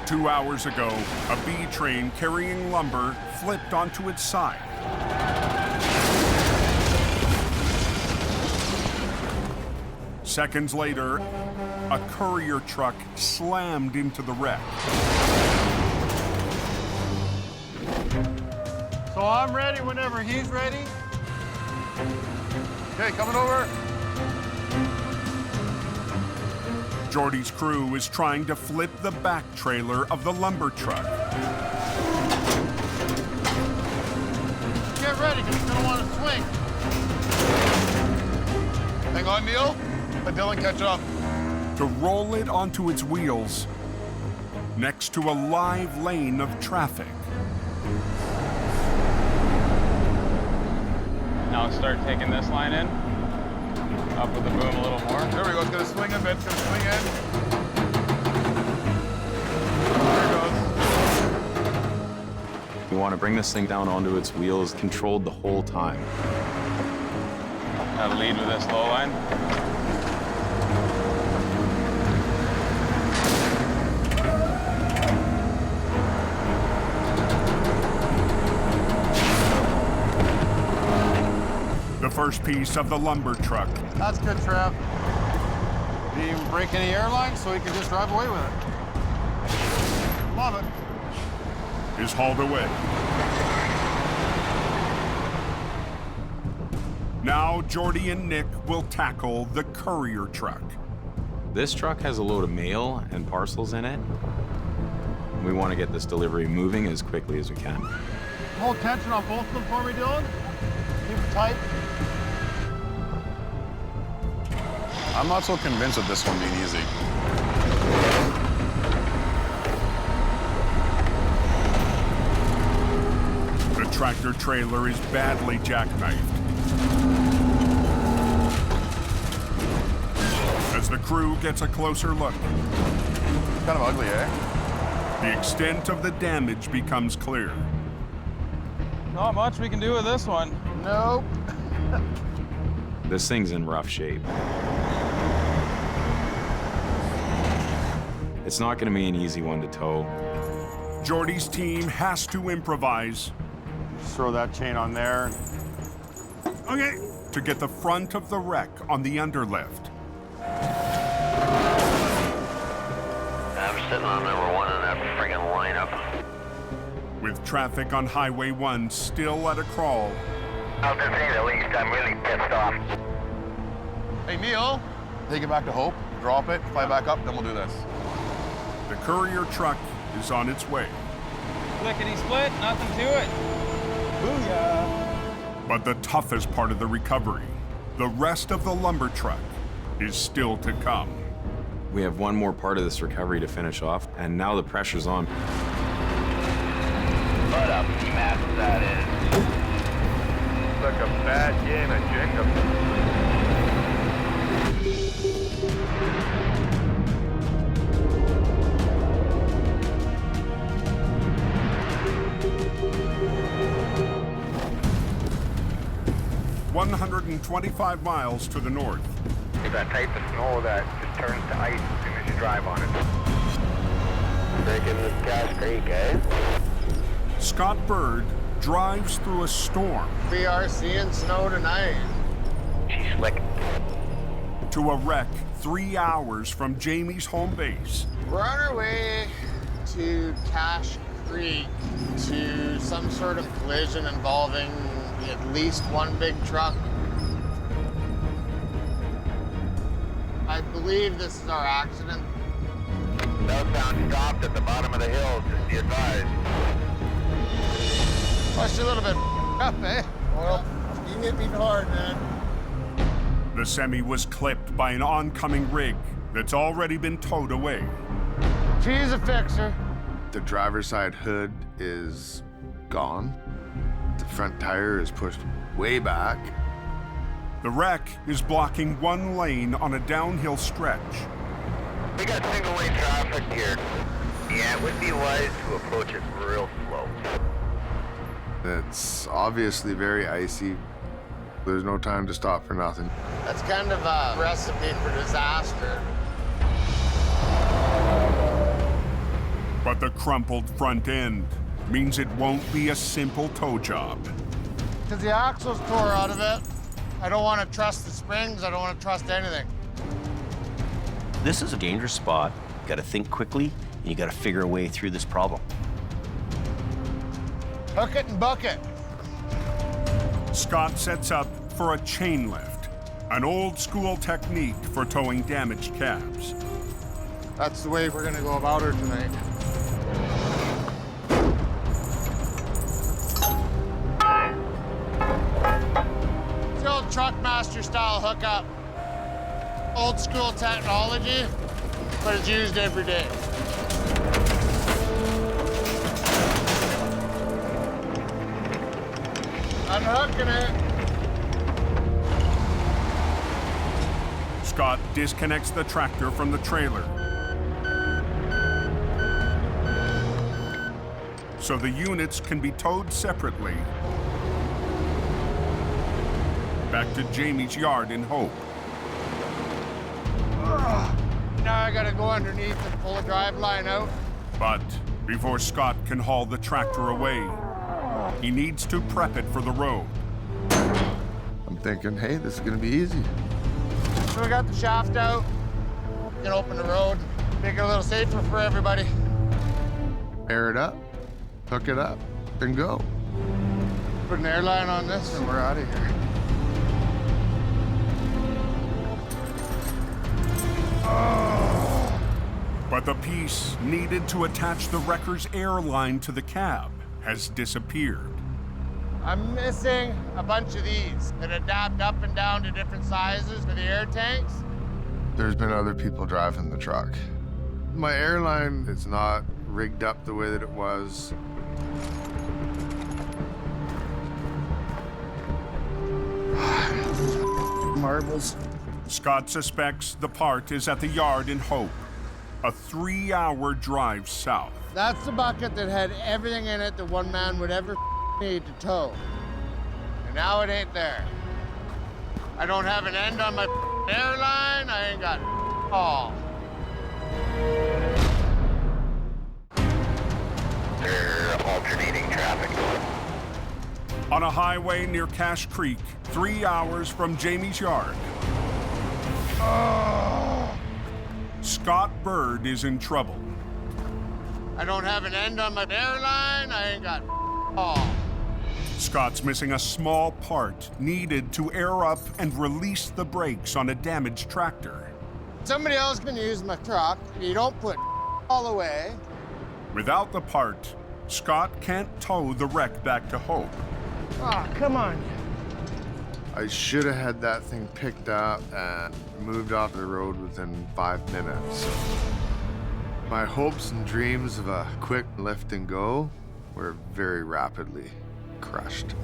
Two hours ago, a B train carrying lumber flipped onto its side. Seconds later, a courier truck slammed into the wreck. So I'm ready whenever he's ready. Okay, coming over. Jordy's crew is trying to flip the back trailer of the lumber truck. Get ready, because it's going to want to swing. Hang on, Neil. Let Dylan catch up. To roll it onto its wheels next to a live lane of traffic. Now start taking this line in. Up with the boom a little more. There we go. It's going to swing a bit. It's going to swing in. There it goes. We want to bring this thing down onto its wheels, controlled the whole time. Gotta lead with this low line. The first piece of the lumber truck That's good, Trav. Didn't even break any airlines, so he can just drive away with it. Love it. is hauled away. Now Jordy and Nick will tackle the courier truck. This truck has a load of mail and parcels in it. We want to get this delivery moving as quickly as we can. Hold tension on both of them for me, Dylan. Keep it tight. I'm not so convinced of this one being easy. The tractor trailer is badly jackknifed. As the crew gets a closer look, Kind of ugly, eh? the extent of the damage becomes clear. Not much we can do with this one. Nope. This thing's in rough shape. It's not going to be an easy one to tow. Jordy's team has to improvise. Just throw that chain on there. Okay. To get the front of the wreck on the underlift. I'm sitting on number 1 in that friggin' lineup. With traffic on Highway 1 still at a crawl. I'll just say the least, I'm really pissed off. Hey, Neil. Take it back to Hope, drop it, fly back up, then we'll do this. The courier truck is on its way. Lickety split, nothing to it. Booyah. But the toughest part of the recovery, the rest of the lumber truck, is still to come. We have one more part of this recovery to finish off, and now the pressure's on. What a mess that is. Like a bad game of Jenga. 125 miles to the north. It's that type of snow that just turns to ice as soon as you drive on it. Breaking the Gas Creek, eh? Scott Bird drives through a storm. We are seeing snow tonight. She's slick. To a wreck 3 hours from Jamie's home base. We're on our way to Cache Creek to some sort of collision involving at least one big truck. I believe this is our accident. Southbound stopped at the bottom of the hill, just be advised. Pushed a little bit up, eh? Well, you hit me hard, man. The semi was clipped by an oncoming rig that's already been towed away. She's a fixer. The driver's side hood is gone. The front tire is pushed way back. The wreck is blocking one lane on a downhill stretch. We got single lane traffic here. Yeah, it would be wise to approach it real slow. It's obviously very icy. There's no time to stop for nothing. That's kind of a recipe for disaster. But the crumpled front end means it won't be a simple tow job. Because the axle's tore out of it. I don't want to trust the springs. I don't want to trust anything. This is a dangerous spot. You gotta think quickly, and you gotta figure a way through this problem. Hook it and buck it. Scott sets up for a chain lift, an old school technique for towing damaged cabs. That's the way we're gonna go about her tonight. It's the old Truckmaster style hookup. Old school technology, but it's used every day. Unhooking it. Scott disconnects the tractor from the trailer. So the units can be towed separately back to Jamie's yard in Hope. Now I gotta go underneath and pull a drive line out. But before Scott can haul the tractor away, he needs to prep it for the road. I'm thinking, hey, this is gonna be easy. So we got the shaft out. We can open the road, make it a little safer for everybody. Air it up, hook it up, and go. Put an airline on this and we're out of here. But the piece needed to attach the wrecker's air line to the cab has disappeared. I'm missing a bunch of these that adapt up and down to different sizes for the air tanks. There's been other people driving the truck. My airline is not rigged up the way that it was. Marbles. Scott suspects the part is at the yard in Hope, a 3-hour drive south. That's the bucket that had everything in it that one man would ever need to tow. And now it ain't there. I don't have an end on my airline. I ain't got all. They're alternating traffic. On a highway near Cache Creek, 3 hours from Jamie's yard. Scott Bird is in trouble. I don't have an end on my airline. I ain't got all. Scott's missing a small part needed to air up and release the brakes on a damaged tractor. Somebody else can use my truck. You don't put all away. Without the part, Scott can't tow the wreck back to Hope. Oh, come on. I should have had that thing picked up and moved off the road within 5 minutes. My hopes and dreams of a quick lift and go were very rapidly crushed.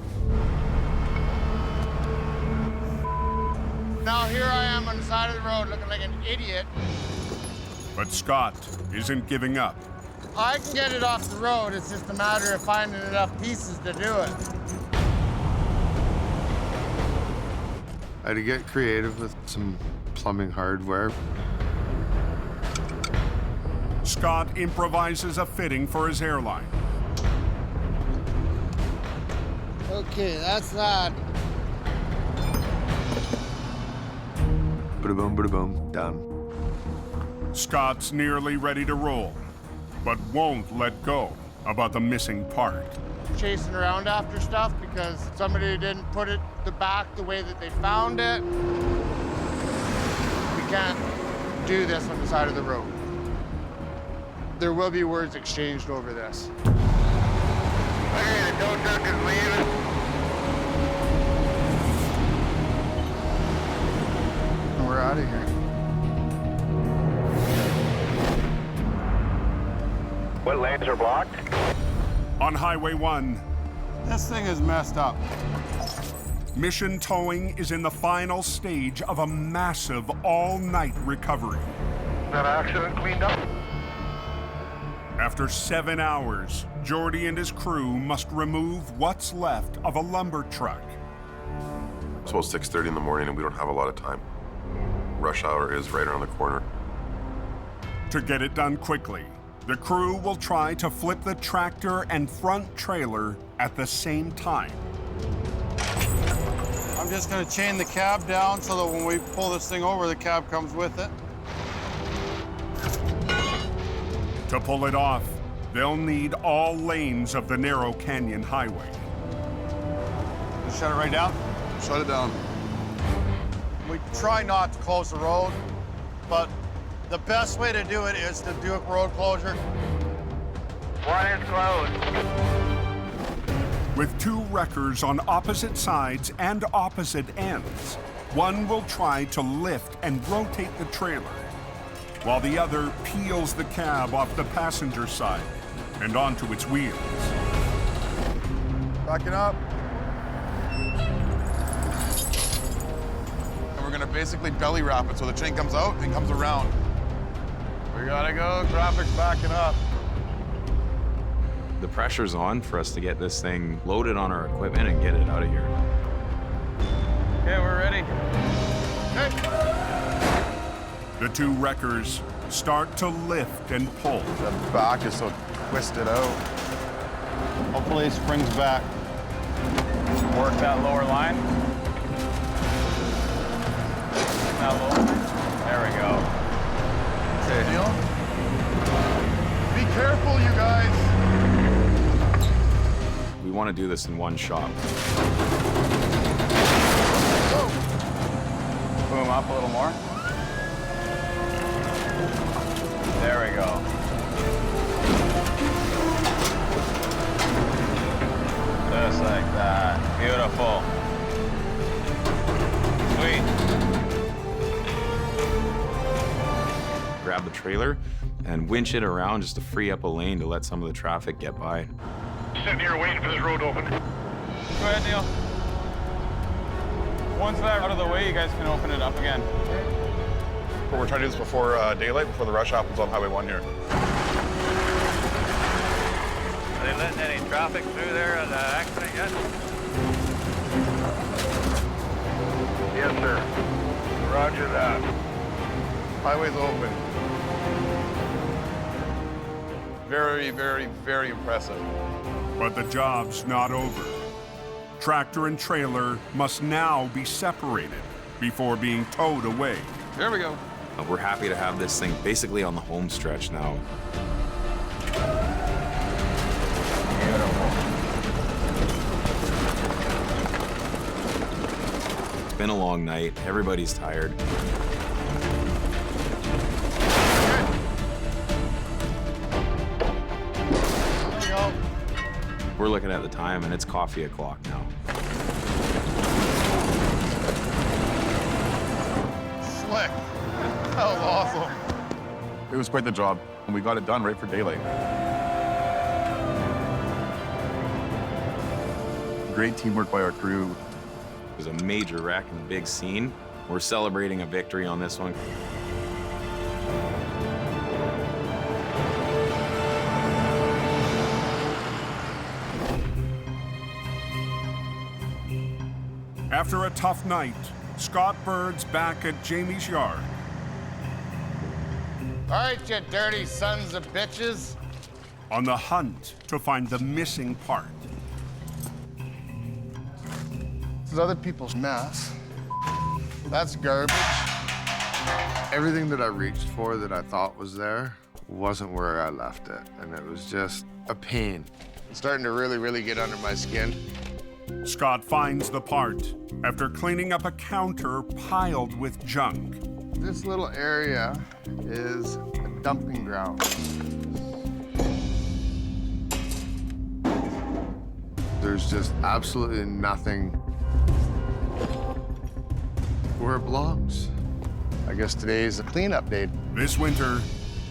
Now here I am on the side of the road looking like an idiot. But Scott isn't giving up. I can get it off the road. It's just a matter of finding enough pieces to do it. I had to get creative with some plumbing hardware. Scott improvises a fitting for his airline. Okay, that's that. Bada boom, done. Scott's nearly ready to roll, but won't let go about the missing part. Chasing around after stuff because somebody didn't put it back the way that they found it. We can't do this on the side of the road. There will be words exchanged over this. Okay, the tow truck is leaving. We're out of here. What lanes are blocked? On Highway 1, This thing is messed up. Mission Towing is in the final stage of a massive all-night recovery. That accident cleaned up? After 7 hours, Jordy and his crew must remove what's left of a lumber truck. It's about 6:30 in the morning and we don't have a lot of time. Rush hour is right around the corner. To get it done quickly, the crew will try to flip the tractor and front trailer at the same time. I'm just gonna chain the cab down so that when we pull this thing over, the cab comes with it. To pull it off, they'll need all lanes of the narrow canyon highway. Shut it right down? Shut it down. We try not to close the road, but the best way to do it is to do a road closure. One is closed. With 2 wreckers on opposite sides and opposite ends, one will try to lift and rotate the trailer, while the other peels the cab off the passenger side and onto its wheels. Backing up. And we're gonna basically belly wrap it so the chain comes out and comes around. We gotta go, traffic's backing up. The pressure's on for us to get this thing loaded on our equipment and get it out of here. Okay, we're ready. The 2 wreckers start to lift and pull. The back is so twisted out. Hopefully it springs back. Work that lower line. That lower. There we go. Be careful, you guys. We want to do this in one shot. Boom up a little more. There we go. Just like that. Beautiful. Sweet. Grab the trailer and winch it around just to free up a lane to let some of the traffic get by. Sitting here waiting for this road to open. Go ahead, Neil. Once that's out of the way, you guys can open it up again. But we're trying to do this before daylight, before the rush happens on Highway 1 here. Are they letting any traffic through there at the accident yet? Yes, sir. Roger that. Highway's open. Very, very, very impressive. But the job's not over. Tractor and trailer must now be separated before being towed away. There we go. We're happy to have this thing basically on the home stretch now. It's been a long night. Everybody's tired. We're looking at the time, and it's coffee o'clock now. Slick. That was awesome. It was quite the job, and we got it done right for daylight. Great teamwork by our crew. It was a major wreck and a big scene. We're celebrating a victory on this one. After a tough night, Scott Bird's back at Jamie's yard. All right, you dirty sons of bitches. On the hunt to find the missing part. This is other people's mess. That's garbage. Everything that I reached for that I thought was there wasn't where I left it, and it was just a pain. It's starting to really get under my skin. Scott finds the part after cleaning up a counter piled with junk. This little area is a dumping ground. There's just absolutely nothing where it belongs. I guess today is a cleanup day. This winter,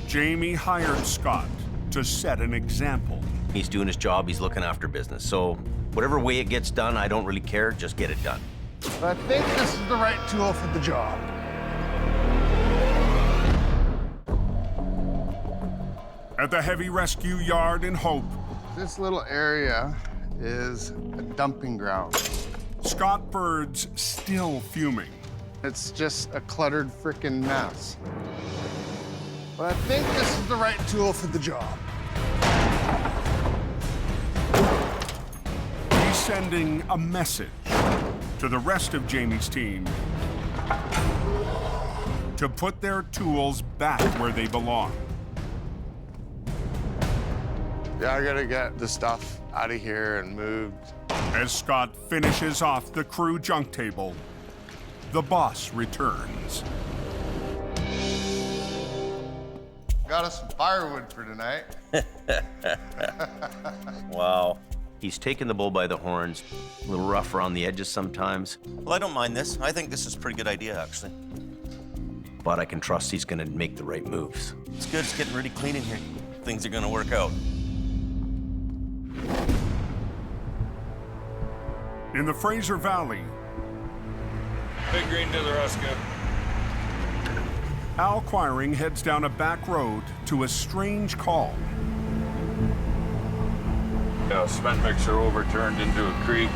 Jamie hired Scott to set an example. He's doing his job, he's looking after business. So whatever way it gets done, I don't really care, just get it done. But I think this is the right tool for the job. At the heavy rescue yard in Hope, This little area is a dumping ground. Scott Bird's still fuming. It's just a cluttered frickin' mess. But I think this is the right tool for the job. He's sending a message to the rest of Jamie's team to put their tools back where they belong. Yeah, I gotta get the stuff out of here and moved. As Scott finishes off the crew junk table, the boss returns. Got us some firewood for tonight. Wow. He's taking the bull by the horns, a little rough around the edges sometimes. Well, I don't mind this. I think this is a pretty good idea, actually. But I can trust he's gonna make the right moves. It's good. It's getting really clean in here. Things are gonna work out. In the Fraser Valley, Big Green to the rescue. Al Quiring heads down a back road to a strange call. Yeah, cement mixer overturned into a creek.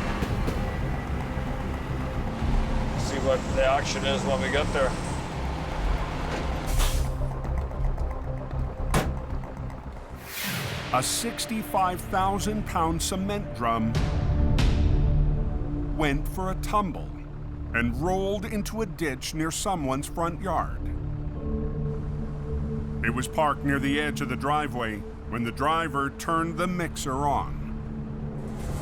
See what the action is when we get there. A 65,000-pound cement drum went for a tumble and rolled into a ditch near someone's front yard. It was parked near the edge of the driveway when the driver turned the mixer on.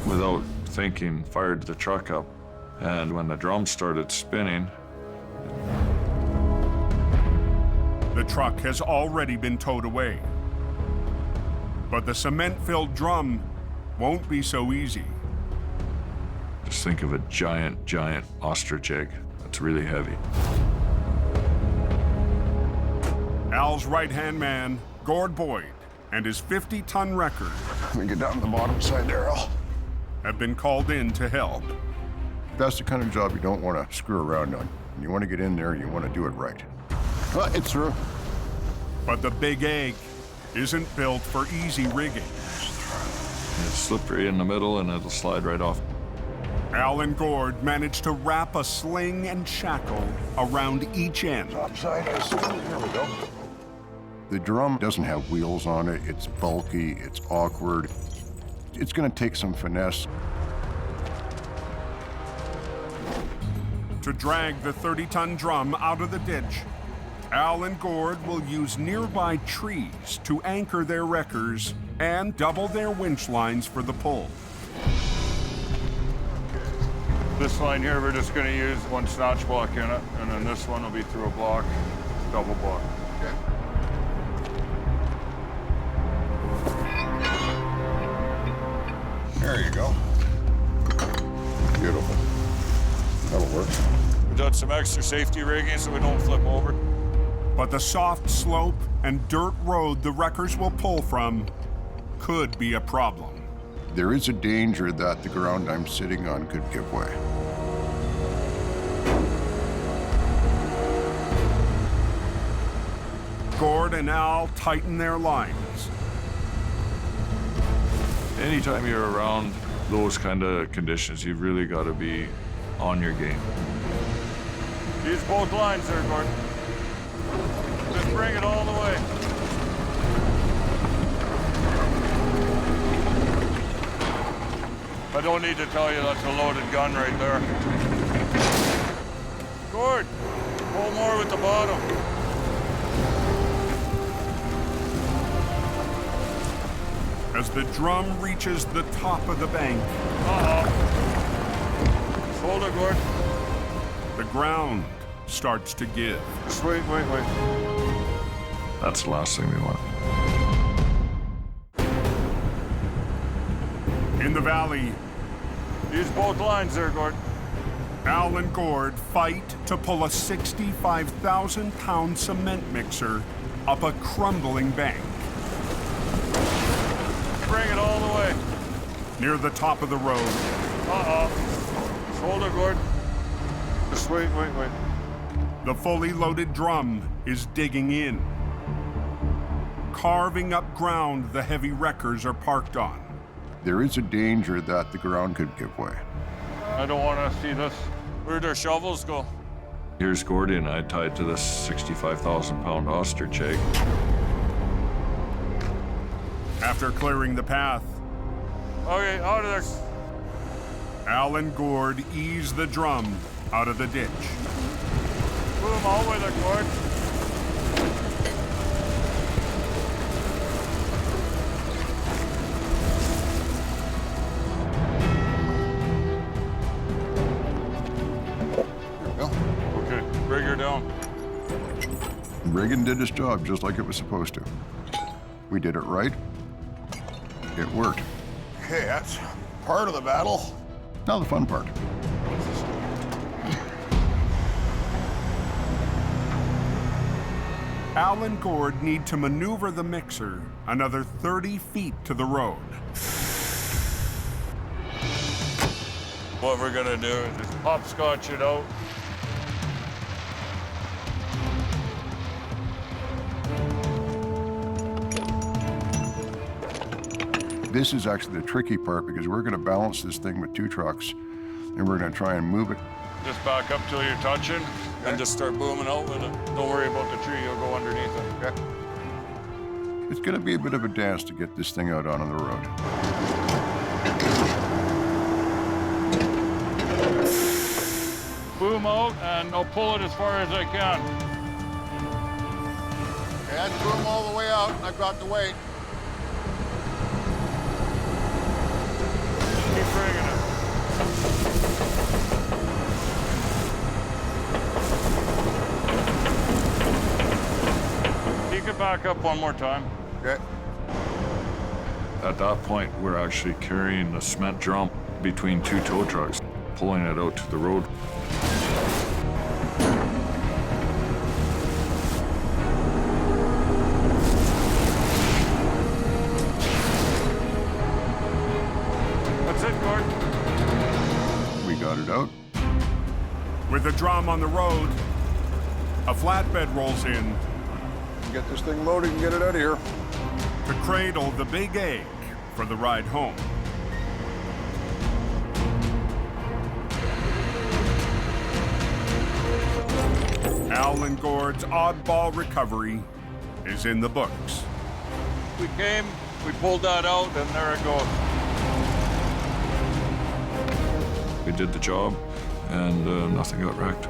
Without thinking, fired the truck up, and when the drum started spinning, The truck has already been towed away. But the cement-filled drum won't be so easy. Just think of a giant, giant ostrich egg. That's really heavy. Al's right-hand man, Gord Boyd, and his 50-ton wrecker Let me get down to the bottom side there, Al. have been called in to help. That's the kind of job you don't want to screw around on. You want to get in there, you want to do it right. Well, it's through. But the big egg isn't built for easy rigging. It's slippery in the middle and it'll slide right off. Al and Gord managed to wrap a sling and shackle around each end. Topside is, there we go. The drum doesn't have wheels on it. It's bulky, it's awkward. It's going to take some finesse. To drag the 30-ton drum out of the ditch, Al and Gord will use nearby trees to anchor their wreckers and double their winch lines for the pull. This line here, we're just going to use one snatch block in it, and then this one will be through a block, double block. Okay. There you go. Beautiful. That'll work. We've done some extra safety rigging so we don't flip over. But the soft slope and dirt road the wreckers will pull from could be a problem. There is a danger that the ground I'm sitting on could give way. Gord and Al tighten their lines. Anytime you're around those kind of conditions, you've really got to be on your game. Use both lines there, Gordon. Just bring it all the way. I don't need to tell you that's a loaded gun right there. Gord, pull more with the bottom. As the drum reaches the top of the bank, Hold it, Gord. the ground starts to give. Just wait. That's the last thing we want. In the valley, use both lines there, Gord. Al and Gord fight to pull a 65,000-pound cement mixer up a crumbling bank. Bring it all the way. Near the top of the road, Just hold it, Gord. Just wait. the fully loaded drum is digging in, carving up ground the heavy wreckers are parked on. There is a danger that the ground could give way. I don't want to see this. Where'd our shovels go? Here's Gordy and I tied to this 65,000-pound ostrich egg. After clearing the path, Okay, out of there. Al and Gord ease the drum out of the ditch. Boom, all with it, Gord. Okay, bring her down. Reagan did his job just like it was supposed to. We did it right. It worked. Okay, that's part of the battle. Now the fun part. Al and Gord need to maneuver the mixer another 30 feet to the road. What we're gonna do is just hopscotch it out. This is actually the tricky part because we're going to balance this thing with two trucks and we're going to try and move it. Just back up till you're touching and just start booming out with it. Don't worry about the tree, you'll go underneath it. Okay. It's going to be a bit of a dance to get this thing out on the road. Boom out, and I'll pull it as far as I can. Okay, that's boom all the way out, and I've got the weight. Keep bringing it. back up one more time. Okay. At that point, we're actually carrying the cement drum between two tow trucks, pulling it out to the road. That's it, Gord. We got it out. With the drum on the road, a flatbed rolls in Get this thing loaded and get it out of here. to cradle the big egg for the ride home. Al and Gord's oddball recovery is in the books. We came, we pulled that out, and there it goes. We did the job, and nothing got wrecked.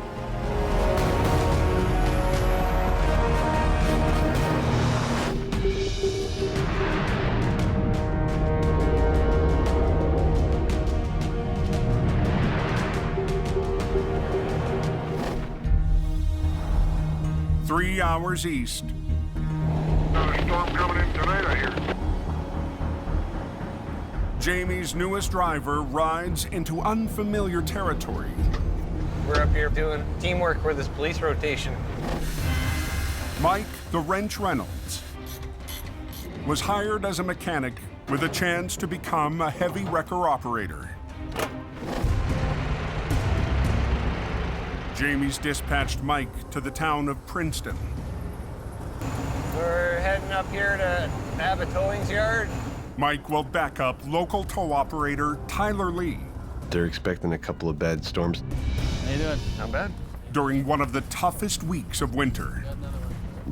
Three hours east, Another storm coming in tonight, I hear. Jamie's newest driver rides into unfamiliar territory. We're up here doing teamwork for this police rotation. Mike the Wrench Reynolds was hired as a mechanic with a chance to become a heavy wrecker operator. Jamie's dispatched Mike to the town of Princeton. We're heading up here to have a towing yard. Mike will back up local tow operator Tyler Lee They're expecting a couple of bad storms. How you doing? Not bad. during one of the toughest weeks of winter.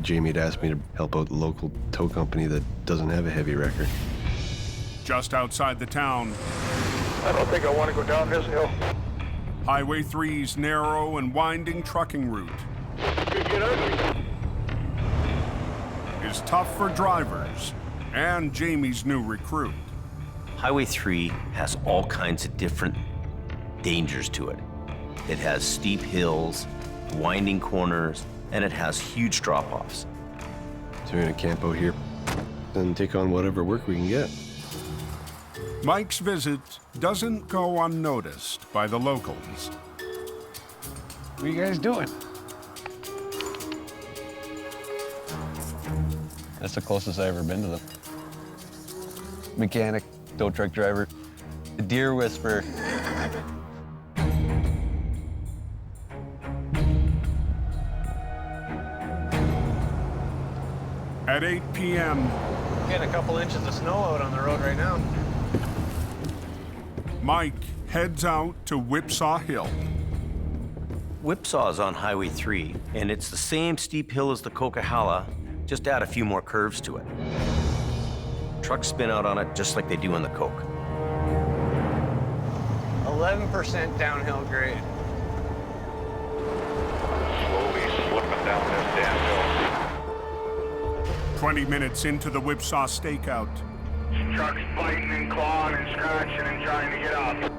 Jamie had asked me to help out the local tow company that doesn't have a heavy wrecker. Just outside the town, I don't think I want to go down this hill. Highway 3's narrow and winding trucking route is tough for drivers and Jamie's new recruit. Highway 3 has all kinds of different dangers to it. It has steep hills, winding corners, and it has huge drop-offs. So we're gonna camp out here and take on whatever work we can get. Mike's visit doesn't go unnoticed by the locals. What are you guys doing? That's the closest I've ever been to them. Mechanic, tow truck driver, a deer whisperer. At 8 p.m., Getting a couple inches of snow out on the road right now. Mike heads out to Whipsaw Hill. Whipsaw is on Highway 3, and it's the same steep hill as the Coquihalla, just add a few more curves to it. Trucks spin out on it just like they do on the Coke. 11% downhill grade. Slowly slipping down this damn hill. 20 minutes into the Whipsaw stakeout, Trucks biting and clawing and scratching and trying to get up.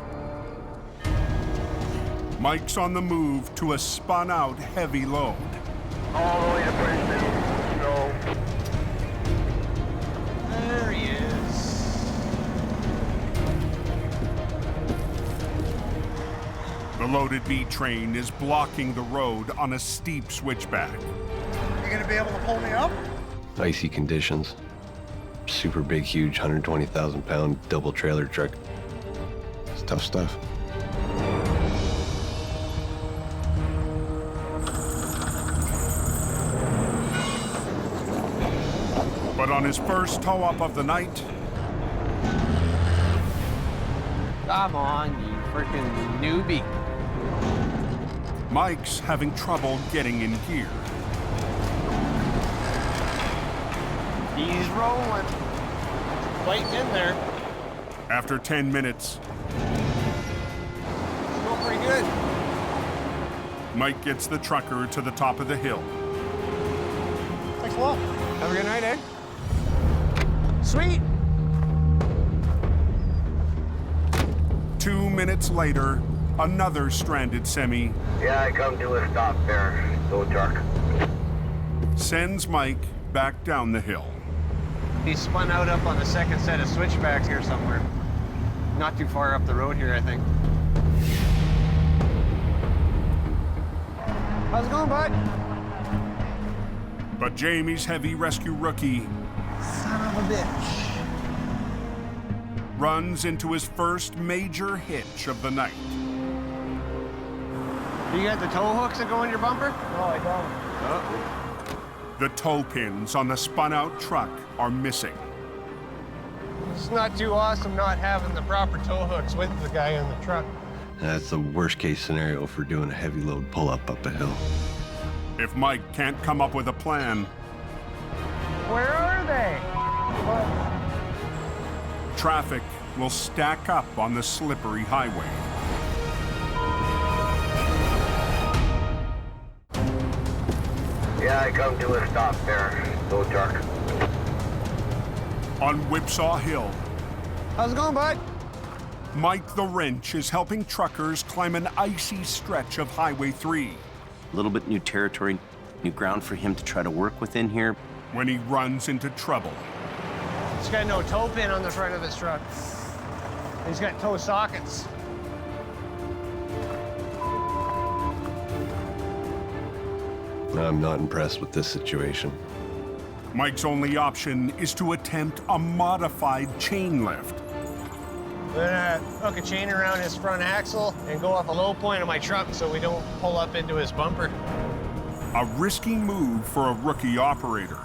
Mike's on the move to a spun-out heavy load. All the way to Princeton. So, There he is. The loaded B train is blocking the road on a steep switchback. You gonna be able to pull me up? Icy conditions. Super big, huge, 120,000-pound double trailer truck. It's tough stuff. But on his first tow-up of the night, Come on, you freaking newbie. Mike's having trouble getting in gear. He's rolling. Fighting in there. After 10 minutes, Going pretty good. Mike gets the trucker to the top of the hill. Thanks a lot. Have a good night, eh? Sweet. 2 minutes later, another stranded semi Yeah, I come to a stop there. Tow truck. sends Mike back down the hill. He spun out up on the second set of switchbacks here somewhere. Not too far up the road here, I think. How's it going, bud? But Jamie's heavy rescue rookie Son of a bitch. runs into his first major hitch of the night. You got the tow hooks that go in your bumper? No, I don't. Oh. The tow pins on the spun-out truck are missing. It's not too awesome not having the proper tow hooks with the guy in the truck. That's the worst case scenario for doing a heavy load pull-up up a hill. If Mike can't come up with a plan, Where are they? traffic will stack up on the slippery highway. Yeah, I come to a stop there. Tow truck. On Whipsaw Hill, How's it going, bud? Mike the Wrench is helping truckers climb an icy stretch of Highway 3. A little bit new territory, new ground for him to try to work within here. When he runs into trouble. He's got no tow pin on the front of his truck. He's got tow sockets. I'm not impressed with this situation. Mike's only option is to attempt a modified chain lift. We're gonna hook a chain around his front axle and go off a low point of my truck so we don't pull up into his bumper. A risky move for a rookie operator.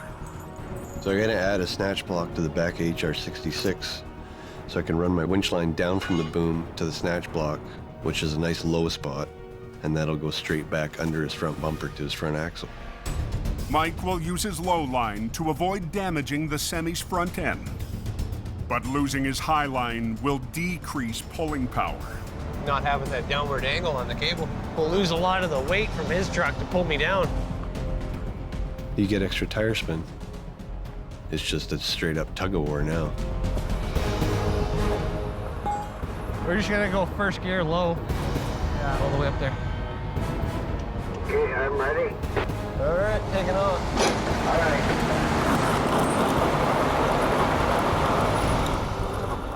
So I gotta add a snatch block to the back HR66 so I can run my winch line down from the boom to the snatch block, which is a nice low spot, and that'll go straight back under his front bumper to his front axle. Mike will use his low line to avoid damaging the semi's front end. But losing his high line will decrease pulling power. Not having that downward angle on the cable will lose a lot of the weight from his truck to pull me down. You get extra tire spin. It's just a straight up tug of war now. We're just gonna go first gear low. Yeah, all the way up there. Okay, I'm ready. All right, take it on. All right.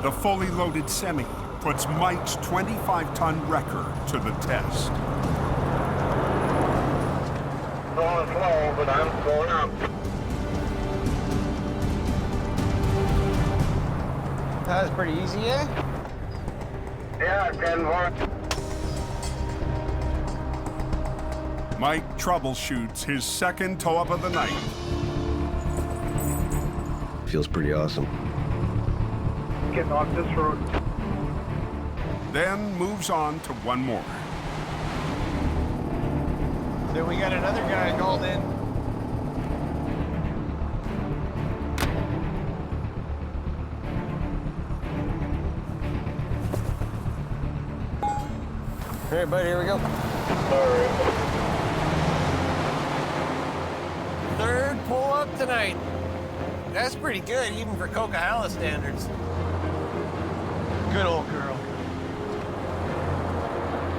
The fully loaded semi puts Mike's 25-ton wrecker to the test. Going slow, but I'm going up. That was pretty easy, eh? Yeah, 10-1. Mike troubleshoots his second tow-up of the night. Feels pretty awesome. Getting off this road. Then moves on to one more. Then we got another guy called in. All right, buddy, here we go. Third pull-up tonight. That's pretty good, even for Coquihalla standards. Good old girl.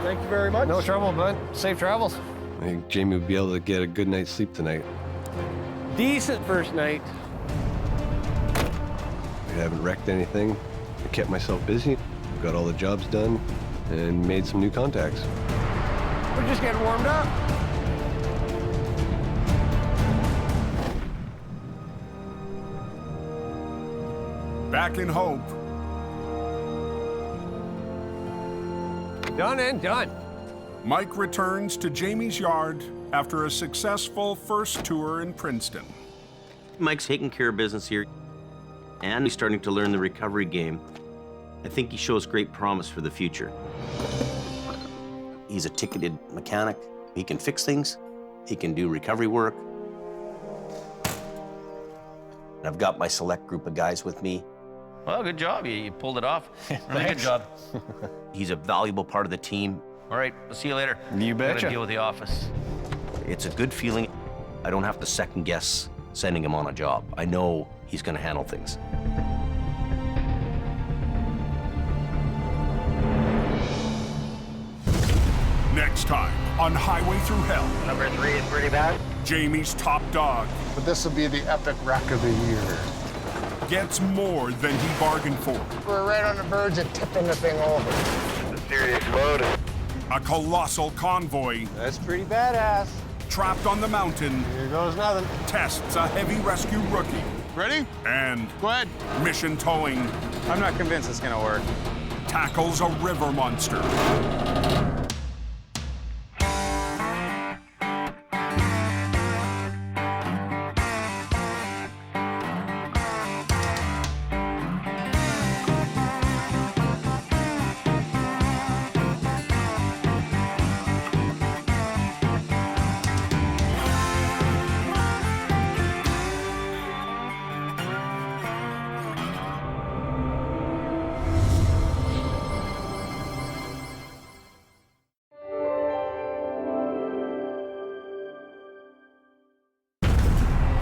Thank you very much. No trouble, bud. Safe travels. I think Jamie will be able to get a good night's sleep tonight. Decent first night. I haven't wrecked anything. I kept myself busy, got all the jobs done, and made some new contacts. We're just getting warmed up. Back in Hope, Done and done. Mike returns to Jamie's yard after a successful first tour in Princeton. Mike's taking care of business here, and he's starting to learn the recovery game. I think he shows great promise for the future. He's a ticketed mechanic. He can fix things. He can do recovery work. And I've got my select group of guys with me. Well, good job. You pulled it off. Really good job. He's a valuable part of the team. All right, we'll see you later. You betcha. I'm gonna deal with the office. It's a good feeling. I don't have to second guess sending him on a job. I know he's gonna handle things. Next time on Highway Through Hell. Number 3 is pretty bad. Jamie's top dog But this will be the epic wreck of the year. gets more than he bargained for. We're right on the verge of tipping the thing over. It's a serious load. A colossal convoy That's pretty badass. trapped on the mountain Here goes nothing. tests a heavy rescue rookie. Ready? And Go ahead. mission towing I'm not convinced it's gonna work. tackles a river monster.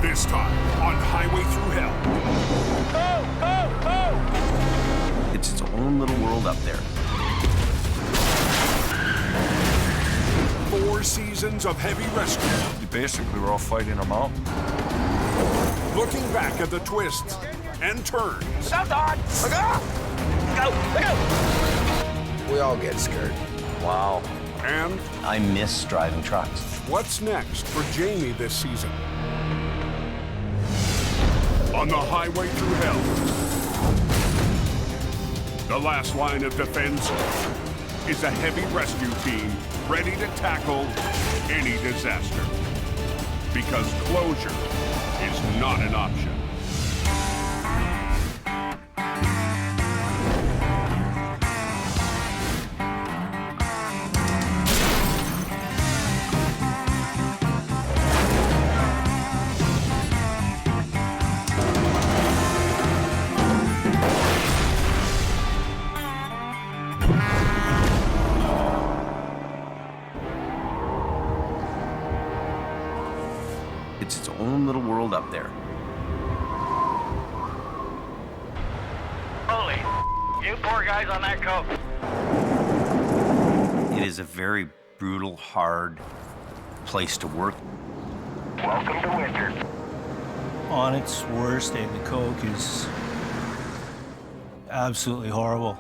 This time on Highway Through Hell. Go, go, go! It's its own little world up there. 4 seasons of heavy rescue. Basically, we're all fighting a mountain. Looking back at the twists and turns. Look out, Don! Look out! Look out! We all get scared. Wow. And I miss driving trucks. what's next for Jamie this season? On the Highway Through Hell, the last line of defense is a heavy rescue team ready to tackle any disaster. Because closure is not an option. It's its own little world up there. Holy, you poor guys on that coke. It is a very brutal, hard place to work. Welcome to winter. On its worst day, the coke is absolutely horrible.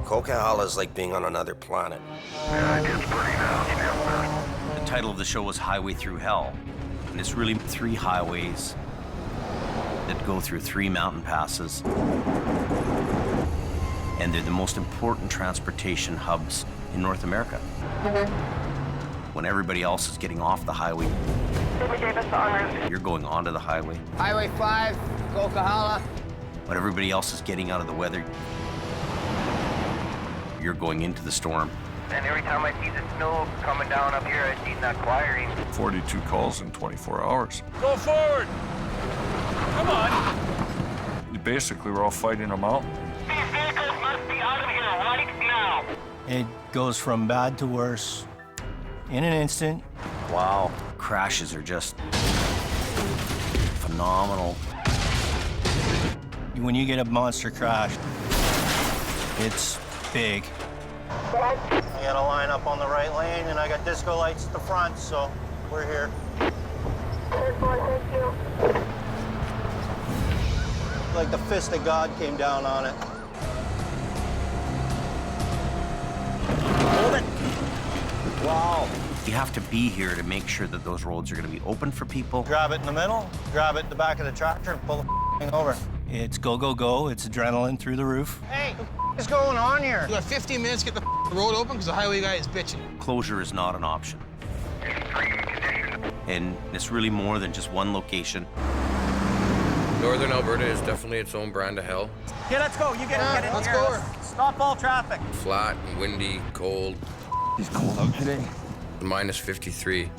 Coquihalla is like being on another planet. Yeah, it gets pretty nasty up there. The title of the show was Highway Through Hell, and it's really 3 highways that go through 3 mountain passes. And they're the most important transportation hubs in North America. When everybody else is getting off the highway, you're going onto the highway. Highway 5, Coquihalla. When everybody else is getting out of the weather, you're going into the storm. And every time I see the snow coming down up here, I see that acquiring. 42 calls in 24 hours. Go forward! Come on! Basically, we're all fighting a mountain. These vehicles must be out of here right now. It goes from bad to worse in an instant. Wow. Crashes are just phenomenal. When you get a monster crash, it's big. I got a line up on the right lane, and I got disco lights at the front, so we're here. Like the fist of God came down on it. Hold it. Wow. You have to be here to make sure that those roads are going to be open for people. Grab it in the middle, grab it in the back of the tractor, and pull the thing over. It's go, go, go. It's adrenaline through the roof. Hey, what is going on here? You got 15 minutes to get the road open because the highway guy is bitching. Closure is not an option. And it's really more than just one location. Northern Alberta is definitely its own brand of hell. Okay, let's go. You get it. Let's go. Stop all traffic. Flat and windy, cold. It's cold out today. Minus 53.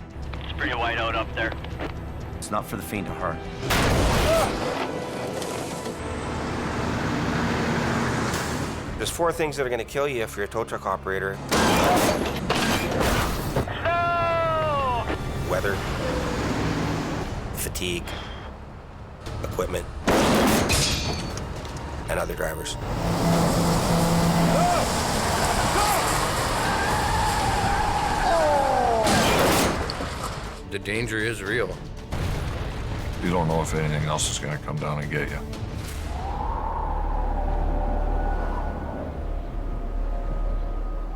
It's pretty white out up there. It's not for the faint of heart. There's 4 things that are going to kill you if you're a tow truck operator. No! Weather, fatigue, equipment, and other drivers. The danger is real. You don't know if anything else is gonna come down and get you.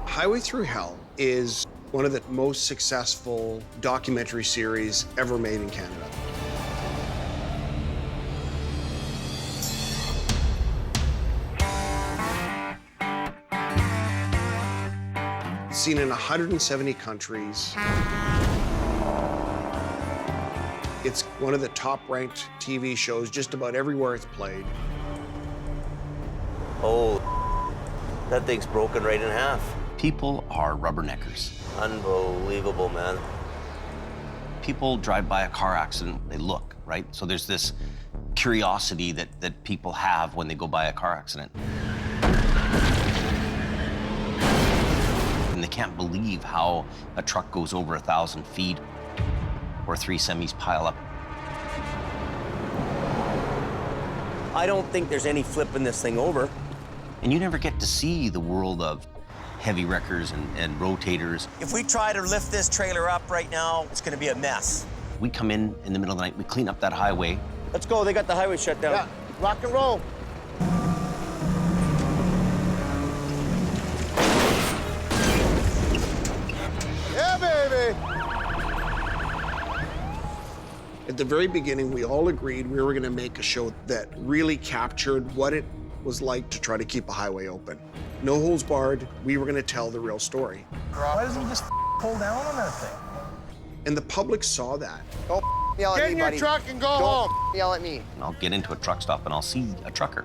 Highway Through Hell is one of the most successful documentary series ever made in Canada. Seen in 170 countries. It's one of the top-ranked TV shows just about everywhere it's played. Oh, that thing's broken right in half. People are rubberneckers. Unbelievable, man. People drive by a car accident, they look, right? So there's this curiosity that people have when they go by a car accident. And they can't believe how a truck goes over 1,000 feet or 3 semis pile up. I don't think there's any flipping this thing over. And you never get to see the world of heavy wreckers and rotators. If we try to lift this trailer up right now, it's gonna be a mess. We come in the middle of the night, we clean up that highway. Let's go, they got the highway shut down. Yeah, rock and roll. Yeah, baby! At the very beginning, we all agreed we were gonna make a show that really captured what it was like to try to keep a highway open. No holds barred, we were gonna tell the real story. Why doesn't he just pull down on that thing? And the public saw that. Don't yell at me, buddy. Get in your truck and go home. Yell at me. And I'll get into a truck stop and I'll see a trucker.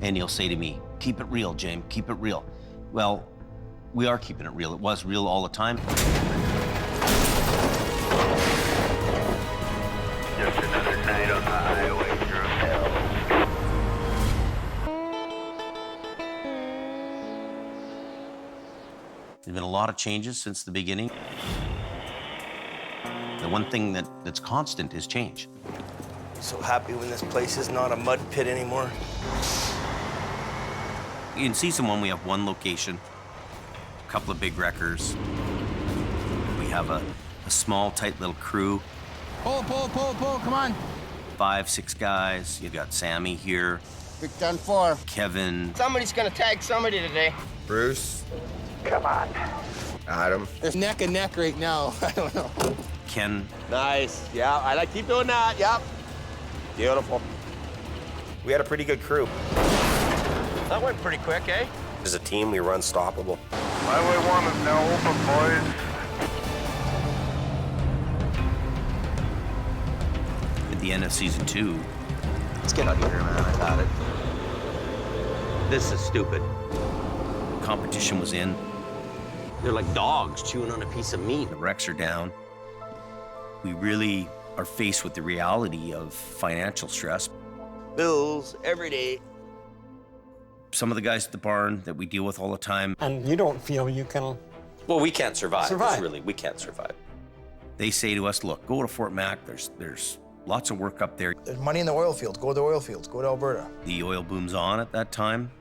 And he'll say to me, keep it real, James, keep it real. Well, we are keeping it real. It was real all the time. Just another night on the highway through hell. There's been a lot of changes since the beginning. The one thing that's constant is change. So happy when this place is not a mud pit anymore. In season 1, we have 1 location, a couple of big wreckers. We have a small, tight little crew. Pull, come on. 5, 6 guys. You've got Sammy here. We've done 4. Kevin. Somebody's gonna tag somebody today. Bruce. Come on. Adam. There's neck and neck right now. I don't know. Ken. Nice. Yeah, I like keep doing that. Yep. Beautiful. We had a pretty good crew. That went pretty quick, eh? As a team, we were unstoppable. Highway 1 is now open, boys. At the end of season 2, let's get out of here, man. I've had it. This is stupid. Competition was in. They're like dogs chewing on a piece of meat. The wrecks are down. We really are faced with the reality of financial stress. Bills every day. Some of the guys at the barn that we deal with all the time. And you don't feel you can... Well, we can't survive. Survive. Really, we can't survive. They say to us, look, go to Fort Mac. There's lots of work up there. There's money in the oil fields. Go to the oil fields. Go to Alberta. The oil boom's on at that time.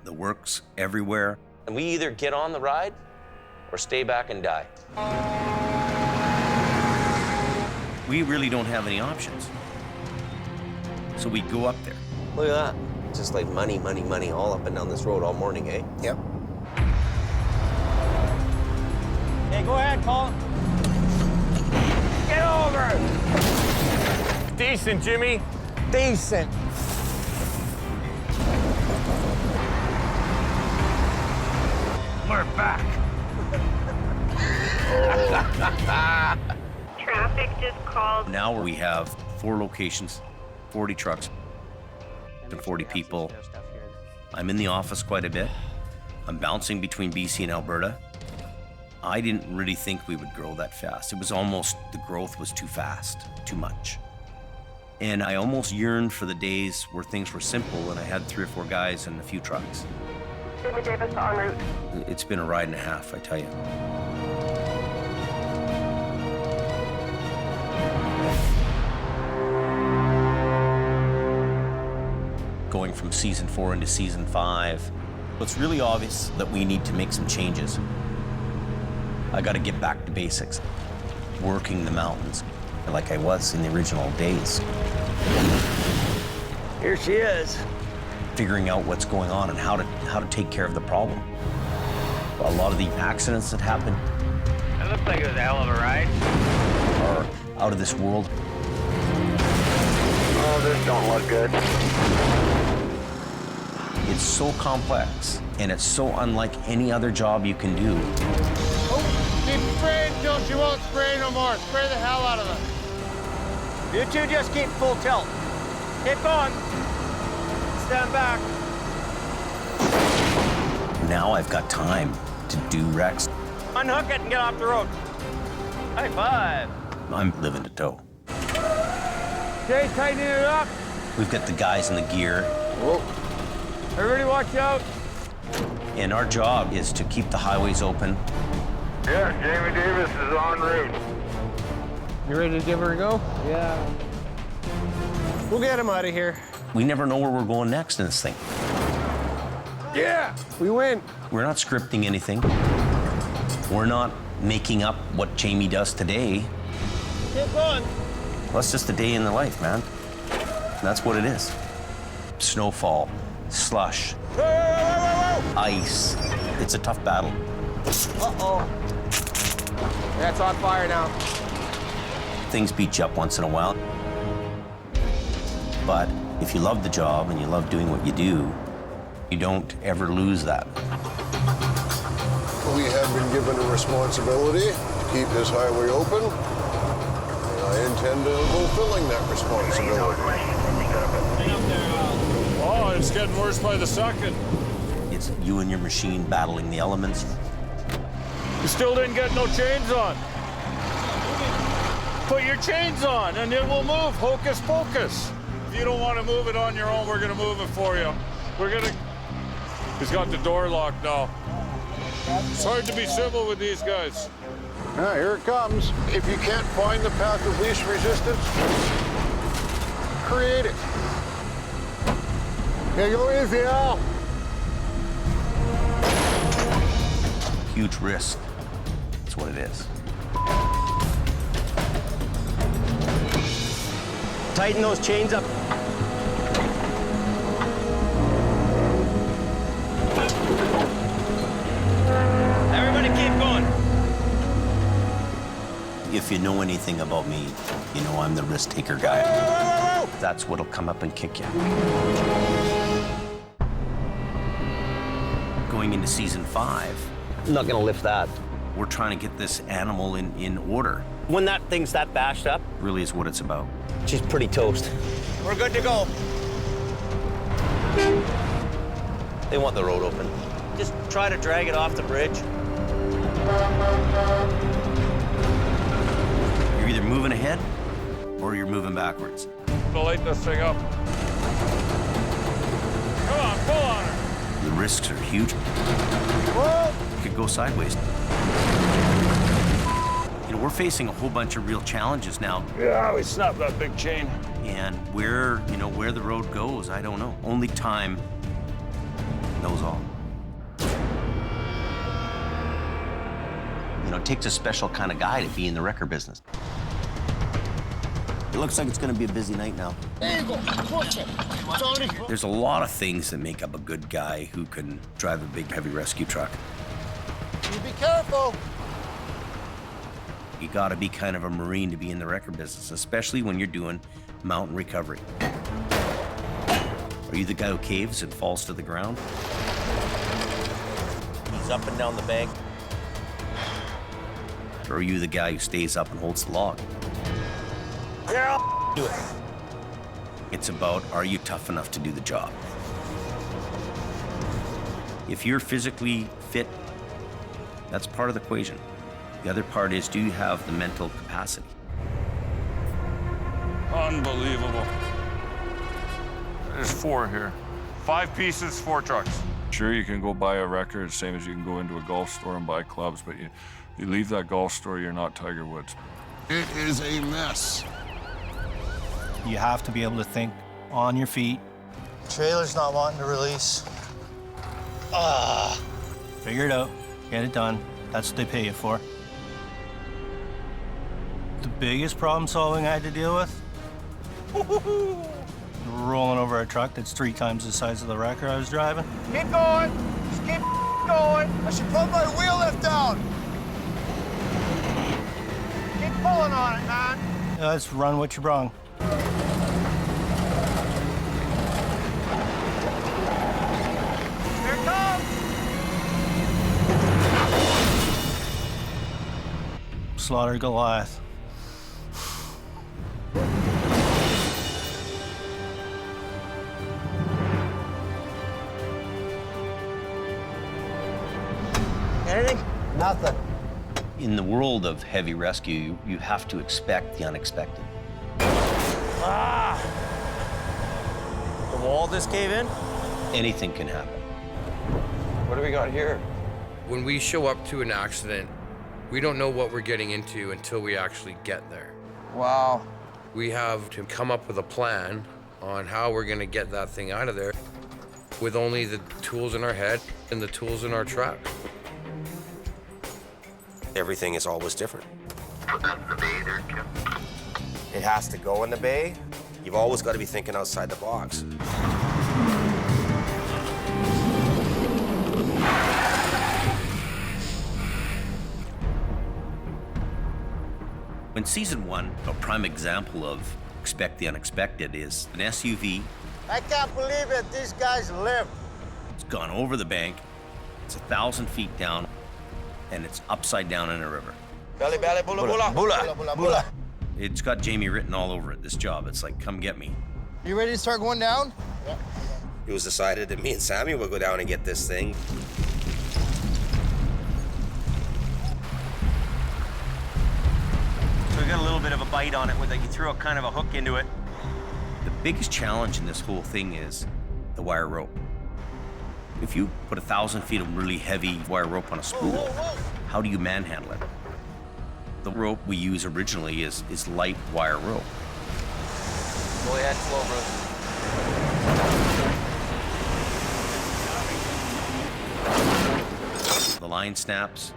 The work's everywhere. And we either get on the ride or stay back and die. We really don't have any options. So we go up there. Look at that. Just like money, money, money all up and down this road all morning, eh? Yep. Hey, go ahead, Colin. Get over! Decent, Jimmy. Decent. We're back. Traffic just called. Now we have 4 locations, 40 trucks, and 40 people. I'm in the office quite a bit. I'm bouncing between BC and Alberta. I didn't really think we would grow that fast. It was almost, the growth was too fast, too much. And I almost yearned for the days where things were simple and I had 3 or 4 guys and a few trucks. Jimmy Davis en route. It's been a ride and a half, I tell you. Going from season 4 into season 5, it's really obvious that we need to make some changes. I got to get back to basics. working the mountains like I was in the original days. Here she is. Figuring out what's going on and how to take care of the problem. A lot of the accidents that happen It looks like it was a hell of a ride. are out of this world. Oh, this don't look good. It's so complex, and it's so unlike any other job you can do. Oh, keep spraying till she won't spray no more. Spray the hell out of her. You two just keep full tilt. Keep going. Stand back. Now I've got time to do wrecks. Unhook it and get off the road. High five. I'm living to tow. Okay, tighten it up. We've got the guys in the gear, Whoa. Everybody watch out. and our job is to keep the highways open. Yeah, Jamie Davis is en route. You ready to give her a go? Yeah. We'll get him out of here. We never know where we're going next in this thing. Yeah, we win. We're not scripting anything. We're not making up what Jamie does today. Keep going. Well, it's just a day in the life, man. That's what it is. Snowfall, slush, ice. It's a tough battle. Uh-oh. Yeah, it's on fire now. Things beat you up once in a while. But if you love the job and you love doing what you do, you don't ever lose that. We have been given a responsibility to keep this highway open, and I intend on fulfilling that responsibility. Oh, it's getting worse by the second. It's you and your machine battling the elements. You still didn't get no chains on. Put your chains on and it will move. Hocus pocus. If you don't want to move it on your own, we're going to move it for you. He's got the door locked now. It's hard to be civil with these guys. Now, here it comes. If you can't find the path of least resistance, create it. Yeah, go easy, Al. Huge risk. That's what it is. Tighten those chains up. Everybody keep going. If you know anything about me, you know I'm the risk taker guy. That's what'll come up and kick you. Going into season 5, I'm not gonna lift that. we're trying to get this animal in order. When that thing's that bashed up, Really is what it's about. she's pretty toast. We're good to go. They want the road open. Just try to drag it off the bridge. You're either moving ahead or you're moving backwards. To light this thing up. Come on, pull on her. The risks are huge. Whoa! It could go sideways. You know, we're facing a whole bunch of real challenges now. Yeah, we snapped that big chain. And where the road goes, I don't know. Only time knows all. You know, it takes a special kind of guy to be in the wrecker business. It looks like it's going to be a busy night now. There you go. Push it. It's already... There's a lot of things that make up a good guy who can drive a big, heavy rescue truck. You be careful. You got to be kind of a Marine to be in the wrecker business, especially when you're doing mountain recovery. Are you the guy who caves and falls to the ground? He's up and down the bank. Or are you the guy who stays up and holds the log? Yeah, I'll do it. It's about, are you tough enough to do the job? If you're physically fit, that's part of the equation. The other part is, do you have the mental capacity? Unbelievable. There's 4 here. 5 pieces, 4 trucks. Sure, you can go buy a wrecker, the same as you can go into a golf store and buy clubs, but you leave that golf store, you're not Tiger Woods. It is a mess. You have to be able to think on your feet. Trailer's not wanting to release. Figure it out. Get it done. That's what they pay you for. The biggest problem solving I had to deal with? Rolling over a truck that's 3 times the size of the wrecker I was driving. Keep going. Just keep going. I should put my wheel lift down. Keep pulling on it, man. Yeah, let's run what you brung. Here it comes. Slaughter Goliath. Anything? Nothing. In the world of heavy rescue, you have to expect the unexpected. Ah! The wall just cave in? Anything can happen. What do we got here? When we show up to an accident, we don't know what we're getting into until we actually get there. Wow. We have to come up with a plan on how we're gonna get that thing out of there with only the tools in our head and the tools in our truck. Everything is always different. It has to go in the bay. You've always got to be thinking outside the box. In season 1, a prime example of expect the unexpected is an SUV. I can't believe it. These guys live. It's gone over the bank. It's 1,000 feet down, and it's upside down in a river. Belly, belly, bula, bula. Bula, bula, bula. It's got Jamie written all over it, this job. It's like, come get me. You ready to start going down? Yeah. It was decided that me and Sammy would go down and get this thing. So we got a little bit of a bite on it with it. You threw a kind of a hook into it. The biggest challenge in this whole thing is the wire rope. If you put 1,000 feet of really heavy wire rope on a spool, how do you manhandle it? The rope we use originally is light wire rope. Go ahead, slow, bro. The line snaps.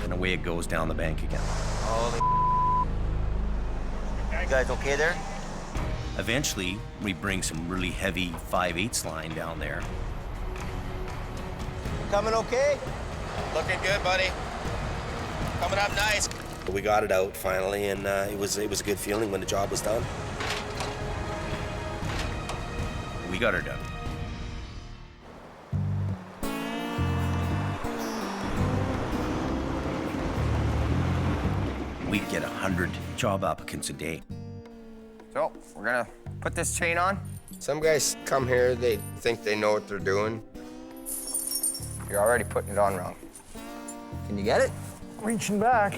And away it goes down the bank again. Holy. You guys okay there? Eventually, we bring some really heavy 5/8 line down there. Coming okay? Looking good, buddy. Coming up nice. We got it out finally, and it was a good feeling when the job was done. We got her done. We get 100 job applicants a day. So, we're gonna put this chain on. Some guys come here, they think they know what they're doing. You're already putting it on wrong. Can you get it? Reaching back.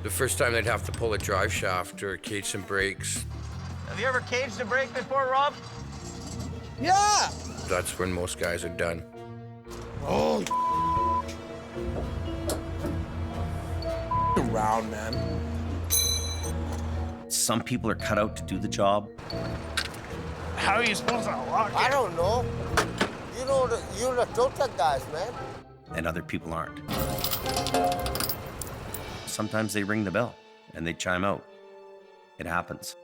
The first time they'd have to pull a drive shaft or cage some brakes, Have you ever caged a brake before, Rob? Yeah! that's when most guys are done. Oh, around, man. Some people are cut out to do the job. How are you supposed to lock it? I don't know. You're the total guys, man. And other people aren't. Sometimes they ring the bell and they chime out. It happens.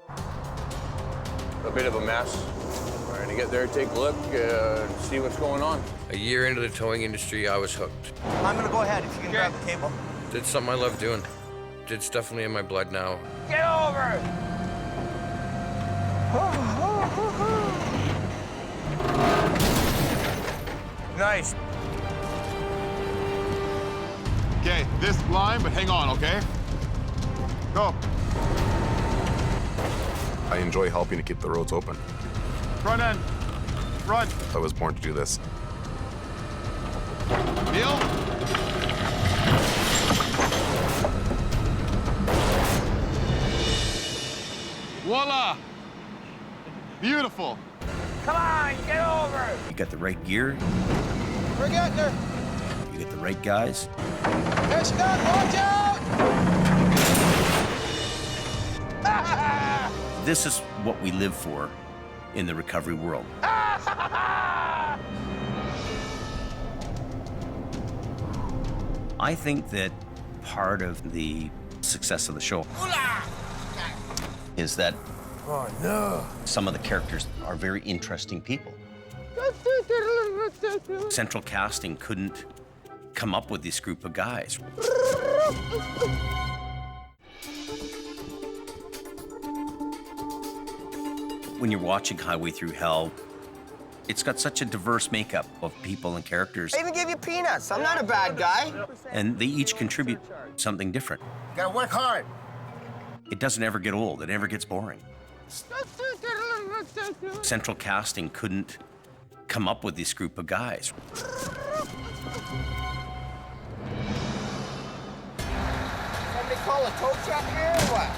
A bit of a mess. Trying to get there, take a look, see what's going on. A year into the towing industry, I was hooked. I'm gonna go ahead if you can grab the cable. It's something I love doing. It's definitely in my blood now. Get over! Nice. Okay, this line, but hang on, okay? Go. I enjoy helping to keep the roads open. Front end. Run. I was born to do this. Neil? Voila! Beautiful. Come on, get over! You got the right gear, We're getting there. you get the right guys. There she goes, watch out! This is what we live for in the recovery world. I think that part of the success of the show is that some of the characters are very interesting people. Central casting couldn't come up with this group of guys. When you're watching Highway Through Hell, it's got such a diverse makeup of people and characters. I even gave you peanuts. I'm not a bad guy. And they each contribute something different. You gotta work hard. It doesn't ever get old. It never gets boring. Central casting couldn't come up with this group of guys. Somebody call a tow truck here or what?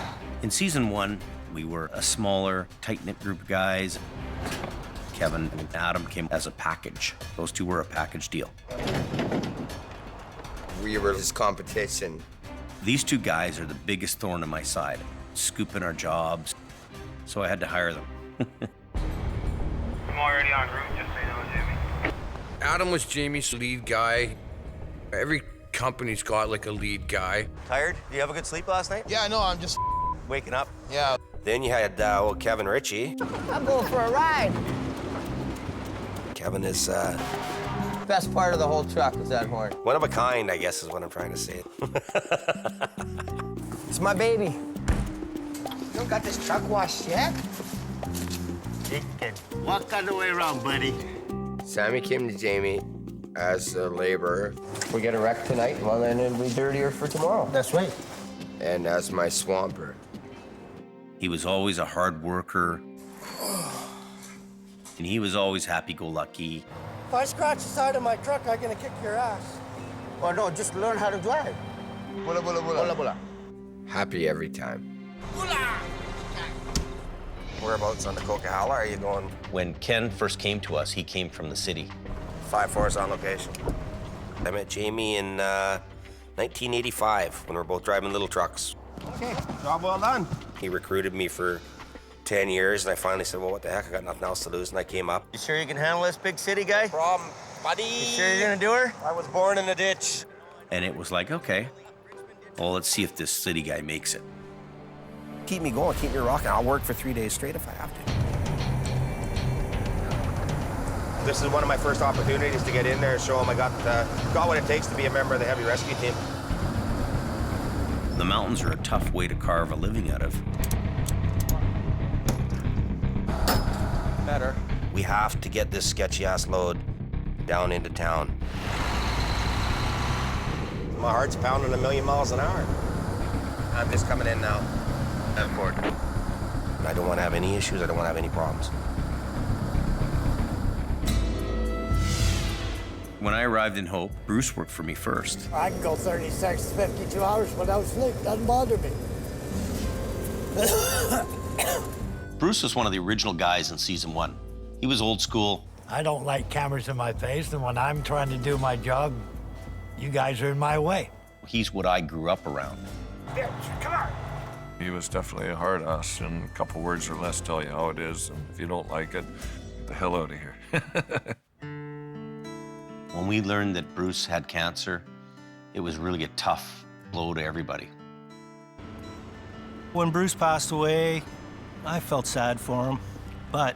In season 1, we were a smaller, tight-knit group of guys. Kevin and Adam came as a package. Those two were a package deal. We were his competition. These two guys are the biggest thorn in my side, scooping our jobs, so I had to hire them. I'm already en route, just so you know, Jimmy. Adam was Jamie's lead guy. Every company's got like a lead guy. Tired? Did you have a good sleep last night? Yeah, no, I'm just Waking up? Yeah. Then you had old Kevin Ritchie. I'm going for a ride. Kevin is Best part of the whole truck is that horn. one of a kind, I guess is what I'm trying to say. It's my baby. You don't got this truck washed yet? Walk all the way around, buddy. Sammy came to Jamie as a laborer. We get a wreck tonight, well, then it'll be dirtier for tomorrow. That's right. And as my swamper. He was always a hard worker, and he was always happy-go-lucky. If I scratch the side of my truck, I'm gonna kick your ass. Or no, just learn how to drive. Bula, bula, bula. Bula, bula. Happy every time. Whereabouts on the Coquihalla are you going? When Ken first came to us, he came from the city. 5-4's on location. I met Jamie in 1985 when we were both driving little trucks. Okay, job well done. He recruited me for 10 years, and I finally said, well, what the heck, I got nothing else to lose, and I came up. You sure you can handle this big city guy? No problem, buddy. You sure you're gonna do her? I was born in a ditch. And it was like, okay, well, let's see if this city guy makes it. Keep me going, keep me rocking. I'll work for 3 days straight if I have to. This is one of my first opportunities to get in there and show them I got what it takes to be a member of the heavy rescue team. The mountains are a tough way to carve a living out of. Better. We have to get this sketchy-ass load down into town. My heart's pounding 1,000,000 miles an hour. I'm just coming in now. I'm bored. I don't want to have any issues. I don't want to have any problems. When I arrived in Hope, Bruce worked for me first. I can go 36, 52 hours without sleep. Doesn't bother me. Bruce was one of the original guys in season 1. He was old school. I don't like cameras in my face, and when I'm trying to do my job, you guys are in my way. He's what I grew up around. Come on. He was definitely a hard ass, and a couple words or less tell you how it is. And if you don't like it, get the hell out of here. When we learned that Bruce had cancer, it was really a tough blow to everybody. When Bruce passed away, I felt sad for him. But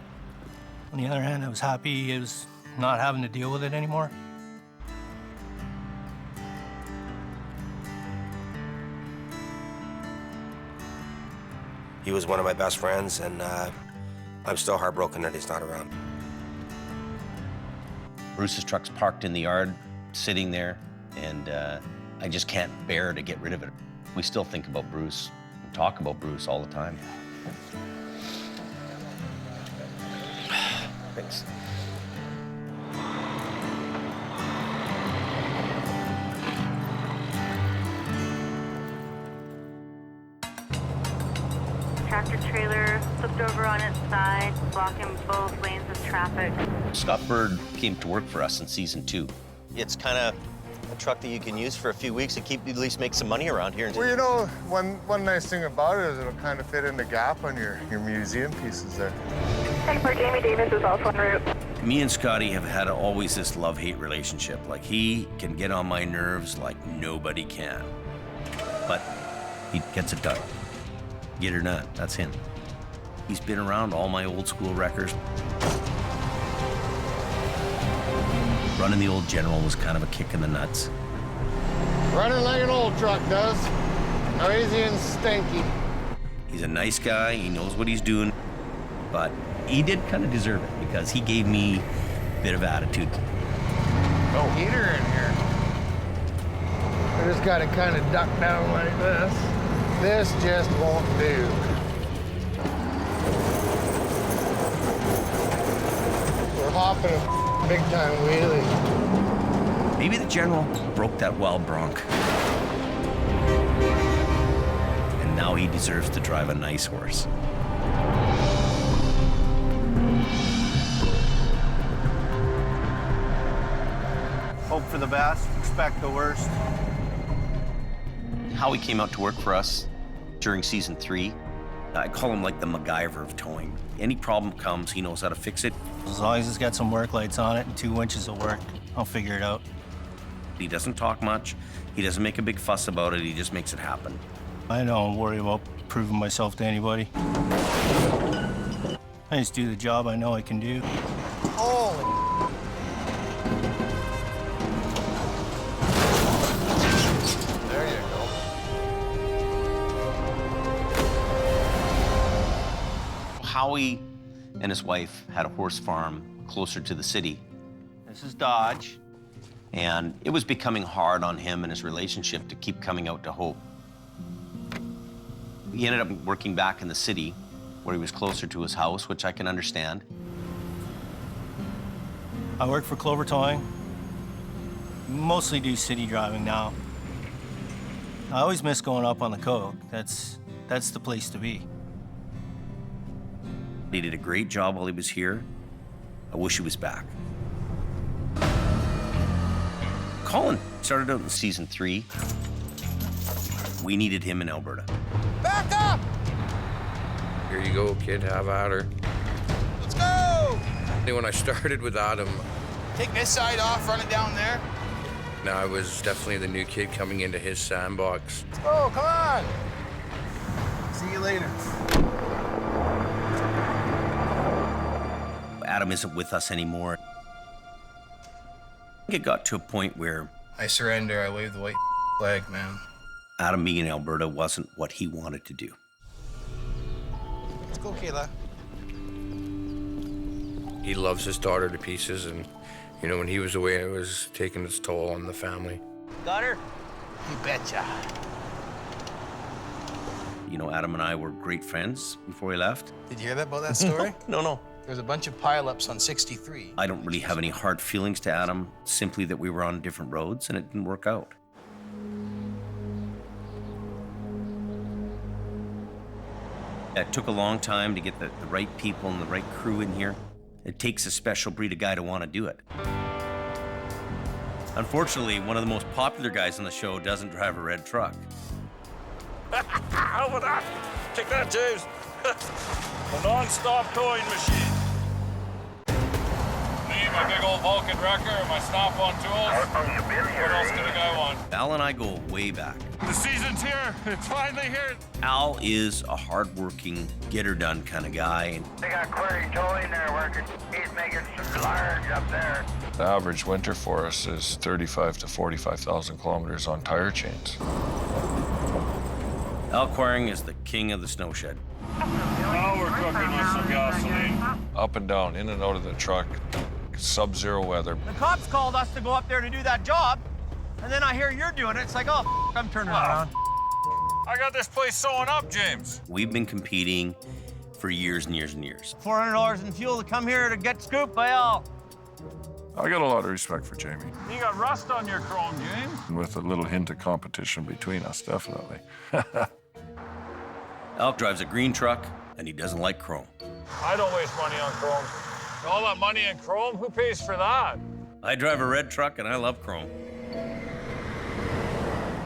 on the other hand, I was happy he was not having to deal with it anymore. He was one of my best friends, and I'm still heartbroken that he's not around. Bruce's truck's parked in the yard, sitting there, and I just can't bear to get rid of it. We still think about Bruce and talk about Bruce all the time. Thanks. Tractor trailer flipped over on its side, blocking both lanes of traffic. Scott Bird came to work for us in season 2. It's kind of a truck that you can use for a few weeks and at least make some money around here. Well, you know, one nice thing about it is it'll kind of fit in the gap on your museum pieces there. And for Jamie Davis is also en route. Me and Scotty have had always this love-hate relationship. Like, he can get on my nerves like nobody can. But he gets it done. Get or not, that's him. He's been around all my old school wreckers. Running the old General was kind of a kick in the nuts. Running like an old truck does. Noisy and stinky. He's a nice guy, he knows what he's doing, but he did kind of deserve it because he gave me a bit of attitude. No heater in here. I just got to kind of duck down like this. This just won't do. We're hopping a big time wheelie. Maybe the General broke that wild bronc. And now he deserves to drive a nice horse. Hope for the best, expect the worst. Howie came out to work for us during season 3. I call him like the MacGyver of towing. Any problem comes, he knows how to fix it. As long as it's got some work lights on it and 2 winches of work, I'll figure it out. He doesn't talk much. He doesn't make a big fuss about it. He just makes it happen. I don't worry about proving myself to anybody. I just do the job I know I can do. Holy. There you go. Howie and his wife had a horse farm closer to the city. This is Dodge. And it was becoming hard on him and his relationship to keep coming out to Hope. He ended up working back in the city where he was closer to his house, which I can understand. I work for Clover Towing. Mostly do city driving now. I always miss going up on the Coke. That's the place to be. He did a great job while he was here. I wish he was back. Colin started out in season 3. We needed him in Alberta. Back up! Here you go, kid, have at her. Let's go! When I started with Adam, Take this side off, run it down there. now I was definitely the new kid coming into his sandbox. Let's go, come on! See you later. Adam isn't with us anymore. I think it got to a point where I surrender, I wave the white flag, man. Adam being in Alberta wasn't what he wanted to do. Let's go, Kayla. He loves his daughter to pieces, and you know, when he was away, it was taking its toll on the family. Got her? You betcha. You know, Adam and I were great friends before he left. Did you hear that about that story? No. There's a bunch of pileups on 63. I don't really have any hard feelings to Adam, simply that we were on different roads and it didn't work out. It took a long time to get the right people and the right crew in here. It takes a special breed of guy to want to do it. Unfortunately, one of the most popular guys on the show doesn't drive a red truck. How about that? Take that, James. A non-stop towing machine. Me, my big old Vulcan wrecker, and my snap-on tools. What else could a guy want? Al and I go way back. The season's here. It's finally here. Al is a hard-working, get-her-done kind of guy. And They got Query towing there working. He's making some large up there. The average winter for us is 35 to 45,000 kilometers on tire chains. Al Quaring is the king of the snow shed. Now we're cooking with some gasoline. Up and down, in and out of the truck, sub-zero weather. The cops called us to go up there to do that job, and then I hear you're doing it. It's like, oh, I'm turning around. I got this place sewing up, James. We've been competing for years and years and years. $400 in fuel to come here to get scooped by Al. I got a lot of respect for Jamie. You got rust on your chrome, James. With a little hint of competition between us, definitely. Al drives a green truck, and he doesn't like chrome. I don't waste money on chrome. All that money in chrome, who pays for that? I drive a red truck, and I love chrome.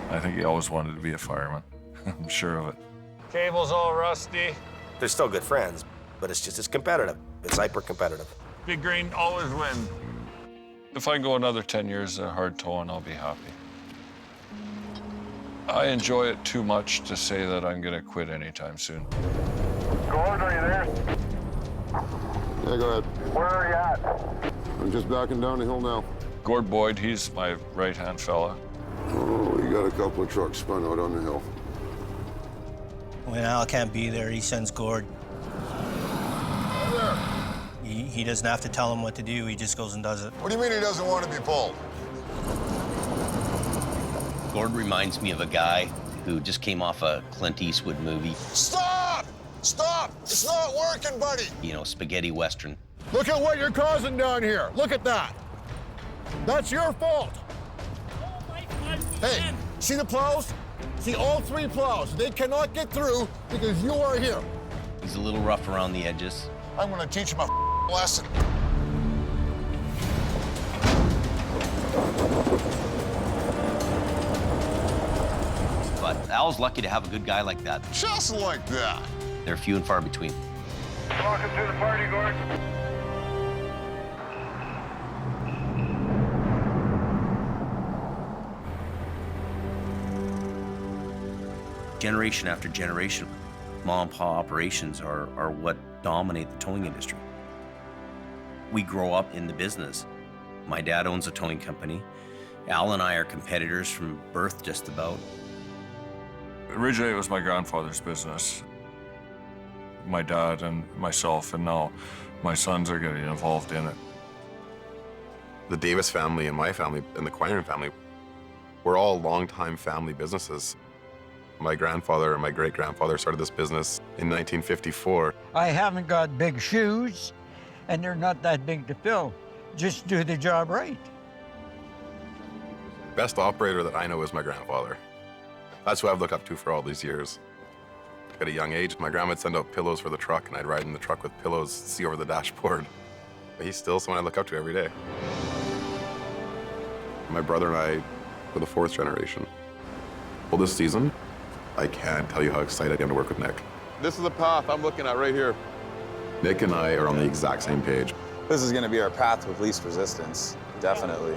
I think he always wanted to be a fireman. I'm sure of it. Cable's all rusty. They're still good friends, but it's competitive. It's hyper-competitive. Big grain always win. If I go another 10 years of hard towing, I'll be happy. I enjoy it too much to say that I'm gonna quit anytime soon. Gord, are you there? Yeah, go ahead. Where are you at? I'm just backing down the hill now. Gord Boyd, he's my right-hand fella. Oh, we got a couple of trucks spun out on the hill. When Al can't be there, he sends Gord. He doesn't have to tell him what to do, he just goes and does it. What do you mean he doesn't want to be pulled? Gord reminds me of a guy who just came off a Clint Eastwood movie. Stop! Stop! It's not working, buddy! You know, spaghetti western. Look at what you're causing down here. Look at that. That's your fault. Hey, see the plows? See all three plows. They cannot get through because you are here. He's a little rough around the edges. I'm gonna teach him a lesson. But Al's lucky to have a good guy like that. Just like that. They're few and far between. Welcome to the party, Gord. Generation after generation, mom and pop operations are what dominate the towing industry. We grow up in the business. My dad owns a towing company. Al and I are competitors from birth, just about. Originally, it was my grandfather's business. My dad and myself, and now my sons are getting involved in it. The Davis family and my family and the Quiron family, we're all longtime family businesses. My grandfather and my great-grandfather started this business in 1954. I haven't got big shoes, and they're not that big to fill. Just do the job right. Best operator that I know is my grandfather. That's who I've looked up to for all these years. At a young age, my grandma would send out pillows for the truck, and I'd ride in the truck with pillows, see over the dashboard. But he's still someone I look up to every day. My brother and I were the fourth generation. Well, this season, I can't tell you how excited I am to work with Nick. This is the path I'm looking at right here. Nick and I are on the exact same page. This is going to be our path with least resistance, definitely.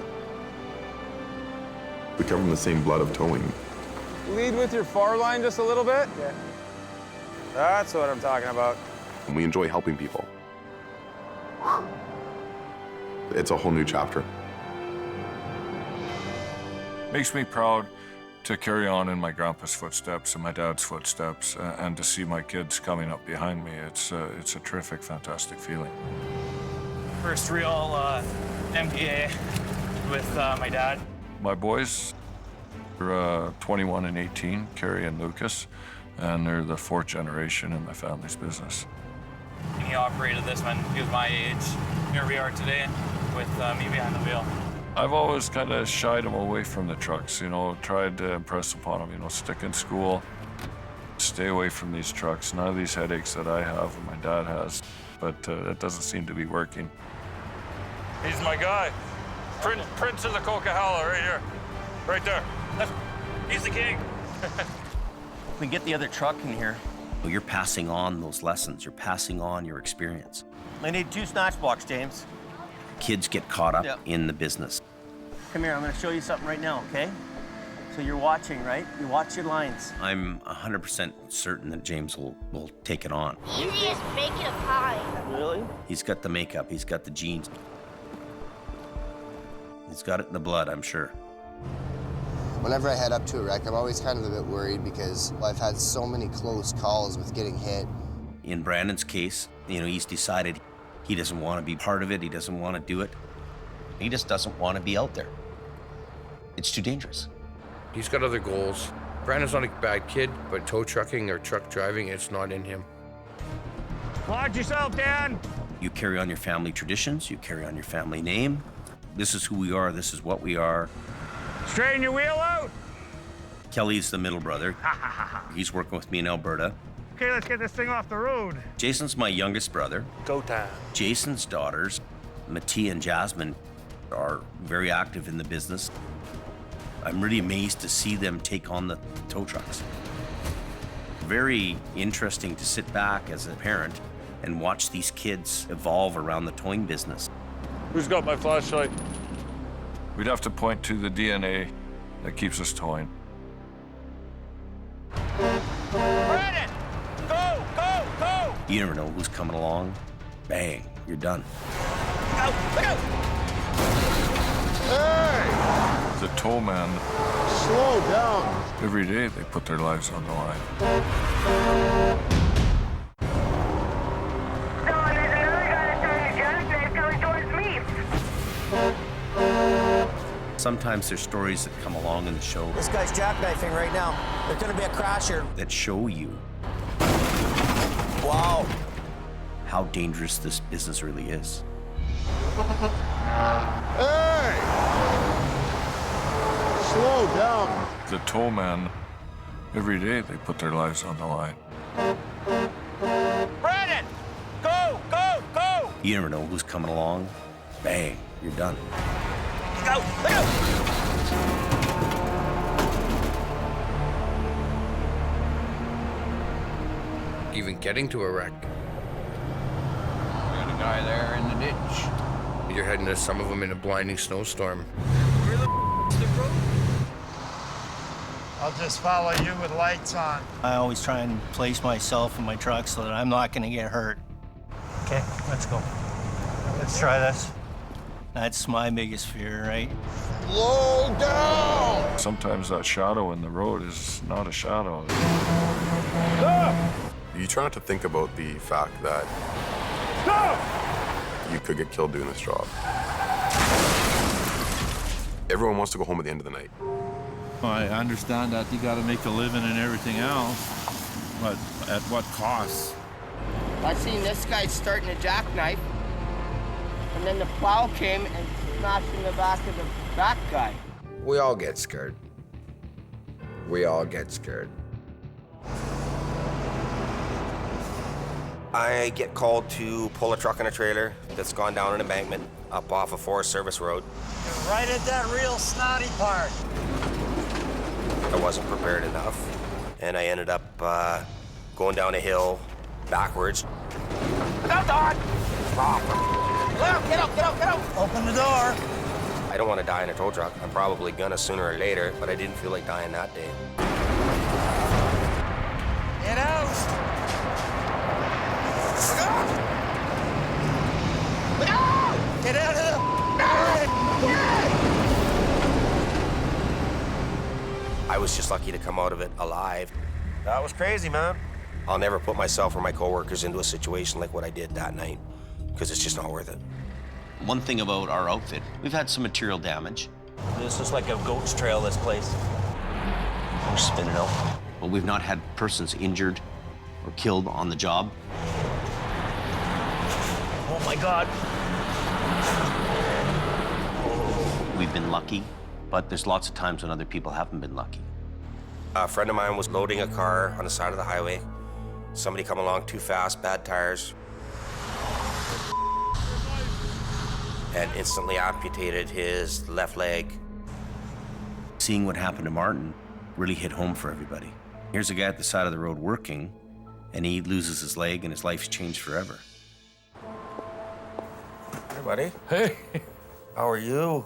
We come from the same blood of towing. Lead with your far line just a little bit. Yeah. That's what I'm talking about. And we enjoy helping people. It's a whole new chapter. Makes me proud to carry on in my grandpa's footsteps and my dad's footsteps, and to see my kids coming up behind me. It's a terrific, fantastic feeling. First real MPA with my dad. My boys are 21 and 18, Carrie and Lucas, and they're the fourth generation in my family's business. He operated this when he was my age. Here we are today with me behind the wheel. I've always kind of shied them away from the trucks, you know, tried to impress upon them, you know, stick in school, stay away from these trucks. None of these headaches that I have and my dad has, but it doesn't seem to be working. He's my guy. Prince of the Coquihalla, right here. Right there. He's the king. We get the other truck in here. You're passing on those lessons. You're passing on your experience. I need 2 snatch blocks, James. Kids get caught up in the business. Come here, I'm gonna show you something right now, okay? So you're watching, right? You watch your lines. I'm 100% certain that James will take it on. Easy as making a pie. Really? He's got the makeup, he's got the genes. He's got it in the blood, I'm sure. Whenever I head up to a wreck, I'm always kind of a bit worried because I've had so many close calls with getting hit. In Brandon's case, you know, he's decided he doesn't want to be part of it, he doesn't want to do it. He just doesn't want to be out there. It's too dangerous. He's got other goals. Brandon's not a bad kid, but tow trucking or truck driving, it's not in him. Watch yourself, Dan. You carry on your family traditions, you carry on your family name. This is who we are, this is what we are. Straighten your wheel out. Kelly's the middle brother. He's working with me in Alberta. Okay, let's get this thing off the road. Jason's my youngest brother. Go time. Jason's daughters, Mattia and Jasmine, are very active in the business. I'm really amazed to see them take on the tow trucks. Very interesting to sit back as a parent and watch these kids evolve around the towing business. Who's got my flashlight? We'd have to point to the DNA that keeps us towing. Brandon! Go, go, go! You never know who's coming along. Bang, you're done. Go, go! The tow man, Slow down. every day they put their lives on the line. Sometimes there's stories that come along in the show This guy's jackknifing right now. There's gonna be a crash here. that show you Wow. how dangerous this business really is. Hey! Slow down. The tow man, every day they put their lives on the line. Brandon! Go, go, go! You never know who's coming along. Bang, you're done. Go, go! Even getting to a wreck. We got a guy there in the ditch. You're heading to some of them in a blinding snowstorm. Where the f***'s the road? I'll just follow you with lights on. I always try and place myself in my truck so that I'm not gonna get hurt. Okay, let's go. Let's try this. That's my biggest fear, right? Slow down. Sometimes that shadow in the road is not a shadow. You try not to think about the fact that you could get killed doing this job. Everyone wants to go home at the end of the night. I understand that you got to make a living and everything else, but at what cost? I seen this guy starting a jackknife, and then the plow came and smashed in the back of the back guy. We all get scared. We all get scared. I get called to pull a truck and a trailer that's gone down an embankment up off a Forest Service road. You're right at that real snotty part. I wasn't prepared enough, and I ended up going down a hill backwards. Look out, Don! Get out, get out, get out! Open the door. I don't want to die in a tow truck. I'm probably gonna sooner or later, but I didn't feel like dying that day. Get out. Get out of the... I was just lucky to come out of it alive. That was crazy, man. I'll never put myself or my coworkers into a situation like what I did that night, because it's just not worth it. One thing about our outfit, we've had some material damage. This is like a goat's trail, this place. We're spinning out. But we've not had persons injured or killed on the job. Oh my God. We've been lucky, but there's lots of times when other people haven't been lucky. A friend of mine was loading a car on the side of the highway. Somebody come along too fast, bad tires, and instantly amputated his left leg. Seeing what happened to Martin really hit home for everybody. Here's a guy at the side of the road working, and he loses his leg and his life's changed forever. Hey, buddy. Hey. How are you?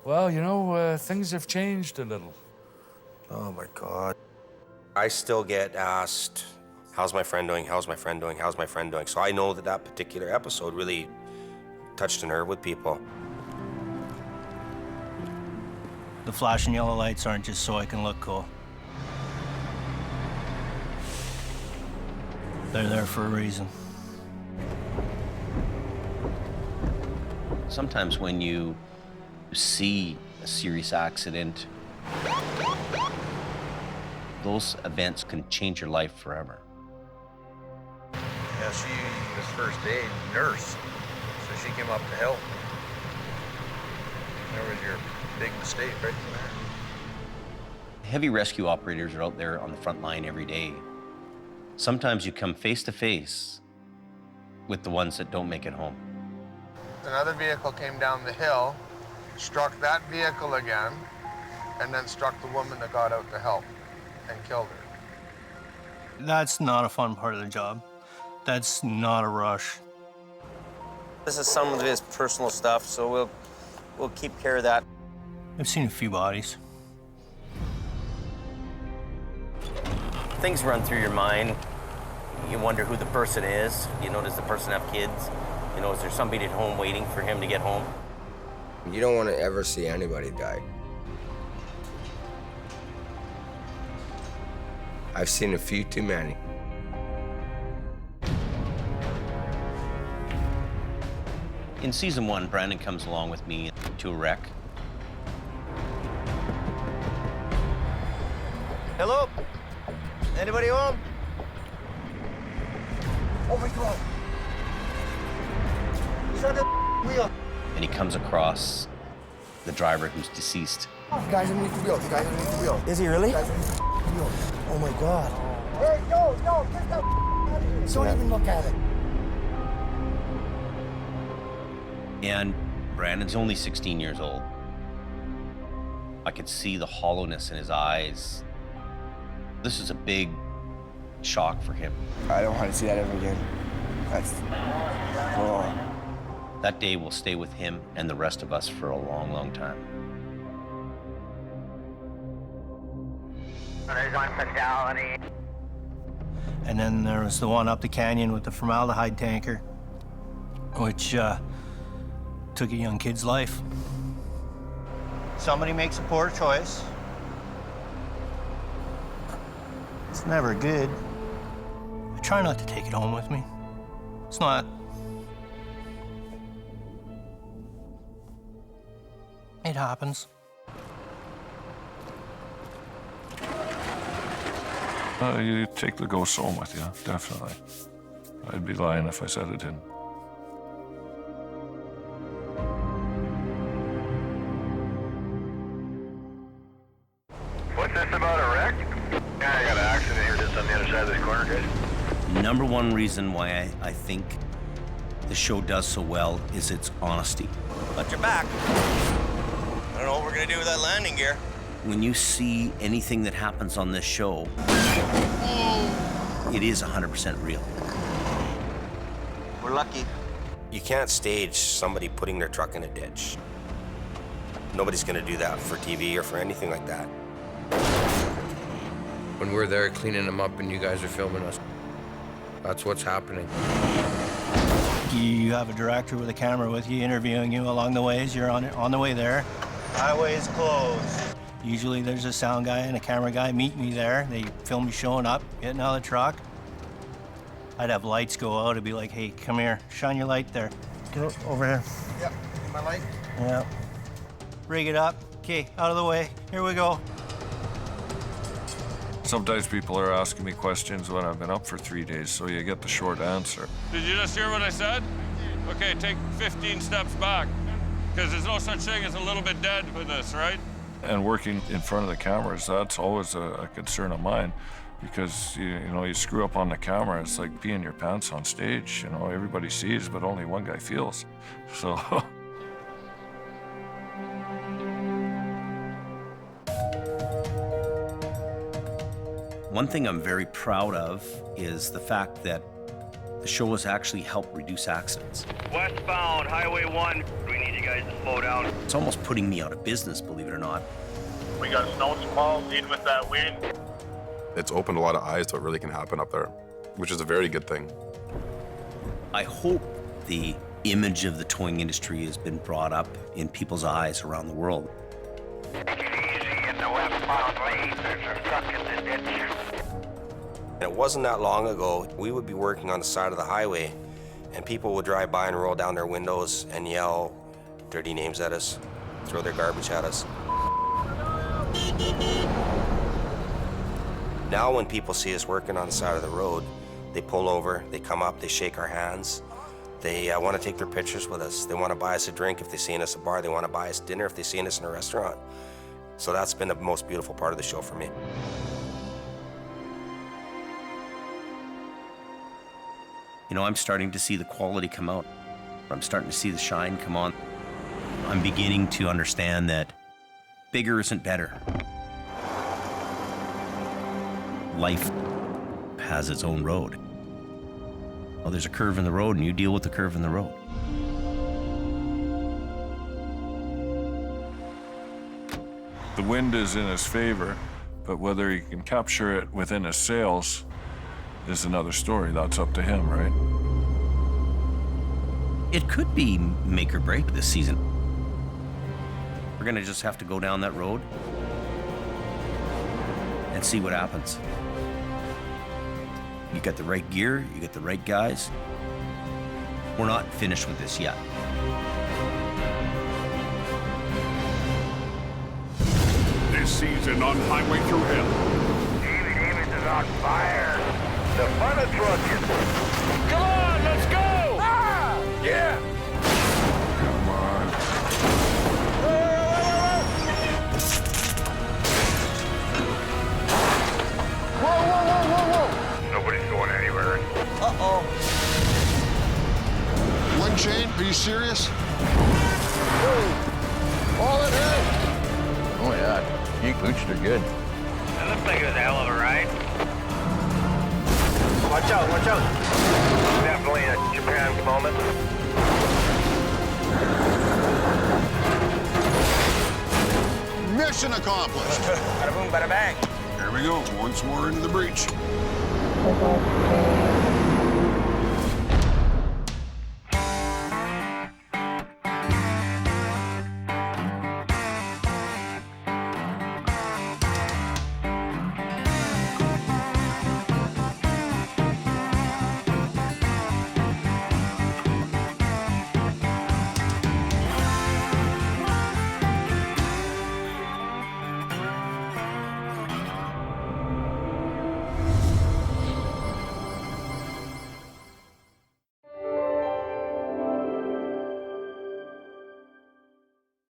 Well, you know, things have changed a little. Oh, my God. I still get asked, how's my friend doing? How's my friend doing? How's my friend doing? So I know that that particular episode really touched a nerve with people. The flashing yellow lights aren't just so I can look cool. They're there for a reason. Sometimes when you see a serious accident, those events can change your life forever. Yeah, she was first aid nurse, so she came up to help. There was your big mistake right there. Heavy rescue operators are out there on the front line every day. Sometimes you come face to face with the ones that don't make it home. Another vehicle came down the hill, struck that vehicle again, and then struck the woman that got out to help and killed her. That's not a fun part of the job. That's not a rush. This is some of his personal stuff, so we'll keep care of that. I've seen a few bodies. Things run through your mind. You wonder who the person is. You know, does the person have kids? You know, is there somebody at home waiting for him to get home? You don't want to ever see anybody die. I've seen a few too many. In season 1, Brandon comes along with me to a wreck. Hello? Anybody home? Oh my God. He's on the wheel. And he comes across the driver who's deceased. Guys underneath the wheel. Guys underneath the wheel. Is he really? Guys underneath the wheel. Oh my God. Hey, no, get that out of here. Don't even look at it. And Brandon's only 16 years old. I could see the hollowness in his eyes. This is a big shock for him. I don't want to see that ever again. That's... Oh. That day will stay with him and the rest of us for a long, long time. There's one Fatality. And then there was the one up the canyon with the formaldehyde tanker, which took a young kid's life. Somebody makes a poor choice. It's never good. I try not to take it home with me. It's not. It happens. You take the ghost home with you, definitely. I'd be lying if I said it didn't. What's this about a wreck? Yeah, I got an accident here just on the other side of this corner, guys. Number one reason why I think the show does so well is its honesty. But you're back. I don't know what we're gonna do with that landing gear. When you see anything that happens on this show, it is 100% real. We're lucky. You can't stage somebody putting their truck in a ditch. Nobody's gonna do that for TV or for anything like that. When we're there cleaning them up and you guys are filming us, that's what's happening. You have a director with a camera with you, interviewing you along the way as you're on the way there. Highway is closed. Usually there's a sound guy and a camera guy meet me there. They film me showing up, getting out of the truck. I'd have lights go out. I'd be like, hey, come here, shine your light there. Get over here. Yep, my light. Yeah. Rig it up. Okay, out of the way. Here we go. Sometimes people are asking me questions when I've been up for 3 days, so you get the short answer. Did you just hear what I said? Okay, take 15 steps back, because there's no such thing as a little bit dead with this, right? And working in front of the cameras, that's always a concern of mine, because you know, you screw up on the camera, it's like peeing your pants on stage. You know, everybody sees, but only one guy feels. So. One thing I'm very proud of is the fact that the show has actually helped reduce accidents. Westbound, Highway 1. We need you guys to slow down. It's almost putting me out of business, believe it or not. We got snow squalls in with that wind. It's opened a lot of eyes to what really can happen up there, which is a very good thing. I hope the image of the towing industry has been brought up in people's eyes around the world. Easy in the westbound lane. There's a truck in the ditch. And it wasn't that long ago, we would be working on the side of the highway, and people would drive by and roll down their windows and yell dirty names at us, throw their garbage at us. Now when people see us working on the side of the road, they pull over, they come up, they shake our hands. They want to take their pictures with us. They want to buy us a drink if they see us at a bar. They want to buy us dinner if they see us in a restaurant. So that's been the most beautiful part of the show for me. You know, I'm starting to see the quality come out. I'm starting to see the shine come on. I'm beginning to understand that bigger isn't better. Life has its own road. Well, there's a curve in the road, and you deal with the curve in the road. The wind is in his favor, but whether he can capture it within his sails is another story. That's up to him, right? It could be make or break this season. We're gonna just have to go down that road and see what happens. You got the right gear, you got the right guys. We're not finished with this yet. This season on Highway Through Hell. David is on fire. The fun of trucking. Come on, let's go! Ah! Yeah! Come on. Whoa, whoa, whoa, whoa, whoa! Nobody's going anywhere. Uh-oh. One chain? Are you serious? All ahead! Oh yeah, you pooched are good. That looks like it was a hell of a ride. Watch out, watch out. Definitely a Japan moment. Mission accomplished. Bada boom, bada bang. Here we go, once more into the breach.